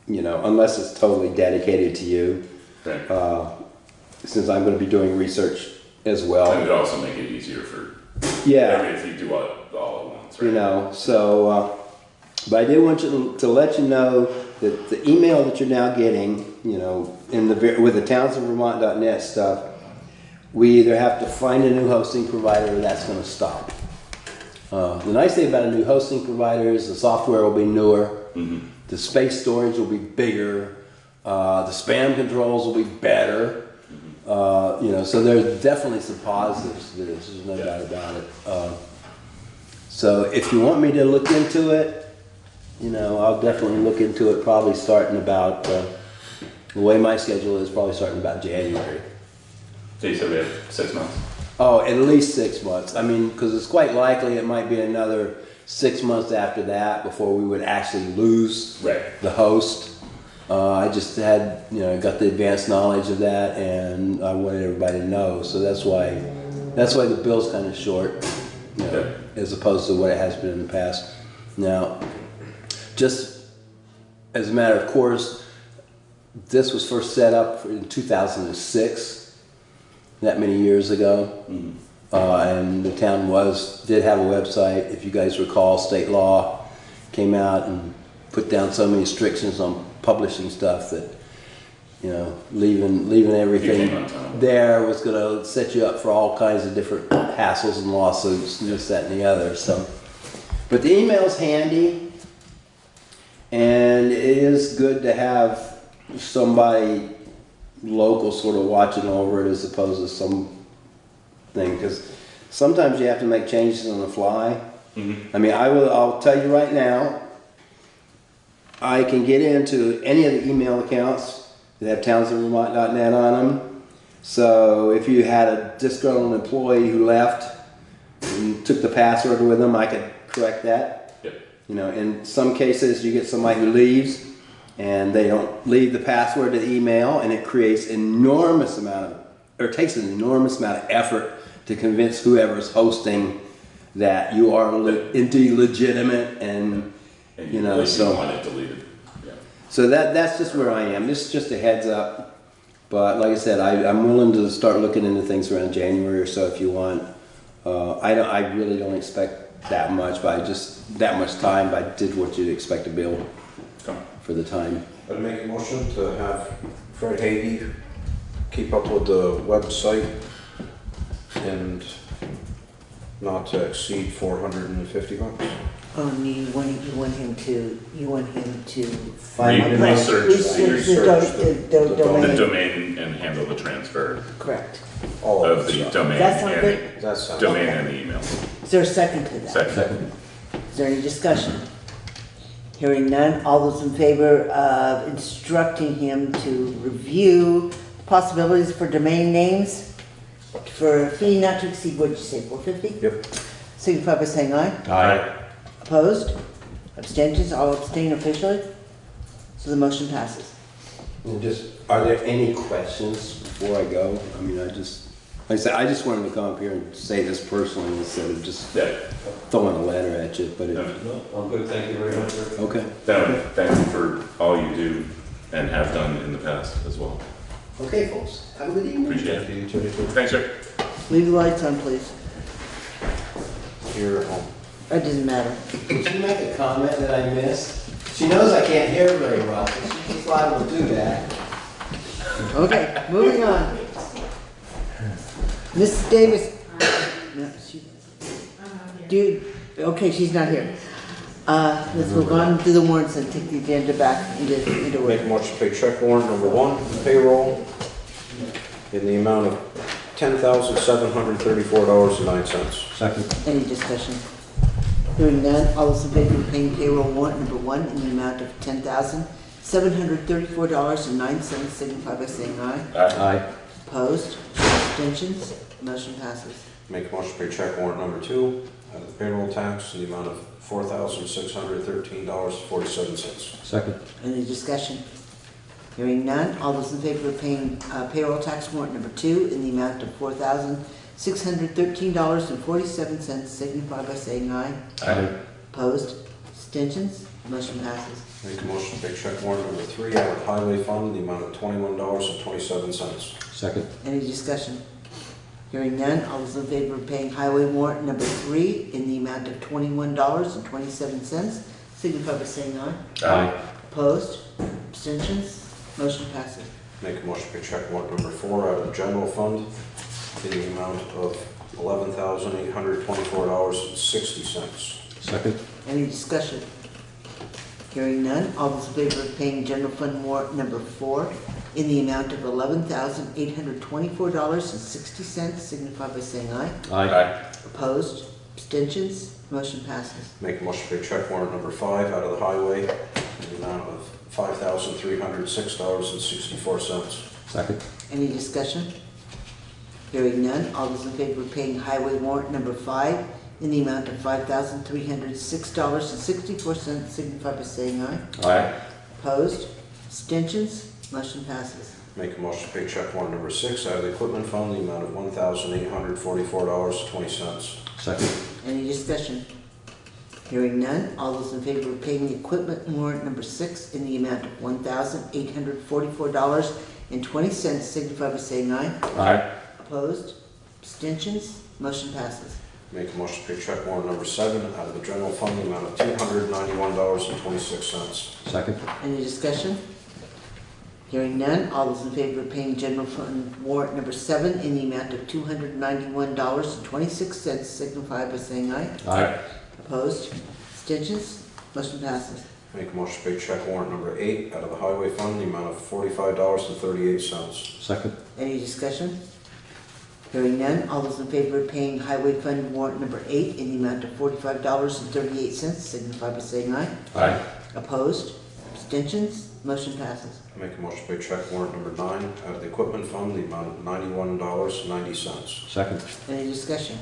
you know, unless it's totally dedicated to you. Right. Since I'm going to be doing research as well. And it would also make it easier for if you do all at once, right? You know, so, but I did want to let you know that the email that you're now getting, you know, with the townsendvermont.net stuff, we either have to find a new hosting provider or that's going to stop. The nice thing about a new hosting provider is the software will be newer, the space storage will be bigger, the spam controls will be better. You know, so there's definitely some positives to this, there's no doubt about it. So if you want me to look into it, you know, I'll definitely look into it, probably starting about, the way my schedule is, probably starting about January. So you said we have 6 months? Oh, at least 6 months. I mean, because it's quite likely it might be another 6 months after that before we would actually lose the host. I just had, you know, got the advanced knowledge of that, and I wanted everybody to know. So that's why the bill's kind of short, you know, as opposed to what it has been in the past. Now, just as a matter of course, this was first set up in 2006, that many years ago, and the town did have a website. If you guys recall, state law came out and put down so many restrictions on publishing stuff that, you know, leaving everything there was going to set you up for all kinds of different hassles and lawsuits and this, that, and the other. So, but the email's handy, and it is good to have somebody local sort of watching over it as opposed to some thing, because sometimes you have to make changes on the fly. I mean, I'll tell you right now, I can get into any of the email accounts that have townsendvermont.net on them. So if you had a disgruntled employee who left and took the password with them, I could correct that. You know, in some cases you get somebody who leaves and they don't leave the password to the email, and it creates takes an enormous amount of effort to convince whoever's hosting that you are indeed legitimate, and you know, so want it deleted. So that's just where I am. This is just a heads up. But like I said, I'm willing to start looking into things around January or so if you want. I really don't expect that much, but that much time. But I did what you'd expect to bill for the time. I'd make a motion to have Fred Hagee keep up with the website and not to exceed $450. Oh, you want him to find research the domain and handle the transfer. Correct. Of the domain That sound good? and the email. Is there a second to that? Second. Is there any discussion? Hearing none, all those in favor of instructing him to review possibilities for domain names for a fee not to exceed, what'd you say, $450? Yep. Signify by saying aye. Aye. Opposed? Abstentions, all abstain officially, so the motion passes. And just, are there any questions before I go? I mean, like I said, I just wanted to come up here and say this personally instead of just throwing a letter at you, but I'm good, thank you very much. Okay. Thank you for all you do and have done in the past as well. Okay, folks, have a good evening. Appreciate it. Thanks, sir. Leave the lights on, please. You're home. It doesn't matter. Did you make a comment that I missed? She knows I can't hear very well, but she's just liable to do that. Okay, moving on. Mrs. Davis. No, okay, she's not here. Let's move on to the warrants and take the agenda back into order. Make a motion to pay check warrant number 1, payroll, in the amount of $10,734.09. Second. Any discussion? Hearing none, all those in favor of paying payroll warrant number 1 in the amount of $10,734.09 signify by saying aye. Aye. Opposed? Abstentions? Motion passes. Make a motion to pay check warrant number 2 out of the payroll tax in the amount of $4,613.47. Second. Any discussion? Hearing none, all those in favor of paying payroll tax warrant number 2 in the amount of $4,613.47 signify by saying aye. Aye. Opposed? Abstentions? Motion passes. Make a motion to pay check warrant number 3 out of the highway fund in the amount of $21.27. Second. Any discussion? Hearing none, all those in favor of paying highway warrant number 3 in the amount of $21.27 signify by saying aye. Aye. Opposed? Abstentions? Motion passes. Make a motion to pay check warrant number 4 out of the general fund in the amount of $11,824.60. Second. Any discussion? Hearing none, all those in favor of paying general fund warrant number 4 in the amount of $11,824.60 signify by saying aye. Aye. Opposed? Abstentions? Motion passes. Make a motion to pay check warrant number 5 out of the highway in the amount of $5,306.64. Second. Any discussion? Hearing none, all those in favor of paying highway warrant number 5 in the amount of $5,306.64 signify by saying aye. Aye. Opposed? Abstentions? Motion passes. Make a motion to pay check warrant number 6 out of the equipment fund in the amount of $1,844.20. Second. Any discussion? Hearing none, all those in favor of paying the equipment warrant number 6 in the amount of $1,844.20 signify by saying aye. Aye. Opposed? Abstentions? Motion passes. Make a motion to pay check warrant number 7 out of the general fund in the amount of $291.26. Second. Any discussion? Hearing none, all those in favor of paying general fund warrant number 7 in the amount of $291.26 signify by saying aye. Aye. Opposed? Abstentions? Motion passes. Make a motion to pay check warrant number 8 out of the highway fund in the amount of $45.38. Second. Any discussion? Hearing none, all those in favor of paying highway fund warrant number 8 in the amount of $45.38 signify by saying aye. Aye. Opposed? Abstentions? Motion passes. Make a motion to pay check warrant number 9 out of the equipment fund in the amount of $91.90. Second. Any discussion?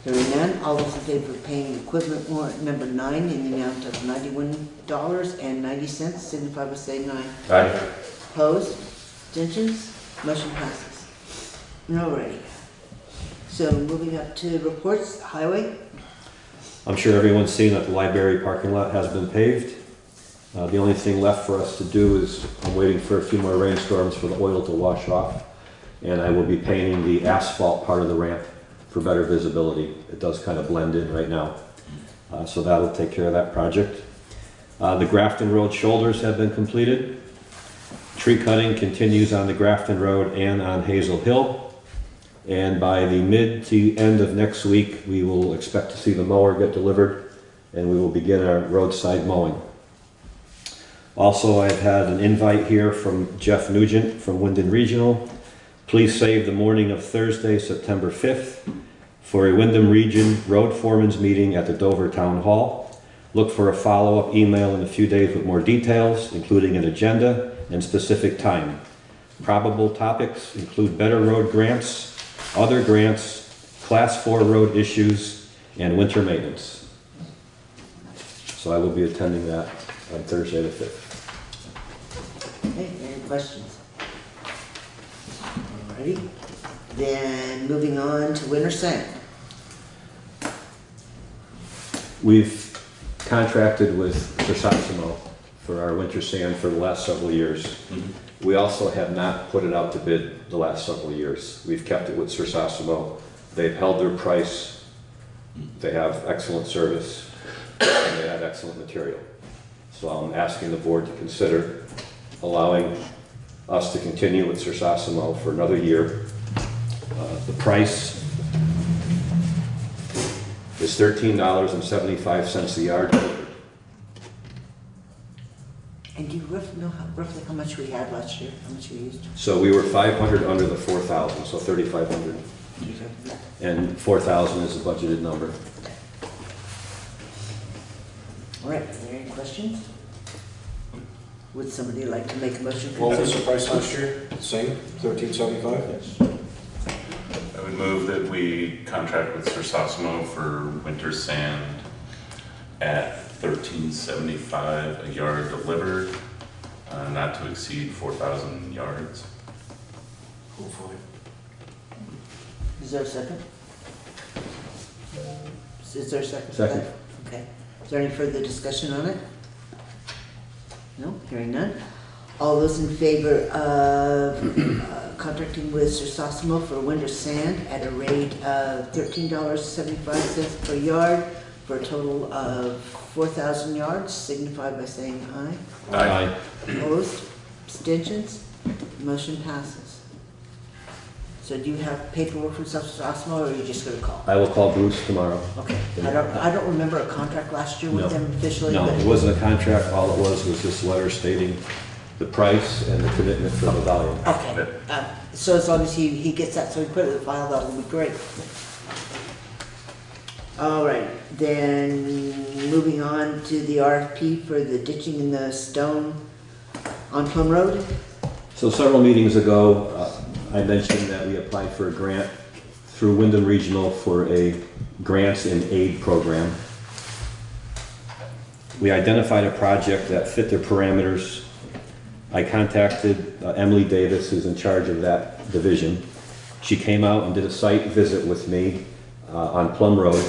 Hearing none, all those in favor of paying equipment warrant number 9 in the amount of $91.90 signify by saying aye. Aye. Opposed? Abstentions? Motion passes. Alrighty. So moving up to reports, highway. I'm sure everyone's seen that the library parking lot has been paved. The only thing left for us to do is I'm waiting for a few more rainstorms for the oil to wash off, and I will be painting the asphalt part of the ramp for better visibility. It does kind of blend in right now. So that'll take care of that project. The Grafton Road shoulders have been completed. Tree cutting continues on the Grafton Road and on Hazel Hill. And by the mid to end of next week, we will expect to see the mower get delivered, and we will begin our roadside mowing. Also, I've had an invite here from Jeff Nugent from Wyndham Regional. Please save the morning of Thursday, September 5th for a Wyndham Region Road Foreman's meeting at the Dover Town Hall. Look for a follow-up email in a few days with more details, including an agenda and specific time. Probable topics include better road grants, other grants, Class 4 road issues, and winter maintenance. So I will be attending that on Thursday the 5th. Okay, any questions? Alrighty, then moving on to winter sand. We've contracted with Versasimo for our winter sand for the last several years. We also have not put it out to bid the last several years. We've kept it with Versasimo. They've held their price. They have excellent service, and they have excellent material. So I'm asking the board to consider allowing us to continue with Versasimo for another year. The price is $13.75 a yard. And do you roughly know roughly how much we had last year, how much we used? So we were 500 under the 4,000, so 3,500. And 4,000 is a budgeted number. All right, are there any questions? Would somebody like to make a motion? What was the price last year? Same, $13.75? Yes. I would move that we contract with Versasimo for winter sand at $13.75 a yard delivered, not to exceed 4,000 yards. Hopefully. Is there a second? Is there a second? Second. Okay. Is there any further discussion on it? No, hearing none. All those in favor of contracting with Versasimo for winter sand at a rate of $13.75 per yard for a total of 4,000 yards, signify by saying aye. Aye. Opposed? Abstentions? Motion passes. So do you have paperwork from Versasimo, or are you just gonna call? I will call Bruce tomorrow. Okay. I don't remember a contract last year with No. them officially. No, but- it wasn't a contract. All it was this letter stating the price and the commitment for the volume. Okay, so as long as he gets that, so we put it in the file, that will be great. All right, then moving on to the RFP for the ditching in the stone on Plum Road. So several meetings ago, I mentioned that we applied for a grant through Wyndham Regional for a grants and aid program. We identified a project that fit their parameters. I contacted Emily Davis, who's in charge of that division. She came out and did a site visit with me on Plum Road.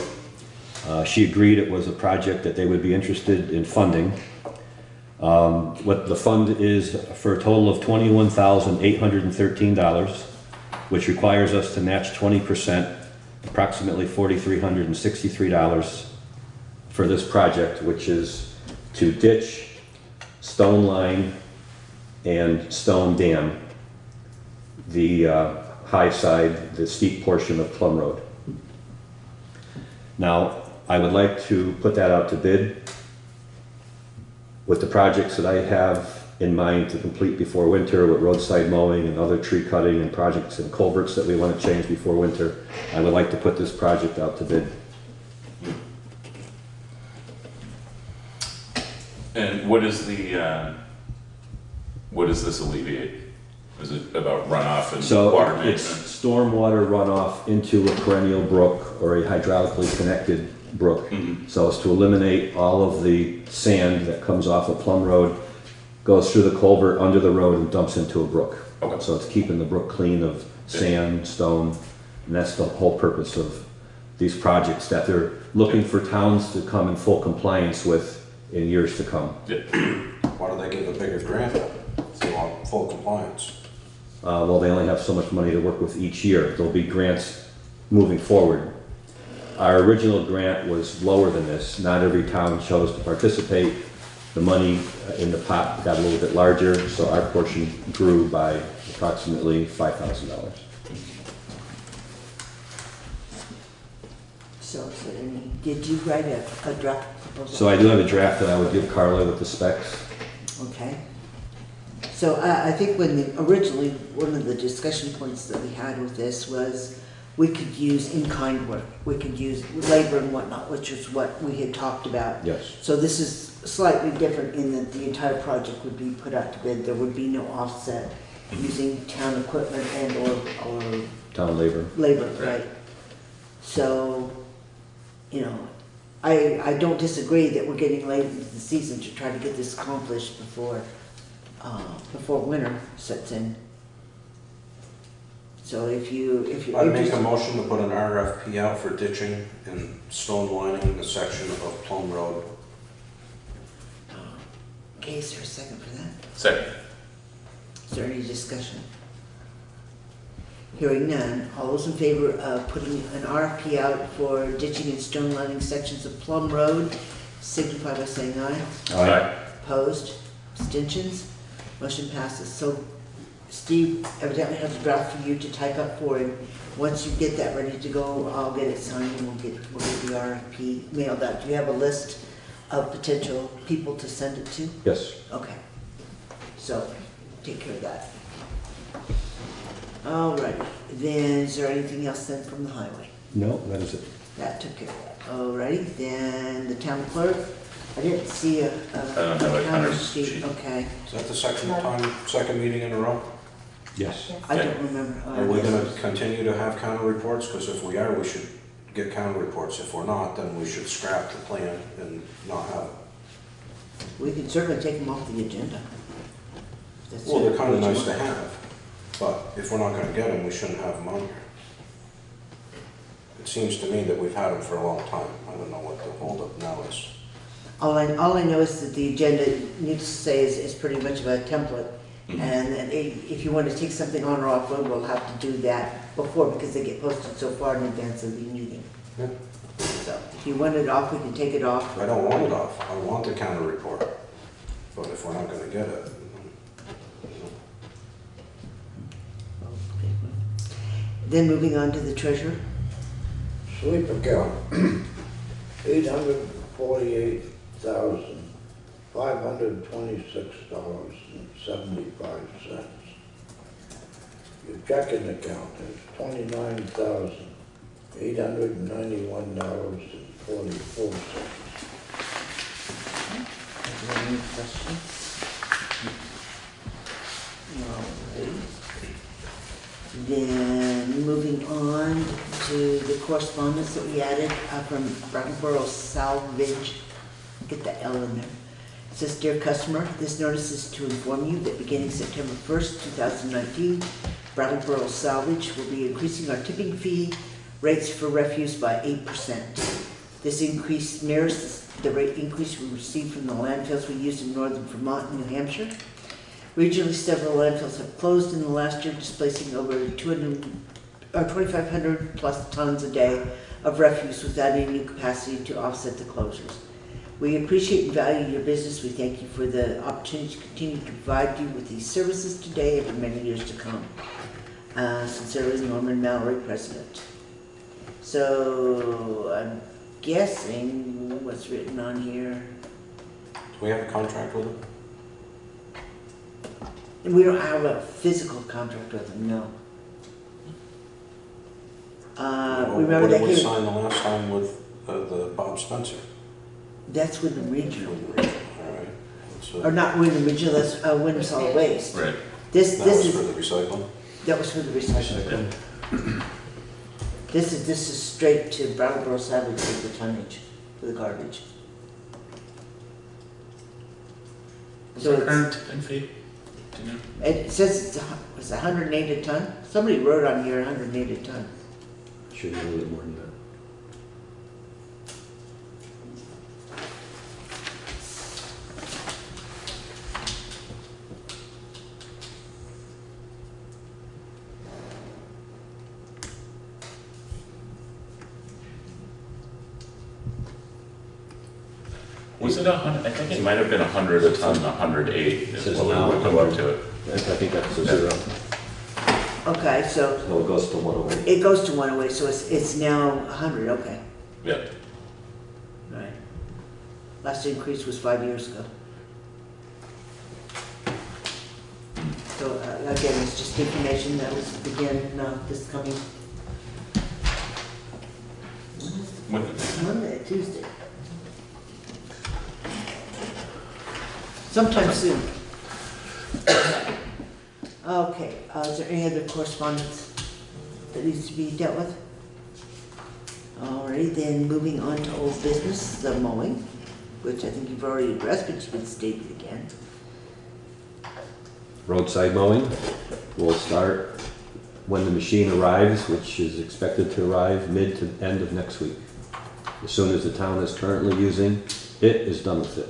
She agreed it was a project that they would be interested in funding. What the fund is for a total of $21,813, which requires us to match 20%, approximately $4,363 for this project, which is to ditch, stone line, and stone dam the high side, the steep portion of Plum Road. Now, I would like to put that out to bid with the projects that I have in mind to complete before winter, with roadside mowing and other tree cutting and projects and culverts that we want to change before winter. I would like to put this project out to bid. And what is the, what does this alleviate? Is it about runoff and water So management? it's stormwater runoff into a perennial brook or a hydraulically connected brook. So it's to eliminate all of the sand that comes off of Plum Road, goes through the culvert under the road and dumps into a brook. Okay. So it's keeping the brook clean of sand, stone, and that's the whole purpose of these projects that they're looking for towns to come in full compliance with in years to come. Why do they give a bigger grant if they want full compliance? Well, they only have so much money to work with each year. There'll be grants moving forward. Our original grant was lower than this. Not every town chose to participate. The money in the pot got a little bit larger, so our portion grew by approximately $5,000. So, did you write a draft proposal? So I do have a draft that I would give Carla with the specs. Okay. So I think originally, one of the discussion points that we had with this was we could use in-kind work. We could use labor and whatnot, which is what we had talked about. Yes. So this is slightly different in that the entire project would be put out to bid. There would be no offset using town equipment and or Town labor. labor, right? So, I don't disagree that we're getting late into the season to try to get this accomplished before winter sets in. So if you're I'd make a interested. motion to put an RFP out for ditching and stone lining the section of Plum Road. Okay, is there a second for that? Second. Is there any discussion? Hearing none, all those in favor of putting an RFP out for ditching and stone lining sections of Plum Road, signify by saying aye. Aye. Opposed? Abstentions? Motion passes. So Steve evidently has a draft for you to type up for him. Once you get that ready to go, I'll get it signed and we'll get the RFP mailed out. Do you have a list of potential people to send it to? Yes. Okay. So, take care of that. All right, then is there anything else then from the highway? No, that is it. That took care of that. All righty, then the town clerk, I didn't see a don't have a counter's sheet. Okay, Is that the second meeting in a row? Yes. I don't remember. Are we gonna continue to have counter reports? Because if we are, we should get counter reports. If we're not, then we should scrap the plan and not have it. We can certainly take them off the agenda. That's Well, they're kind of what you nice to want. have, but if we're not gonna get them, we shouldn't have them on here. It seems to me that we've had them for a long time. I don't know what the holdup now is. All I know is that the agenda, needs to say, is pretty much of a template. And that if you want to take something on or off, we'll have to do that before, because they get posted so far in advance of the meeting. Yeah. So if you want it off, we can take it off. I don't want it off. I want the counter report. But if we're not gonna get it, Then moving on to the treasurer. Sweep account, $848,526.75. Your checking account is $29,891.44. Any questions? All right. Then moving on to the correspondence that we added from Brattleboro Salvage, get the L in there. It says, "Dear customer, this notice is to inform you that beginning September 1st, 2019, Brattleboro Salvage will be increasing our tipping fee rates for refuse by 8%. This increase mirrors the rate increase we received from the landfills we use in northern Vermont and New Hampshire. Regionally, several landfills have closed in the last year, displacing over 2,500 plus tons a day of refuse without any new capacity to offset the closures. We appreciate and value your business. We thank you for the opportunity to continue to provide you with these services today and for many years to come. Sincerely, Norman Mallory, President." So I'm guessing what's written on here. do we have a contract with them? And we don't have a physical contract with them, no. We remember What they did we came, sign the last time with the Bob Spencer? that's with the regional, All right. or not Wyndham Regional, that's Wyndham Solid Waste. Right. This That was is, for the recycling? that was for the recycling. This is straight to Brattleboro Savage for the tonnage, for the garbage. So What's the it's- current tipping fee? Do you know? It says it's 108 a ton. Somebody wrote on here 108 a ton. Should be a little bit more than that. Was it 100? I think it might have been 100 a ton, 108 is Says what we now would go up to it. I think that's a zero. Okay, so So it goes to 108. it goes to 108, so it's now 100, okay. Yep. Right. Last increase was 5 years ago. So again, it's just information that was begin this coming Monday, Tuesday. Sometime soon. Okay, is there any other correspondence that needs to be dealt with? Alrighty, then moving on to old business, the mowing, which I think you've already addressed, but you can state it again. Roadside mowing will start when the machine arrives, which is expected to arrive mid to end of next week. As soon as the town is currently using it is done with it.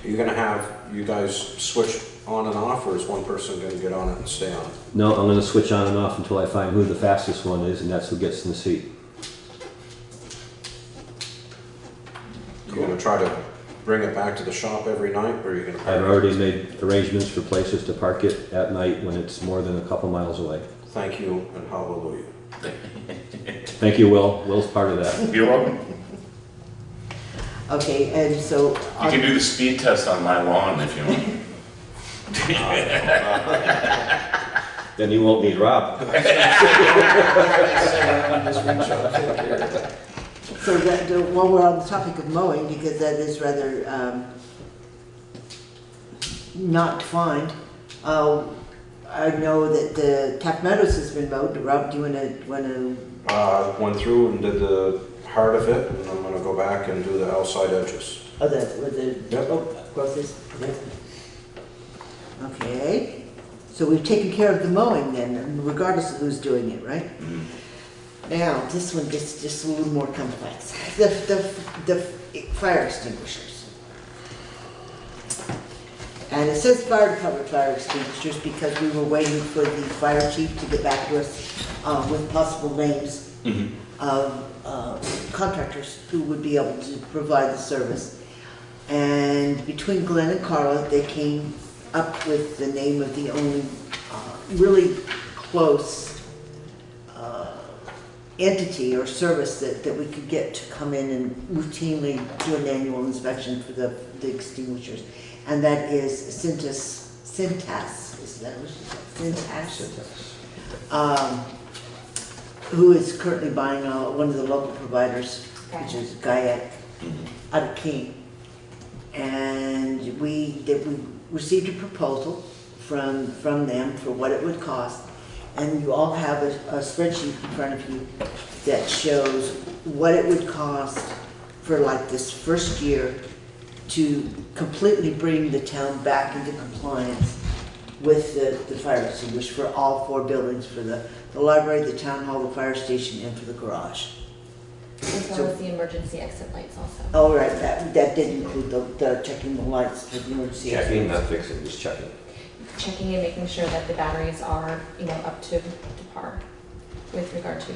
Are you gonna have you guys switch on and off, or is one person gonna get on it and stay on it? No, I'm gonna switch on and off until I find who the fastest one is, and that's who gets in the seat. You're gonna try to bring it back to the shop every night, or are you gonna? I've already made arrangements for places to park it at night when it's more than a couple miles away. Thank you and hallelujah. Thank you, Will. Will's part of that. You're welcome. Okay, and so. You can do the speed test on my lawn if you want. Then you won't need Rob. So that, while we're on the topic of mowing, because that is rather not defined, I know that the Tap Meadows has been mowed. Rob, do you want to? Went through and did the heart of it, and I'm gonna go back and do the outside edges. Oh, that's where the Yep. growth is? Okay, so we've taken care of the mowing then, regardless of who's doing it, right? Now, this one gets just a little more complex. The fire extinguishers. And it says fire department fire extinguishers because we were waiting for the fire chief to get back to us with possible names of contractors who would be able to provide the service. And between Glenn and Carla, they came up with the name of the only really close entity or service that we could get to come in and routinely do an annual inspection for the extinguishers. And that is Cintas, is that what she said? Cintas. Who is currently buying one of the local providers, which is Guyette, out of Keene. And we received a proposal from them for what it would cost. And you all have a spreadsheet in front of you that shows what it would cost for like this first year to completely bring the town back into compliance with the fire extinguisher for all 4 buildings, for the library, the town hall, the fire station, and for the garage. As well as the emergency exit lights also. Oh, right, that did include the checking the lights for the emergency exit. Checking, not fixing, just checking. Checking and making sure that the batteries are, up to par with regard to,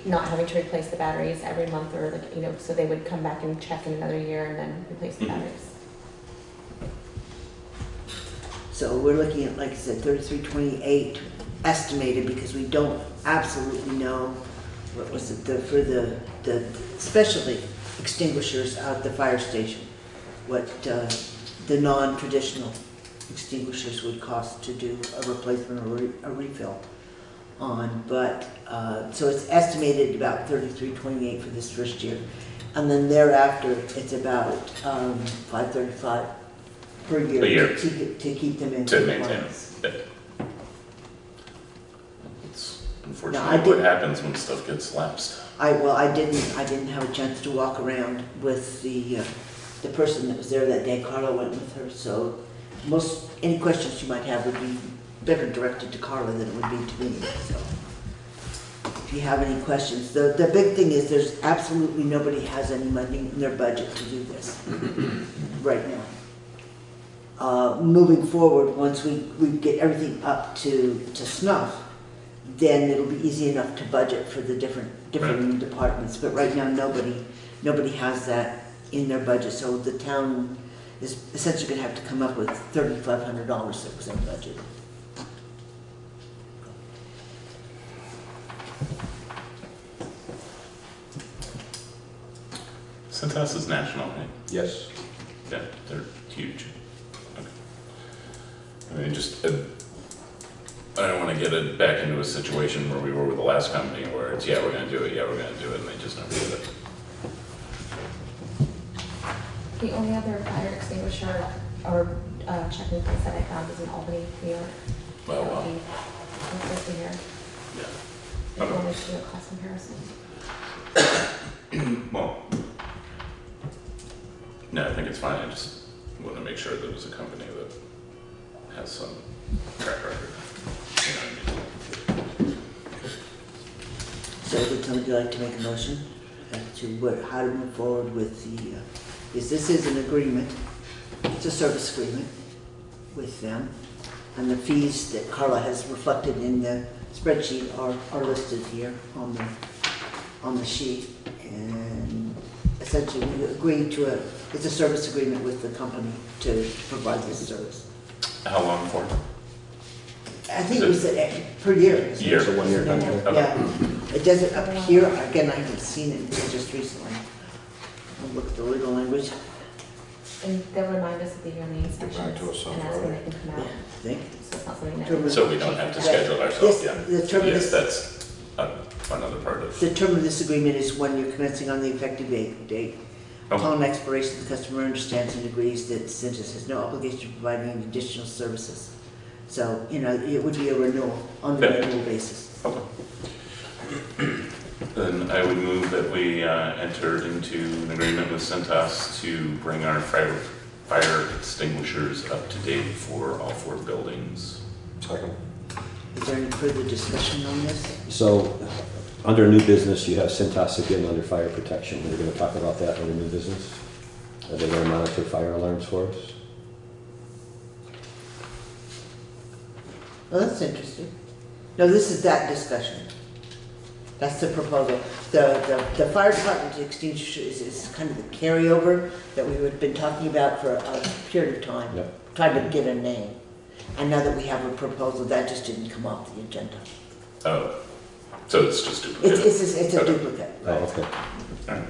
not having to replace the batteries every month or so they would come back and check in another year and then replace the batteries. So we're looking at, like I said, 3328 estimated because we don't absolutely know what was it for the specialty extinguishers out at the fire station, what the non-traditional extinguishers would cost to do a replacement or a refill on, but so it's estimated about $33.28 for this first year, and then thereafter it's about $535 per year, to keep them in compliance. It's unfortunately what happens when stuff gets lapsed. I didn't have a chance to walk around with the person that was there that day. Carla went with her, so any questions you might have would be better directed to Carla than it would be to me. So if you have any questions, the big thing is there's absolutely nobody has any money in their budget to do this right now. Moving forward, once we get everything up to snuff, then it'll be easy enough to budget for the different departments. But right now, nobody has that in their budget, so the town is essentially going to have to come up with $3,500 that was in budget. Cintas is national, right? Yes. Yeah, they're huge. Okay. I don't want to get it back into a situation where we were with the last company where it's, we're going to do it, and they just never did it. The only other fire extinguisher or checking place that I found is in Albany, New York. Well, That would be here. yeah. If you want to do a cost comparison. Well, no, I think it's fine. I just want to make sure that it was a company that has some track record. You know what I mean? So would somebody like to make a motion as to how to move forward with the, this is an agreement, it's a service agreement with them, and the fees that Carla has reflected in the spreadsheet are listed here on the sheet. And essentially we agreed to it's a service agreement with the company to provide this service. How long for? I think it was per year. Year. It's a 1 year contract. Yeah, it doesn't appear, again, I haven't seen it until just recently. I'll look at the legal language. And they'll remind us of the yearly Get back inspections to us on and ask when they Friday. can come out. Think. So it's not something that. So we don't have to schedule ourselves, yeah. The term of Yes, this, that's another part of the term of this agreement is 1 year commencing on the effective date. Upon expiration, the customer understands and agrees that Centus has no obligation to provide any additional services. So, you know, it would be a renewal on the renewal basis. Okay. Then I would move that we enter into an agreement with Centos to bring our fire extinguishers up to date for all 4 buildings. Second. Is there any further discussion on this? So, under new business, you have Cintas again under fire protection. We're going to talk about that under new business. Are they going to monitor fire alarms for us? Well, that's interesting. No, this is that discussion. That's the proposal. The fire department extinguisher is kind of the carryover that we have been talking about for a period of time, trying to get a name. And now that we have a proposal, that just didn't come off the agenda. Oh, so it's just duplicate? It's a duplicate. Oh, okay. All right.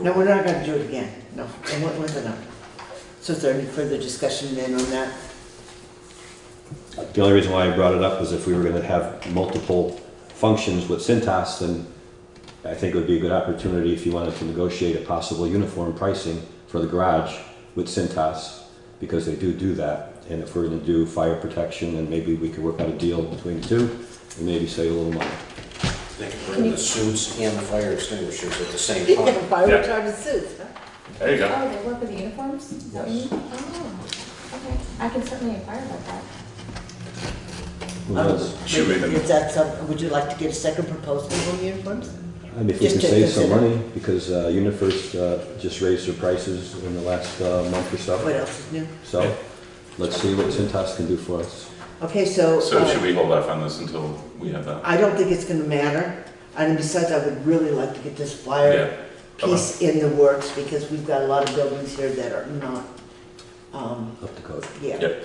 No, we're not going to do it again. No, it wasn't enough. So is there any further discussion then on that? The only reason why I brought it up is if we were going to have multiple functions with Cintas, then I think it would be a good opportunity if you wanted to negotiate a possible uniform pricing for the garage with Cintas, because they do that. And if we're going to do fire protection, then maybe we could work out a deal between the two and maybe save a little money. They can bring the suits and the fire extinguishers at the same Yeah, time. fire retardant suits, huh? There you go. Oh, they work with the uniforms? Is that what you mean? Oh, okay. I can certainly inquire about that. Should we then? Is that would you like to get a second proposal on the uniforms? I mean, if we Just can to save some consider. money, because UniFirst just raised their prices in the last month or so. What else is new? So, let's see what Cintas can do for us. Okay, so. So should we hold off on this until we have that? I don't think it's gonna matter. And besides, I would really like to get this fire piece in the works, because we've got a lot of buildings here that are not, Up to code. yeah. Yep.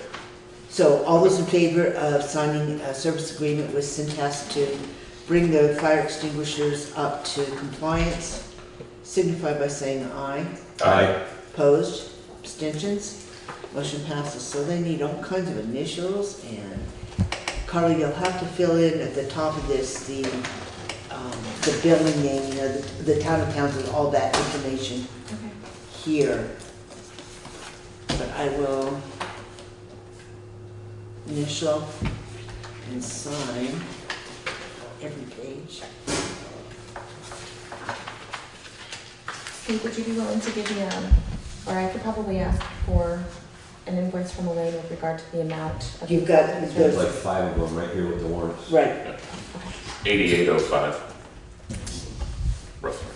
So all those in favor of signing a service agreement with Cintas to bring the fire extinguishers up to compliance, signify by saying aye. Aye. Opposed? Abstentions? Motion passes. So they need all kinds of initials, and Carly, you'll have to fill in at the top of this the building name, you know, the town of Townsend, all that information here. But I will initial and sign every page. Steve, would you be willing to give me or I could probably ask for an invoice from Elaine with regard to the amount of. You've got There's like 5 of them right here with the warrants. Right. 8805. Roughly.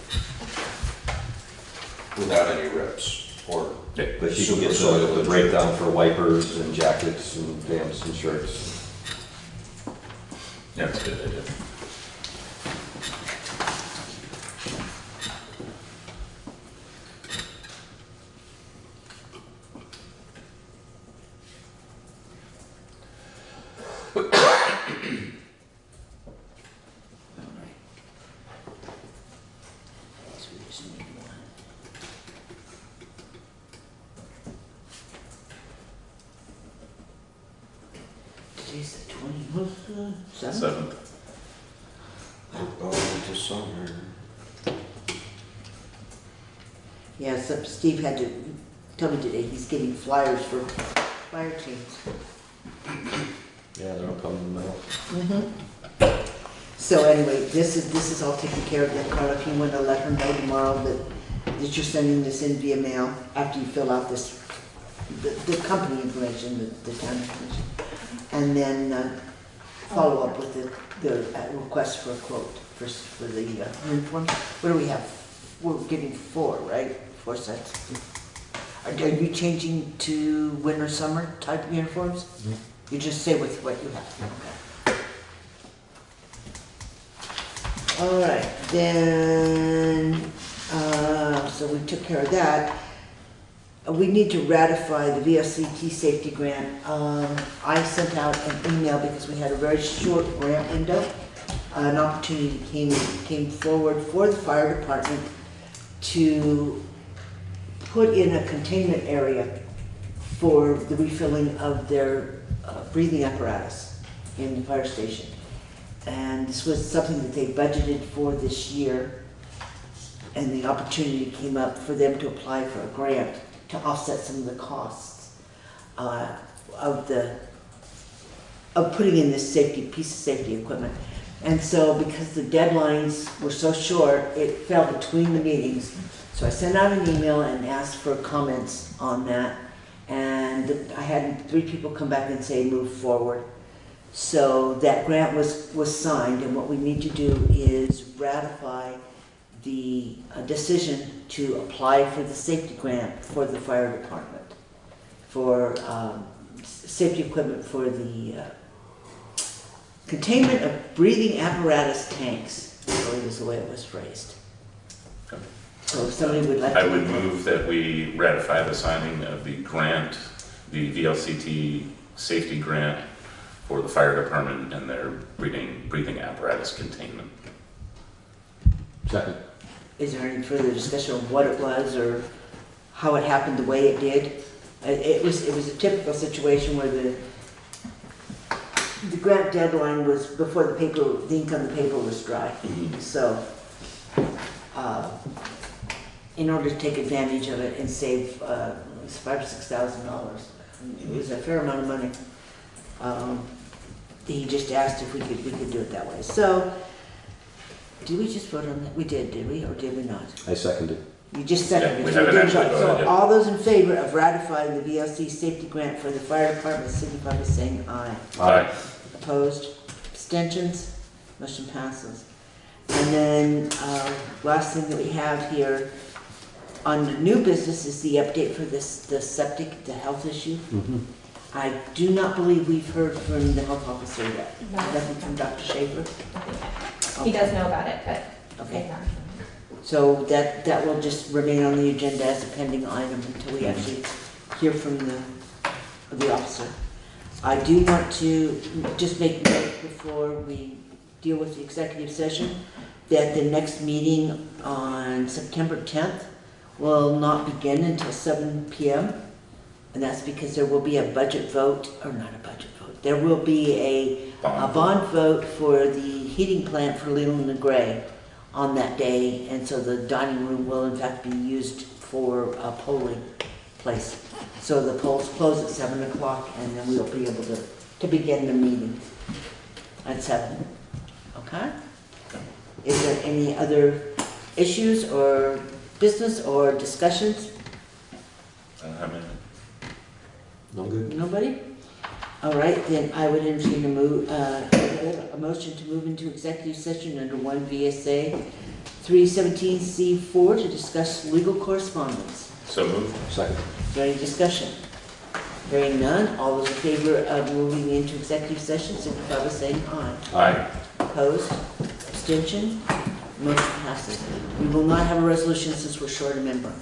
Without any rips or. But you can get the breakdown for wipers and jackets and pants and shirts. Yeah, that's a good idea. Today's the 20th, 7th. Oh, into summer. Yeah, so Steve had to tell me today he's getting flyers for fire teams. Yeah, they're all coming in the mail. So anyway, this is all taken care of. Then Carla, if you want to let her know tomorrow that you're sending this in via mail after you fill out this, the company information, the town information. And then follow up with the request for a quote for the uniforms. What do we have? We're getting 4, right? 4 sets. Are you changing to winter, summer type uniforms? You just stay with what you have. Okay. All right, then, so we took care of that. We need to ratify the VLCT safety grant. I sent out an email because we had a very short grant window. An opportunity came forward for the fire department to put in a containment area for the refilling of their breathing apparatus in the fire station. And this was something that they budgeted for this year, and the opportunity came up for them to apply for a grant to offset some of the costs of putting in this piece of safety equipment. And so because the deadlines were so short, it fell between the meetings. So I sent out an email and asked for comments on that. And I had 3 people come back and say move forward. So that grant was signed, and what we need to do is ratify the decision to apply for the safety grant for the fire department for safety equipment for the containment of breathing apparatus tanks, I believe is the way it was phrased. So if somebody would like to... I would move that we ratify the signing of the grant, the VLCT safety grant for the fire department and their breathing apparatus containment. Second. Is there any further discussion of what it was or how it happened the way it did? It was a typical situation where the grant deadline was before the ink on the paper was dry. So, in order to take advantage of it and save $5,000 or $6,000, it was a fair amount of money. He just asked if we could do it that way. So, did we just vote on that? We did we, or did we not? I seconded. You just seconded. Yeah, we So haven't didn't actually vote. voted So yet. all those in favor of ratifying the VLC safety grant for the fire department signify by saying aye. Aye. Opposed? Abstentions? Motion passes. And then, last thing that we have here on the new business is the update for the septic, the health issue. I do not believe we've heard from the health officer yet. No. Nothing from Dr. Schaefer? He does know about it, but. Okay. So that will just remain on the agenda as a pending item until we actually hear from the officer. I do want to just make note before we deal with the executive session that the next meeting on September 10th will not begin until 7 p.m. And that's because there will be a budget vote, or not a budget vote, there will be a bond vote for the heating plant for Leland and Gray on that day. And so the dining room will in fact be used for a polling place. So the polls close at 7 o'clock and then we'll be able to begin the meeting at 7. Okay? Is there any other issues or business or discussions? I don't have any. No good. Nobody? All right, then I would entertain a motion to move into executive session under 1 VSA 317C4 to discuss legal correspondence. So moved. Second. Is there any discussion? Hearing none, all those in favor of moving into executive session signify by saying aye. Aye. Opposed? Abstention? Motion passes. We will not have a resolution since we're short a member.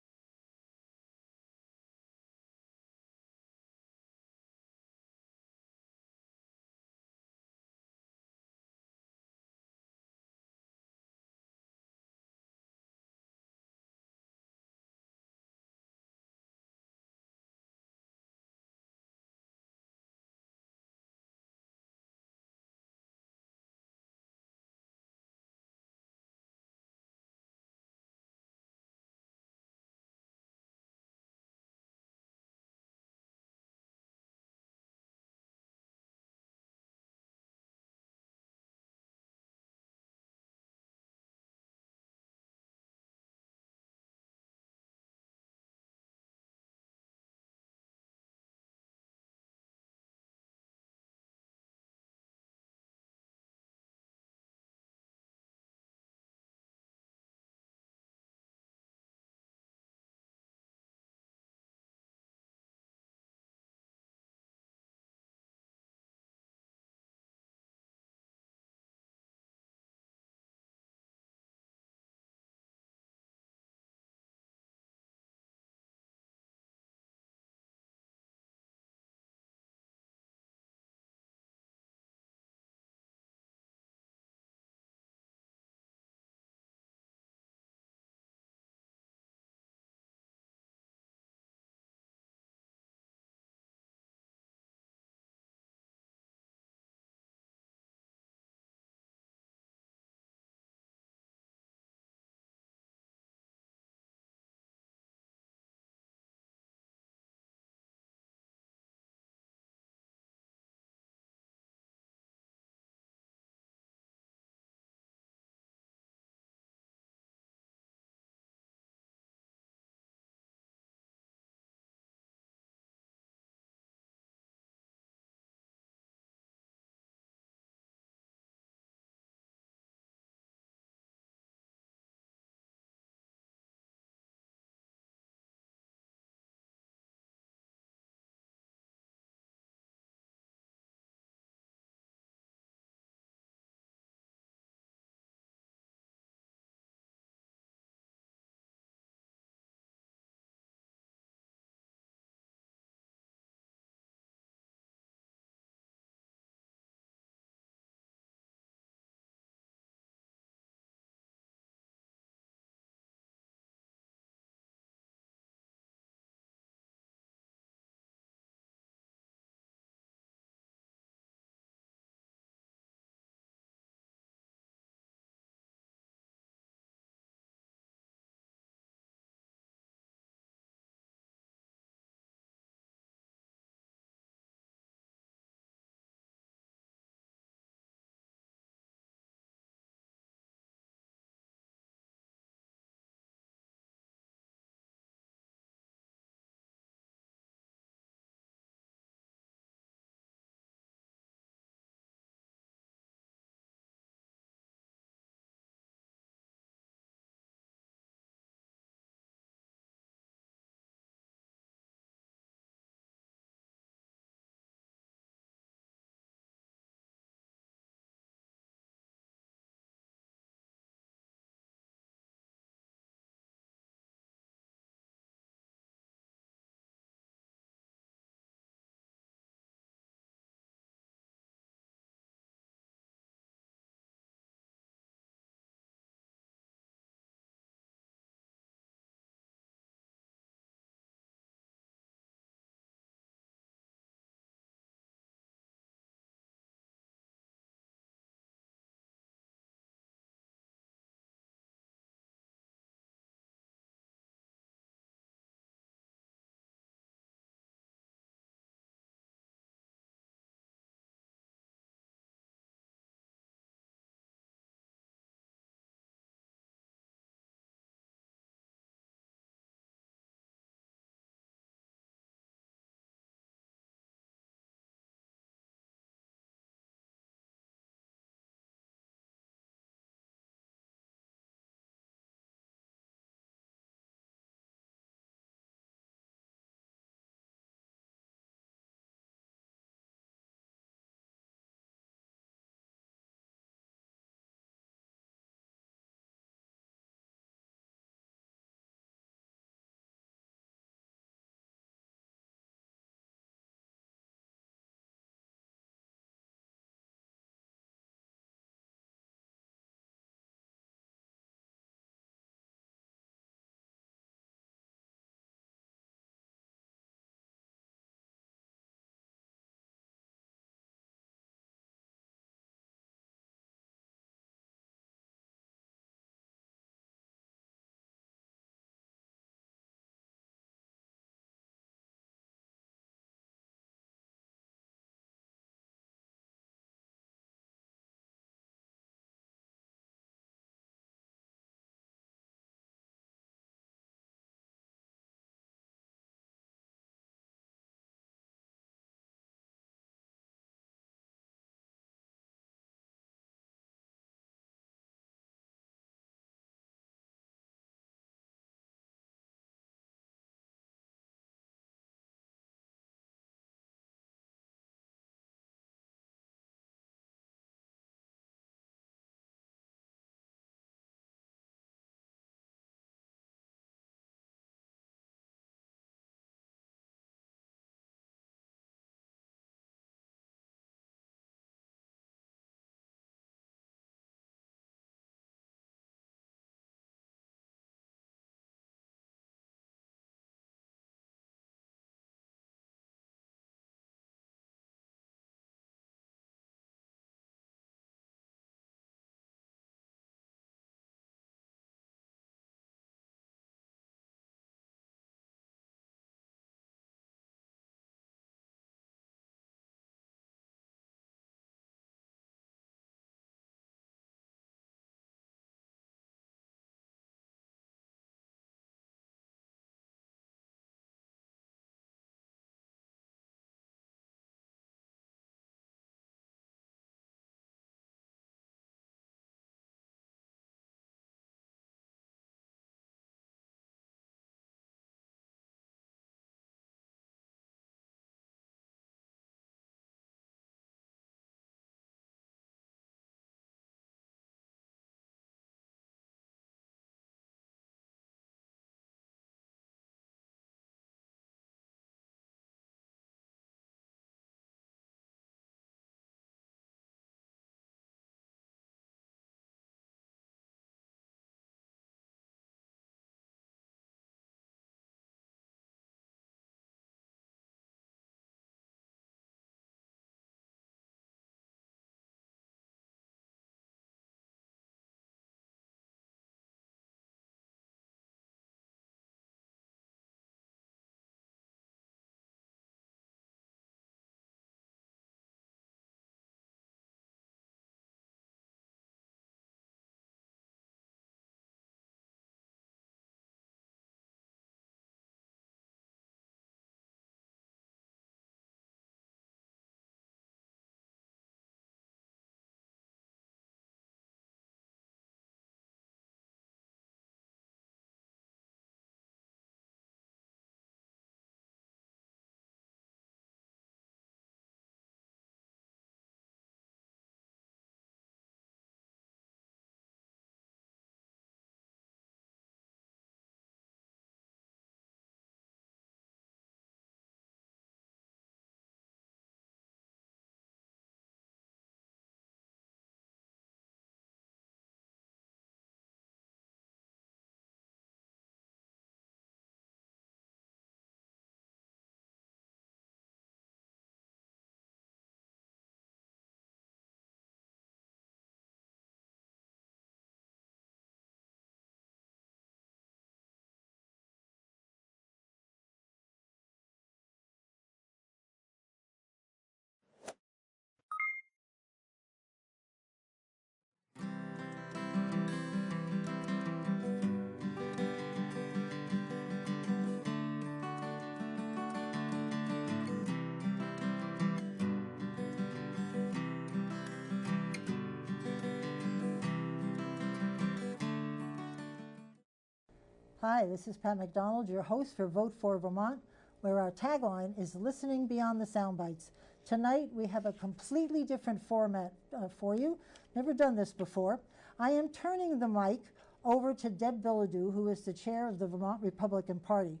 Hi, this is Pat McDonald, your host for Vote for Vermont, where our tagline is listening beyond the sound bites. Tonight we have a completely different format for you. Never done this before. I am turning the mic over to Deb Bilodeau, who is the chair of the Vermont Republican Party.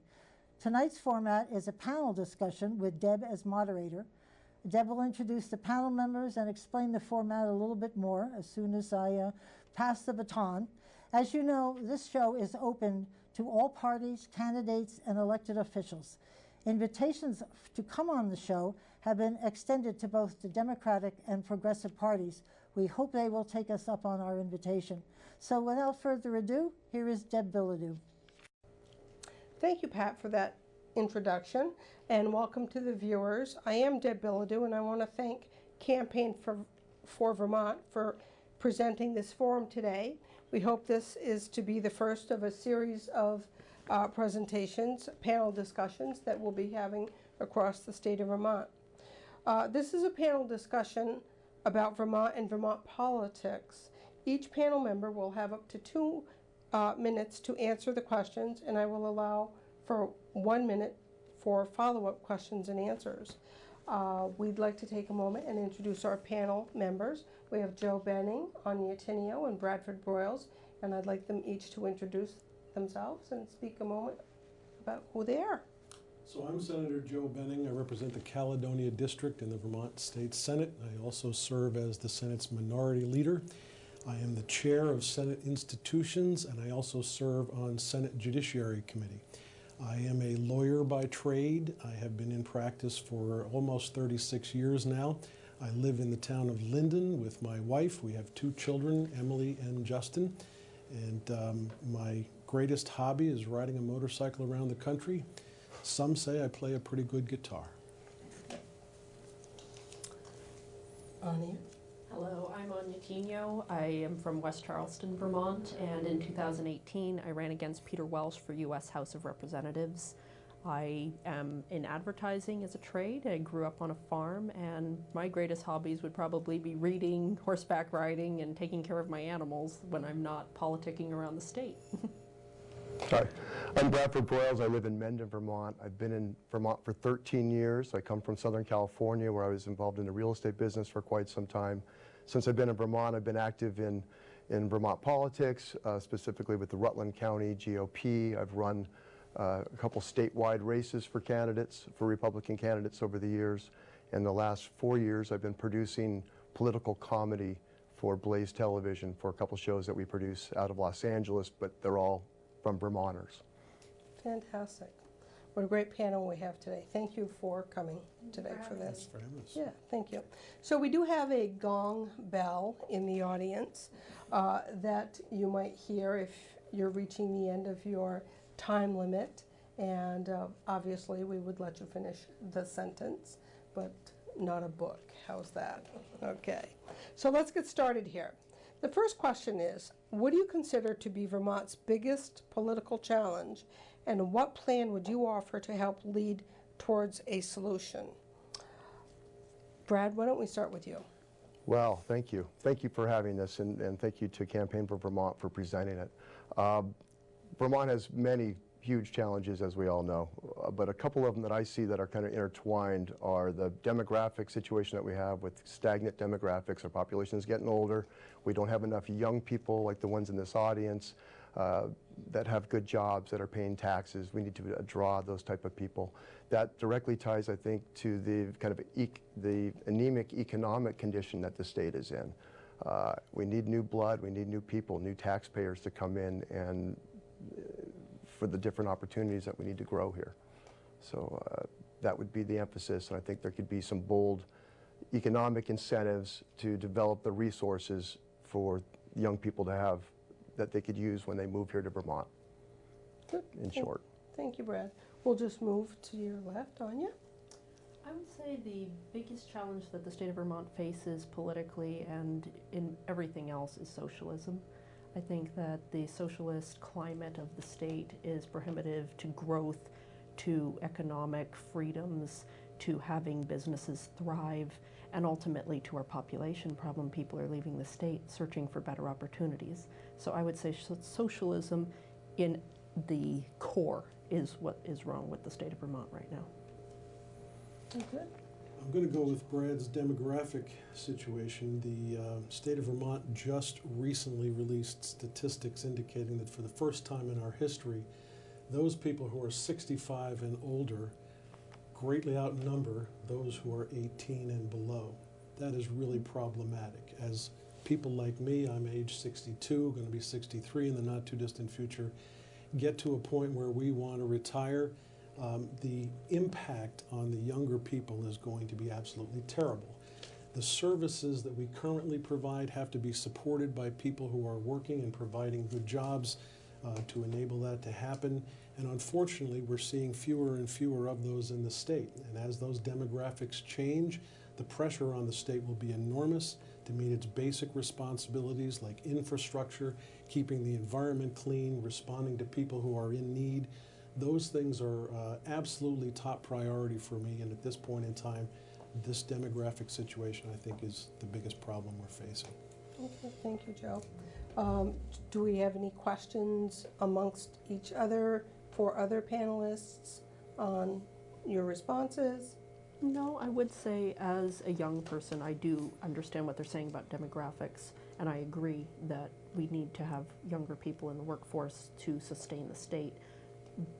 Tonight's format is a panel discussion with Deb as moderator. Deb will introduce the panel members and explain the format a little bit more as soon as I pass the baton. As you know, this show is open to all parties, candidates, and elected officials. Invitations to come on the show have been extended to both the Democratic and Progressive parties. We hope they will take us up on our invitation. So without further ado, here is Deb Bilodeau. Thank you, Pat, for that introduction, and welcome to the viewers. I am Deb Bilodeau, and I want to thank Campaign for Vermont for presenting this forum today. We hope this is to be the first of a series of presentations, panel discussions that we'll be having across the state of Vermont. This is a panel discussion about Vermont and Vermont politics. Each panel member will have up to 2 minutes to answer the questions, and I will allow for 1 minute for follow-up questions and answers. We'd like to take a moment and introduce our panel members. We have Joe Benning, Anya Tinio, and Bradford Broyles, and I'd like them each to introduce themselves and speak a moment about who they are. So I'm Senator Joe Benning. I represent the Caledonia District in the Vermont State Senate. I also serve as the Senate's minority leader. I am the chair of Senate Institutions, and I also serve on Senate Judiciary Committee. I am a lawyer by trade. I have been in practice for almost 36 years now. I live in the town of Linden with my wife. We have 2 children, Emily and Justin. And my greatest hobby is riding a motorcycle around the country. Some say I play a pretty good guitar. Anya. Hello, I'm Anya Tinio. I am from West Charleston, Vermont, and in 2018 I ran against Peter Welsh for U.S. House of Representatives. I am in advertising as a trade. I grew up on a farm, and my greatest hobbies would probably be reading, horseback riding, and taking care of my animals when I'm not politicking around the state. Hi, I'm Bradford Broyles. I live in Mendon, Vermont. I've been in Vermont for 13 years. I come from Southern California, where I was involved in the real estate business for quite some time. Since I've been in Vermont, I've been active in Vermont politics, specifically with the Rutland County GOP. I've run a couple statewide races for candidates, for Republican candidates over the years. In the last 4 years, I've been producing political comedy for Blaze Television for a couple shows that we produce out of Los Angeles, but they're all from Vermonters. Fantastic. What a great panel we have today. Thank you for coming today for this. Thanks for having us. Yeah, thank you. So we do have a gong bell in the audience that you might hear if you're reaching the end of your time limit. And obviously we would let you finish the sentence, but not a book. How's that? Okay. So let's get started here. The first question is, what do you consider to be Vermont's biggest political challenge, and what plan would you offer to help lead towards a solution? Brad, why don't we start with you? Well, thank you. Thank you for having this, and thank you to Campaign for Vermont for presenting it. Vermont has many huge challenges, as we all know, but a couple of them that I see that are kind of intertwined are the demographic situation that we have with stagnant demographics. Our population is getting older. We don't have enough young people like the ones in this audience that have good jobs, that are paying taxes. We need to draw those type of people. That directly ties, I think, to the kind of the anemic economic condition that the state is in. We need new blood, we need new people, new taxpayers to come in and for the different opportunities that we need to grow here. So that would be the emphasis, and I think there could be some bold economic incentives to develop the resources for young people to have that they could use when they move here to Vermont, in short. Thank you, Brad. We'll just move to your left, Anya. I would say the biggest challenge that the state of Vermont faces politically and in everything else is socialism. I think that the socialist climate of the state is prohibitive to growth, to economic freedoms, to having businesses thrive, and ultimately to our population problem. People are leaving the state searching for better opportunities. So I would say socialism in the core is what is wrong with the state of Vermont right now. Okay. I'm going to go with Brad's demographic situation. The state of Vermont just recently released statistics indicating that for the first time in our history, those people who are 65 and older greatly outnumber those who are 18 and below. That is really problematic. As people like me, I'm age 62, going to be 63 in the not too distant future, get to a point where we want to retire, the impact on the younger people is going to be absolutely terrible. The services that we currently provide have to be supported by people who are working and providing good jobs to enable that to happen. And unfortunately, we're seeing fewer and fewer of those in the state. And as those demographics change, the pressure on the state will be enormous to meet its basic responsibilities like infrastructure, keeping the environment clean, responding to people who are in need. Those things are absolutely top priority for me, and at this point in time, this demographic situation, I think, is the biggest problem we're facing. Okay, thank you, Joe. Do we have any questions amongst each other for other panelists on your responses? No, I would say as a young person, I do understand what they're saying about demographics, and I agree that we need to have younger people in the workforce to sustain the state,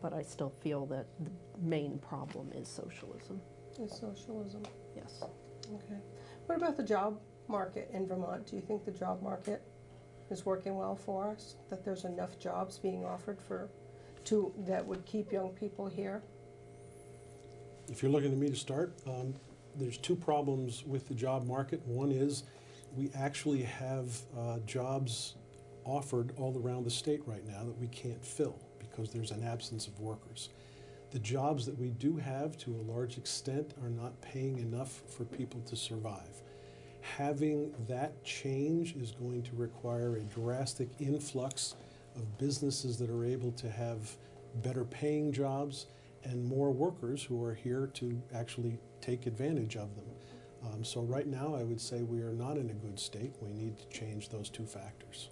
but I still feel that the main problem is socialism. Is socialism? Yes. Okay. What about the job market in Vermont? Do you think the job market is working well for us? That there's enough jobs being offered that would keep young people here? If you're looking to me to start, there's two problems with the job market. One is we actually have jobs offered all around the state right now that we can't fill because there's an absence of workers. The jobs that we do have, to a large extent, are not paying enough for people to survive. Having that change is going to require a drastic influx of businesses that are able to have better paying jobs and more workers who are here to actually take advantage of them. So right now, I would say we are not in a good state. We need to change those two factors.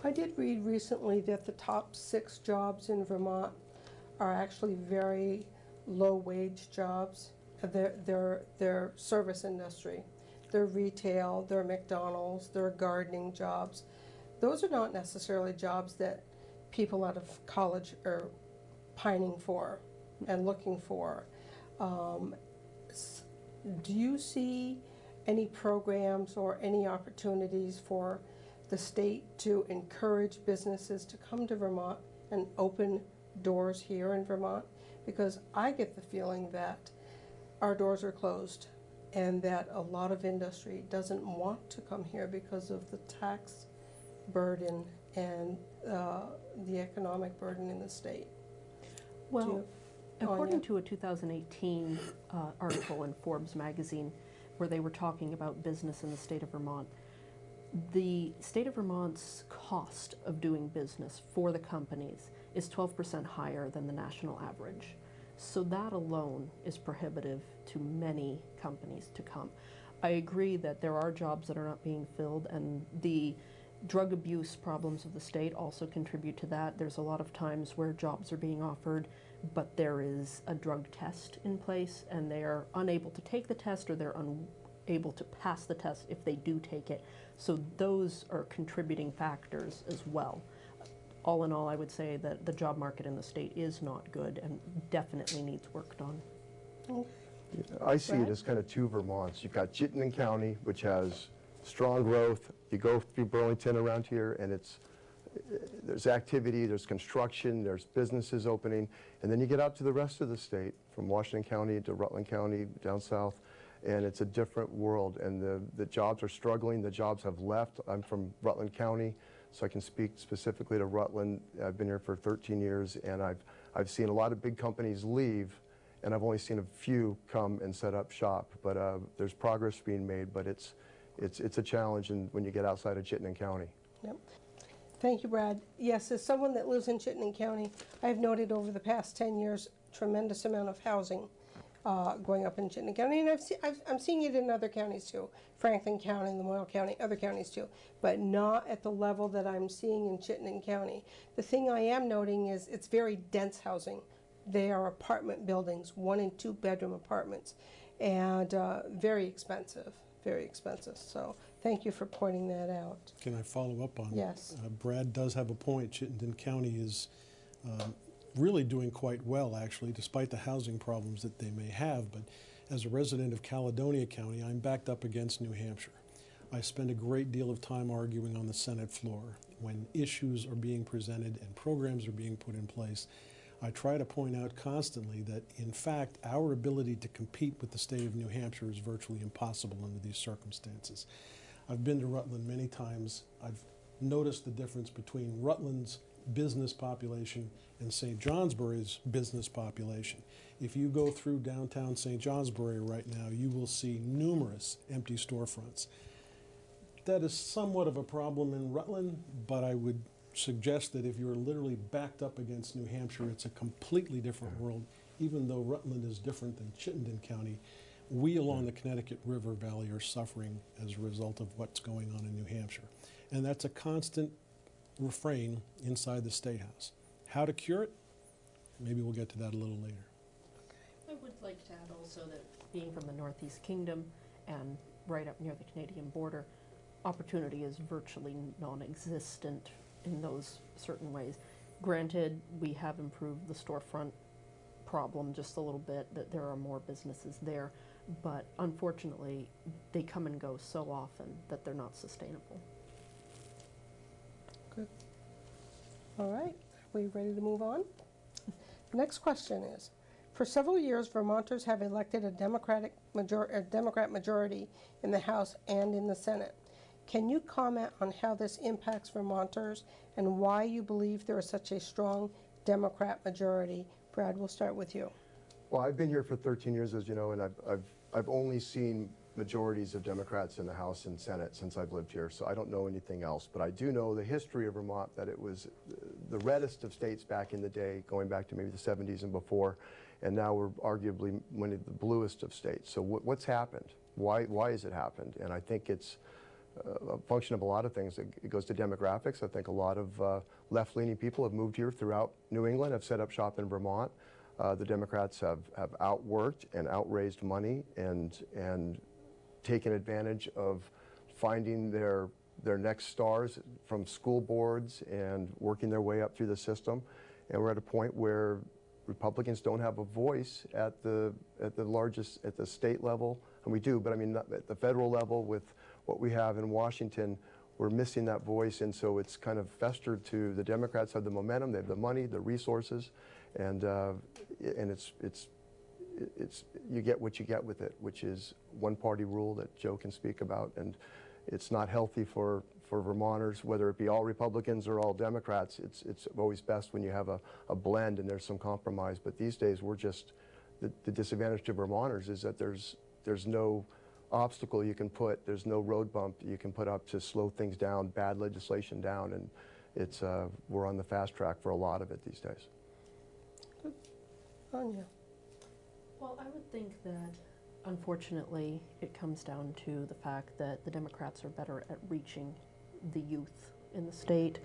I did read recently that the top 6 jobs in Vermont are actually very low-wage jobs. They're service industry. They're retail, they're McDonald's, they're gardening jobs. Those are not necessarily jobs that people out of college are pining for and looking for. Do you see any programs or any opportunities for the state to encourage businesses to come to Vermont and open doors here in Vermont? Because I get the feeling that our doors are closed and that a lot of industry doesn't want to come here because of the tax burden and the economic burden in the state. Well, according to a 2018 article in Forbes magazine where they were talking about business in the state of Vermont, the state of Vermont's cost of doing business for the companies is 12% higher than the national average. So that alone is prohibitive to many companies to come. I agree that there are jobs that are not being filled, and the drug abuse problems of the state also contribute to that. There's a lot of times where jobs are being offered, but there is a drug test in place, and they are unable to take the test, or they're unable to pass the test if they do take it. So those are contributing factors as well. All in all, I would say that the job market in the state is not good and definitely needs worked on. I see it as kind of two Vermonts. You've got Chittenden County, which has strong growth. You go through Burlington around here, and there's activity, there's construction, there's businesses opening, and then you get out to the rest of the state, from Washington County to Rutland County, down south, and it's a different world, and the jobs are struggling. The jobs have left. I'm from Rutland County, so I can speak specifically to Rutland. I've been here for 13 years, and I've seen a lot of big companies leave, and I've only seen a few come and set up shop. But there's progress being made, but it's a challenge when you get outside of Chittenden County. Yep. Thank you, Brad. Yes, as someone that lives in Chittenden County, I've noted over the past 10 years tremendous amount of housing going up in Chittenden County, and I'm seeing it in other counties too, Franklin County, Lamoille County, other counties too, but not at the level that I'm seeing in Chittenden County. The thing I am noting is it's very dense housing. They are apartment buildings, 1 and 2 bedroom apartments, and very expensive, very expensive. So thank you for pointing that out. Can I follow up on? Yes. Brad does have a point. Chittenden County is really doing quite well, actually, despite the housing problems that they may have. But as a resident of Caledonia County, I'm backed up against New Hampshire. I spend a great deal of time arguing on the Senate floor. When issues are being presented and programs are being put in place, I try to point out constantly that, in fact, our ability to compete with the state of New Hampshire is virtually impossible under these circumstances. I've been to Rutland many times. I've noticed the difference between Rutland's business population and St. Johnsbury's business population. If you go through downtown St. Johnsbury right now, you will see numerous empty storefronts. That is somewhat of a problem in Rutland, but I would suggest that if you're literally backed up against New Hampshire, it's a completely different world. Even though Rutland is different than Chittenden County, we along the Connecticut River Valley are suffering as a result of what's going on in New Hampshire. And that's a constant refrain inside the State House. How to cure it? Maybe we'll get to that a little later. I would like to add also that being from the Northeast Kingdom and right up near the Canadian border, opportunity is virtually non-existent in those certain ways. Granted, we have improved the storefront problem just a little bit, that there are more businesses there, but unfortunately, they come and go so often that they're not sustainable. Good. All right, are we ready to move on? Next question is, for several years, Vermonters have elected a Democrat majority in the House and in the Senate. Can you comment on how this impacts Vermonters and why you believe there is such a strong Democrat majority? Brad, we'll start with you. Well, I've been here for 13 years, as you know, and I've only seen majorities of Democrats in the House and Senate since I've lived here, so I don't know anything else. But I do know the history of Vermont, that it was the reddest of states back in the day, going back to maybe the 70s and before, and now we're arguably one of the bluest of states. So what's happened? Why has it happened? And I think it's a function of a lot of things. It goes to demographics. I think a lot of left-leaning people have moved here throughout New England, have set up shop in Vermont. The Democrats have outworked and outraised money and taken advantage of finding their next stars from school boards and working their way up through the system. And we're at a point where Republicans don't have a voice at the state level, and we do, but I mean at the federal level with what we have in Washington. We're missing that voice, and so it's kind of festered to the Democrats have the momentum, they have the money, the resources, and it's you get what you get with it, which is one-party rule that Joe can speak about, and it's not healthy for Vermonters, whether it be all Republicans or all Democrats. It's always best when you have a blend and there's some compromise, but these days we're just, the disadvantage to Vermonters is that there's no obstacle you can put, there's no road bump you can put up to slow things down, bad legislation down, and it's we're on the fast track for a lot of it these days. Good. Anya. Well, I would think that, unfortunately, it comes down to the fact that the Democrats are better at reaching the youth in the state.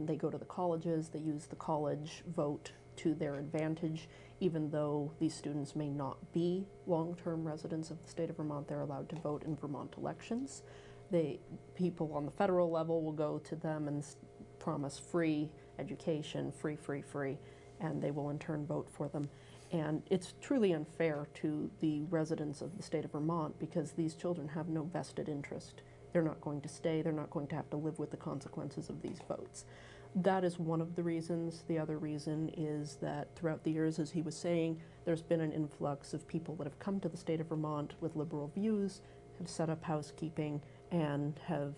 They go to the colleges, they use the college vote to their advantage. Even though these students may not be long-term residents of the state of Vermont, they're allowed to vote in Vermont elections. People on the federal level will go to them and promise free education, free, and they will in turn vote for them. And it's truly unfair to the residents of the state of Vermont because these children have no vested interest. They're not going to stay, they're not going to have to live with the consequences of these votes. That is one of the reasons. The other reason is that throughout the years, as he was saying, there's been an influx of people that have come to the state of Vermont with liberal views, have set up housekeeping, and have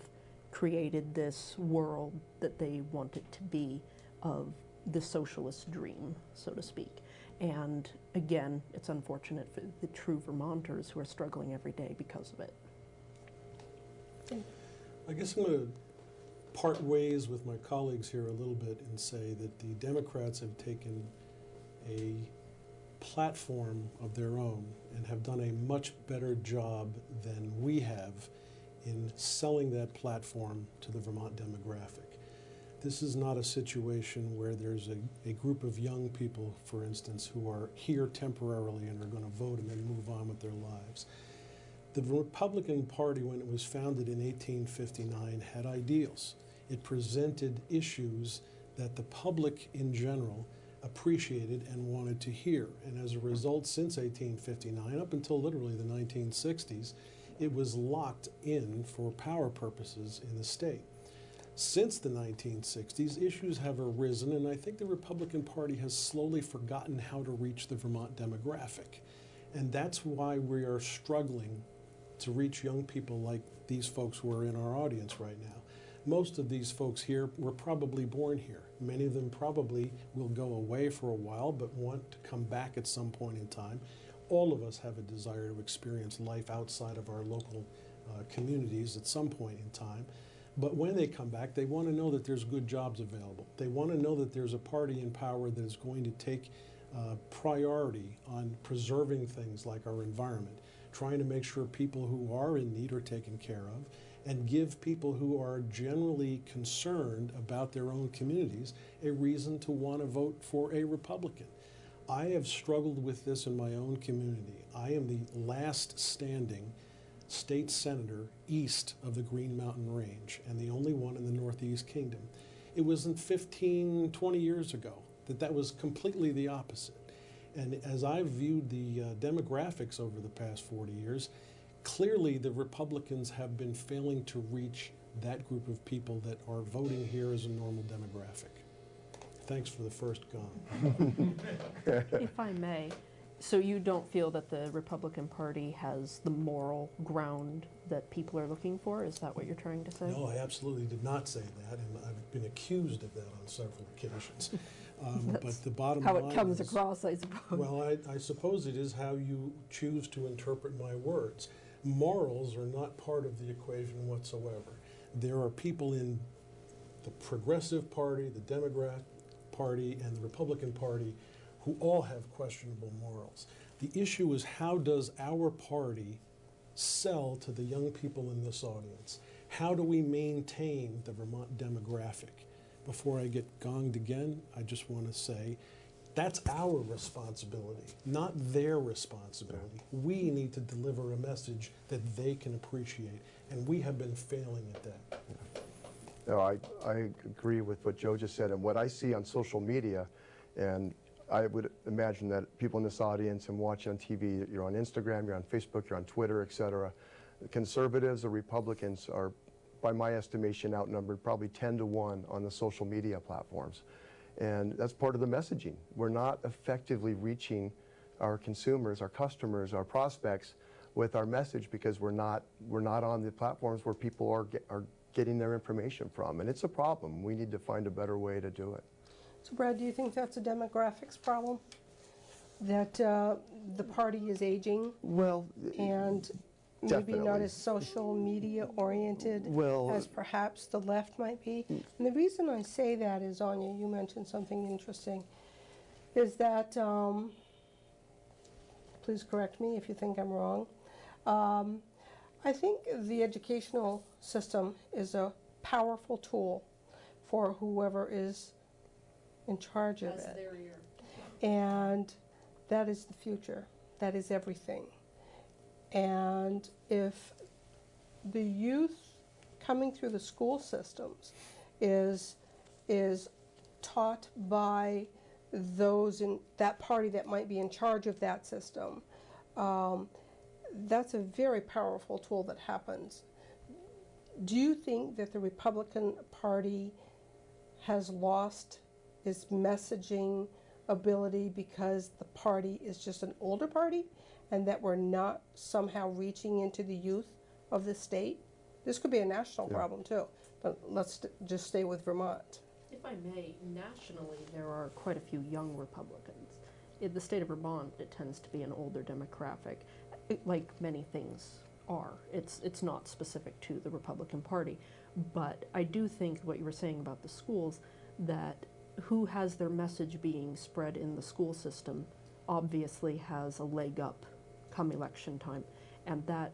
created this world that they want it to be of the socialist dream, so to speak. And again, it's unfortunate for the true Vermonters who are struggling every day because of it. I guess I'm going to part ways with my colleagues here a little bit and say that the Democrats have taken a platform of their own and have done a much better job than we have in selling that platform to the Vermont demographic. This is not a situation where there's a group of young people, for instance, who are here temporarily and are going to vote and then move on with their lives. The Republican Party, when it was founded in 1859, had ideals. It presented issues that the public in general appreciated and wanted to hear. And as a result, since 1859, up until literally the 1960s, it was locked in for power purposes in the state. Since the 1960s, issues have arisen, and I think the Republican Party has slowly forgotten how to reach the Vermont demographic. And that's why we are struggling to reach young people like these folks who are in our audience right now. Most of these folks here were probably born here. Many of them probably will go away for a while but want to come back at some point in time. All of us have a desire to experience life outside of our local communities at some point in time. But when they come back, they want to know that there's good jobs available. They want to know that there's a party in power that is going to take priority on preserving things like our environment, trying to make sure people who are in need are taken care of, and give people who are generally concerned about their own communities a reason to want to vote for a Republican. I have struggled with this in my own community. I am the last standing state senator east of the Green Mountain Range and the only one in the Northeast Kingdom. It wasn't 15, 20 years ago that was completely the opposite. And as I've viewed the demographics over the past 40 years, clearly the Republicans have been failing to reach that group of people that are voting here as a normal demographic. Thanks for the first gong. If I may, so you don't feel that the Republican Party has the moral ground that people are looking for? Is that what you're trying to say? No, I absolutely did not say that, and I've been accused of that on several occasions. But the bottom line how it comes is, across, I suppose. well, I suppose it is how you choose to interpret my words. Morals are not part of the equation whatsoever. There are people in the Progressive Party, the Democrat Party, and the Republican Party who all have questionable morals. The issue is, how does our party sell to the young people in this audience? How do we maintain the Vermont demographic? Before I get gonged again, I just want to say that's our responsibility, not their responsibility. We need to deliver a message that they can appreciate, and we have been failing at that. No, I agree with what Joe just said, and what I see on social media, and I would imagine that people in this audience and watching on TV, you're on Instagram, you're on Facebook, you're on Twitter, etc. Conservatives or Republicans are, by my estimation, outnumbered probably 10-to-1 on the social media platforms. And that's part of the messaging. We're not effectively reaching our consumers, our customers, our prospects with our message because we're not on the platforms where people are getting their information from. And it's a problem. We need to find a better way to do it. So Brad, do you think that's a demographics problem? That the party is aging? Well, and maybe not as social media oriented as perhaps the left might be? And the reason I say that is, Anya, you mentioned something interesting, is that, please correct me if you think I'm wrong, I think the educational system is a powerful tool for whoever is in charge of it. And that is the future. That is everything. And if the youth coming through the school systems is taught by those in that party that might be in charge of that system, that's a very powerful tool that happens. Do you think that the Republican Party has lost its messaging ability because the party is just an older party and that we're not somehow reaching into the youth of the state? This could be a national problem too, but let's just stay with Vermont. If I may, nationally there are quite a few young Republicans. In the state of Vermont, it tends to be an older demographic, like many things are. It's not specific to the Republican Party, but I do think what you were saying about the schools, that who has their message being spread in the school system obviously has a leg up come election time, and that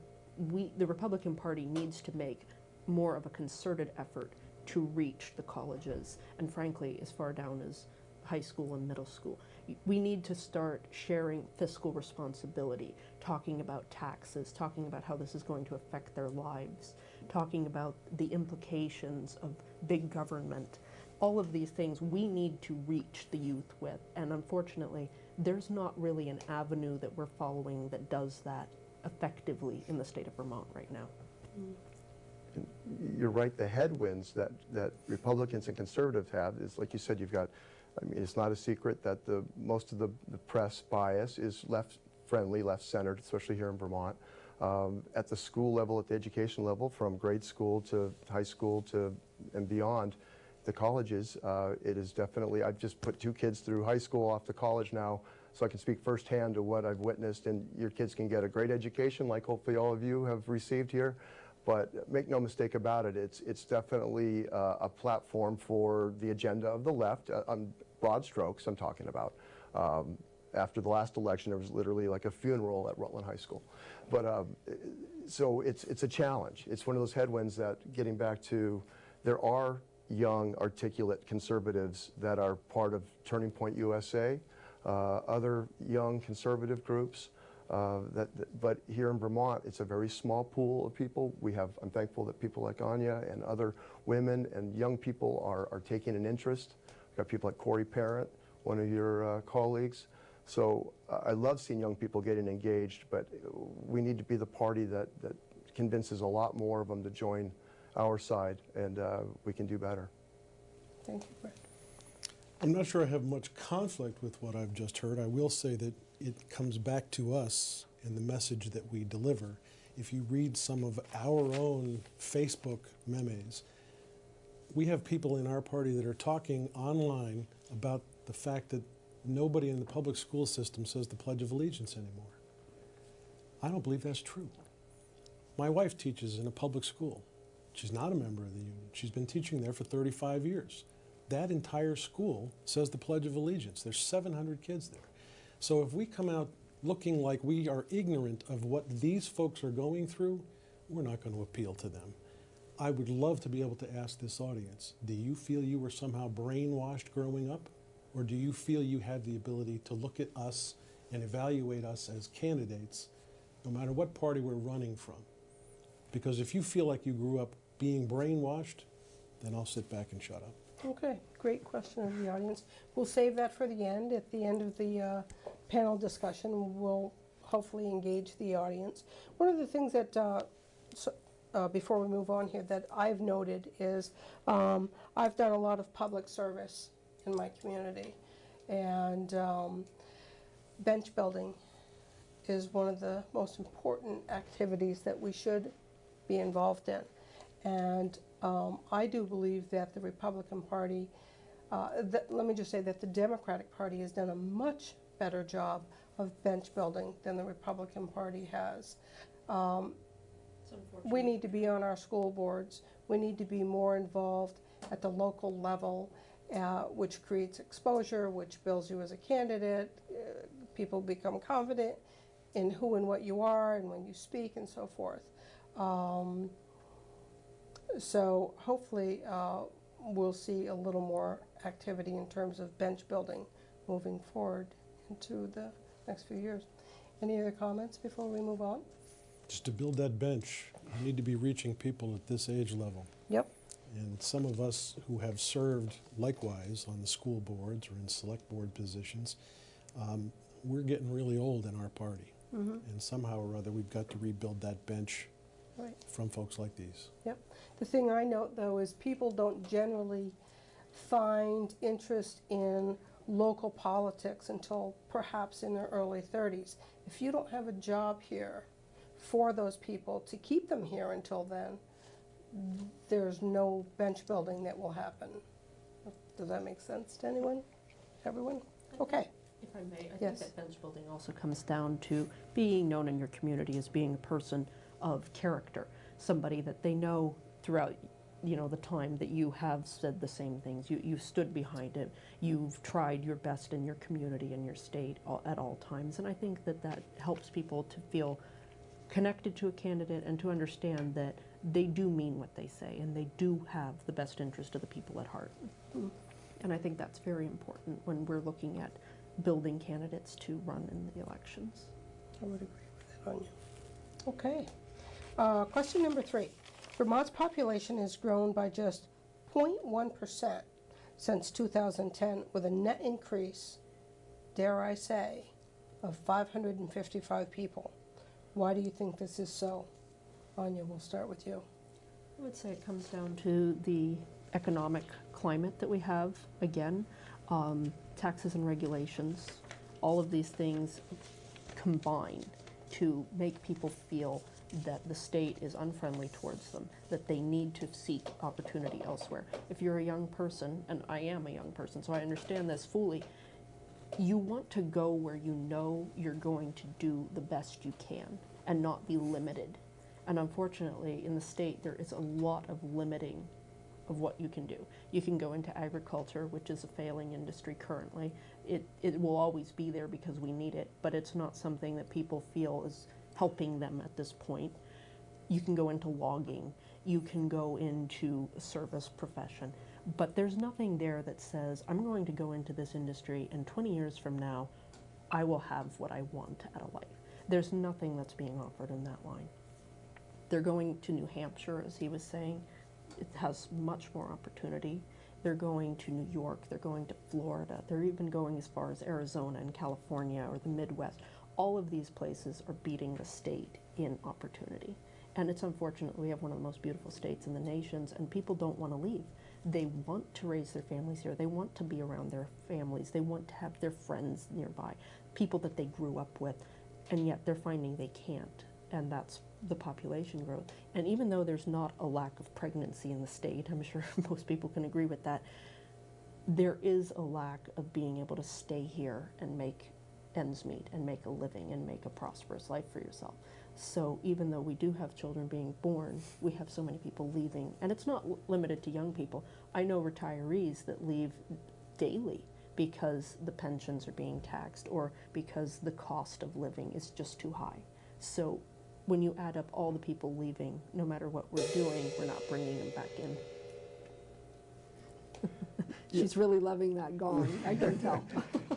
the Republican Party needs to make more of a concerted effort to reach the colleges, and frankly, as far down as high school and middle school. We need to start sharing fiscal responsibility, talking about taxes, talking about how this is going to affect their lives, talking about the implications of big government. All of these things we need to reach the youth with, and unfortunately, there's not really an avenue that we're following that does that effectively in the state of Vermont right now. You're right, the headwinds that Republicans and conservatives have is, like you said, you've got, I mean, it's not a secret that most of the press bias is left-friendly, left-centered, especially here in Vermont. At the school level, at the education level, from grade school to high school to and beyond, the colleges, it is definitely, I've just put 2 kids through high school off to college now, so I can speak firsthand to what I've witnessed, and your kids can get a great education like hopefully all of you have received here. But make no mistake about it, it's definitely a platform for the agenda of the left, on broad strokes I'm talking about. After the last election, there was literally like a funeral at Rutland High School. But so it's a challenge. It's one of those headwinds that, getting back to, there are young, articulate conservatives that are part of Turning Point USA, other young conservative groups. But here in Vermont, it's a very small pool of people. I'm thankful that people like Anya and other women and young people are taking an interest. We've got people like Corey Parent, one of your colleagues. So I love seeing young people getting engaged, but we need to be the party that convinces a lot more of them to join our side, and we can do better. Thank you, Brett. I'm not sure I have much conflict with what I've just heard. I will say that it comes back to us and the message that we deliver. If you read some of our own Facebook memes, we have people in our party that are talking online about the fact that nobody in the public school system says the Pledge of Allegiance anymore. I don't believe that's true. My wife teaches in a public school. She's not a member of the union. She's been teaching there for 35 years. That entire school says the Pledge of Allegiance. There's 700 kids there. So if we come out looking like we are ignorant of what these folks are going through, we're not going to appeal to them. I would love to be able to ask this audience, do you feel you were somehow brainwashed growing up? Or do you feel you had the ability to look at us and evaluate us as candidates, no matter what party we're running from? Because if you feel like you grew up being brainwashed, then I'll sit back and shut up. Okay, great question of the audience. We'll save that for the end. At the end of the panel discussion, we'll hopefully engage the audience. One of the things that, before we move on here, that I've noted is I've done a lot of public service in my community, and bench building is one of the most important activities that we should be involved in. And I do believe that the Republican Party, let me just say that the Democratic Party has done a much better job of bench building than the Republican Party has. We need to be on our school boards. We need to be more involved at the local level, which creates exposure, which builds you as a candidate. People become confident in who and what you are and when you speak and so forth. So hopefully we'll see a little more activity in terms of bench building moving forward into the next few years. Any other comments before we move on? Just to build that bench, you need to be reaching people at this age level. Yep. And some of us who have served likewise on the school boards or in select board positions, we're getting really old in our party. Mm-hmm. And somehow or other, we've got to rebuild that bench from folks like these. Yep. The thing I note, though, is people don't generally find interest in local politics until perhaps in their early 30s. If you don't have a job here for those people to keep them here until then, there's no bench building that will happen. Does that make sense to anyone? Everyone? Okay. If I may, I Yes. think that bench building also comes down to being known in your community as being a person of character, somebody that they know throughout the time that you have said the same things. You've stood behind it. You've tried your best in your community and your state at all times. And I think that helps people to feel connected to a candidate and to understand that they do mean what they say and they do have the best interest of the people at heart. And I think that's very important when we're looking at building candidates to run in the elections. I would agree with that on you. Okay. Question number 3. Vermont's population has grown by just 0.1% since 2010, with a net increase, dare I say, of 555 people. Why do you think this is so? Anya, we'll start with you. I would say it comes down to the economic climate that we have. Again, taxes and regulations, all of these things combine to make people feel that the state is unfriendly towards them, that they need to seek opportunity elsewhere. If you're a young person, and I am a young person, so I understand this fully, you want to go where you know you're going to do the best you can and not be limited. And unfortunately, in the state, there is a lot of limiting of what you can do. You can go into agriculture, which is a failing industry currently. It will always be there because we need it, but it's not something that people feel is helping them at this point. You can go into logging, you can go into a service profession, but there's nothing there that says, I'm going to go into this industry and 20 years from now, I will have what I want out of life. There's nothing that's being offered in that line. They're going to New Hampshire, as he was saying. It has much more opportunity. They're going to New York, they're going to Florida, they're even going as far as Arizona and California or the Midwest. All of these places are beating the state in opportunity. And it's unfortunate we have one of the most beautiful states in the nations, and people don't want to leave. They want to raise their families here. They want to be around their families. They want to have their friends nearby, people that they grew up with, and yet they're finding they can't. And that's the population growth. And even though there's not a lack of pregnancy in the state, I'm sure most people can agree with that, there is a lack of being able to stay here and make ends meet and make a living and make a prosperous life for yourself. So even though we do have children being born, we have so many people leaving. And it's not limited to young people. I know retirees that leave daily because the pensions are being taxed or because the cost of living is just too high. So when you add up all the people leaving, no matter what we're doing, we're not bringing them back in. She's really loving that gong, I can tell.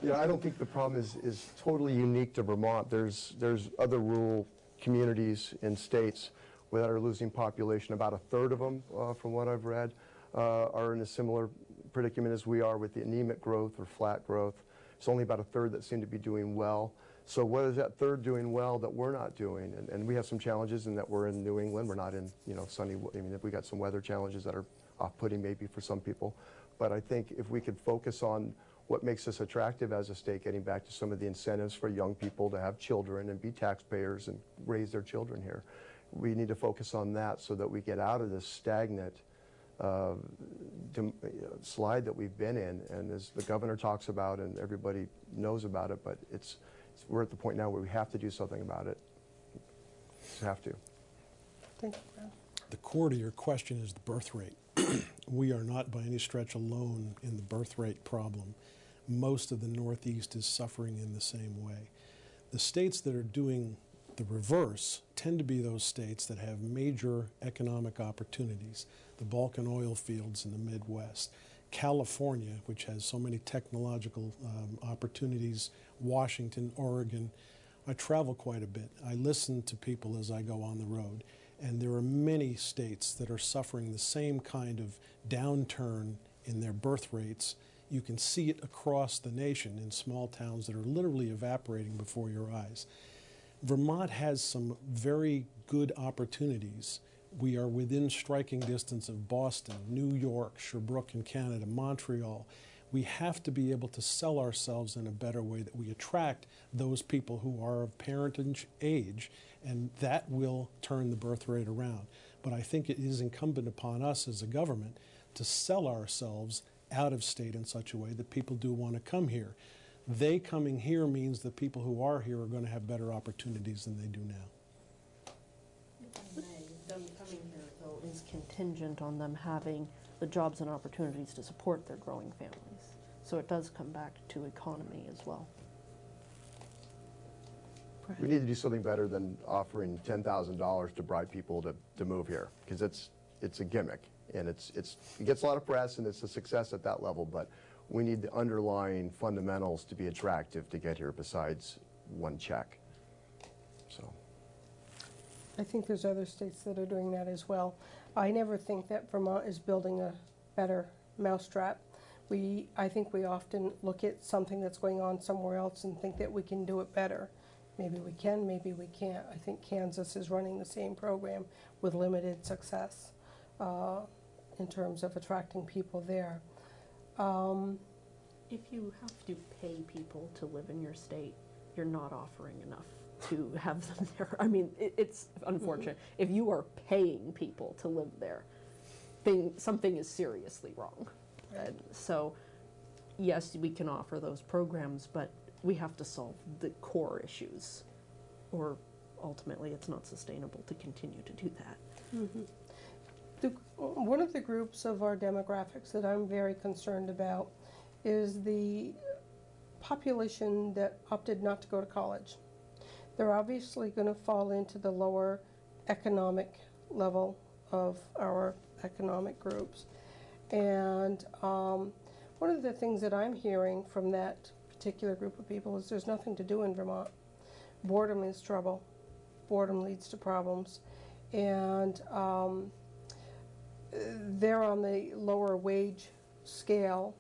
Yeah, I don't think the problem is totally unique to Vermont. There's other rural communities in states that are losing population. About a third of them, from what I've read, are in a similar predicament as we are with the anemic growth or flat growth. It's only about a third that seem to be doing well. So what is that third doing well that we're not doing? And we have some challenges in that we're in New England. We're not in, sunny, we got some weather challenges that are off-putting maybe for some people. But I think if we could focus on what makes us attractive as a state, getting back to some of the incentives for young people to have children and be taxpayers and raise their children here, we need to focus on that so that we get out of this stagnant slide that we've been in. And as the governor talks about and everybody knows about it, but we're at the point now where we have to do something about it. We have to. Thank you, Brad. The core to your question is the birth rate. We are not by any stretch alone in the birth rate problem. Most of the Northeast is suffering in the same way. The states that are doing the reverse tend to be those states that have major economic opportunities, the Balkan oil fields in the Midwest, California, which has so many technological opportunities, Washington, Oregon. I travel quite a bit. I listen to people as I go on the road. And there are many states that are suffering the same kind of downturn in their birth rates. You can see it across the nation in small towns that are literally evaporating before your eyes. Vermont has some very good opportunities. We are within striking distance of Boston, New York, Sherbrooke in Canada, Montreal. We have to be able to sell ourselves in a better way that we attract those people who are of parentage age, and that will turn the birth rate around. But I think it is incumbent upon us as a government to sell ourselves out of state in such a way that people do want to come here. They coming here means the people who are here are going to have better opportunities than they do now. Them coming here, though, is contingent on them having the jobs and opportunities to support their growing families. So it does come back to economy as well. We need to do something better than offering $10,000 to bribe people to move here, because it's a gimmick, and it gets a lot of press, and it's a success at that level, but we need the underlying fundamentals to be attractive to get here besides one check. So I think there's other states that are doing that as well. I never think that Vermont is building a better mousetrap. I think we often look at something that's going on somewhere else and think that we can do it better. Maybe we can, maybe we can't. I think Kansas is running the same program with limited success in terms of attracting people there. If you have to pay people to live in your state, you're not offering enough to have them there. I mean, it's unfortunate. If you are paying people to live there, something is seriously wrong. And so, yes, we can offer those programs, but we have to solve the core issues, or ultimately it's not sustainable to continue to do that. One of the groups of our demographics that I'm very concerned about is the population that opted not to go to college. They're obviously going to fall into the lower economic level of our economic groups. And one of the things that I'm hearing from that particular group of people is there's nothing to do in Vermont. Boredom is trouble. Boredom leads to problems. And they're on the lower wage scale,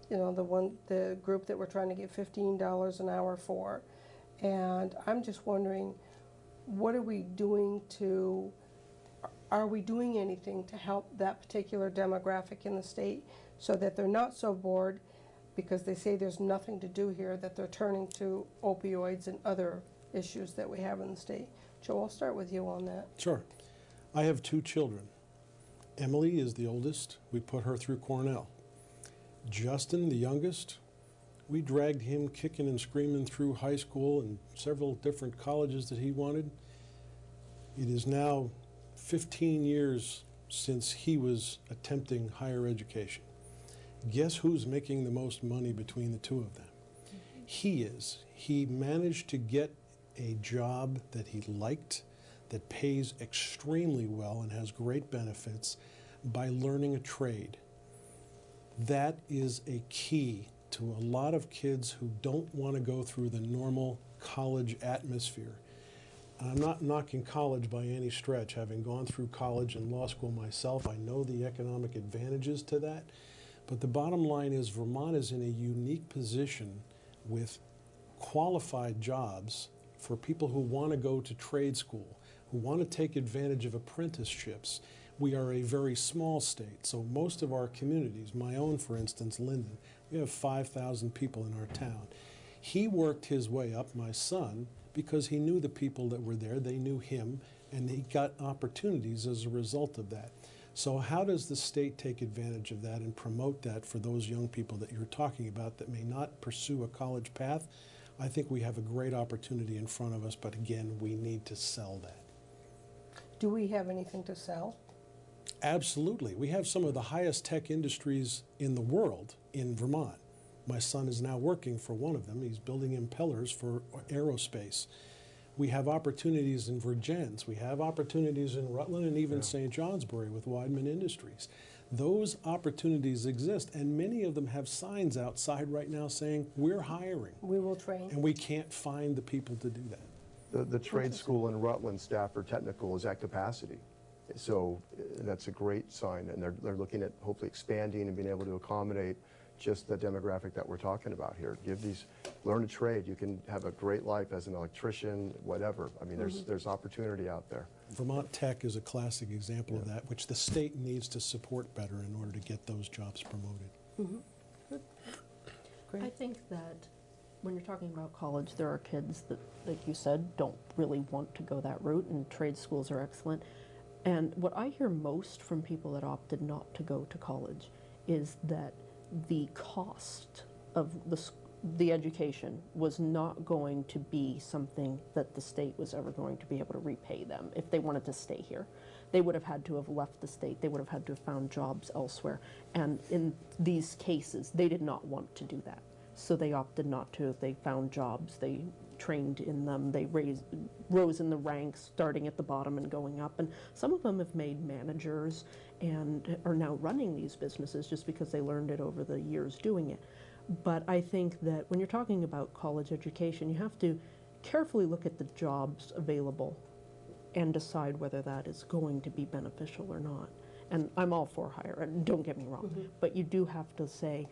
you know, the group that we're trying to get $15 an hour for. And I'm just wondering, what are we doing are we doing anything to help that particular demographic in the state so that they're not so bored because they say there's nothing to do here, that they're turning to opioids and other issues that we have in the state? Joe, I'll start with you on that. Sure. I have 2 children. Emily is the oldest. We put her through Cornell. Justin, the youngest, we dragged him kicking and screaming through high school and several different colleges that he wanted. It is now 15 years since he was attempting higher education. Guess who's making the most money between the 2 of them? He is. He managed to get a job that he liked, that pays extremely well and has great benefits by learning a trade. That is a key to a lot of kids who don't want to go through the normal college atmosphere. I'm not knocking college by any stretch. Having gone through college and law school myself, I know the economic advantages to that. But the bottom line is Vermont is in a unique position with qualified jobs for people who want to go to trade school, who want to take advantage of apprenticeships. We are a very small state, so most of our communities, my own for instance, Linden, we have 5,000 people in our town. He worked his way up, my son, because he knew the people that were there, they knew him, and he got opportunities as a result of that. So how does the state take advantage of that and promote that for those young people that you're talking about that may not pursue a college path? I think we have a great opportunity in front of us, but again, we need to sell that. Do we have anything to sell? Absolutely. We have some of the highest tech industries in the world in Vermont. My son is now working for one of them. He's building impellers for aerospace. We have opportunities in Virgins. We have opportunities in Rutland and even St. Johnsbury with Weidman Industries. Those opportunities exist, and many of them have signs outside right now saying, we're hiring. We will train. And we can't find the people to do that. The trade school in Rutland, Stafford Technical, is at capacity. So that's a great sign, and they're looking at hopefully expanding and being able to accommodate just the demographic that we're talking about here. Learn a trade. You can have a great life as an electrician, whatever. I mean, there's opportunity out there. Vermont Tech is a classic example of that, which the state needs to support better in order to get those jobs promoted. I think that when you're talking about college, there are kids that, like you said, don't really want to go that route, and trade schools are excellent. And what I hear most from people that opted not to go to college is that the cost of the education was not going to be something that the state was ever going to be able to repay them if they wanted to stay here. They would have had to have left the state. They would have had to have found jobs elsewhere. And in these cases, they did not want to do that. So they opted not to. They found jobs. They trained in them. They rose in the ranks, starting at the bottom and going up. And some of them have made managers and are now running these businesses just because they learned it over the years doing it. But I think that when you're talking about college education, you have to carefully look at the jobs available and decide whether that is going to be beneficial or not. And I'm all for hire, and don't get me wrong, but you do have to say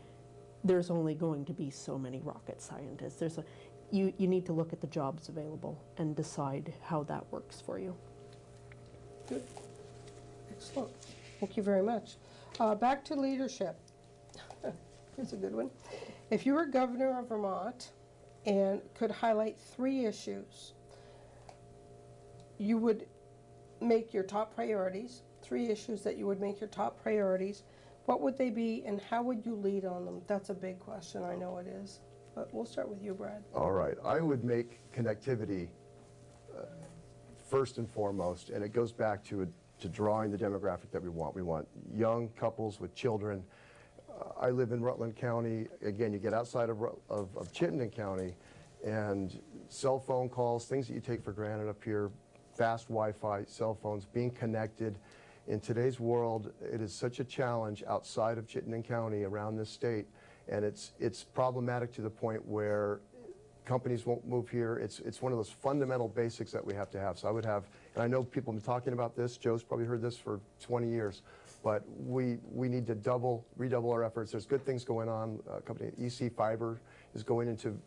there's only going to be so many rocket scientists. You need to look at the jobs available and decide how that works for you. Good. Excellent. Thank you very much. Back to leadership. Here's a good one. If you were governor of Vermont and could highlight 3 issues you would make your top priorities, 3 issues that you would make your top priorities, what would they be and how would you lead on them? That's a big question, I know it is. But we'll start with you, Brad. All right, I would make connectivity first and foremost, and it goes back to drawing the demographic that we want. We want young couples with children. I live in Rutland County. Again, you get outside of Chittenden County, and cell phone calls, things that you take for granted up here, fast Wi-Fi, cell phones, being connected. In today's world, it is such a challenge outside of Chittenden County, around this state, and it's problematic to the point where companies won't move here. It's one of those fundamental basics that we have to have. So I would have, and I know people have been talking about this, Joe's probably heard this for 20 years, but we need to redouble our efforts. There's good things going on. Company EC Fiber is going into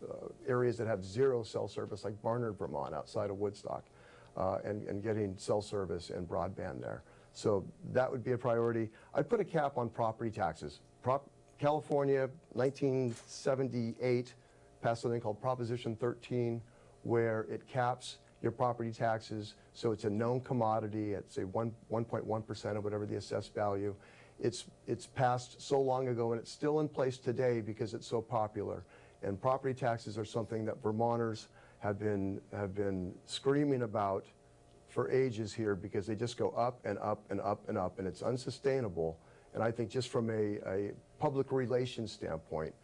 areas that have 0 cell service, like Barnard, Vermont, outside of Woodstock, and getting cell service and broadband there. So that would be a priority. I'd put a cap on property taxes. California, 1978, passed something called Proposition 13, where it caps your property taxes, so it's a known commodity at, say, 1.1% of whatever the assessed value. It's passed so long ago, and it's still in place today because it's so popular. And property taxes are something that Vermonters have been screaming about for ages here, because they just go up and up and up and up, and it's unsustainable. And I think just from a public relations standpoint,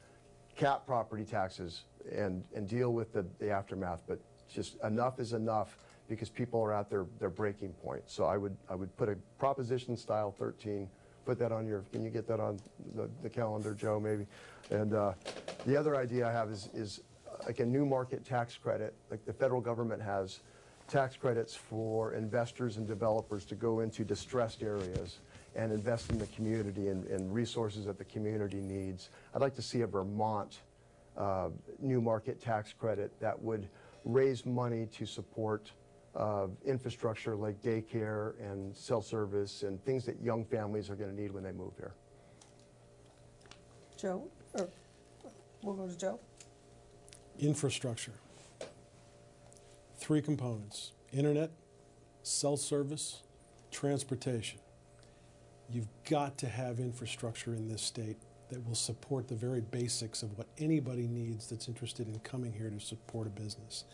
cap property taxes and deal with the aftermath, but just enough is enough, because people are at their breaking point. So I would put a Proposition style 13, put that on your, can you get that on the calendar, Joe, maybe? And the other idea I have is like a new market tax credit. Like the federal government has tax credits for investors and developers to go into distressed areas and invest in the community and resources that the community needs. I'd like to see a Vermont new market tax credit that would raise money to support infrastructure like daycare and cell service and things that young families are going to need when they move here. Joe, or we'll go to Joe. Infrastructure. 3 components: internet, cell service, transportation. You've got to have infrastructure in this state that will support the very basics of what anybody needs that's interested in coming here to support a business.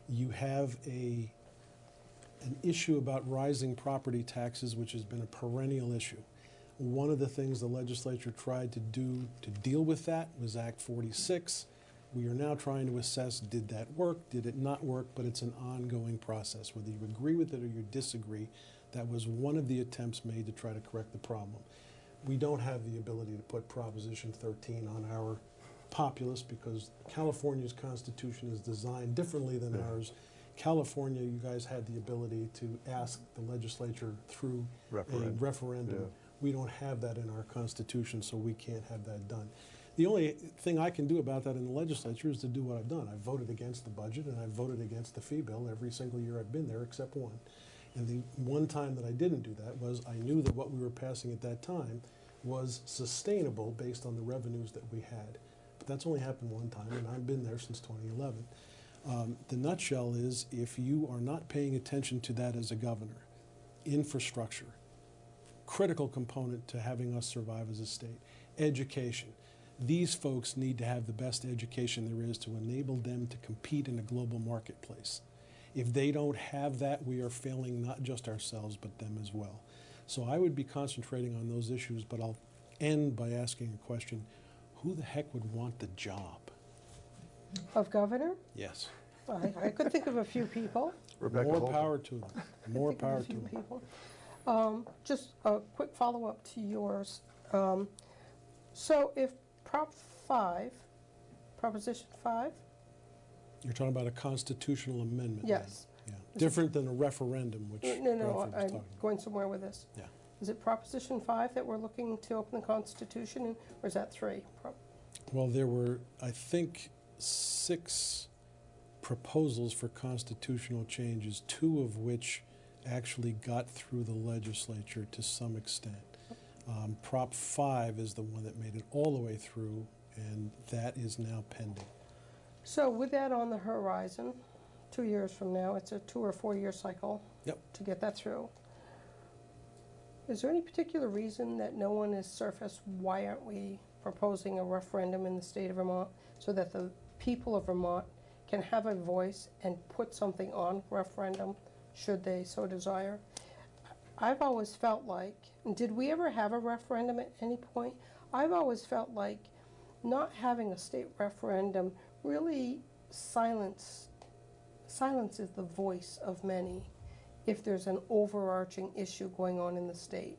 You have an issue about rising property taxes, which has been a perennial issue. One of the things the legislature tried to do to deal with that was Act 46. We are now trying to assess, did that work, did it not work, but it's an ongoing process. Whether you agree with it or you disagree, that was one of the attempts made to try to correct the problem. We don't have the ability to put Proposition 13 on our populace because California's constitution is designed differently than ours. California, you guys had the ability to ask the legislature through a referendum. Yeah. We don't have that in our constitution, so we can't have that done. The only thing I can do about that in the legislature is to do what I've done. I've voted against the budget and I've voted against the fee bill every single year I've been there except one. And the one time that I didn't do that was I knew that what we were passing at that time was sustainable based on the revenues that we had. But that's only happened one time, and I've been there since 2011. The nutshell is, if you are not paying attention to that as a governor, infrastructure, critical component to having us survive as a state, education. these folks need to have the best education there is to enable them to compete in a global marketplace. If they don't have that, we are failing not just ourselves, but them as well. So I would be concentrating on those issues, but I'll end by asking a question. Who the heck would want the job? Of governor? Yes. I could think of a few people. More power to them. More Think of power a to few them. people. Just a quick follow-up to yours. So if Proposition 5, You're talking about a constitutional amendment. yes. Yeah. Different than a referendum, which No, Bradford was I'm talking. going somewhere with this. Yeah. Is it Proposition 5 that we're looking to open the Constitution, or is that 3? Well, there were, I think, 6 proposals for constitutional changes, 2 of which actually got through the legislature to some extent. Prop 5 is the one that made it all the way through, and that is now pending. So with that on the horizon, 2 years from now, it's a 2 or 4 year cycle to get that through. Is there any particular reason that no one has surfaced why aren't we proposing a referendum in the state of Vermont so that the people of Vermont can have a voice and put something on referendum should they so desire? I've always felt like, did we ever have a referendum at any point? I've always felt like not having a state referendum really silences the voice of many if there's an overarching issue going on in the state.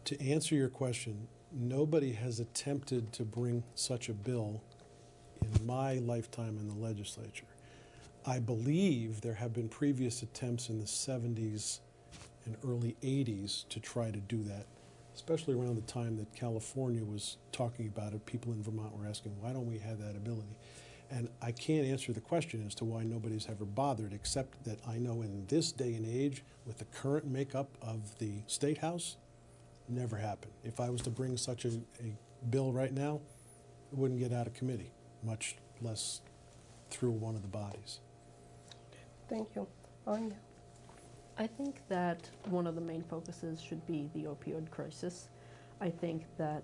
To answer your question, nobody has attempted to bring such a bill in my lifetime in the legislature. I believe there have been previous attempts in the 70s and early 80s to try to do that, especially around the time that California was talking about it. People in Vermont were asking, why don't we have that ability? And I can't answer the question as to why nobody's ever bothered, except that I know in this day and age, with the current makeup of the State House, never happened. If I was to bring such a bill right now, it wouldn't get out of committee, much less through one of the bodies. Thank you. Anya? I think that one of the main focuses should be the opioid crisis. I think that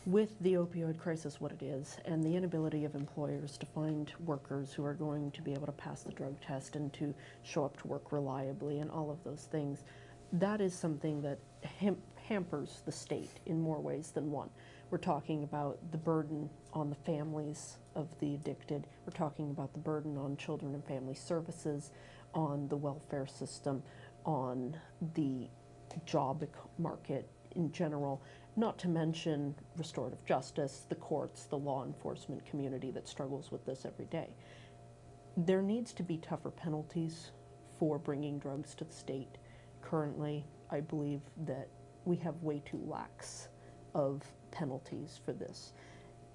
with the opioid crisis, what it is, and the inability of employers to find workers who are going to be able to pass the drug test and to show up to work reliably and all of those things, that is something that hampers the state in more ways than one. We're talking about the burden on the families of the addicted. We're talking about the burden on children and family services, on the welfare system, on the job market in general, not to mention restorative justice, the courts, the law enforcement community that struggles with this every day. There needs to be tougher penalties for bringing drugs to the state. Currently, I believe that we have way too lax of penalties for this.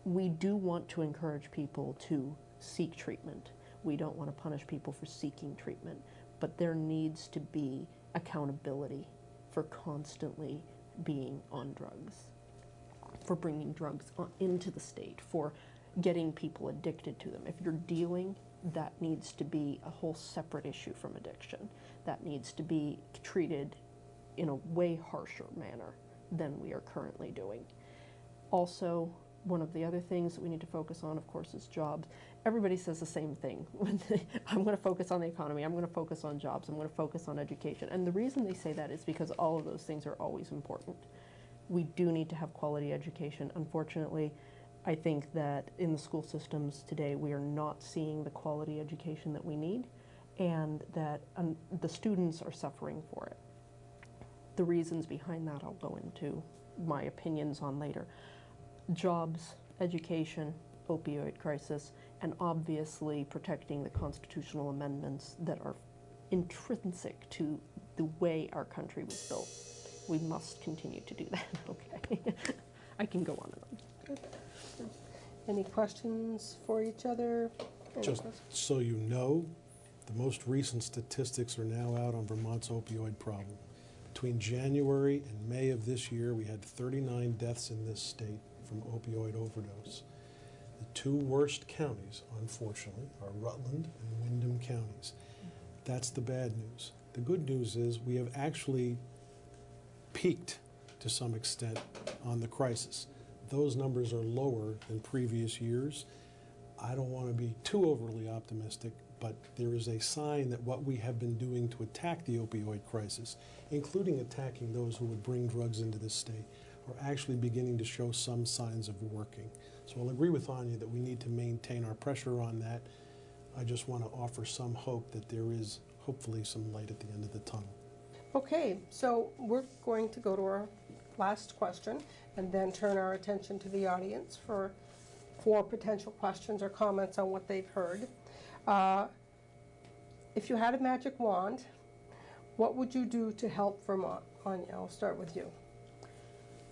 We do want to encourage people to seek treatment. We don't want to punish people for seeking treatment, but there needs to be accountability for constantly being on drugs, for bringing drugs into the state, for getting people addicted to them. If you're dealing, that needs to be a whole separate issue from addiction. That needs to be treated in a way harsher manner than we are currently doing. Also, one of the other things that we need to focus on, of course, is jobs. Everybody says the same thing. I'm going to focus on the economy, I'm going to focus on jobs, I'm going to focus on education. And the reason they say that is because all of those things are always important. We do need to have quality education. Unfortunately, I think that in the school systems today, we are not seeing the quality education that we need, and that the students are suffering for it. The reasons behind that I'll go into my opinions on later. Jobs, education, opioid crisis, and obviously protecting the constitutional amendments that are intrinsic to the way our country was built. We must continue to do that, okay? I can go on and on. Good. Any questions for each other? Just so you know, the most recent statistics are now out on Vermont's opioid problem. Between January and May of this year, we had 39 deaths in this state from opioid overdose. The 2 worst counties, unfortunately, are Rutland and Windham counties. That's the bad news. The good news is we have actually peaked to some extent on the crisis. those numbers are lower than previous years. I don't want to be too overly optimistic, but there is a sign that what we have been doing to attack the opioid crisis, including attacking those who would bring drugs into this state, are actually beginning to show some signs of working. So I'll agree with Anya that we need to maintain our pressure on that. I just want to offer some hope that there is hopefully some light at the end of the tunnel. Okay, so we're going to go to our last question and then turn our attention to the audience for potential questions or comments on what they've heard. If you had a magic wand, what would you do to help Vermont? Anya, I'll start with you.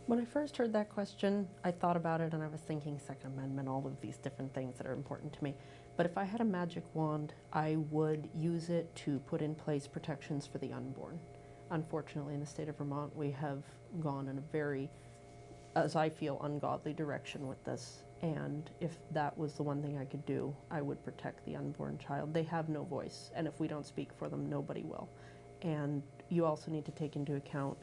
When I first heard that question, I thought about it and I was thinking Second Amendment, all of these different things that are important to me. But if I had a magic wand, I would use it to put in place protections for the unborn. Unfortunately, in the state of Vermont, we have gone in a very, as I feel, ungodly direction with this. And if that was the one thing I could do, I would protect the unborn child. They have no voice, and if we don't speak for them, nobody will. And you also need to take into account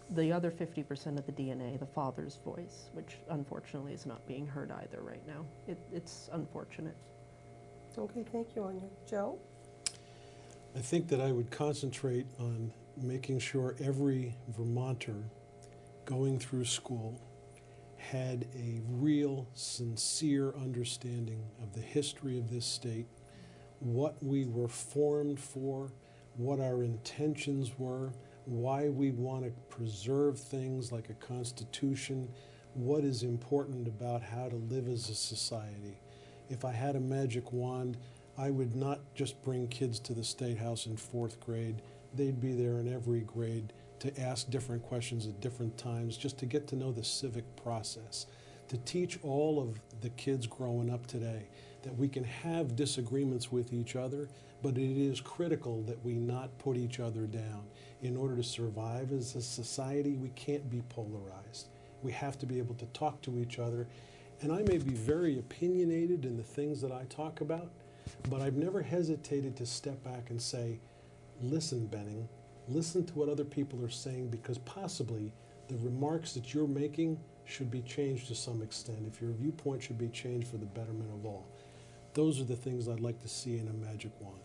the other 50% of the DNA, the father's voice, which unfortunately is not being heard either right now. It's unfortunate. Okay, thank you, Anya. Joe? I think that I would concentrate on making sure every Vermonter going through school had a real, sincere understanding of the history of this state, what we were formed for, what our intentions were, why we want to preserve things like a constitution, what is important about how to live as a society. If I had a magic wand, I would not just bring kids to the State House in 4th grade. They'd be there in every grade to ask different questions at different times, just to get to know the civic process, to teach all of the kids growing up today that we can have disagreements with each other, but it is critical that we not put each other down. In order to survive as a society, we can't be polarized. We have to be able to talk to each other. And I may be very opinionated in the things that I talk about, but I've never hesitated to step back and say, listen, Benning, listen to what other people are saying, because possibly the remarks that you're making should be changed to some extent. If your viewpoint should be changed for the betterment of all. Those are the things I'd like to see in a magic wand.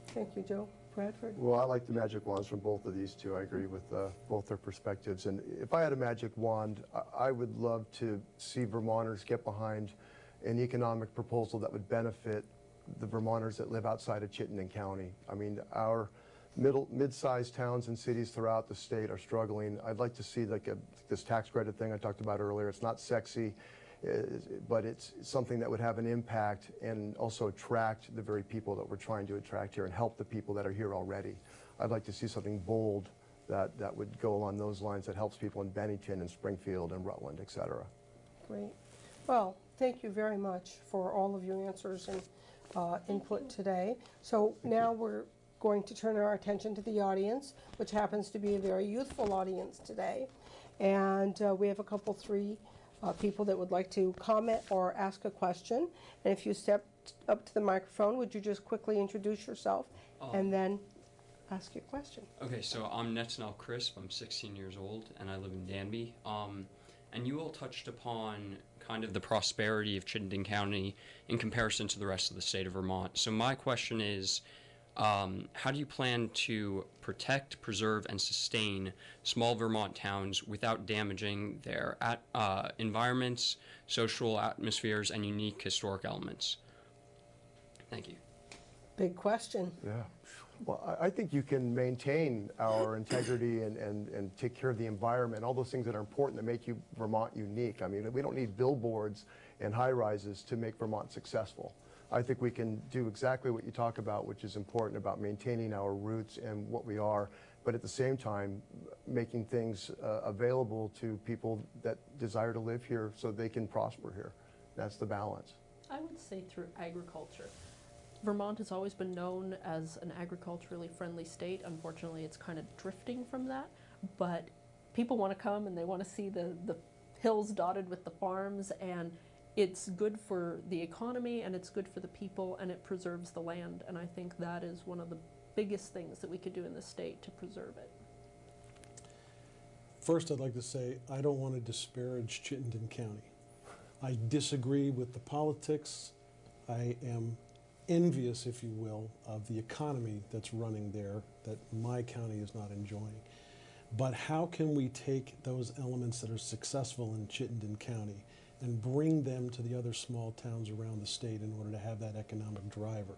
Thank you, Joe. Bradford? Well, I like the magic wands from both of these two. I agree with both their perspectives. And if I had a magic wand, I would love to see Vermonters get behind an economic proposal that would benefit the Vermonters that live outside of Chittenden County. I mean, our mid-sized towns and cities throughout the state are struggling. I'd like to see like this tax credit thing I talked about earlier. It's not sexy, but it's something that would have an impact and also attract the very people that we're trying to attract here and help the people that are here already. I'd like to see something bold that would go along those lines that helps people in Bennington and Springfield and Rutland, et cetera. Great. Well, thank you very much for all of your answers and input today. So now we're going to turn our attention to the audience, which happens to be a very youthful audience today. And we have three people that would like to comment or ask a question. And if you step up to the microphone, would you just quickly introduce yourself and then ask your question? Okay, so I'm Netanel Crisp. I'm 16 years old, and I live in Danby. And you all touched upon kind of the prosperity of Chittenden County in comparison to the rest of the state of Vermont. So my question is, how do you plan to protect, preserve, and sustain small Vermont towns without damaging their environments, social atmospheres, and unique historic elements? Thank you. Big question. Yeah. Well, I think you can maintain our integrity and take care of the environment, all those things that are important that make Vermont unique. I mean, we don't need billboards and high-rises to make Vermont successful. I think we can do exactly what you talk about, which is important about maintaining our roots and what we are, but at the same time, making things available to people that desire to live here so they can prosper here. That's the balance. I would say through agriculture. Vermont has always been known as an agriculturally friendly state. Unfortunately, it's kind of drifting from that, but people want to come and they want to see the hills dotted with the farms, and it's good for the economy and it's good for the people and it preserves the land, and I think that is one of the biggest things that we could do in the state to preserve it. First, I'd like to say I don't want to disparage Chittenden County. I disagree with the politics. I am envious, if you will, of the economy that's running there that my county is not enjoying. But how can we take those elements that are successful in Chittenden County and bring them to the other small towns around the state in order to have that economic driver?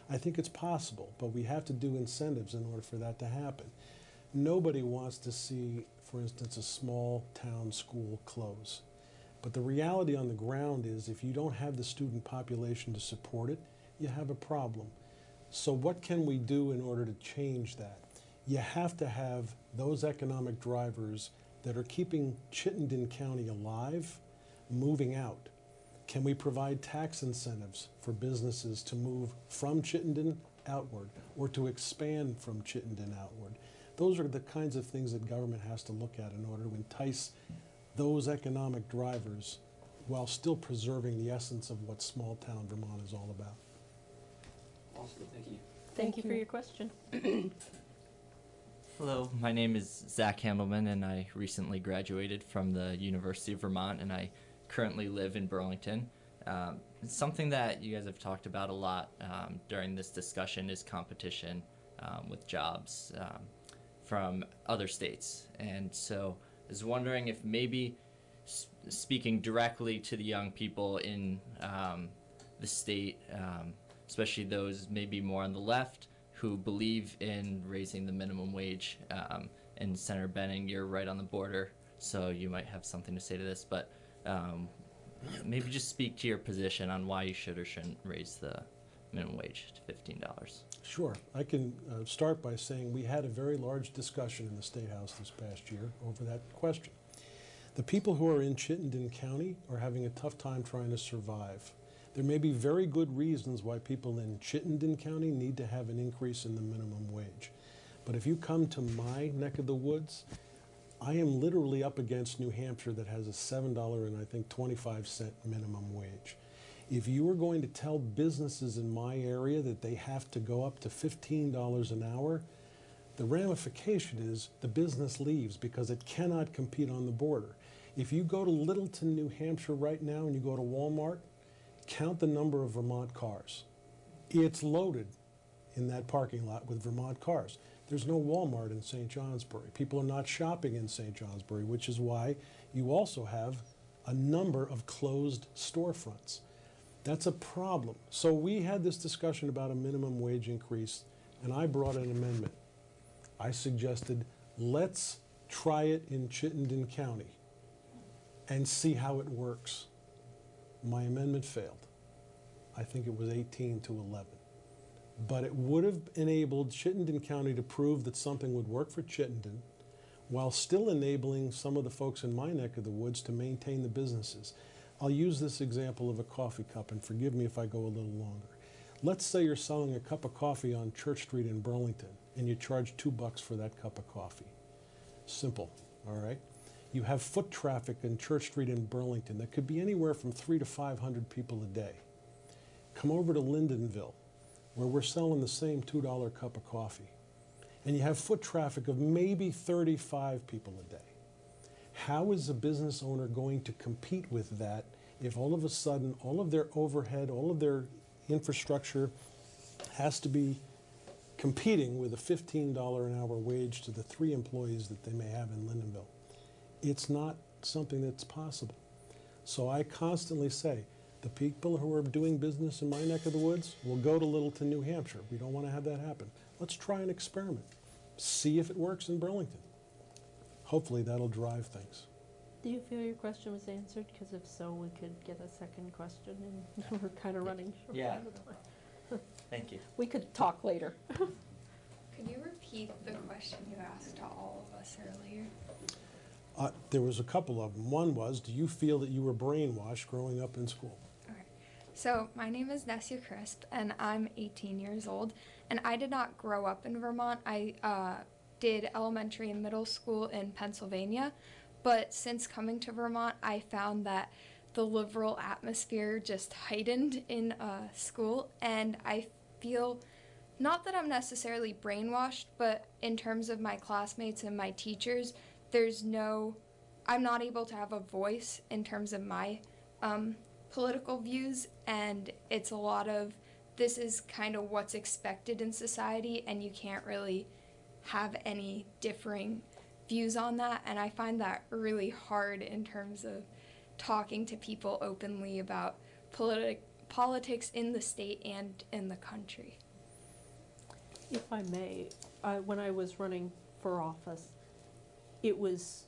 I think it's possible, but we have to do incentives in order for that to happen. Nobody wants to see, for instance, a small town school close. But the reality on the ground is if you don't have the student population to support it, you have a problem. So what can we do in order to change that? You have to have those economic drivers that are keeping Chittenden County alive, moving out. Can we provide tax incentives for businesses to move from Chittenden outward or to expand from Chittenden outward? Those are the kinds of things that government has to look at in order to entice those economic drivers while still preserving the essence of what small town Vermont is all about. Awesome, thank you. Thank you for your question. Hello, my name is Zach Handelman, and I recently graduated from the University of Vermont, and I currently live in Burlington. Something that you guys have talked about a lot during this discussion is competition with jobs from other states. And so I was wondering if maybe speaking directly to the young people in the state, especially those maybe more on the left, who believe in raising the minimum wage. And Senator Benning, you're right on the border, so you might have something to say to this, but maybe just speak to your position on why you should or shouldn't raise the minimum wage to $15. Sure. I can start by saying we had a very large discussion in the State House this past year over that question. The people who are in Chittenden County are having a tough time trying to survive. There may be very good reasons why people in Chittenden County need to have an increase in the minimum wage. But if you come to my neck of the woods, I am literally up against New Hampshire that has a $7 and I think 25-cent minimum wage. If you are going to tell businesses in my area that they have to go up to $15 an hour, the ramification is the business leaves because it cannot compete on the border. If you go to Littleton, New Hampshire right now and you go to Walmart, count the number of Vermont cars. It's loaded in that parking lot with Vermont cars. There's no Walmart in St. Johnsbury. People are not shopping in St. Johnsbury, which is why you also have a number of closed storefronts. That's a problem. So we had this discussion about a minimum wage increase, and I brought an amendment. I suggested, let's try it in Chittenden County and see how it works. My amendment failed. I think it was 18 to 11. But it would have enabled Chittenden County to prove that something would work for Chittenden while still enabling some of the folks in my neck of the woods to maintain the businesses. I'll use this example of a coffee cup, and forgive me if I go a little longer. Let's say you're selling a cup of coffee on Church Street in Burlington, and you charge $2 for that cup of coffee. Simple, all right? You have foot traffic in Church Street in Burlington that could be anywhere from 300 to 500 people a day. Come over to Lindenville, where we're selling the same $2 cup of coffee, and you have foot traffic of maybe 35 people a day. How is a business owner going to compete with that if all of a sudden all of their overhead, all of their infrastructure has to be competing with a $15 an hour wage to the 3 employees that they may have in Lindenville? It's not something that's possible. So I constantly say, the people who are doing business in my neck of the woods will go to Littleton, New Hampshire. We don't want to have that happen. Let's try an experiment. See if it works in Burlington. Hopefully that'll drive things. Do you feel your question was answered? Because if so, we could get a second question, and we're kind of running short on the time. Thank you. We could talk later. Could you repeat the question you asked to all of us earlier? There was a couple of them. One was, do you feel that you were brainwashed growing up in school? Okay. So my name is Nessia Crisp, and I'm 18 years old, and I did not grow up in Vermont. I did elementary and middle school in Pennsylvania, but since coming to Vermont, I found that the liberal atmosphere just heightened in school, and I feel, not that I'm necessarily brainwashed, but in terms of my classmates and my teachers, I'm not able to have a voice in terms of my political views, and it's a lot of, this is kind of what's expected in society, and you can't really have any differing views on that, and I find that really hard in terms of talking to people openly about politics in the state and in the country. If I may, when I was running for office, it was,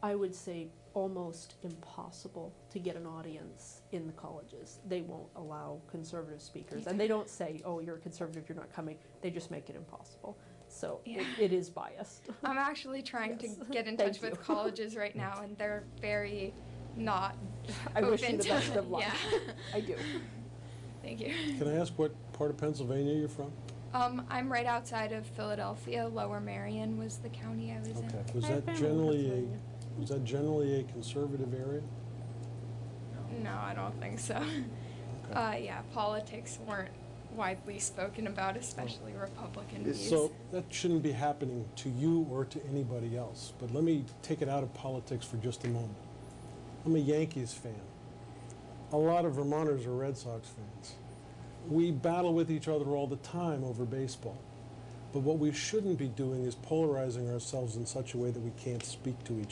I would say, almost impossible to get an audience in the colleges. They won't allow conservative speakers, and they don't say, oh, you're a conservative, you're not coming. They just make it impossible. So it is biased. I'm actually trying to get in touch with colleges right now, and they're very not I open wish you the to best of luck. Yeah. I do. Thank you. Can I ask what part of Pennsylvania you're from? I'm right outside of Philadelphia. Lower Merion was the county I was in. Okay. Was that generally a conservative area? No, I don't think so. Okay. Yeah, politics weren't widely spoken about, especially Republican views. So that shouldn't be happening to you or to anybody else. But let me take it out of politics for just a moment. I'm a Yankees fan. A lot of Vermonters are Red Sox fans. We battle with each other all the time over baseball. But what we shouldn't be doing is polarizing ourselves in such a way that we can't speak to each other.